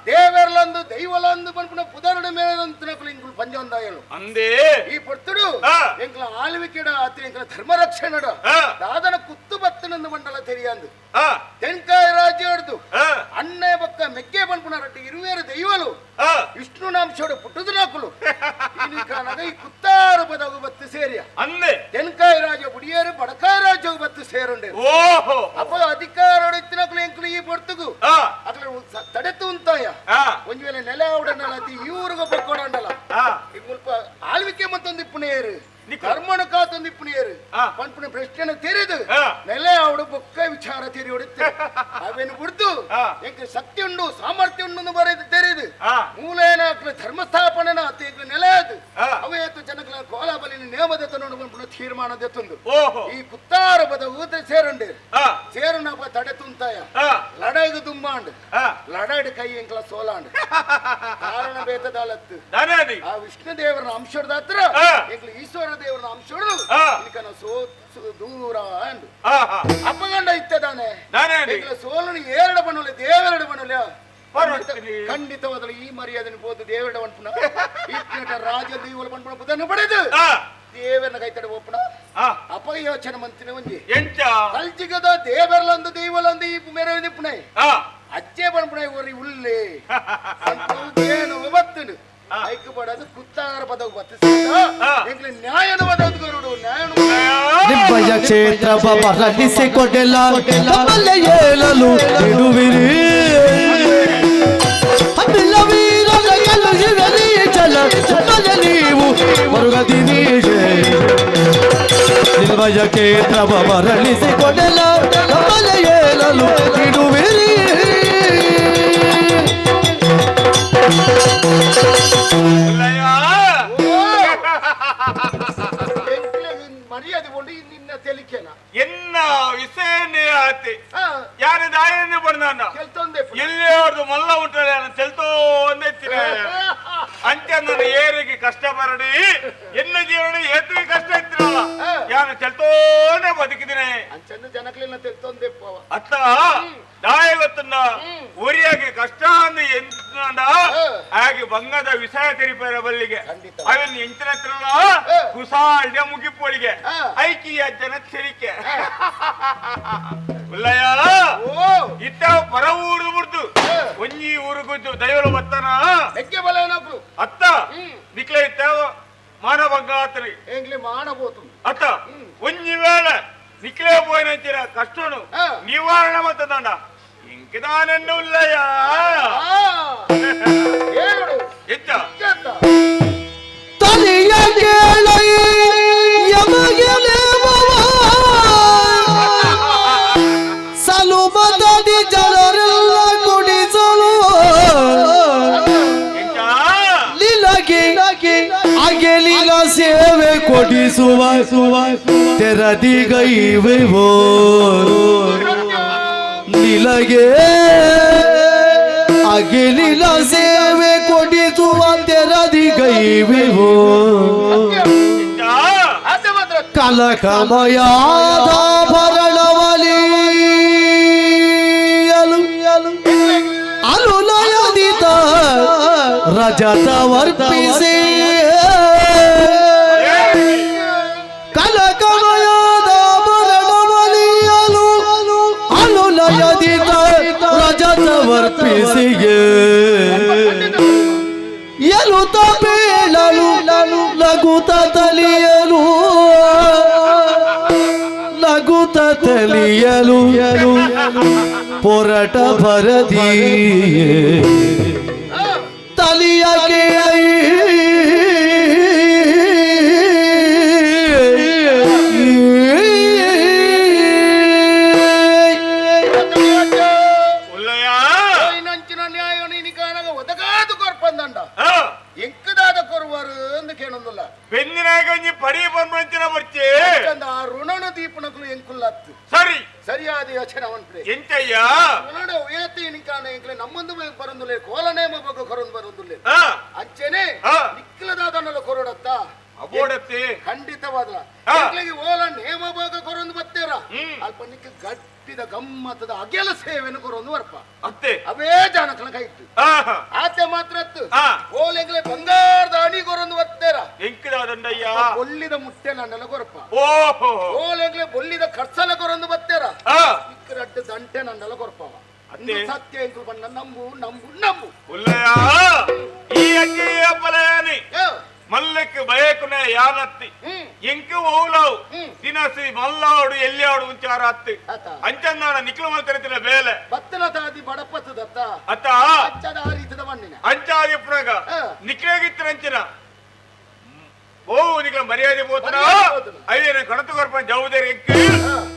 ದೇವರ್ಲಂದು ದೈವಲಂದು ಪನ್ಪುನ ಪುದರಡ ಮೇಲಂತನಕಲು ಇಂಕುಲು ಪಂಚೊಂದಾಯಲು ಅಂದೇ ಈ ಪೊರ್ತುಡು ಎಂಕಲ ಆಳ್ವಿಕೆಡ ಅತಿ ಎಂಕಲ ಧರ್ಮ ರಕ್ಷಣಡ ದಾದನ ಕುತ್ತು ಬತ್ತನಂದು ಮಂಡಲ ತೆರಿಯಂದು ತೆಂಕಾಯ ರಾಜ್ಯ ಹಿಡಿದು ಅಣ್ಣೆ ಬಕ್ಕ ಮೆಕ್ಕೆ ಪನ್ಪುನ ರಟ್ಟಿ ಇರುವೇರು ದೈವಲು ವಿಷ್ಣು ನಾಂಶೋಡು ಪುಟ್ಟದು ನಾಕುಲು ಈ ಪುತ್ತಾರ ಪದವು ಬತ್ತು ಸೇರಿಯ ಅಂದೆ ತೆಂಕಾಯ ರಾಜ ಬುಡಿಯೇರು ಬಡಕಾಯ ರಾಜ್ಯವು ಬತ್ತು ಸೇರುಂಡೆ ಓಹೋ ಅಪ್ಪ ಅಧಿಕಾರ ಹೊಡೆತ್ತಿನಕಲು ಎಂಕಲು ಈ ಪೊರ್ತುಗು ಅಕಲ ತಡೆತು ಅಂತಾಯ ಒಂಜಿ ವೇಳೆ ನೆಲೆ ಅವಡನಲ್ಲ ಈ ಊರಿಗೆ ಬಕ್ಕೋಡಂಡಲ್ಲ ಈ ಮುಲ್ಪ ಆಳ್ವಿಕೆ ಮತ್ತೊಂದು ಇಪ್ಪನೇರು ಕರ್ಮಣ ಕಾತೊಂದು ಇಪ್ಪನೇರು ಪನ್ಪುನ ಪ್ರಶ್ನೆ ತೆರೆದು ನೆಲೆ ಅವಡು ಬೊಕ್ಕ ವಿಚಾರ ತೆರಿ ಹೊಡುತ್ತೆ ಅವೇನು ಬಿಡ್ತು ಎಂಕ ಶಕ್ತಿ ಉಂಡು ಸಾಮರ್ಥ್ಯ ಉಂಡು ಬರೆದು ತೆರೆದು ಮೂಲೇನ ಧರ್ಮ ಸ್ಥಾಪನೆನ ಅತಿ ನೆಲೆ ಅದು ಅವೇತು ಜನಗಳ ಕೋಲಾಬಲಿನ ನೇಮದ ನೋಡು ತೀರ್ಮಾನ ದೆತ್ತುಂಡು ಈ ಪುತ್ತಾರ ಬದ ಊತ ಸೇರುಂಡೆ ಸೇರುನಪ್ಪ ತಡೆ ತುಂತಾಯ ಲಡೈಗು ದುಂಬಾಂಡು ಲಡೈಡ್ ಕೈ ಎಂಕಲ ಸೋಲಾಂಡು ಕಾರಣ ಬೇತದಾಲತ್ತು ಆ ವಿಷ್ಣು ದೇವರನ ಅಂಶದ ಹತ್ರ ಎಂಕಲ ಈಶ್ವರ ದೇವರನ ಅಂಶಡು ಇಲ್ಲಿಕನ ದೂರ ಅಂಡು ಅಪ್ಪಗಂಡ ಇತ್ತದಾನೆ ಎಂಕಲ ಸೋಲನು ಏರಡು ಬಣ್ಣಲೆ ದೇವರಡು ಬಣ್ಣಲೆ ಖಂಡಿತವಾದಲು ಈ ಮರ್ಯಾದೆನ ಬೋದು ದೇವರಡ ಬಣ್ಪುನ ಇಟ್ಟ ರಾಜ ದೀವಲ ಬಣ್ಪುನ ಬುಧನ್ನು ಪಡೆದು ದೇವರನ ಕೈತಡ ಒಪ್ಪಣ ಅಪ ಯೋಚನೆ ಮಂತಿನ ಒಂಜಿ ಕಲ್ಚಿಗದ ದೇವರಲಂದು ದೈವಲಂದು ಈ ಮೇರೆ ನಿಪ್ಪುಣೆ ಅಚ್ಚೆ ಬಣ್ಪುಣೆ ಒರಿ ಉಳ್ಳೆ ಏನು ಒತ್ತುಂಡು ಐಕ್ಯ ಪಡೋದು ಪುತ್ತಾರ ಪದವು ಬತ್ತಿಸಿದ ಎಂಗ್ಲಿ ನ್ಯಾಯನ ಪದವು ಗರುಡು ನ್ಯಾಯನ ನಿಮ್ಮಯ ಕ್ಷೇತ್ರ ಬರಲಿಸಿಕೊಡೆಲ್ಲ ಕಮಲೆ ಏಳಲು ಇಡುವಿರಿ ಹಮ್ಮಿಲ್ಲ ವೀರನ ಕಲುಹಿರಲಿ ಜಲ ಸುಮ್ಮನೆ ನೀವು ಮರುಗದಿರಿ ನಿಮ್ಮಯ ಕ್ಷೇತ್ರ ಬರಲಿಸಿಕೊಡೆಲ್ಲ ಕಮಲೆ ಏಳಲು ಇಡುವಿರಿ ಮರ್ಯಾದೆ ಕೊಂಡು ನಿನ್ನ ತೆಲಿಕೆನ ಎನ್ನ ವಿಷಯನೇ ಆತಿ ಯಾರ ದಾಯನ್ನೇ ಪಡ್ದಾನ ಕೆಲ್ತೊಂದೆ ಎಲ್ಲಿ ಅವ್ರದ್ದು ಮಲ್ಲ ಉಂಟಲ್ಲ ಚೆಲ್ತೋಂದೇ ಅಂಚೆ ನನ್ನ ಏರಿಗೆ ಕಷ್ಟ ಬರಡಿ ಎನ್ನ ಜೀವನ ಏತಿಗೆ ಕಷ್ಟ ಇತ್ತಿರಲ್ಲ ಯಾರು ಚೆಲ್ತೋಂದೇ ಬದುಕಿದಿನೇ ಅಂಚೆಂದು ಜನಕ್ಲೆಲ್ಲ ತೆಲ್ತೊಂದೆ ಅತ್ತ ದಾಯ ಗೊತ್ತನ್ನ ಊರಿಯಾಗಿ ಕಷ್ಟ ಅಂದು ಎಂದ ಹಾಗೆ ಬಂಗದ ವಿಷಯ ತೆರಿಪಾರ ಬಲ್ಲಿಗೆ ಅವನ್ ಎಂಚಿನ ಕುಸಾಲ್ಯ ಮುಗಿಪೋಳಿಗೆ ಐಕಿಯ ಜನ ತೆರಿಕೆ ಉಲ್ಲಯ್ಯ ಇತ್ತ ಪರ ಊರು ಬಿಡ್ತು ಒಂಜಿ ಊರು ಕೂತು ದೈವಲು ಬತ್ತನ ಹೆಗ್ಗೆ ಬಲ ಏನಪ್ಪ ಅತ್ತ ನಿಕ್ಲೆ ಇತ್ತ ಮಾನಭಂಗ ಆತನಿ ಎಂಗ್ಲಿ ಮಾಡಬಹುದು ಅತ್ತ ಒಂಜಿ ವೇಳೆ ನಿಕ್ಲೆ ಪೋಯಿನಂಚಿನ ಕಷ್ಟನು ನಿವಾರಣೆ ಮತ್ತದಂಡ ಇಂಕಿದಾನನ್ನು ಉಲ್ಲಯ್ಯ ಎಚ್ಚ ತಲಿಯ ಕೇಳೈ ಯಮಗೆ ಸಲು ಮದದಿ ಜನರೆಲ್ಲ ಕುಡಿಸಲು ಲೀಲಗೆ ಅಗೆಲಿಲ ಸೇವೆ ಕೊಡಿಸುವ ತೆರದಿಗೈವೆವೋ ನಿಲಗೆ ಅಗೆಲಿಲ ಸೇವೆ ಕೊಡಿಸುವ ತೆರದಿಗೈವೆವೋ ಕಲಕಮಯಾದ ಭರಣವಲಿ ಅನುನಯದಿತ ರಜತ ವರ್ಪಿಸಿ ಕಲಕಮಯಾದ ಭರಣವಲಿಯಲು ಅನುನಯದಿತ ರಜತ ವರ್ಪಿಸಿಗೆ ಎಲುತ ಬೇಳಲು ಲಘುತ ತಲಿಯಲು ಲಘುತ ತಲಿಯಲು ಪೊರಟ ಭರದಿ ತಲಿಯಗೆ ನಂಚಿನ ನ್ಯಾಯ ನೀನಿಕಾನಾಗ ಒದಗಾದು ಕೊರ್ಪಂದಂಡ ಎಂಕದಾದ ಕೊರುವರು ಎಂದು ಕೇಳೊಂದಿಲ್ಲ ಬೆನ್ನಿನಾಗ ಒಂಜಿ ಪಡಿ ಬಂದ್ರಂಚಿನ ಬರ್ಚೆ ಆ ಋಣನ ದೀಪನಗಳು ಎಂಕುಲ್ಲತ್ತು ಸರಿ ಸರಿಯಾದ ಯೋಚನೆ ಅವನ್ಪಡೆ ಎಂಚಯ್ಯ ಋಣ ಏತಿ ನಿಕಾನ ಎಂಕ್ಲೆ ನಮ್ಮೊಂದು ಬರಂದುಲೆ ಕೋಲನೇಮ ಬಗ್ಗೆ ಕೊರೊಂದು ಬರಂದುಲೆ ಅಂಚೆನೆ ನಿಕ್ಲದಾದನಲ್ಲ ಕೊರಡತ್ತ ಅಬೋಡತ್ತೆ ಖಂಡಿತವಾದ ಹಾ. ಓಲ ನೇಮ ಭಾಗ ಕೊರೊಂದು ಬತ್ತೇರ ಅಲ್ಪ ನಿಕ್ಕೆ ಗಟ್ಟಿದ ಗಮ್ಮತ್ತದ ಅಗೆಲ ಸೇವೆಯನ್ನು ಕೊರೊಂದು ವರ್ಪ ಅತ್ತೆ ಅವೇ ಜಾನಕನ ಕೈತ್ತು ಆಹಾ. ಆತೆ ಮಾತ್ರ ಅತ್ತು ಹಾ. ಓಲೆಂಗ್ಲೆ ಬಂಗಾರದ ಅಣಿ ಕೊರೊಂದು ಬತ್ತೇರ ಎಂಕದ ದಂಡಯ್ಯ ಬೊಲ್ಲಿದ ಮುಟ್ಟೆ ನನ್ನೆಲ್ಲ ಕೊರಪ ಓಹೋ ಓಲೆಂಗ್ಲೆ ಬೊಲ್ಲಿದ ಕರ್ಸಲ ಕೊರೊಂದು ಬತ್ತೇರ ಆ ಇಕ್ಕರಡ್ಡ ದಂಟೆ ನನ್ನೆಲ್ಲ ಕೊರಪವ ಅತ್ತೆ. ಸತ್ಯ ಎಂಕು ಬಣ್ಣ ನಂಬು ನಂಬು ನಂಬು ಉಲ್ಲಯ ಈ ಅಜ್ಜಿಯ ಬಲಯಾನಿ ಮಲ್ಲಕ್ಕೆ ಬಯಕುನೆ ಯಾನತ್ತಿ ಎಂಕು ಓಲವು ದಿನಸಿ ಮಲ್ಲಾಡು ಎಲ್ಲಿಯಾಡು ಮುಂಚಾರ ಅತ್ತಿ ಅಂಚನ್ನಾಡ ನಿಕ್ಲು ಮಲ್ಕರಿತಿನ ಬೇಲೆ ಬತ್ತನ ತಾದಿ ಬಡಪತ್ತದತ್ತ ಅತ್ತ ಅಚ್ಚದ ಆ ರೀತಿದ ಮಣ್ಣಿನ ಅಂಚಾದಿ ಪುನಗ ನಿಕ್ಲೇಗಿತ್ತಿನ ಓ ನಿಕ್ಲ ಮರ್ಯಾದೆ ಪೋತನ ಅಯ್ಯನ ಕಣತು ಕೊರ್ಪ ಜವಾಬ್ದಾರಿ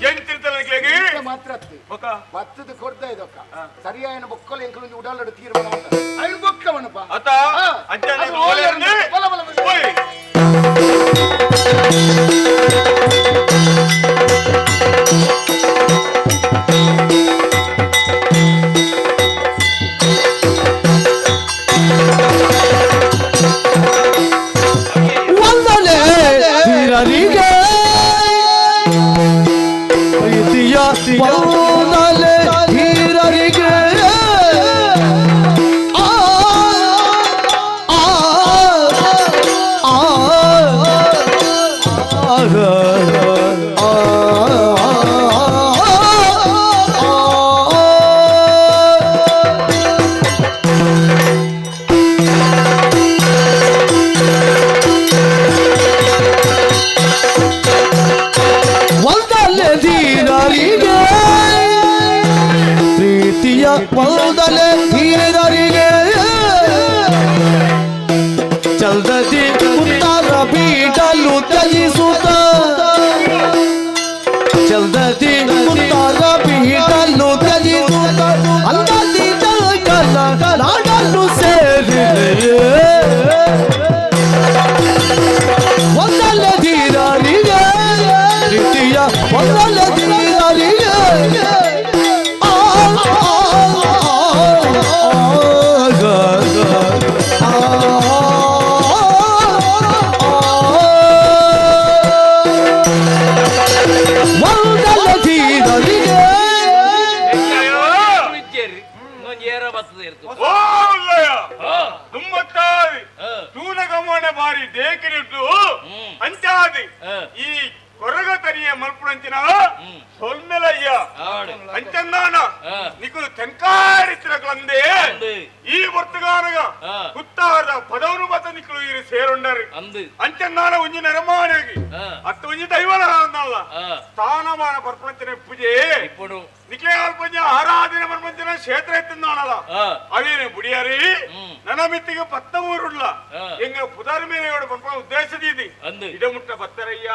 ಎಂತಿರ್ತಲ್ಲ ನಿಕ್ಲೆಗಿ ಮಾತ್ರ ಅತ್ತಿ ಬೊಕ ಬತ್ತದ ಕೊಡ್ದ ಇದಕ್ಕ ಸರಿಯಾಯನ ಬೊಕ್ಕಲು ಎಂಕಲು ಉಡಾಲಡು ತೀರ್ಮಾನ ಅಯ್ಯ ಬೊಕ್ಕವನಪ್ಪ ಅತ್ತ ಅಂಚಾದಿ ಓಲೆರ್ನೆ ಬಲ ಬಲ ಬಲ ಓಯ್ ವಂದನೆ ಧೀರರಿಗೆ ಪ್ರೀತಿಯ ವಂದನೆ ಧೀರರಿಗೆ ಆ ಆ ಆ ವಂದನೆ ಧೀರರಿಗೆ ಪ್ರೀತಿಯ ವಂದನೆ ಧೀರರಿಗೆ ಚಲ್ದದಿ ಉತ್ತರ ಬೀಡಲು ತ್ಯಜಿಸುತ್ತ ಚಲ್ದದಿ ಉತ್ತರ ಬೀಡಲು ತ್ಯಜಿಸುತ್ತ ಅಲ್ಲದಿ ಕಲ ನಾಡನ್ನು ಸೇರಿದೆಯೇ ಒಂದಲ್ಲ ಧೀರರಿಗೆ ಪ್ರೀತಿಯ ಒಂದಲ್ಲ ಧೀರರಿಗೆ ಆ ಒಂದಲ್ಲ ಧೀರರಿಗೆ ಏರ ಬರ್ತದೆ ಇರ್ತದೆ ಓ ಉಲ್ಲಯ ದುಮ್ಮತ್ತಾದಿ ತೂನ ಗಮನ ಬಾರಿ ದೇಕಿನಿಟ್ಟು ಅಂಚಾದಿ ಈ ಕೊರಗ ತನಿಯ ಮಲ್ಪುಣಂಚಿನ ಸೊಲ್ಮೆಲಯ್ಯ ಅಂಚಂದಾನ ನಿಕುಲು ತೆಂಕಾರಿತ್ರಕ್ಲಂದೆ ಈ ವರ್ತಗಾನಗ ಕುತ್ತಾದ ಪದವನು ಮತ ನಿಕುಲು ಇರು ಸೇರುಂಡರು ಅಂಚಂದಾನ ಒಂಜಿ ನೆರಮಾನಿಯಾಗಿ ಅತ್ತು ಒಂಜಿ ದೈವನ ಅನ್ನಲ್ಲ ಸ್ಥಾನಮಾನ ಪರ್ಪಣಂಚಿನ ಪೂಜೆ ఇప్పుడు ನಿಕ್ಲೆ ಅಲ್ಪಂಜ ಆರಾಧನೆ ಮನ್ಮಂಚಿನ ಕ್ಷೇತ್ರ ಎತ್ತಿಂದಾನಲ್ಲ ಅವೇನು ಬುಡಿಯಾರಿ ನನ್ನ ಮಿತ್ತಿಗೆ ಪತ್ತ ಊರುಳ್ಳ ಎಂಗ ಪುದಾರಿ ಮೇಲೆ ಪರ್ಪಣ ಉದ್ದೇಶದೀದಿ ಇಡಮುಟ್ಟ ಬತ್ತರಯ್ಯ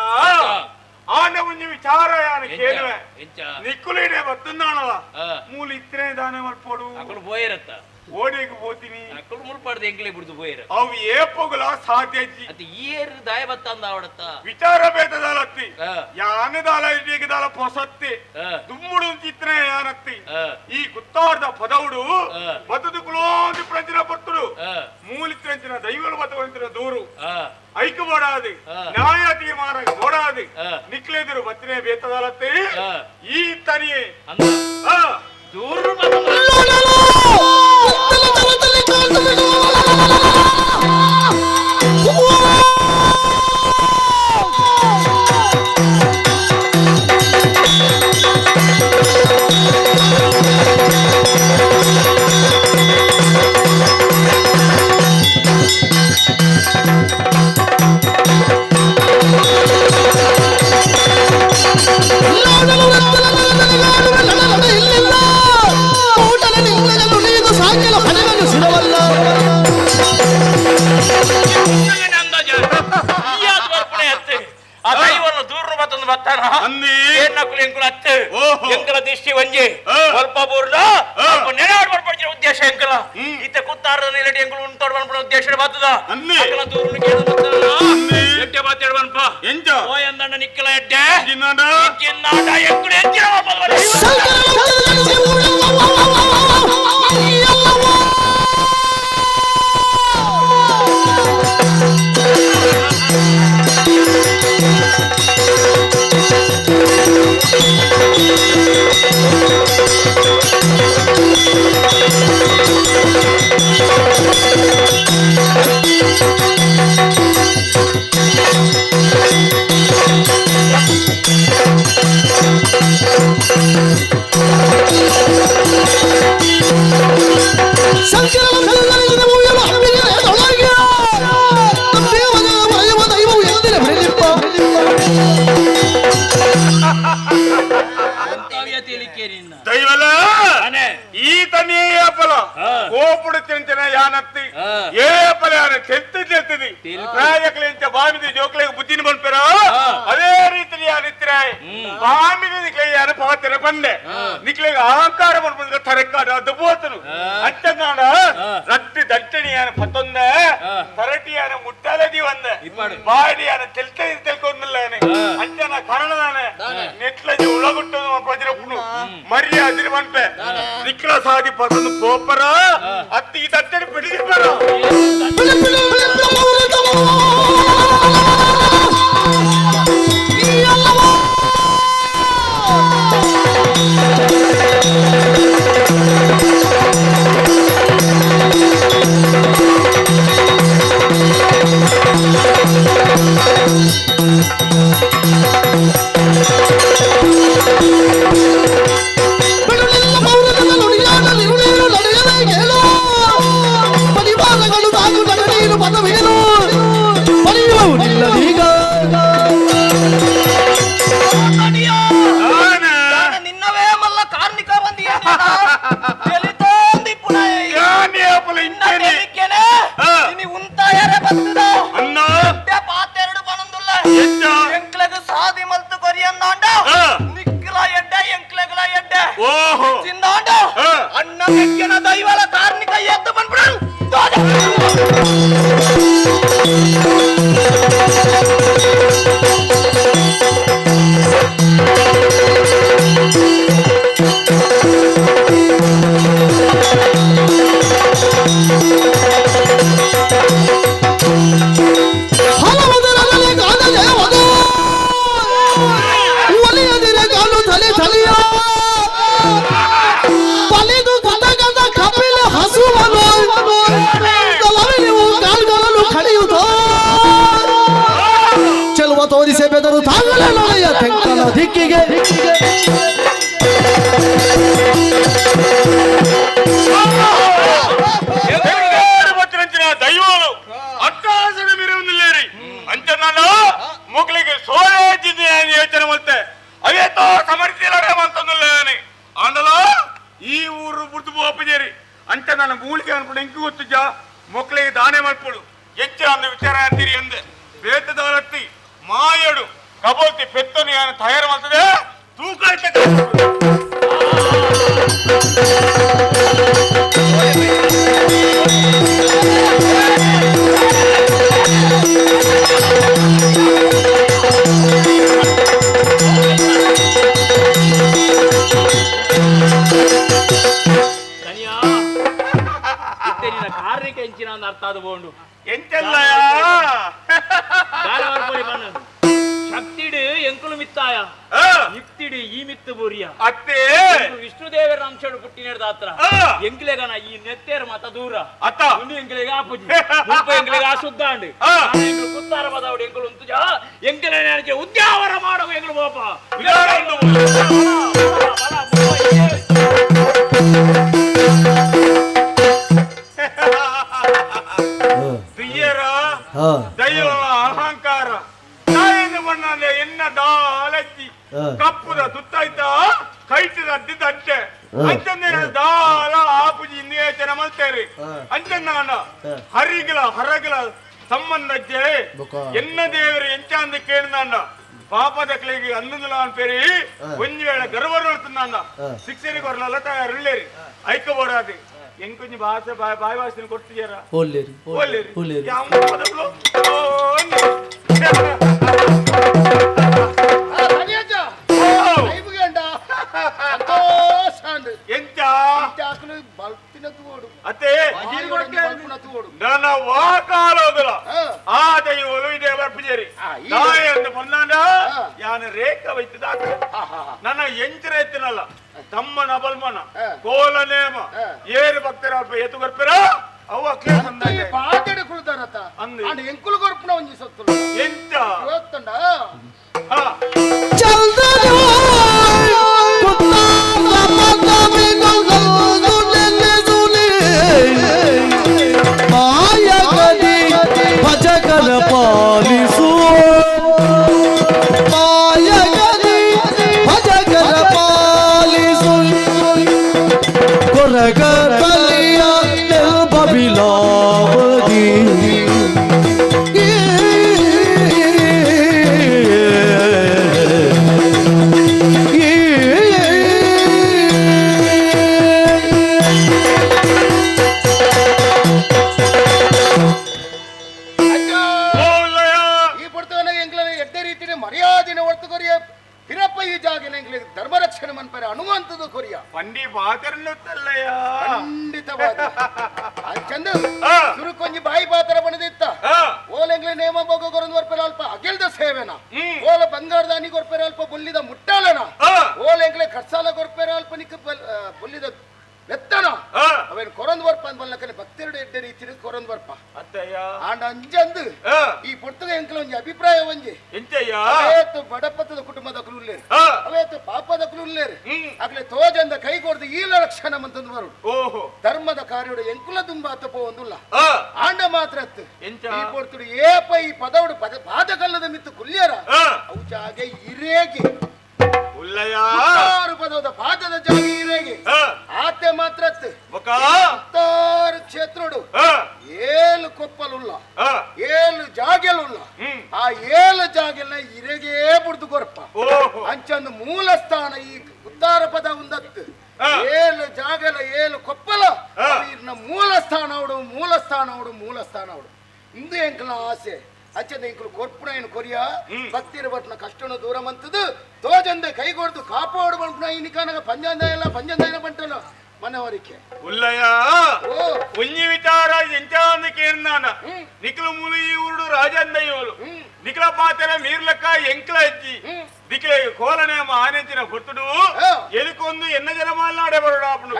ಆಂಡ ಒಂಜಿ ವಿಚಾರ ಯಾನ ಕೇಳುವೆ ನಿಕ್ಕುಲಿಡೆ ಬತ್ತಂದಾನಲ್ಲ ಮೂಲ ಇತ್ತನೇ ದಾನೆ ಮಲ್ಪೋಡು అక్కడ పోయారత్త ಓಡಿಗೆ ಹೋತೀನಿ అక్కడ ముల్పడదు ఎంకలే ಬಿಡ್ದು పోయారు ಅವು ಏಪೋಗಲ ಸಾಧ್ಯಜ್ಜಿ అది ఏరు దాయ బత్తంద ఆవడత్త ವಿಚಾರ ಬೇತದಾಲತ್ತಿ ಯಾನದಾಲ ಇಡಿಗೆದಾಲ ಪೊಸತ್ತಿ ದುಮ್ಮುಡು ಚಿತ್ರ ಯಾನತ್ತಿ ಈ ಗುತ್ತಾರ್ದ ಪದವುಡು ಬತದು ಕುಲೋಂದಿ ಪ್ರಂಚಿನ ಪತ್ತುಡು ಮೂಲಿತ್ರಂಚಿನ ದೈವಲು ಬತವಂತಿನ ದೂರು ಐಕ್ಯ ಬೋಡಾದಿ ನ್ಯಾಯ ತೀರ್ಮಾನ ಬೋಡಾದಿ ನಿಕ್ಲೆದಿರು ಬತ್ತಿನೇ ಬೇತದಾಲತ್ತಿ ಈ ತನಿಯೇ దూరు ಎಂಕಲ ದಿಷ್ಟಿ ಒಂಜಿ ಸ್ವಲ್ಪ ಬೂರ್ದ ನೆನಾಡ್ ಬರ್ಪಡಿಸಿದ ಉದ್ದೇಶ ಎಂಕಲ ಇತ್ತೆ ಕುತ್ತಾರದ ನಿಲಡಿ ಎಂಕಲು ಉಂಟೋಡ್ ಬಂದ್ಬಿಡ ಉದ್ದೇಶ ಬಾತದ ಅಂಕಲ ದೂರನು ಕೇಳು ಎಟ್ಟೆ ಮಾತಾಡ ಬನ್ಪ ಎಂಜ ಓ ಎಂದಣ್ಣ ನಿಕ್ಕಲ ಎಟ್ಟೆ ಜಿನ್ನಾಡ ಎಂಕಲು ಎಂಜಿನ దైవల ఈ తనే అపల కోపుడు తించిన యానత్తి ఏ అపల తెత్తది రాజకలించ బామిది జోకులకు బుద్ధిని పంపారు అదే రీతిని యానిత్రాయ్ బామిది నిక్లయ్యాను పాత్ర పండే నిక్లగా అహంకారం అనుకుంది తరక్కాడు అద్దుపోతును అంతగాడ రట్టి దట్టని ఆయన పత్తుంద తరటి ఆయన ముట్టాలది వంద బాడి ఆయన తెలుకొందని అంటే నా కారణదానే నెట్ల ఉలగొట్టదు ప్రజలప్పుడు మరి అదిరి పంపే నిక్ల సాది పసందు పోపరా అత్తి దట్టని పిడిగిపోరా దైవాల కార్మిక ఎద్దు పనిపడారు ತೋರಿಸೆ ಬೆದರು ತಾಗಲೇ ತೆಂಕಲ ದಿಕ್ಕಿಗೆ దైవాలు అక్కాసన మీరు లేరి అంచనా మొక్కలికి సోరేచింది అని యోచన వస్తే అవేతో సమర్థించలేమంటుందిలే అని అందులో ఈ ఊరు పుట్టుపోపు చేరి అంటే ನನ್ನ ಮೂಲಿಗೆ ಅನ್ಬಿಟ್ಟು ಎಂಕಿ ಗೊತ್ತಿದ್ದ ಮೊಕ್ಕಳಿಗೆ ದಾನೆ ಮಾಡ್ಕೊಡು ಹೆಚ್ಚು ಅಂದ ವಿಚಾರ ಅಂತೀರಿ ಅಂದೆ ಬೇತದಾಳತ್ತಿ ಮಾಯಡು ಕಬೋತಿ ಪೆತ್ತನಿ ತಯಾರು ಮಾಡ್ತದೆ ತೂಕ ಕಾರ್ನಿಕ ಎಂಚಿನ ಅರ್ಥ ಅದು ಬೋಂಡು ಎಂಚಲ್ಲಯ ಶಕ್ತಿಡು ಎಂಕುಲು ಮಿತ್ತಾಯ ಇತ್ತಿಡು ಈ ಮಿತ್ತು ಬೂರಿಯ ಅತ್ತೆ ವಿಷ್ಣುದೇವರ ಅಂಶಡು ಪುಟ್ಟಿನೇಡ್ದ ಹತ್ರ ಎಂಕ್ಲೆಗನ ಈ ನೆತ್ತೇರು ಮತ ದೂರ ಅತ್ತ ಉಂಡು ಎಂಕ್ಲೆಗ ಆಪುಜಿ ಮುಲ್ಪ ಎಂಕ್ಲೆಗ ಅಶುದ್ಧ ಅಂಡು ಎಂಕ್ಲು ಕುತ್ತಾರ ಬದವಡು ಎಂಕ್ಲು ಉಂತುಜ ಎಂಕ್ಲೆ ನನಗೆ ಉದ್ಯಾವರ ಮಾಡುವ ಎಂಕ್ಲು ಬೋಪ ದೈವನ ಅಹಂಕಾರ ತಾಯಿನ ಬಣ್ಣಲೆ ಎನ್ನ ದಾಲಜ್ಜಿ ಕಪ್ಪುದ ತುತ್ತಾಯ್ತ ಕೈತದ ಅಡ್ಡಿದ್ದೆ ಅಂಚಂದ ದಾಲ ಆಪುಜಿ ಇನ್ನೇಚನ ಮಲ್ತೇರಿ ಅಂಚಂದ ಹರಿಗಿಲ ಹೊರಗಿಲ ಸಂಬಂಧಜ್ಜೆ ಎನ್ನ ದೇವರು ಎಂಚಾಂದ ಕೇಳಿದ ಪಾಪದಕ್ಲಿಗೆ ಅನ್ನುದಿಲ್ಲ ಅನ್ಪೇರಿ ಒಂಜಿ ವೇಳೆ ಗರ್ವ ನೋಡ್ತಂದ ಶಿಕ್ಷಣಿಗೆ ಬರಲ್ಲ ತಯಾರಿಲ್ಲೇರಿ ಐಕಬೋಡಾದಿ ಎಂಕೊಂಚ ಭಾಷೆ ಬಾಯಿ ಭಾಷೆ ಕೊಡ್ತಿದ್ದೀರ ಅತ್ತೆ ನನ್ನ ವಾಕಾಲೋಗಲ ಆ ದೈವಲು ಇದೇ ಬರ್ಪಿಜೇರಿ ನಾಯ ಅಂತ ಬಂದಾಂಡ ಯಾನ ರೇಖ ವೈದ್ಯದಾಕ ನನ್ನ ಎಂಚರ ಎತ್ತಿನಲ್ಲ ತಮ್ಮನ ಅಬಲ್ಮನ ಕೋಲ ನೇಮ ಏರು ಭಕ್ತರ ಎತ್ತು ಬರ್ಪಿರ ಅವ ಬಾಗಡೆ ಕುಳಿತಾರತ ಅಂದ ಎಂಕುಲು ಗೊರ್ಪನ ಒಂಜಿ ಸತ್ತು ಎಂತ ಇವತ್ತಂಡ ಅಂಡಿ ಪಾತ್ರಲ್ಲಯ್ಯ ಖಂಡಿತವಾದ ಚಂದ ಸುರುಕೊಂಜಿ ಬಾಯಿ ಪಾತ್ರ ಬಣದಿತ್ತ ಓಲೆಂಗ್ಲೆ ನೇಮ ಬೋಗ ಕೊರಂದು ಬರ್ಪೆರ ಅಲ್ಪ ಅಗೆಲ್ದ ಸೇವೆನ ಓಲ ಬಂಗಾರದಾನಿ ಕೊರ್ಪೆರ ಅಲ್ಪ ಬೊಲ್ಲಿದ ಮುಟ್ಟಾಲನ ಓಲೆಂಗ್ಲೆ ಕರ್ಸಾಲ ಕೊರ್ಪೆರ ಅಲ್ಪ ನಿಕ್ಕ ಬೊಲ್ಲಿದ ಬೆತ್ತನ ಅವನ್ ಕೊರಂದು ಬರ್ಪ ಅಂತ ಬಲ್ಲಕನೆ ಭಕ್ತರುಡು ಎಡ್ಡೆ ರೀತಿ ಕೊರಂದು ಬರ್ಪ ಅತ್ತಯ್ಯ ಆಂಡ ಅಂಜಂದು ಈ ಪುರ್ತಗ ಎಂಕಲ ಒಂಜಿ ಅಭಿಪ್ರಾಯ ಒಂಜಿ ಎಂತಯ್ಯ ಅವೇತು ಬಡಪತ್ತದ ಕುಟುಂಬದ ಕುಲುಲ್ಲೇರು ಅವೇತು ಪಾಪದ ಕುಲುಲ್ಲೇರು ಆಗ್ಲೇ ತೋಜಂದ ಕೈ ಕೊಡ್ದು ಈ ಲಕ್ಷಣ ಮಂತಂದು ಬರುಡು ಓಹೋ ಧರ್ಮದ ಕಾರ್ಯಡು ಎಂಕುಲ ತುಂಬಾ ತಪ್ಪ ಒಂದುಲ್ಲ ಆಂಡ ಮಾತ್ರ ಈ ಪೊರ್ತುಡು ಏಪ ಈ ಪದವುಡು ಪಾದಕಲ್ಲದ ಮಿತ್ತು ಕುಲ್ಯರ ಅವು ಜಾಗೆ ಇರೇಗಿ ಪದದ ಪಾದದ ಜಾಗ ಇರೇಗಿ ಆತೆ ಮಾತ್ರ ಕ್ಷೇತ್ರಡು ಏಳು ಕೊಪ್ಪಲುಲ್ಲ ಏಳು ಜಾಗೆಲುಲ್ಲ ಆ ಏಳು ಜಾಗೆಲ್ಲ ಇರೆಗೇ ಬುಡ್ದು ಕೊರಪ ಅಂಚಂದು ಮೂಲ ಸ್ಥಾನ ಈ ಉತ್ತಾರ ಪದ ಉಂದತ್ತು ಏಳು ಜಾಗಲ ಏಳು ಕೊಪ್ಪಲ ಮೂಲ ಸ್ಥಾನ ಅವಡು ಇಂದು ಎಂಕಲ ಆಸೆ ಅಚ್ಚಂದ ಇಂಕಲು ಕೊರ್ಪುಣ ಏನು ಕೊರಿಯ ಭಕ್ತಿರ ಬಟ್ನ ಕಷ್ಟನ ದೂರ ಮಂತದು ತೋಜಂದ ಕೈಗೊಡ್ದು ಕಾಪಾಡು ಬಂಪುಣ ಇನಿಕಾನಗ ಪಂಜಂದಾಯನ ಬಂಟಲ್ಲ ಮನವರಿಕೆ ಉಲ್ಲಯ್ಯ ಒಂಜಿ ವಿಚಾರ ಎಂಚಾಂದ ಕೇರ್ನಾನ ನಿಖಲ ಮೂಲ ಈ ಊರುಡು ರಾಜಂದಯ್ಯೋಲು ನಿಖಲ ಪಾತ್ರ ಮೀರ್ಲಕ್ಕ ಎಂಕ್ಲ ಹಚ್ಚಿ ದಿಕ್ಲೆ ಕೋಲನೆ ಆನೆಂಚಿನ ಹೊತ್ತುಡು ಎದಕ್ಕೊಂದು ಎನ್ನ ಜನ ಮಾಲ್ನಾಡೆ ಬರೋಡು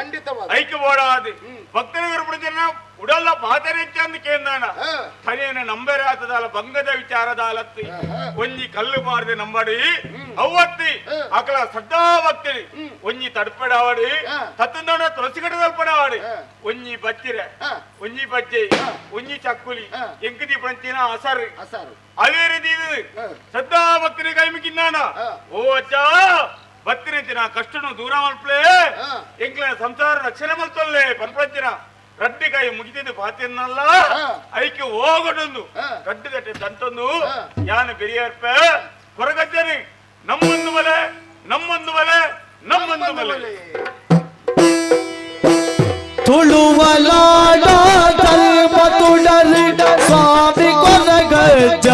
ಐಕ್ಯ ಬೋಡಾದು ಭಕ್ತನ ಜನ ಉಡಲ್ಲ ಪಾತರೆ ಹೆಚ್ಚಂದ ಕೇಂದಾನ ಕನೇನ ನಂಬರೆ ಆತದಾಲ ಭಂಗದ ವಿಚಾರದಾಲತ್ತಿ ಒಂಜಿ ಕಲ್ಲು ಮಾರದೆ ನಂಬಡಿ ಅವ್ವತ್ತಿ ಅಕಲ ಸದ್ದಾ ಭಕ್ತರಿ ಒಂಜಿ ತಡ್ಪಡಾವಡಿ ತತ್ತಂದೋಣ ತುಳಸಿ ಕಟ್ಟದಲ್ಪಡಾವಡಿ ಒಂಜಿ ಬಚ್ಚಿರೆ ಒಂಜಿ ಬಜ್ಜೆ ಒಂಜಿ ಚಕ್ಕುಲಿ ಎಂಕದಿ ಪಂಚಿನ ಅಸರು ಅದೇ ರೀತಿ ಸದ್ದಾ ಭಕ್ತರಿ ಕೈಮಿಕ್ಕಿಂದಾನ ಓ ಅಜ್ಜ ಭಕ್ತಿನ ಕಷ್ಟನು ದೂರ ಮಲ್ಪಲೆ ಎಂಕ್ಲ ಸಂಸಾರ ರಕ್ಷಣೆ ಮಲ್ತೊಲ್ಲೆ ಪಂಪಂಚಿನ ರಡ್ಡಿಕಾಯಿ ಮುಗಿದಿದ್ದು ಪಾತಿಯನ್ನಲ್ಲ ಐಕ್ಯ ಹೋಗಡೊಂದು ಗಡ್ಡು ಗಟ್ಟೆ ತಂತೊಂದು ಯಾನು ಬೆರಿಯರ್ಪ ಹೊರಗಜ್ಜನಿ ನಮ್ಮೊಂದು ಬಲೆ ತುಳುವಲಾಡ ಧರ್ಮತುಡರಿ ಸ್ವಾಮಿ ಕೊರಗಜ್ಜ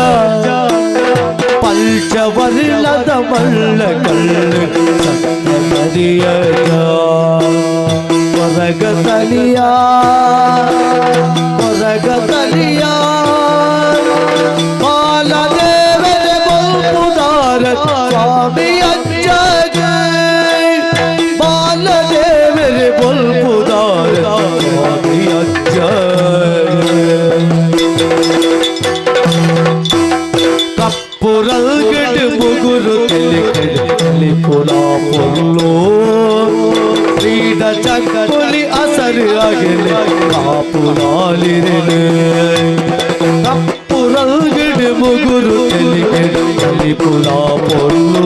ಪಂಚವರ್ಣದ ಮಳ್ಳ ಕಳ್ಳ ಕೊರಗತಲಿಯ ಬಾಲದೇವರ ಬಲ್ಪುದಾರ ಸ್ವಾಮಿ ಅಜ್ಜ ಬಾಲದೇವರ ಬಲ್ಪುದಾರ ಸ್ವಾಮಿ ಅಜ್ಜ ಕಪ್ಪುರಲ್ಗಡೆ ಮುಗುರು ತಲೆ ಪುಲಾ ಪೊಲ್ಲು ಕ್ರೀಡ ಚಕ್ಕಲಿ ಅಸರು ಆಗಲಿ ಕಾಪುರಾಲಿರಲಿ ಕಪ್ಪುರಲ್ಗಡೆ ಮುಗುರು ತಲೆ ಪುಲಾ ಪೊಲ್ಲು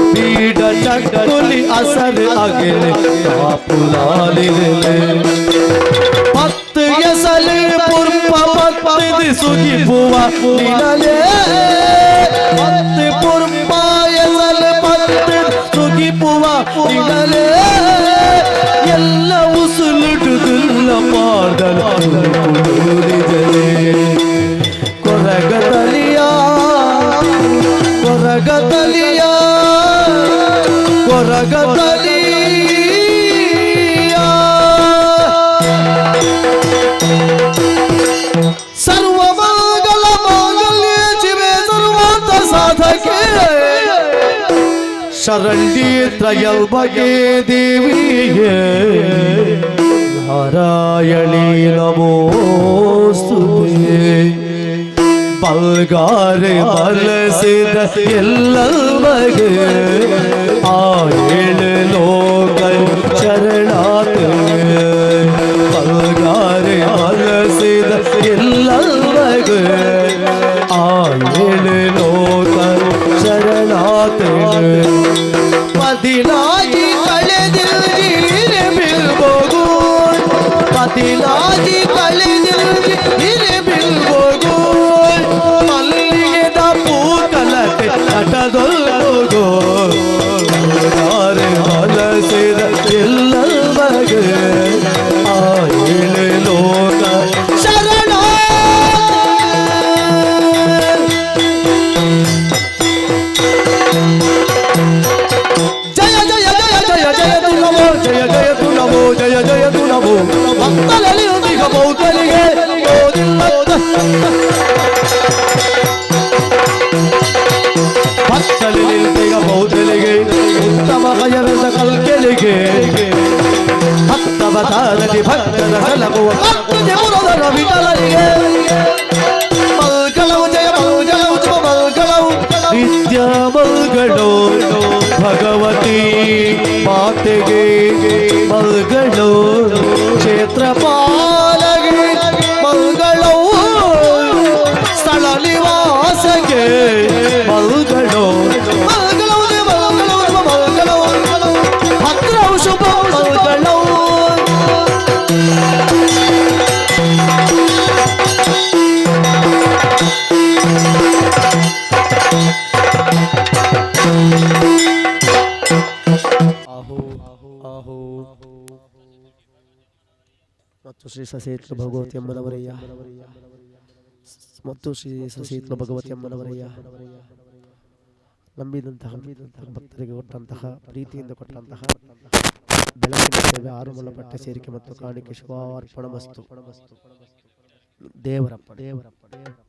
ಕ್ರೀಡ ಚಕ್ಕಲಿ ಅಸರು ಆಗಲಿ ಕಾಪುರಾಲಿರಲಿ ಪತ್ತು ಎಸಲಿ ಪುರ್ಪ ಪತ್ತಿದಿ ಸುಗಿಪುವ ನಿಲಲೇ ಪತ್ತು ಪುರ್ಪ ಎಸಲಿ ಪತ್ತಿ ಸುಗಿಪುವ ನಿಲಲೇ ಎಲ್ಲ ಉಸುಲುಡುದಿಲ್ಲ ಪಾದಲ ಕೊರಗತಲಿಯ ಸರ್ವಮಂಗಲ ಮಾಂಗಲ್ಯ ಶಿವೆ ಸರ್ವಾರ್ಥ ಸಾಧಕೆ ಶರಣ್ಯೇ ತ್ರಯಲ್ಭಗೆ ದೇವಿಯೇ ನಾರಾಯಣಿ ನಮೋಸ್ತುತೇ ಬಲ್ಗಾರೆ ಬಲಸಿದ ಎಲ್ಲಲ್ಮಗೆ ಆ ಏಳು ಲೋಕ ಶರಣಾತ ಬಲ್ಗಾರೆ ಬಲಸಿದ ಎಲ್ಲಲ್ಮಗೆ ಆ ಏಳು ಲೋಕ ಶರಣಾತ ಪದಿಲಾಗಿ ಕಳೆದಿರಿ ಬಿಲ್ಬೋಗು ಪದಿಲಾಗಿ ಕಳೆದಿರಿ ಬಿಲ್ಬೋಗು ಮಲ್ಲಿಗೆದ ಪೂಕಲತೆ ಕಟದೊಲ್ಲೋಗು ಹೊಲಸಿದ ಎಲ್ಲವಗೆ ಆ ಏಳು ಲೋಕ ಶರಣ ಜಯ ಜಯ ಜಯ ಜಯ ಜಯ ಜಯ ಜಯತು ನಮೋ ಜಯ ಜಯತು ನಮೋ ಭಕ್ತರಲ್ಲಿ ಈಗ ಬೌದ್ಧಲಿಗೆ ಭಕ್ತಲಿಗ ಬೌದ್ಧಲಿಗೆ ಉತ್ತಮ ಭಯವೆಂದ ಕಲ್ಕೆಲಿಗೆ ಭಕ್ತವತಾರದಿ ಭಕ್ತರ ಕಲಗುವ ಭಕ್ತಜ ಮುರದ ವಿಠಲರಿಗೆ ಮಲ್ಗಳವು ಜಯ ಮಲ್ಗಳವು ಜಪ ಮಲ್ಗಳವು ನಿತ್ಯ ಮಲ್ಗಳೋ ಭಗವತಿ ಮಾತೆಗೆ ಮಲ್ಗಳೋ ಕ್ಷೇತ್ರಪಾಲಗೆ ಮಲ್ಗಳವು ಸ್ಥಳ ನಿವಾಸಗೆ ಮಲ್ಗಳೋ ಮಲ್ಗಳವು ಜಯ ಮಲ್ಗಳವು ಜಪ ಮಲ್ಗಳವು ಭದ್ರವು ಶುಭ ಮಲ್ಗಳವು ಮತ್ತು ಶ್ರೀ ಸಸೇತ್ಲು ಭಗವತಿ ಅಮ್ಮನವರಯ್ಯ ಮತ್ತು ಶ್ರೀ ಸಸೇತ್ಲು ಭಗವತಿ ಅಮ್ಮನವರಯ್ಯ ನಂಬಿದಂತಹ ಭಕ್ತರಿಗೆ ಕೊಟ್ಟಂತಹ ಪ್ರೀತಿಯಿಂದ ಕೊಟ್ಟಂತಹ ಬೆಳಕಿನ ಸೇವೆ ಆರುಮಲ ಪಟ್ಟ ಸೇರಿಕೆ ಮತ್ತು ಕಾಣಿಕೆ ಶುಭಾರ್ಪಣ ಮಸ್ತು ದೇವರಪ್ಪ ದೇವರಪ್ಪ ದೇವರಪ್ಪ